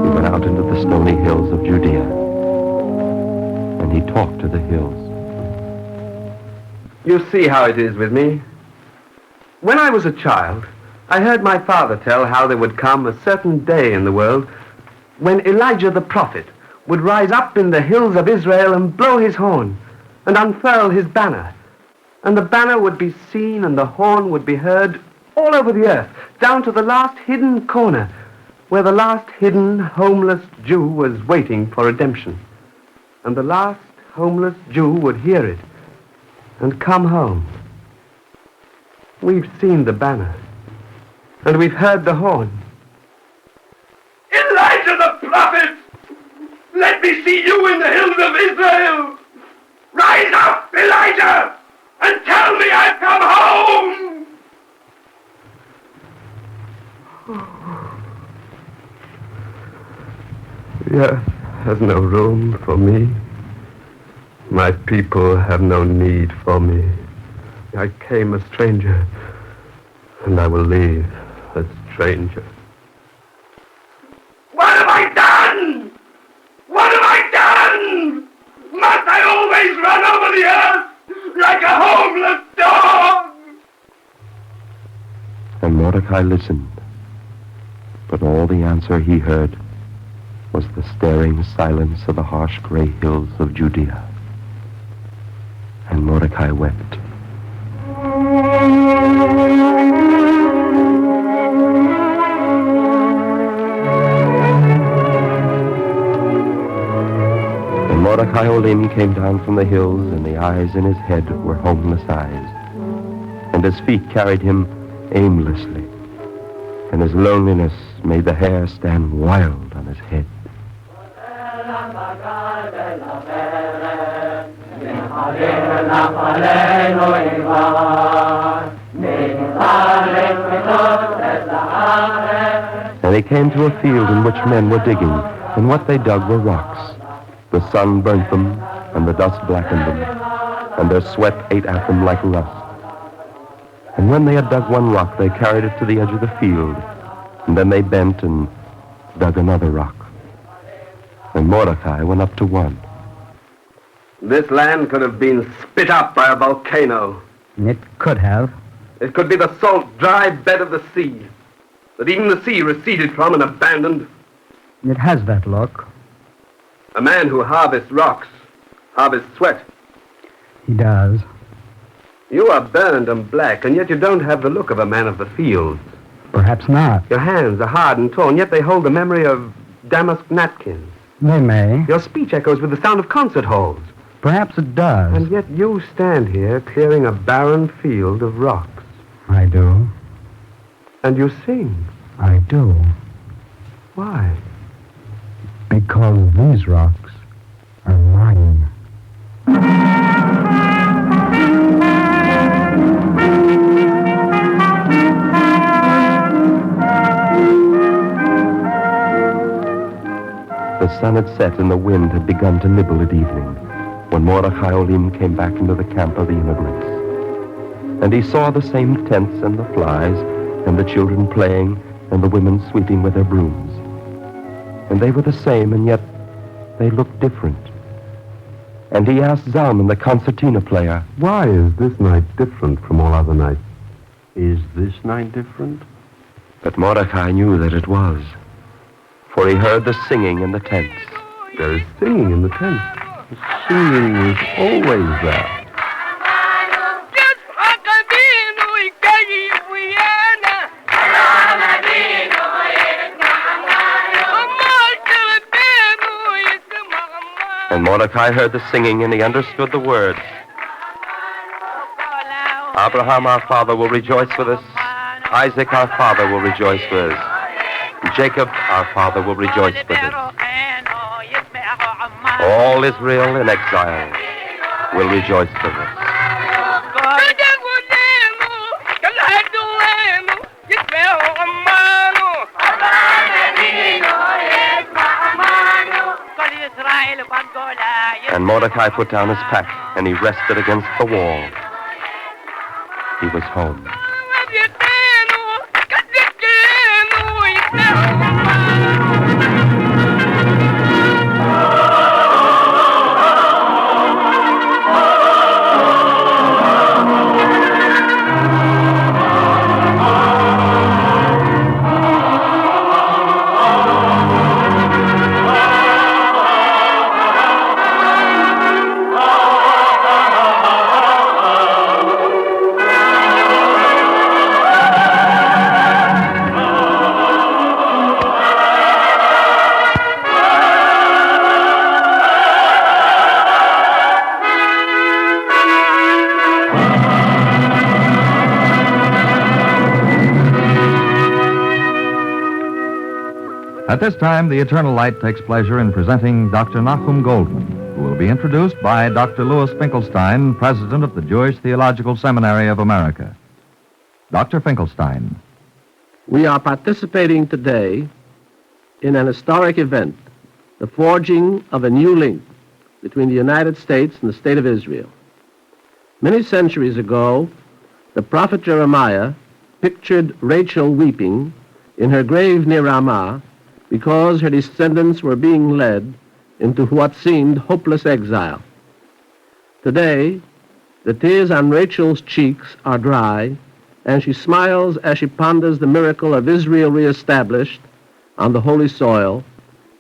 He went out into the stony hills of Judea. And he talked to the hills. You see how it is with me. When I was a child, I heard my father tell how there would come a certain day in the world when Elijah the prophet would rise up in the hills of Israel and blow his horn and unfurl his banner. And the banner would be seen and the horn would be heard all over the earth, down to the last hidden corner, where the last hidden homeless Jew was waiting for redemption. And the last homeless Jew would hear it and come home. We've seen the banner, and we've heard the horn. Elijah the prophet! Let me see you in the hills of Israel! Rise up, Elijah, and tell me I've come home! The earth has no room for me. My people have no need for me. I came a stranger, and I will leave a stranger. What have I done? What have I done? Must I always run over the earth like a homeless dog? And Mordecai listened. But all the answer he heard was the staring silence of the harsh gray hills of Judea. And Mordecai wept. And Mordecai Olim came down from the hills, and the eyes in his head were homeless eyes. And his feet carried him aimlessly, and his loneliness made the hair stand wild on his head. And he came to a field in which men were digging, and what they dug were rocks. The sun burnt them, and the dust blackened them, and their sweat ate at them like rust. And when they had dug one rock, they carried it to the edge of the field, and then they bent and dug another rock. And Mordecai went up to one. This land could have been spit up by a volcano. It could have. It could be the salt, dry bed of the sea, that even the sea receded from and abandoned. It has that look. A man who harvests rocks, harvests sweat. He does. You are burned and black, and yet you don't have the look of a man of the fields. Perhaps not. Your hands are hard and torn, yet they hold the memory of damask napkins. They may. Your speech echoes with the sound of concert halls. Perhaps it does. And yet you stand here clearing a barren field of rocks. I do. And you sing. I do. Why? Because these rocks are mine. The sun had set and the wind had begun to nibble at evening when Mordecai Olim came back into the camp of the immigrants. And he saw the same tents and the flies and the children playing and the women sweeping with their brooms. And they were the same, and yet they looked different. And he asked Zalman, the concertina player, "Why is this night different from all other nights? Is this night different?" But Mordecai knew that it was, for he heard the singing in the tents. There is singing in the tents. The singing is always there. And Mordecai heard the singing, and he understood the words. Abraham, our father, will rejoice with us. Isaac, our father, will rejoice with us. Jacob, our father, will rejoice with us. All Israel in exile will rejoice with us. And Mordecai put down his pack, and he rested against the wall. He was home. At this time, the Eternal Light takes pleasure in presenting Dr. Nahum Goldman, who will be introduced by Dr. Louis Finkelstein, president of the Jewish Theological Seminary of America. Dr. Finkelstein. We are participating today in an historic event, the forging of a new link between the United States and the State of Israel. Many centuries ago, the prophet Jeremiah pictured Rachel weeping in her grave near Ramah because her descendants were being led into what seemed hopeless exile. Today, the tears on Rachel's cheeks are dry, and she smiles as she ponders the miracle of Israel reestablished on the holy soil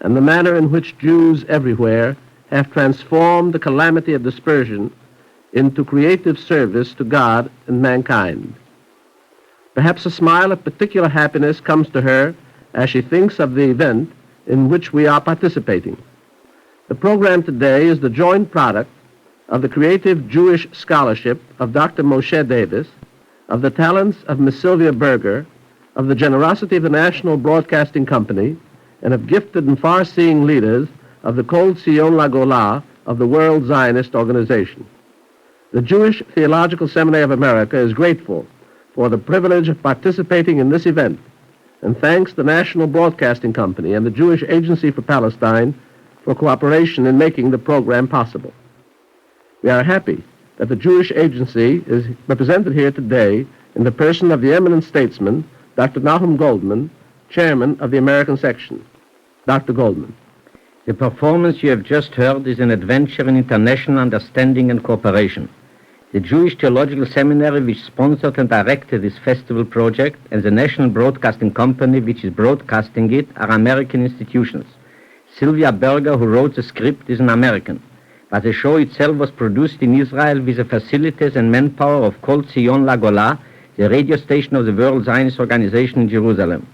and the manner in which Jews everywhere have transformed the calamity of dispersion into creative service to God and mankind. Perhaps a smile of particular happiness comes to her as she thinks of the event in which we are participating. The program today is the joint product of the creative Jewish scholarship of Dr. Moshe Davis, of the talents of Miss Sylvia Berger, of the generosity of the National Broadcasting Company, and of gifted and far-seeing leaders of the Kol Sion LaGolah of the World Zionist Organization. The Jewish Theological Seminary of America is grateful for the privilege of participating in this event, and thanks the National Broadcasting Company and the Jewish Agency for Palestine for cooperation in making the program possible. We are happy that the Jewish Agency is represented here today in the person of the eminent statesman, Dr. Nahum Goldman, chairman of the American section. Dr. Goldman. The performance you have just heard is an adventure in international understanding and cooperation. The Jewish Theological Seminary, which sponsored and directed this festival project, and the National Broadcasting Company, which is broadcasting it, are American institutions. Sylvia Berger, who wrote the script, is an American. But the show itself was produced in Israel with the facilities and manpower of Kol Zion Lagola, the radio station of the World Zionist Organization in Jerusalem.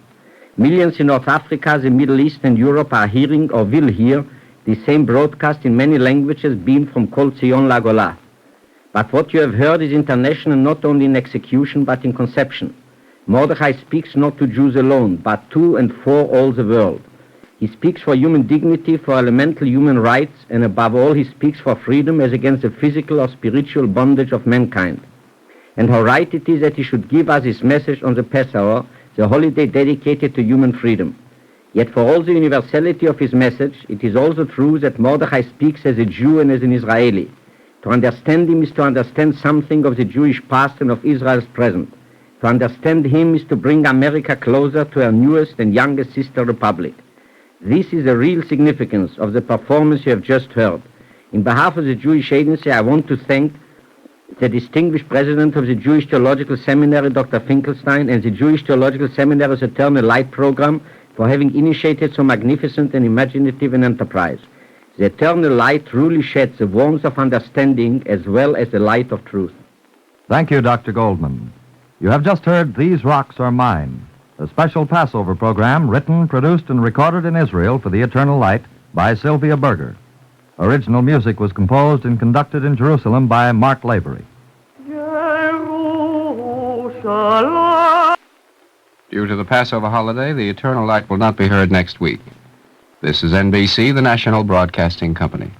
Millions in North Africa, the Middle East, and Europe are hearing or will hear the same broadcast in many languages beamed from Kol Zion Lagola. But what you have heard is international not only in execution but in conception. Mordechai speaks not to Jews alone, but to and for all the world. He speaks for human dignity, for elemental human rights, and above all he speaks for freedom as against the physical or spiritual bondage of mankind. And how right it is that he should give us his message on the Passover, the holiday dedicated to human freedom. Yet for all the universality of his message, it is also true that Mordechai speaks as a Jew and as an Israeli. To understand him is to understand something of the Jewish past and of Israel's present. To understand him is to bring America closer to her newest and youngest sister republic. This is the real significance of the performance you have just heard. In behalf of the Jewish Agency, I want to thank the distinguished president of the Jewish Theological Seminary, Dr. Finkelstein, and the Jewish Theological Seminary's Eternal Light program for having initiated so magnificent and imaginative an enterprise. The eternal light truly sheds the warmth of understanding as well as the light of truth. Thank you, Dr. Goldman. You have just heard These Rocks Are Mine, a special Passover program written, produced, and recorded in Israel for the Eternal Light by Sylvia Berger. Original music was composed and conducted in Jerusalem by Mark Lavery. Due to the Passover holiday, the Eternal Light will not be heard next week. This is NBC, the National Broadcasting Company.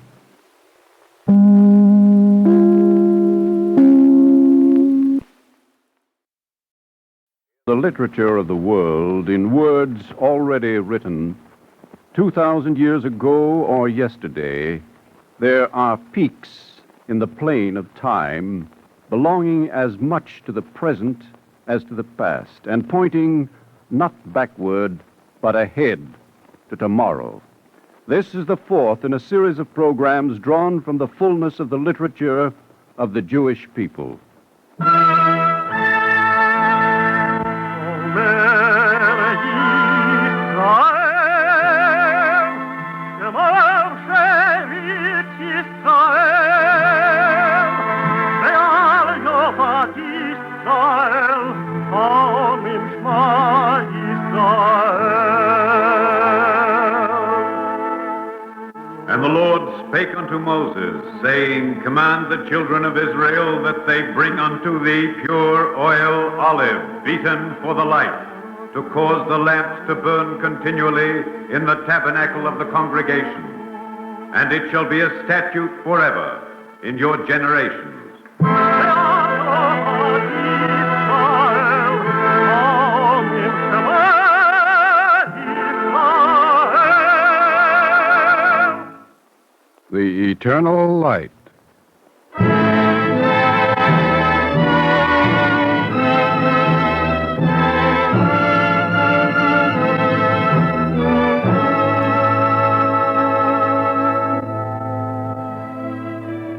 The literature of the world in words already written, 2,000 years ago or yesterday, there are peaks in the plane of time belonging as much to the present as to the past, and pointing not backward but ahead to tomorrow. This is the fourth in a series of programs drawn from the fullness of the literature of the Jewish people. And the Lord spake unto Moses, saying, Command the children of Israel that they bring unto thee pure oil olive, beaten for the light, to cause the lamps to burn continually in the tabernacle of the congregation. And it shall be a statute forever in your generations. The Eternal Light.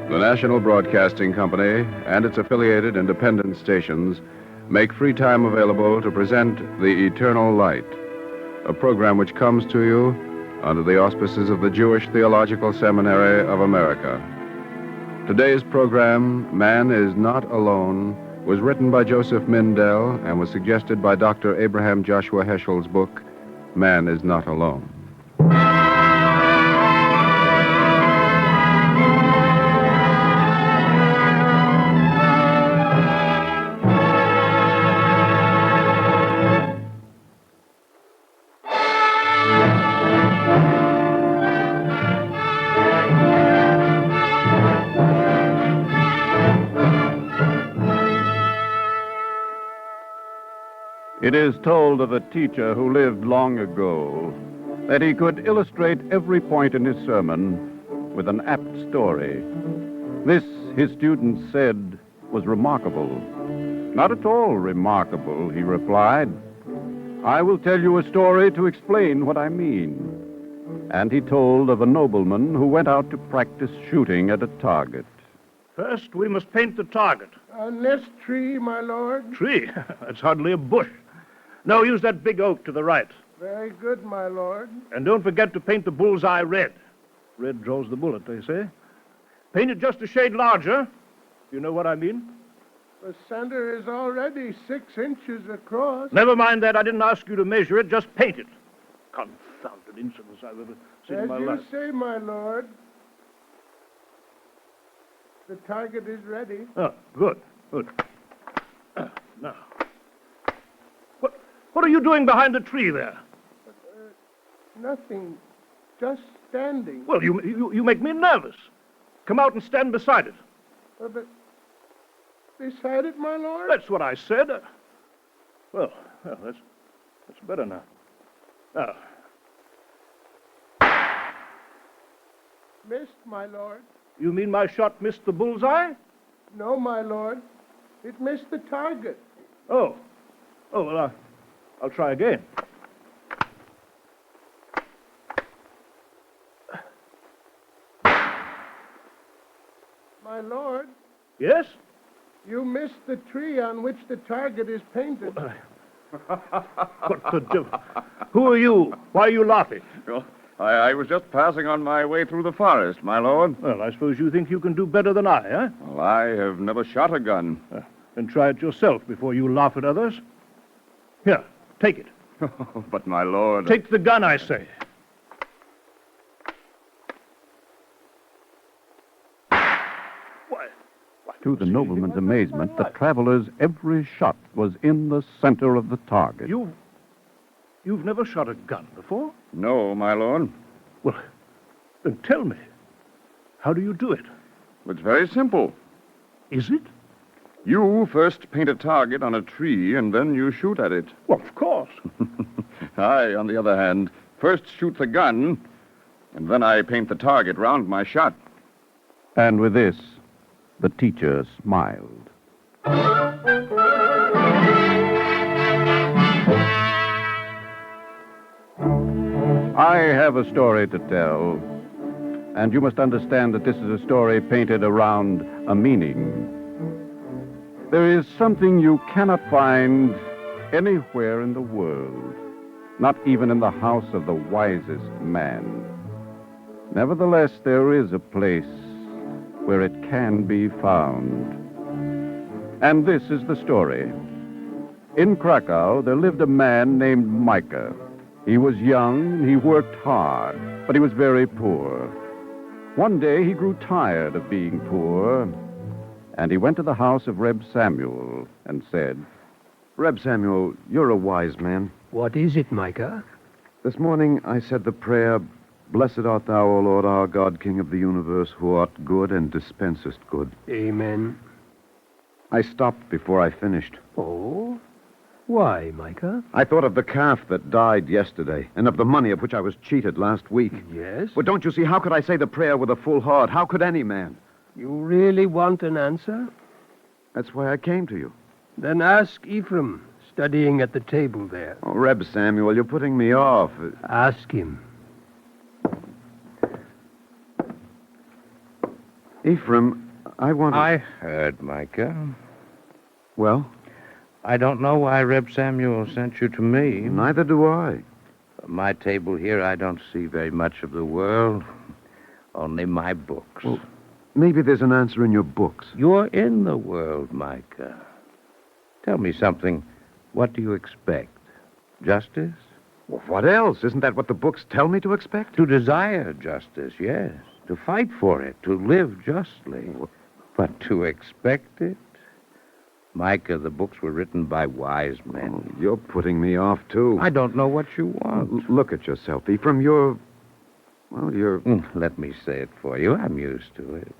The National Broadcasting Company and its affiliated independent stations make free time available to present The Eternal Light, a program which comes to you under the auspices of the Jewish Theological Seminary of America. Today's program, Man is Not Alone, was written by Joseph Mindell and was suggested by Dr. Abraham Joshua Heschel's book, Man is Not Alone. It is told of a teacher who lived long ago that he could illustrate every point in his sermon with an apt story. This, his students said, was remarkable. Not at all remarkable, he replied. I will tell you a story to explain what I mean. And he told of a nobleman who went out to practice shooting at a target. First, we must paint the target. On this tree, my lord. Tree? That's hardly a bush. No, use that big oak to the right. Very good, my lord. And don't forget to paint the bullseye red. Red draws the bullet, they say. Paint it just a shade larger. You know what I mean? The center is already 6 inches across. Never mind that. I didn't ask you to measure it. Just paint it. Confounded insolence I've ever seen in my life. As you say, my lord. The target is ready. Oh, good, good. Now, what are you doing behind the tree there? Nothing. Just standing. Well, you make me nervous. Come out and stand beside it. But beside it, my lord? That's what I said. Well, that's better now. Now. Missed, my lord. You mean my shot missed the bullseye? No, my lord. It missed the target. Oh. Oh, well, I'll try again. My lord. Yes? You missed the tree on which the target is painted. What the devil? Who are you? Why are you laughing? Well, I was just passing on my way through the forest, my lord. Well, I suppose you think you can do better than I, eh? Well, I have never shot a gun. Then try it yourself before you laugh at others. Here, take it. But, my lord... Take the gun, I say. To the nobleman's amazement, the traveler's every shot was in the center of the target. You've never shot a gun before? No, my lord. Well, then tell me. How do you do it? It's very simple. Is it? You first paint a target on a tree, and then you shoot at it. Well, of course. I, on the other hand, first shoot the gun, and then I paint the target round my shot. And with this, the teacher smiled. I have a story to tell, and you must understand that this is a story painted around a meaning. There is something you cannot find anywhere in the world, not even in the house of the wisest man. Nevertheless, there is a place where it can be found. And this is the story. In Krakow, there lived a man named Micah. He was young, he worked hard, but he was very poor. One day, he grew tired of being poor, and he went to the house of Reb Samuel and said, Reb Samuel, you're a wise man. What is it, Micah? This morning I said the prayer, Blessed art thou, O Lord our God, King of the universe, who art good and dispensest good. Amen. I stopped before I finished. Oh? Why, Micah? I thought of the calf that died yesterday, and of the money of which I was cheated last week. Yes? But don't you see, how could I say the prayer with a full heart? How could any man? You really want an answer? That's why I came to you. Then ask Ephraim, studying at the table there. Oh, Reb Samuel, you're putting me off. Ask him. Ephraim, I heard, Micah. Well? I don't know why Reb Samuel sent you to me. Neither do I. At my table here, I don't see very much of the world. Only my books. Well, maybe there's an answer in your books. You're in the world, Micah. Tell me something. What do you expect? Justice? Well, what else? Isn't that what the books tell me to expect? To desire justice, yes. To fight for it, to live justly. But to expect it? Micah, the books were written by wise men. Oh, you're putting me off, too. I don't know what you want. Look at yourself, Ephraim. You're... Let me say it for you. I'm used to it.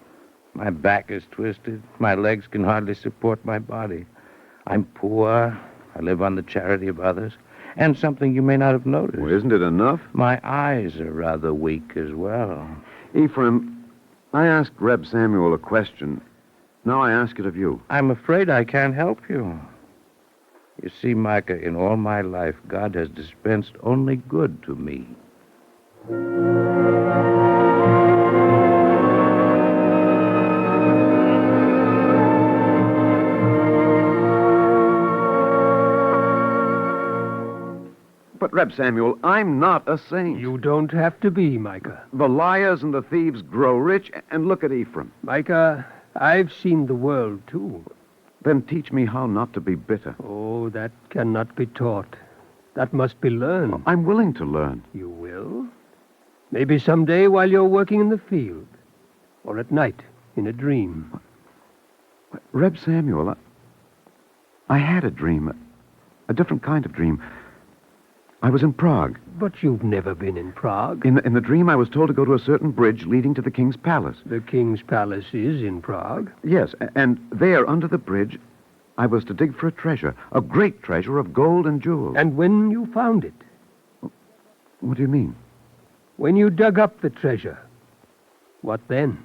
My back is twisted. My legs can hardly support my body. I'm poor. I live on the charity of others. And something you may not have noticed. Well, isn't it enough? My eyes are rather weak as well. Ephraim, I asked Reb Samuel a question. Now I ask it of you. I'm afraid I can't help you. You see, Micah, in all my life, God has dispensed only good to me. But, Reb Samuel, I'm not a saint. You don't have to be, Micah. The liars and the thieves grow rich, and look at Ephraim. Micah, I've seen the world, too. Then teach me how not to be bitter. Oh, that cannot be taught. That must be learned. Well, I'm willing to learn. You will? Maybe someday while you're working in the field. Or at night, in a dream. Reb Samuel, I had a dream. A different kind of dream. I was in Prague. But you've never been in Prague. In the dream, I was told to go to a certain bridge leading to the king's palace. The king's palace is in Prague? Yes, and there, under the bridge, I was to dig for a treasure, a great treasure of gold and jewels. And when you found it? What do you mean? When you dug up the treasure, what then?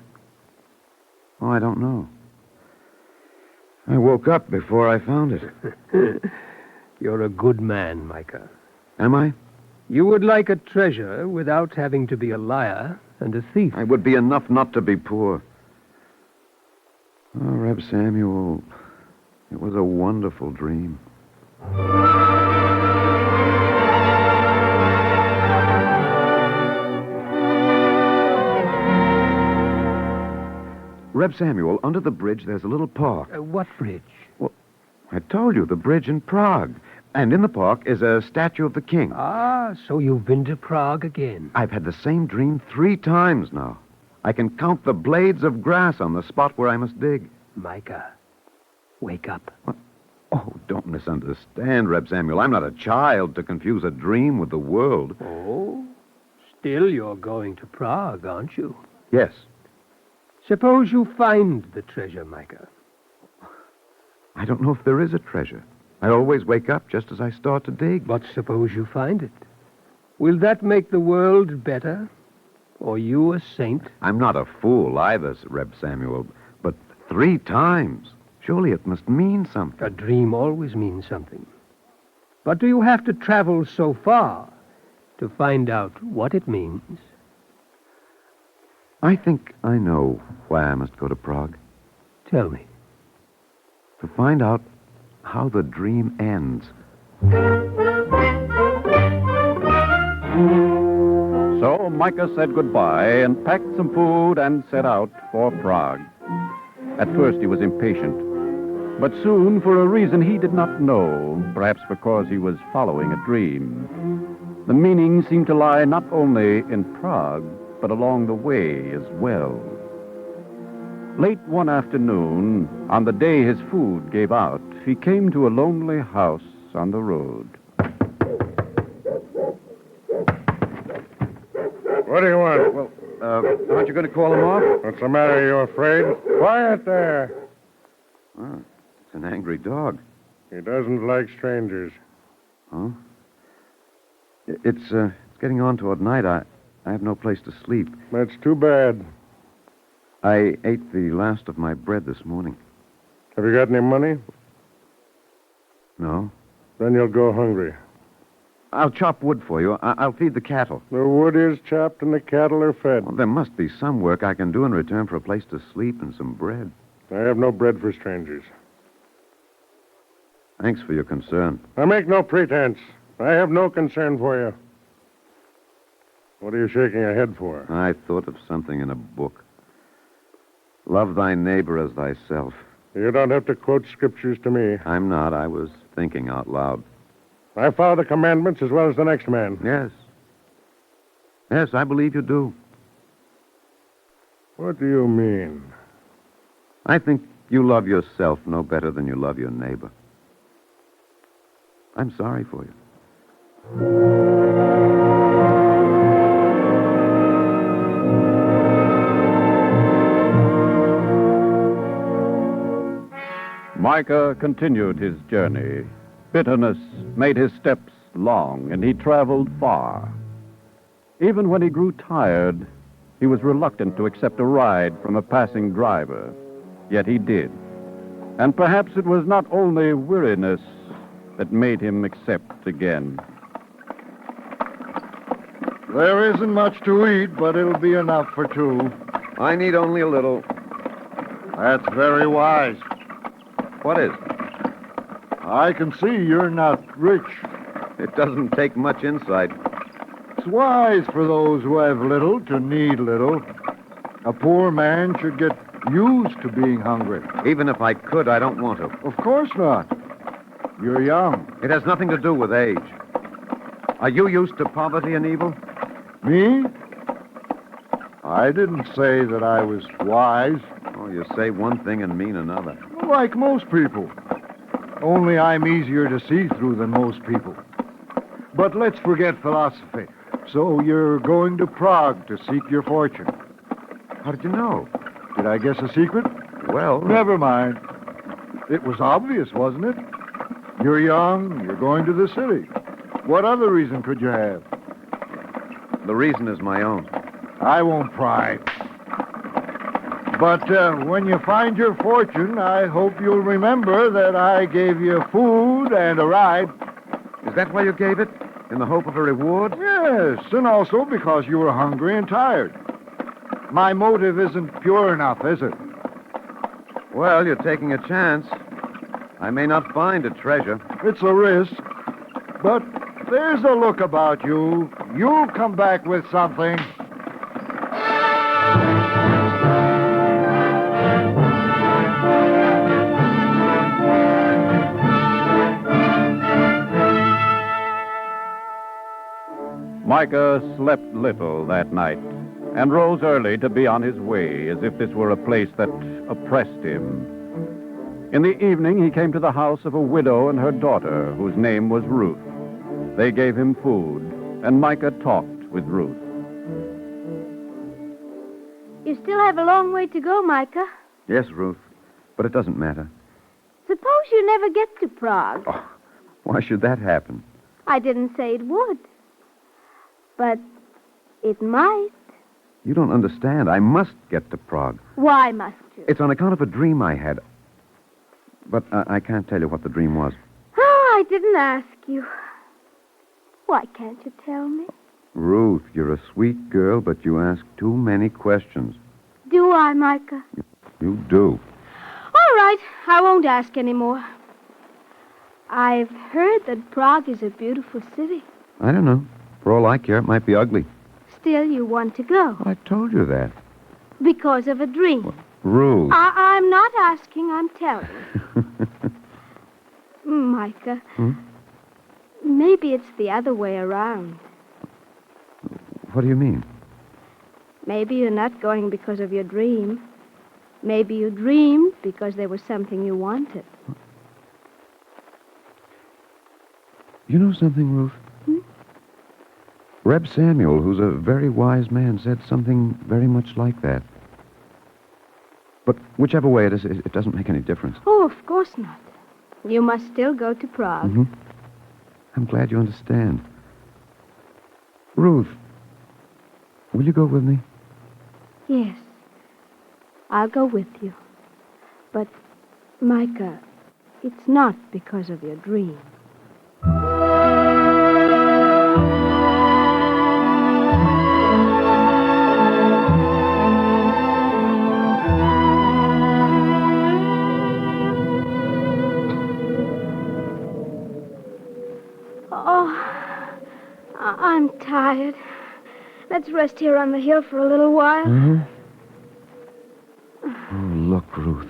Oh, I don't know. I woke up before I found it. You're a good man, Micah. Am I? You would like a treasure without having to be a liar and a thief. I would be enough not to be poor. Oh, Reb Samuel, it was a wonderful dream. Reb Samuel, under the bridge, there's a little park. What bridge? Well, I told you, the bridge in Prague. And in the park is a statue of the king. Ah, so you've been to Prague again. I've had the same dream 3 times now. I can count the blades of grass on the spot where I must dig. Micah, wake up. What? Oh, don't misunderstand, Reb Samuel. I'm not a child to confuse a dream with the world. Oh, still you're going to Prague, aren't you? Yes. Suppose you find the treasure, Micah. I don't know if there is a treasure. I always wake up just as I start to dig. But suppose you find it. Will that make the world better? Or you a saint? I'm not a fool either, Reb Samuel, but 3 times. Surely it must mean something. A dream always means something. But do you have to travel so far to find out what it means? I think I know why I must go to Prague. Tell me. To find out how the dream ends. So Micah said goodbye and packed some food and set out for Prague. At first he was impatient, but soon, for a reason he did not know, perhaps because he was following a dream, the meaning seemed to lie not only in Prague, but along the way as well. Late one afternoon, on the day his food gave out, he came to a lonely house on the road. What do you want? Well, aren't you going to call him off? What's the matter? Are you afraid? Quiet there. Oh, it's an angry dog. He doesn't like strangers. Huh? It's getting on toward night. I have no place to sleep. That's too bad. I ate the last of my bread this morning. Have you got any money? No. Then you'll go hungry. I'll chop wood for you. I'll feed the cattle. The wood is chopped and the cattle are fed. Well, there must be some work I can do in return for a place to sleep and some bread. I have no bread for strangers. Thanks for your concern. I make no pretense. I have no concern for you. What are you shaking your head for? I thought of something in a book. Love thy neighbor as thyself. You don't have to quote scriptures to me. I'm not. I was thinking out loud. I follow the commandments as well as the next man. Yes. Yes, I believe you do. What do you mean? I think you love yourself no better than you love your neighbor. I'm sorry for you. Micah continued his journey. Bitterness made his steps long, and he traveled far. Even when he grew tired, he was reluctant to accept a ride from a passing driver. Yet he did. And perhaps it was not only weariness that made him accept again. There isn't much to eat, but it'll be enough for two. I need only a little. That's very wise. What is? I can see you're not rich. It doesn't take much insight. It's wise for those who have little to need little. A poor man should get used to being hungry. Even if I could, I don't want to. Of course not. You're young. It has nothing to do with age. Are you used to poverty and evil? Me? I didn't say that I was wise. Oh, you say one thing and mean another. Like most people. Only I'm easier to see through than most people. But let's forget philosophy. So you're going to Prague to seek your fortune. How did you know? Did I guess a secret? Well... Never mind. It was obvious, wasn't it? You're young, you're going to the city. What other reason could you have? The reason is my own. I won't pry. But when you find your fortune, I hope you'll remember that I gave you food and a ride. Is that why you gave it? In the hope of a reward? Yes, and also because you were hungry and tired. My motive isn't pure enough, is it? Well, you're taking a chance. I may not find a treasure. It's a risk. But there's a look about you. You'll come back with something. Micah slept little that night and rose early to be on his way, as if this were a place that oppressed him. In the evening, he came to the house of a widow and her daughter, whose name was Ruth. They gave him food, and Micah talked with Ruth. You still have a long way to go, Micah. Yes, Ruth, but it doesn't matter. Suppose you never get to Prague. Oh, why should that happen? I didn't say it would. But it might. You don't understand. I must get to Prague. Why must you? It's on account of a dream I had. But I can't tell you what the dream was. Oh, I didn't ask you. Why can't you tell me? Ruth, you're a sweet girl, but you ask too many questions. Do I, Micah? You do. All right, I won't ask any more. I've heard that Prague is a beautiful city. I don't know. For all I care, it might be ugly. Still, you want to go. I told you that. Because of a dream. Well, Ruth. I'm not asking, I'm telling. Micah, maybe it's the other way around. What do you mean? Maybe you're not going because of your dream. Maybe you dreamed because there was something you wanted. You know something, Ruth? Reb Samuel, who's a very wise man, said something very much like that. But whichever way it is, it doesn't make any difference. Oh, of course not. You must still go to Prague. Mm-hmm. I'm glad you understand. Ruth, will you go with me? Yes. I'll go with you. But, Micah, it's not because of your dream. I'm tired. Let's rest here on the hill for a little while. Mm-hmm. Oh, look, Ruth.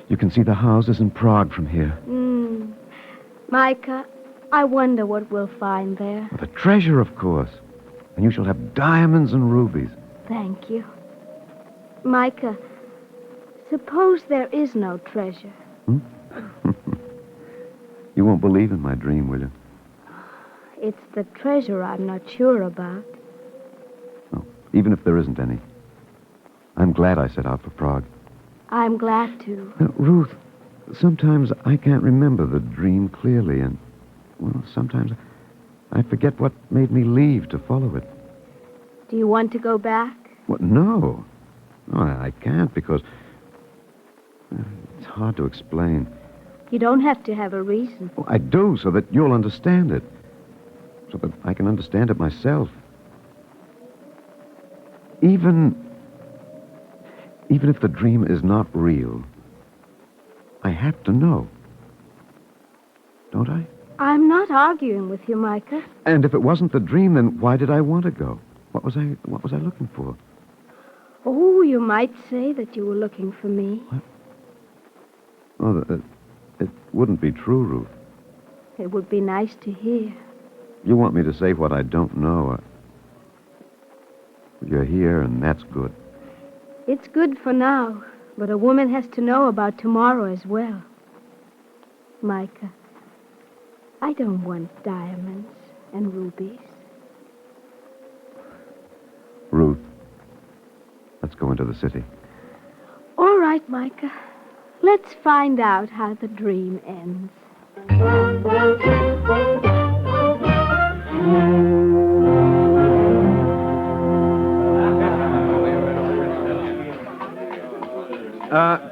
You can see the houses in Prague from here. Micah, I wonder what we'll find there. The treasure, of course. And you shall have diamonds and rubies. Thank you. Micah, suppose there is no treasure. You won't believe in my dream, will you? It's the treasure I'm not sure about. No, even if there isn't any. I'm glad I set out for Prague. I'm glad to. Ruth, Sometimes I can't remember the dream clearly, and, well, sometimes I forget what made me leave to follow it. Do you want to go back? What? No. No, I can't because it's hard to explain. You don't have to have a reason. Well, I do, so that you'll understand it. So that I can understand it myself. Even if the dream is not real, I have to know. Don't I? I'm not arguing with you, Micah. And if it wasn't the dream, then why did I want to go? What was I looking for? Oh, you might say that you were looking for me. What? Oh, it wouldn't be true, Ruth. It would be nice to hear. You want me to say what I don't know. You're here, and that's good. It's good for now, but a woman has to know about tomorrow as well. Micah, I don't want diamonds and rubies. Ruth, let's go into the city. All right, Micah. Let's find out how the dream ends.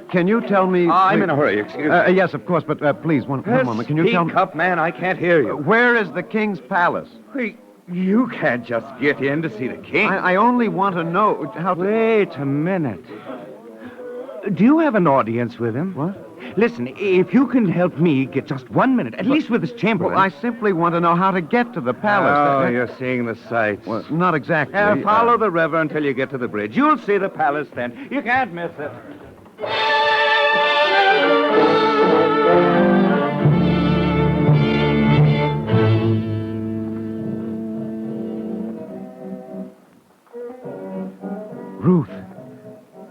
Can you tell me... I'm in a hurry, excuse me. Yes, of course, but please, one moment. Can you tell me... Speak up, man, I can't hear you. Where is the king's palace? Wait, you can't just get in to see the king. I only want to know how to... Wait a minute. Do you have an audience with him? What? Listen, if you can help me get just 1 minute, at least with his chamberlain... Well, I simply want to know how to get to the palace. Oh, you're seeing the sights. Well, not exactly. Follow the river until you get to the bridge. You'll see the palace then. You can't miss it. Ruth,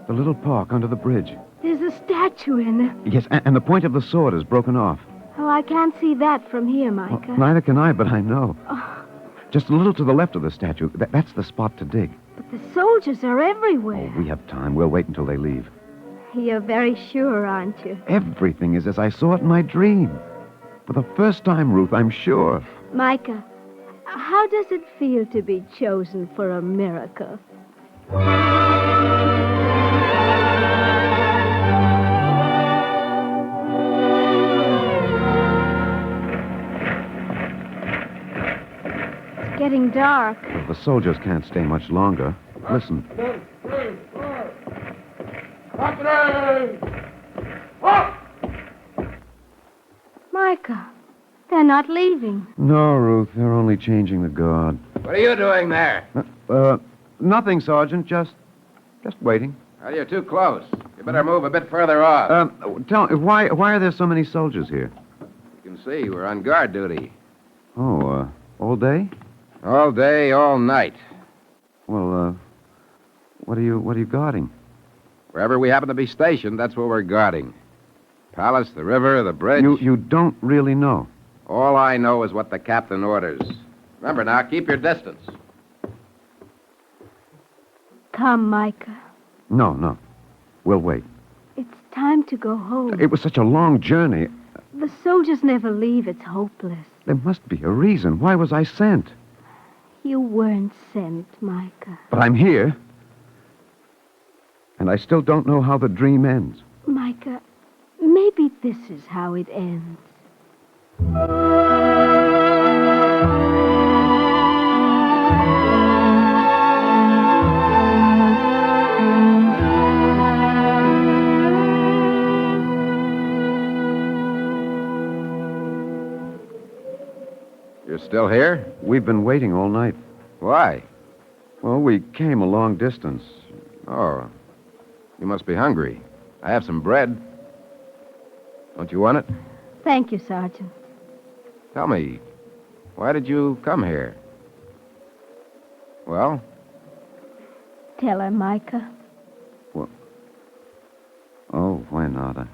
the little park under the bridge. There's a statue in it. Yes, and the point of the sword is broken off. Oh, I can't see that from here, Micah. Neither can I, but I know. Oh. Just a little to the left of the statue. That's the spot to dig. But the soldiers are everywhere. Oh, we have time. We'll wait until they leave. You're very sure, aren't you? Everything is as I saw it in my dream. For the first time, Ruth, I'm sure. Micah, how does it feel to be chosen for a miracle? It's getting dark. Well, the soldiers can't stay much longer. Listen. Micah, they're not leaving. No, Ruth, they're only changing the guard. What are you doing there? Nothing, Sergeant. Just waiting. Well, you're too close. You better move a bit further off. Tell me, why are there so many soldiers here? You can see we're on guard duty. Oh, all day? All day, all night. Well, what are you guarding? Wherever we happen to be stationed, that's where we're guarding. Palace, the river, the bridge. You don't really know? All I know is what the captain orders. Remember now, keep your distance. Come, Micah. No. We'll wait. It's time to go home. It was such a long journey. The soldiers never leave. It's hopeless. There must be a reason. Why was I sent? You weren't sent, Micah. But I'm here. And I still don't know how the dream ends. Micah, maybe this is how it ends. You're still here? We've been waiting all night. Why? Well, we came a long distance. Oh, you must be hungry. I have some bread. Don't you want it? Thank you, Sergeant. Tell me, why did you come here? Well? Tell her, Micah. Well, oh, why not?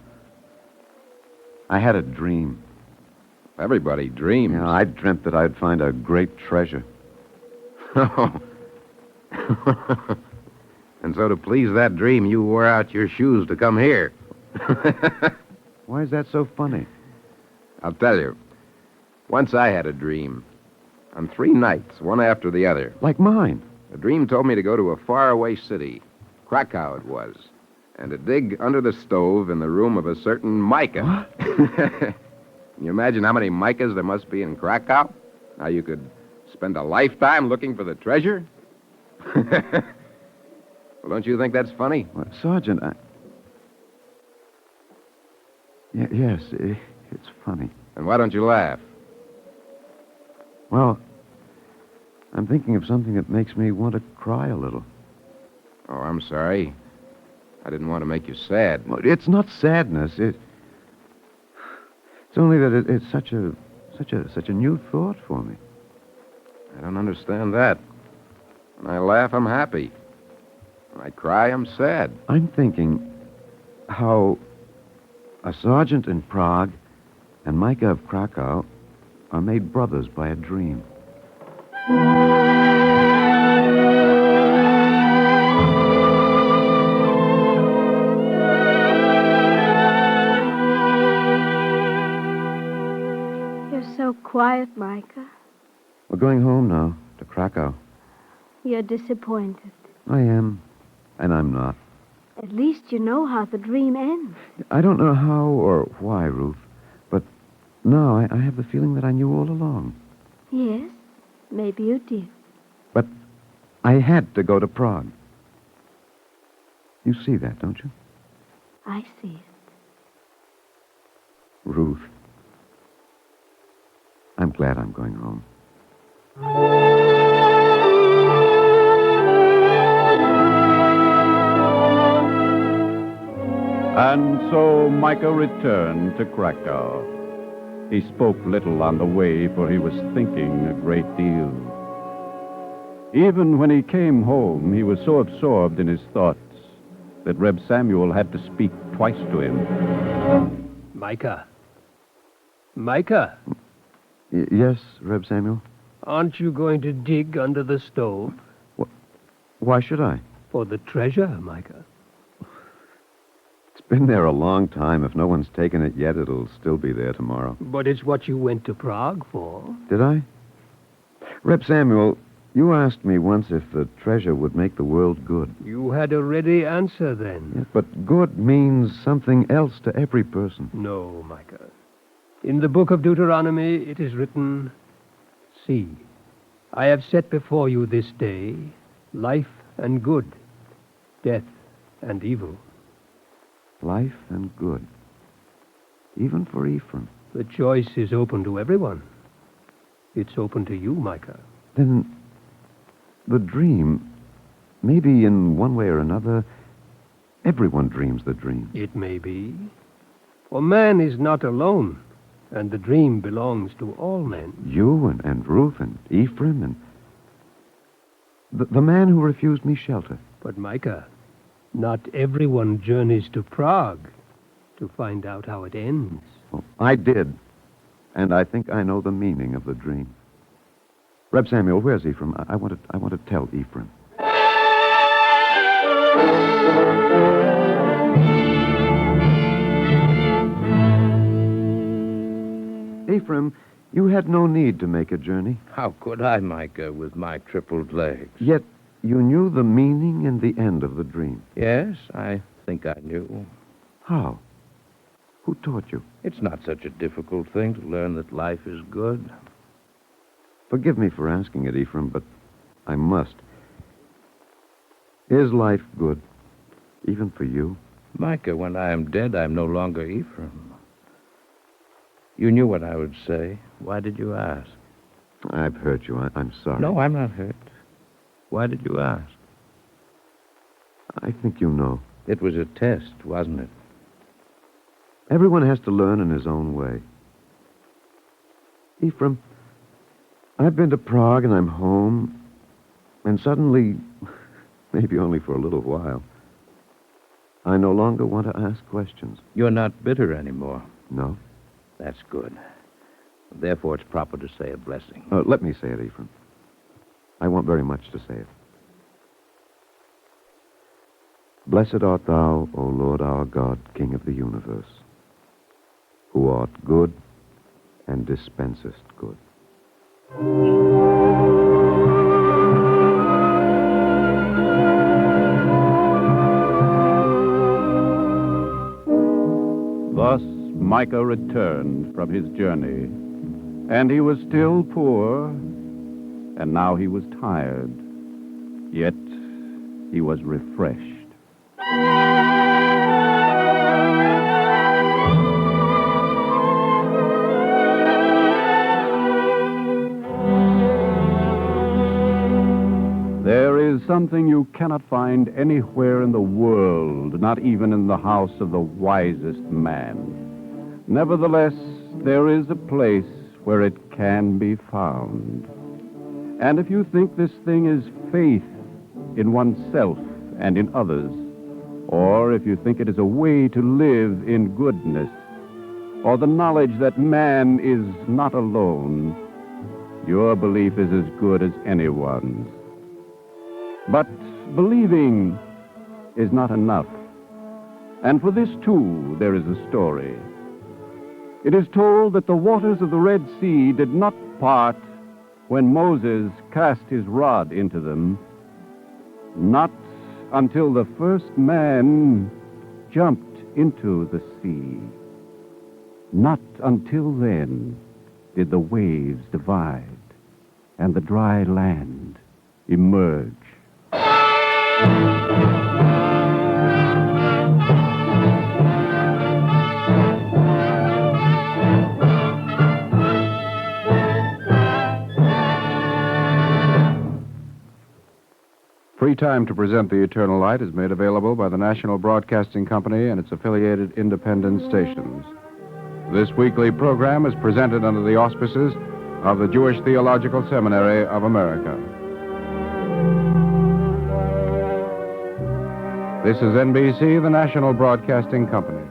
I had a dream. Everybody dreams. Yeah, I dreamt that I'd find a great treasure. Oh. And so to please that dream, you wore out your shoes to come here. Why is that so funny? I'll tell you. Once I had a dream. On 3 nights, one after the other. Like mine. The dream told me to go to a faraway city. Krakow it was. And to dig under the stove in the room of a certain Micah. Can you imagine how many Micahs there must be in Krakow? How you could spend a lifetime looking for the treasure? Well, don't you think that's funny? Well, Sergeant, yes, it's funny. And why don't you laugh? Well, I'm thinking of something that makes me want to cry a little. Oh, I'm sorry. I didn't want to make you sad. Well, it's not sadness. It's only that it's such a new thought for me. I don't understand that. When I laugh, I'm happy. When I cry, I'm sad. I'm thinking how a sergeant in Prague and Micah of Krakow are made brothers by a dream. You're so quiet, Micah. We're going home now, to Krakow. You're disappointed. I am, and I'm not. At least you know how the dream ends. I don't know how or why, Ruth, but now I have the feeling that I knew all along. Yes, maybe you did. But I had to go to Prague. You see that, don't you? I see it. Ruth, I'm glad I'm going home. And so Micah returned to Krakow. He spoke little on the way, for he was thinking a great deal. Even when he came home, he was so absorbed in his thoughts that Reb Samuel had to speak twice to him. Micah. Micah. Yes, Reb Samuel? Aren't you going to dig under the stove? Why should I? For the treasure, Micah. It's been there a long time. If no one's taken it yet, it'll still be there tomorrow. But it's what you went to Prague for. Did I? Reb Samuel, you asked me once if the treasure would make the world good. You had a ready answer then. Yes, but good means something else to every person. No, Micah. In the book of Deuteronomy, it is written, "See, I have set before you this day life and good, death and evil." Life and good. Even for Ephraim. The choice is open to everyone. It's open to you, Micah. Then the dream, maybe in one way or another, everyone dreams the dream. It may be. For man is not alone, and the dream belongs to all men. You and Ruth and Ephraim and the man who refused me shelter. But, Micah, not everyone journeys to Prague to find out how it ends. Well, I did, and I think I know the meaning of the dream. Reb Samuel, where's Ephraim? I want to tell Ephraim. Ephraim, you had no need to make a journey. How could I, Micah, with my crippled legs? Yet you knew the meaning and the end of the dream. Yes, I think I knew. How? Who taught you? It's not such a difficult thing to learn that life is good. Forgive me for asking it, Ephraim, but I must. Is life good, even for you? Micah, when I am dead, I'm no longer Ephraim. You knew what I would say. Why did you ask? I've hurt you. I'm sorry. No, I'm not hurt. Why did you ask? I think you know. It was a test, wasn't it? Everyone has to learn in his own way. Ephraim, I've been to Prague and I'm home, and suddenly, maybe only for a little while, I no longer want to ask questions. You're not bitter anymore. No. That's good. Therefore, it's proper to say a blessing. Let me say it, Ephraim. I want very much to say it. Blessed art thou, O Lord our God, King of the universe, who art good and dispensest good. Thus Micah returned from his journey, and he was still poor, and now he was tired, yet he was refreshed. There is something you cannot find anywhere in the world, not even in the house of the wisest man. Nevertheless, there is a place where it can be found. And if you think this thing is faith in oneself and in others, or if you think it is a way to live in goodness, or the knowledge that man is not alone, your belief is as good as anyone's. But believing is not enough. And for this, too, there is a story. It is told that the waters of the Red Sea did not part when Moses cast his rod into them, not until the first man jumped into the sea. Not until then did the waves divide and the dry land emerge. Free time to present The Eternal Light is made available by the National Broadcasting Company and its affiliated independent stations. This weekly program is presented under the auspices of the Jewish Theological Seminary of America. This is NBC, the National Broadcasting Company.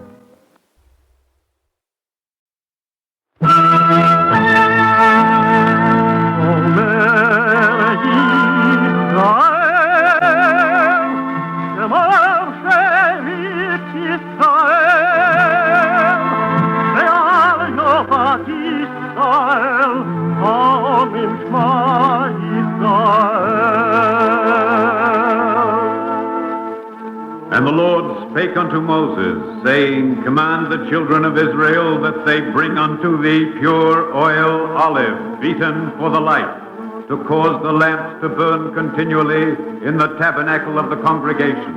And the Lord spake unto Moses, saying, Command the children of Israel that they bring unto thee pure oil olive, beaten for the light, to cause the lamps to burn continually in the tabernacle of the congregation.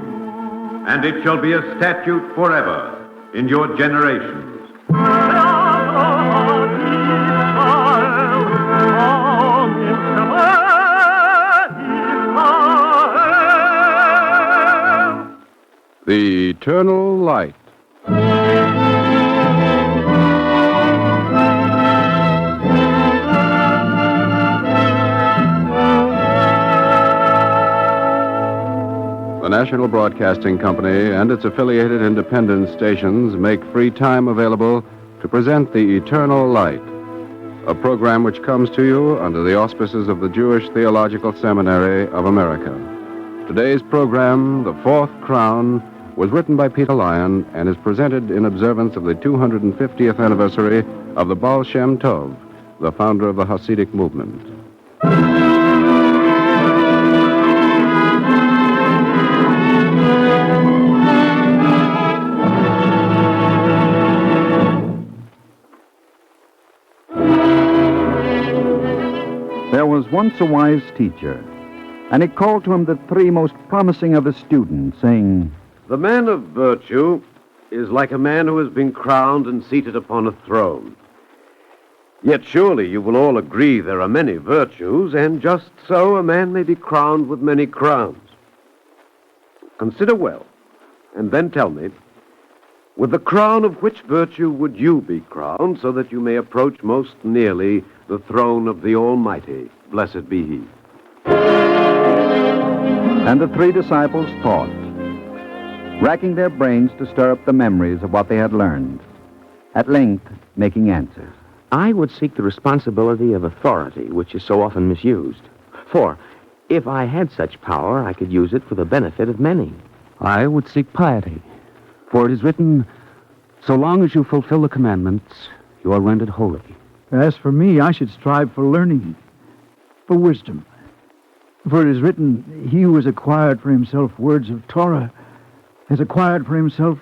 And it shall be a statute forever in your generations. The Eternal Light. The National Broadcasting Company and its affiliated independent stations make free time available to present The Eternal Light, a program which comes to you under the auspices of the Jewish Theological Seminary of America. Today's program, The Fourth Crown, was written by Peter Lyon and is presented in observance of the 250th anniversary of the Baal Shem Tov, the founder of the Hasidic movement. There was once a wise teacher, and he called to him the three most promising of his students, saying, The man of virtue is like a man who has been crowned and seated upon a throne. Yet surely you will all agree there are many virtues, and just so a man may be crowned with many crowns. Consider well, and then tell me, with the crown of which virtue would you be crowned, so that you may approach most nearly the throne of the Almighty? Blessed be He. And the three disciples thought, racking their brains to stir up the memories of what they had learned, at length making answers. I would seek the responsibility of authority, which is so often misused. For if I had such power, I could use it for the benefit of many. I would seek piety, for it is written, So long as you fulfill the commandments, you are rendered holy. As for me, I should strive for learning, for wisdom. For it is written, he who has acquired for himself words of Torah has acquired for himself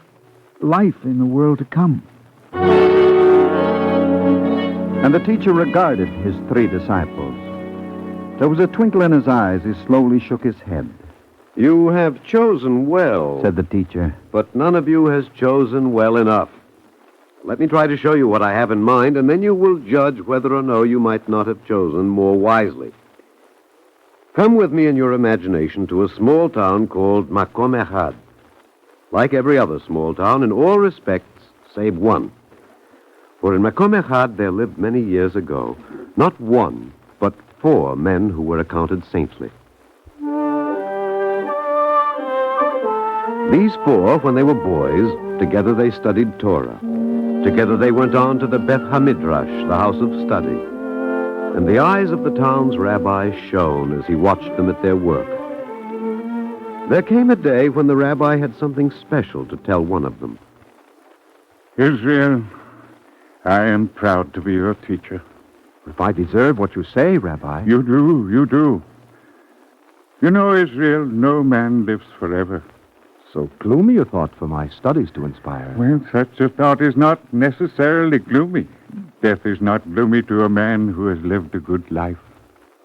life in the world to come. And the teacher regarded his 3 disciples. There was a twinkle in his eyes. He slowly shook his head. You have chosen well, said the teacher. But none of you has chosen well enough. Let me try to show you what I have in mind, and then you will judge whether or no you might not have chosen more wisely. Come with me in your imagination to a small town called Makom Echad. Like every other small town, in all respects, save one. For in Makom Echad there lived many years ago, not 1, but 4 men who were accounted saintly. These 4, when they were boys, together they studied Torah. Together they went on to the Beth HaMidrash, the house of study. And the eyes of the town's rabbi shone as he watched them at their work. There came a day when the rabbi had something special to tell one of them. Israel, I am proud to be your teacher. If I deserve what you say, Rabbi. You do, you do. You know, Israel, no man lives forever. So gloomy a thought for my studies to inspire. Well, such a thought is not necessarily gloomy. Death is not gloomy to a man who has lived a good life.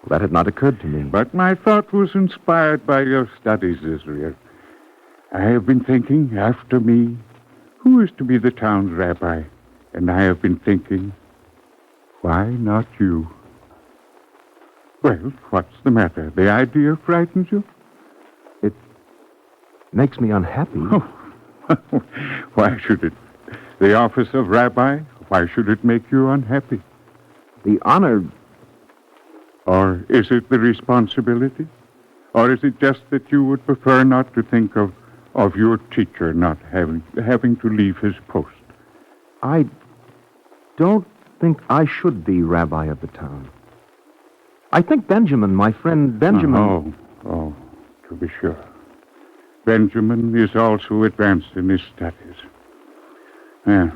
Well, that had not occurred to me. But my thought was inspired by your studies, Israel. I have been thinking, after me, who is to be the town's rabbi? And I have been thinking, why not you? Well, what's the matter? The idea frightens you? It makes me unhappy. Oh, why should it? The office of rabbi, why should it make you unhappy? The honor... Or is it the responsibility? Or is it just that you would prefer not to think of your teacher not having to leave his post? I don't think I should be rabbi of the town. I think Benjamin, my friend Benjamin... Oh, to be sure. Benjamin is also advanced in his studies. I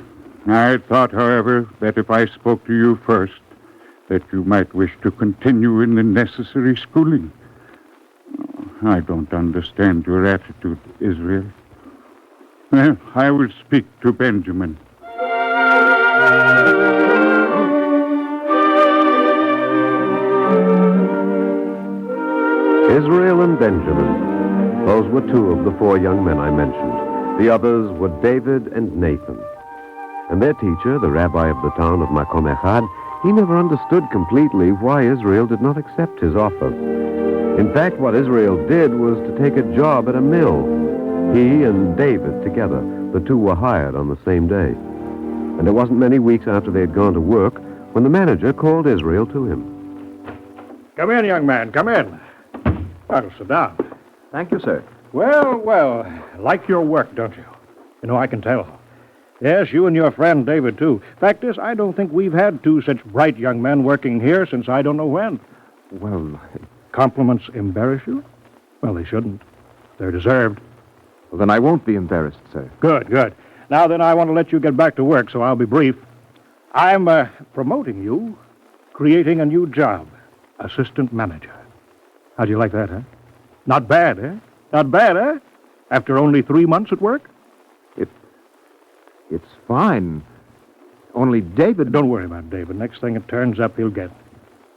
had thought, however, that if I spoke to you first, that you might wish to continue in the necessary schooling. I don't understand your attitude, Israel. Well, I will speak to Benjamin. Israel and Benjamin. Those were 2 of the 4 young men I mentioned. The others were David and Nathan. And their teacher, the rabbi of the town of Makom Echad, he never understood completely why Israel did not accept his offer. In fact, what Israel did was to take a job at a mill. He and David together, the 2 were hired on the same day. And it wasn't many weeks after they had gone to work when the manager called Israel to him. Come in, young man, come in. Well, sit down. Thank you, sir. Well, like your work, don't you? You know, I can tell. Yes, you and your friend David, too. Fact is, I don't think we've had 2 such bright young men working here since I don't know when. Well, compliments embarrass you? Well, they shouldn't. They're deserved. Well, then I won't be embarrassed, sir. Good, good. Now, then, I want to let you get back to work, so I'll be brief. I'm promoting you, creating a new job, assistant manager. How'd you like that, huh? Not bad, eh? Not bad, eh? After only 3 months at work? It's fine. Only David... Don't worry about David. Next thing it turns up, he'll get.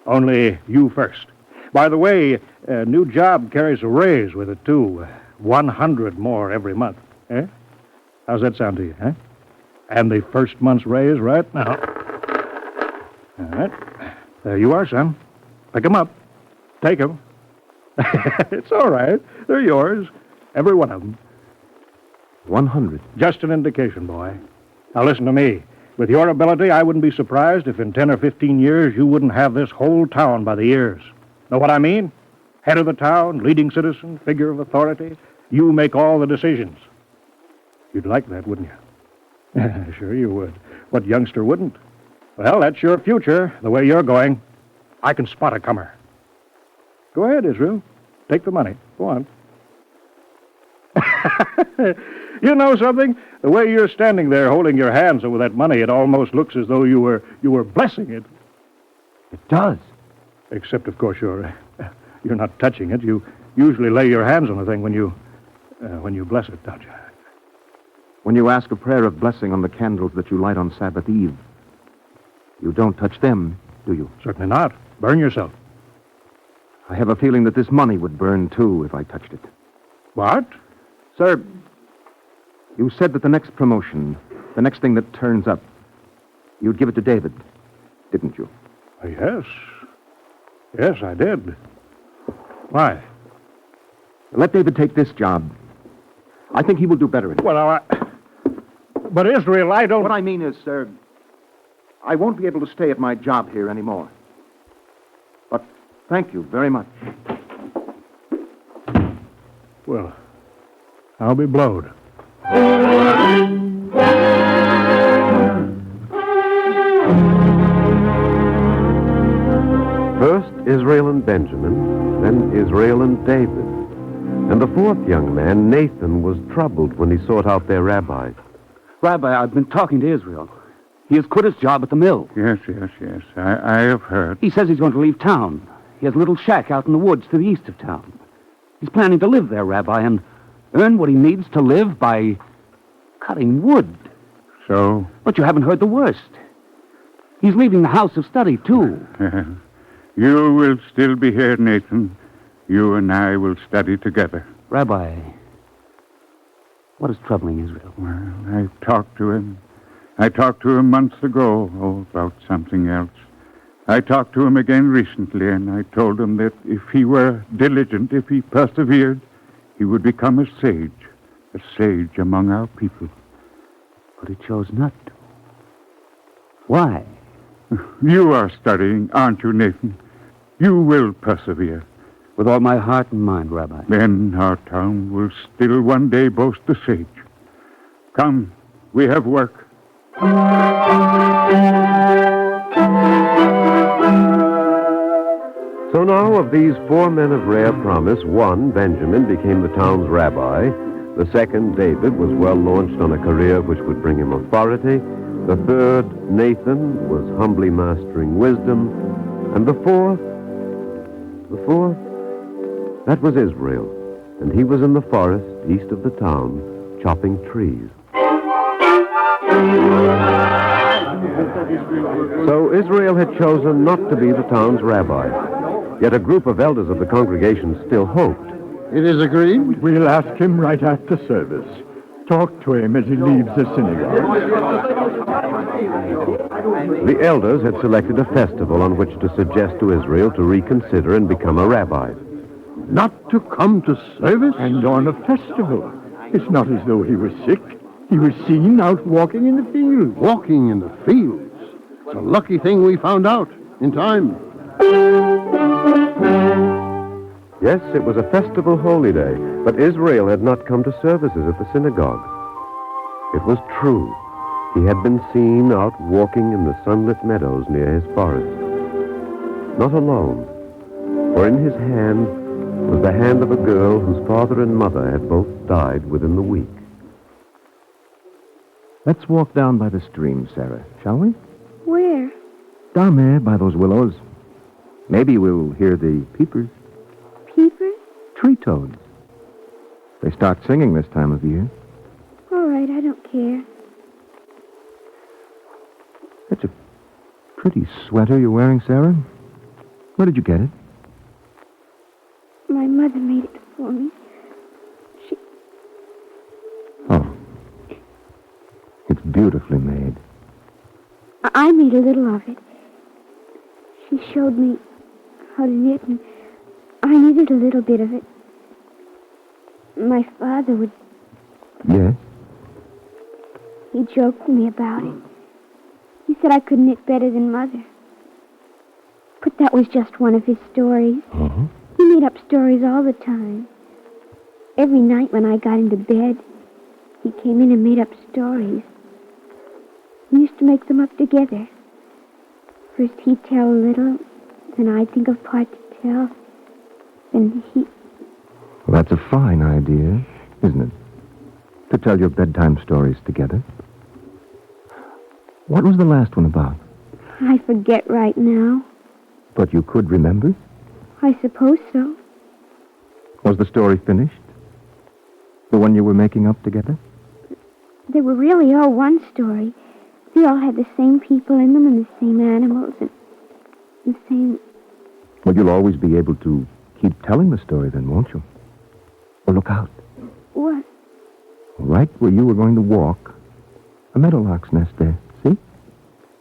Only you first. By the way, a new job carries a raise with it, too. 100 more every month. Eh? How's that sound to you, huh? And the first month's raise right now. All right. There you are, son. Pick 'em up. Take 'em. It's all right. They're yours. Every one of them. 100. Just an indication, boy. Now listen to me. With your ability, I wouldn't be surprised if in 10 or 15 years you wouldn't have this whole town by the ears. Know what I mean? Head of the town, leading citizen, figure of authority. You make all the decisions. You'd like that, wouldn't you? Sure you would. What youngster wouldn't? Well, that's your future, the way you're going. I can spot a comer. Go ahead, Israel. Take the money. Go on. You know something? The way you're standing there holding your hands over that money, it almost looks as though you were blessing it. It does. Except, of course, you're not touching it. You usually lay your hands on the thing when you bless it, don't you? When you ask a prayer of blessing on the candles that you light on Sabbath Eve, you don't touch them, do you? Certainly not. Burn yourself. I have a feeling that this money would burn, too, if I touched it. What? Sir, you said that the next promotion, the next thing that turns up, you'd give it to David, didn't you? Yes. Yes, I did. Why? Let David take this job. I think he will do better in it. Well, but Israel, I don't... What I mean is, sir, I won't be able to stay at my job here anymore. But thank you very much. Well, I'll be blowed. First Israel and Benjamin, then Israel and David. And the fourth young man, Nathan, was troubled when he sought out their rabbi. Rabbi, I've been talking to Israel. He has quit his job at the mill. Yes. I have heard. He says he's going to leave town. He has a little shack out in the woods to the east of town. He's planning to live there, Rabbi, and earn what he needs to live by cutting wood. So? But you haven't heard the worst. He's leaving the house of study, too. You will still be here, Nathan. You and I will study together. Rabbi, what is troubling Israel? Well, I've talked to him. I talked to him months ago about something else. I talked to him again recently, and I told him that if he were diligent, if he persevered, he would become a sage among our people. But he chose not to. Why? You are studying, aren't you, Nathan? You will persevere. With all my heart and mind, Rabbi. Then our town will still one day boast a sage. Come, we have work. So now of these 4 men of rare promise, one, Benjamin, became the town's rabbi. The second, David, was well launched on a career which would bring him authority. The third, Nathan, was humbly mastering wisdom. And the fourth, that was Israel. And he was in the forest east of the town, chopping trees. So Israel had chosen not to be the town's rabbi. Yet a group of elders of the congregation still hoped. It is agreed. We'll ask him right after service. Talk to him as he leaves the synagogue. The elders had selected a festival on which to suggest to Israel to reconsider and become a rabbi. Not to come to service? And on a festival. It's not as though he was sick. He was seen out walking in the fields. Walking in the fields? It's a lucky thing we found out in time. Yes, it was a festival holy day, but Israel had not come to services at the synagogue. It was true. He had been seen out walking in the sunlit meadows near his forest. Not alone, for in his hand was the hand of a girl whose father and mother had both died within the week. Let's walk down by the stream, Sarah, shall we? Where? Down there by those willows. Maybe we'll hear the peepers. Peepers? Tree toads. They start singing this time of year. All right, I don't care. That's a pretty sweater you're wearing, Sarah. Where did you get it? My mother made it for me. Oh. It's beautifully made. I made a little of it. She showed me how to knit, and I knitted a little bit of it. My father would... Yes? He joked with me about it. He said I could knit better than Mother. But that was just one of his stories. Uh-huh. He made up stories all the time. Every night when I got into bed, he came in and made up stories. We used to make them up together. First he'd tell a little, then I'd think of part to tell. Then he... Well, that's a fine idea, isn't it? To tell your bedtime stories together. What was the last one about? I forget right now. But you could remember? I suppose so. Was the story finished? The one you were making up together? They were really all one story. They all had the same people in them and the same animals and the same... Well, you'll always be able to keep telling the story then, won't you? Oh, look out. What? Right where you were going to walk, a meadowlark's nest there. See?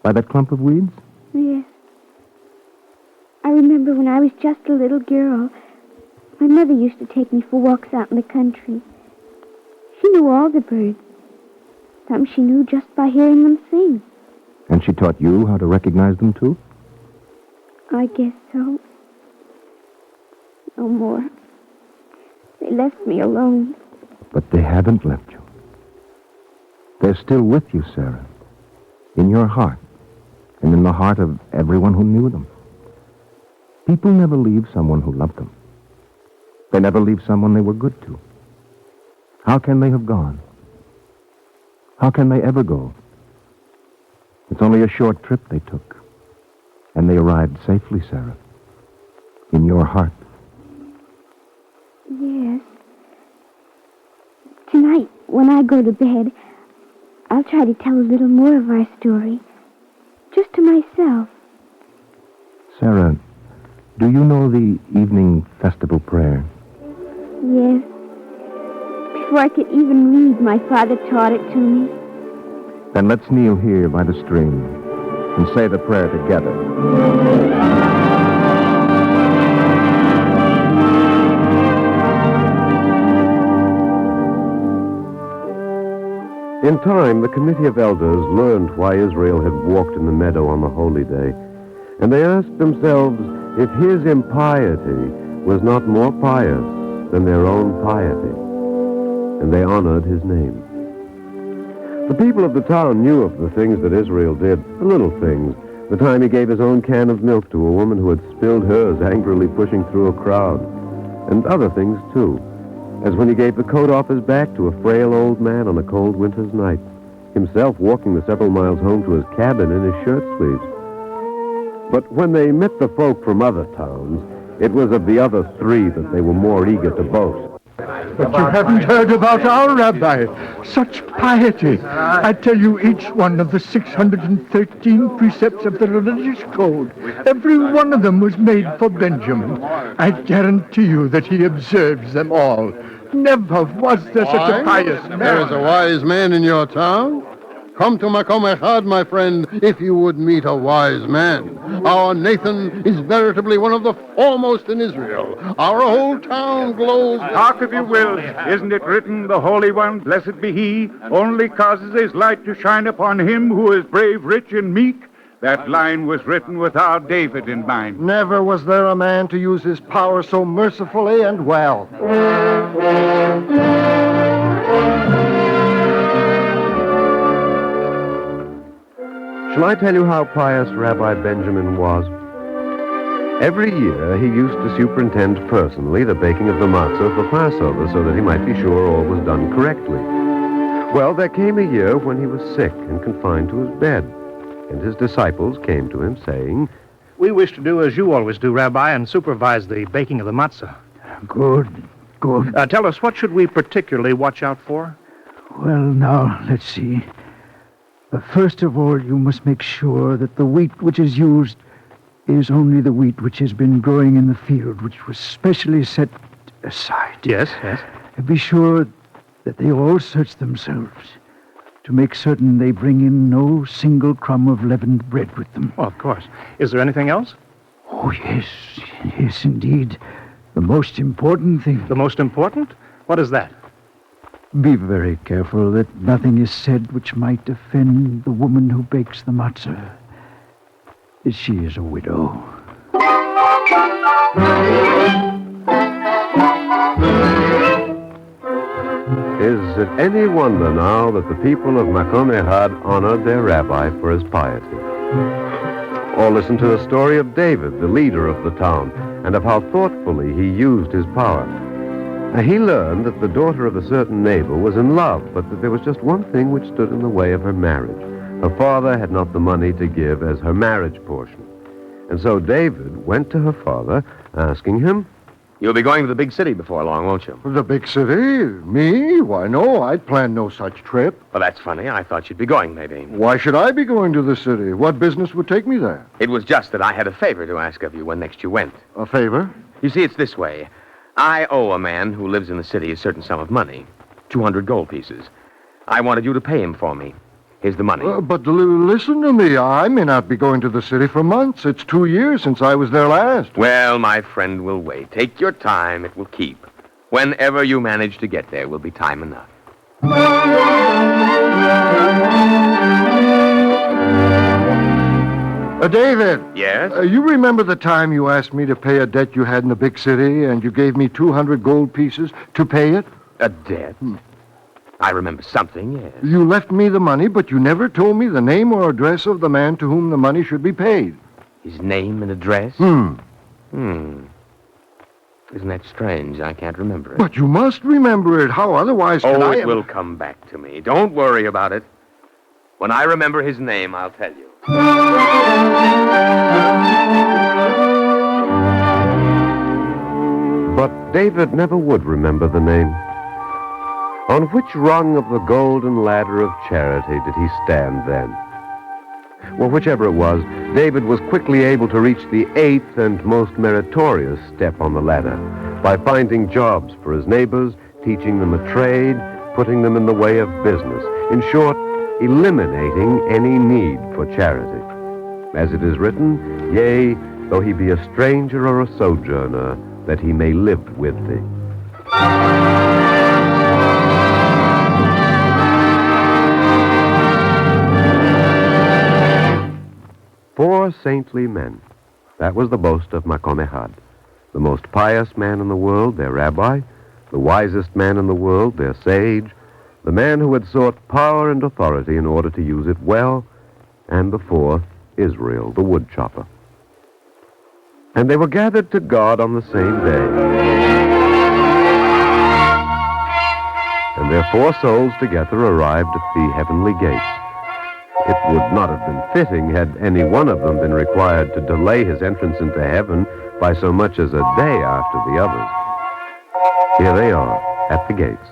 By that clump of weeds? Yes. I remember when I was just a little girl, my mother used to take me for walks out in the country. She knew all the birds. Some she knew just by hearing them sing. And she taught you how to recognize them, too? I guess so. No more. They left me alone. But they haven't left you. They're still with you, Sarah. In your heart. And in the heart of everyone who knew them. People never leave someone who loved them. They never leave someone they were good to. How can they have gone? How can they ever go? It's only a short trip they took. And they arrived safely, Sarah. In your heart. Yes. Tonight, when I go to bed, I'll try to tell a little more of our story. Just to myself. Sarah, do you know the evening festival prayer? Yes. Before I could even read, my father taught it to me. Then let's kneel here by the stream and say the prayer together. In time, the committee of elders learned why Israel had walked in the meadow on the holy day, and they asked themselves if his impiety was not more pious than their own piety, and they honored his name. The people of the town knew of the things that Israel did, the little things, the time he gave his own can of milk to a woman who had spilled hers angrily pushing through a crowd, and other things, too, as when he gave the coat off his back to a frail old man on a cold winter's night, himself walking the several miles home to his cabin in his shirt sleeves. But when they met the folk from other towns, it was of the other three that they were more eager to boast. But you haven't heard about our rabbi. Such piety. I tell you, each one of the 613 precepts of the religious code, every one of them was made for Benjamin. I guarantee you that he observes them all. Never was there such a pious man. There is a wise man in your town. Come to Makom Echad, my friend, if you would meet a wise man. Our Nathan is veritably one of the foremost in Israel. Our whole town glows. Talk if you will. Isn't it written, the Holy One, blessed be he, only causes his light to shine upon him who is brave, rich, and meek? That line was written with our David in mind. Never was there a man to use his power so mercifully and well. Shall I tell you how pious Rabbi Benjamin was? Every year he used to superintend personally the baking of the matzah for Passover so that he might be sure all was done correctly. Well, there came a year when he was sick and confined to his bed, and his disciples came to him saying, We wish to do as you always do, Rabbi, and supervise the baking of the matzah. Good. Tell us, what should we particularly watch out for? Well, now, let's see. First of all, you must make sure that the wheat which is used is only the wheat which has been growing in the field, which was specially set aside. Yes. Be sure that they all search themselves to make certain they bring in no single crumb of leavened bread with them. Oh, of course. Is there anything else? Oh, yes, indeed. The most important thing. The most important? What is that? Be very careful that nothing is said which might offend the woman who bakes the matzah. She is a widow. Is it any wonder now that the people of Makom Echad honored their rabbi for his piety? Or listen to the story of David, the leader of the town, and of how thoughtfully he used his power. He learned that the daughter of a certain neighbor was in love, but that there was just one thing which stood in the way of her marriage. Her father had not the money to give as her marriage portion. And so David went to her father, asking him, You'll be going to the big city before long, won't you? The big city? Me? Why, no, I'd planned no such trip. Well, that's funny. I thought you'd be going, maybe. Why should I be going to the city? What business would take me there? It was just that I had a favor to ask of you when next you went. A favor? You see, it's this way. I owe a man who lives in the city a certain sum of money, 200 gold pieces. I wanted you to pay him for me. Here's the money. But listen to me. I may not be going to the city for months. It's 2 years since I was there last. Well, my friend will wait. Take your time. It will keep. Whenever you manage to get there will be time enough. David. Yes? You remember the time you asked me to pay a debt you had in the big city, and you gave me 200 gold pieces to pay it? A debt? I remember something, yes. You left me the money, but you never told me the name or address of the man to whom the money should be paid. His name and address? Isn't that strange? I can't remember it. But you must remember it. How otherwise can I... Oh, it will come back to me. Don't worry about it. When I remember his name, I'll tell you. But David never would remember the name. On which rung of the golden ladder of charity did he stand then? Well, whichever it was, David was quickly able to reach the 8th and most meritorious step on the ladder by finding jobs for his neighbors, teaching them a trade, putting them in the way of business. In short, eliminating any need for charity. As it is written, yea, though he be a stranger or a sojourner, that he may live with thee. Four saintly men. That was the boast of Makom Echad. The most pious man in the world, their rabbi. The wisest man in the world, their sage. The man who had sought power and authority in order to use it well. And the fourth, Israel, the wood chopper. And they were gathered to God on the same day. And their 4 souls together arrived at the heavenly gates. It would not have been fitting had any one of them been required to delay his entrance into heaven by so much as a day after the others. Here they are, at the gates,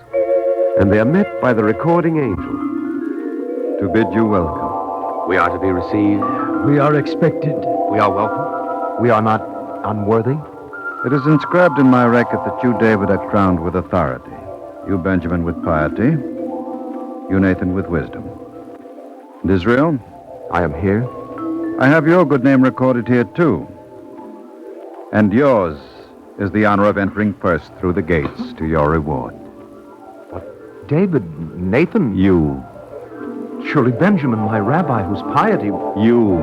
and they are met by the recording angel to bid you welcome. We are to be received. We are expected. We are welcome. We are not unworthy. It is inscribed in my record that you, David, are crowned with authority. You, Benjamin, with piety. You, Nathan, with wisdom. And Israel? I am here. I have your good name recorded here, too. And yours is the honor of entering first through the gates to your reward. But David, Nathan... You. Surely Benjamin, my rabbi, whose piety... You.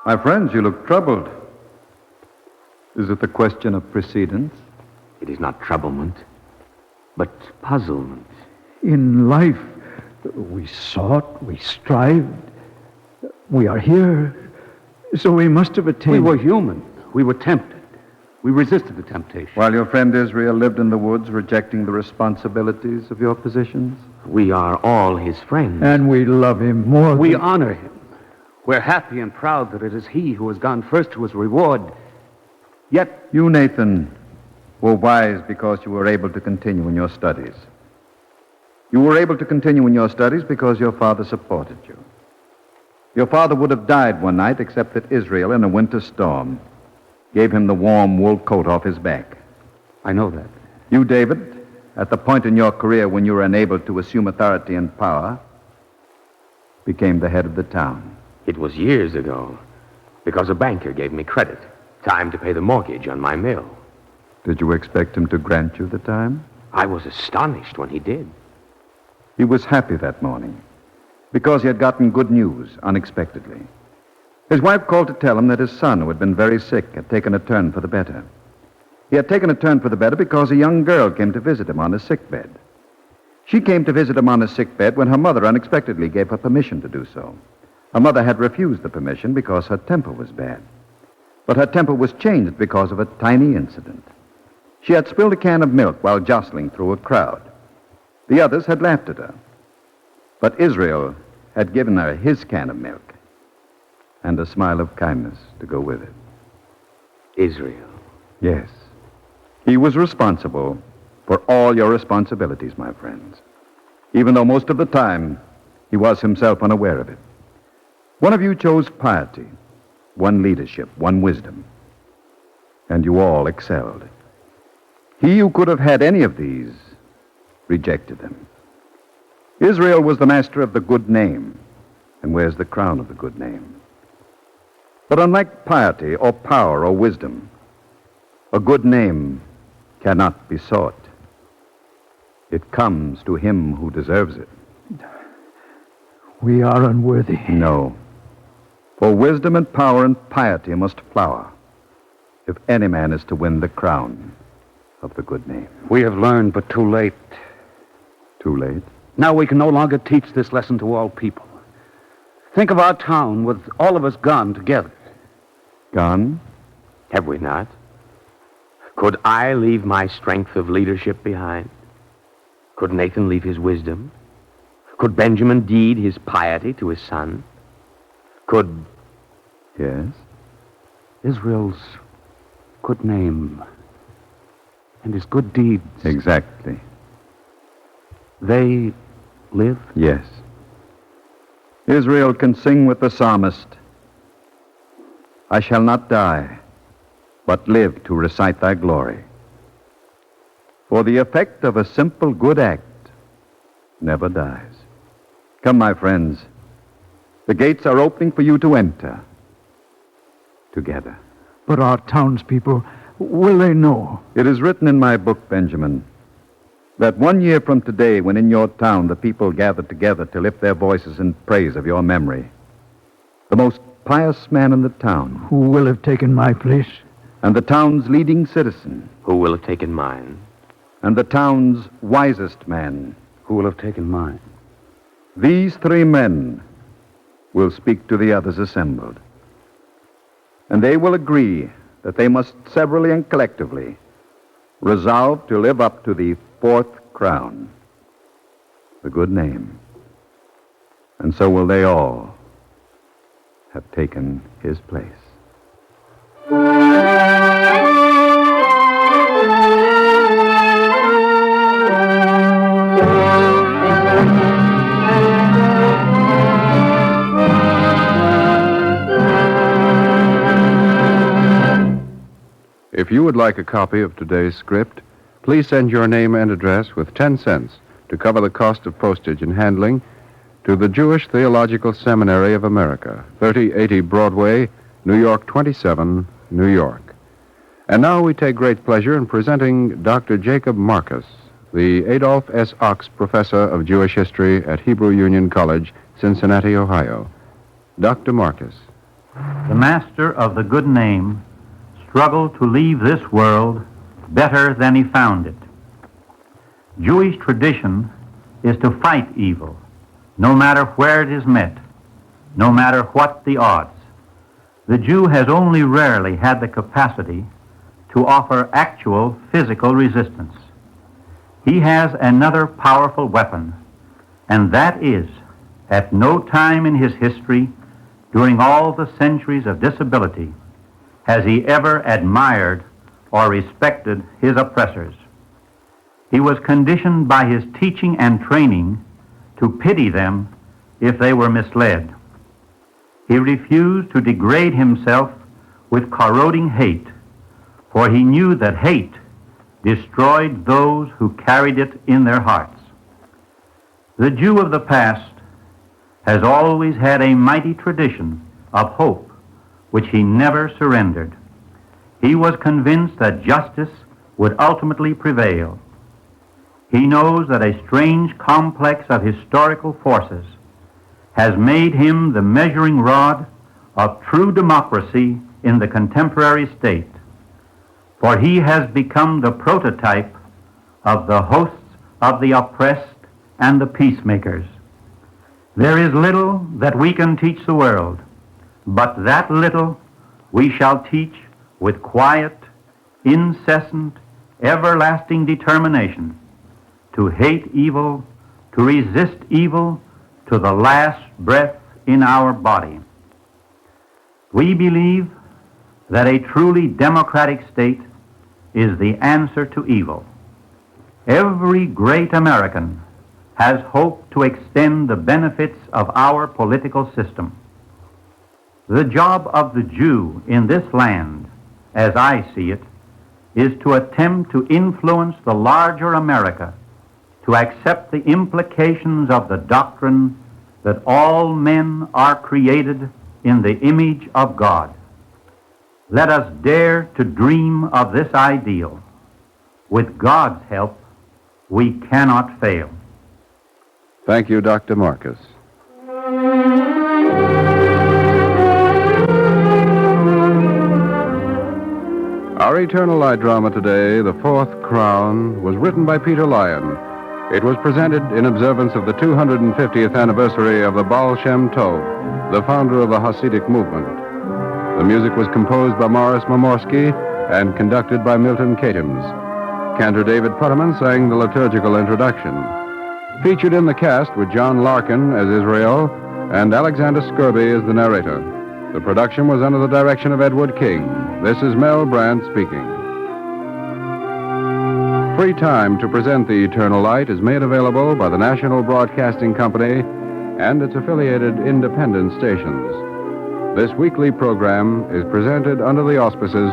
My friends, you look troubled. Is it the question of precedence? It is not troublement, but puzzlement. In life, we sought, we strived. We are here, so we must have attained... We were human. We were tempted. We resisted the temptation. While your friend Israel lived in the woods, rejecting the responsibilities of your positions? We are all his friends. And we love him more We than... honor him. We're happy and proud that it is he who has gone first to his reward. Yet... You, Nathan, were wise because you were able to continue in your studies. You were able to continue in your studies because your father supported you. Your father would have died one night except that Israel, in a winter storm, gave him the warm wool coat off his back. I know that. You, David, at the point in your career when you were unable to assume authority and power, became the head of the town. It was years ago, because a banker gave me credit. Time to pay the mortgage on my mill. Did you expect him to grant you the time? I was astonished when he did. He was happy that morning because he had gotten good news unexpectedly. His wife called to tell him that his son, who had been very sick, had taken a turn for the better. He had taken a turn for the better because a young girl came to visit him on his sickbed. She came to visit him on his sickbed when her mother unexpectedly gave her permission to do so. Her mother had refused the permission because her temper was bad. But her temper was changed because of a tiny incident. She had spilled a can of milk while jostling through a crowd. The others had laughed at her. But Israel had given her his can of milk and a smile of kindness to go with it. Israel. Yes. He was responsible for all your responsibilities, my friends, even though most of the time he was himself unaware of it. One of you chose piety, one leadership, one wisdom, and you all excelled. He who could have had any of these rejected them. Israel was the master of the good name and wears the crown of the good name. But unlike piety or power or wisdom, a good name cannot be sought. It comes to him who deserves it. We are unworthy. No. For wisdom and power and piety must flower if any man is to win the crown of the good name. We have learned, but too late. Too late? Now we can no longer teach this lesson to all people. Think of our town with all of us gone together. Gone? Have we not? Could I leave my strength of leadership behind? Could Nathan leave his wisdom? Could Benjamin deed his piety to his son? Could... Yes? Israel's good name and his good deeds. Exactly. They live? Yes. Israel can sing with the psalmist, I shall not die, but live to recite thy glory. For the effect of a simple good act never dies. Come, my friends. The gates are opening for you to enter together. But our townspeople, will they know? It is written in my book, Benjamin, that 1 year from today, when in your town the people gather together to lift their voices in praise of your memory, the most pious man in the town, Who will have taken my place? and the town's leading citizen, Who will have taken mine? and the town's wisest man, Who will have taken mine? these three men will speak to the others assembled. And they will agree that they must severally and collectively resolve to live up to the fourth crown, the good name. And so will they all have taken his place. If you would like a copy of today's script, please send your name and address with 10 cents to cover the cost of postage and handling to the Jewish Theological Seminary of America, 3080 Broadway, New York 27, New York. And now we take great pleasure in presenting Dr. Jacob Marcus, the Adolph S. Ox Professor of Jewish History at Hebrew Union College, Cincinnati, Ohio. Dr. Marcus. The master of the good name struggled to leave this world better than he found it. Jewish tradition is to fight evil, no matter where it is met, no matter what the odds. The Jew has only rarely had the capacity to offer actual physical resistance. He has another powerful weapon, and that is, at no time in his history, during all the centuries of disability, has he ever admired or respected his oppressors. He was conditioned by his teaching and training to pity them if they were misled. He refused to degrade himself with corroding hate, for he knew that hate destroyed those who carried it in their hearts. The Jew of the past has always had a mighty tradition of hope, which he never surrendered. He was convinced that justice would ultimately prevail. He knows that a strange complex of historical forces has made him the measuring rod of true democracy in the contemporary state, for he has become the prototype of the hosts of the oppressed and the peacemakers. There is little that we can teach the world, but that little we shall teach with quiet, incessant, everlasting determination to hate evil, to resist evil to the last breath in our body. We believe that a truly democratic state is the answer to evil. Every great American has hoped to extend the benefits of our political system. The job of the Jew in this land, as I see it, is to attempt to influence the larger America to accept the implications of the doctrine that all men are created in the image of God. Let us dare to dream of this ideal. With God's help, we cannot fail. Thank you, Dr. Marcus. Our Eternal Light drama today, The Fourth Crown, was written by Peter Lyon. It was presented in observance of the 250th anniversary of the Baal Shem Tov, the founder of the Hasidic movement. The music was composed by Morris Momorsky and conducted by Milton Katims. Cantor David Putterman sang the liturgical introduction. Featured in the cast were John Larkin as Israel and Alexander Skirby as the narrator. The production was under the direction of Edward King. This is Mel Brandt speaking. Free time to present the Eternal Light is made available by the National Broadcasting Company and its affiliated independent stations. This weekly program is presented under the auspices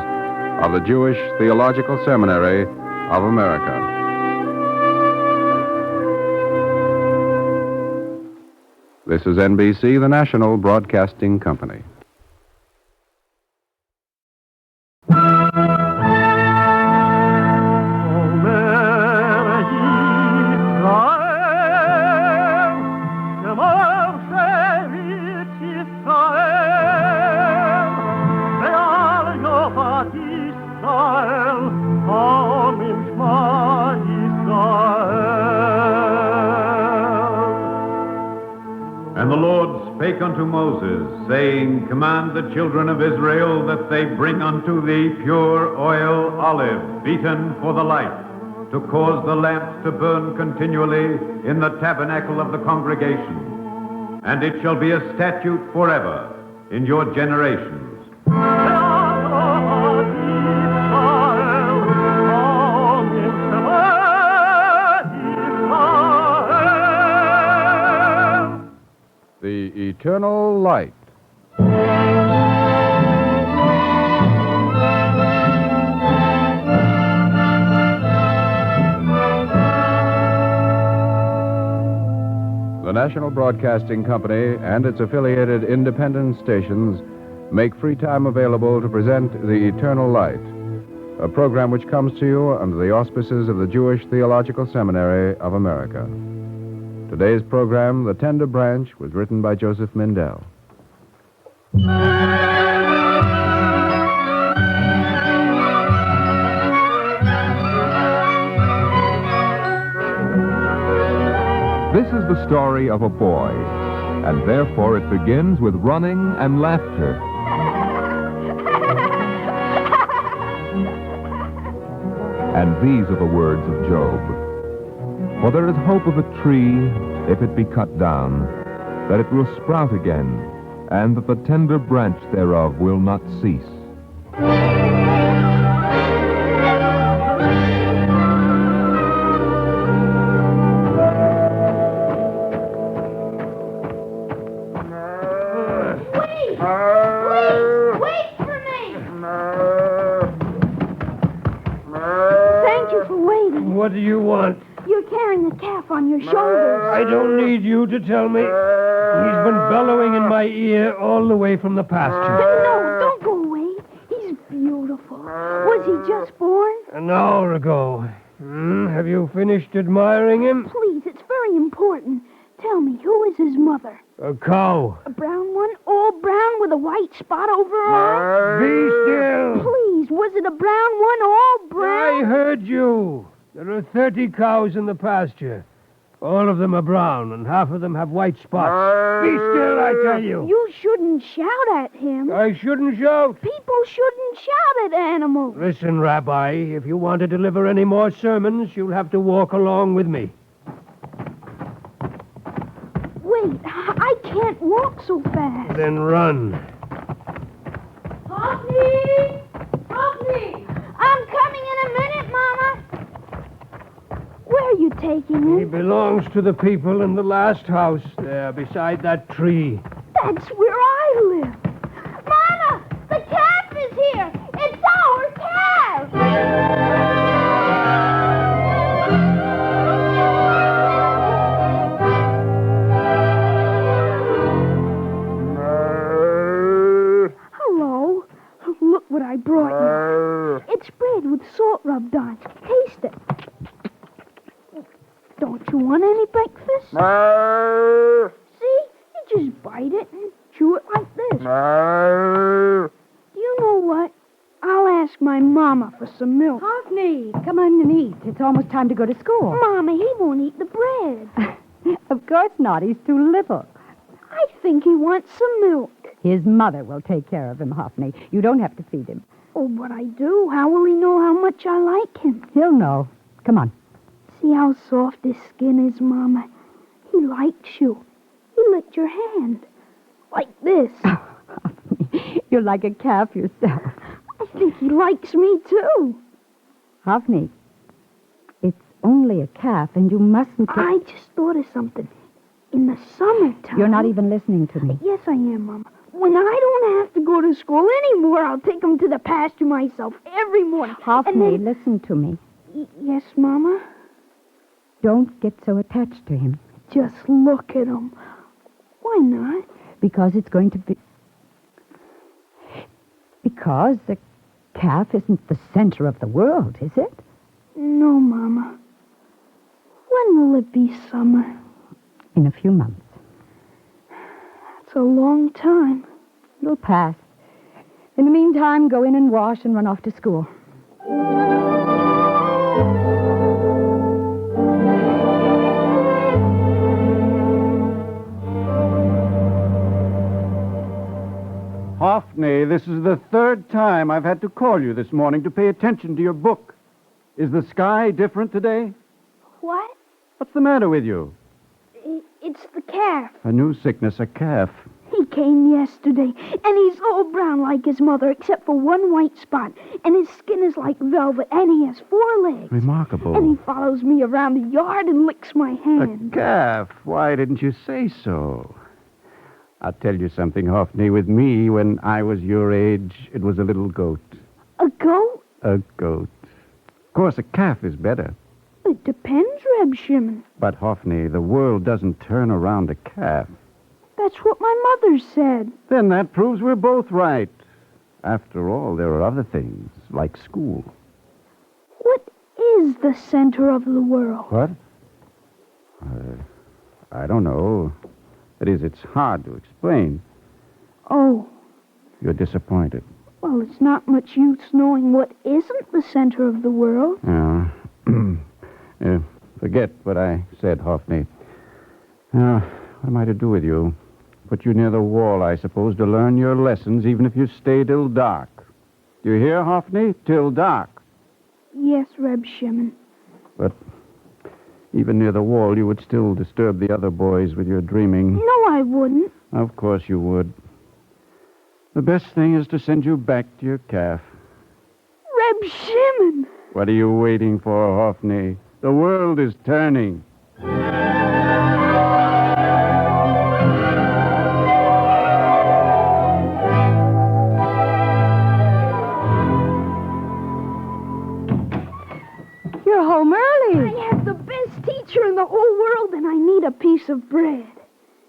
of the Jewish Theological Seminary of America. This is NBC, the National Broadcasting Company. And the Lord spake unto Moses, saying, Command the children of Israel that they bring unto thee pure oil olive, beaten for the light, to cause the lamps to burn continually in the tabernacle of the congregation. And it shall be a statute forever in your generations. The Eternal Light. The National Broadcasting Company and its affiliated independent stations make free time available to present The Eternal Light, a program which comes to you under the auspices of the Jewish Theological Seminary of America. Today's program, The Tender Branch, was written by Joseph Mindell. This is the story of a boy, and therefore it begins with running and laughter. And these are the words of Job. For there is hope of a tree, if it be cut down, that it will sprout again, and that the tender branch thereof will not cease. Wait for me! Thank you for waiting. What do you want? You're carrying the calf on your shoulders. I don't need you to tell me. He's been bellowing in my ear all the way from the pasture. No, don't go away. He's beautiful. Was he just born? An hour ago. Have you finished admiring him? Please, it's very important. Tell me, who is his mother? A cow. A brown one? All brown with a white spot over her eye? Be still. Please, was it a brown one, all brown? I heard you. There are 30 cows in the pasture. All of them are brown, and half of them have white spots. Be still, I tell you. You shouldn't shout at him. I shouldn't shout. People shouldn't shout at animals. Listen, Rabbi, if you want to deliver any more sermons, you'll have to walk along with me. Wait, I can't walk so fast. Then run. Hoppy! Hoppy! I'm coming in a minute, Mama. Where are you taking He him? belongs to the people in the last house there, beside that tree. That's where I live. Mama, the calf is here. It's our calf. Hello. Look what I brought you. It's bread with salt rubbed on. Taste it. Don't you want any breakfast? See? You just bite it and chew it like this. You know what? I'll ask my mama for some milk. Hophni, come on and eat. It's almost time to go to school. Mama, he won't eat the bread. Of course not. He's too little. I think he wants some milk. His mother will take care of him, Hophni. You don't have to feed him. Oh, but I do. How will he know how much I like him? He'll know. Come on. See how soft his skin is, Mama? He likes you. He licked your hand. Like this. You're like a calf yourself. I think he likes me, too. Hophni, it's only a calf, and you mustn't... I just thought of something. In the summertime... You're not even listening to me. Yes, I am, Mama. When I don't have to go to school anymore, I'll take him to the pasture myself every morning. Hophni, listen to me. Yes, Mama? Don't get so attached to him. Just look at him. Why not? Because it's going to be... Because the calf isn't the center of the world, is it? No, Mama. When will it be summer? In a few months. That's a long time. It'll pass. In the meantime, go in and wash and run off to school. Hophni, this is the third time I've had to call you this morning to pay attention to your book. Is the sky different today? What? What's the matter with you? It's the calf. A new sickness, a calf. He came yesterday, and he's all brown like his mother, except for one white spot. And his skin is like velvet, and he has 4 legs. Remarkable. And he follows me around the yard and licks my hand. A calf? Why didn't you say so? I'll tell you something, Hophni. With me, when I was your age, it was a little goat. A goat? A goat. Of course, a calf is better. It depends, Reb Shimon. But, Hophni, the world doesn't turn around a calf. That's what my mother said. Then that proves we're both right. After all, there are other things, like school. What is the center of the world? What? I don't know. That is, it's hard to explain. Oh, You're disappointed. well, it's not much use knowing what isn't the center of the world. Forget what I said, Hophni. Now, what am I to do with you? Put you near the wall, I suppose, to learn your lessons, even if you stay till dark. Do you hear, Hophni? Till dark. Yes, Reb Shimon. But even near the wall, you would still disturb the other boys with your dreaming. No, I wouldn't. Of course you would. The best thing is to send you back to your calf. Reb Shimon! What are you waiting for, Hophni? The world is turning. You're home early. I have the best teacher in the whole world, and I need a piece of bread.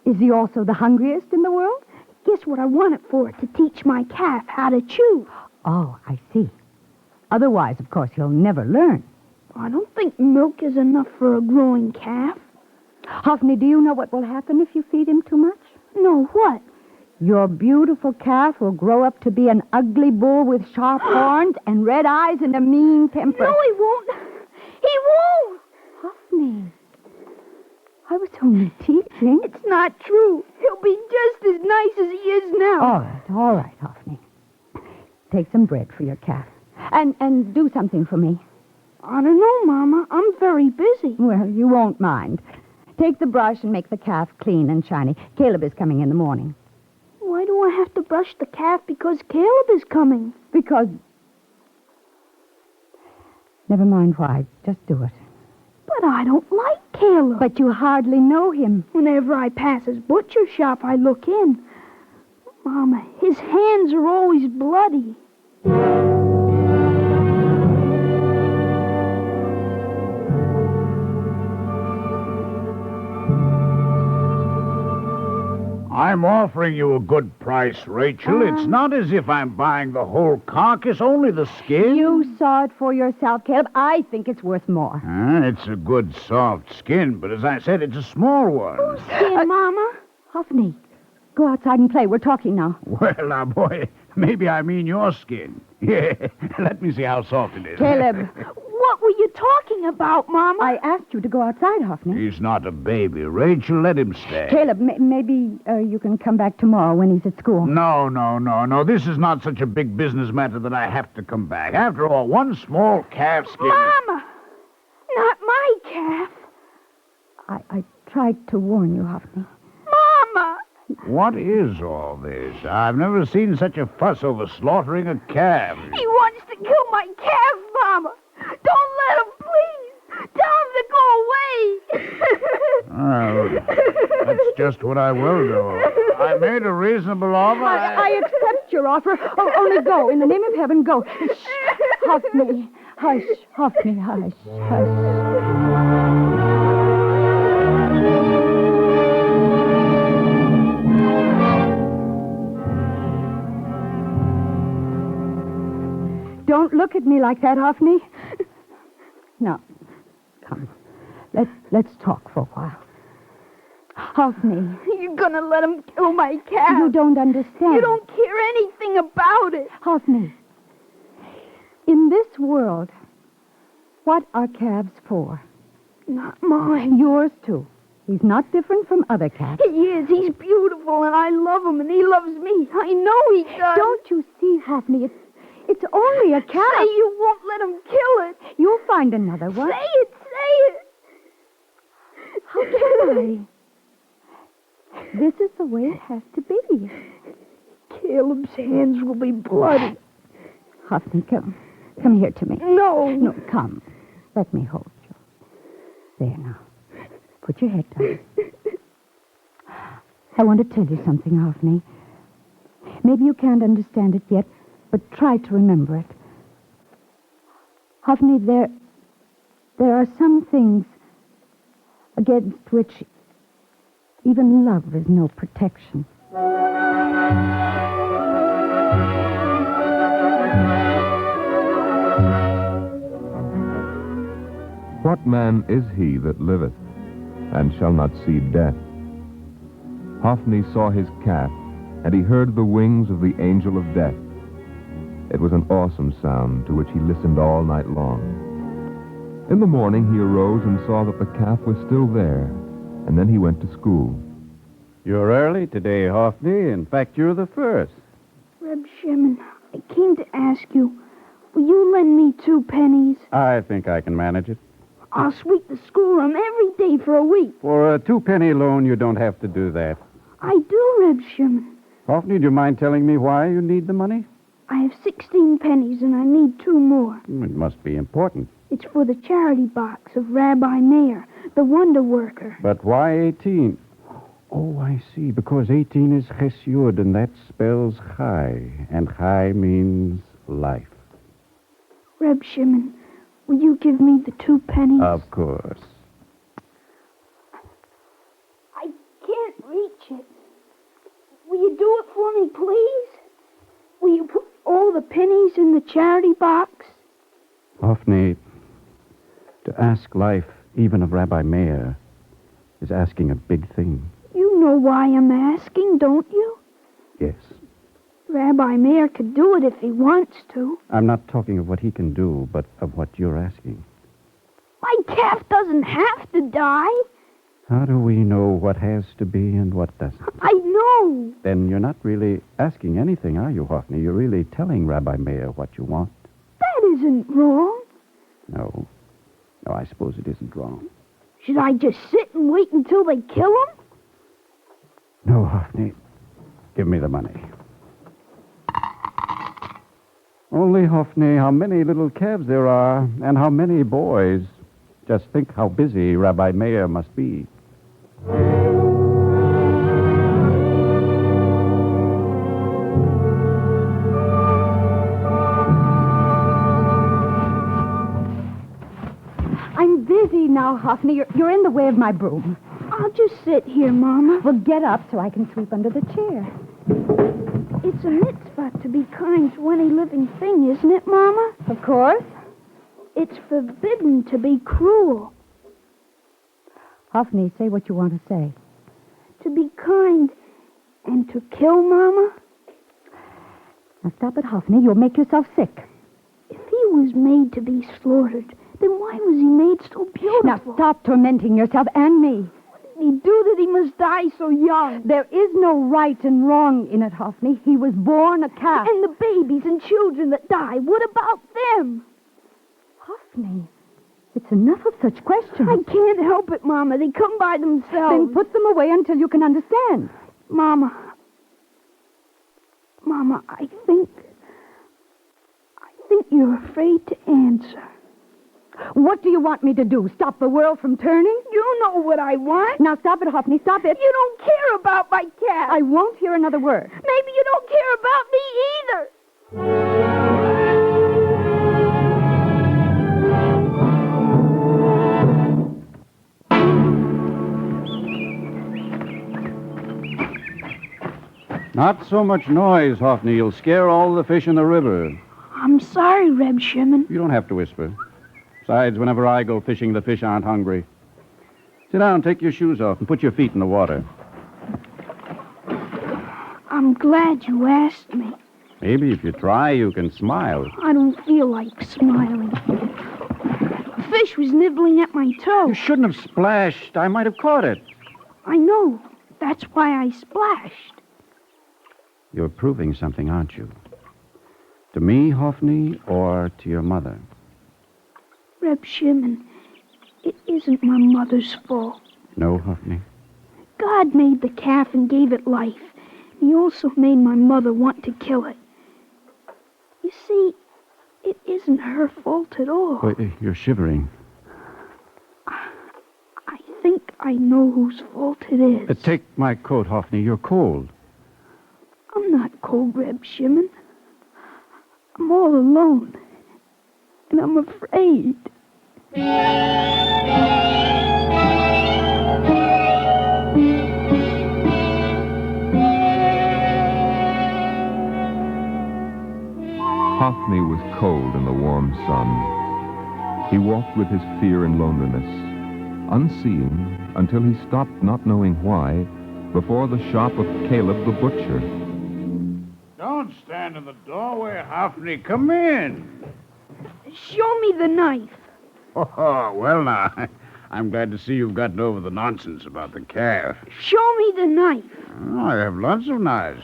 Is he also the hungriest in the world? Guess what I want it for? To teach my calf how to chew. Oh, I see. Otherwise, of course, he'll never learn. I don't think milk is enough for a growing calf. Hophni, do you know what will happen if you feed him too much? No, what? Your beautiful calf will grow up to be an ugly bull with sharp horns and red eyes and a mean temper. No, he won't. He won't. Hophni, I was only teasing. It's not true. He'll be just as nice as he is now. All right, Hophni. Take some bread for your calf. And do something for me. I don't know, Mama. I'm very busy. Well, you won't mind. Take the brush and make the calf clean and shiny. Caleb is coming in the morning. Why do I have to brush the calf because Caleb is coming? Because... Never mind why. Just do it. But I don't like Caleb. But you hardly know him. Whenever I pass his butcher shop, I look in. Mama, his hands are always bloody. I'm offering you a good price, Rachel. It's not as if I'm buying the whole carcass, only the skin. You saw it for yourself, Caleb. I think it's worth more. It's a good soft skin, but as I said, it's a small one. Whose skin, Mama? Hophni, go outside and play. We're talking now. Well, now, boy, maybe I mean your skin. Yeah, let me see how soft it is. Caleb. What were you talking about, Mama? I asked you to go outside, Hophni. He's not a baby, Rachel. Let him stay. Caleb, maybe you can come back tomorrow when he's at school. No. This is not such a big business matter that I have to come back. After all, one small calf skin... Mama! Not my calf. I tried to warn you, Hophni. Mama! What is all this? I've never seen such a fuss over slaughtering a calf. He wants to kill my calf, Mama. Don't let him, please. Tell him to go away. Well, that's just what I will do. I made a reasonable offer. I accept your offer. Oh, only go. In the name of heaven, go. Shh. Hophni. Hush. Hophni, hush. Hush. Don't look at me like that, Hophni. Now, come. Let's talk for a while. Hophni. You're gonna let him kill my calf. You don't understand. You don't care anything about it. Hophni. In this world, what are calves for? Not mine. Yours, too. He's not different from other calves. He is. He's beautiful, and I love him, and he loves me. I know he does. Don't you see, Hophni? It's only a calf. Say you won't let him kill it. You'll find another one. Say it. How can I? This is the way it has to be. Caleb's hands will be bloody. Hophni, come here to me. No, come. Let me hold you. There now. Put your head down. I want to tell you something, Hophni. Maybe you can't understand it yet, but try to remember it. Hophni, there are some things against which even love is no protection. What man is he that liveth, and shall not see death? Hophni saw his calf, and he heard the wings of the angel of death. It was an awesome sound to which he listened all night long. In the morning he arose and saw that the calf was still there, and then he went to school. You're early today, Hophni. In fact, you're the first. Reb Shimon, I came to ask you, will you lend me 2 pennies? I think I can manage it. I'll sweep the schoolroom every day for a week. For a 2-penny loan, you don't have to do that. I do, Reb Shimon. Hophni, do you mind telling me why you need the money? I have 16 pennies and I need 2 more. It must be important. It's for the charity box of Rabbi Meir, the wonder worker. But why 18? Oh, I see. Because 18 is Ches Yud, and that spells Chai. And Chai means life. Reb Shimon, will you give me the 2 pennies? Of course. I can't reach it. Will you do it for me, please? Will you put all the pennies in the charity box? Hophni, to ask life, even of Rabbi Meir, is asking a big thing. You know why I'm asking, don't you? Yes. Rabbi Meir could do it if he wants to. I'm not talking of what he can do, but of what you're asking. My calf doesn't have to die. How do we know what has to be and what doesn't? I know. Then you're not really asking anything, are you, Hophni? You're really telling Rabbi Meir what you want. That isn't wrong. No. No, I suppose it isn't wrong. Should I just sit and wait until they kill him? No, Hophni. Give me the money. Only, Hophni, how many little calves there are, and how many boys. Just think how busy Rabbi Meir must be. I'm busy now, Hophni. You're in the way of my broom. I'll just sit here, Mama. Well, get up so I can sweep under the chair. It's a mitzvah to be kind to any living thing, isn't it, Mama? Of course. It's forbidden to be cruel. Hophni, say what you want to say. To be kind and to kill, Mama? Now stop it, Hophni. You'll make yourself sick. If he was made to be slaughtered, then why was he made so beautiful? Now stop tormenting yourself and me. What did he do that he must die so young? There is no right and wrong in it, Hophni. He was born a calf. And the babies and children that die, what about them? Hophni, it's enough of such questions. I can't help it, Mama. They come by themselves. Then put them away until you can understand. Mama, I think you're afraid to answer. What do you want me to do? Stop the world from turning? You know what I want. Now stop it, Hophni. Stop it. You don't care about my cat. I won't hear another word. Maybe you don't care about me either. Not so much noise, Hophni. You'll scare all the fish in the river. I'm sorry, Reb Shimon. You don't have to whisper. Besides, whenever I go fishing, the fish aren't hungry. Sit down, take your shoes off, and put your feet in the water. I'm glad you asked me. Maybe if you try, you can smile. I don't feel like smiling. The fish was nibbling at my toe. You shouldn't have splashed. I might have caught it. I know. That's why I splashed. You're proving something, aren't you? To me, Hophni, or to your mother? Reb Shimon, it isn't my mother's fault. No, Hophni? God made the calf and gave it life. He also made my mother want to kill it. You see, it isn't her fault at all. Wait, you're shivering. I think I know whose fault it is. Take my coat, Hophni. You're cold. I'm not cold, Reb Shimon. I'm all alone. And I'm afraid. Hophni was cold in the warm sun. He walked with his fear and loneliness, unseeing until he stopped, not knowing why, before the shop of Caleb the butcher. Don't stand in the doorway, Hophni. Come in. Show me the knife. Oh, well, now, I'm glad to see you've gotten over the nonsense about the calf. Show me the knife. Oh, I have lots of knives.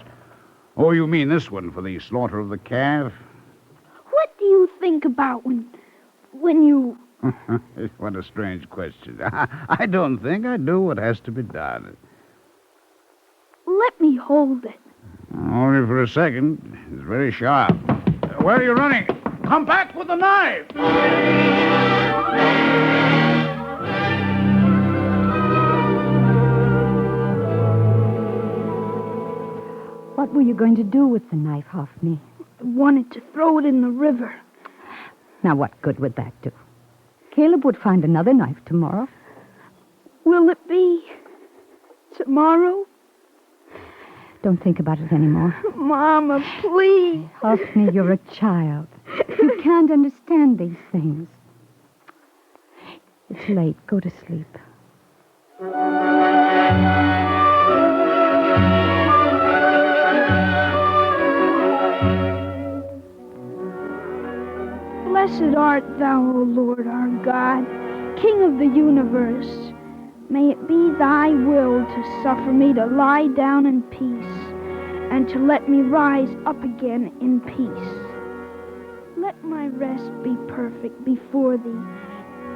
Oh, you mean this one for the slaughter of the calf? What do you think about when you... What a strange question. I don't think. I do what has to be done. Let me hold it. Only for a second. It's very sharp. Where are you running? Come back with the knife! What were you going to do with the knife, Hophni? I wanted to throw it in the river. Now, what good would that do? Caleb would find another knife tomorrow. Will it be tomorrow? Don't think about it anymore. Mama, please. Hophni, you're a child. You can't understand these things. It's late. Go to sleep. Blessed art thou, O Lord our God, King of the universe. May it be thy will to suffer me to lie down in peace, and to let me rise up again in peace. Let my rest be perfect before thee,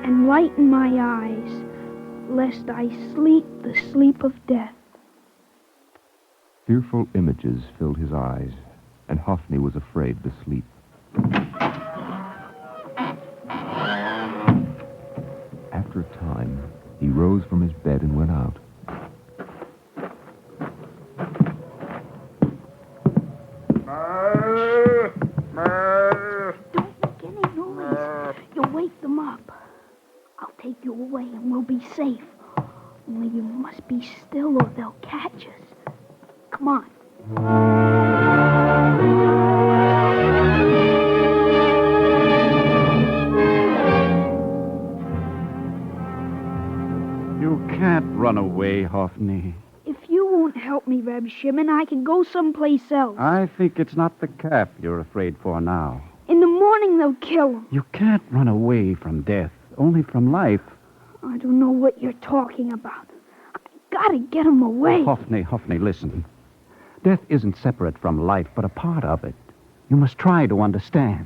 and lighten my eyes, lest I sleep the sleep of death. Fearful images filled his eyes, and Hophni was afraid to sleep. After a time, he rose from his bed and went out. Don't make any noise. You'll wake them up. I'll take you away and we'll be safe. Only you must be still or they'll catch us. Come on. You can't run away, Hophni. If you won't help me, Reb Shimon, I can go someplace else. I think it's not the calf you're afraid for now. In the morning, they'll kill him. You can't run away from death, only from life. I don't know what you're talking about. I gotta get him away. Hophni, listen. Death isn't separate from life, but a part of it. You must try to understand.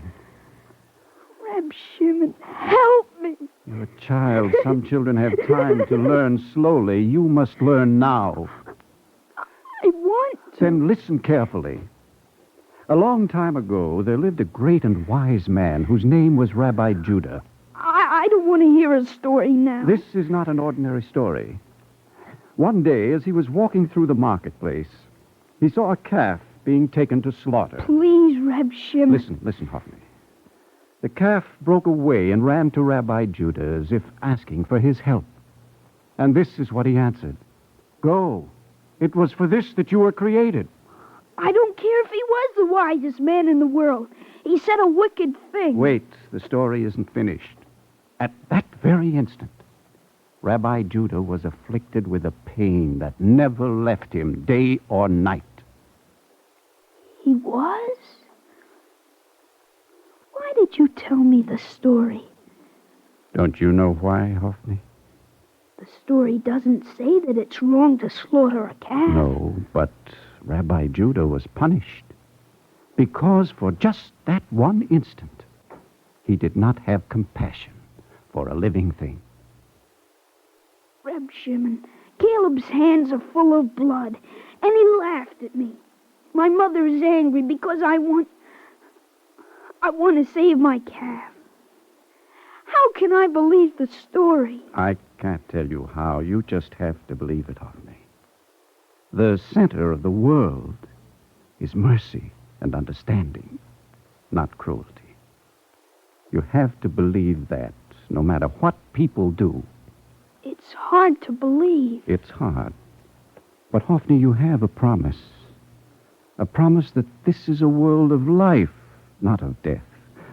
Reb Shimon, help me. You're a child. Some children have time to learn slowly. You must learn now. I want to. Then listen carefully. A long time ago, there lived a great and wise man whose name was Rabbi Judah. I don't want to hear a story now. This is not an ordinary story. One day, as he was walking through the marketplace, he saw a calf being taken to slaughter. Please, Reb Shimon. Listen, Hophni. The calf broke away and ran to Rabbi Judah as if asking for his help. And this is what he answered. Go. It was for this that you were created. I don't care if he was the wisest man in the world. He said a wicked thing. Wait, the story isn't finished. At that very instant, Rabbi Judah was afflicted with a pain that never left him day or night. He was? Why did you tell me the story? Don't you know why, Hophni? The story doesn't say that it's wrong to slaughter a calf. No, but Rabbi Judah was punished because for just that one instant, he did not have compassion for a living thing. Reb Shimon, Caleb's hands are full of blood, and he laughed at me. My mother is angry because I want to save my calf. How can I believe the story? I can't tell you how. You just have to believe it, Hophni. The center of the world is mercy and understanding, not cruelty. You have to believe that, no matter what people do. It's hard to believe. It's hard. But, Hophni, you have a promise. A promise that this is a world of life, not of death.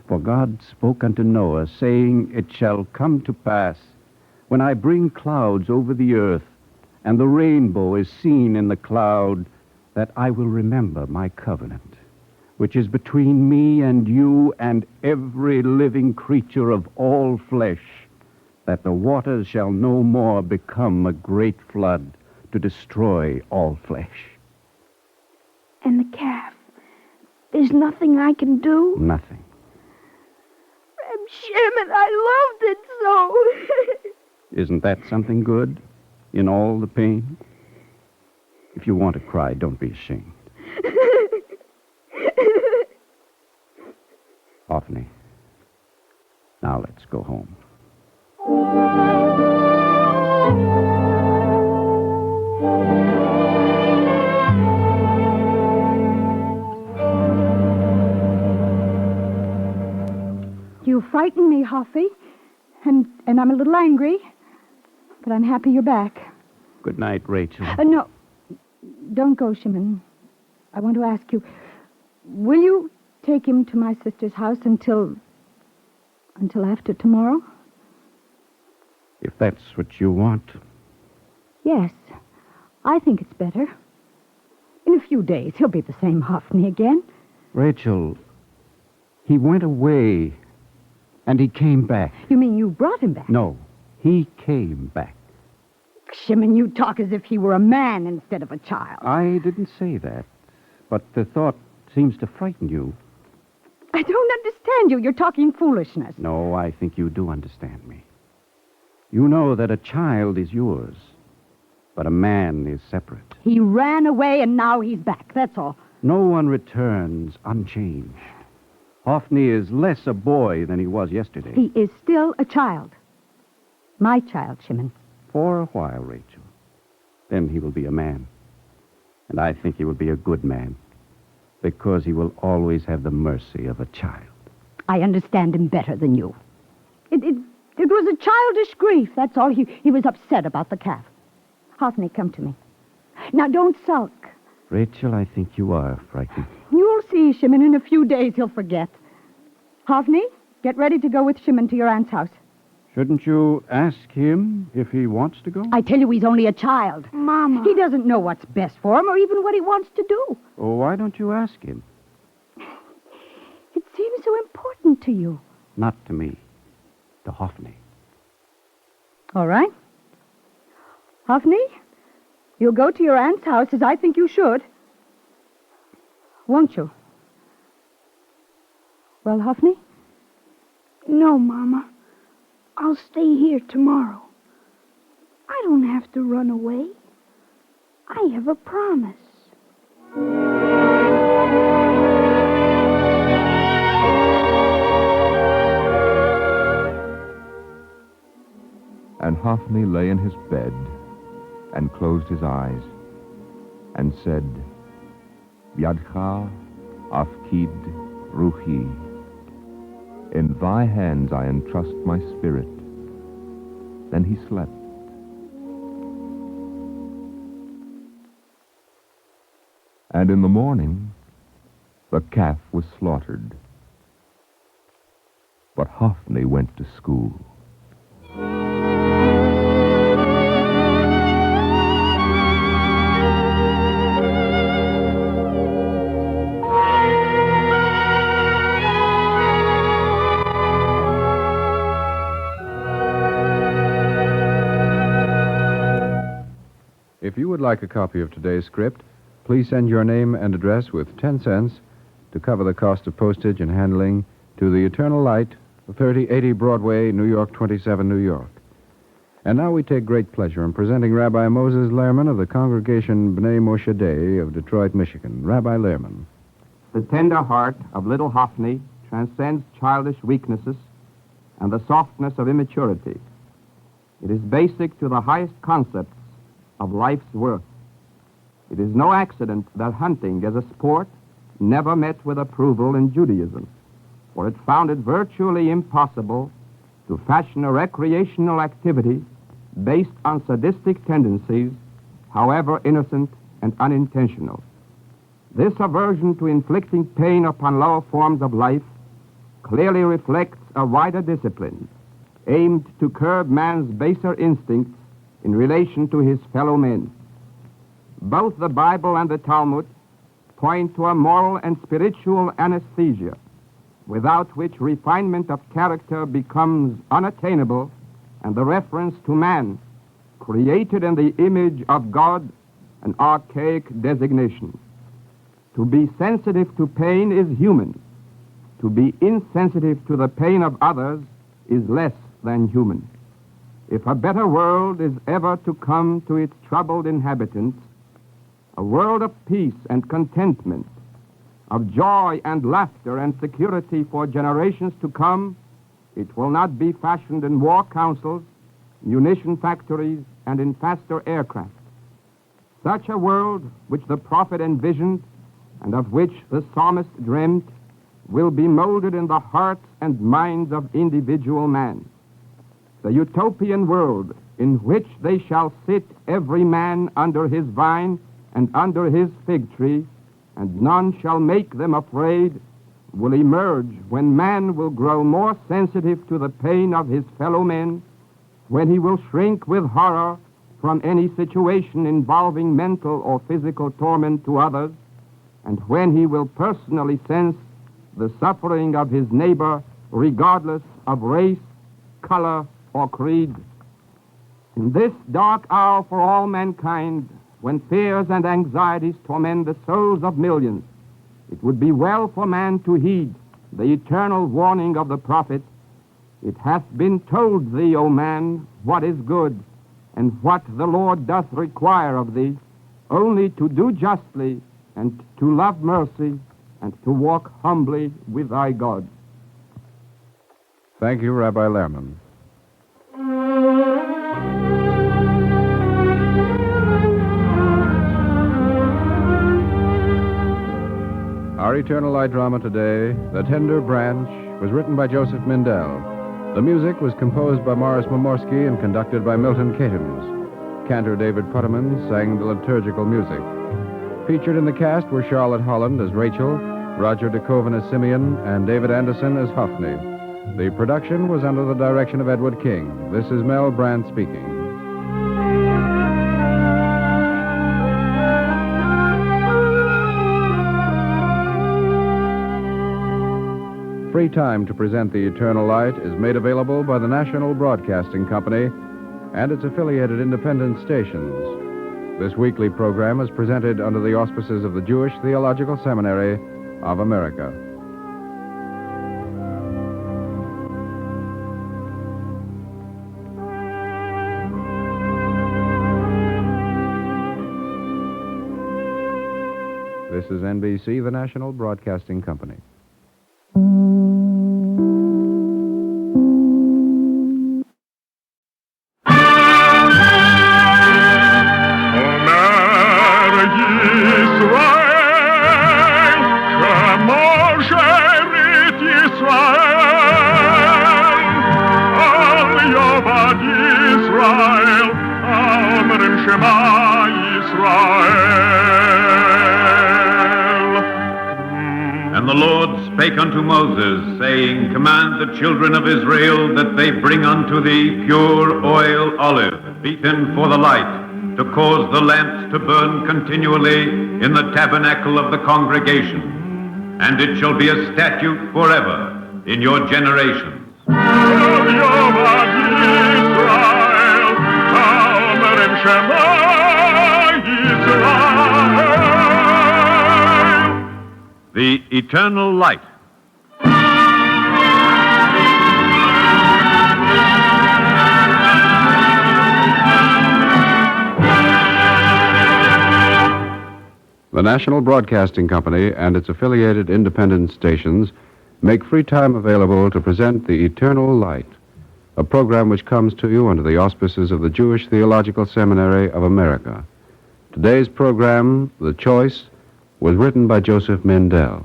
For God spoke unto Noah, saying, It shall come to pass, when I bring clouds over the earth, and the rainbow is seen in the cloud, that I will remember my covenant, which is between me and you and every living creature of all flesh, that the waters shall no more become a great flood to destroy all flesh. And the calf, there's nothing I can do? Nothing. Reb Shimon, I loved it so. Isn't that something good in all the pain? If you want to cry, don't be ashamed. Hophni, now let's go home. You frightened me, Hophni, and I'm a little angry, but I'm happy you're back. Good night, Rachel. No, don't go, Shimon. I want to ask you, will you take him to my sister's house until after tomorrow? If that's what you want. Yes, I think it's better. In a few days, he'll be the same Hophni again. Rachel, he went away, and he came back. You mean you brought him back? No, he came back. Shimon, you talk as if he were a man instead of a child. I didn't say that, but the thought seems to frighten you. I don't understand you. You're talking foolishness. No, I think you do understand me. You know that a child is yours, but a man is separate. He ran away and now he's back, that's all. No one returns unchanged. Hophni is less a boy than he was yesterday. He is still a child. My child, Shimon. For a while, Rachel. Then he will be a man. And I think he will be a good man, because he will always have the mercy of a child. I understand him better than you. It was a childish grief, that's all. He was upset about the calf. Hophni, come to me. Now, don't sulk. Rachel, I think you are frightened. You'll see, Shimon. In a few days, he'll forget. Hophni, get ready to go with Shimon to your aunt's house. Shouldn't you ask him if he wants to go? I tell you, he's only a child. Mama. He doesn't know what's best for him or even what he wants to do. Oh, why don't you ask him? It seems so important to you. Not to me. To Hophni. All right. Hophni, you'll go to your aunt's house as I think you should. Won't you? Well, Hophni? No, Mama. I'll stay here tomorrow. I don't have to run away. I have a promise. And Hophni lay in his bed and closed his eyes and said, Yadcha afkid ruhi. In thy hands I entrust my spirit. Then he slept. And in the morning, the calf was slaughtered. But Hophni went to school. If you would like a copy of today's script, please send your name and address with 10 cents to cover the cost of postage and handling to The Eternal Light, 3080 Broadway, New York 27, New York. And now we take great pleasure in presenting Rabbi Moses Lehrman of the congregation B'nai Moshe Day of Detroit, Michigan. Rabbi Lehrman. The tender heart of little Hophni transcends childish weaknesses and the softness of immaturity. It is basic to the highest concepts of life's worth. It is no accident that hunting as a sport never met with approval in Judaism, for it found it virtually impossible to fashion a recreational activity based on sadistic tendencies, however innocent and unintentional. This aversion to inflicting pain upon lower forms of life clearly reflects a wider discipline aimed to curb man's baser instincts in relation to his fellow men. Both the Bible and the Talmud point to a moral and spiritual anesthesia, without which refinement of character becomes unattainable, and the reference to man, created in the image of God, an archaic designation. To be sensitive to pain is human. To be insensitive to the pain of others is less than human. If a better world is ever to come to its troubled inhabitants, a world of peace and contentment, of joy and laughter and security for generations to come, it will not be fashioned in war councils, munition factories, and in faster aircraft. Such a world, which the prophet envisioned and of which the psalmist dreamt, will be molded in the hearts and minds of individual man. The utopian world in which they shall sit every man under his vine and under his fig tree, and none shall make them afraid, will emerge when man will grow more sensitive to the pain of his fellow men, when he will shrink with horror from any situation involving mental or physical torment to others, and when he will personally sense the suffering of his neighbor regardless of race, color, or creed. In this dark hour for all mankind, when fears and anxieties torment the souls of millions, it would be well for man to heed the eternal warning of the prophet. It hath been told thee, O man, what is good, and what the Lord doth require of thee, only to do justly, and to love mercy, and to walk humbly with thy God. Thank you, Rabbi Lehrman. Our Eternal Light drama today, The Tender Branch, was written by Joseph Mindell. The music was composed by Morris Momorsky and conducted by Milton Katims. Cantor David Putterman sang the liturgical music. Featured in the cast were Charlotte Holland as Rachel, Roger DeKoven as Simeon, and David Anderson as Hophni. The production was under the direction of Edward King. This is Mel Brandt speaking. Free time to present the Eternal Light is made available by the National Broadcasting Company and its affiliated independent stations. This weekly program is presented under the auspices of the Jewish Theological Seminary of America. This is NBC, the National Broadcasting Company. And the Lord spake unto Moses, saying, Command the children of Israel that they bring unto thee pure oil olive, beaten for the light, to cause the lamps to burn continually in the tabernacle of the congregation. And it shall be a statute forever in your generations. The Eternal Light. The National Broadcasting Company and its affiliated independent stations make free time available to present The Eternal Light, a program which comes to you under the auspices of the Jewish Theological Seminary of America. Today's program, The Choice, was written by Joseph Mindell.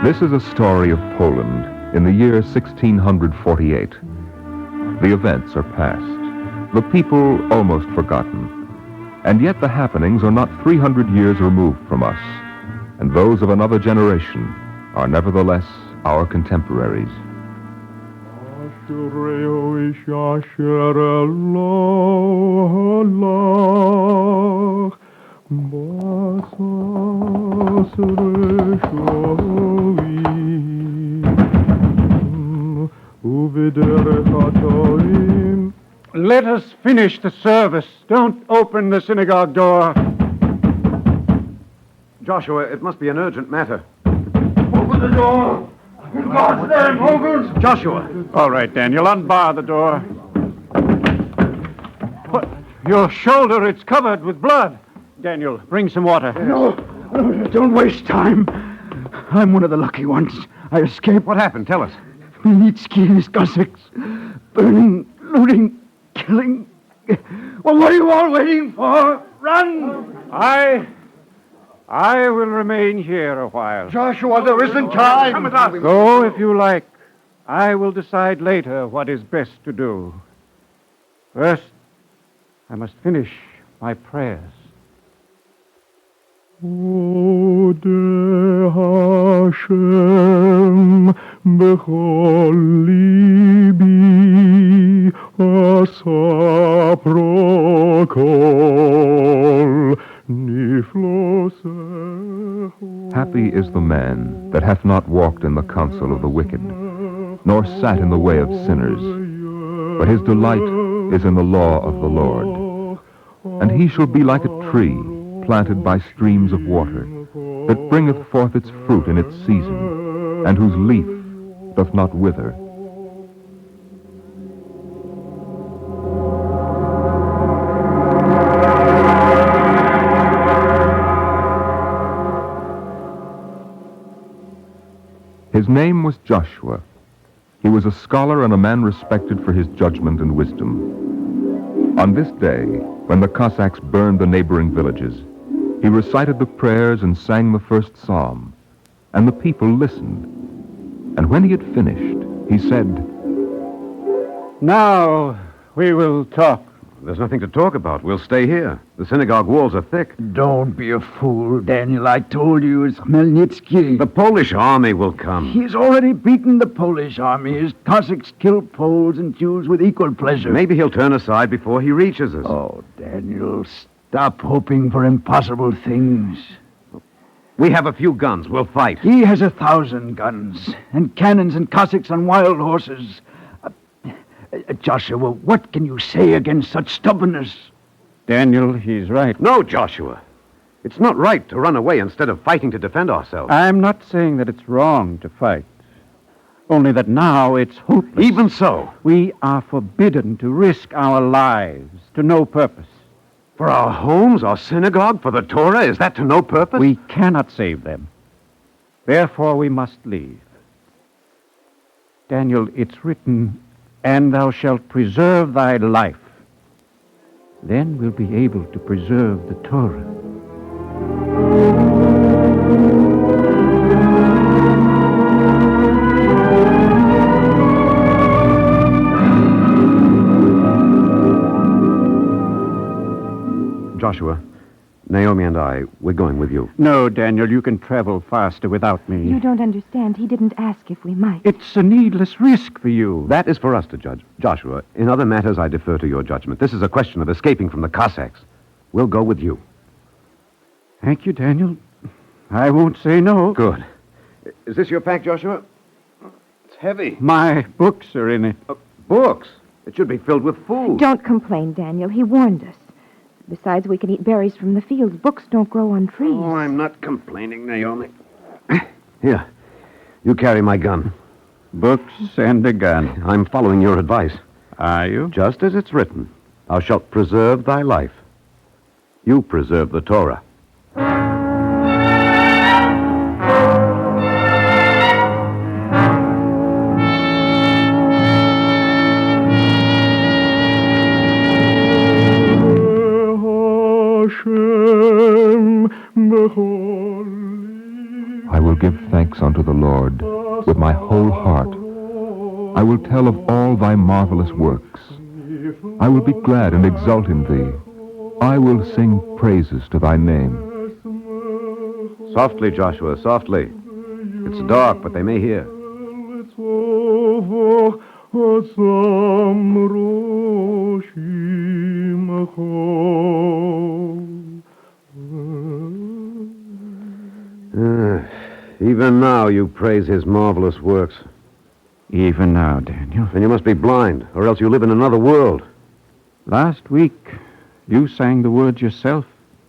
This is a story of Poland in the year 1648. The events are past, the people almost forgotten, and yet the happenings are not 300 years removed from us, and those of another generation are nevertheless our contemporaries. Let us finish the service. Don't open the synagogue door. Joshua, it must be an urgent matter. Open the door! In God's name, open! Joshua! All right, Daniel, unbar the door. What? Your shoulder, it's covered with blood. Daniel, bring some water. No, don't waste time. I'm one of the lucky ones. I escaped. What happened? Tell us. Militsky and his Cossacks. Burning, looting, killing. Well, what are you all waiting for? Run! I will remain here a while. Joshua, there isn't time. Come with us. Go if you like. I will decide later what is best to do. First, I must finish my prayers. Ode Hashem bechol libi asa that hath not walked in the counsel of the wicked, nor sat in the way of sinners. But his delight is in the law of the Lord. And he shall be like a tree planted by streams of water, that bringeth forth its fruit in its season, and whose leaf doth not wither. His name was Joshua. He was a scholar and a man respected for his judgment and wisdom. On this day, when the Cossacks burned the neighboring villages, he recited the prayers and sang the first psalm, and the people listened. And when he had finished, he said, "Now we will talk." There's nothing to talk about. We'll stay here. The synagogue walls are thick. Don't be a fool, Daniel. I told you it's Khmelnytsky. The Polish army will come. He's already beaten the Polish army. His Cossacks kill Poles and Jews with equal pleasure. Maybe he'll turn aside before he reaches us. Oh, Daniel, stop hoping for impossible things. We have a few guns. We'll fight. He has 1,000 guns, and cannons and Cossacks on wild horses. Joshua, what can you say against such stubbornness? Daniel, he's right. No, Joshua. It's not right to run away instead of fighting to defend ourselves. I'm not saying that it's wrong to fight. Only that now it's hopeless. Even so. We are forbidden to risk our lives to no purpose. For our homes, our synagogue, for the Torah, is that to no purpose? We cannot save them. Therefore we must leave. Daniel, it's written, "And thou shalt preserve thy life." Then we'll be able to preserve the Torah. Joshua, Naomi and I, we're going with you. No, Daniel, you can travel faster without me. You don't understand. He didn't ask if we might. It's a needless risk for you. That is for us to judge. Joshua, in other matters, I defer to your judgment. This is a question of escaping from the Cossacks. We'll go with you. Thank you, Daniel. I won't say no. Good. Is this your pack, Joshua? It's heavy. My books are in it. Books? It should be filled with food. Don't complain, Daniel. He warned us. Besides, we can eat berries from the fields. Books don't grow on trees. Oh, I'm not complaining, Naomi. Here, you carry my gun. Books and a gun. I'm following your advice. Are you? Just as it's written. Thou shalt preserve thy life. You preserve the Torah. I will give thanks unto the Lord with my whole heart. I will tell of all thy marvelous works. I will be glad and exult in thee. I will sing praises to thy name. Softly, Joshua, softly. It's dark, but they may hear. Even now you praise his marvelous works. Even now, Daniel. Then you must be blind, or else you live in another world. Last week, you sang the words yourself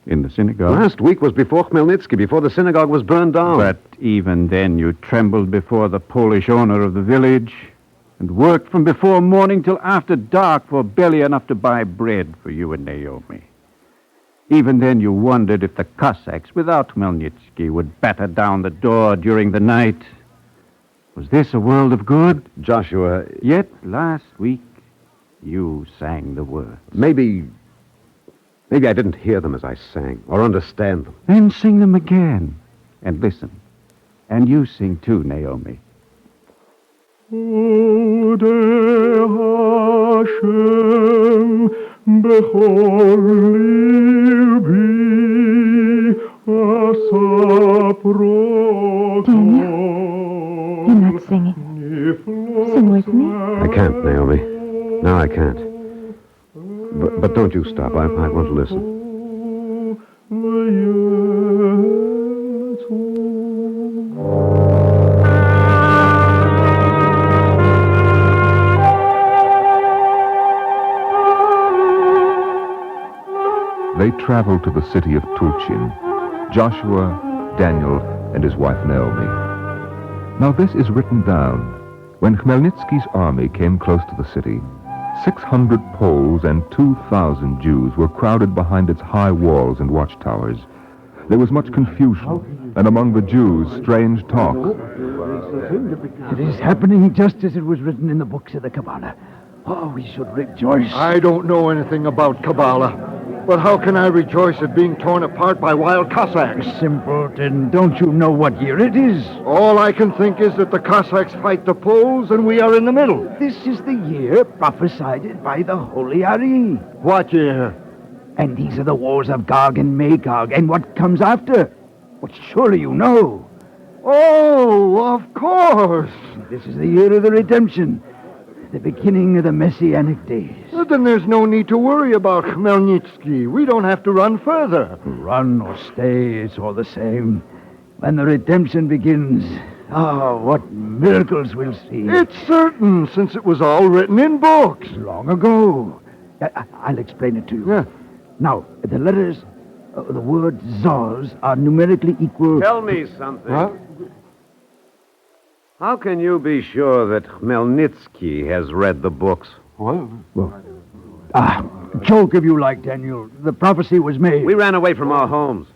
in the synagogue. Last week was before Khmelnytsky, before the synagogue was burned down. But even then you trembled before the Polish owner of the village and worked from before morning till after dark for barely enough to buy bread for you and Naomi. Even then you wondered if the Cossacks, without Khmelnytsky, would batter down the door during the night. Was this a world of good? Joshua... Yet last week you sang the words. Maybe I didn't hear them as I sang, or understand them. Then sing them again, and listen. And you sing too, Naomi. Daniel, you're not singing. Sing with me. I can't, Naomi. No, I can't. But don't you stop. I want to listen. they traveled to the city of Tulchin, Joshua, Daniel, and his wife Naomi. Now this is written down. When Khmelnytsky's army came close to the city, 600 Poles and 2,000 Jews were crowded behind its high walls and watchtowers. There was much confusion, and among the Jews, strange talk. It is happening just as it was written in the books of the Kabbalah. Oh, we should rejoice. I don't know anything about Kabbalah. But how can I rejoice at being torn apart by wild Cossacks? Simpleton, don't you know what year it is? All I can think is that the Cossacks fight the Poles and we are in the middle. This is the year prophesied by the Holy Ari. What year? And these are the wars of Gog and Magog. And what comes after? Well, surely you know. Oh, of course. This is the year of the redemption. The beginning of the Messianic days. Well, then there's no need to worry about Khmelnytsky. We don't have to run further. Run or stay, it's all the same. When the redemption begins, what miracles we'll see. It's certain, since it was all written in books. Long ago. I'll explain it to you. Yeah. Now, the letters, the word Zos are numerically equal... Tell me something. Huh? How can you be sure that Khmelnytsky has read the books? Joke if you like, Daniel. The prophecy was made. We ran away from our homes.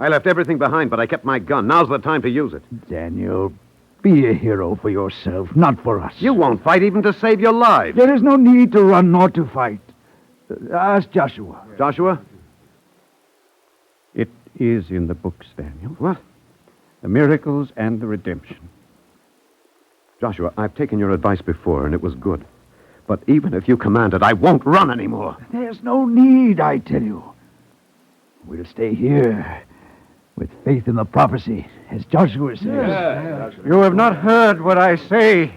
I left everything behind, but I kept my gun. Now's the time to use it. Daniel, be a hero for yourself, not for us. You won't fight even to save your life. There is no need to run nor to fight. Ask Joshua. Joshua? It is in the books, Daniel. What? The miracles and the redemption. Joshua, I've taken your advice before, and it was good. But even if you command it, I won't run anymore. There's no need, I tell you. We'll stay here with faith in the prophecy, as Joshua says. You have not heard what I say.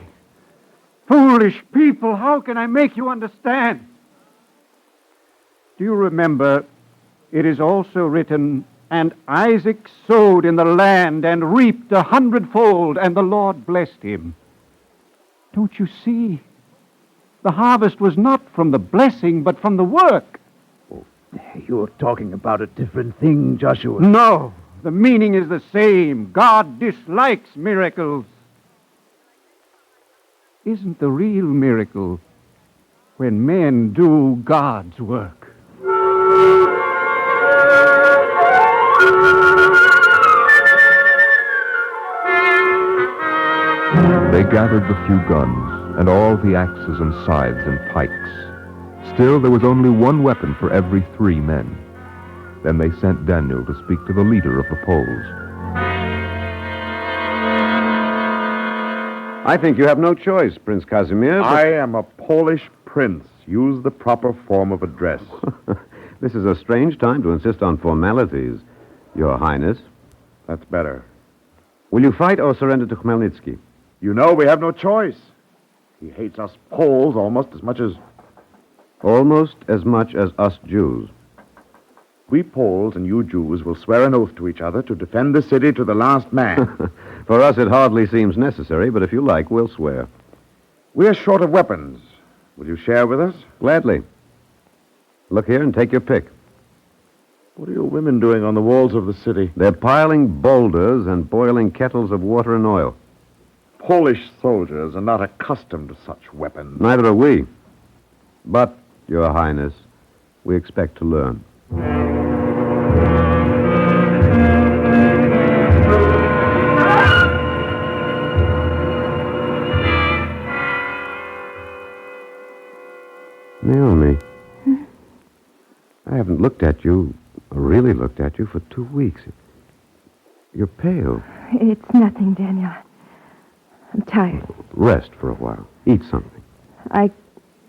Foolish people, how can I make you understand? Do you remember, it is also written, and Isaac sowed in the land and reaped 100-fold, and the Lord blessed him. Don't you see? The harvest was not from the blessing, but from the work. You're talking about a different thing, Joshua. No, the meaning is the same. God dislikes miracles. Isn't the real miracle when men do God's work? They gathered the few guns, and all the axes and scythes and pikes. Still, there was only one weapon for every 3 men. Then they sent Daniel to speak to the leader of the Poles. I think you have no choice, Prince Casimir. I am a Polish prince. Use the proper form of address. This is a strange time to insist on formalities, Your Highness. That's better. Will you fight or surrender to Khmelnytsky? You know we have no choice. He hates us Poles almost as much as... Almost as much as us Jews. We Poles and you Jews will swear an oath to each other to defend the city to the last man. For us, it hardly seems necessary, but if you like, we'll swear. We're short of weapons. Will you share with us? Gladly. Look here and take your pick. What are your women doing on the walls of the city? They're piling boulders and boiling kettles of water and oil. Polish soldiers are not accustomed to such weapons. Neither are we. But, Your Highness, we expect to learn. Naomi, I haven't looked at you, or really looked at you, for 2 weeks. You're pale. It's nothing, Daniel. I'm tired. Rest for a while. Eat something. I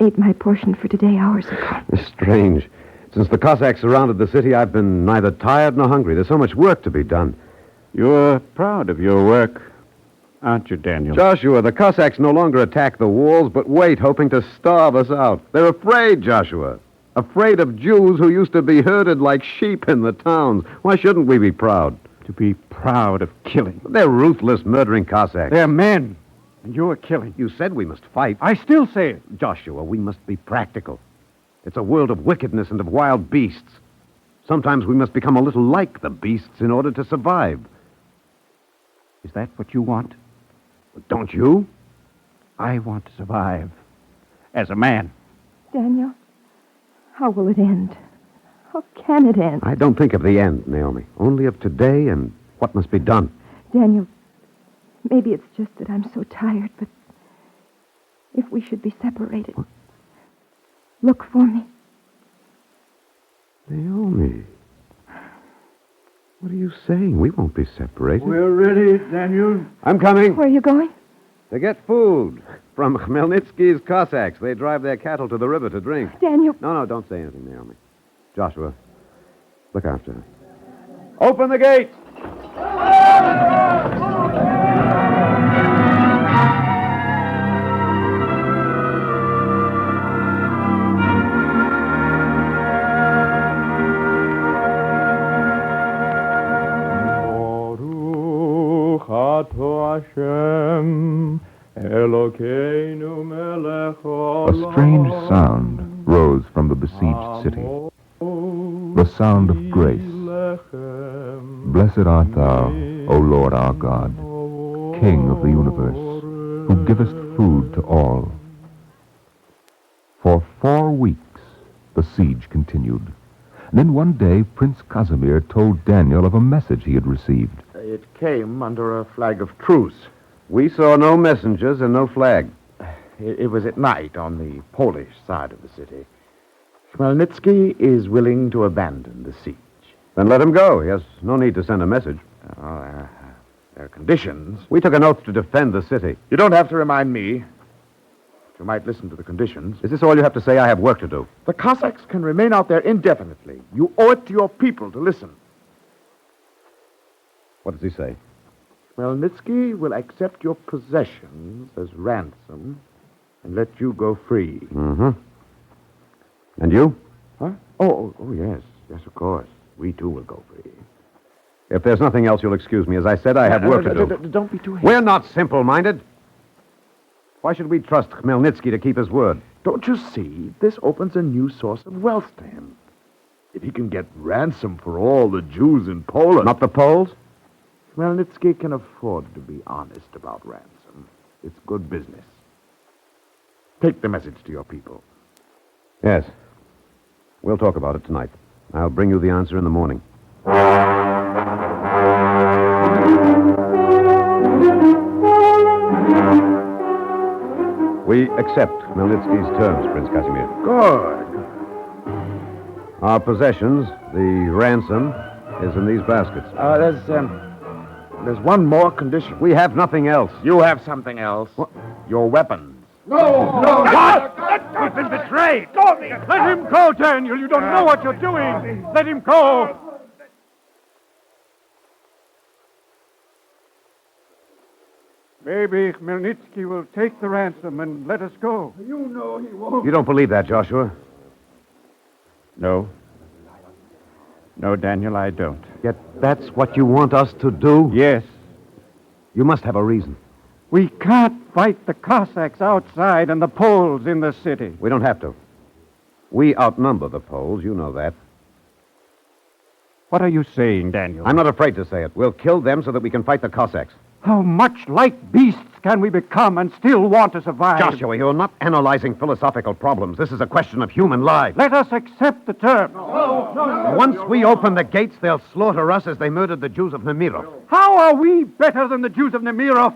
ate my portion for today hours ago. It's strange. Since the Cossacks surrounded the city, I've been neither tired nor hungry. There's so much work to be done. You're proud of your work, aren't you, Daniel? Joshua, the Cossacks no longer attack the walls, but wait, hoping to starve us out. They're afraid, Joshua. Afraid of Jews who used to be herded like sheep in the towns. Why shouldn't we be proud? To be proud of killing. They're ruthless, murdering Cossacks. They're men, and you're killing. You said we must fight. I still say it. Joshua, we must be practical. It's a world of wickedness and of wild beasts. Sometimes we must become a little like the beasts in order to survive. Is that what you want? Don't you? I want to survive. As a man. Daniel, how will it end? How can it end? I don't think of the end, Naomi. Only of today and what must be done. Daniel, maybe it's just that I'm so tired, but if we should be separated, look for me. Naomi, what are you saying? We won't be separated. We're ready, Daniel. I'm coming. Where are you going? To get food from Khmelnytsky's Cossacks. They drive their cattle to the river to drink. Daniel. No, don't say anything, Naomi. Joshua, look after her. Open the gate! A strange sound rose from the besieged city. The sound of grace. Blessed art thou, O Lord our God, King of the universe, who givest food to all. For 4 weeks the siege continued. Then one day Prince Casimir told Daniel of a message he had received. It came under a flag of truce. We saw no messengers and no flag. It was at night on the Polish side of the city. Khmelnytsky is willing to abandon the siege. Then let him go. He has no need to send a message. There are conditions. We took an oath to defend the city. You don't have to remind me. You might listen to the conditions. Is this all you have to say? I have work to do. The Cossacks can remain out there indefinitely. You owe it to your people to listen. What does he say? Khmelnytsky will accept your possessions as ransom and let you go free. Mm-hmm. And you? Huh? Oh, yes. Yes, of course. We, too, will go free. If there's nothing else, you'll excuse me. As I said, I have work to do. Don't be too hasty. We're not simple-minded. Why should we trust Khmelnytsky to keep his word? Don't you see? This opens a new source of wealth to him. If he can get ransom for all the Jews in Poland... Not the Poles? Khmelnytsky can afford to be honest about ransom. It's good business. Take the message to your people. Yes. We'll talk about it tonight. I'll bring you the answer in the morning. We accept Khmelnytsky's terms, Prince Casimir. Good. Our possessions, the ransom, is in these baskets. There's one more condition. We have nothing else. You have something else. What? Your weapons. No! What? We've been betrayed! Let him go, Daniel! You don't know what you're doing! Let him go! Maybe Khmelnytsky will take the ransom and let us go. You know he won't. You don't believe that, Joshua? No. No, Daniel, I don't. Yet that's what you want us to do? Yes. You must have a reason. We can't fight the Cossacks outside and the Poles in the city. We don't have to. We outnumber the Poles, you know that. What are you saying, Daniel? I'm not afraid to say it. We'll kill them so that we can fight the Cossacks. How much like beasts can we become and still want to survive? Joshua, you're not analyzing philosophical problems. This is a question of human lives. Let us accept the terms. Once we open the gates, they'll slaughter us as they murdered the Jews of Nemirov. How are we better than the Jews of Nemirov?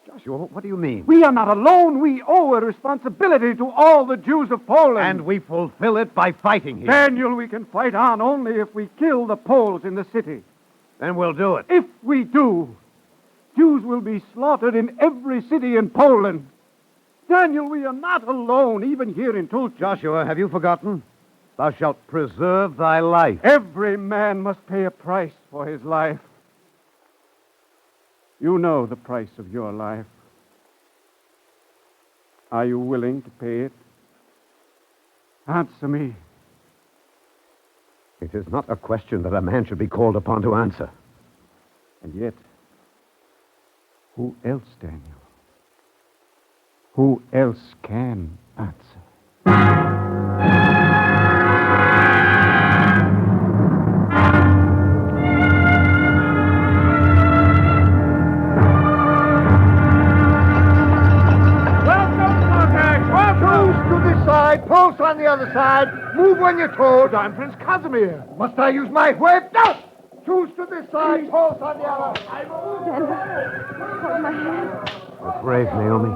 Joshua, what do you mean? We are not alone. We owe a responsibility to all the Jews of Poland. And we fulfill it by fighting here. Daniel, we can fight on only if we kill the Poles in the city. Then we'll do it. If we do, Jews will be slaughtered in every city in Poland. Daniel, we are not alone, even here in Tulsa. Joshua, have you forgotten? Thou shalt preserve thy life. Every man must pay a price for his life. You know the price of your life. Are you willing to pay it? Answer me. It is not a question that a man should be called upon to answer. And yet, who else, Daniel? Who else can answer? Close on the other side. Move when you're told. I'm Prince Casimir. Must I use my whip? No! Choose to this side, close on the other. Hold my hand. You're brave, Naomi.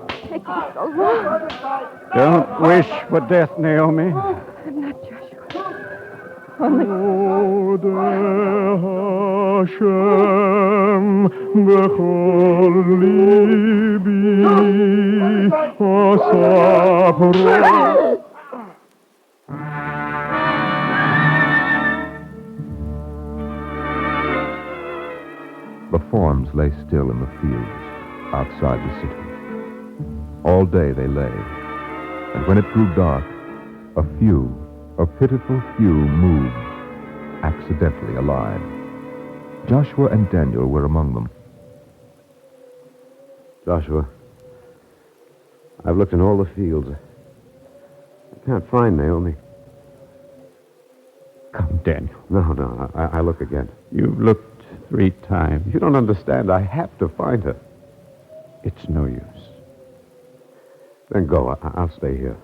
Taking so long. Don't wish for death, Naomi. I'm not Joshua. Only... Hashem bechol libi asapro. The forms lay still in the fields outside the city. All day they lay, and when it grew dark, a pitiful few moved, accidentally alive. Joshua and Daniel were among them. Joshua, I've looked in all the fields. I can't find Naomi. Come, Daniel. No, I look again. You've looked 3 times. You don't understand. I have to find her. It's no use. Then go. I'll stay here.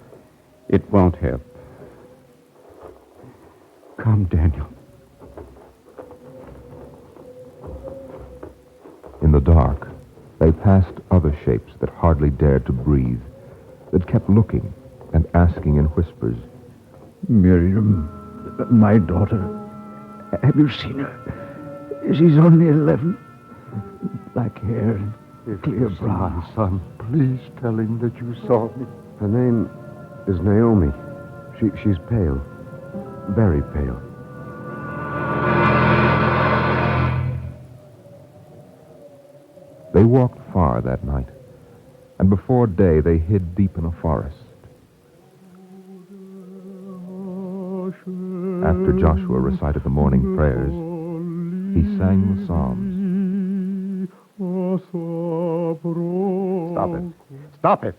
It won't help. Come, Daniel. In the dark, they passed other shapes that hardly dared to breathe, that kept looking and asking in whispers. Miriam, my daughter. Have you seen her? She's only 11. Black hair and clear brow. Son, please tell him that you saw me. Her name is Naomi. She's pale. Very pale. They walked far that night, and before day they hid deep in a forest. After Joshua recited the morning prayers, he sang the Psalms. Stop it. Stop it.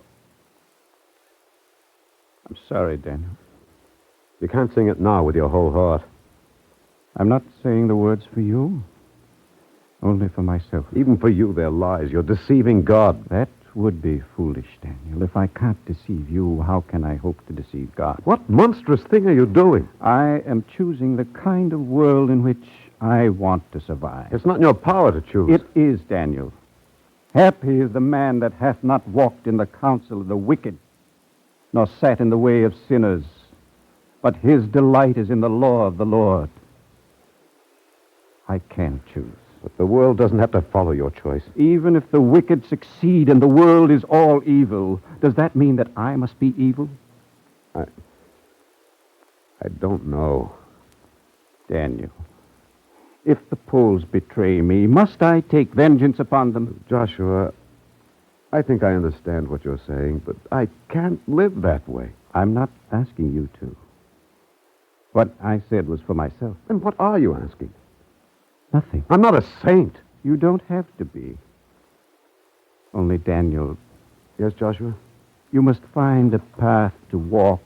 I'm sorry, Daniel. You can't sing it now with your whole heart. I'm not saying the words for you, only for myself. Even for you, they're lies. You're deceiving God. That would be foolish, Daniel. If I can't deceive you, how can I hope to deceive God? What monstrous thing are you doing? I am choosing the kind of world in which I want to survive. It's not in your power to choose. It is, Daniel. Happy is the man that hath not walked in the counsel of the wicked, nor sat in the way of sinners, but his delight is in the law of the Lord. I can choose. But the world doesn't have to follow your choice. Even if the wicked succeed and the world is all evil, does that mean that I must be evil? I don't know. Daniel, if the Poles betray me, must I take vengeance upon them? Joshua, I think I understand what you're saying, but I can't live that way. I'm not asking you to. What I said was for myself. And what are you asking? Nothing. I'm not a saint. You don't have to be. Only, Daniel... Yes, Joshua? You must find a path to walk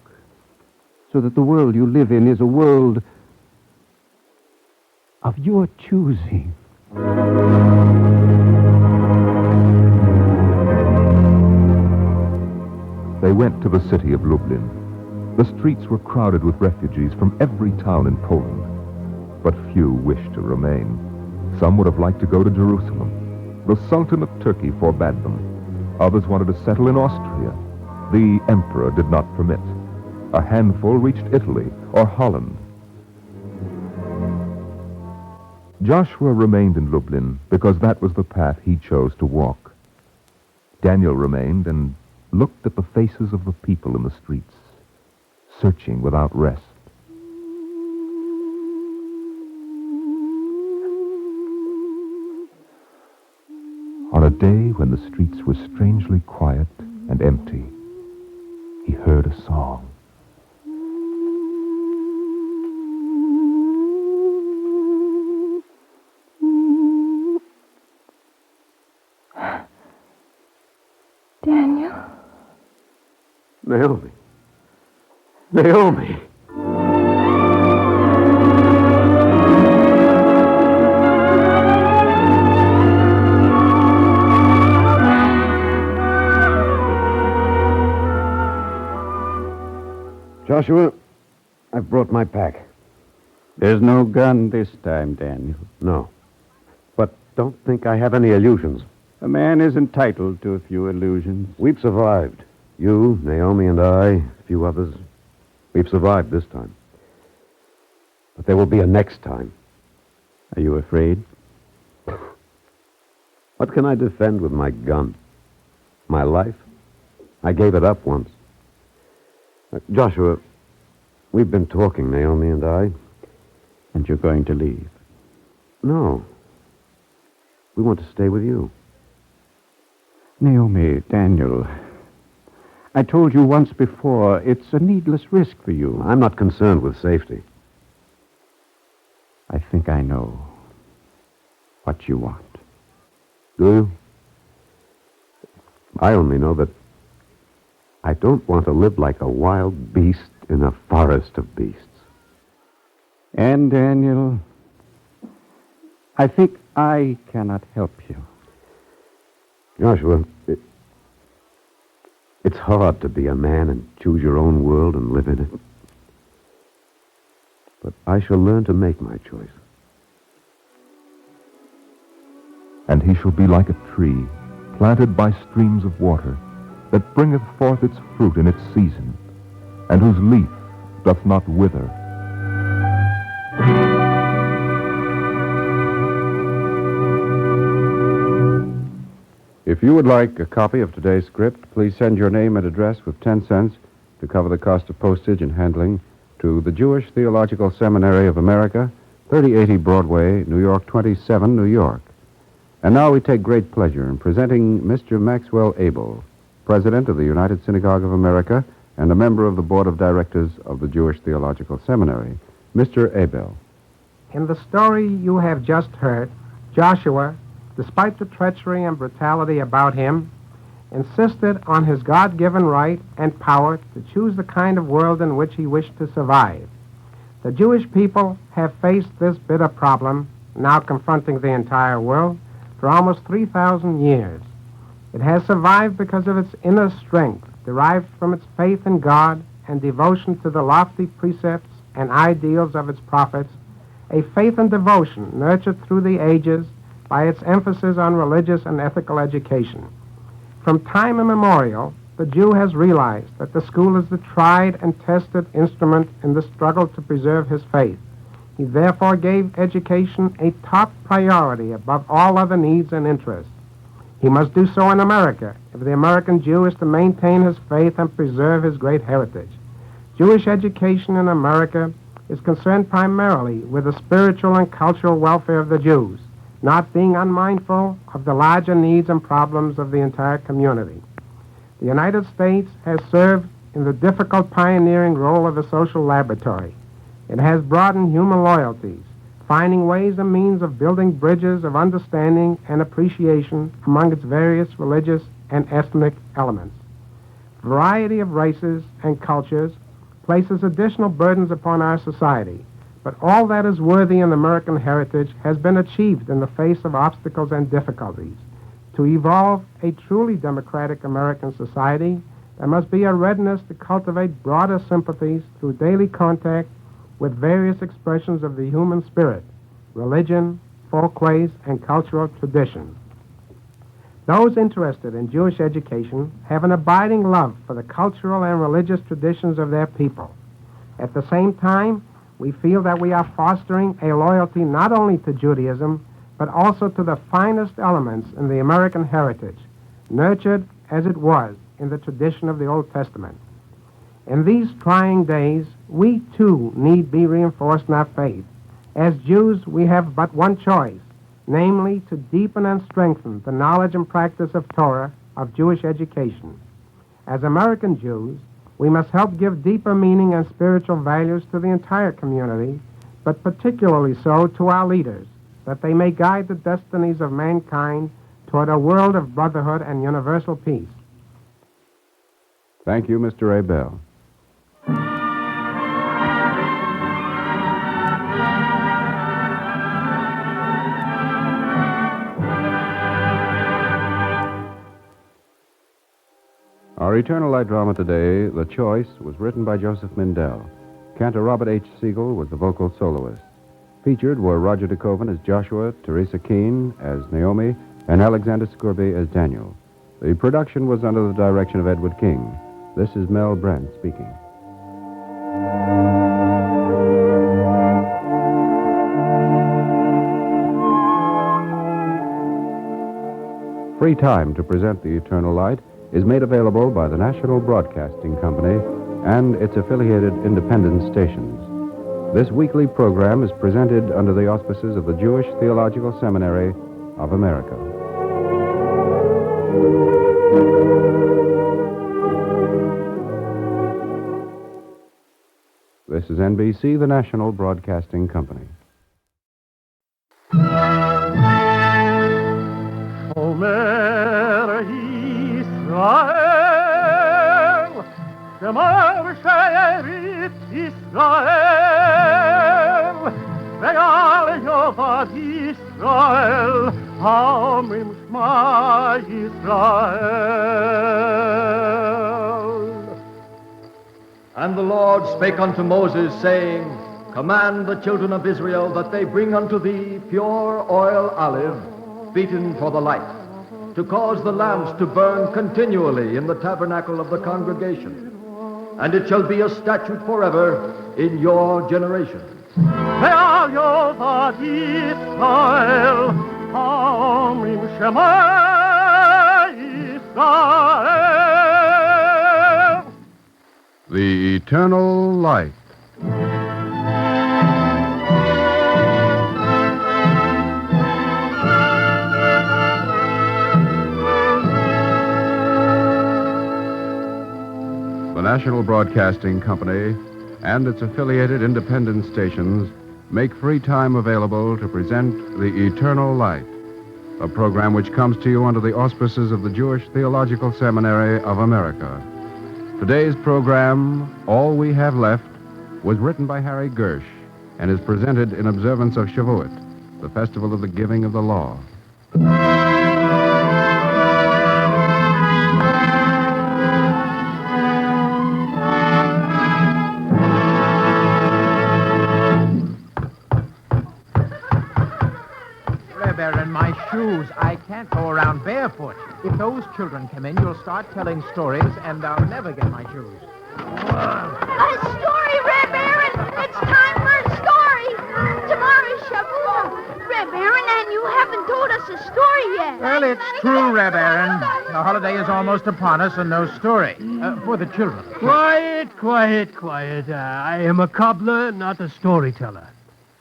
so that the world you live in is a world of your choosing. They went to the city of Lublin. The streets were crowded with refugees from every town in Poland. But few wished to remain. Some would have liked to go to Jerusalem. The Sultan of Turkey forbade them. Others wanted to settle in Austria. The emperor did not permit. A handful reached Italy or Holland. Joshua remained in Lublin because that was the path he chose to walk. Daniel remained and looked at the faces of the people in the streets, searching without rest. On a day when the streets were strangely quiet and empty, he heard a song. Daniel? Naomi. Naomi. Joshua, I've brought my pack. There's no gun this time, Daniel. No. But don't think I have any illusions. A man is entitled to a few illusions. We've survived. You, Naomi, and I, a few others. We've survived this time. But there will be a next time. Are you afraid? What can I defend with my gun? My life? I gave it up once. Joshua, we've been talking, Naomi and I. And you're going to leave? No. We want to stay with you. Naomi, Daniel, I told you once before, it's a needless risk for you. I'm not concerned with safety. I think I know what you want. Do you? I only know that I don't want to live like a wild beast in a forest of beasts. And, Daniel, I think I cannot help you. Joshua, it's hard to be a man and choose your own world and live in it. But I shall learn to make my choice. And he shall be like a tree, planted by streams of water, that bringeth forth its fruit in its season, and whose leaf doth not wither. If you would like a copy of today's script, please send your name and address with 10 cents to cover the cost of postage and handling to the Jewish Theological Seminary of America, 3080 Broadway, New York 27, New York. And now we take great pleasure in presenting Mr. Maxwell Abel, President of the United Synagogue of America and a member of the Board of Directors of the Jewish Theological Seminary. Mr. Abel. In the story you have just heard, Joshua, despite the treachery and brutality about him, insisted on his God-given right and power to choose the kind of world in which he wished to survive. The Jewish people have faced this bitter problem, now confronting the entire world, for almost 3,000 years. It has survived because of its inner strength, derived from its faith in God and devotion to the lofty precepts and ideals of its prophets, a faith and devotion nurtured through the ages by its emphasis on religious and ethical education. From time immemorial, the Jew has realized that the school is the tried and tested instrument in the struggle to preserve his faith. He therefore gave education a top priority above all other needs and interests. He must do so in America if the American Jew is to maintain his faith and preserve his great heritage. Jewish education in America is concerned primarily with the spiritual and cultural welfare of the Jews, not being unmindful of the larger needs and problems of the entire community. The United States has served in the difficult pioneering role of a social laboratory. It has broadened human loyalties, finding ways and means of building bridges of understanding and appreciation among its various religious and ethnic elements. Variety of races and cultures places additional burdens upon our society, but all that is worthy in American heritage has been achieved in the face of obstacles and difficulties. To evolve a truly democratic American society, there must be a readiness to cultivate broader sympathies through daily contact with various expressions of the human spirit, religion, folkways, and cultural tradition. Those interested in Jewish education have an abiding love for the cultural and religious traditions of their people. At the same time, we feel that we are fostering a loyalty not only to Judaism, but also to the finest elements in the American heritage, nurtured as it was in the tradition of the Old Testament. In these trying days, we too need be reinforced in our faith. As Jews, we have but one choice, namely to deepen and strengthen the knowledge and practice of Torah, of Jewish education. As American Jews, we must help give deeper meaning and spiritual values to the entire community, but particularly so to our leaders, that they may guide the destinies of mankind toward a world of brotherhood and universal peace. Thank you, Mr. Abel. Our Our Eternal Light drama today, The Choice, was written by Joseph Mindell. Cantor Robert H. Siegel was the vocal soloist. Featured were Roger DeKoven as Joshua, Teresa Keene as Naomi, and Alexander Scourby as Daniel. The production was under the direction of Edward King. This is Mel Brent speaking. Free time to present The Eternal Light is made available by the National Broadcasting Company and its affiliated independent stations. This weekly program is presented under the auspices of the Jewish Theological Seminary of America. This is NBC, the National Broadcasting Company. Omer Yisrael, Shemar She'erit Yisrael, Ve'al Yovad Yisrael, Ha'omrim Shema Yisrael. And the Lord spake unto Moses, saying, Command the children of Israel that they bring unto thee pure oil olive, beaten for the light, to cause the lamps to burn continually in the tabernacle of the congregation. And it shall be a statute forever in your generation. Ve'al Yovad Yisrael, Ha'omrim Shema Yisrael. The Eternal Light. The National Broadcasting Company and its affiliated independent stations make free time available to present The Eternal Light, a program which comes to you under the auspices of the Jewish Theological Seminary of America. Today's program, All We Have Left, was written by Harry Gersh and is presented in observance of Shavuot, the festival of the giving of the law. Baron, my shoes. I can't go around barefoot. If those children come in, you'll start telling stories, and I'll never get my shoes. A story, Reb Aaron! It's time for a story! Tomorrow's Shavuot! Reb Aaron, and you haven't told us a story yet. Well, it's true, Reb Aaron. The holiday is almost upon us, and no story. For the children. Quiet. I am a cobbler, not a storyteller.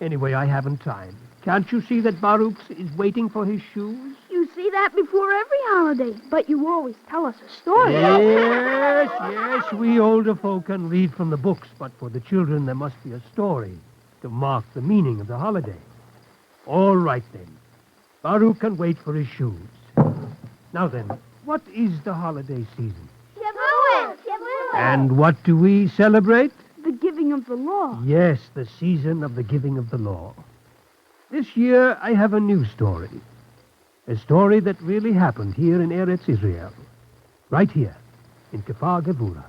Anyway, I haven't time. Can't you see that Baruch is waiting for his shoes? You see that before every holiday, but you always tell us a story. Yes, we older folk can read from the books, but for the children there must be a story to mark the meaning of the holiday. All right, then. Baruch can wait for his shoes. Now then, what is the holiday season? Shavuot! And what do we celebrate? The giving of the law. Yes, the season of the giving of the law. This year, I have a new story. A story that really happened here in Eretz Israel. Right here, in Kfar Gevurah.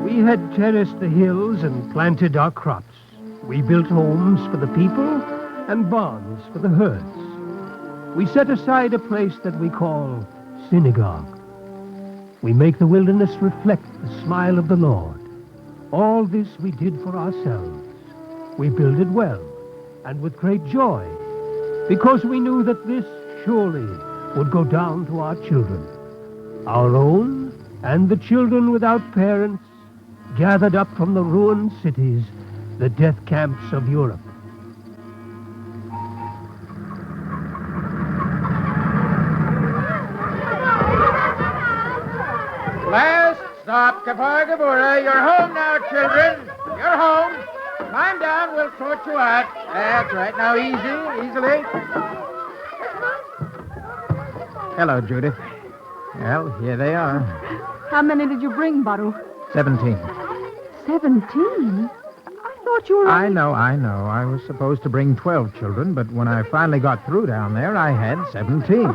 We had terraced the hills and planted our crops. We built homes for the people and barns for the herds. We set aside a place that we call synagogue. We make the wilderness reflect the smile of the Lord. All this we did for ourselves. We built it well and with great joy, because we knew that this surely would go down to our children, our own and the children without parents, gathered up from the ruined cities, the death camps of Europe. Last stop, Kfar Gevurah. You're home now, children. You're home. Climb down. We'll sort you out. That's right. Now, easily. Hello, Judith. Well, here they are. How many did you bring, Baruch? 17. 17? thought you were... I know. I was supposed to bring 12 children, but when I finally got through down there, I had 17.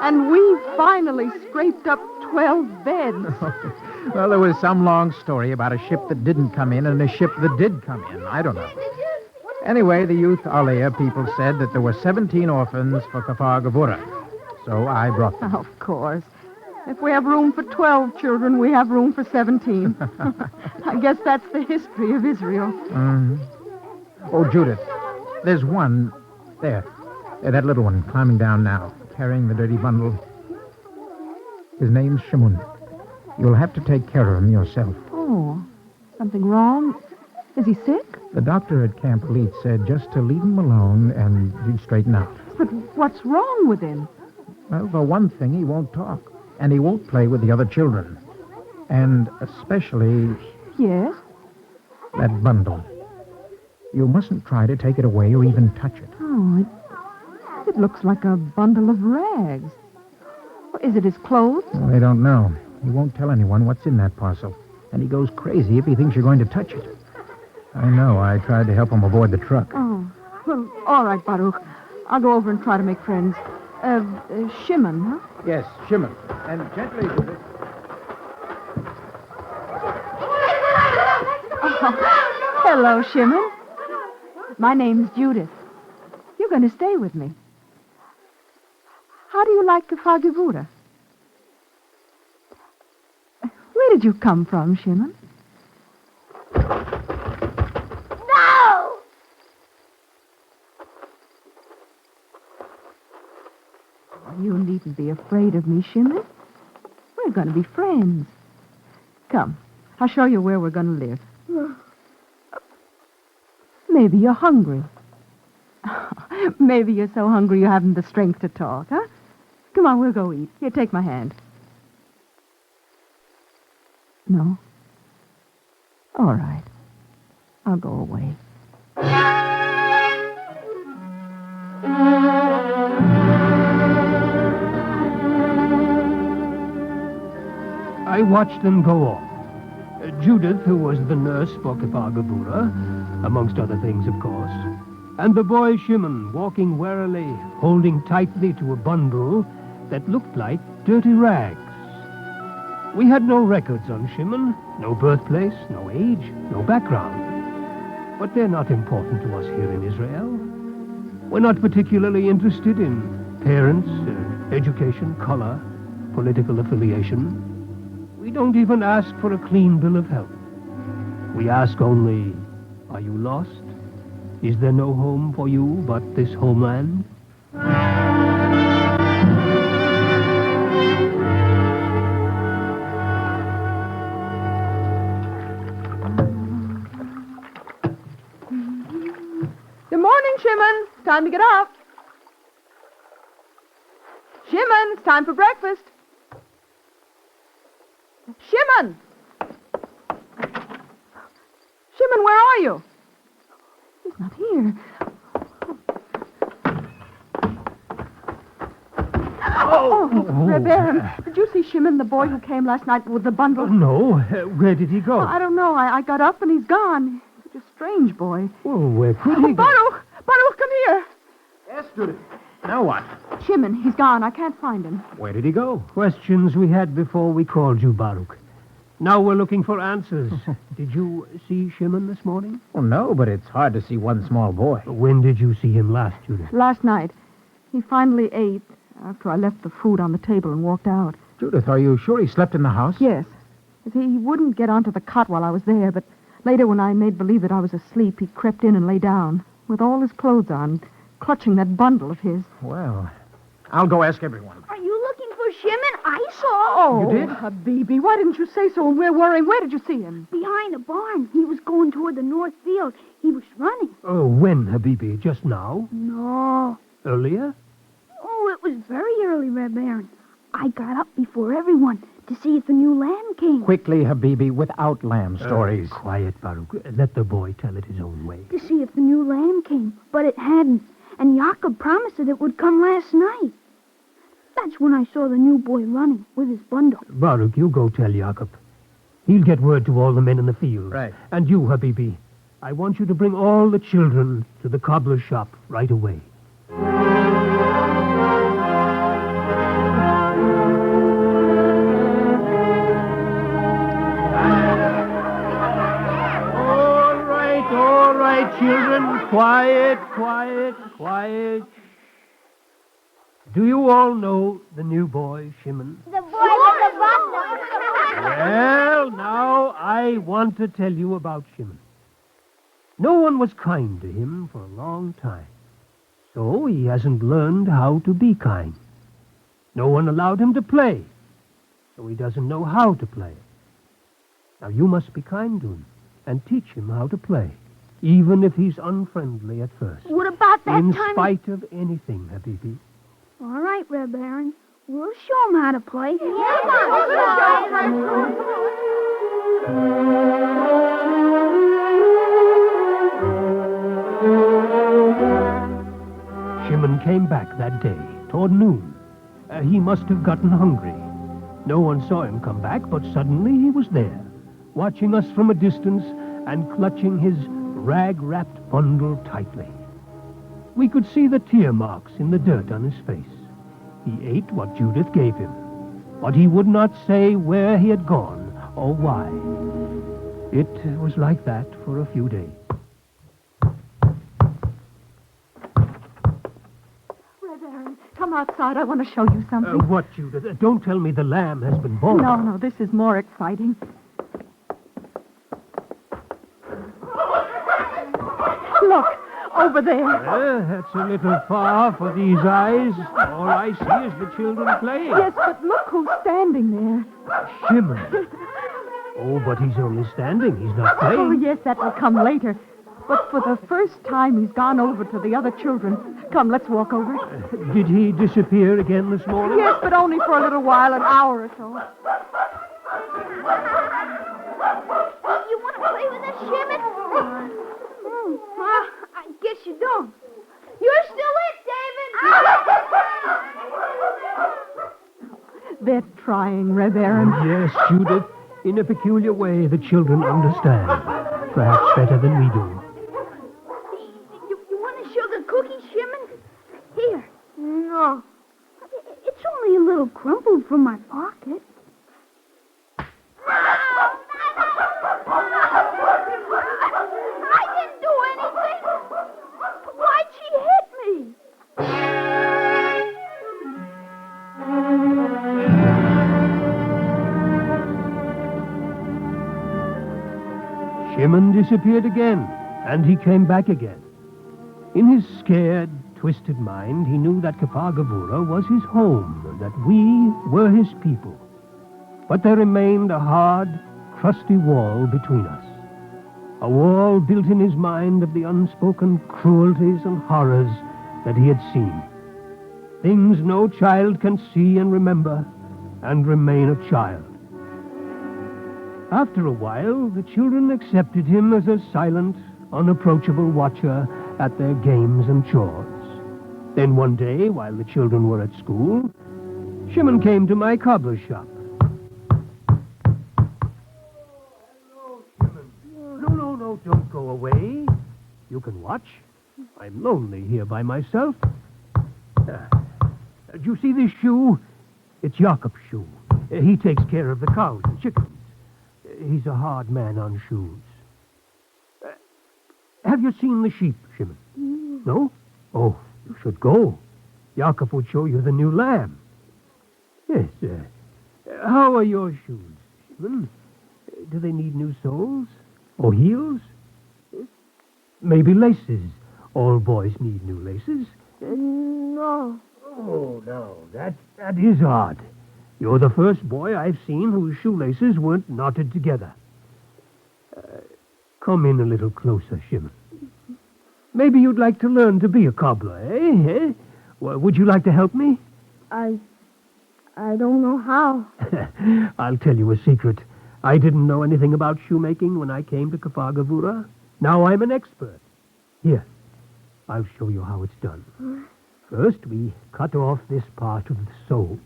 And we finally scraped up 12 beds. Well, there was some long story about a ship that didn't come in and a ship that did come in. I don't know. Anyway, the youth Aliyah people said that there were 17 orphans for Kafar Gavura. So I brought them. Of course. If we have room for 12 children, we have room for 17. I guess that's the history of Israel. Mm-hmm. Oh, Judith, there's one there. That little one climbing down now, carrying the dirty bundle. His name's Shimon. You'll have to take care of him yourself. Oh, something wrong? Is he sick? The doctor at Camp Elite said just to leave him alone and he'd straighten out. But what's wrong with him? Well, for one thing, he won't talk. And he won't play with the other children. And especially... Yes? That bundle. You mustn't try to take it away or even touch it. Oh, it looks like a bundle of rags. Is it his clothes? Well, they don't know. He won't tell anyone what's in that parcel. And he goes crazy if he thinks you're going to touch it. I know. I tried to help him aboard the truck. Oh, well, all right, Baruch. I'll go over and try to make friends. Shimon, huh? Yes, Shimon. And gently, Judith. Oh, hello, Shimon. My name's Judith. You're going to stay with me. How do you like Kafar Gavura? Where did you come from, Shimon? No! You needn't be afraid of me, Shimon. We're going to be friends. Come, I'll show you where we're going to live. Maybe you're hungry. Maybe you're so hungry you haven't the strength to talk, huh? Come on, we'll go eat. Here, take my hand. No? All right. I'll go away. I watched them go off. Judith, who was the nurse for Kafar Gavura, amongst other things, of course, and the boy Shimon walking warily, holding tightly to a bundle that looked like dirty rags. We had no records on Shimon, no birthplace, no age, no background. But they're not important to us here in Israel. We're not particularly interested in parents, education, color, political affiliation. We don't even ask for a clean bill of health. We ask only, are you lost? Is there no home for you but this homeland? Good morning, Shimon. Time to get up. Shimon, it's time for breakfast. Shimon! Shimon, where are you? He's not here. Oh, Rabbi, did you see Shimon, the boy who came last night with the bundle? No. Where did he go? I don't know. I got up and he's gone. Such a strange boy. Oh, where could he go? Baruch, come here. Yes, Judith. Now what? Shimon, he's gone. I can't find him. Where did he go? Questions we had before we called you, Baruch. Now we're looking for answers. Did you see Shimon this morning? Well, no, but it's hard to see one small boy. When did you see him last, Judith? Last night. He finally ate after I left the food on the table and walked out. Judith, are you sure he slept in the house? Yes. He wouldn't get onto the cot while I was there, but later when I made believe that I was asleep, he crept in and lay down with all his clothes on, clutching that bundle of his. Well, I'll go ask everyone. Are you looking for Shimon? I saw. Oh, You did? Habibi, why didn't you say so when we're worrying? Where did you see him? Behind a barn. He was going toward the north field. He was running. Oh, when, Habibi? Just now? No. Earlier? Oh, it was very early, Red Baron. I got up before everyone to see if the new lamb came. Quickly, Habibi, without lamb stories. Quiet, Baruch. Let the boy tell it his own way. To see if the new lamb came, but it hadn't. And Jacob promised that it would come last night. That's when I saw the new boy running with his bundle. Baruch, you go tell Jacob. He'll get word to all the men in the field. Right. And you, Habibi, I want you to bring all the children to the cobbler's shop right away. All right, children. Quiet, quiet, quiet. Do you all know the new boy, Shimon? The boy with the butler. Well, now I want to tell you about Shimon. No one was kind to him for a long time, so he hasn't learned how to be kind. No one allowed him to play, so he doesn't know how to play. Now you must be kind to him and teach him how to play, even if he's unfriendly at first. What about that In time? spite of anything, Habibi. All right, Reb Aaron. We'll show him how to play. Shimon came back that day, toward noon. He must have gotten hungry. No one saw him come back, but suddenly he was there, watching us from a distance and clutching his rag-wrapped bundle tightly. We could see the tear marks in the dirt on his face. He ate what Judith gave him, but he would not say where he had gone or why. It was like that for a few days. Red Aaron, come outside. I want to show you something. What, Judith? Don't tell me the lamb has been born. No, this is more exciting. Look, over there. That's a little far for these eyes. All I see is the children playing. Yes, but look who's standing there. Shimon. Oh, but he's only standing. He's not playing. Oh, yes, that will come later. But for the first time, he's gone over to the other children. Come, let's walk over. Did he disappear again this morning? Yes, but only for a little while, an hour or so. You want to play with us, Shimon? I guess you don't. You're still it, David. They're trying, Red Aaron. Yes, Judith. In a peculiar way, the children understand. Perhaps better than we do. You want a sugar cookie, Shimon? Here. No. It's only a little crumpled from my pocket. I didn't do anything. Why'd she hit me? Shimon disappeared again, and he came back again. In his scared, twisted mind, he knew that Kfar Gavura was his home, that we were his people. But there remained a hard, crusty wall between us. A wall built in his mind of the unspoken cruelties and horrors that he had seen. Things no child can see and remember and remain a child. After a while, the children accepted him as a silent, unapproachable watcher at their games and chores. Then one day, while the children were at school, Shimon came to my cobbler's shop. No, don't go away. You can watch. I'm lonely here by myself. Do you see this shoe? It's Jakob's shoe. He takes care of the cows and chickens. He's a hard man on shoes. Have you seen the sheep, Shimon? No? Oh, you should go. Jakob would show you the new lamb. Yes, how are your shoes, Shimon? Do they need new soles? Or heels? Maybe laces. All boys need new laces. No. Oh, no, that is odd. You're the first boy I've seen whose shoelaces weren't knotted together. Come in a little closer, Shimon. Maybe you'd like to learn to be a cobbler, eh? Well, would you like to help me? I don't know how. I'll tell you a secret. I didn't know anything about shoemaking when I came to Kfar Gavura. Now I'm an expert. Here, I'll show you how it's done. First, we cut off this part of the sole,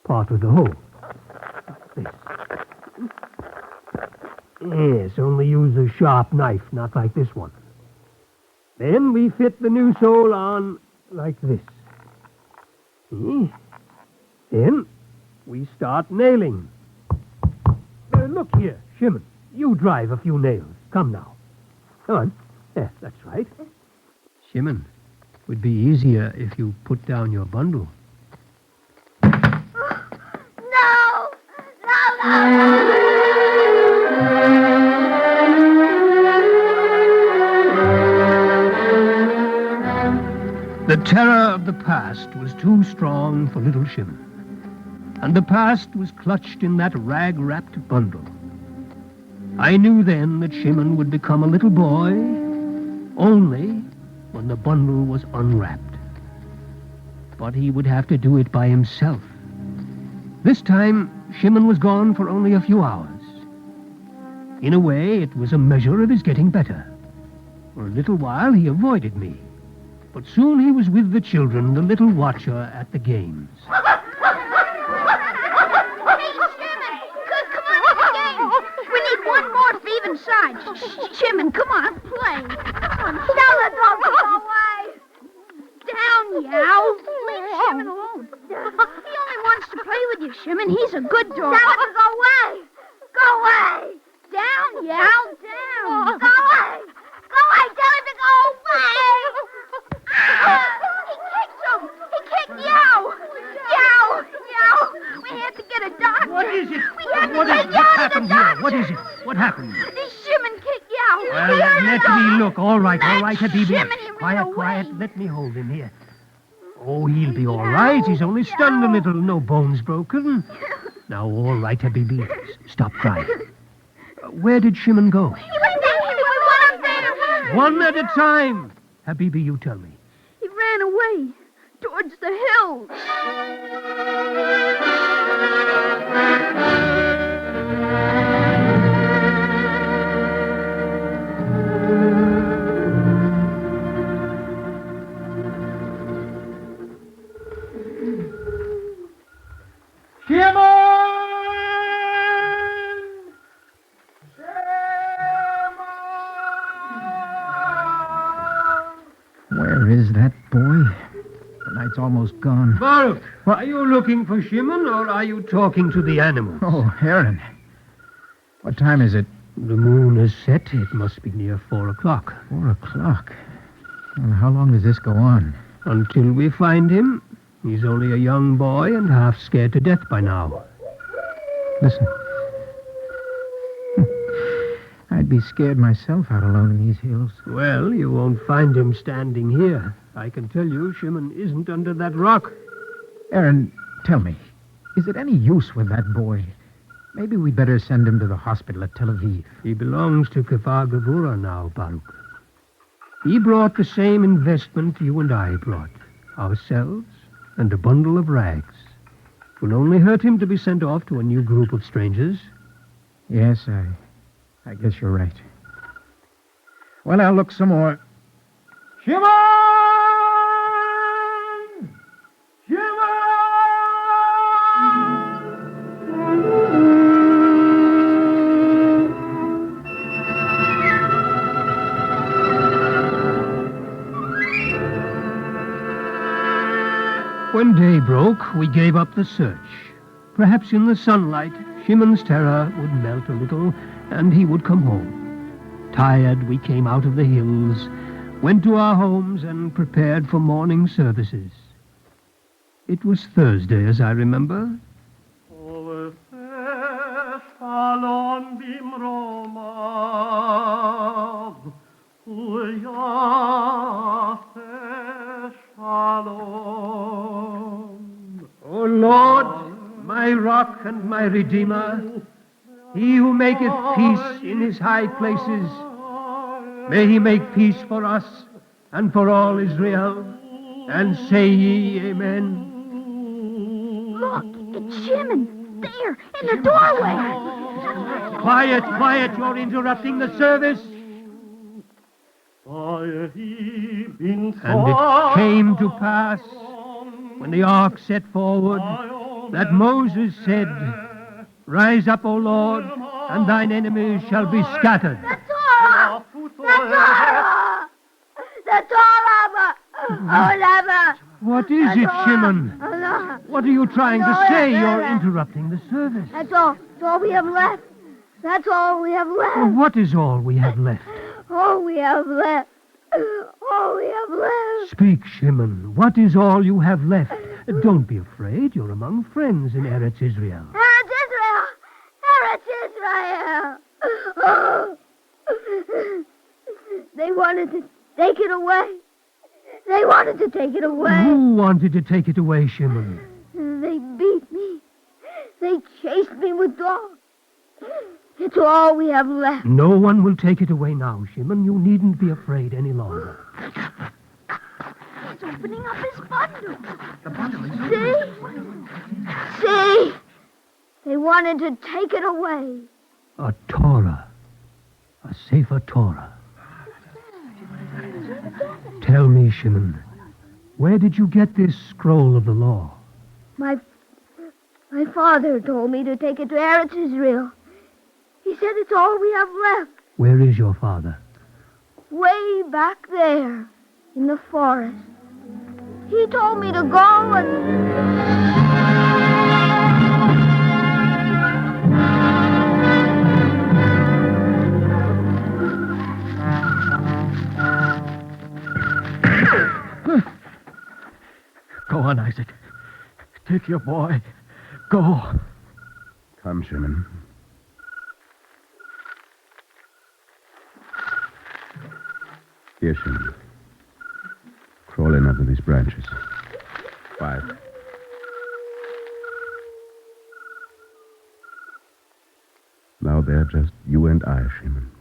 part of the hole. Like this. Yes, only use a sharp knife, not like this one. Then we fit the new sole on like this. See? Then we start nailing. Look here, Shimon. You drive a few nails. Come now. Come on. Yeah, that's right. Shimon, it would be easier if you put down your bundle. No! No! The terror of the past was too strong for little Shimon, and the past was clutched in that rag-wrapped bundle. I knew then that Shimon would become a little boy only when the bundle was unwrapped. But he would have to do it by himself. This time, Shimon was gone for only a few hours. In a way, it was a measure of his getting better. For a little while, he avoided me. But soon he was with the children, the little watcher at the games. Hey, Shimon! Come on to the game! We need one more for even sides. Shimon, come on, play. Come on, tell the donkey go away. Down, Yow. Leave Shimon alone. He only wants to play with you, Shimon. He's a good dog. Tell him to go away. Go away. Down, Yow, down. Go away. Go away. Tell him to go away. He kicked him. He kicked Yow. Yow. We have to get a doctor. What is it? We have to What take Yow to the happened doctor. here? What is it? What happened? This Shimon kicked Yow. Well, let me look. All right, Habibi. Shimon, he ran away. Quiet. Let me hold him here. Oh, he'll be all right. He's only stunned a little. No bones broken. Now, all right, Habibi. Stop crying. Where did Shimon go? He went down. He went up there. One at a time. Habibi, you tell me. He ran away towards the hills. Where is that boy? The night's almost gone. Baruch, are you looking for Shimon or are you talking to the animals? Oh, Aaron. What time is it? The moon has set. It must be near 4 o'clock. 4 o'clock. Well, how long does this go on? Until we find him. He's only a young boy and half scared to death by now. Listen. I'd be scared myself out alone in these hills. Well, you won't find him standing here. I can tell you Shimon isn't under that rock. Aaron, tell me, is it any use with that boy? Maybe we'd better send him to the hospital at Tel Aviv. He belongs to Kfar Gevurah now, Baruch. He brought the same investment you and I brought. Ourselves and a bundle of rags. It will only hurt him to be sent off to a new group of strangers. Yes, I guess you're right. Well, I'll look some more. Shimon! When day broke, we gave up the search. Perhaps in the sunlight, Shimon's terror would melt a little, and he would come home. Tired, we came out of the hills, went to our homes, and prepared for morning services. It was Thursday, as I remember. O Lord, my rock and my redeemer, he who maketh peace in his high places, may he make peace for us and for all Israel. And say ye, Amen. Look, it's Shimon, there, in the doorway. Quiet, you're interrupting the service. And it came to pass, when the ark set forward, that Moses said, Rise up, O Lord, and thine enemies shall be scattered. The Torah! The Torah! Oh, Lama! What is it, Shimon? What are you trying to say? You're interrupting the service. That's all. That's all we have left. That's all we have left. Well, what is all we have left? All we have left. All we have left. Speak, Shimon. What is all you have left? Don't be afraid. You're among friends in Eretz Israel. Eretz Israel! Eretz Israel! Oh. They wanted to take it away. They wanted to take it away. Who wanted to take it away, Shimon? They beat me. They chased me with dogs. It's all we have left. No one will take it away now, Shimon. You needn't be afraid any longer. He's opening up his bundle. The bundle is... See? They wanted to take it away. A Torah. A Sefer Torah. Tell me, Shimon, where did you get this scroll of the law? My father told me to take it to Eretz Israel. He said it's all we have left. Where is your father? Way back there in the forest. He told me to go and... Go on, Isaac. Take your boy. Go. Come, Shimon. Here, Shimon. Crawl in under these branches. Quiet. Now they're just you and I, Shimon.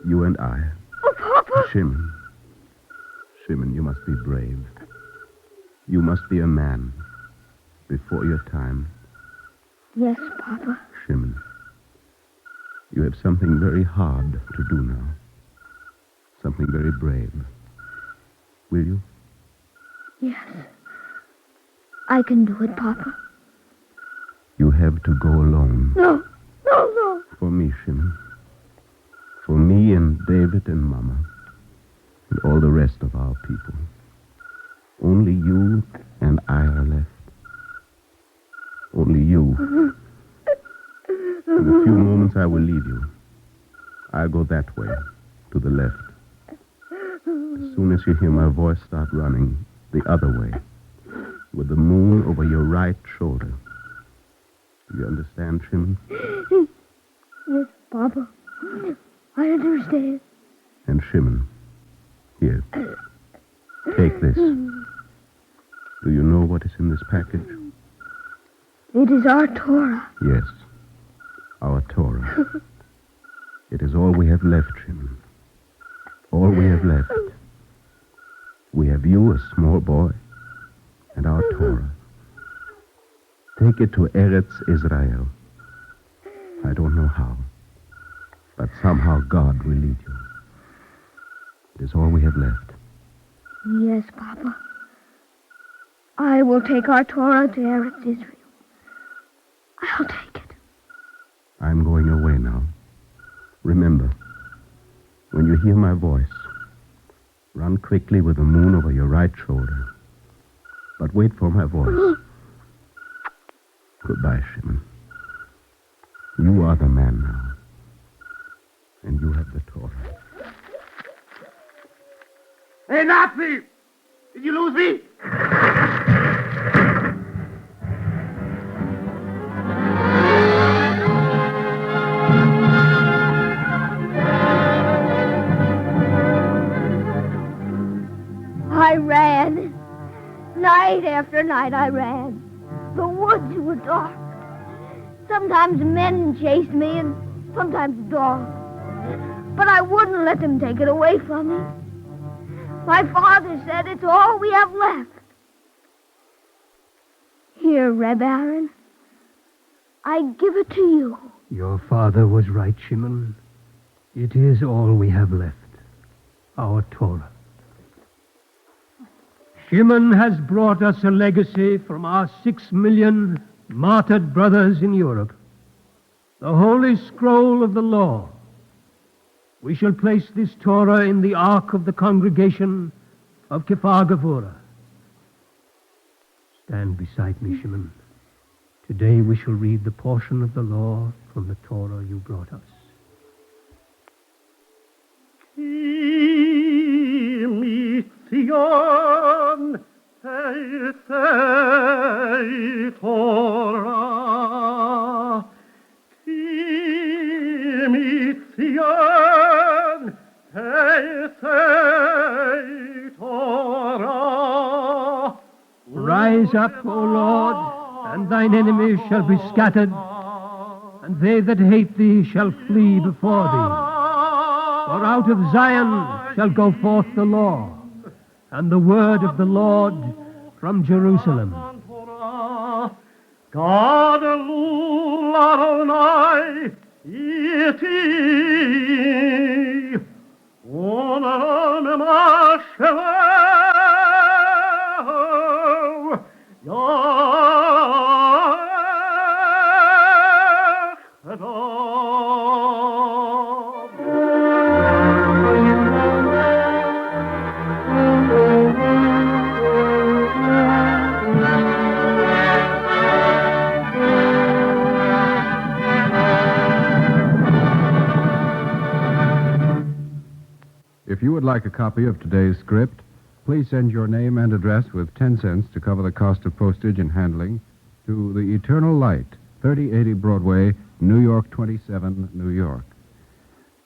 You and I. Oh, Papa! Shimon. Shimon, you must be brave. You must be a man before your time. Yes, Papa. Shimon, you have something very hard to do now. Something very brave. Will you? Yes. I can do it, Papa. You have to go alone. No. No, no. For me, Shimon. For me and David and Mama. And all the rest of our people. Only you and I are left. Only you. In a few moments I will leave you. I'll go that way, to the left. As soon as you hear my voice start running, the other way, with the moon over your right shoulder. Do you understand, Shimon? Yes, Papa. I understand. And Shimon, here, take this. Do you know what is in this package? It is our Torah. Yes, our Torah. It is all we have left, Shimon. All we have left. We have you, a small boy, and our Torah. Take it to Eretz Israel. I don't know how, but somehow God will lead you. It is all we have left. Yes, Papa. I will take our Torah to Eretz Israel. I'll take it. I'm going away now. Remember, when you hear my voice, run quickly with the moon over your right shoulder. But wait for my voice. Goodbye, Shimon. You are the man now. And you have the Torah. Hey, Nazi! Did you lose me? I ran. Night after night I ran. The woods were dark. Sometimes men chased me and sometimes dogs. But I wouldn't let them take it away from me. My father said it's all we have left. Here, Reb Aaron. I give it to you. Your father was right, Shimon. It is all we have left. Our Torah. Shimon has brought us a legacy from our 6 million martyred brothers in Europe. the holy scroll of the law. We shall place this Torah in the ark of the congregation of Kfar Gevurah. Stand beside me, Shimon. Today we shall read the portion of the law from the Torah you brought us. Mitzion, Teisei Torah, Mitzion, Teisei Torah. Rise up, O Lord, and thine enemies shall be scattered, and they that hate thee shall flee before thee. For out of Zion shall go forth the law, and the word of the Lord from Jerusalem. God Elul Adonai iti Onam Hashem If you would like a copy of today's script, please send your name and address with 10 cents to cover the cost of postage and handling to The Eternal Light, 3080 Broadway, New York 27, New York.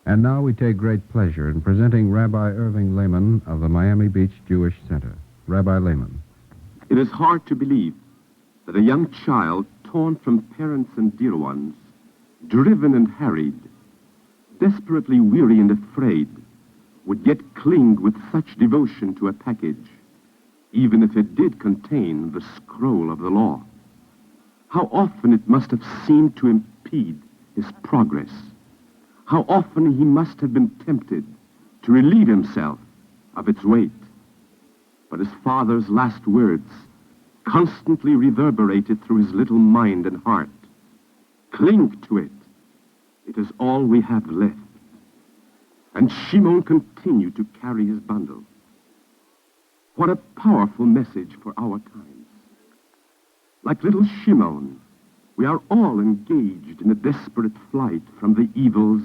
And now we take great pleasure in presenting Rabbi Irving Lehman of the Miami Beach Jewish Center. Rabbi Lehman. It is hard to believe that a young child torn from parents and dear ones, driven and harried, desperately weary and afraid, would yet cling with such devotion to a package, even if it did contain the scroll of the law. How often it must have seemed to impede his progress. How often he must have been tempted to relieve himself of its weight. But his father's last words constantly reverberated through his little mind and heart. Cling to it. It is all we have left. And Shimon continued to carry his bundle. What a powerful message for our times. Like little Shimon, we are all engaged in a desperate flight from the evils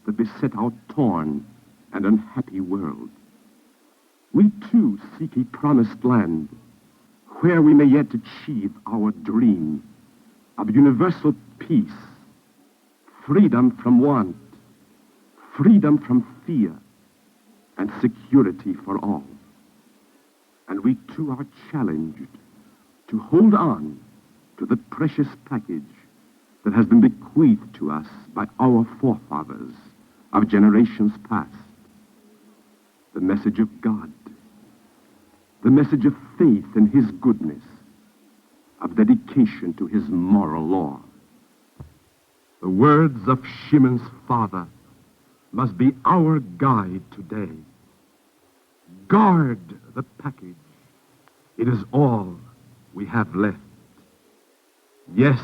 that beset our torn and unhappy world. We too seek a promised land where we may yet achieve our dream of universal peace, freedom from want, freedom from fear, and security for all. And we too are challenged to hold on to the precious package that has been bequeathed to us by our forefathers of generations past. The message of God, the message of faith in his goodness, of dedication to his moral law. The words of Shimon's father must be our guide today. Guard the package. It is all we have left. Yes,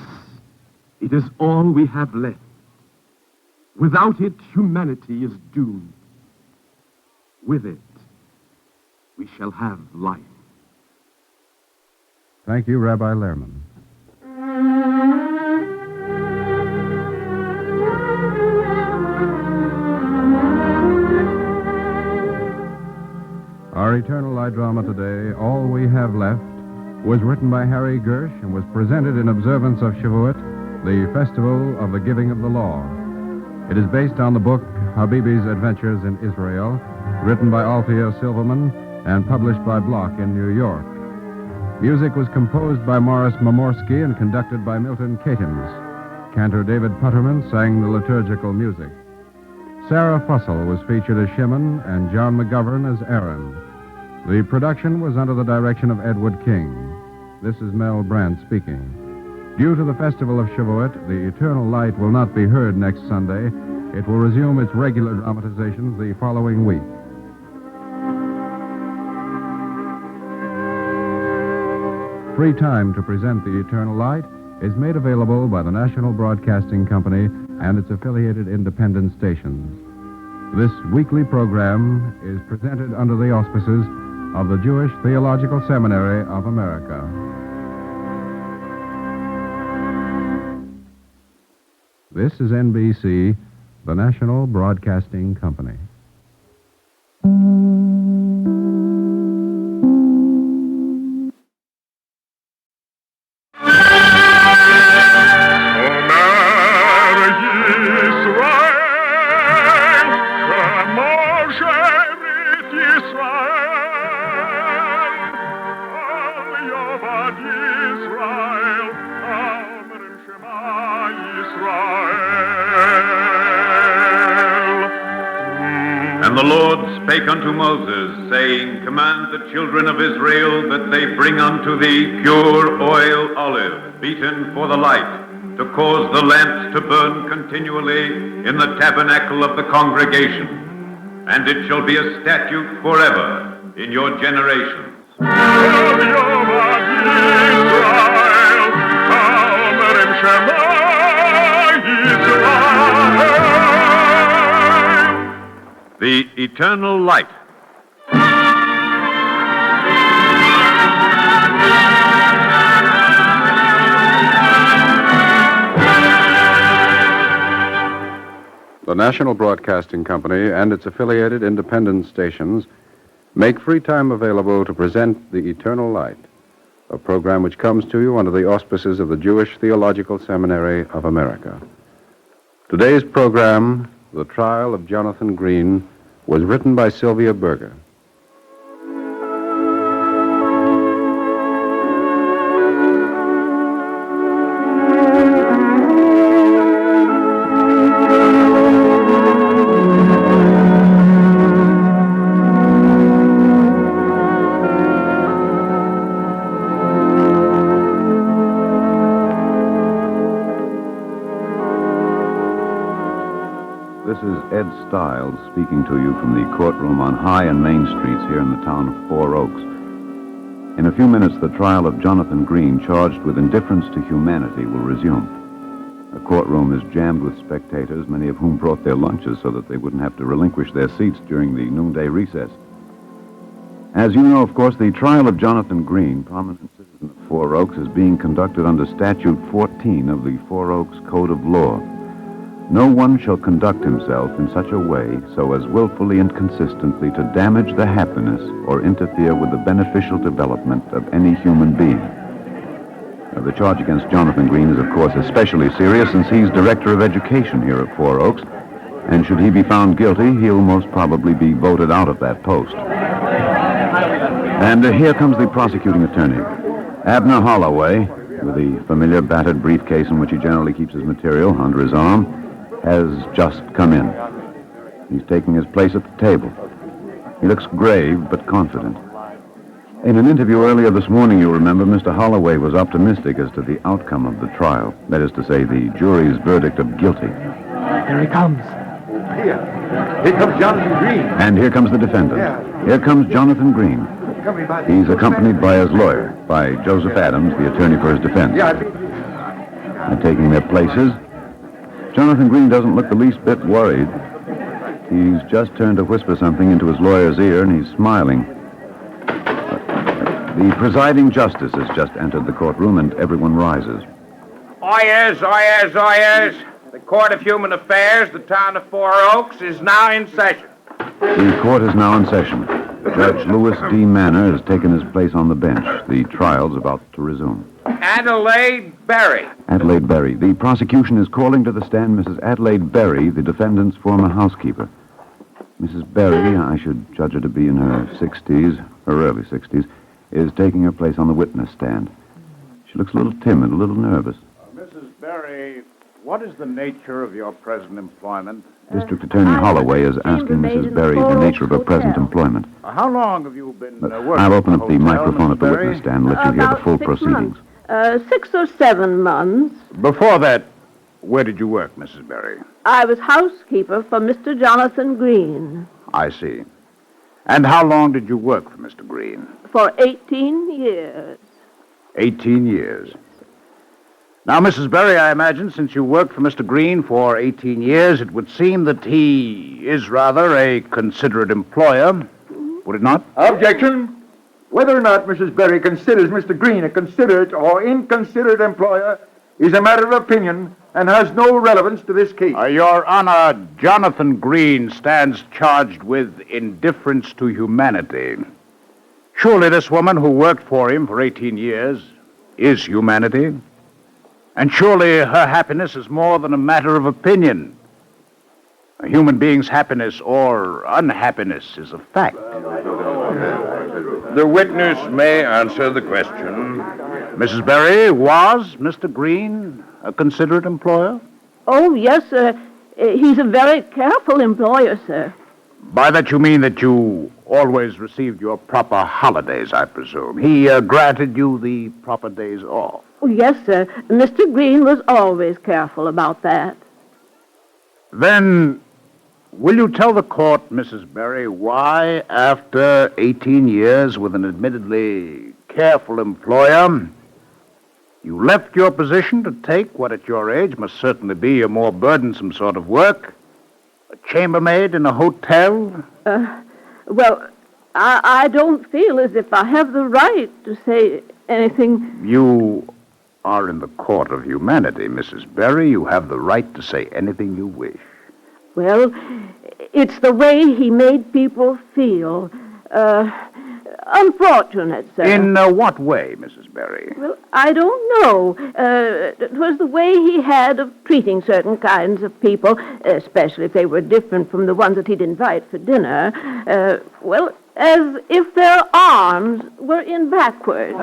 it is all we have left. Without it, humanity is doomed. With it, we shall have life. Thank you, Rabbi Lehrman. Our Eternal Light drama today, All We Have Left, was written by Harry Gersh and was presented in observance of Shavuot, the festival of the giving of the law. It is based on the book Habibi's Adventures in Israel, written by Althea Silverman and published by Block in New York. Music was composed by Morris Momorsky and conducted by Milton Catins. Cantor David Putterman sang the liturgical music. Sarah Fussell was featured as Shimon and John McGovern as Aaron. The production was under the direction of Edward King. This is Mel Brandt speaking. Due to the festival of Shavuot, The Eternal Light will not be heard next Sunday. It will resume its regular dramatizations the following week. Free time to present The Eternal Light is made available by the National Broadcasting Company and its affiliated independent stations. This weekly program is presented under the auspices of the Jewish Theological Seminary of America. This is NBC, the National Broadcasting Company. And the Lord spake unto Moses, saying, Command the children of Israel that they bring unto thee pure oil olive, beaten for the light, to cause the lamps to burn continually in the tabernacle of the congregation. And it shall be a statute forever in your generations. The eternal light. The National Broadcasting Company and its affiliated independent stations make free time available to present The Eternal Light, a program which comes to you under the auspices of the Jewish Theological Seminary of America. Today's program, The Trial of Jonathan Green, was written by Sylvia Berger. This is Ed Stiles speaking to you from the courtroom on High and Main Streets here in the town of Four Oaks. In a few minutes, the trial of Jonathan Green, charged with indifference to humanity, will resume. The courtroom is jammed with spectators, many of whom brought their lunches so that they wouldn't have to relinquish their seats during the noonday recess. As you know, of course, the trial of Jonathan Green, prominent citizen of Four Oaks, is being conducted under Statute 14 of the Four Oaks Code of Law. No one shall conduct himself in such a way so as willfully and consistently to damage the happiness or interfere with the beneficial development of any human being. Now, the charge against Jonathan Green is, of course, especially serious since he's director of education here at Four Oaks, and should he be found guilty, he'll most probably be voted out of that post. And here comes the prosecuting attorney, Abner Holloway, with the familiar battered briefcase in which he generally keeps his material under his arm, has just come in. He's taking his place at the table. He looks grave but confident. In an interview earlier this morning, you'll remember, Mr. Holloway was optimistic as to the outcome of the trial. That is to say, the jury's verdict of guilty. Here he comes. Here comes Jonathan Green. And here comes the defendant. Yeah. Here comes Jonathan Green. He's accompanied by his lawyer, by Joseph Adams, the attorney for his defense. And taking their places, Jonathan Green doesn't look the least bit worried. He's just turned to whisper something into his lawyer's ear, and he's smiling. The presiding justice has just entered the courtroom, and everyone rises. Oyez, oyez, oyez. The Court of Human Affairs, the town of Four Oaks, is now in session. The court is now in session. Judge Louis D. Manor has taken his place on the bench. The trial's about to resume. Adelaide Berry. Adelaide Berry. The prosecution is calling to the stand Mrs. Adelaide Berry, the defendant's former housekeeper. Mrs. Berry, I should judge her to be in her 60s, her early 60s, is taking her place on the witness stand. She looks a little timid, a little nervous. Mrs. Berry, what is the nature of your present employment? District Attorney Holloway is asking Mrs. Berry the nature of her present employment. How long have you been working? I'll open up the hotel, microphone at the Mrs. witness stand and let you hear the full proceedings. 6 or 7 months. Before that, where did you work, Mrs. Berry? I was housekeeper for Mr. Jonathan Green. I see. And how long did you work for Mr. Green? For 18 years. 18 years. Now, Mrs. Berry, I imagine since you worked for Mr. Green for 18 years, it would seem that he is rather a considerate employer, would it not? Objection. Whether or not Mrs. Berry considers Mr. Green a considerate or inconsiderate employer is a matter of opinion and has no relevance to this case. Your Honor, Jonathan Green stands charged with indifference to humanity. Surely this woman who worked for him for 18 years is humanity. And surely her happiness is more than a matter of opinion. A human being's happiness or unhappiness is a fact. The witness may answer the question. Mrs. Berry, was Mr. Green a considerate employer? Oh, yes, sir. He's a very careful employer, sir. By that you mean that you always received your proper holidays, I presume. He granted you the proper days off. Oh, yes, sir. Mr. Green was always careful about that. Then, will you tell the court, Mrs. Berry, why, after 18 years with an admittedly careful employer, you left your position to take what at your age must certainly be a more burdensome sort of work? A chambermaid in a hotel? Well, I don't feel as if I have the right to say anything. You are in the court of humanity, Mrs. Berry. You have the right to say anything you wish. Well, it's the way he made people feel. Unfortunate, sir. In what way, Mrs. Berry? Well, I don't know. It was the way he had of treating certain kinds of people, especially if they were different from the ones that he'd invite for dinner. Well, as if their arms were in backwards.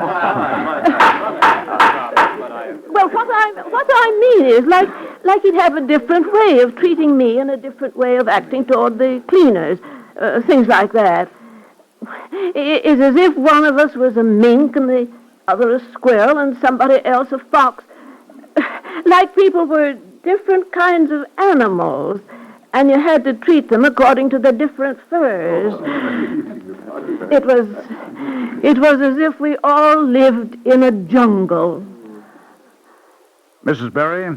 Well, what I mean is, like he'd have a different way of treating me and a different way of acting toward the cleaners, things like that. It's as if one of us was a mink and the other a squirrel and somebody else a fox. Like people were different kinds of animals, and you had to treat them according to their different furs. It was as if we all lived in a jungle. Mrs. Berry,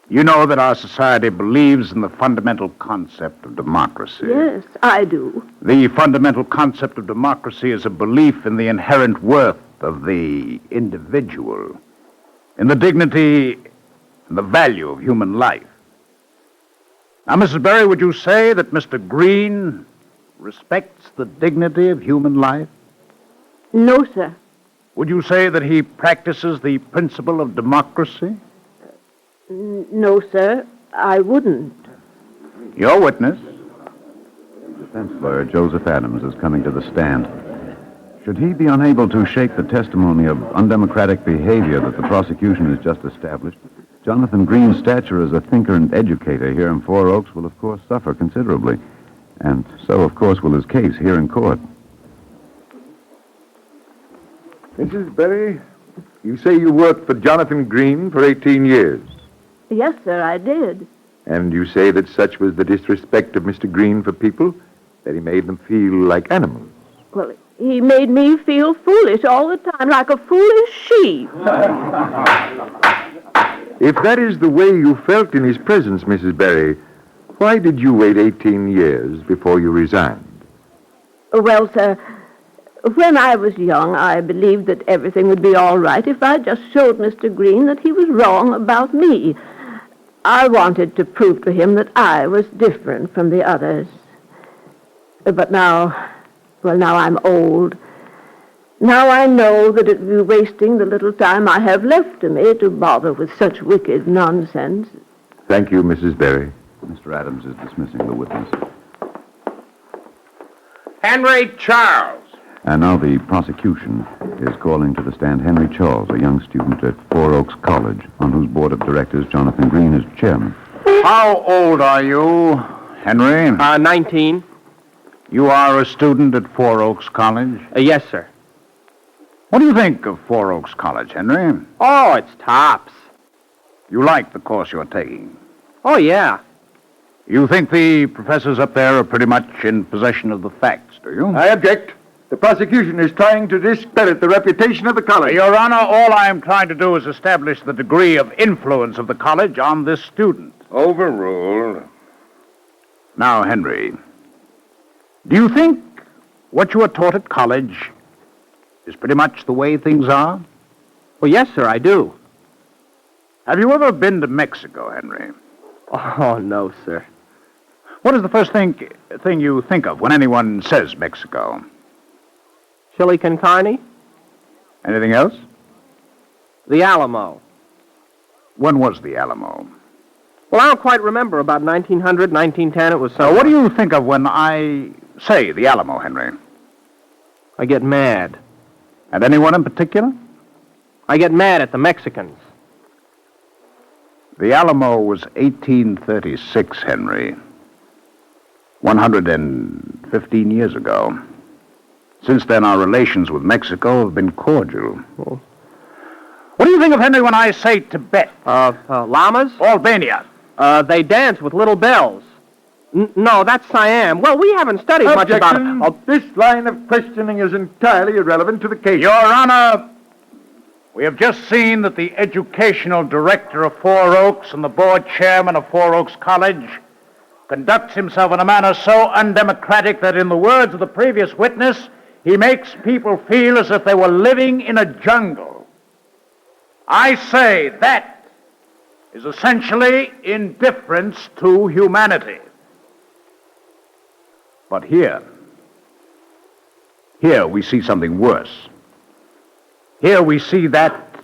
you know that our society believes in the fundamental concept of democracy. Yes, I do. The fundamental concept of democracy is a belief in the inherent worth of the individual, in the dignity and the value of human life. Now, Mrs. Berry, would you say that Mr. Green respects the dignity of human life? No, sir. Would you say that he practices the principle of democracy? No, sir, I wouldn't. Your witness. Defense lawyer Joseph Adams is coming to the stand. Should he be unable to shake the testimony of undemocratic behavior that the prosecution has just established, Jonathan Green's stature as a thinker and educator here in Four Oaks will, of course, suffer considerably. And so, of course, will his case here in court. Mrs. Berry, you say you worked for Jonathan Green for 18 years. Yes, sir, I did. And you say that such was the disrespect of Mr. Green for people that he made them feel like animals. Well, he made me feel foolish all the time, like a foolish sheep. If that is the way you felt in his presence, Mrs. Berry, why did you wait 18 years before you resigned? Well, sir, when I was young, I believed that everything would be all right if I just showed Mr. Green that he was wrong about me. I wanted to prove to him that I was different from the others. But now I'm old. Now I know that it would be wasting the little time I have left to me to bother with such wicked nonsense. Thank you, Mrs. Berry. Mr. Adams is dismissing the witness. Henry Charles. And now the prosecution is calling to the stand Henry Charles, a young student at Four Oaks College, on whose board of directors Jonathan Green is chairman. How old are you, Henry? 19. You are a student at Four Oaks College? Yes, sir. What do you think of Four Oaks College, Henry? Oh, it's tops. You like the course you're taking? Oh, yeah. You think the professors up there are pretty much in possession of the facts, do you? I object. The prosecution is trying to discredit the reputation of the college. Your Honor, all I am trying to do is establish the degree of influence of the college on this student. Overruled. Now, Henry, do you think what you are taught at college is pretty much the way things are? Well, yes, sir, I do. Have you ever been to Mexico, Henry? Oh, no, sir. What is the first thing you think of when anyone says Mexico? Chili con carne? Anything else? The Alamo. When was the Alamo? Well, I don't quite remember. About 1900, 1910, it was so. What do you think of when I say the Alamo, Henry? I get mad. At anyone in particular? I get mad at the Mexicans. The Alamo was 1836, Henry. 115 years ago. Since then, our relations with Mexico have been cordial. Oh. What do you think of, Henry, when I say Tibet? Llamas? Albania. They dance with little bells. No, that's Siam. Well, we haven't studied much about it. This line of questioning is entirely irrelevant to the case. Your Honor, we have just seen that the educational director of Four Oaks and the board chairman of Four Oaks College conducts himself in a manner so undemocratic that, in the words of the previous witness, he makes people feel as if they were living in a jungle. I say that is essentially indifference to humanity. But here we see something worse. Here we see that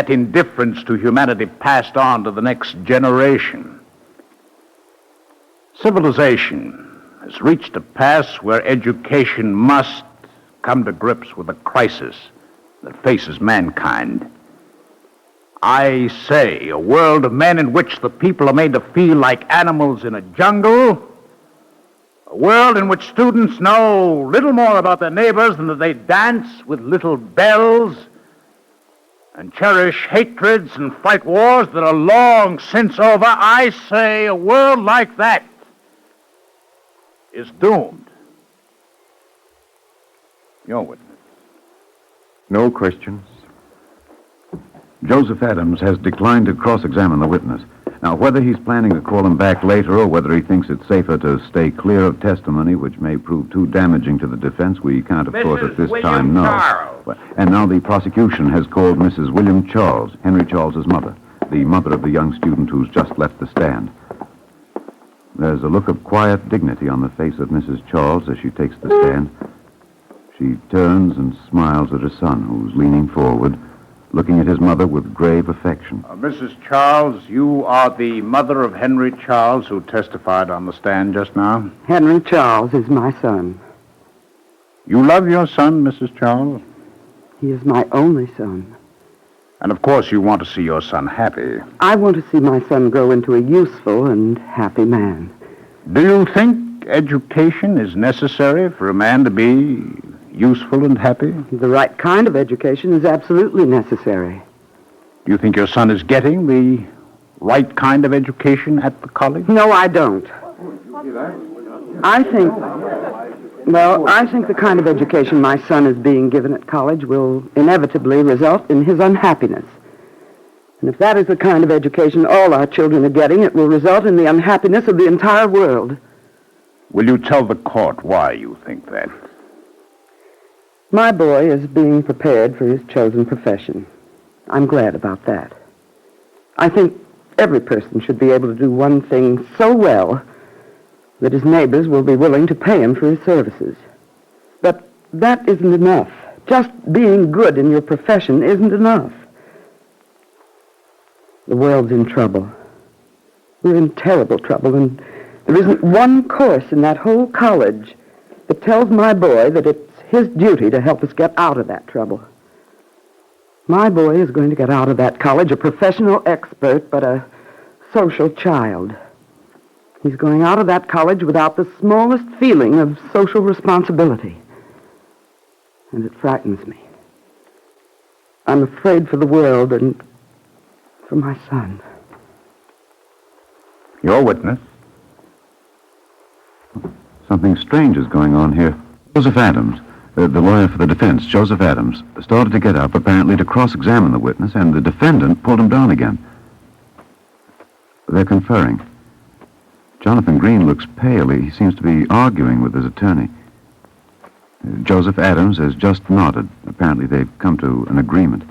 indifference to humanity passed on to the next generation. Civilization has reached a pass where education must come to grips with the crisis that faces mankind. I say a world of men in which the people are made to feel like animals in a jungle, a world in which students know little more about their neighbors than that they dance with little bells and cherish hatreds and fight wars that are long since over. I say a world like that is doomed. Your witness. No questions. Joseph Adams has declined to cross-examine the witness. Now, whether he's planning to call him back later or whether he thinks it's safer to stay clear of testimony which may prove too damaging to the defense, we can't, of course, at this time know. Well, and now the prosecution has called Mrs. William Charles, Henry Charles's mother, the mother of the young student who's just left the stand. There's a look of quiet dignity on the face of Mrs. Charles as she takes the stand. She turns and smiles at her son, who's leaning forward, looking at his mother with grave affection. Mrs. Charles, you are the mother of Henry Charles, who testified on the stand just now? Henry Charles is my son. You love your son, Mrs. Charles? He is my only son. And of course you want to see your son happy. I want to see my son grow into a useful and happy man. Do you think education is necessary for a man to be useful and happy? The right kind of education is absolutely necessary. Do you think your son is getting the right kind of education at the college? No, I don't. I think the kind of education my son is being given at college will inevitably result in his unhappiness. And if that is the kind of education all our children are getting, it will result in the unhappiness of the entire world. Will you tell the court why you think that? My boy is being prepared for his chosen profession. I'm glad about that. I think every person should be able to do one thing so well that his neighbors will be willing to pay him for his services. But that isn't enough. Just being good in your profession isn't enough. The world's in trouble. We're in terrible trouble, and there isn't one course in that whole college that tells my boy that it's his duty to help us get out of that trouble. My boy is going to get out of that college a professional expert, but a social child. He's going out of that college without the smallest feeling of social responsibility. And it frightens me. I'm afraid for the world and for my son. Your witness. Something strange is going on here. Joseph Adams, The lawyer for the defense, Joseph Adams, started to get up, apparently to cross-examine the witness, and the defendant pulled him down again. They're conferring. Jonathan Green looks pale. He seems to be arguing with his attorney. Joseph Adams has just nodded. Apparently they've come to an agreement.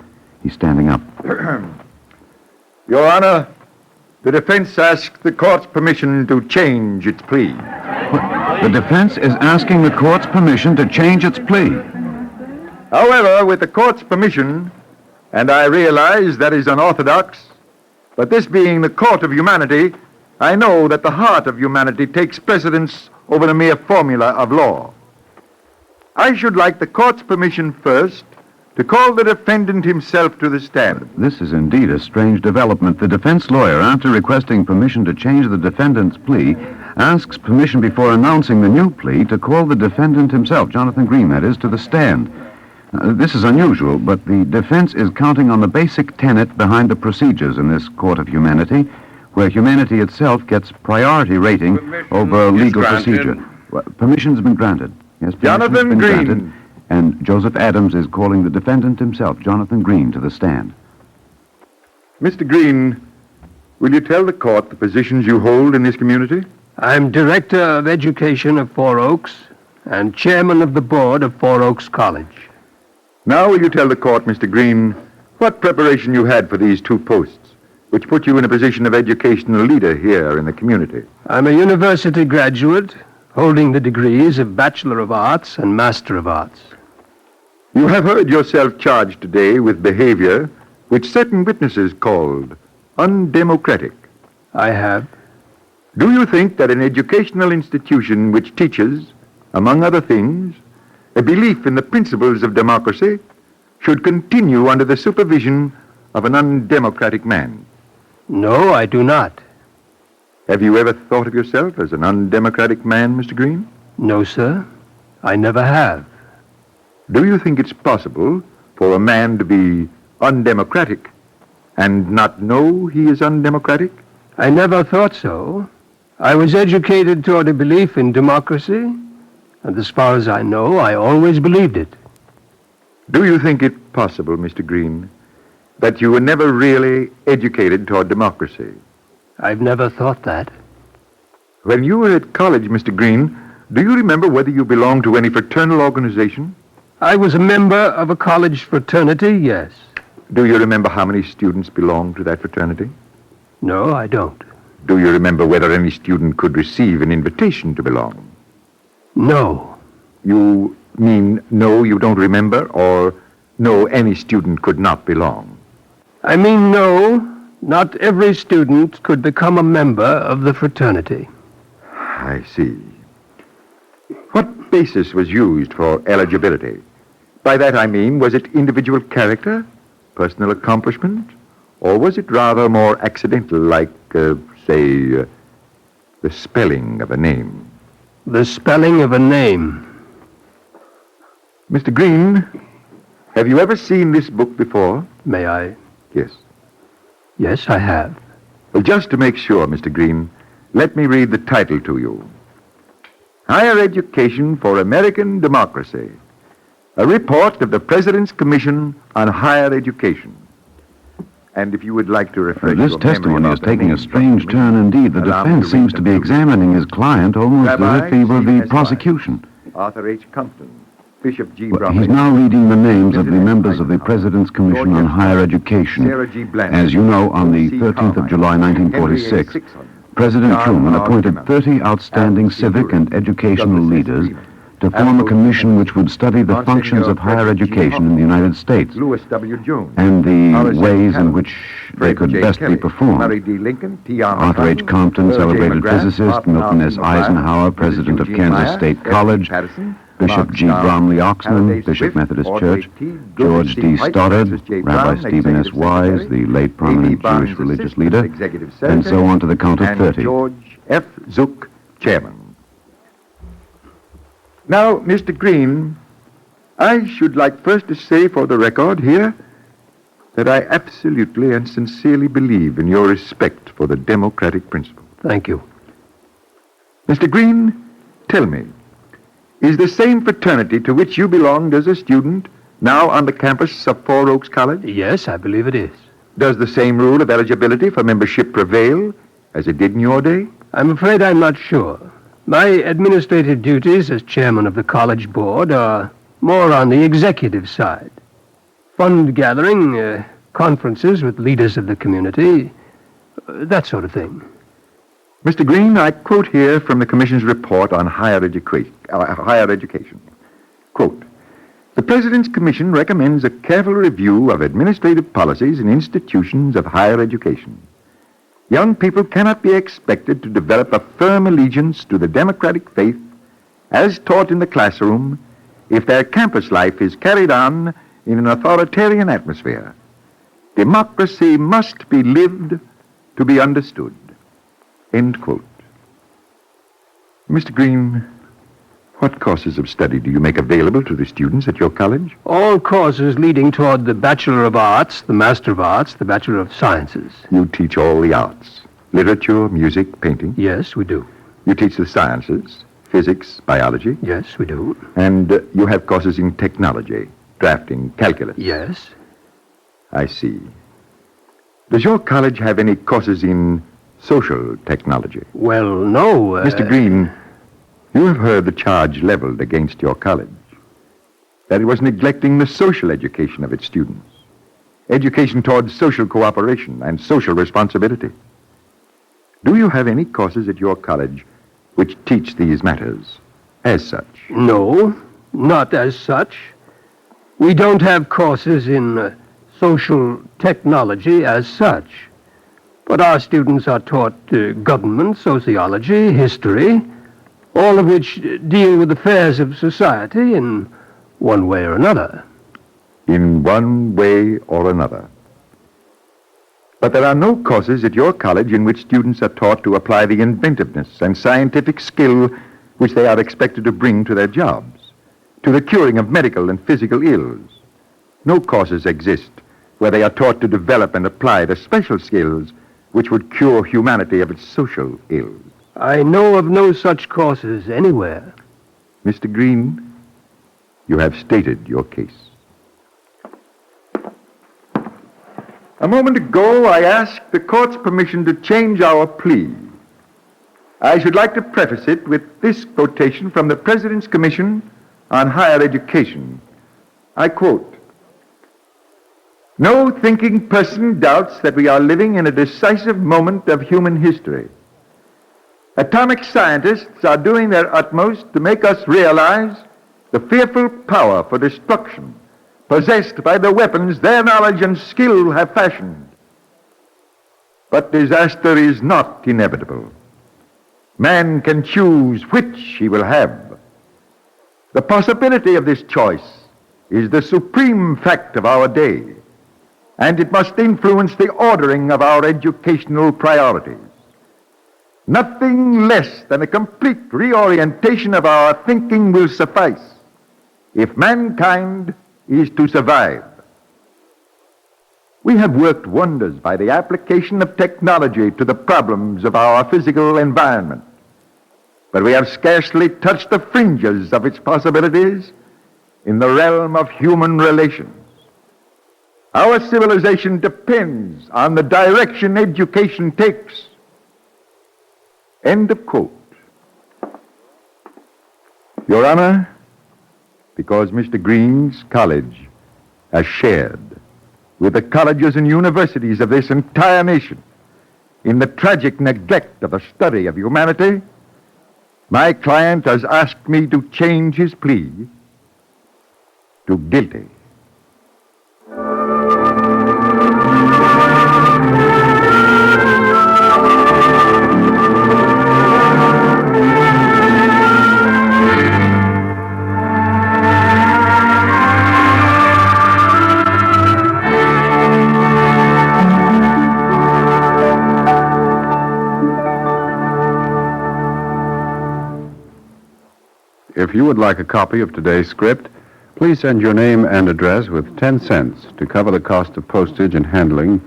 He's standing up. Your Honor, the defense asks the court's permission to change its plea. The defense is asking the court's permission to change its plea. However, with the court's permission, and I realize that is unorthodox, but this being the court of humanity, I know that the heart of humanity takes precedence over the mere formula of law. I should like the court's permission first to call the defendant himself to the stand. This is indeed a strange development. The defense lawyer, after requesting permission to change the defendant's plea, asks permission before announcing the new plea to call the defendant himself, Jonathan Green, that is, to the stand. This is unusual, but the defense is counting on the basic tenet behind the procedures in this court of humanity, where humanity itself gets priority rating over legal procedure. Permission's been granted. Yes, Jonathan Green. Granted, and Joseph Adams is calling the defendant himself, Jonathan Green, to the stand. Mr. Green, will you tell the court the positions you hold in this community? I'm Director of Education of Four Oaks and Chairman of the Board of Four Oaks College. Now will you tell the court, Mr. Green, what preparation you had for these two posts, which put you in a position of educational leader here in the community? I'm a university graduate, holding the degrees of Bachelor of Arts and Master of Arts. You have heard yourself charged today with behavior which certain witnesses called undemocratic. I have. Do you think that an educational institution which teaches, among other things, a belief in the principles of democracy should continue under the supervision of an undemocratic man? No, I do not. Have you ever thought of yourself as an undemocratic man, Mr. Green? No, sir. I never have. Do you think it's possible for a man to be undemocratic and not know he is undemocratic? I never thought so. I was educated toward a belief in democracy, and as far as I know, I always believed it. Do you think it possible, Mr. Green, that you were never really educated toward democracy? I've never thought that. When you were at college, Mr. Green, do you remember whether you belonged to any fraternal organization? I was a member of a college fraternity, yes. Do you remember how many students belonged to that fraternity? No, I don't. Do you remember whether any student could receive an invitation to belong? No. You mean no, you don't remember, or no, any student could not belong? I mean no, not every student could become a member of the fraternity. I see. What basis was used for eligibility? By that I mean, was it individual character, personal accomplishment, or was it rather more accidental, like, say, the spelling of a name? The spelling of a name. Mr. Green, have you ever seen this book before? May I? Yes. Yes, I have. Well, just to make sure, Mr. Green, let me read the title to you. Higher Education for American Democracy. A report of the President's Commission on Higher Education. And if you would like to refresh This your testimony memory is about the taking a names strange of the turn indeed. The allow me to defense seems read to them be you. examining his client almost as Rabbi, if he were the C.S. prosecution. Arthur H. Compton, Bishop G. Well, Bromley. he's now reading the names of the President members of the Eisenhower, President's Commission George on F. Higher Bush, Education. Sarah G. Blanton, As you know, on the C. 13th of July, Carmine, Henry A. 1946, Sixon, President John Truman R. appointed Kimmel, 30 outstanding Alvin C. civic Durham, and educational Douglas S. leaders Freeman, to form a Andrew commission Kennedy, which would study the Monsignor functions of higher Frederick G. education in the United States Louis W. Jones, and the Horace M. ways in Cannon, which they Fred could J. best Kelly, be performed. Murray D. Lincoln, T.R. Arthur H. McClellan, Compton, Earl J. celebrated McGrath, physicist, Martin Milton R. S. C. Eisenhower, McGuire, president of G. Kansas Meyer, State F. College, Patterson, Bishop Mark G. Starr, Bromley Oxman, Halliday Bishop Swift, Methodist Audrey Church, T. George C. D. White, Stoddard, Francis J. Rabbi Brown, Stephen S. Executive Wise, Secretary, the late prominent Barnes, Jewish religious Assistant leader, Executive and Secretary, so on to the count of and 30. George F. Zook, Chairman. Now, Mr. Green, I should like first to say for the record here that I absolutely and sincerely believe in your respect for the democratic principle. Thank you. Mr. Green, tell me, is the same fraternity to which you belonged as a student now on the campus of Four Oaks College? Yes, I believe it is. Does the same rule of eligibility for membership prevail as it did in your day? I'm afraid I'm not sure. My administrative duties as chairman of the college board are more on the executive side. Fund gathering, conferences with leaders of the community, that sort of thing. Mr. Green, I quote here from the Commission's report on higher education. Quote, the President's Commission recommends a careful review of administrative policies in institutions of higher education. Young people cannot be expected to develop a firm allegiance to the democratic faith as taught in the classroom if their campus life is carried on in an authoritarian atmosphere. Democracy must be lived to be understood. End quote. Mr. Green, what courses of study do you make available to the students at your college? All courses leading toward the Bachelor of Arts, the Master of Arts, the Bachelor of Sciences. You teach all the arts. Literature, music, painting? Yes, we do. You teach the sciences, physics, biology? Yes, we do. And you have courses in technology, drafting, calculus? Yes. I see. Does your college have any courses in social technology? Well, no. Mr. Green, you have heard the charge leveled against your college, that it was neglecting the social education of its students, education towards social cooperation and social responsibility. Do you have any courses at your college which teach these matters as such? No, not as such. We don't have courses in social technology as such. But our students are taught government, sociology, history, all of which deal with affairs of society in one way or another. In one way or another. But there are no courses at your college in which students are taught to apply the inventiveness and scientific skill which they are expected to bring to their jobs, to the curing of medical and physical ills. No courses exist where they are taught to develop and apply the special skills which would cure humanity of its social ills. I know of no such courses anywhere. Mr. Green, you have stated your case. A moment ago, I asked the court's permission to change our plea. I should like to preface it with this quotation from the President's Commission on Higher Education. I quote, no thinking person doubts that we are living in a decisive moment of human history. Atomic scientists are doing their utmost to make us realize the fearful power for destruction possessed by the weapons their knowledge and skill have fashioned. But disaster is not inevitable. Man can choose which he will have. The possibility of this choice is the supreme fact of our day, and it must influence the ordering of our educational priorities. Nothing less than a complete reorientation of our thinking will suffice if mankind is to survive. We have worked wonders by the application of technology to the problems of our physical environment, but we have scarcely touched the fringes of its possibilities in the realm of human relations. Our civilization depends on the direction education takes. End of quote. Your Honor, because Mr. Green's college has shared with the colleges and universities of this entire nation in the tragic neglect of the study of humanity, my client has asked me to change his plea to guilty. If you would like a copy of today's script, please send your name and address with 10 cents to cover the cost of postage and handling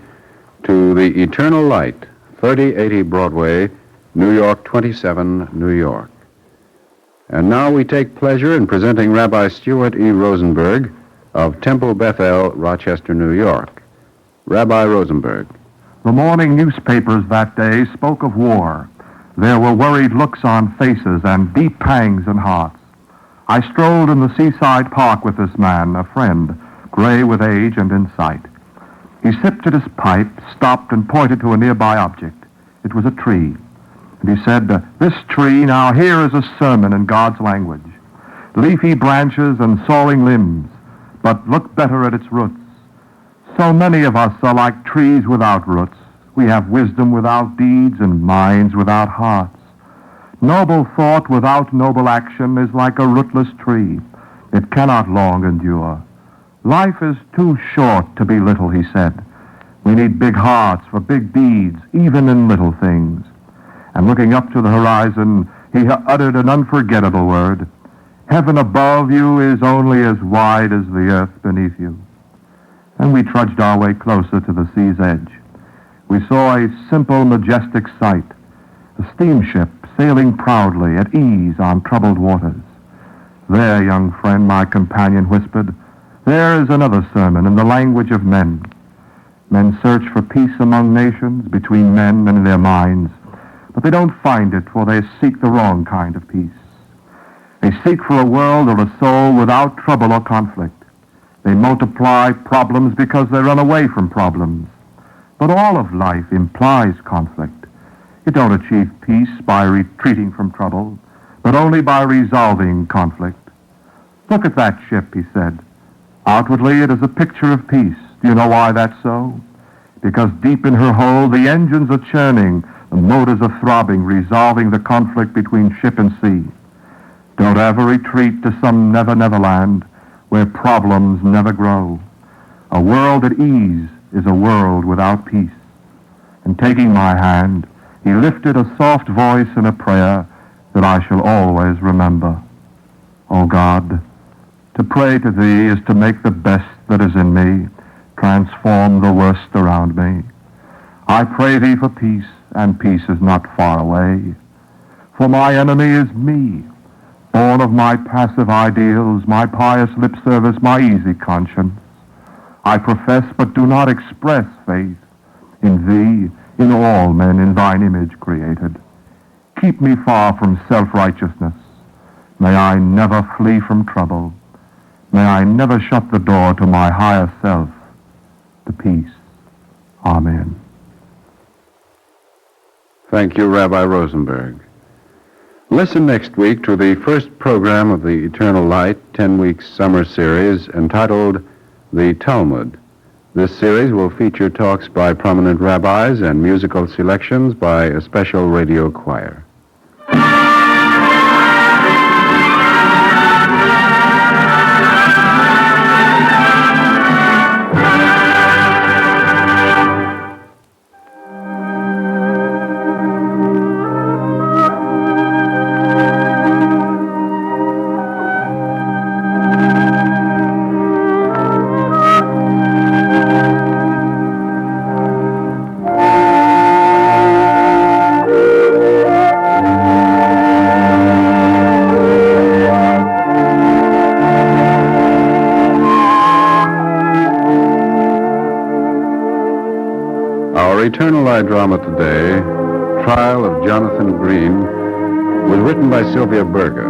to The Eternal Light, 3080 Broadway, New York 27, New York. And now we take pleasure in presenting Rabbi Stuart E. Rosenberg of Temple Bethel, Rochester, New York. Rabbi Rosenberg. The morning newspapers that day spoke of war. There were worried looks on faces and deep pangs in hearts. I strolled in the seaside park with this man, a friend, gray with age and insight. He sipped at his pipe, stopped, and pointed to a nearby object. It was a tree. And he said, "This tree, now here is a sermon in God's language. Leafy branches and soaring limbs, but look better at its roots. So many of us are like trees without roots. We have wisdom without deeds and minds without hearts. Noble thought without noble action is like a rootless tree. It cannot long endure. Life is too short to be little," he said. "We need big hearts for big deeds, even in little things." And looking up to the horizon, he uttered an unforgettable word. "Heaven above you is only as wide as the earth beneath you." And we trudged our way closer to the sea's edge. We saw a simple, majestic sight, a steamship sailing proudly at ease on troubled waters. "There, young friend," my companion whispered, "there is another sermon in the language of men. Men search for peace among nations, between men and in their minds, but they don't find it, for they seek the wrong kind of peace. They seek for a world or a soul without trouble or conflict. They multiply problems because they run away from problems. But all of life implies conflict. You don't achieve peace by retreating from trouble, but only by resolving conflict. Look at that ship," he said. "Outwardly it is a picture of peace. Do you know why that's so? Because deep in her hold the engines are churning, the motors are throbbing, resolving the conflict between ship and sea. Don't ever retreat to some never land where problems never grow. A world at ease is a world without peace." And taking my hand, he lifted a soft voice in a prayer that I shall always remember. "O God, to pray to thee is to make the best that is in me transform the worst around me. I pray thee for peace, and peace is not far away. For my enemy is me, born of my passive ideals, my pious lip service, my easy conscience. I profess but do not express faith in thee, in all men in thine image created. Keep me far from self-righteousness. May I never flee from trouble. May I never shut the door to my higher self, to peace. Amen." Thank you, Rabbi Rosenberg. Listen next week to the first program of the Eternal Light 10-week summer series entitled The Talmud. This series will feature talks by prominent rabbis and musical selections by a special radio choir. Eternal Light drama today, Trial of Jonathan Green, was written by Sylvia Berger.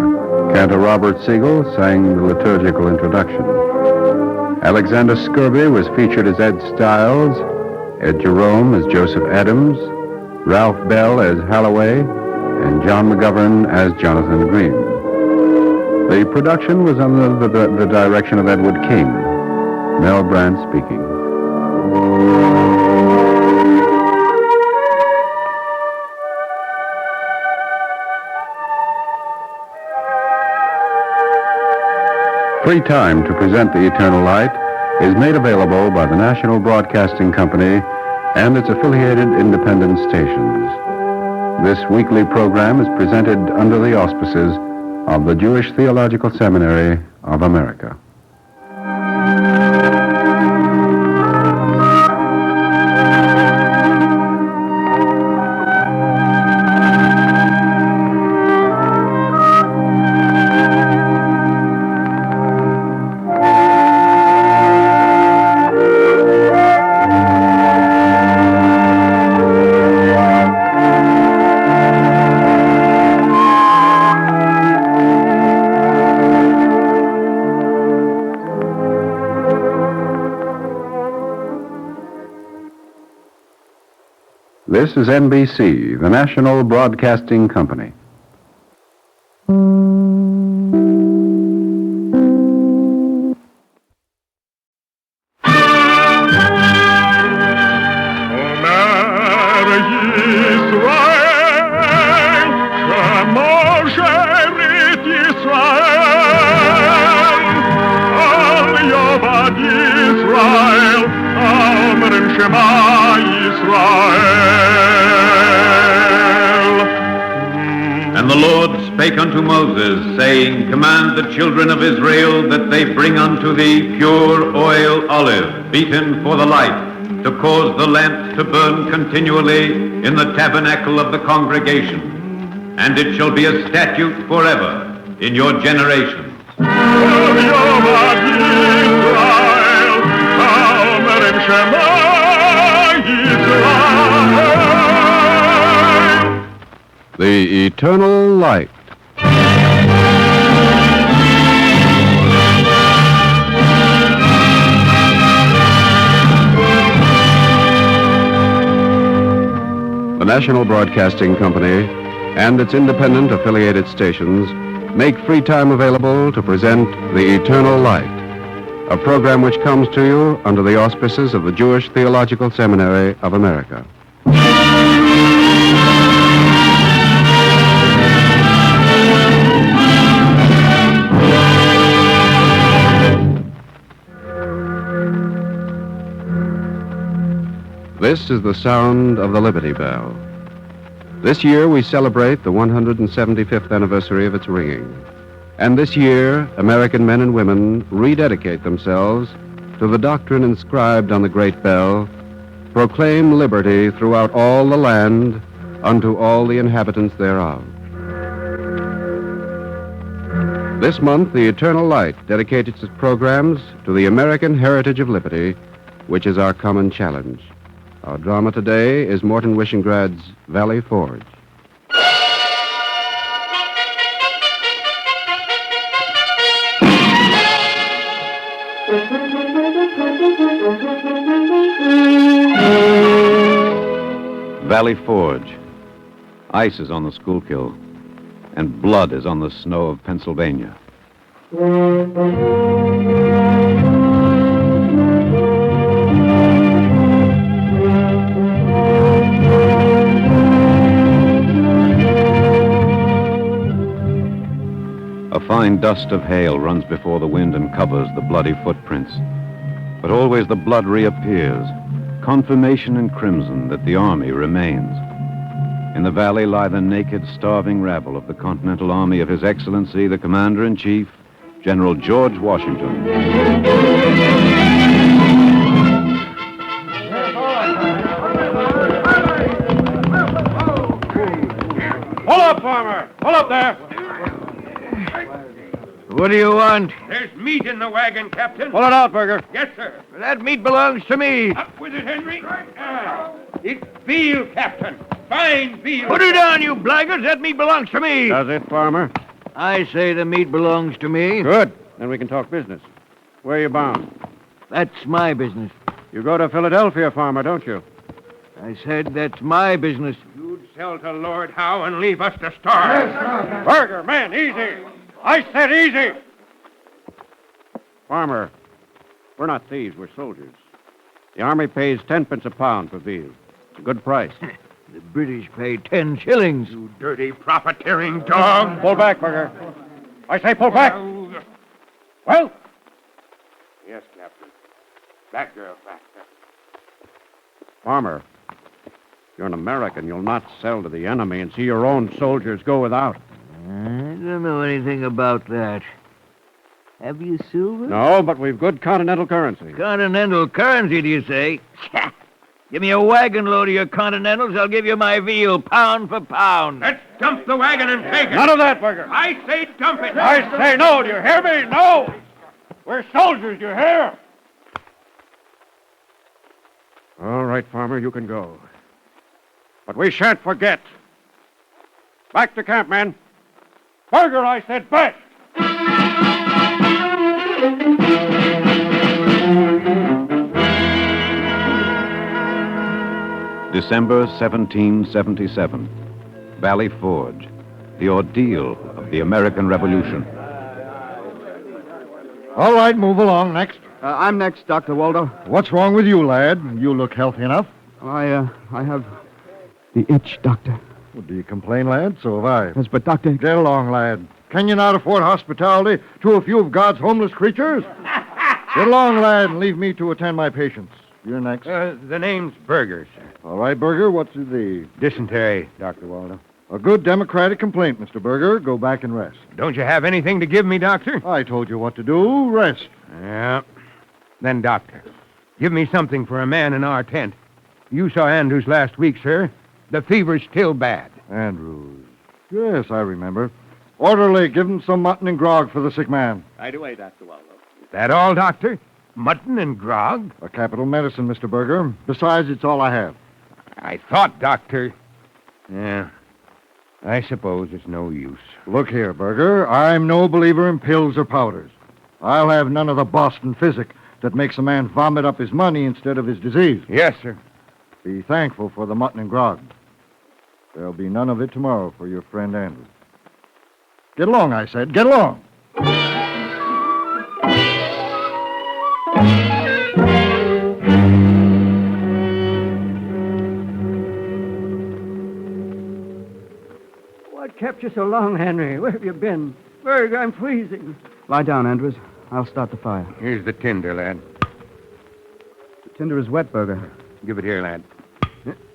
Cantor Robert Siegel sang the liturgical introduction. Alexander Scurby was featured as Ed Stiles, Ed Jerome as Joseph Adams, Ralph Bell as Halloway, and John McGovern as Jonathan Green. The production was under the direction of Edward King. Mel Brandt speaking. Free time to present the Eternal Light is made available by the National Broadcasting Company and its affiliated independent stations. This weekly program is presented under the auspices of the Jewish Theological Seminary of America. This is NBC, the National Broadcasting Company. And the Lord spake unto Moses, saying, Command the children of Israel that they bring unto thee pure oil olive, beaten for the light, to cause the lamp to burn continually in the tabernacle of the congregation. And it shall be a statute forever in your generations. The Eternal Light. The National Broadcasting Company and its independent affiliated stations make free time available to present The Eternal Light, a program which comes to you under the auspices of the Jewish Theological Seminary of America. This is the sound of the Liberty Bell. This year we celebrate the 175th anniversary of its ringing. And this year, American men and women rededicate themselves to the doctrine inscribed on the great bell, proclaim liberty throughout all the land unto all the inhabitants thereof. This month, the Eternal Light dedicates its programs to the American heritage of liberty, which is our common challenge. Our drama today is Morton Wishingrad's Valley Forge. Valley Forge. Ice is on the Schuylkill, and blood is on the snow of Pennsylvania. A fine dust of hail runs before the wind and covers the bloody footprints. But always the blood reappears, confirmation in crimson that the army remains. In the valley lie the naked, starving rabble of the Continental Army of His Excellency, the Commander-in-Chief, General George Washington. Pull up, farmer! Pull up there! What do you want? There's meat in the wagon, Captain. Pull it out, Burger. Yes, sir. That meat belongs to me. Up with it, Henry. It's veal, Captain. Fine veal. Put it down, you blackguards. That meat belongs to me. Does it, farmer? I say the meat belongs to me. Good. Then we can talk business. Where are you bound? That's my business. You go to Philadelphia, farmer, don't you? I said that's my business. You'd sell to Lord Howe and leave us to starve. Burger, man, easy. I said easy. Farmer, we're not thieves, we're soldiers. The army pays 10 pence a pound for veal. It's a good price. The British pay 10 shillings. You dirty profiteering dog. Pull back, Burger. I say pull back. Well? Yes, Captain. Back, girl, back. Farmer, you're an American. You'll not sell to the enemy and see your own soldiers go without. I don't know anything about that. Have you silver? No, but we've good continental currency. Continental currency, do you say? Give me a wagon load of your continentals, I'll give you my veal, pound for pound. Let's dump the wagon and take it. None of that, Burger. I say dump it. I say no, do you hear me? No! We're soldiers, you hear? All right, farmer, you can go. But we shan't forget. Back to camp, men. Burger, I said back! December 1777. Valley Forge. The ordeal of the American Revolution. All right, move along. Next. I'm next, Dr. Waldo. What's wrong with you, lad? You look healthy enough. I have the itch, Doctor. Well, do you complain, lad? So have I. Yes, but Doctor... Get along, lad. Can you not afford hospitality to a few of God's homeless creatures? Get along, lad, and leave me to attend my patients. You're next. The name's Burger, sir. All right, Berger, what's the... Dysentery, Dr. Waldo. A good democratic complaint, Mr. Berger. Go back and rest. Don't you have anything to give me, Doctor? I told you what to do. Rest. Yeah. Then, Doctor, give me something for a man in our tent. You saw Andrews last week, sir. The fever's still bad. Andrews. Yes, I remember. Orderly, give him some mutton and grog for the sick man. Right away, Dr. Waldo. Is that all, Doctor? Mutton and grog? A capital medicine, Mr. Berger. Besides, it's all I have. I thought, Doctor. Yeah. I suppose it's no use. Look here, Berger. I'm no believer in pills or powders. I'll have none of the Boston physic that makes a man vomit up his money instead of his disease. Yes, sir. Be thankful for the mutton and grog. There'll be none of it tomorrow for your friend Andrew. Get along, I said. Get along. What kept you so long, Henry? Where have you been? Berg, I'm freezing. Lie down, Andrews. I'll start the fire. Here's the tinder, lad. The tinder is wet, Berger. Give it here, lad.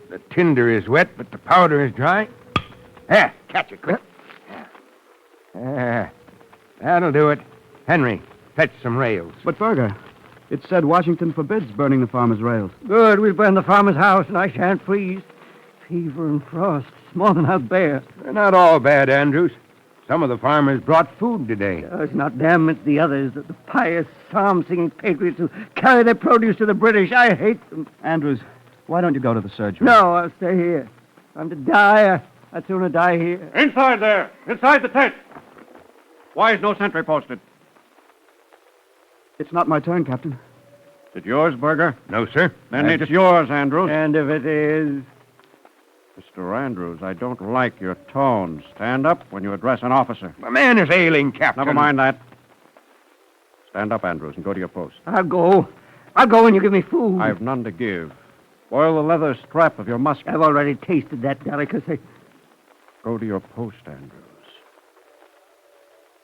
The tinder is wet, but the powder is dry. There, catch it quick. That'll do it. Henry, fetch some rails. But, Berger, it said Washington forbids burning the farmer's rails. Good, we'll burn the farmer's house and I shan't freeze. Fever and frost, it's more than I'll bear. They're not all bad, Andrews. Some of the farmers brought food today. It's not them, it's the others, the pious, psalm-singing patriots who carry their produce to the British. I hate them. Andrews, why don't you go to the surgery? No, I'll stay here. If I'm to die, I'd sooner die here. Inside there! Inside the tent! Why is no sentry posted? It's not my turn, Captain. Is it yours, Berger? No, sir. Then it's yours, Andrews. And if it is... Mr. Andrews, I don't like your tone. Stand up when you address an officer. The man is ailing, Captain. Never mind that. Stand up, Andrews, and go to your post. I'll go. I'll go when you give me food. I've none to give. Boil the leather strap of your musket. I've already tasted that delicacy. Go to your post, Andrews.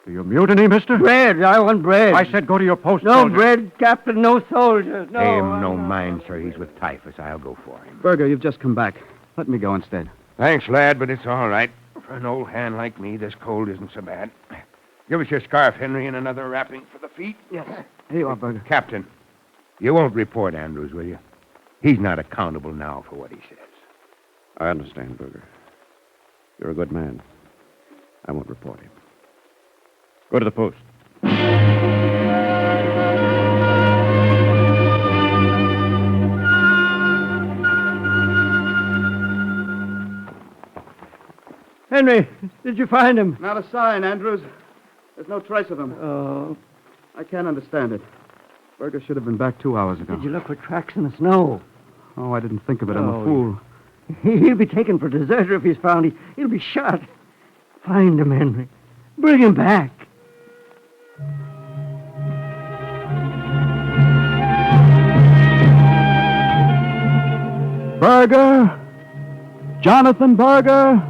Do you mutiny, mister? Bread. I want bread. I said go to your post, No soldier. bread, Captain. No soldiers. No. Pay him no mind, sir. He's with typhus. I'll go for him. Berger, you've just come back. Let me go instead. Thanks, lad, but it's all right. For an old hand like me, this cold isn't so bad. Give us your scarf, Henry, and another wrapping for the feet. Yes. Here you are, Berger. Captain, you won't report Andrews, will you? He's not accountable now for what he says. I understand, Berger. You're a good man. I won't report him. Go to the post. Henry, did you find him? Not a sign, Andrews. There's no trace of him. Oh. I can't understand it. Berger should have been back 2 hours ago. Did you look for tracks in the snow? Oh, I didn't think of it. I'm a fool. He'll be taken for a deserter if he's found. He'll be shot. Find him, Henry. Bring him back. Berger! Jonathan Berger!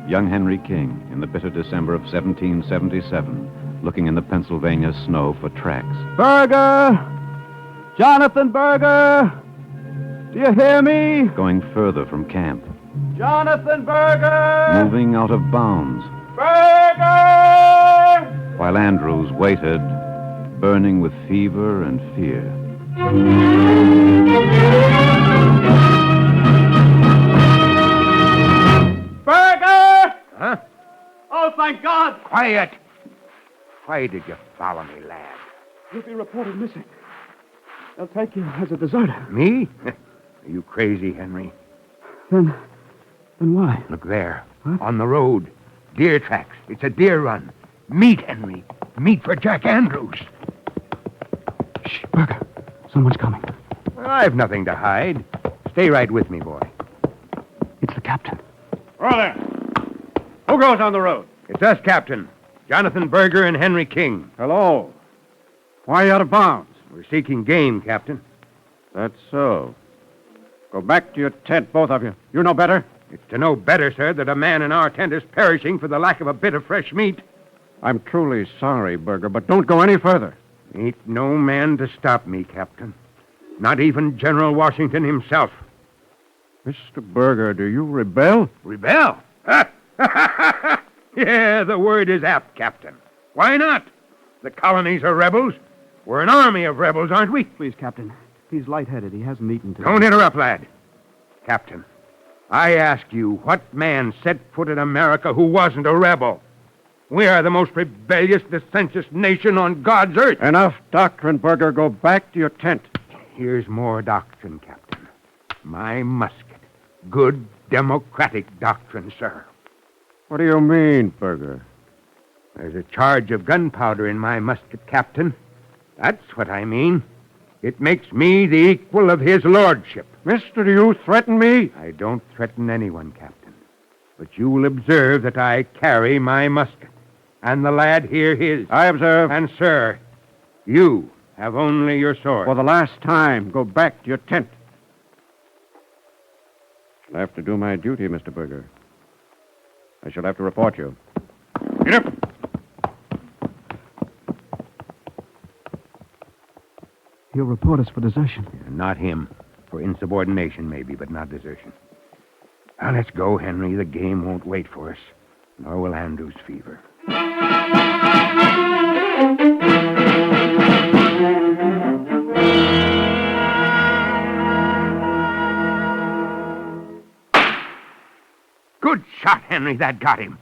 Young Henry King, in the bitter December of 1777, looking in the Pennsylvania snow for tracks. Berger! Jonathan Berger! Do you hear me? Going further from camp. Jonathan Berger! Moving out of bounds. Berger! While Andrews waited, burning with fever and fear. Berger! Huh? Oh, thank God! Quiet! Why did you follow me, lad? You'll be reported missing. They'll take you as a deserter. Me? Are you crazy, Henry? Then why? Look there. What? On the road. Deer tracks. It's a deer run. Meet, Henry. Meet for Jack Andrews. Shh, Berger. Someone's coming. Well, I've nothing to hide. Stay right with me, boy. Captain. Oh, there. Who goes on the road? It's us, Captain. Jonathan Berger and Henry King. Hello. Why are you out of bounds? We're seeking game, Captain. That's so. Go back to your tent, both of you. You know better? It's to know better, sir, that a man in our tent is perishing for the lack of a bit of fresh meat. I'm truly sorry, Berger, but don't go any further. Ain't no man to stop me, Captain. Not even General Washington himself. Mr. Berger, do you rebel? Rebel? Yeah, the word is apt, Captain. Why not? The colonies are rebels. We're an army of rebels, aren't we? Please, Captain. He's lightheaded. He hasn't eaten today. Don't interrupt, lad. Captain, I ask you, what man set foot in America who wasn't a rebel? We are the most rebellious, licentious nation on God's earth. Enough doctrine, Berger. Go back to your tent. Here's more doctrine, Captain. My musket. Good, democratic doctrine, sir. What do you mean, Berger? There's a charge of gunpowder in my musket, Captain. That's what I mean. It makes me the equal of his lordship. Mister, do you threaten me? I don't threaten anyone, Captain. But you will observe that I carry my musket, and the lad here his. I observe. And, sir, you have only your sword. For the last time, go back to your tent. I'll have to do my duty, Mr. Berger. I shall have to report you. Get up! He'll report us for desertion. Not him. For insubordination, maybe, but not desertion. Now, let's go, Henry. The game won't wait for us, nor will Andrew's fever. Good shot, Henry. That got him.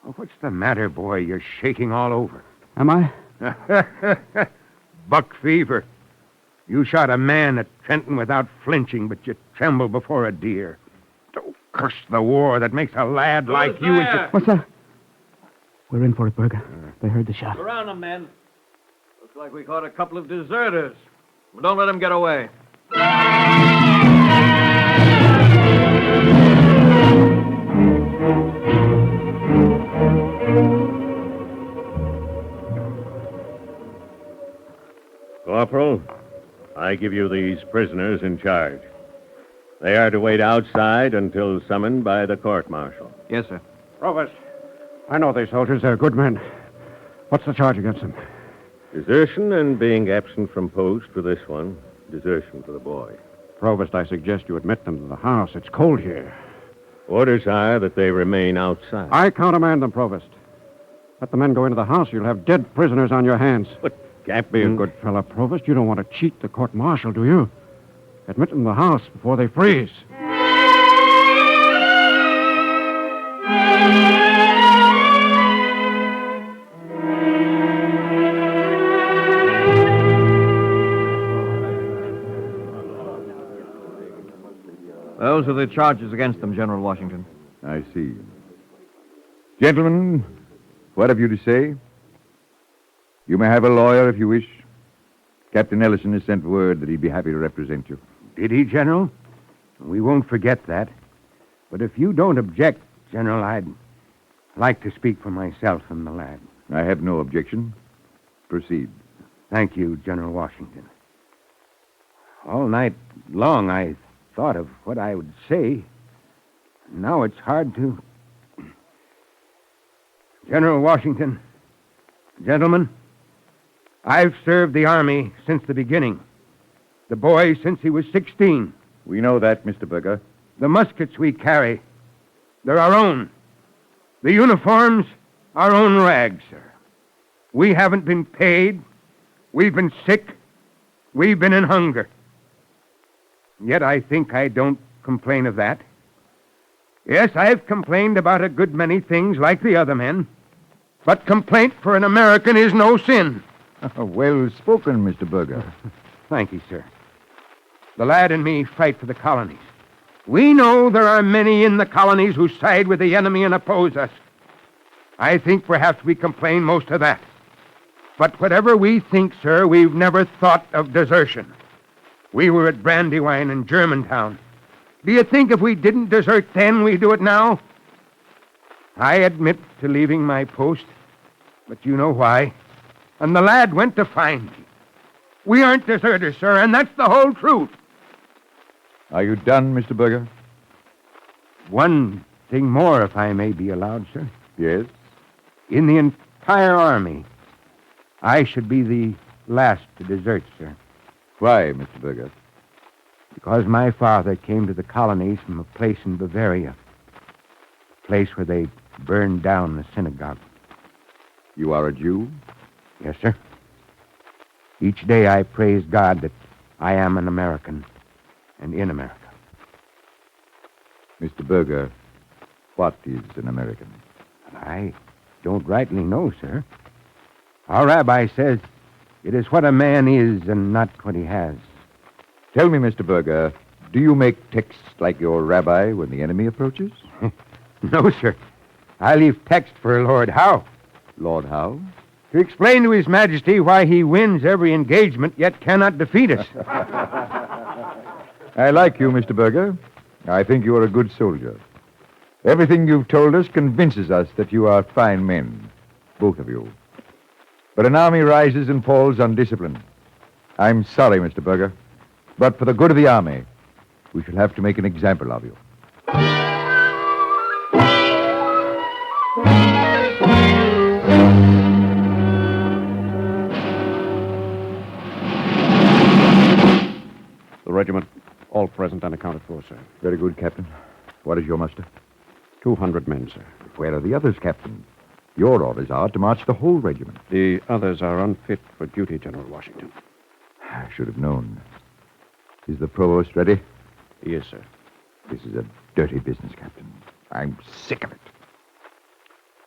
Oh, what's the matter, boy? You're shaking all over. Am I? Buck fever. You shot a man at Trenton without flinching, but you tremble before a deer. Oh, curse the war that makes a lad like you. What's that? We're in for it, Berger. They heard the shot. Around them, men. Looks like we caught a couple of deserters. But don't let them get away. Corporal, I give you these prisoners in charge. They are to wait outside until summoned by the court-martial. Yes, sir. Provost, I know these soldiers. They're good men. What's the charge against them? Desertion and being absent from post for this one. Desertion for the boy. Provost, I suggest you admit them to the house. It's cold here. Orders are that they remain outside. I countermand them, Provost. Let the men go into the house. You'll have dead prisoners on your hands. But, Captain... Be a good fellow, Provost. You don't want to cheat the court-martial, do you? Admit them to the house before they freeze. Those are the charges against them, General Washington. I see. Gentlemen, what have you to say? You may have a lawyer if you wish. Captain Ellison has sent word that he'd be happy to represent you. Did he, General? We won't forget that. But if you don't object, General, I'd like to speak for myself and the lad. I have no objection. Proceed. Thank you, General Washington. All night long I thought of what I would say. Now it's hard to... General Washington, gentlemen, I've served the Army since the beginning. The boy since he was 16. We know that, Mr. Berger. The muskets we carry, they're our own. The uniforms, our own rags, sir. We haven't been paid. We've been sick. We've been in hunger. Yet I think I don't complain of that. Yes, I've complained about a good many things like the other men. But complaint for an American is no sin. Well spoken, Mr. Berger. Thank you, sir. The lad and me fight for the colonies. We know there are many in the colonies who side with the enemy and oppose us. I think perhaps we complain most of that. But whatever we think, sir, we've never thought of desertion. We were at Brandywine and Germantown. Do you think if we didn't desert then, we'd do it now? I admit to leaving my post, but you know why. And the lad went to find me. We aren't deserters, sir, and that's the whole truth. Are you done, Mr. Berger? One thing more, if I may be allowed, sir. Yes? In the entire army, I should be the last to desert, sir. Why, Mr. Berger? Because my father came to the colonies from a place in Bavaria. A place where they burned down the synagogue. You are a Jew? Yes, sir. Each day I praise God that I am an American and in America. Mr. Berger, what is an American? I don't rightly know, sir. Our rabbi says it is what a man is and not what he has. Tell me, Mr. Berger, do you make texts like your rabbi when the enemy approaches? No, sir. I leave text for Lord Howe. Lord Howe? To explain to His Majesty why he wins every engagement yet cannot defeat us. I like you, Mr. Berger. I think you are a good soldier. Everything you've told us convinces us that you are fine men, both of you. But an army rises and falls on discipline. I'm sorry, Mr. Berger, but for the good of the army, we shall have to make an example of you. The regiment, all present and accounted for, sir. Very good, Captain. What is your muster? 200 men, sir. Where are the others, Captain? Your orders are to march the whole regiment. The others are unfit for duty, General Washington. I should have known. Is the provost ready? Yes, sir. This is a dirty business, Captain. I'm sick of it.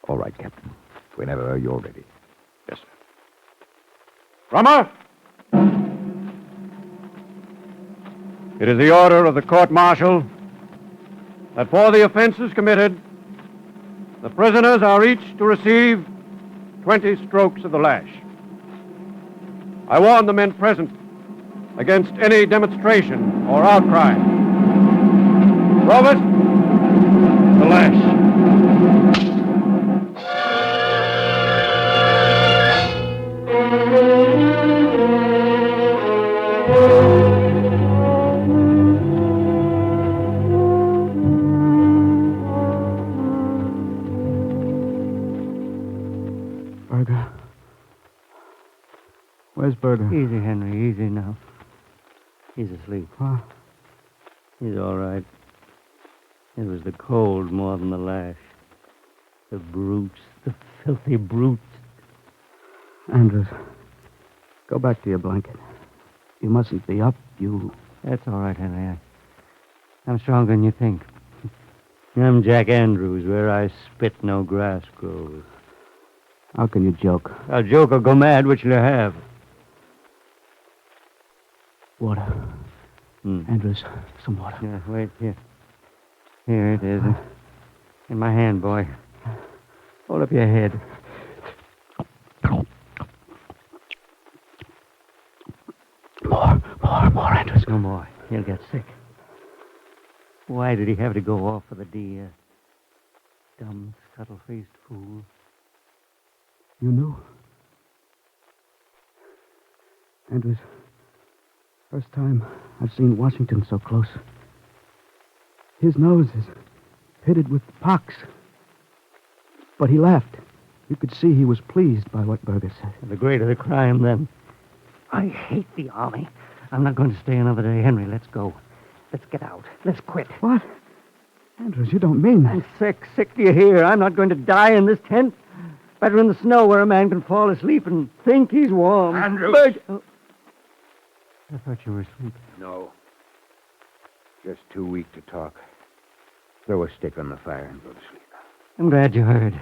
All right, Captain. Whenever you're ready. Yes, sir. Drummer! It is the order of the court-martial that for the offenses committed, the prisoners are each to receive 20 strokes of the lash. I warn the men present against any demonstration or outcry. Provost, the lash. Berger. Where's Berger? Easy, Henry, easy now. He's asleep. Huh? He's all right. It was the cold more than the lash. The brutes, the filthy brutes. Andrews, go back to your blanket. You mustn't be up. That's all right, Henry. I'm stronger than you think. I'm Jack Andrews, where I spit no grass grows. How can you joke? I'll joke or go mad, which will you have? Water. Andrews, some water. Yeah, wait, here. Here it is. In my hand, boy. Hold up your head. More, Andrews. No more. He'll get sick. Why did he have to go off for the deer? Dumb, subtle-faced fool. You knew? Andrews, first time I've seen Washington so close. His nose is pitted with pox. But he laughed. You could see he was pleased by what Berger said. The greater the crime, then. I hate the army. I'm not going to stay another day. Henry, let's go. Let's get out. Let's quit. What? Andrews, you don't mean that. I'm sick. Sick to you here. I'm not going to die in this tent. Better in the snow where a man can fall asleep and think he's warm. Andrews! Oh. I thought you were asleep. No. Just too weak to talk. Throw a stick on the fire and go to sleep. I'm glad you heard.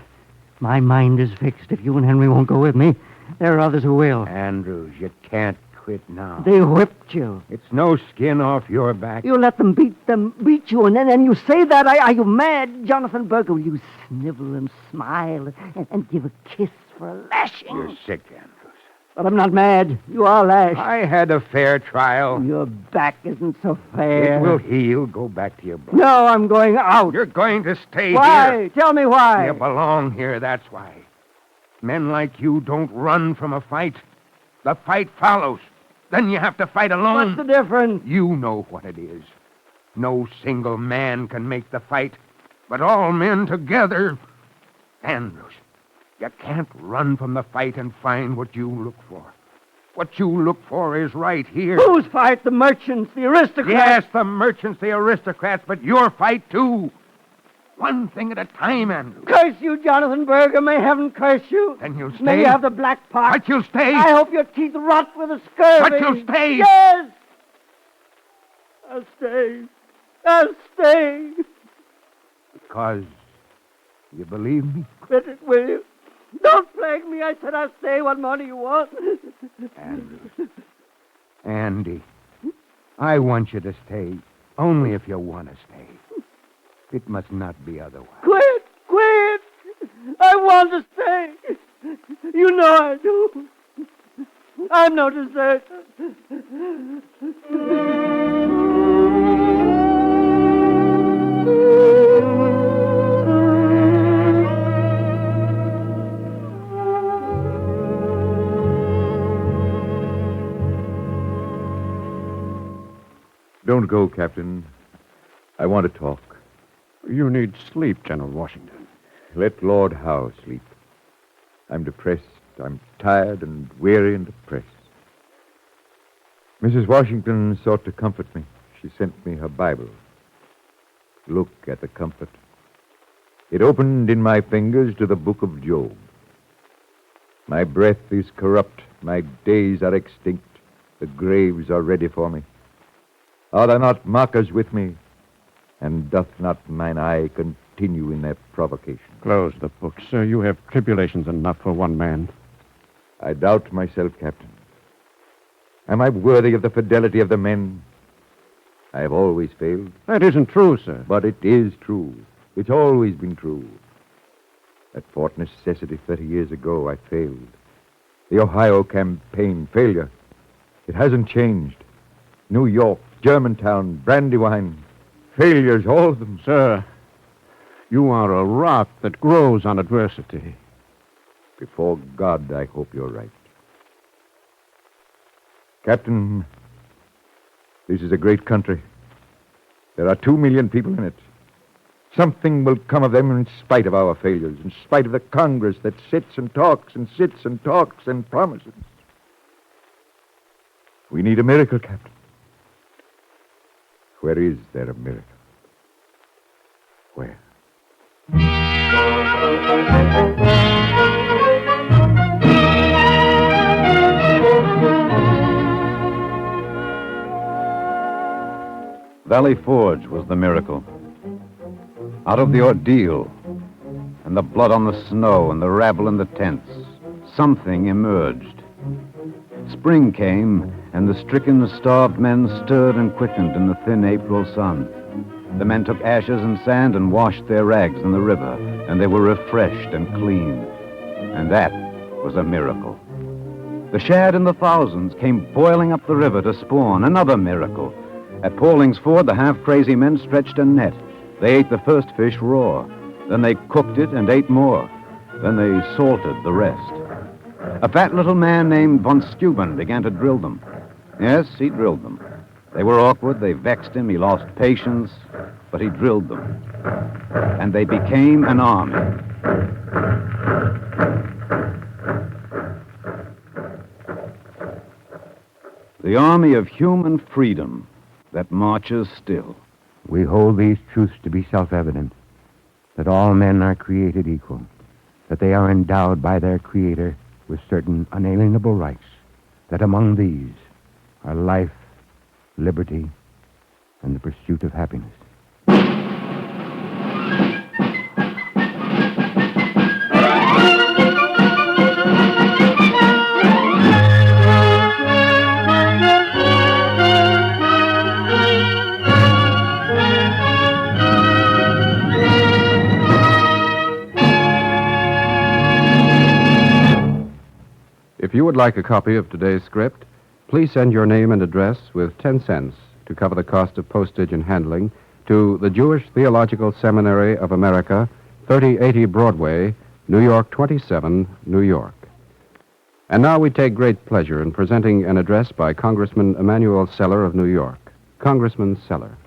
My mind is fixed. If you and Henry won't go with me, there are others who will. Andrews, you can't quit now. They whipped you. It's no skin off your back. You let them beat you, and then you say that? Are you mad, Jonathan Berger? Will you snivel and smile and give a kiss for a lashing? You're sick, Andrews. But I'm not mad. You are lashed. I had a fair trial. Your back isn't so fair. It will heal. Go back to your block. No, I'm going out. You're going to stay Why? here. Tell me why. You belong here, that's why. Men like you don't run from a fight. The fight follows. Then you have to fight alone. What's the difference? You know what it is. No single man can make the fight, but all men together. Andrews, you can't run from the fight and find what you look for. What you look for is right here. Whose fight? The merchants, the aristocrats? Yes, the merchants, the aristocrats, but your fight, too. One thing at a time, Andrews. Curse you, Jonathan Berger. May heaven curse you. Then you'll stay. May you have the black pox. But you'll stay. I hope your teeth rot with the scurvy. But you'll stay. Yes. I'll stay. I'll stay. Because you believe me? Quit it, will you? Don't plague me. I said I'll stay. What more do you want? Andy, I want you to stay, only if you want to stay. It must not be otherwise. Quit! Quit! I want to stay. You know I do. I'm no deserter. Don't go, Captain. I want to talk. You need sleep, General Washington. Let Lord Howe sleep. I'm depressed. I'm tired and weary and depressed. Mrs. Washington sought to comfort me. She sent me her Bible. Look at the comfort. It opened in my fingers to the book of Job. My breath is corrupt. My days are extinct. The graves are ready for me. Are there not mockers with me? And doth not mine eye continue in their provocation? Close the book, sir. You have tribulations enough for one man. I doubt myself, Captain. Am I worthy of the fidelity of the men? I have always failed. That isn't true, sir. But it is true. It's always been true. At Fort Necessity 30 years ago, I failed. The Ohio campaign, failure. It hasn't changed. New York, Germantown, Brandywine, failures, all of them. Sir, you are a rock that grows on adversity. Before God, I hope you're right. Captain, this is a great country. There are 2 million people in it. Something will come of them in spite of our failures, in spite of the Congress that sits and talks and sits and talks and promises. We need a miracle, Captain. Where is there a miracle? Where? Valley Forge was the miracle. Out of the ordeal, and the blood on the snow and the rabble in the tents, something emerged. Spring came, and the stricken, starved men stirred and quickened in the thin April sun. The men took ashes and sand and washed their rags in the river, and they were refreshed and clean. And that was a miracle. The shad in the thousands came boiling up the river to spawn, another miracle. At Pauling's Ford, the half-crazy men stretched a net. They ate the first fish raw. Then they cooked it and ate more. Then they salted the rest. A fat little man named von Steuben began to drill them. Yes, he drilled them. They were awkward, they vexed him, he lost patience, but he drilled them. And they became an army. The army of human freedom that marches still. We hold these truths to be self-evident, that all men are created equal, that they are endowed by their Creator with certain unalienable rights, that among these are life, liberty, and the pursuit of happiness. If you would like a copy of today's script, please send your name and address with 10 cents to cover the cost of postage and handling to the Jewish Theological Seminary of America, 3080 Broadway, New York 27, New York. And now we take great pleasure in presenting an address by Congressman Emanuel Seller of New York. Congressman Seller.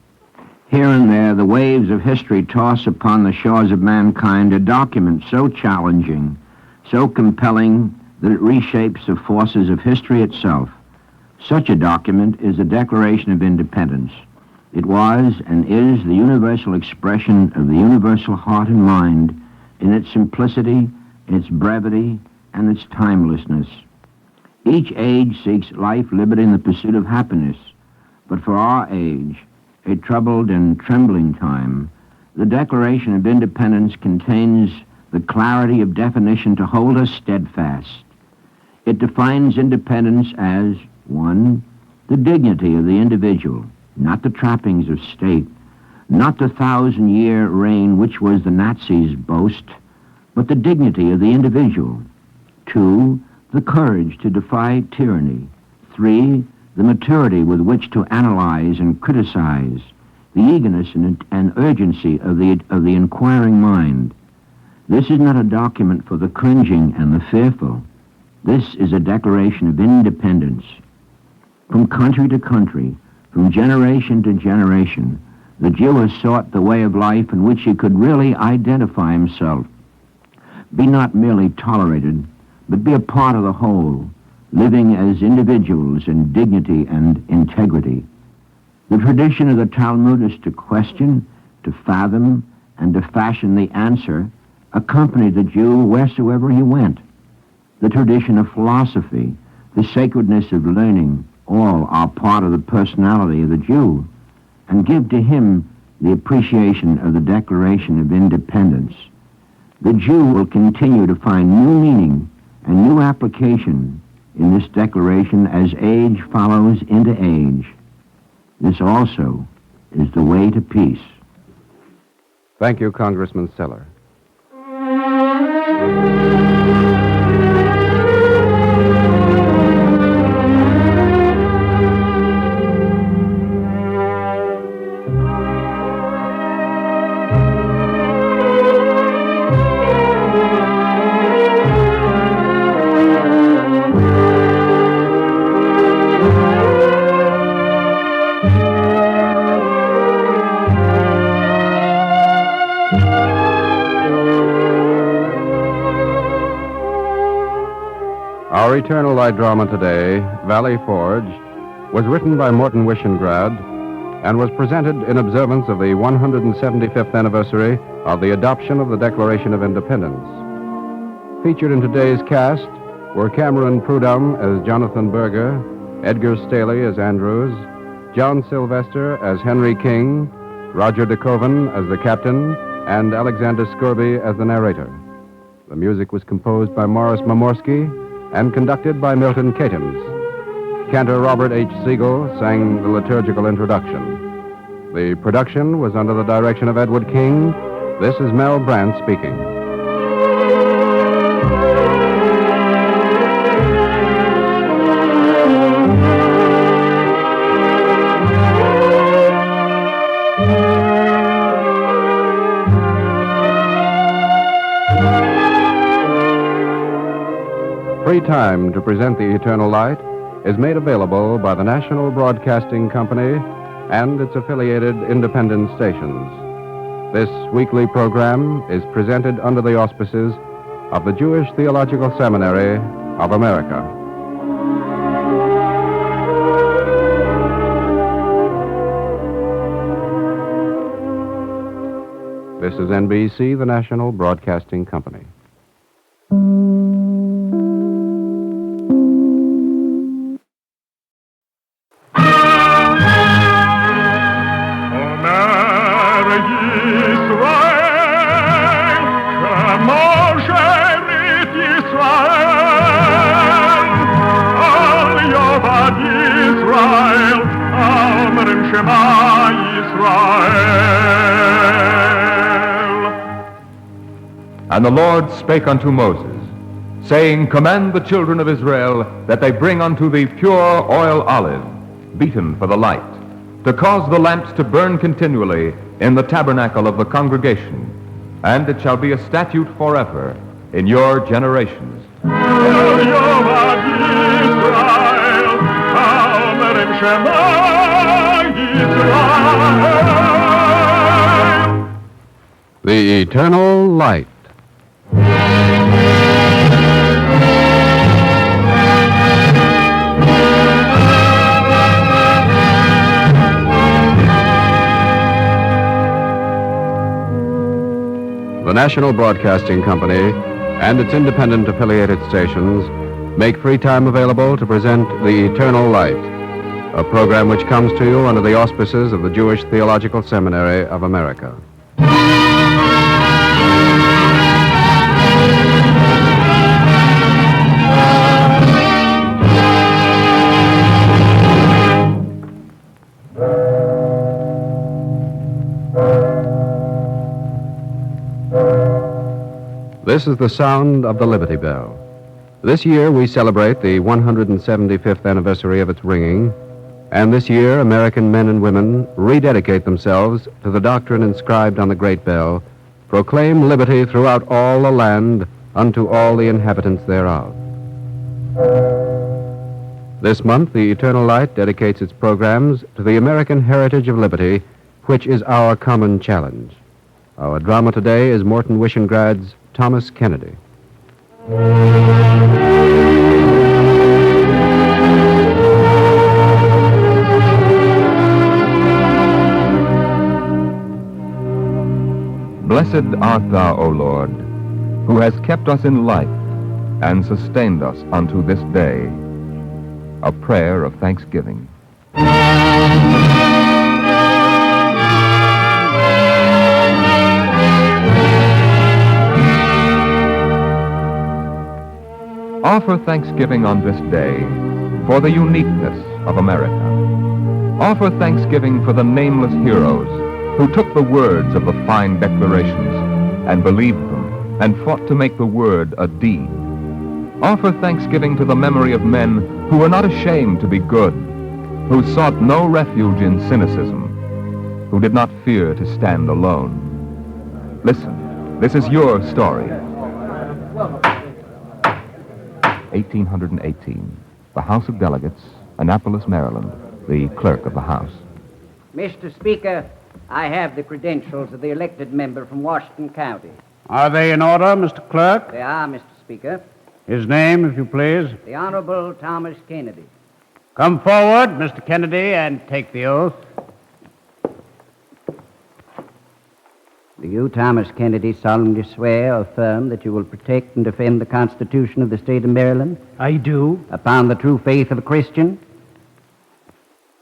Here and there, the waves of history toss upon the shores of mankind a document so challenging, so compelling, that it reshapes the forces of history itself. Such a document is the Declaration of Independence. It was and is the universal expression of the universal heart and mind in its simplicity, its brevity, and its timelessness. Each age seeks life, liberty, and the pursuit of happiness. But for our age, a troubled and trembling time, the Declaration of Independence contains the clarity of definition to hold us steadfast. It defines independence as, 1, the dignity of the individual, not the trappings of state, not the 1,000-year reign which was the Nazis' boast, but the dignity of the individual. 2, the courage to defy tyranny. 3, the maturity with which to analyze and criticize, the eagerness and urgency of the inquiring mind. This is not a document for the cringing and the fearful. This is a declaration of independence. From country to country, from generation to generation, the Jew has sought the way of life in which he could really identify himself. Be not merely tolerated, but be a part of the whole, living as individuals in dignity and integrity. The tradition of the Talmud is to question, to fathom, and to fashion the answer accompanied the Jew wheresoever he went. The tradition of philosophy, the sacredness of learning, all are part of the personality of the Jew, and give to him the appreciation of the Declaration of Independence. The Jew will continue to find new meaning and new application in this declaration as age follows into age. This also is the way to peace. Thank you, Congressman Seller. Our Eternal Light drama today, Valley Forge, was written by Morton Wishengrad and was presented in observance of the 175th anniversary of the adoption of the Declaration of Independence. Featured in today's cast were Cameron Prudhomme as Jonathan Berger, Edgar Staley as Andrews, John Sylvester as Henry King, Roger DeKoven as the captain, and Alexander Scorby as the narrator. The music was composed by Morris Momorsky and conducted by Milton Catons. Cantor Robert H. Siegel sang the liturgical introduction. The production was under the direction of Edward King. This is Mel Brandt speaking. Free time to present the Eternal Light is made available by the National Broadcasting Company and its affiliated independent stations. This weekly program is presented under the auspices of the Jewish Theological Seminary of America. This is NBC, the National Broadcasting Company. And the Lord spake unto Moses, saying, Command the children of Israel that they bring unto thee pure oil olive, beaten for the light, to cause the lamps to burn continually in the tabernacle of the congregation, and it shall be a statute forever in your generations. The eternal light. The National Broadcasting Company and its independent affiliated stations make free time available to present The Eternal Light, a program which comes to you under the auspices of the Jewish Theological Seminary of America. This is the sound of the Liberty Bell. This year we celebrate the 175th anniversary of its ringing, and this year American men and women rededicate themselves to the doctrine inscribed on the great bell, proclaim liberty throughout all the land unto all the inhabitants thereof. This month, the Eternal Light dedicates its programs to the American heritage of liberty, which is our common challenge. Our drama today is Morton Wishengrad's Thomas Kennedy. Blessed art thou, O Lord, who hast kept us in life and sustained us unto this day. A prayer of thanksgiving. Offer thanksgiving on this day for the uniqueness of America. Offer thanksgiving for the nameless heroes who took the words of the fine declarations and believed them and fought to make the word a deed. Offer thanksgiving to the memory of men who were not ashamed to be good, who sought no refuge in cynicism, who did not fear to stand alone. Listen, this is your story. 1818, the House of Delegates, Annapolis, Maryland, the clerk of the House. Mr. Speaker, I have the credentials of the elected member from Washington County. Are they in order, Mr. Clerk? They are, Mr. Speaker. His name, if you please. The Honorable Thomas Kennedy. Come forward, Mr. Kennedy, and take the oath. Do you, Thomas Kennedy, solemnly swear or affirm that you will protect and defend the Constitution of the state of Maryland? I do. Upon the true faith of a Christian?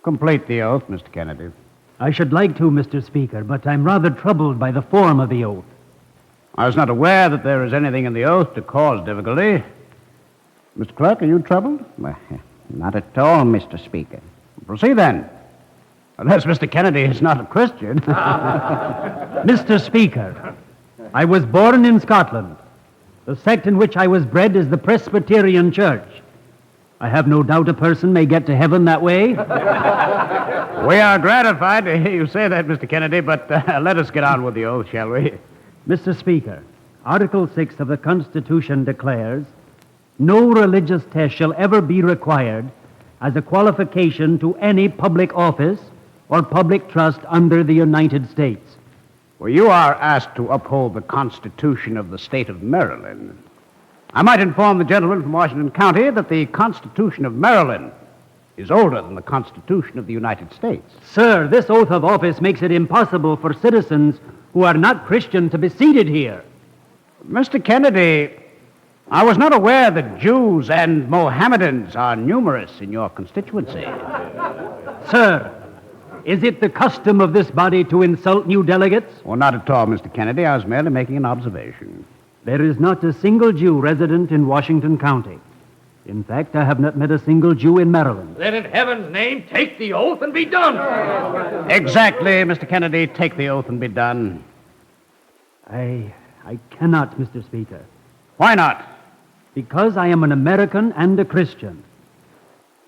Complete the oath, Mr. Kennedy. I should like to, Mr. Speaker, but I'm rather troubled by the form of the oath. I was not aware that there is anything in the oath to cause difficulty. Mr. Clerk, are you troubled? Well, not at all, Mr. Speaker. Proceed, then. Unless Mr. Kennedy is not a Christian. Mr. Speaker, I was born in Scotland. The sect in which I was bred is the Presbyterian Church. I have no doubt a person may get to heaven that way. We are gratified to hear you say that, Mr. Kennedy, but let us get on with the oath, shall we? Mr. Speaker, Article 6 of the Constitution declares, no religious test shall ever be required as a qualification to any public office or public trust under the United States. Well, you are asked to uphold the Constitution of the state of Maryland. I might inform the gentleman from Washington County that the Constitution of Maryland is older than the Constitution of the United States. Sir, this oath of office makes it impossible for citizens who are not Christian to be seated here. Mr. Kennedy, I was not aware that Jews and Mohammedans are numerous in your constituency. Sir, is it the custom of this body to insult new delegates? Well, not at all, Mr. Kennedy. I was merely making an observation. There is not a single Jew resident in Washington County. In fact, I have not met a single Jew in Maryland. Then in heaven's name, take the oath and be done. Exactly, Mr. Kennedy. Take the oath and be done. I cannot, Mr. Speaker. Why not? Because I am an American and a Christian.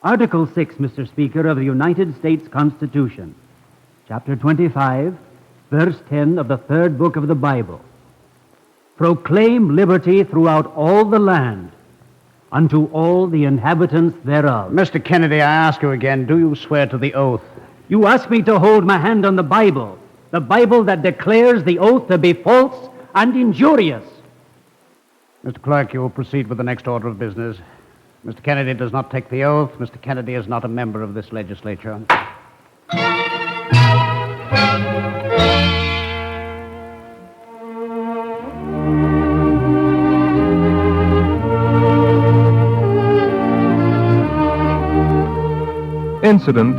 Article 6, Mr. Speaker, of the United States Constitution, Chapter 25, verse 10 of the third book of the Bible. Proclaim liberty throughout all the land, unto all the inhabitants thereof. Mr. Kennedy, I ask you again, do you swear to the oath? You ask me to hold my hand on the Bible that declares the oath to be false and injurious. Mr. Clerk, you will proceed with the next order of business. Mr. Kennedy does not take the oath. Mr. Kennedy is not a member of this legislature. Incident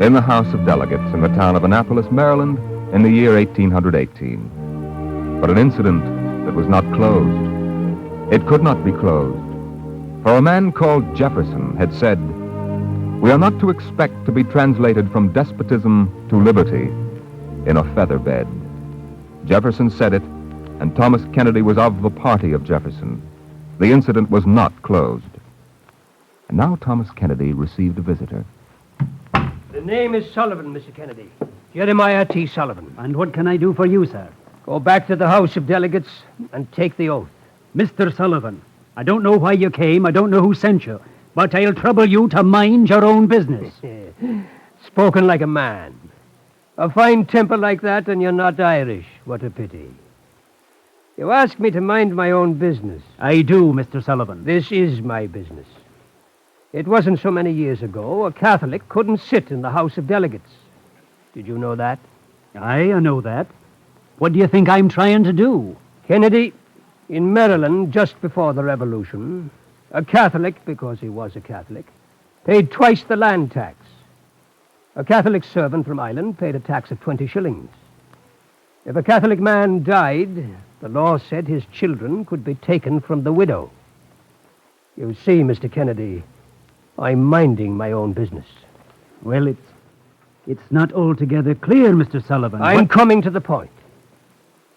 in the House of Delegates in the town of Annapolis, Maryland, in the year 1818. But an incident that was not closed. It could not be closed. For a man called Jefferson had said, "We are not to expect to be translated from despotism to liberty in a feather bed." Jefferson said it, and Thomas Kennedy was of the party of Jefferson. The incident was not closed. And now Thomas Kennedy received a visitor. The name is Sullivan, Mr. Kennedy. Jeremiah T. Sullivan. And what can I do for you, sir? Go back to the House of Delegates and take the oath. Mr. Sullivan, I don't know why you came, I don't know who sent you, but I'll trouble you to mind your own business. Spoken like a man. A fine temper like that, and you're not Irish. What a pity. You ask me to mind my own business. I do, Mr. Sullivan. This is my business. It wasn't so many years ago a Catholic couldn't sit in the House of Delegates. Did you know that? I know that. What do you think I'm trying to do? Kennedy, in Maryland, just before the Revolution, a Catholic, because he was a Catholic, paid twice the land tax. A Catholic servant from Ireland paid a tax of 20 shillings. If a Catholic man died, the law said his children could be taken from the widow. You see, Mr. Kennedy, I'm minding my own business. Well, it's not altogether clear, Mr. Sullivan. I'm coming to the point.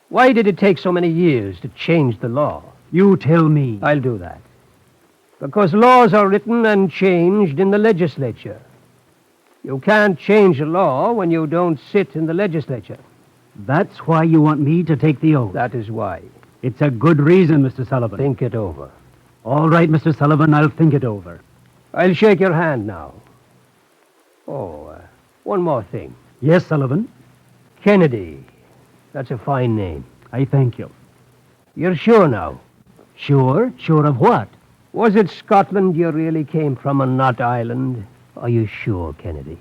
Why did it take so many years to change the law? You tell me. I'll do that. Because laws are written and changed in the legislature. You can't change a law when you don't sit in the legislature. That's why you want me to take the oath. That is why. It's a good reason, Mr. Sullivan. Think it over. All right, Mr. Sullivan, I'll think it over. I'll shake your hand now. One more thing. Yes, Sullivan? Kennedy. That's a fine name. I thank you. You're sure now? Sure? Sure of what? Was it Scotland you really came from and not Ireland? Are you sure, Kennedy?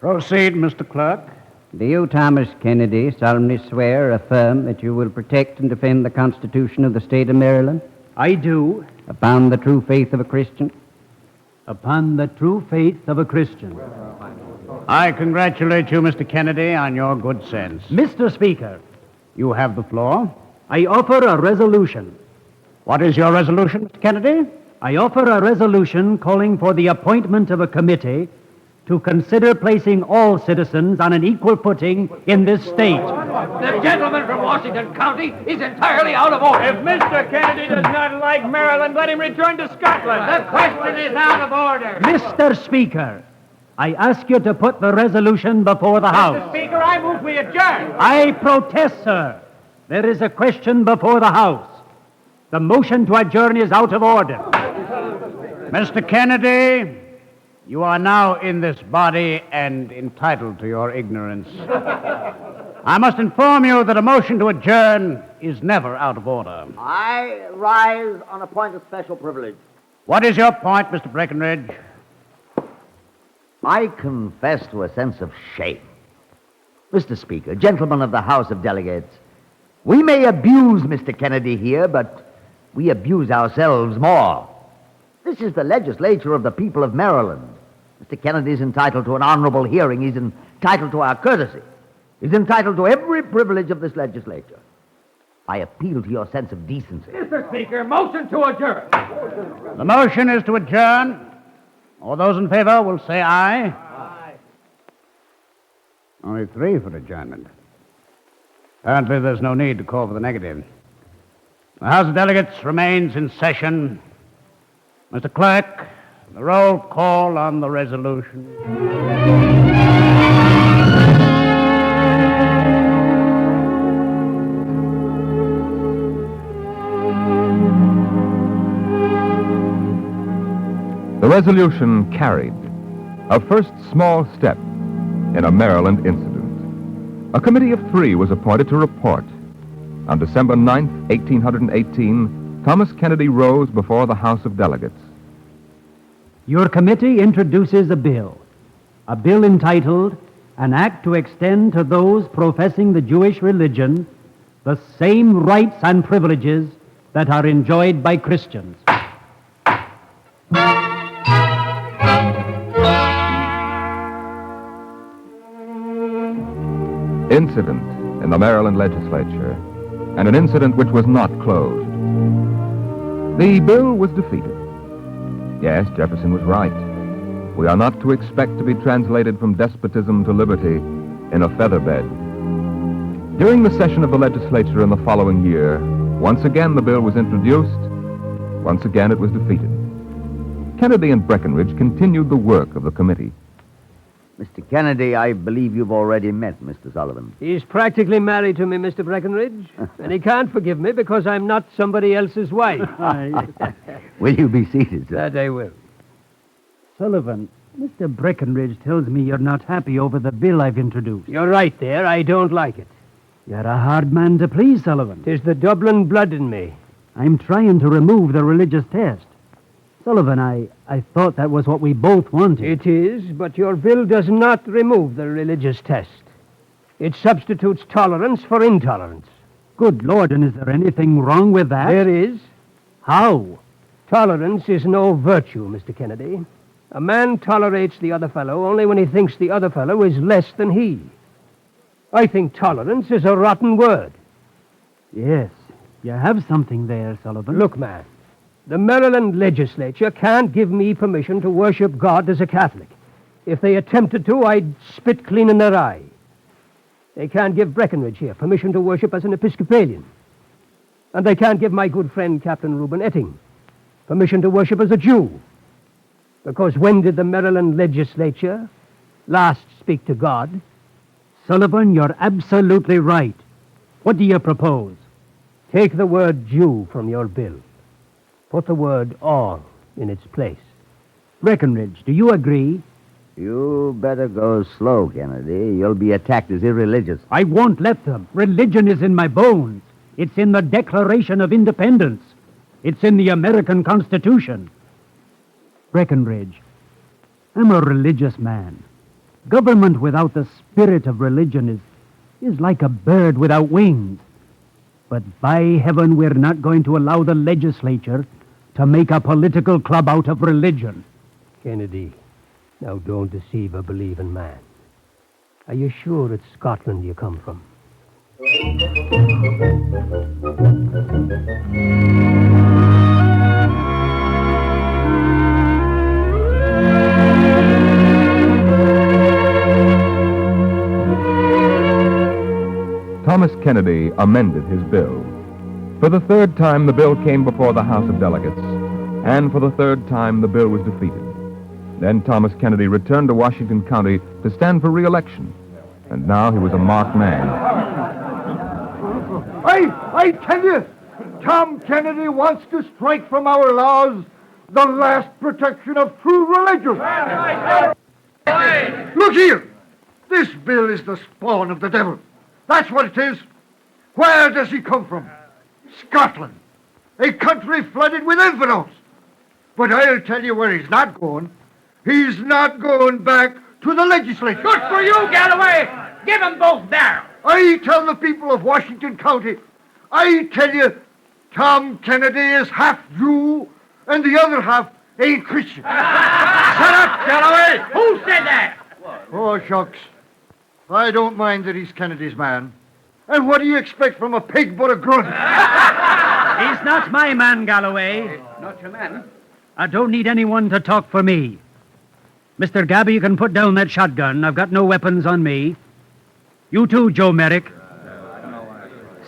Proceed, Mr. Clerk. Do you, Thomas Kennedy, solemnly swear or affirm that you will protect and defend the Constitution of the state of Maryland? I do. Upon the true faith of a Christian? Upon the true faith of a Christian. I congratulate you, Mr. Kennedy, on your good sense. Mr. Speaker. You have the floor. I offer a resolution. What is your resolution, Mr. Kennedy? I offer a resolution calling for the appointment of a committee to consider placing all citizens on an equal footing in this state. The gentleman from Washington County is entirely out of order. If Mr. Kennedy does not like Maryland, let him return to Scotland. The question is out of order. Mr. Speaker, I ask you to put the resolution before the House. Mr. Speaker, I move we adjourn. I protest, sir. There is a question before the House. The motion to adjourn is out of order. Mr. Kennedy, you are now in this body and entitled to your ignorance. I must inform you that a motion to adjourn is never out of order. I rise on a point of special privilege. What is your point, Mr. Breckenridge? I confess to a sense of shame. Mr. Speaker, gentlemen of the House of Delegates, we may abuse Mr. Kennedy here, but we abuse ourselves more. This is the legislature of the people of Maryland. Mr. Kennedy is entitled to an honorable hearing. He's entitled to our courtesy. He's entitled to every privilege of this legislature. I appeal to your sense of decency. Mr. Speaker, motion to adjourn. The motion is to adjourn. All those in favor will say aye. Aye. Only 3 for adjournment. Apparently, there's no need to call for the negative. The House of Delegates remains in session. Mr. Clerk, the roll call on the resolution. The resolution carried. A first small step in a Maryland incident. A committee of 3 was appointed to report. On December 9th, 1818, Thomas Kennedy rose before the House of Delegates. Your committee introduces a bill entitled An Act to Extend to Those Professing the Jewish Religion the Same Rights and Privileges that are enjoyed by Christians. Incident in the Maryland legislature, and an incident which was not closed. The bill was defeated. Yes, Jefferson was right. We are not to expect to be translated from despotism to liberty in a featherbed. During the session of the legislature in the following year, once again the bill was introduced. Once again it was defeated. Kennedy and Breckinridge continued the work of the committee. Mr. Kennedy, I believe you've already met Mr. Sullivan. He's practically married to me, Mr. Breckinridge. And he can't forgive me because I'm not somebody else's wife. Will you be seated, sir? That I will. Sullivan, Mr. Breckinridge tells me you're not happy over the bill I've introduced. You're right there. I don't like it. You're a hard man to please, Sullivan. 'Tis the Dublin blood in me. I'm trying to remove the religious test. Sullivan, I thought that was what we both wanted. It is, but your bill does not remove the religious test. It substitutes tolerance for intolerance. Good Lord, and is there anything wrong with that? There is. How? Tolerance is no virtue, Mr. Kennedy. A man tolerates the other fellow only when he thinks the other fellow is less than he. I think tolerance is a rotten word. Yes, you have something there, Sullivan. Look, man, the Maryland legislature can't give me permission to worship God as a Catholic. If they attempted to, I'd spit clean in their eye. They can't give Breckinridge here permission to worship as an Episcopalian. And they can't give my good friend Captain Reuben Etting permission to worship as a Jew. Because when did the Maryland legislature last speak to God? Sullivan, you're absolutely right. What do you propose? Take the word Jew from your bill. Put the word all in its place. Breckinridge, do you agree? You better go slow, Kennedy. You'll be attacked as irreligious. I won't let them. Religion is in my bones. It's in the Declaration of Independence. It's in the American Constitution. Breckinridge, I'm a religious man. Government without the spirit of religion is like a bird without wings. But by heaven, we're not going to allow the legislature to make a political club out of religion. Kennedy, now don't deceive a believing man. Are you sure it's Scotland you come from? Thomas Kennedy amended his bill. For the 3rd time, the bill came before the House of Delegates, and for the 3rd time, the bill was defeated. Then Thomas Kennedy returned to Washington County to stand for re-election, and now he was a marked man. I tell you, Tom Kennedy wants to strike from our laws the last protection of true religion. Look here. This bill is the spawn of the devil. That's what it is. Where does he come from? Scotland. A country flooded with infidels. But I'll tell you where he's not going. He's not going back to the legislature. Good for you, Galloway. Give them both down. I tell the people of Washington County, I tell you, Tom Kennedy is half Jew and the other half ain't Christian. Shut up, Galloway. Who said that? Oh, shucks. I don't mind that he's Kennedy's man. And what do you expect from a pig but a grunt? He's not my man, Galloway. Not your man. I don't need anyone to talk for me. Mr. Gabby, you can put down that shotgun. I've got no weapons on me. You too, Joe Merrick.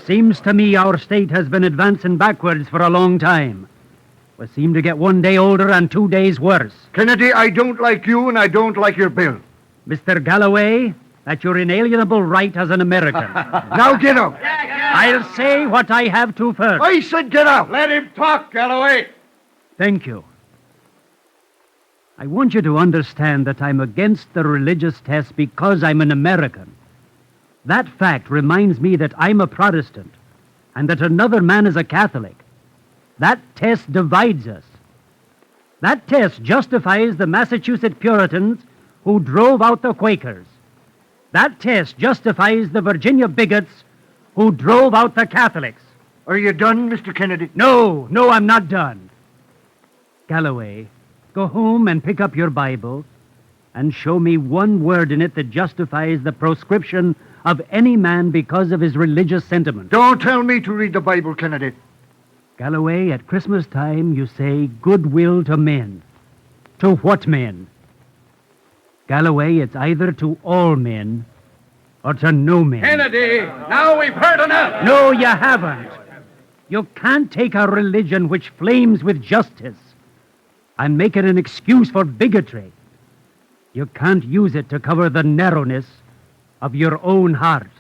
Seems to me our state has been advancing backwards for a long time. We seem to get one day older and 2 days worse. Kennedy, I don't like you and I don't like your bill. Mr. Galloway, that's your inalienable right as an American. Now get out. I'll say what I have to first. I said get out. Let him talk, Galloway. Thank you. I want you to understand that I'm against the religious test because I'm an American. That fact reminds me that I'm a Protestant and that another man is a Catholic. That test divides us. That test justifies the Massachusetts Puritans who drove out the Quakers. That test justifies the Virginia bigots who drove out the Catholics. Are you done, Mr. Kennedy? No, I'm not done. Galloway, go home and pick up your Bible and show me one word in it that justifies the proscription of any man because of his religious sentiment. Don't tell me to read the Bible, Kennedy. Galloway, at Christmas time you say goodwill to men. To what men? Galloway, it's either to all men or to no men. Kennedy, now we've heard enough. No, you haven't. You can't take a religion which flames with justice and make it an excuse for bigotry. You can't use it to cover the narrowness of your own heart.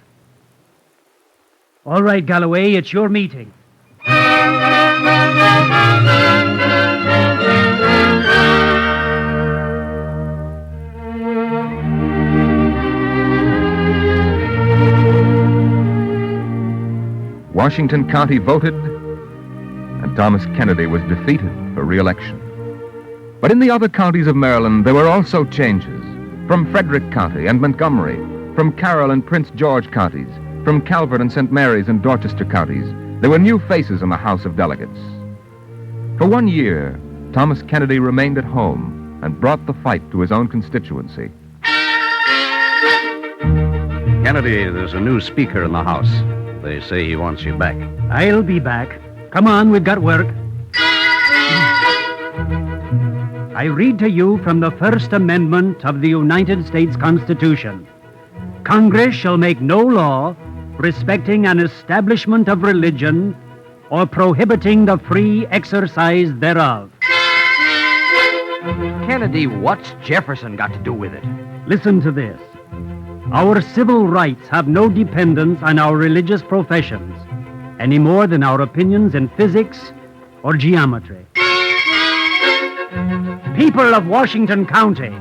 All right, Galloway, it's your meeting. Washington County voted, and Thomas Kennedy was defeated for re-election. But in the other counties of Maryland, there were also changes. From Frederick County and Montgomery, from Carroll and Prince George counties, from Calvert and St. Mary's and Dorchester counties, there were new faces in the House of Delegates. For 1 year, Thomas Kennedy remained at home and brought the fight to his own constituency. Kennedy, there's a new speaker in the House. They say he wants you back. I'll be back. Come on, we've got work. I read to you from the First Amendment of the United States Constitution. Congress shall make no law respecting an establishment of religion or prohibiting the free exercise thereof. Kennedy, what's Jefferson got to do with it? Listen to this. Our civil rights have no dependence on our religious professions, any more than our opinions in physics or geometry. People of Washington County,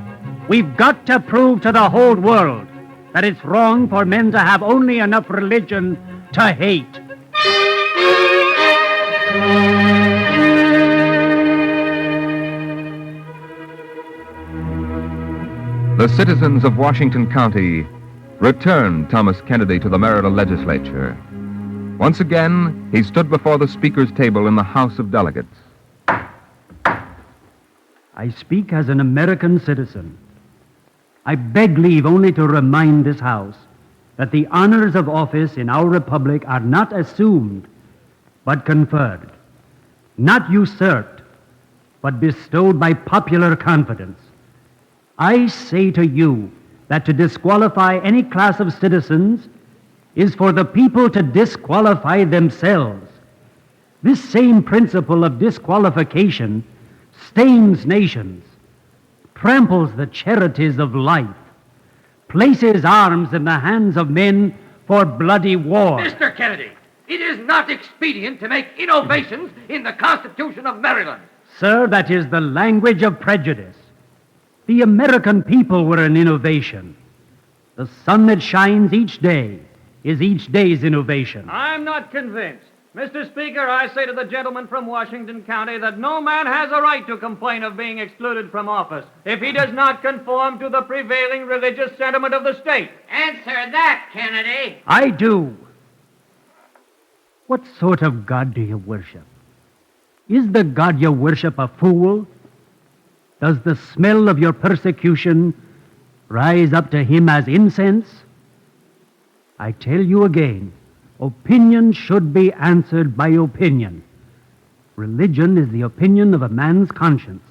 we've got to prove to the whole world that it's wrong for men to have only enough religion to hate. The citizens of Washington County returned Thomas Kennedy to the Maryland legislature. Once again, he stood before the Speaker's table in the House of Delegates. I speak as an American citizen. I beg leave only to remind this House that the honors of office in our republic are not assumed, but conferred, not usurped, but bestowed by popular confidence. I say to you that to disqualify any class of citizens is for the people to disqualify themselves. This same principle of disqualification stains nations, tramples the charities of life, places arms in the hands of men for bloody war. Mr. Kennedy, it is not expedient to make innovations in the Constitution of Maryland. Sir, that is the language of prejudice. The American people were an innovation. The sun that shines each day is each day's innovation. I'm not convinced. Mr. Speaker, I say to the gentleman from Washington County that no man has a right to complain of being excluded from office if he does not conform to the prevailing religious sentiment of the state. Answer that, Kennedy. I do. What sort of God do you worship? Is the God you worship a fool? Does the smell of your persecution rise up to him as incense? I tell you again, Opinion should be answered by opinion. Religion is the opinion of a man's conscience.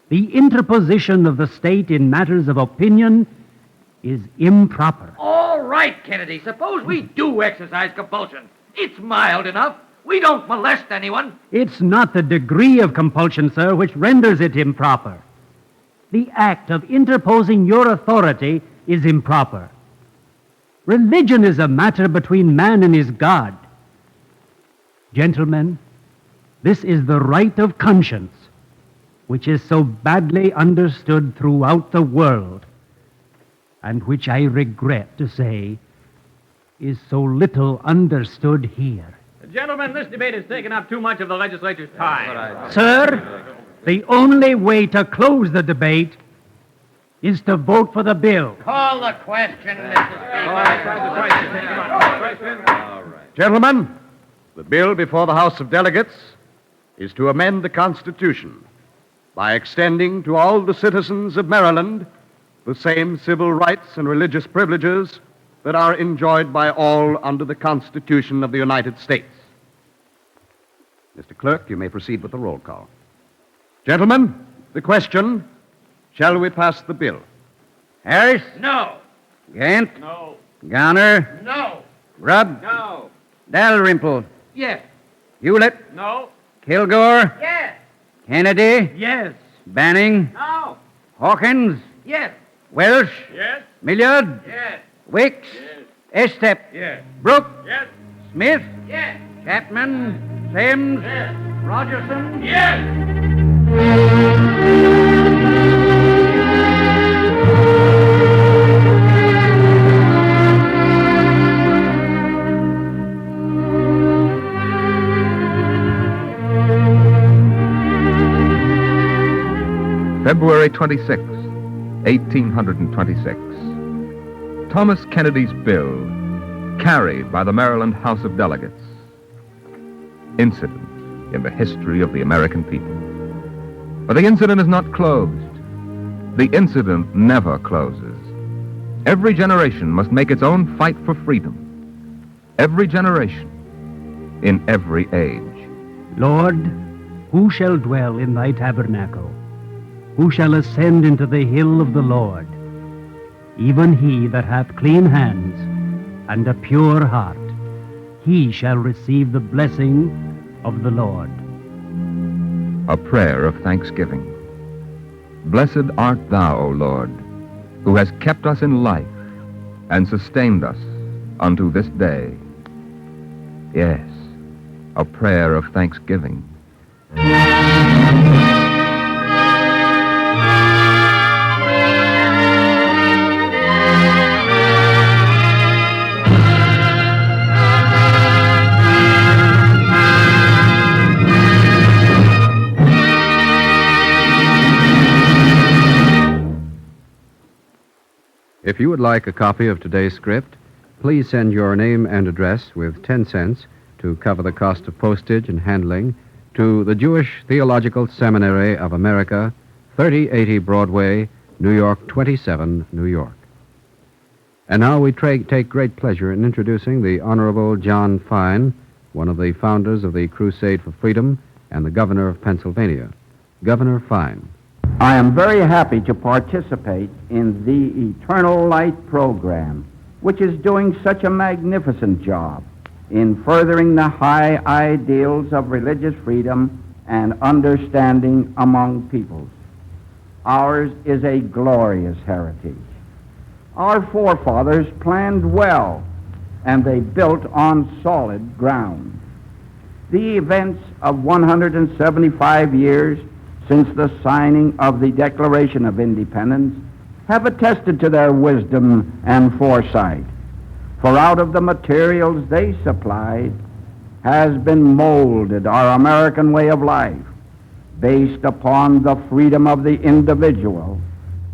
The interposition of the state in matters of opinion is improper. All right, Kennedy. Suppose we do exercise compulsion. It's mild enough. We don't molest anyone. It's not the degree of compulsion, sir, which renders it improper. The act of interposing your authority is improper. Religion is a matter between man and his God. Gentlemen, this is the right of conscience, which is so badly understood throughout the world, and which I regret to say is so little understood here. Gentlemen, this debate has taken up too much of the legislature's time. Sir, the only way to close the debate is to vote for the bill. Call the question, Gentlemen, the bill before the House of Delegates is to amend the Constitution by extending to all the citizens of Maryland the same civil rights and religious privileges that are enjoyed by all under the Constitution of the United States. Mr. Clerk, you may proceed with the roll call. Gentlemen, the question, shall we pass the bill? Harris? No. Gant? No. Garner? No. Rubb? No. Dalrymple? Yes. Hewlett? No. Kilgore? Yes. Kennedy? Yes. Banning? No. Hawkins? Yes. Welsh? Yes. Millard? Yes. Wicks? Estep? Yes. Brooke? Yes. Smith? Yes. Chapman? Sims? Yes. Rogerson? Yes. February 26, 1826. Thomas Kennedy's bill carried by the Maryland House of Delegates. Incident in the history of the American people. But the incident is not closed. The incident never closes. Every generation must make its own fight for freedom. Every generation, in every age. Lord, who shall dwell in thy tabernacle? Who shall ascend into the hill of the Lord? Even he that hath clean hands and a pure heart, he shall receive the blessing of the Lord. A prayer of thanksgiving. Blessed art thou, O Lord, who hast kept us in life and sustained us unto this day. Yes, a prayer of thanksgiving. If you would like a copy of today's script, please send your name and address with 10 cents to cover the cost of postage and handling to the Jewish Theological Seminary of America, 3080 Broadway, New York 27, New York. And now we take great pleasure in introducing the Honorable John Fine, one of the founders of the Crusade for Freedom and the Governor of Pennsylvania. Governor Fine. I am very happy to participate in the Eternal Light program, which is doing such a magnificent job in furthering the high ideals of religious freedom and understanding among peoples. Ours is a glorious heritage. Our forefathers planned well, and they built on solid ground. The events of 175 years since the signing of the Declaration of Independence have attested to their wisdom and foresight. For out of the materials they supplied has been molded our American way of life, based upon the freedom of the individual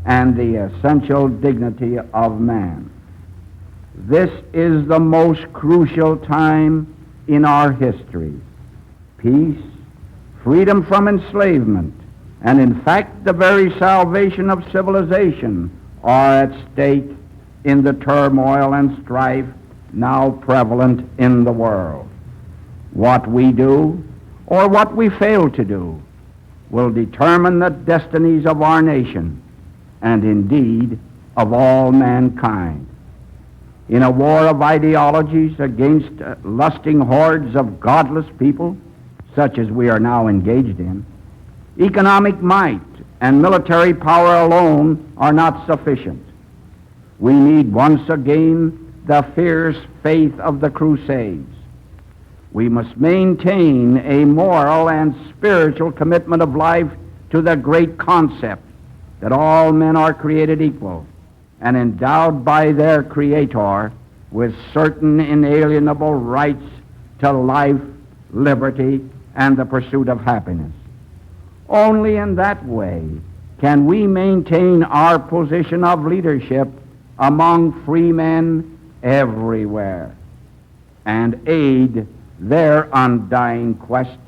and the essential dignity of man. This is the most crucial time in our history. Peace, freedom from enslavement, and in fact the very salvation of civilization are at stake in the turmoil and strife now prevalent in the world. What we do, or what we fail to do, will determine the destinies of our nation, and indeed of all mankind. In a war of ideologies against lusting hordes of godless people, such as we are now engaged in, economic might and military power alone are not sufficient. We need once again the fierce faith of the Crusades. We must maintain a moral and spiritual commitment of life to the great concept that all men are created equal and endowed by their Creator with certain inalienable rights to life, liberty, and the pursuit of happiness. Only in that way can we maintain our position of leadership among free men everywhere and aid their undying quest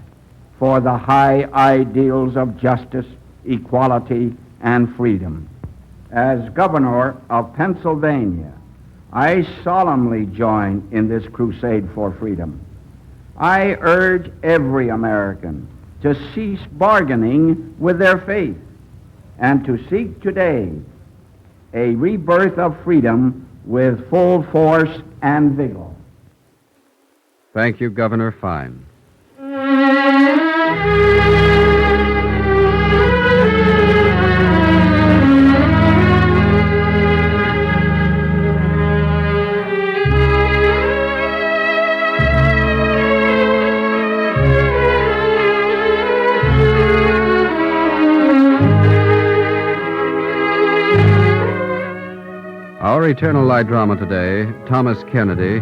for the high ideals of justice, equality, and freedom. As governor of Pennsylvania, I solemnly join in this crusade for freedom. I urge every American to cease bargaining with their faith and to seek today a rebirth of freedom with full force and vigor. Thank you, Governor Fine. Our Eternal Light drama today, Thomas Kennedy,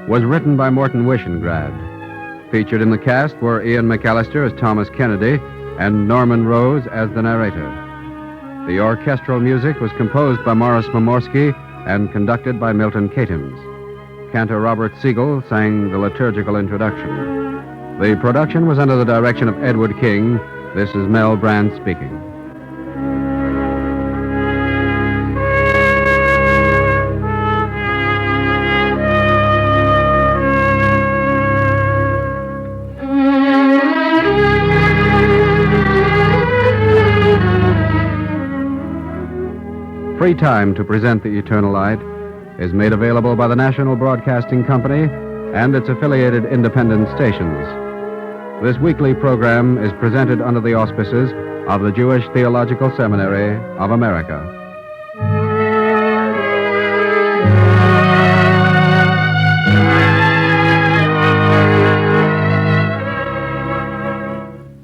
was written by Morton Wishengrad. Featured in the cast were Ian McAllister as Thomas Kennedy and Norman Rose as the narrator. The orchestral music was composed by Morris Pomorsky and conducted by Milton Katims. Cantor Robert Siegel sang the liturgical introduction. The production was under the direction of Edward King. This is Mel Brand speaking. Free time to present the Eternal Light is made available by the National Broadcasting Company and its affiliated independent stations. This weekly program is presented under the auspices of the Jewish Theological Seminary of America.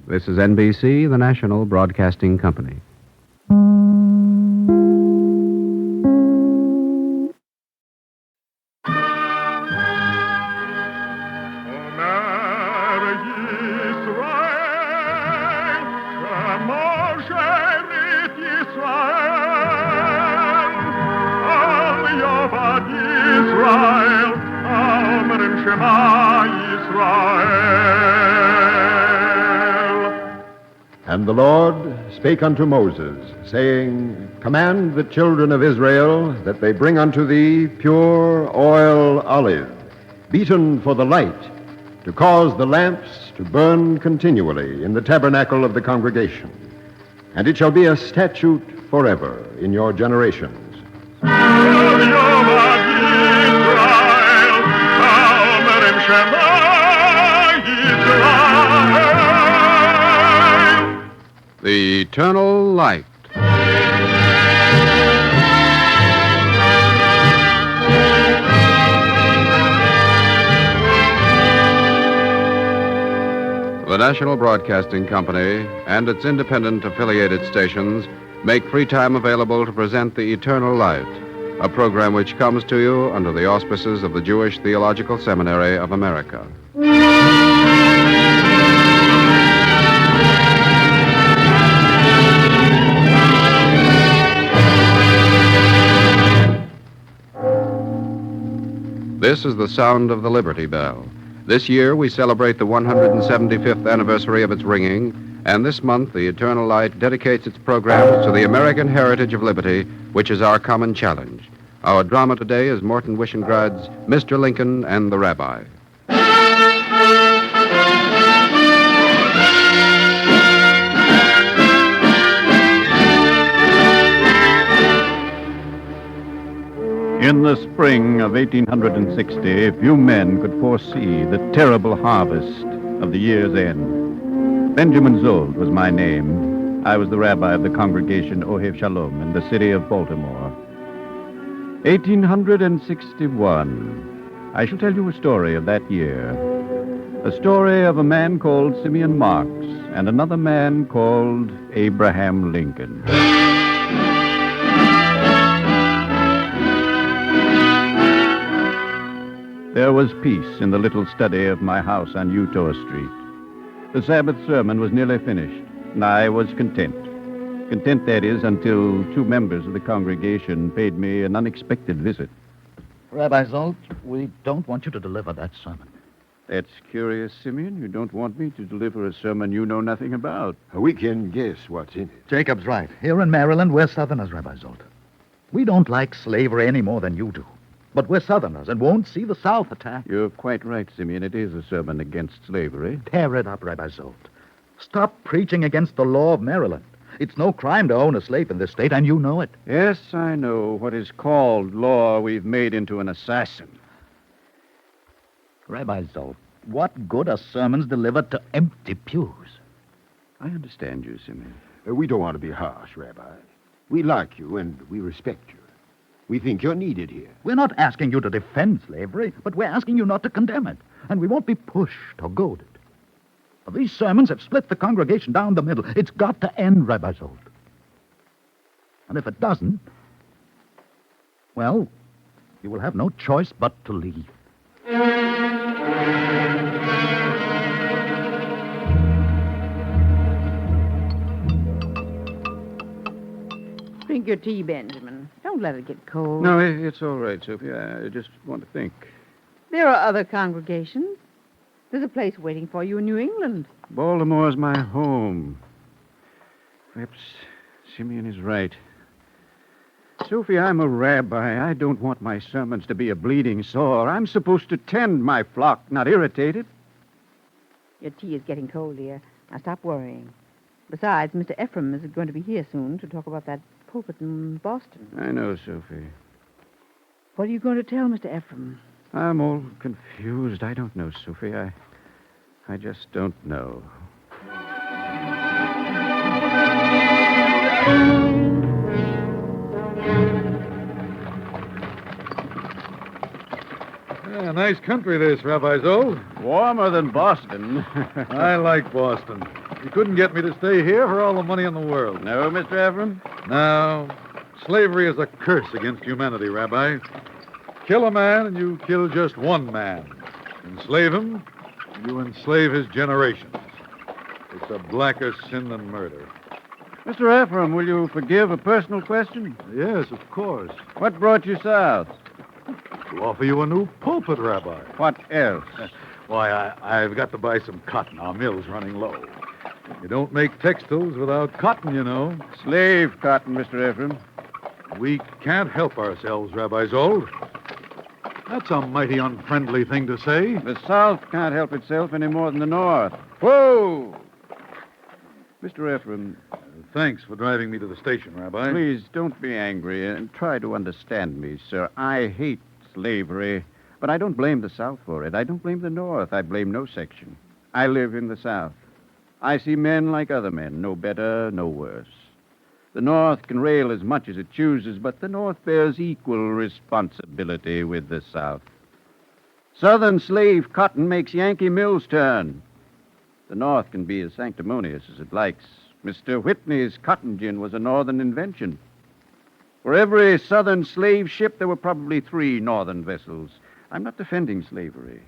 This is NBC, the National Broadcasting Company. And the Lord spake unto Moses, saying, Command the children of Israel that they bring unto thee pure oil olive, beaten for the light, to cause the lamps to burn continually in the tabernacle of the congregation. And it shall be a statute forever in your generations. The Eternal Light. The National Broadcasting Company and its independent affiliated stations make free time available to present the Eternal Light, a program which comes to you under the auspices of the Jewish Theological Seminary of America. This is the sound of the Liberty Bell. This year we celebrate the 175th anniversary of its ringing, and this month the Eternal Light dedicates its programs to the American heritage of liberty, which is our common challenge. Our drama today is Morton Wishengrud's Mr. Lincoln and the Rabbi. In the spring of 1860, few men could foresee the terrible harvest of the year's end. Benjamin Zold was my name. I was the rabbi of the congregation Ohev Shalom in the city of Baltimore. 1861. I shall tell you a story of that year. A story of a man called Simeon Marx and another man called Abraham Lincoln. There was peace in the little study of my house on Eutaw Street. The Sabbath sermon was nearly finished, and I was content. Content, that is, until two members of the congregation paid me an unexpected visit. Rabbi Zolt, we don't want you to deliver that sermon. That's curious, Simeon. You don't want me to deliver a sermon you know nothing about. We can guess what's in it. Jacob's right. Here in Maryland, we're Southerners, Rabbi Zolt. We don't like slavery any more than you do. But we're Southerners and won't see the South attacked. You're quite right, Simeon. It is a sermon against slavery. Tear it up, Rabbi Zolt. Stop preaching against the law of Maryland. It's no crime to own a slave in this state, and you know it. Yes, I know. What is called law we've made into an assassin. Rabbi Zolt, what good are sermons delivered to empty pews? I understand you, Simeon. We don't want to be harsh, Rabbi. We like you and we respect you. We think you're needed here. We're not asking you to defend slavery, but we're asking you not to condemn it. And we won't be pushed or goaded. These sermons have split the congregation down the middle. It's got to end, Rabbi Zolt. And if it doesn't, well, you will have no choice but to leave. Drink your tea, Benjamin. Don't let it get cold. No, it's all right, Sophie. I just want to think. There are other congregations. There's a place waiting for you in New England. Baltimore's my home. Perhaps Simeon is right. Sophie, I'm a rabbi. I don't want my sermons to be a bleeding sore. I'm supposed to tend my flock, not irritate it. Your tea is getting cold, dear. Now stop worrying. Besides, Mr. Ephraim is going to be here soon to talk about that pulpit in Boston. I know, Sophie. What are you going to tell Mr. Ephraim? I'm all confused. I don't know, Sophie. I just don't know. Yeah, nice country this, Rabbi Zold. Warmer than Boston. I like Boston. You couldn't get me to stay here for all the money in the world. No, Mr. Ephraim? No. Slavery is a curse against humanity, Rabbi. Kill a man and you kill just one man. Enslave him, and you enslave his generations. It's a blacker sin than murder. Mr. Ephraim, will you forgive a personal question? Yes, of course. What brought you south? To offer you a new pulpit, Rabbi. What else? Why, I've got to buy some cotton. Our mill's running low. You don't make textiles without cotton, you know. Slave cotton, Mr. Ephraim. We can't help ourselves, Rabbi Zold. That's a mighty unfriendly thing to say. The South can't help itself any more than the North. Whoa! Mr. Ephraim. Thanks for driving me to the station, Rabbi. Please don't be angry and try to understand me, sir. I hate slavery, but I don't blame the South for it. I don't blame the North. I blame no section. I live in the South. I see men like other men, no better, no worse. The North can rail as much as it chooses, but the North bears equal responsibility with the South. Southern slave cotton makes Yankee mills turn. The North can be as sanctimonious as it likes. Mr. Whitney's cotton gin was a Northern invention. For every Southern slave ship, there were probably 3 Northern vessels. I'm not defending slavery.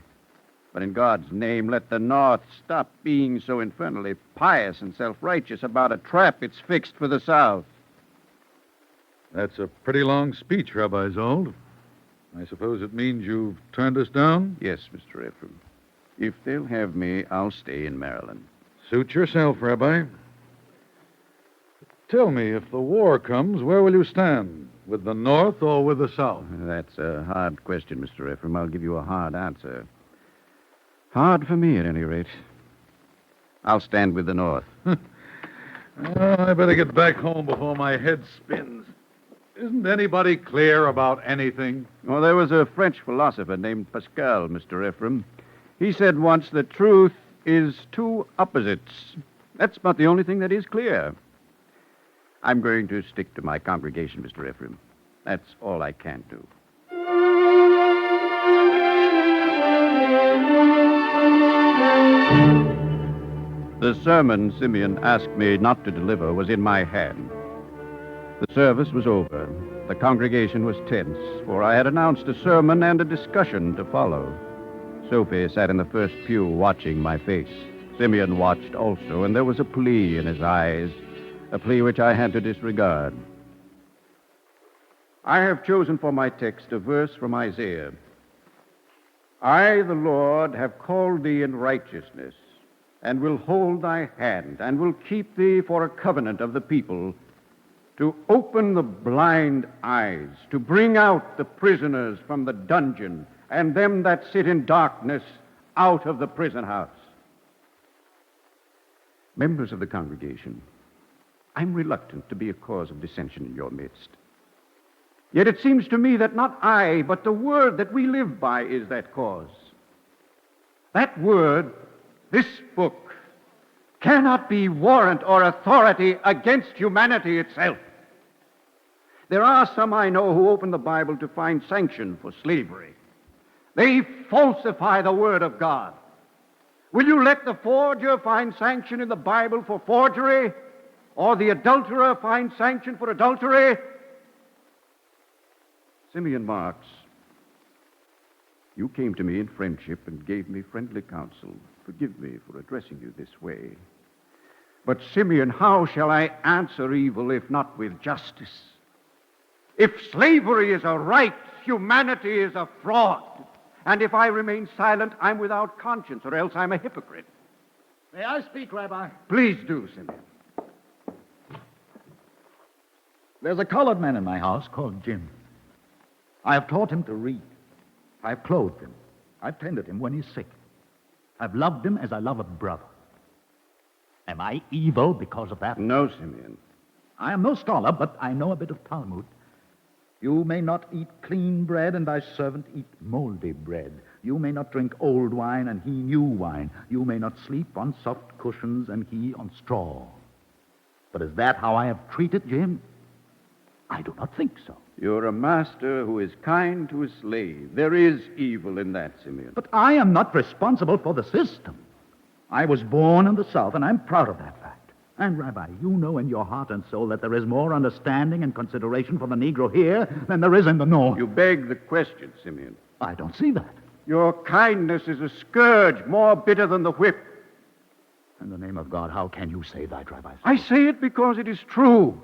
But in God's name, let the North stop being so infernally pious and self-righteous about a trap it's fixed for the South. That's a pretty long speech, Rabbi Zold. I suppose it means you've turned us down? Yes, Mr. Ephraim. If they'll have me, I'll stay in Maryland. Suit yourself, Rabbi. Tell me, if the war comes, where will you stand? With the North or with the South? That's a hard question, Mr. Ephraim. I'll give you a hard answer. Hard for me, at any rate. I'll stand with the North. I better get back home before my head spins. Isn't anybody clear about anything? Well, there was a French philosopher named Pascal, Mr. Ephraim. He said once that truth is two opposites. That's about the only thing that is clear. I'm going to stick to my congregation, Mr. Ephraim. That's all I can do. The sermon Simeon asked me not to deliver was in my hand. The service was over. The congregation was tense, for I had announced a sermon and a discussion to follow. Sophie sat in the first pew watching my face. Simeon watched also, and there was a plea in his eyes, a plea which I had to disregard. I have chosen for my text a verse from Isaiah. I, the Lord, have called thee in righteousness, and will hold thy hand, and will keep thee for a covenant of the people, to open the blind eyes, to bring out the prisoners from the dungeon, and them that sit in darkness out of the prison house. Members of the congregation, I'm reluctant to be a cause of dissension in your midst. Yet it seems to me that not I, but the word that we live by is that cause. That word, this book, cannot be warrant or authority against humanity itself. There are some I know who open the Bible to find sanction for slavery. They falsify the word of God. Will you let the forger find sanction in the Bible for forgery, or the adulterer find sanction for adultery? Simeon Marks, you came to me in friendship and gave me friendly counsel. Forgive me for addressing you this way. But, Simeon, how shall I answer evil if not with justice? If slavery is a right, humanity is a fraud. And if I remain silent, I'm without conscience, or else I'm a hypocrite. May I speak, Rabbi? Please do, Simeon. There's a colored man in my house called Jim. I have taught him to read. I've clothed him. I've tended him when he's sick. I've loved him as I love a brother. Am I evil because of that? No, Simeon. I am no scholar, but I know a bit of Talmud. You may not eat clean bread, and thy servant eat moldy bread. You may not drink old wine, and he new wine. You may not sleep on soft cushions, and he on straw. But is that how I have treated Jim? I do not think so. You're a master who is kind to a slave. There is evil in that, Simeon. But I am not responsible for the system. I was born in the South, and I'm proud of that fact. And, Rabbi, you know in your heart and soul that there is more understanding and consideration for the Negro here than there is in the North. You beg the question, Simeon. I don't see that. Your kindness is a scourge more bitter than the whip. In the name of God, how can you say that, Rabbi? I say it because it is true.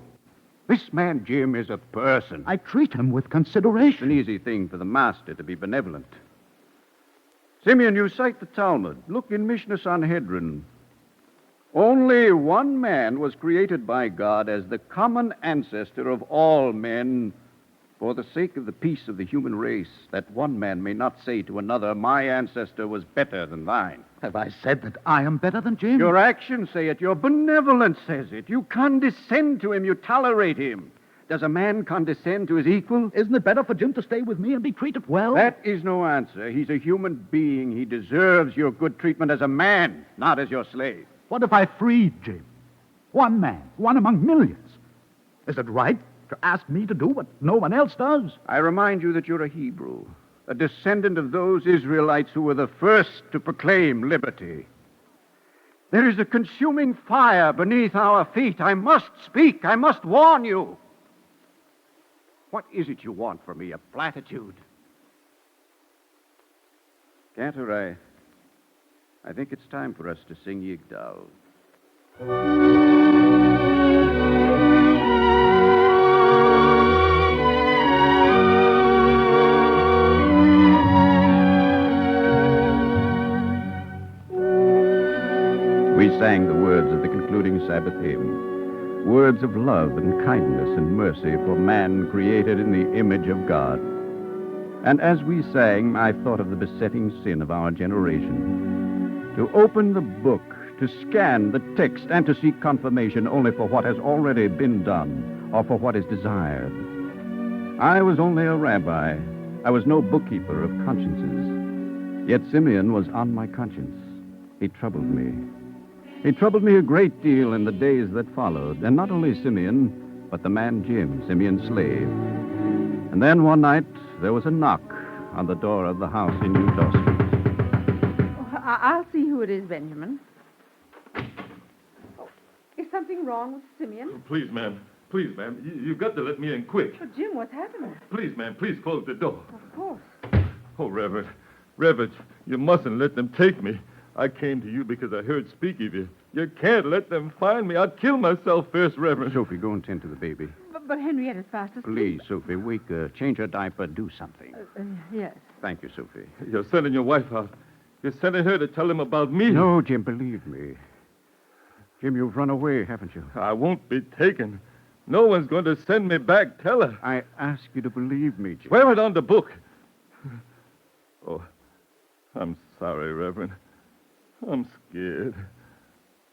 This man, Jim, is a person. I treat him with consideration. It's an easy thing for the master to be benevolent. Simeon, you cite the Talmud. Look in Mishnah Sanhedrin. Only one man was created by God as the common ancestor of all men for the sake of the peace of the human race, that one man may not say to another, my ancestor was better than thine. Have I said that I am better than Jim? Your actions say it. Your benevolence says it. You condescend to him. You tolerate him. Does a man condescend to his equal? Isn't it better for Jim to stay with me and be treated well? That is no answer. He's a human being. He deserves your good treatment as a man, not as your slave. What if I freed Jim? One man, one among millions. Is it right to ask me to do what no one else does? I remind you that you're a Hebrew, a descendant of those Israelites who were the first to proclaim liberty. There is a consuming fire beneath our feet. I must speak. I must warn you. What is it you want from me? A platitude? Cantor, I think it's time for us to sing Yigdal. We sang the words of the concluding Sabbath hymn. words of love and kindness and mercy for man created in the image of God. And as we sang, I thought of the besetting sin of our generation. To open the book, to scan the text, and to seek confirmation only for what has already been done or for what is desired. I was only a rabbi. I was no bookkeeper of consciences. Yet Simeon was on my conscience. He troubled me. He troubled me a great deal in the days that followed. And not only Simeon, but the man Jim, Simeon's slave. And then one night, there was a knock on the door of the house in Utah Street. Oh, I'll see who it is, Benjamin. Oh, is something wrong with Simeon? Please, ma'am. Please, ma'am. You've got to let me in quick. Oh, Jim, what's happening? Please, ma'am. Please close the door. Of course. Oh, Reverend. Reverend, you mustn't let them take me. I came to you because I heard speak of you. You can't let them find me. I'd kill myself first, Reverend. Sophie, go and tend to the baby. But Henrietta's fast asleep. Please, Sophie, wake her. Change her diaper. Do something. Yes. Thank you, Sophie. You're sending your wife out. You're sending her to tell him about me. No, Jim, believe me. Jim, you've run away, haven't you? I won't be taken. No one's going to send me back. Tell her. I ask you to believe me, Jim. Swear it on the book. Oh, I'm sorry, Reverend. I'm scared.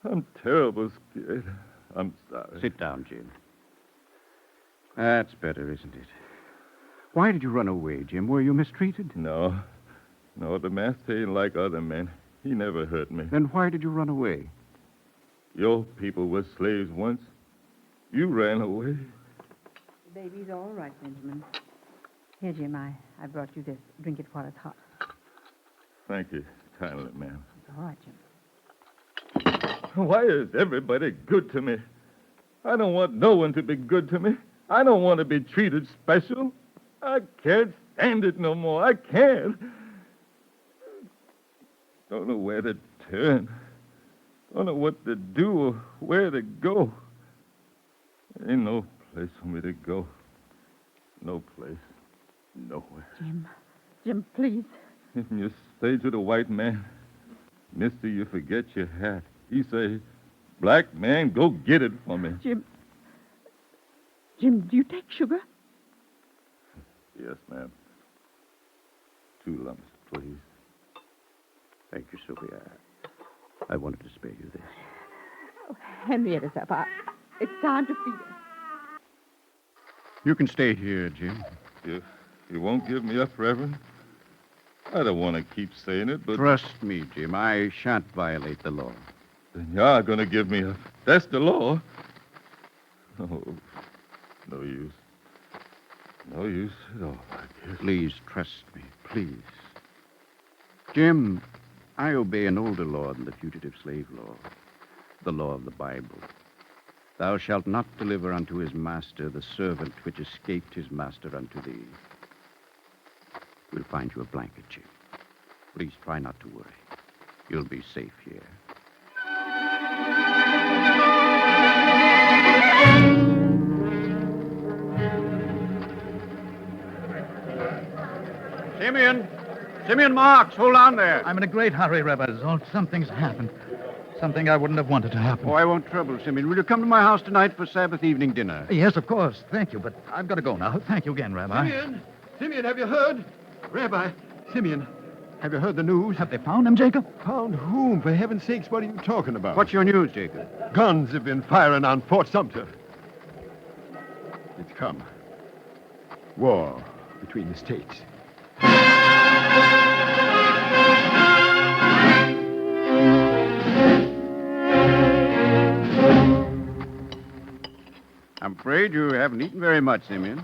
I'm terrible scared. I'm sorry. Sit down, Jim. That's better, isn't it? Why did you run away, Jim? Were you mistreated? No. No, the master ain't like other men. He never hurt me. Then why did you run away? Your people were slaves once. You ran away. The baby's all right, Benjamin. Here, Jim, I brought you this. Drink it while it's hot. Thank you kindly, ma'am. It's all right, Jim. Why is everybody good to me? I don't want no one to be good to me. I don't want to be treated special. I can't stand it no more. I can't. Don't know where to turn. Don't know what to do or where to go. Ain't no place for me to go. No place. Nowhere. Jim, please. If you say to the white man, mister, you forget your hat. He say, black man, go get it for me. Jim, do you take sugar? Yes, ma'am. 2 lumps, please. Thank you, Sophia. I wanted to spare you this. Oh, Henrietta's up. It's time to feed her. You can stay here, Jim. You won't give me up, Reverend? I don't want to keep saying it, but... Trust me, Jim. I shan't violate the law. Then you are going to give me up. That's the law. Oh, no use. No use at all, I guess. Please trust me, please. Jim, I obey an older law than the fugitive slave law, the law of the Bible. Thou shalt not deliver unto his master the servant which escaped his master unto thee. We'll find you a blanket, Jim. Please try not to worry. You'll be safe here. Simeon Marks, hold on there. I'm in a great hurry, Rabbi. Something's happened. Something I wouldn't have wanted to happen. Oh, I won't trouble, Simeon. Will you come to my house tonight for Sabbath evening dinner? Yes, of course. Thank you, but I've got to go now. Thank you again, Rabbi. Simeon, have you heard? Rabbi, Simeon, have you heard the news? Have they found him, Jacob? Found whom? For heaven's sakes, what are you talking about? What's your news, Jacob? Guns have been firing on Fort Sumter. It's come. War between the states. I'm afraid you haven't eaten very much, Simeon.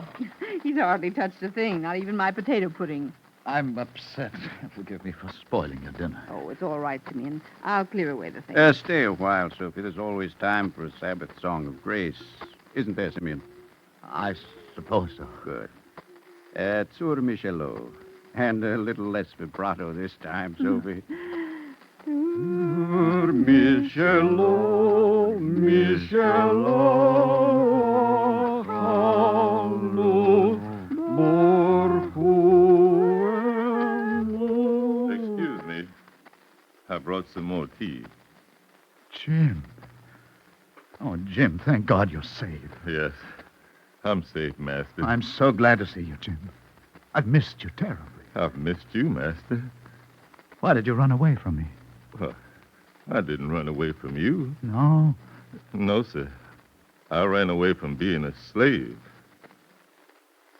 He's hardly touched a thing, not even my potato pudding. I'm upset. Forgive me for spoiling your dinner. Oh, it's all right, Simeon. I'll clear away the thing. Stay a while, Sophie. There's always time for a Sabbath song of grace. Isn't there, Simeon? I suppose so. Good. Tzur Michelo. And a little less vibrato this time, Sophie. Tzur Michelo, Michelo, hallo, Excuse me. I brought some more tea. Jim. Oh, Jim, thank God you're saved. Yes. I'm safe, Master. I'm so glad to see you, Jim. I've missed you terribly. I've missed you, Master. Why did you run away from me? Well, I didn't run away from you. No. No, sir. I ran away from being a slave.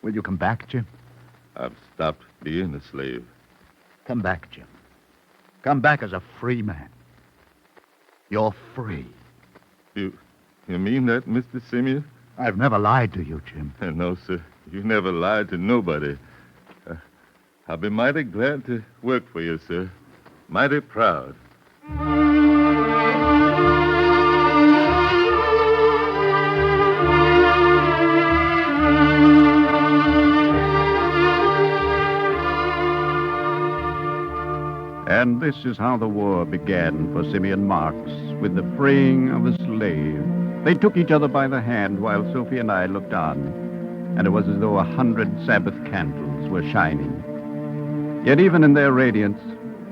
Will you come back, Jim? I've stopped being a slave. Come back, Jim. Come back as a free man. You're free. You mean that, Mr. Simeon? I've never lied to you, Jim. No, sir. You never lied to nobody. I'll be mighty glad to work for you, sir. Mighty proud. And this is how the war began for Simeon Marks, with the freeing of the slave. They took each other by the hand while Sophie and I looked on, and it was as though 100 Sabbath candles were shining. Yet even in their radiance,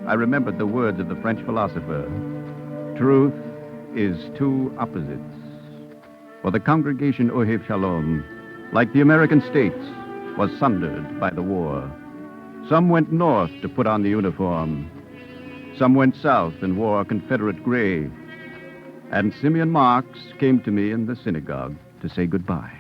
I remembered the words of the French philosopher, truth is two opposites. For the congregation Ohev Shalom, like the American states, was sundered by the war. Some went north to put on the uniform. Some went south and wore Confederate gray. And Simeon Marks came to me in the synagogue to say goodbye.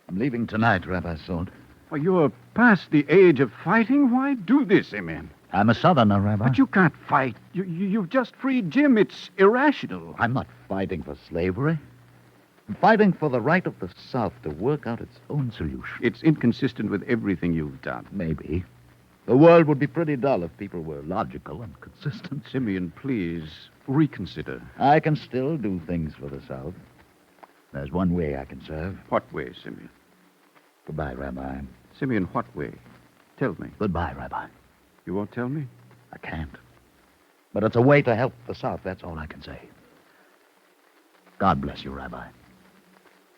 I'm leaving tonight, Rabbi Sold. Well, you're past the age of fighting. Why do this, Simeon? I'm a Southerner, Rabbi. But you can't fight. You've just freed Jim. It's irrational. I'm not fighting for slavery. I'm fighting for the right of the South to work out its own solution. It's inconsistent with everything you've done. Maybe. The world would be pretty dull if people were logical and consistent. Simeon, please, reconsider. I can still do things for the South. There's one way I can serve. What way, Simeon? Goodbye, Rabbi. Simeon, what way? Tell me. Goodbye, Rabbi. You won't tell me? I can't. But it's a way to help the South, that's all I can say. God bless you, Rabbi.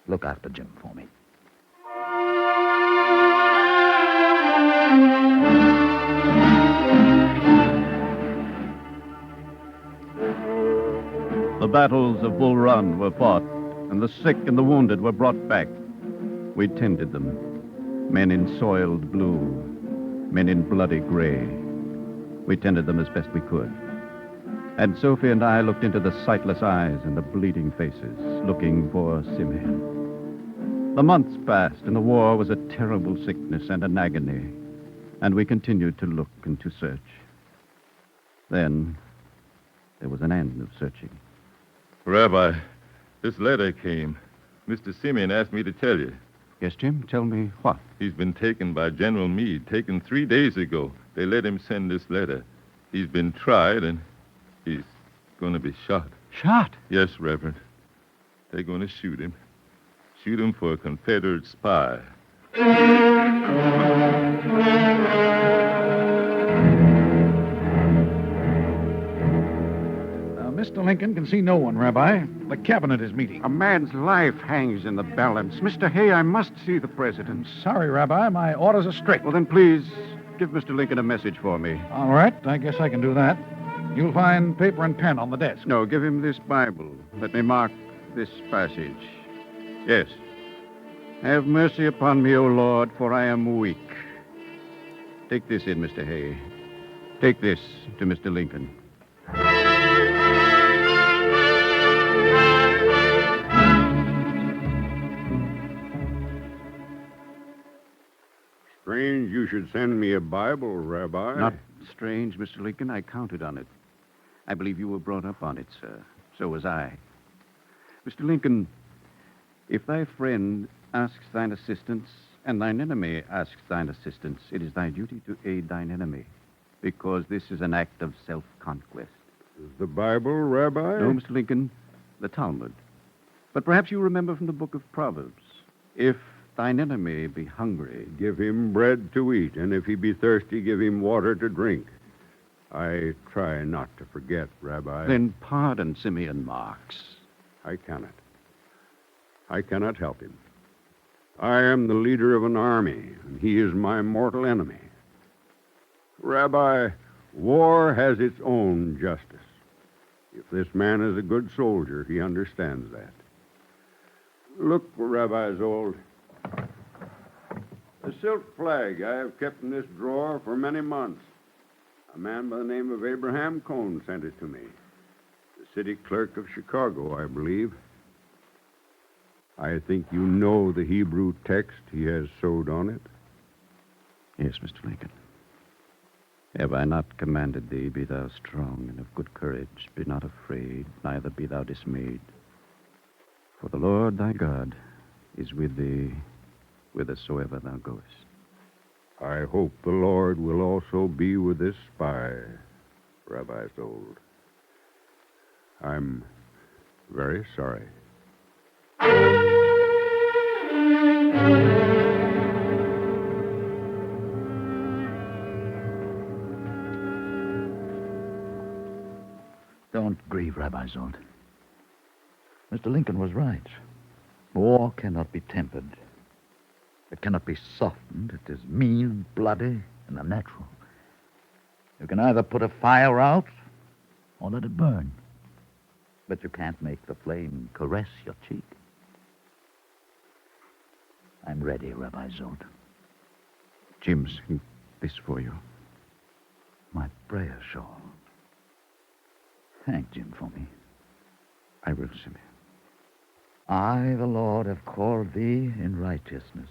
Look after Jim for me. The battles of Bull Run were fought, and the sick and the wounded were brought back. We tended them. Men in soiled blue, men in bloody gray. We tended them as best we could. And Sophie and I looked into the sightless eyes and the bleeding faces, looking for Simeon. The months passed, and the war was a terrible sickness and an agony, and we continued to look and to search. Then there was an end of searching. Rabbi, this letter came. Mr. Simeon asked me to tell you. Yes, Jim? Tell me what? He's been taken by General Meade, taken 3 days ago. They let him send this letter. He's been tried, and he's going to be shot. Shot? Yes, Reverend. They're going to shoot him. Shoot him for a Confederate spy. Mr. Lincoln can see no one, Rabbi. The cabinet is meeting. A man's life hangs in the balance. Mr. Hay, I must see the president. Sorry, Rabbi. My orders are strict. Well, then please give Mr. Lincoln a message for me. All right. I guess I can do that. You'll find paper and pen on the desk. No, give him this Bible. Let me mark this passage. Yes. Have mercy upon me, O Lord, for I am weak. Take this in, Mr. Hay. Take this to Mr. Lincoln. Strange you should send me a Bible, Rabbi. Not strange, Mr. Lincoln. I counted on it. I believe you were brought up on it, sir. So was I. Mr. Lincoln, if thy friend asks thine assistance, and thine enemy asks thine assistance, it is thy duty to aid thine enemy, because this is an act of self-conquest. The Bible, Rabbi? No, Mr. Lincoln, the Talmud. But perhaps you remember from the book of Proverbs, if thine enemy be hungry, give him bread to eat, and if he be thirsty, give him water to drink. I try not to forget, Rabbi. Then pardon Simeon Marks. I cannot. I cannot help him. I am the leader of an army, and he is my mortal enemy. Rabbi, war has its own justice. If this man is a good soldier, he understands that. Look, Rabbi Zold. The silk flag I have kept in this drawer for many months. A man by the name of Abraham Cohn sent it to me. The city clerk of Chicago, I believe. I think you know the Hebrew text he has sewed on it. Yes, Mr. Lincoln. Have I not commanded thee, be thou strong and of good courage, be not afraid, neither be thou dismayed. For the Lord thy God is with thee whithersoever thou goest. I hope the Lord will also be with this spy, Rabbi Zold. I'm very sorry. Don't grieve, Rabbi Zold. Mr. Lincoln was right. War cannot be tempered. It cannot be softened. It is mean, bloody, and unnatural. You can either put a fire out or let it burn. But you can't make the flame caress your cheek. I'm ready, Rabbi Zold. Jim's in this for you. My prayer shawl. Thank Jim for me. I will, Simeon. I, the Lord, have called thee in righteousness.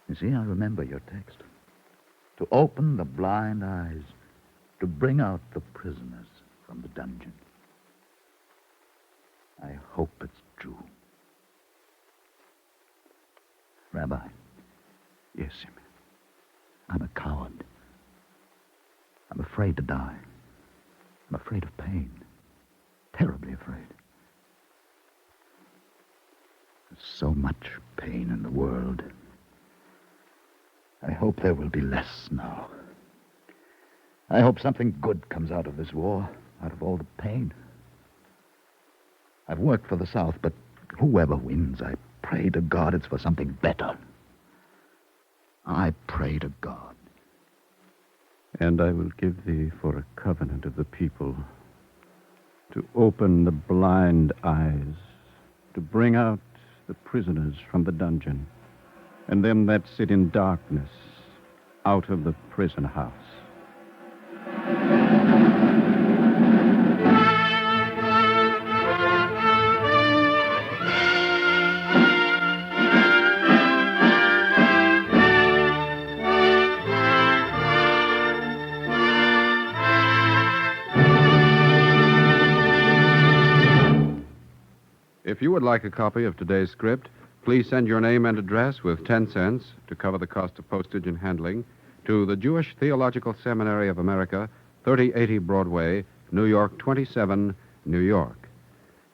You see, I remember your text. To open the blind eyes, to bring out the prisoners from the dungeon. I hope it's true. Rabbi. Yes, Simeon. I'm a coward. I'm afraid to die. I'm afraid of pain. Terribly afraid. There's so much pain in the world. I hope there will be less now. I hope something good comes out of this war, out of all the pain. I've worked for the South, but whoever wins, I pray to God it's for something better. I pray to God. And I will give thee for a covenant of the people to open the blind eyes, to bring out the prisoners from the dungeon, and them that sit in darkness out of the prison house. If you would like a copy of today's script, please send your name and address with 10 cents to cover the cost of postage and handling to the Jewish Theological Seminary of America, 3080 Broadway, New York 27, New York.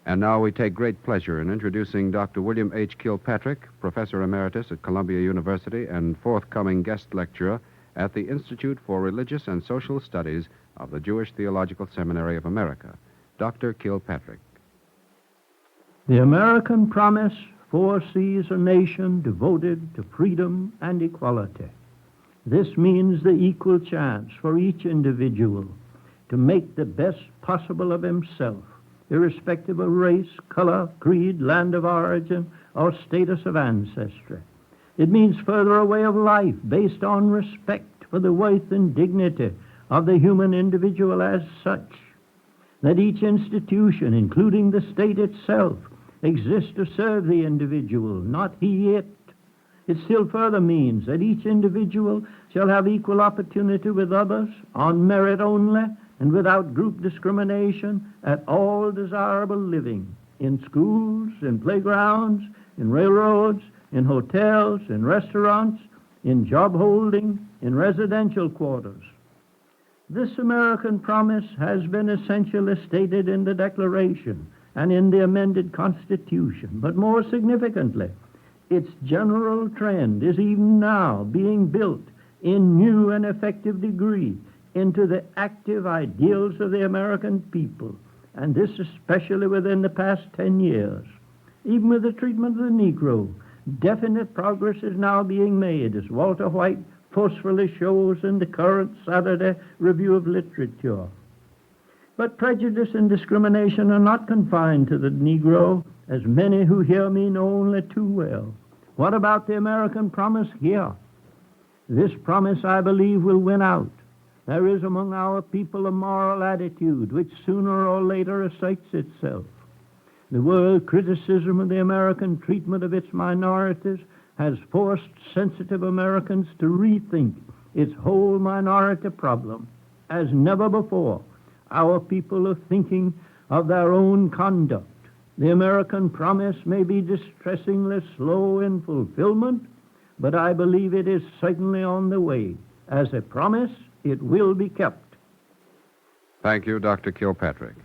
And now we take great pleasure in introducing Dr. William H. Kilpatrick, Professor Emeritus at Columbia University and forthcoming guest lecturer at the Institute for Religious and Social Studies of the Jewish Theological Seminary of America. Dr. Kilpatrick. The American promise foresees a nation devoted to freedom and equality. This means the equal chance for each individual to make the best possible of himself, irrespective of race, color, creed, land of origin, or status of ancestry. It means further a way of life based on respect for the worth and dignity of the human individual as such. That each institution, including the state itself, exists to serve the individual, not he it. It still further means that each individual shall have equal opportunity with others, on merit only, and without group discrimination, at all desirable living, in schools, in playgrounds, in railroads, in hotels, in restaurants, in job holding, in residential quarters. This American promise has been essentially stated in the Declaration and in the amended Constitution, but more significantly, its general trend is even now being built in new and effective degree into the active ideals of the American people, and this especially within the past 10 years. Even with the treatment of the Negro, definite progress is now being made, as Walter White forcefully shows in the current Saturday Review of Literature. But prejudice and discrimination are not confined to the Negro, as many who hear me know only too well. What about the American promise here? This promise, I believe, will win out. There is among our people a moral attitude which sooner or later asserts itself. The world criticism of the American treatment of its minorities has forced sensitive Americans to rethink its whole minority problem. As never before, our people are thinking of their own conduct. The American promise may be distressingly slow in fulfillment, but I believe it is certainly on the way. As a promise, it will be kept. Thank you, Dr. Kilpatrick.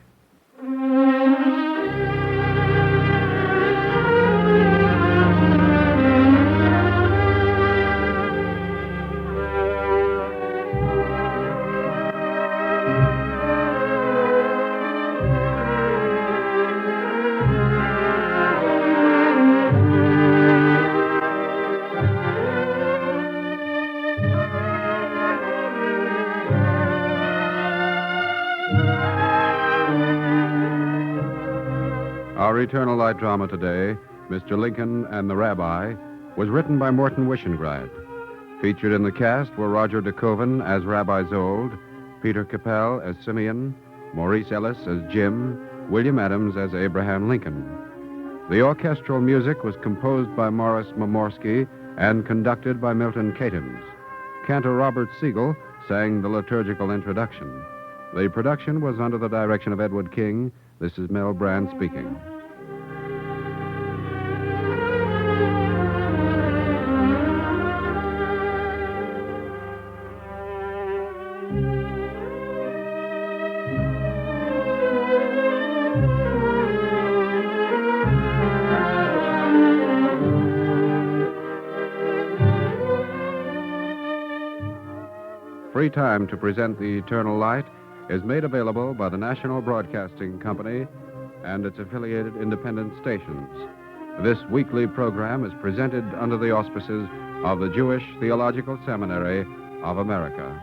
Our Eternal Light drama today, Mr. Lincoln and the Rabbi, was written by Morton Wishengrad. Featured in the cast were Roger DeKoven as Rabbi Zold, Peter Capel as Simeon, Maurice Ellis as Jim, William Adams as Abraham Lincoln. The orchestral music was composed by Morris Momorsky and conducted by Milton Catons. Cantor Robert Siegel sang the liturgical introduction. The production was under the direction of Edward King. This is Mel Brand speaking. Free time to present the Eternal Light is made available by the National Broadcasting Company and its affiliated independent stations. This weekly program is presented under the auspices of the Jewish Theological Seminary of America.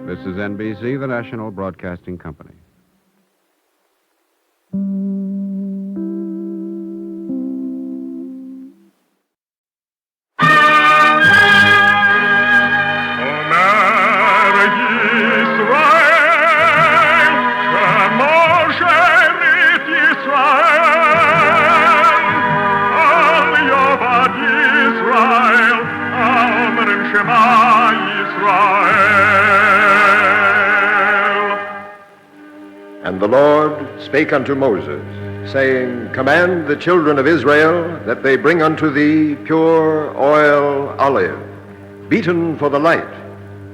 This is NBC, the National Broadcasting Company. And the Lord spake unto Moses, saying, Command the children of Israel that they bring unto thee pure oil olive, beaten for the light,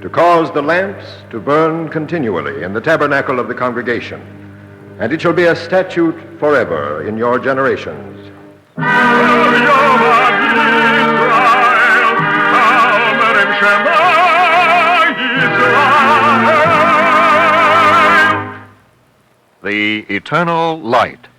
to cause the lamps to burn continually in the tabernacle of the congregation. And it shall be a statute forever in your generations. The Eternal Light.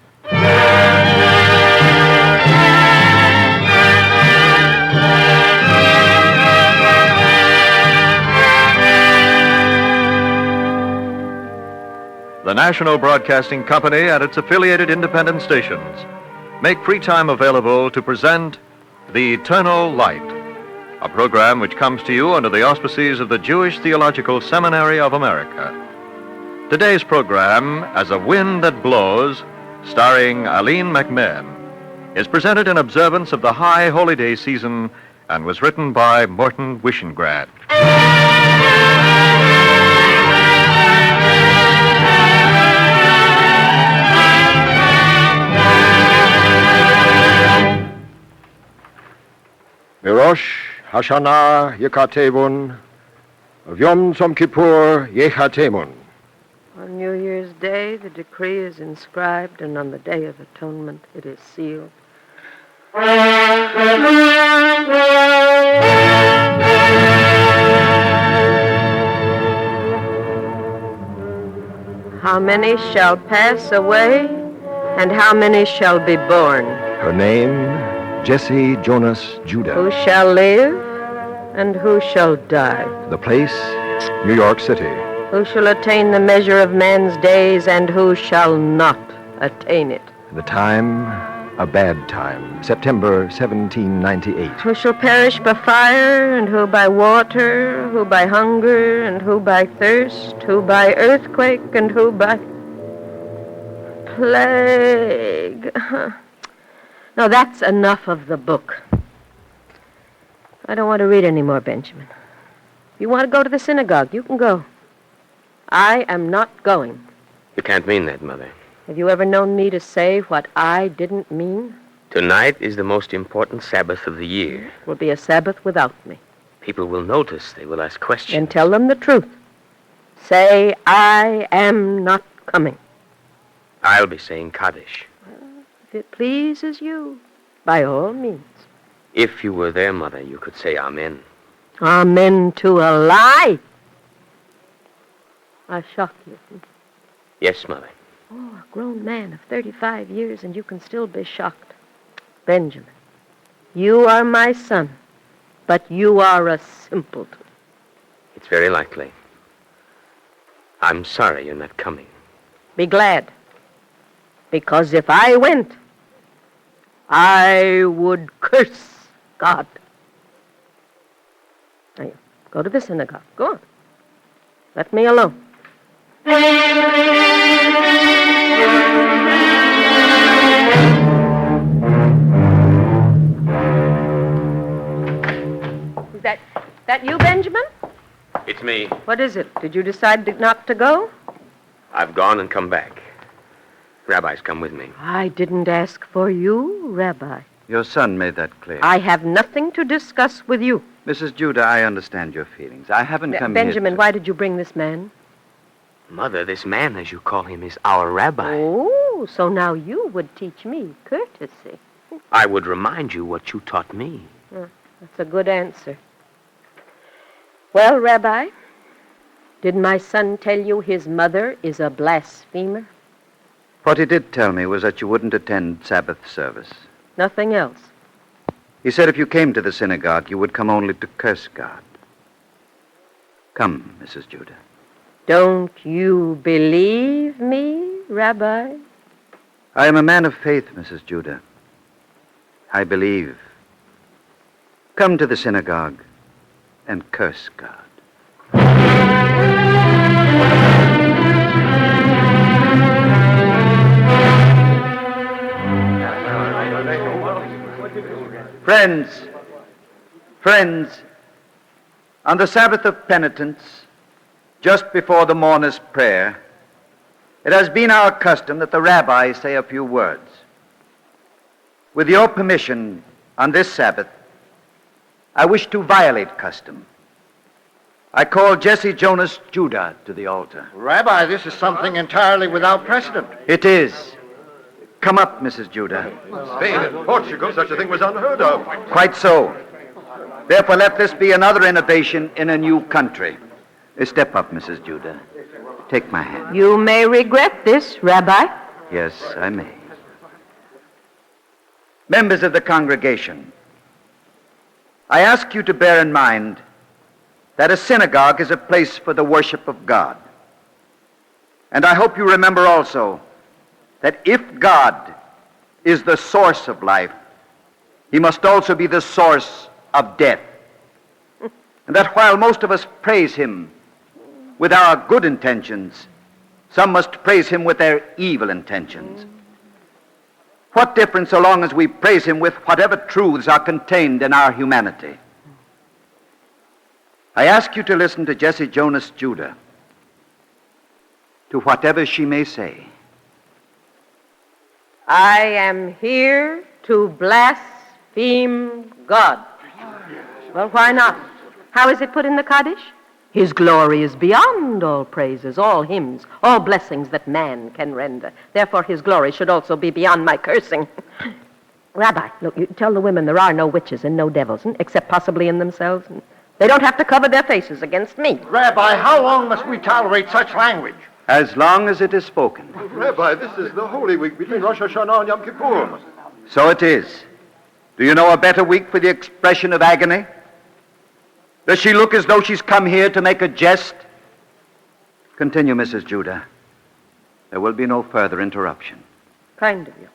The National Broadcasting Company and its affiliated independent stations make free time available to present The Eternal Light, a program which comes to you under the auspices of the Jewish Theological Seminary of America. Today's program, As a Wind That Blows, starring Eileen McMahon, is presented in observance of the high holy day season and was written by Morton Wishengrad. Mirosh Hashanah Yekatevun, Vyom Tzom Kippur Yechatemun. On New Year's Day, the decree is inscribed, and on the Day of Atonement, it is sealed. How many shall pass away, and how many shall be born? Her name, Jesse Jonas Judah. Who shall live And who shall die? The place, New York City. Who shall attain the measure of man's days, and who shall not attain it? The time, a bad time, September 1798. Who shall perish by fire, and who by water, who by hunger, and who by thirst, who by earthquake, and who by plague. Now that's enough of the book. I don't want to read any more, Benjamin. If you want to go to the synagogue, you can go. I am not going. You can't mean that, Mother. Have you ever known me to say what I didn't mean? Tonight is the most important Sabbath of the year. It will be a Sabbath without me. People will notice. They will ask questions. And tell them the truth. Say, I am not coming. I'll be saying Kaddish. If it pleases you, by all means. If you were there, Mother, you could say Amen. Amen to a lie. I shock you. Yes, Mother. Oh, a grown man of 35 years, and you can still be shocked. Benjamin, you are my son, but you are a simpleton. It's very likely. I'm sorry you're not coming. Be glad. Because if I went, I would curse God. Now, go to the synagogue. Go on. Let me alone. Is that you, Benjamin? It's me. What is it? Did you decide not to go? I've gone and come back. Rabbi's come with me. I didn't ask for you, Rabbi. Your son made that clear. I have nothing to discuss with you. Mrs. Judah, I understand your feelings. I haven't come Benjamin, here why did you bring this man? Mother, this man, as you call him, is our rabbi. Oh, so now you would teach me courtesy. I would remind you what you taught me. That's a good answer. Well, Rabbi, did my son tell you his mother is a blasphemer? What he did tell me was that you wouldn't attend Sabbath service. Nothing else. He said if you came to the synagogue, you would come only to curse God. Come, Mrs. Judah. Don't you believe me, Rabbi? I am a man of faith, Mrs. Judah. I believe. Come to the synagogue and curse God. Friends, on the Sabbath of penitence, just before the mourner's prayer, it has been our custom that the rabbi say a few words. With your permission, on this Sabbath, I wish to violate custom. I call Jesse Jonas Judah to the altar. Rabbi, this is something entirely without precedent. It is. Come up, Mrs. Judah. Spain and Portugal, such a thing was unheard of. Quite so. Therefore, let this be another innovation in a new country. Step up, Mrs. Judah. Take my hand. You may regret this, Rabbi. Yes, I may. Members of the congregation, I ask you to bear in mind that a synagogue is a place for the worship of God. And I hope you remember also that if God is the source of life, he must also be the source of death. And that while most of us praise him with our good intentions, some must praise him with their evil intentions. What difference so long as we praise him with whatever truths are contained in our humanity? I ask you to listen to Jesse Jonas Judah, to whatever she may say. I am here to blaspheme God. Well, why not? How is it put in the Kaddish? His glory is beyond all praises, all hymns, all blessings that man can render. Therefore, his glory should also be beyond my cursing. Rabbi, look, you tell the women there are no witches and no devils, except possibly in themselves. And they don't have to cover their faces against me. Rabbi, how long must we tolerate such language? As long as it is spoken. Rabbi, this is the Holy Week between Rosh Hashanah and Yom Kippur. So it is. Do you know a better week for the expression of agony? Does she look as though she's come here to make a jest? Continue, Mrs. Judah. There will be no further interruption. Kind of you.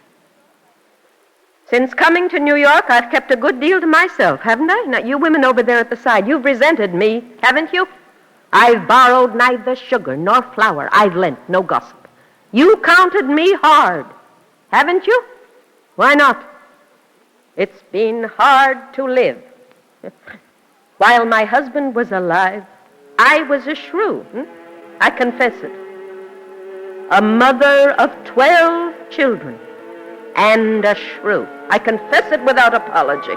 Since coming to New York, I've kept a good deal to myself, haven't I? Now, you women over there at the side, you've resented me, haven't you? I've borrowed neither sugar nor flour. I've lent no gossip. You counted me hard, haven't you? Why not? It's been hard to live. While my husband was alive, I was a shrew. I confess it. A mother of 12 children and a shrew. I confess it without apology.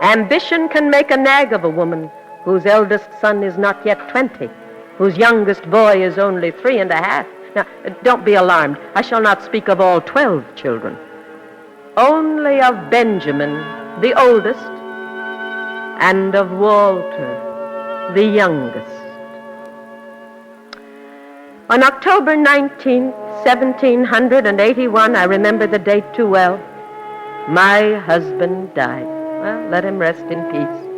Ambition can make a nag of a woman whose eldest son is not yet 20, whose youngest boy is only 3.5. Now, don't be alarmed. I shall not speak of all 12 children. Only of Benjamin, the oldest, and of Walter, the youngest. On October 19th, 1781, I remember the date too well, my husband died. Well, let him rest in peace.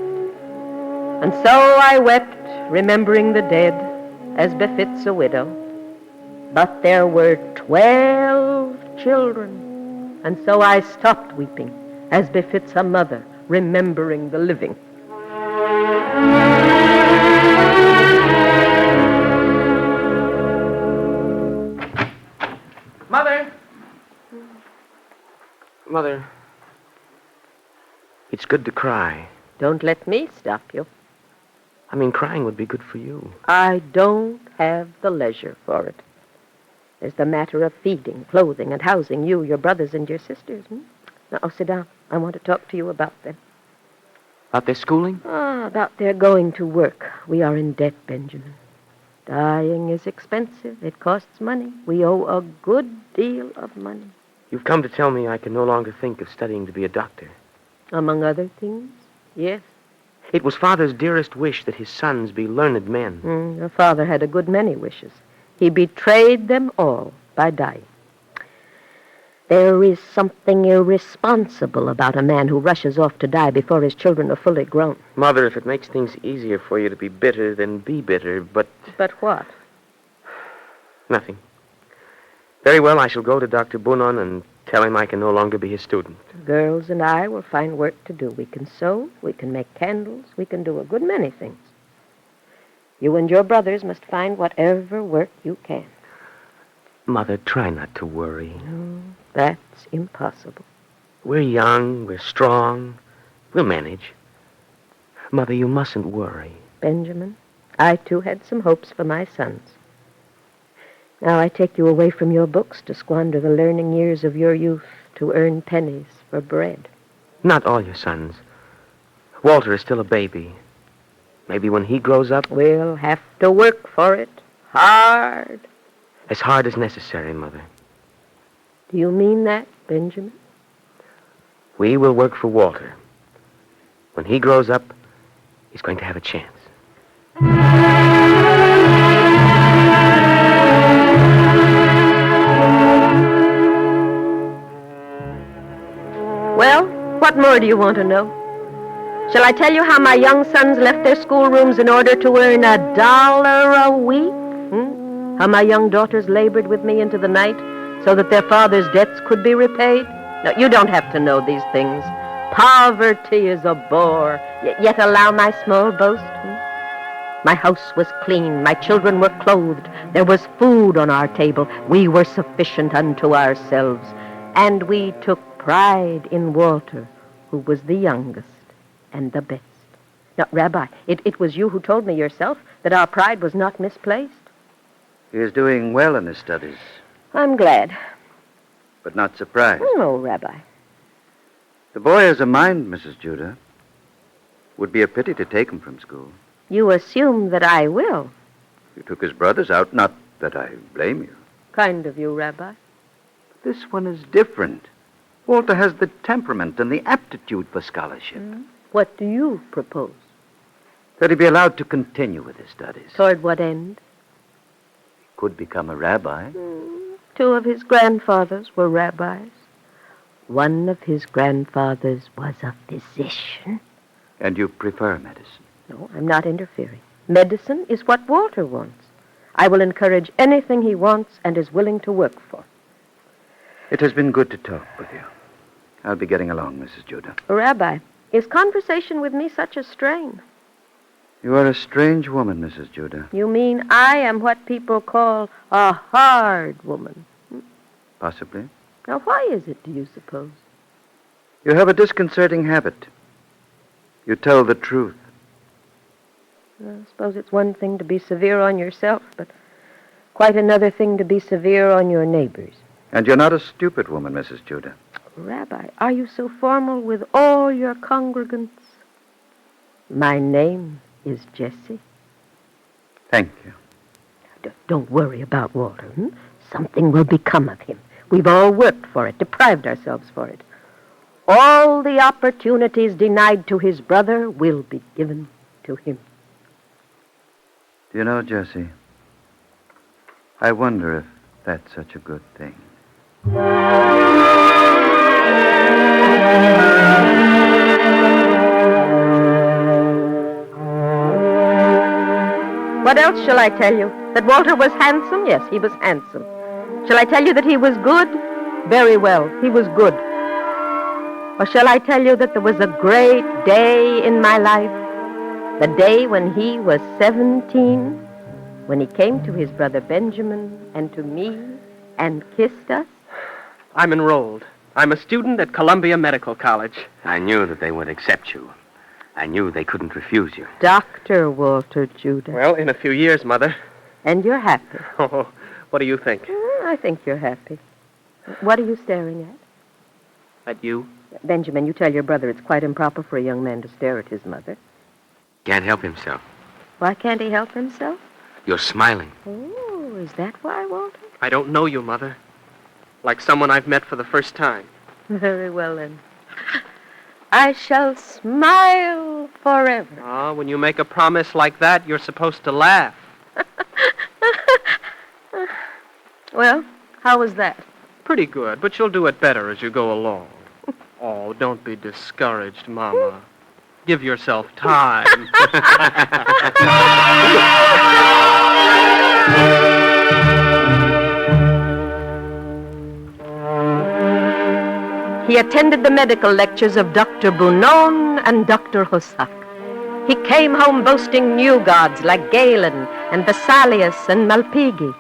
And so I wept, remembering the dead, as befits a widow. But there were 12 children, and so I stopped weeping, as befits a mother, remembering the living. Mother! Mother, it's good to cry. Don't let me stop you. I mean, crying would be good for you. I don't have the leisure for it. There's the matter of feeding, clothing, and housing you, your brothers, and your sisters. Now, sit down. I want to talk to you about them. About their schooling? About their going to work. We are in debt, Benjamin. Dying is expensive. It costs money. We owe a good deal of money. You've come to tell me I can no longer think of studying to be a doctor. Among other things, yes. It was Father's dearest wish that his sons be learned men. Your father had a good many wishes. He betrayed them all by dying. There is something irresponsible about a man who rushes off to die before his children are fully grown. Mother, if it makes things easier for you to be bitter, then be bitter, but... But what? Nothing. Very well, I shall go to Dr. Bunon and tell him I can no longer be his student. The girls and I will find work to do. We can sew, we can make candles, we can do a good many things. You and your brothers must find whatever work you can. Mother, try not to worry. No, that's impossible. We're young, we're strong. We'll manage. Mother, you mustn't worry. Benjamin, I too had some hopes for my sons. Now I take you away from your books to squander the learning years of your youth to earn pennies for bread. Not all your sons. Walter is still a baby. Maybe when he grows up... We'll have to work for it. Hard. As hard as necessary, Mother. Do you mean that, Benjamin? We will work for Walter. When he grows up, he's going to have a chance. Well, what more do you want to know? Shall I tell you how my young sons left their schoolrooms in order to earn $1 a week? How my young daughters labored with me into the night so that their father's debts could be repaid? No, you don't have to know these things. Poverty is a bore, yet allow my small boast. My house was clean, my children were clothed, there was food on our table, we were sufficient unto ourselves, and we took pride in Walter, who was the youngest and the best. Now, Rabbi, it was you who told me yourself that our pride was not misplaced. He is doing well in his studies, I'm glad. but not surprised. No, Rabbi. The boy has a mind, Mrs. Judah. Would be a pity to take him from school. You assume that I will. You took his brothers out, not that I blame you. Kind of you, Rabbi. This one is different. Walter has the temperament and the aptitude for scholarship. What do you propose? That he be allowed to continue with his studies. Toward what end? He could become a rabbi. 2 of his grandfathers were rabbis. One of his grandfathers was a physician. And you prefer medicine? No, I'm not interfering. Medicine is what Walter wants. I will encourage anything he wants and is willing to work for. It has been good to talk with you. I'll be getting along, Mrs. Judah. Rabbi, is conversation with me such a strain? You are a strange woman, Mrs. Judah. You mean I am what people call a hard woman? Possibly. Now, why is it, do you suppose? You have a disconcerting habit. You tell the truth. I suppose it's one thing to be severe on yourself, but quite another thing to be severe on your neighbors. And you're not a stupid woman, Mrs. Judah. Rabbi, are you so formal with all your congregants? My name is Jesse. Thank you. Don't worry about Walter. Something will become of him. We've all worked for it, deprived ourselves for it. All the opportunities denied to his brother will be given to him. Do you know, Jesse, I wonder if that's such a good thing. What else shall I tell you? That Walter was handsome? Yes, he was handsome. Shall I tell you that he was good? Very well, he was good. Or shall I tell you that there was a great day in my life? The day when he was 17, when he came to his brother Benjamin and to me and kissed us? I'm enrolled. I'm a student at Columbia Medical College. I knew that they would accept you. I knew they couldn't refuse you. Dr. Walter Judah. Well, in a few years, Mother. And you're happy. Oh, what do you think? I think you're happy. What are you staring at? At you? Benjamin, you tell your brother it's quite improper for a young man to stare at his mother. Can't help himself. Why can't he help himself? You're smiling. Oh, is that why, Walter? I don't know you, Mother. Like someone I've met for the first time. Very well, then. I shall smile forever. Ah, when you make a promise like that, you're supposed to laugh. Well, how was that? Pretty good, but you'll do it better as you go along. Oh, don't be discouraged, Mama. Give yourself time. He attended the medical lectures of Dr. Bunon and Dr. Hosak. He came home boasting new gods like Galen and Vesalius and Malpighi.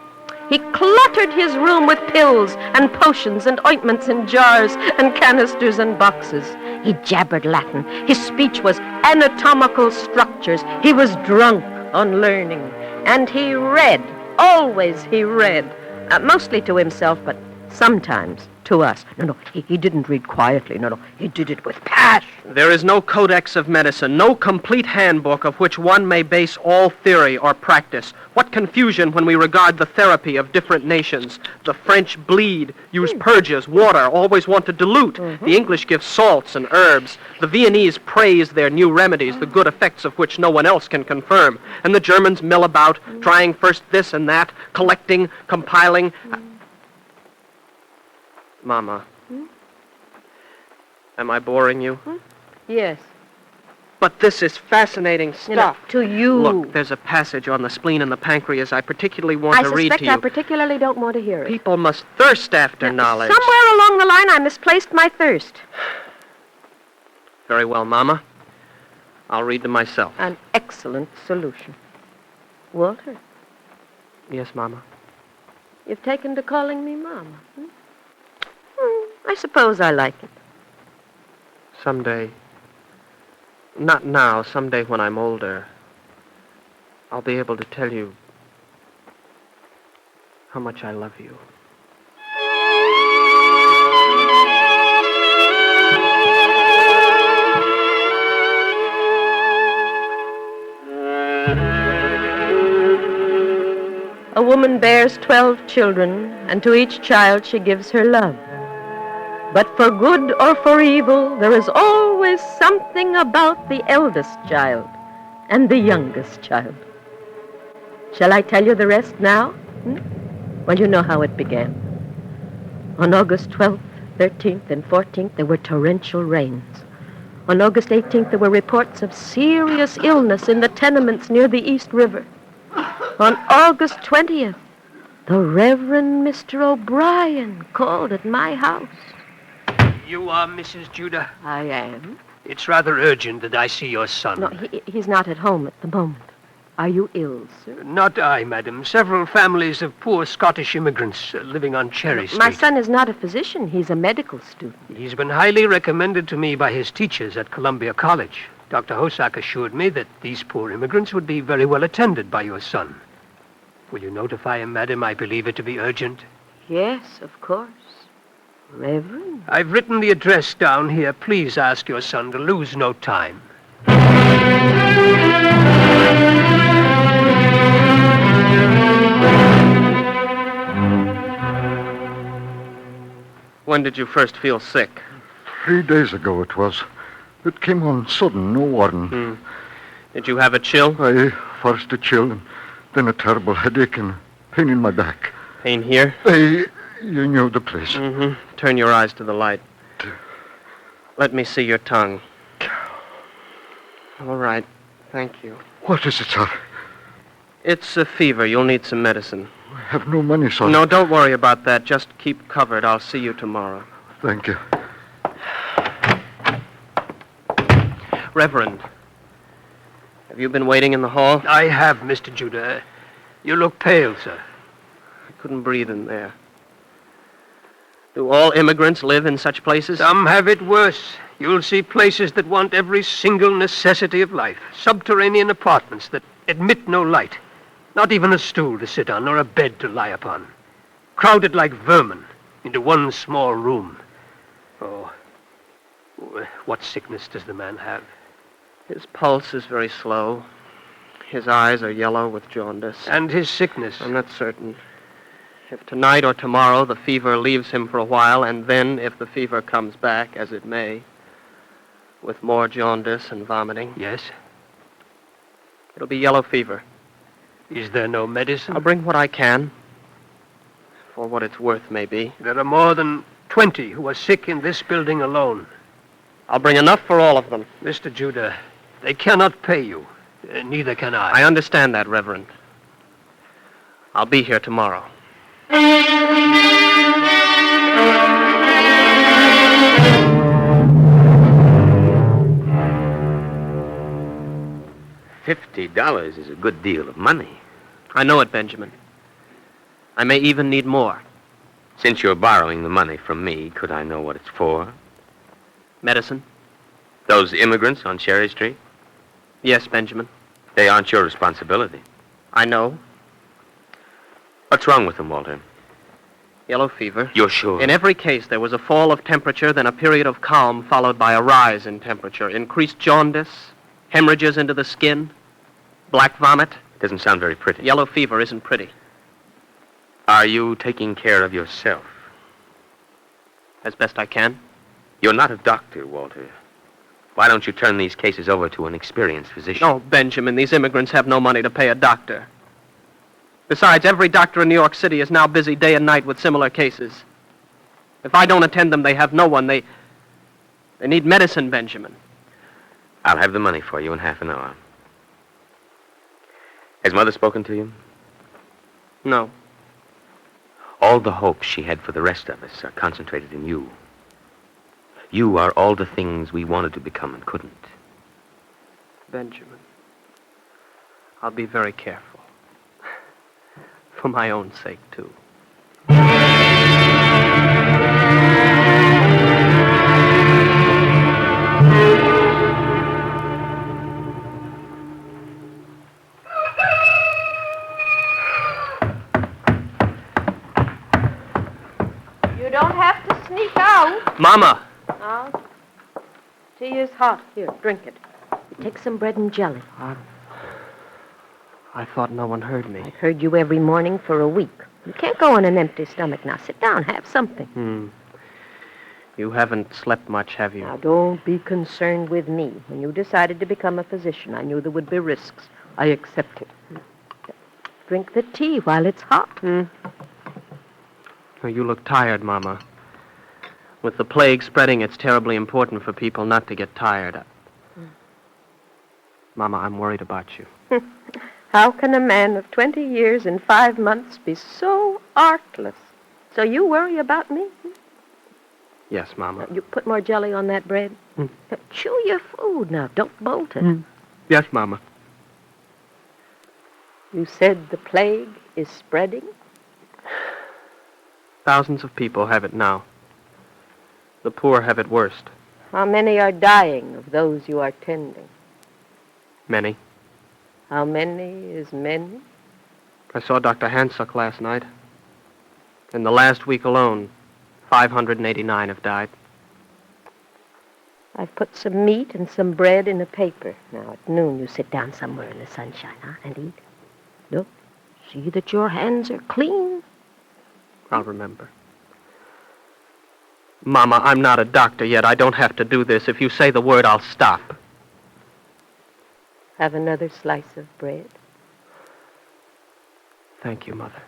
He cluttered his room with pills and potions and ointments in jars and canisters and boxes. He jabbered Latin. His speech was anatomical structures. He was drunk on learning. And he read. Always he read. Mostly to himself, but sometimes to us. No, he didn't read quietly. No, he did it with passion. There is no codex of medicine, no complete handbook of which one may base all theory or practice. What confusion when we regard the therapy of different nations. The French bleed, use purges, water, always want to dilute. The English give salts and herbs. The Viennese praise their new remedies, the good effects of which no one else can confirm. And the Germans mill about, trying first this and that, collecting, compiling. Mama, am I boring you? Yes. But this is fascinating stuff. To you. Look, there's a passage on the spleen and the pancreas I particularly want to read to you. I particularly don't want to hear it. People must thirst after knowledge. Somewhere along the line I misplaced my thirst. Very well, Mama. I'll read them myself. An excellent solution. Walter. Yes, Mama. You've taken to calling me Mama. I suppose I like it. Someday. Not now, someday when I'm older. I'll be able to tell you how much I love you. A woman bears 12 children, and to each child she gives her love. But for good or for evil, there is always something about the eldest child and the youngest child. Shall I tell you the rest now? Well, you know how it began. On August 12th, 13th, and 14th, there were torrential rains. On August 18th, there were reports of serious illness in the tenements near the East River. On August 20th, the Reverend Mr. O'Brien called at my house. You are Mrs. Judah? I am. It's rather urgent that I see your son. No, he's not at home at the moment. Are you ill, sir? Not I, madam. Several families of poor Scottish immigrants living on Cherry Street. My son is not a physician. He's a medical student. He's been highly recommended to me by his teachers at Columbia College. Dr. Hosack assured me that these poor immigrants would be very well attended by your son. Will you notify him, madam? I believe it to be urgent. Yes, of course. Reverend? I've written the address down here. Please ask your son to lose no time. When did you first feel sick? 3 days ago it was. It came on sudden, no warning. Did you have a chill? Aye, first a chill, and then a terrible headache and pain in my back. Pain here? Aye, you knew the place. Mm-hmm. Turn your eyes to the light. Let me see your tongue. All right. Thank you. What is it, sir? It's a fever. You'll need some medicine. I have no money, sir. No, don't worry about that. Just keep covered. I'll see you tomorrow. Thank you. Reverend, have you been waiting in the hall? I have, Mr. Judah. You look pale, sir. I couldn't breathe in there. Do all immigrants live in such places? Some have it worse. You'll see places that want every single necessity of life. Subterranean apartments that admit no light. Not even a stool to sit on, nor a bed to lie upon. Crowded like vermin into one small room. Oh, what sickness does the man have? His pulse is very slow. His eyes are yellow with jaundice. And his sickness? I'm not certain. If tonight or tomorrow the fever leaves him for a while, and then if the fever comes back, as it may, with more jaundice and vomiting. Yes? It'll be yellow fever. Is there no medicine? I'll bring what I can. For what it's worth, maybe. There are more than 20 who are sick in this building alone. I'll bring enough for all of them. Mr. Judah, they cannot pay you. Neither can I. I understand that, Reverend. I'll be here tomorrow. $50 is a good deal of money. I know it, Benjamin. I may even need more. Since you're borrowing the money from me, could I know what it's for? Medicine? Those immigrants on Cherry Street? Yes, Benjamin. They aren't your responsibility. I know. What's wrong with them, Walter? Yellow fever. You're sure? In every case, there was a fall of temperature, then a period of calm, followed by a rise in temperature. Increased jaundice, hemorrhages into the skin, black vomit. Doesn't sound very pretty. Yellow fever isn't pretty. Are you taking care of yourself? As best I can. You're not a doctor, Walter. Why don't you turn these cases over to an experienced physician? Oh, Benjamin, these immigrants have no money to pay a doctor. Besides, every doctor in New York City is now busy day and night with similar cases. If I don't attend them, they have no one. They need medicine, Benjamin. I'll have the money for you in half an hour. Has Mother spoken to you? No. All the hopes she had for the rest of us are concentrated in you. You are all the things we wanted to become and couldn't. Benjamin, I'll be very careful. For my own sake, too. You don't have to sneak out. Mama! Oh, tea is hot. Here, drink it. Take some bread and jelly. I thought no one heard me. I've heard you every morning for a week. You can't go on an empty stomach. Now, sit down, have something. You haven't slept much, have you? Now, don't be concerned with me. When you decided to become a physician, I knew there would be risks. I accepted. Drink the tea while it's hot. Oh, you look tired, Mama. With the plague spreading, it's terribly important for people not to get tired. Mama, I'm worried about you. How can a man of 20 years and 5 months be so artless? So you worry about me? Yes, Mama. You put more jelly on that bread. Chew your food now. Don't bolt it. Yes, Mama. You said the plague is spreading? Thousands of people have it now. The poor have it worst. How many are dying of those you are tending? Many. How many is many? I saw Dr. Hansuk last night. In the last week alone, 589 have died. I've put some meat and some bread in a paper. Now, at noon, you sit down somewhere in the sunshine, and eat. Look, see that your hands are clean. I'll remember. Mama, I'm not a doctor yet. I don't have to do this. If you say the word, I'll stop. Have another slice of bread. Thank you, Mother.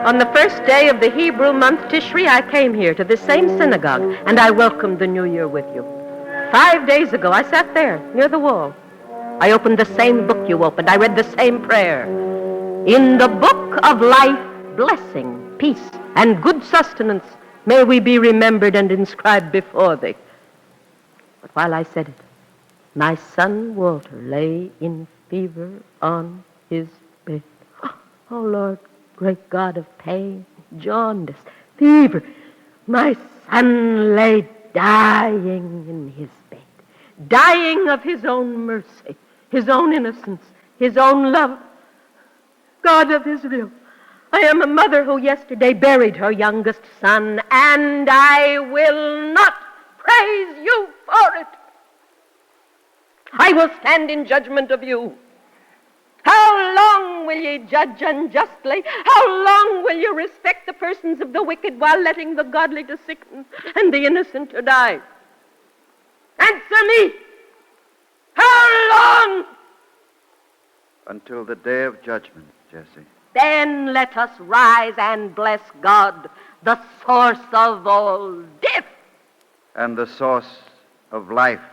On the first day of the Hebrew month Tishri, I came here to this same synagogue, and I welcomed the New Year with you. 5 days ago, I sat there, near the wall. I opened the same book you opened. I read the same prayer. In the book of life, blessing, peace, and good sustenance, may we be remembered and inscribed before thee. But while I said it, my son Walter lay in fever on his bed. Oh, Lord, great God of pain, jaundice, fever. My son lay dying in his bed, dying of his own mercy, his own innocence, his own love. God of Israel, I am a mother who yesterday buried her youngest son, and I will not praise you for it. I will stand in judgment of you. How long will ye judge unjustly? How long will you respect the persons of the wicked while letting the godly to sicken and the innocent to die? Answer me! How long? Until the day of judgment, Jesse. Then let us rise and bless God, the source of all death. And the source of life.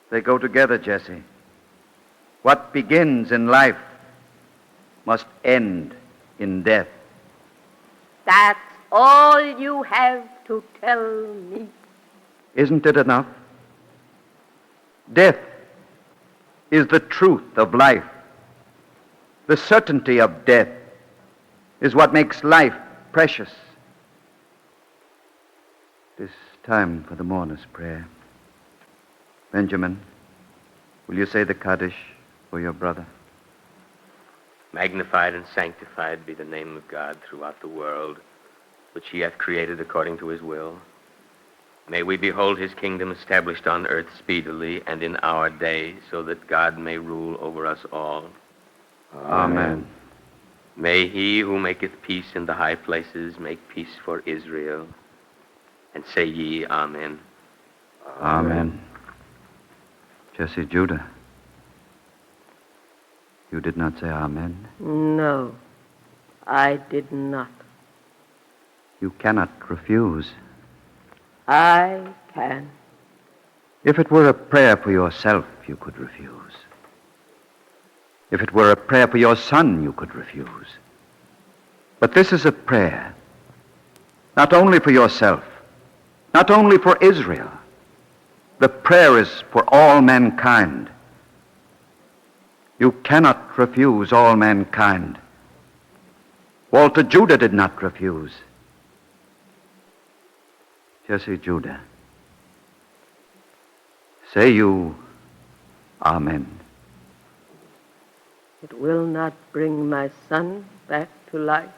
They go together, Jesse. What begins in life must end in death. That's all you have to tell me. Isn't it enough? Death is the truth of life. The certainty of death is what makes life precious. It is time for the mourner's prayer. Benjamin, will you say the Kaddish for your brother? Magnified and sanctified be the name of God throughout the world, which he hath created according to his will. May we behold his kingdom established on earth speedily and in our day, so that God may rule over us all. Amen. May he who maketh peace in the high places make peace for Israel. And say ye, Amen. Amen. Jesse, Judah, you did not say amen? No, I did not. You cannot refuse. I can. If it were a prayer for yourself, you could refuse. If it were a prayer for your son, you could refuse. But this is a prayer, not only for yourself, not only for Israel. The prayer is for all mankind. You cannot refuse all mankind. Walter Judah did not refuse. Jesse Judah, say you, Amen. It will not bring my son back to life,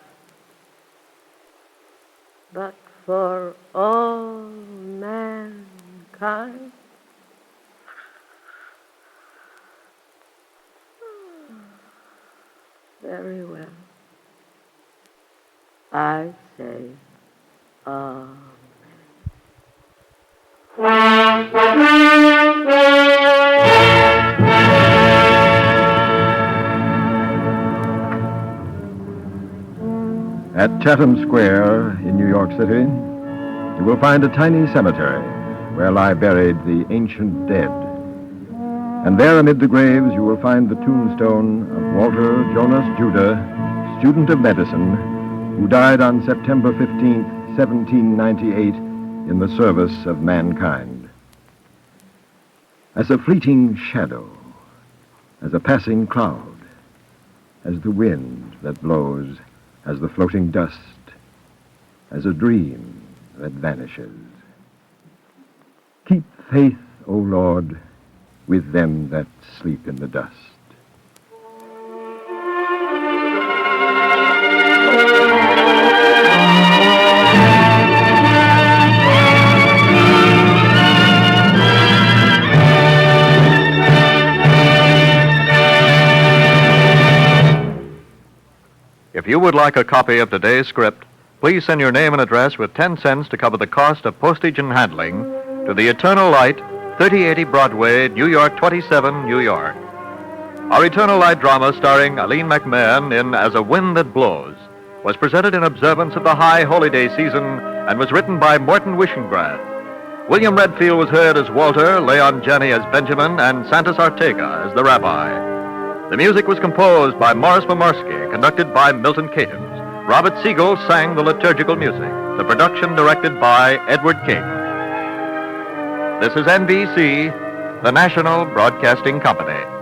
but for all mankind. Very well. I say, Amen. At Chatham Square in New York City, you will find a tiny cemetery where lie buried the ancient dead. And there amid the graves you will find the tombstone of Walter Jonas Judah, student of medicine, who died on September 15th, 1798, in the service of mankind. As a fleeting shadow, as a passing cloud, as the wind that blows, as the floating dust, as a dream that vanishes. Keep faith, O Lord, with them that sleep in the dust. If you would like a copy of today's script, please send your name and address with 10 cents to cover the cost of postage and handling to the Eternal Light, 3080 Broadway, New York 27, New York. Our Eternal Light drama starring Aline McMahon in As a Wind That Blows was presented in observance of the High Holy Day season and was written by Morton Wishengrad. William Redfield was heard as Walter, Leon Janney as Benjamin, and Santos Ortega as the Rabbi. The music was composed by Morris Pomorsky, conducted by Milton Catons. Robert Siegel sang the liturgical music. The production directed by Edward King. This is NBC, the National Broadcasting Company.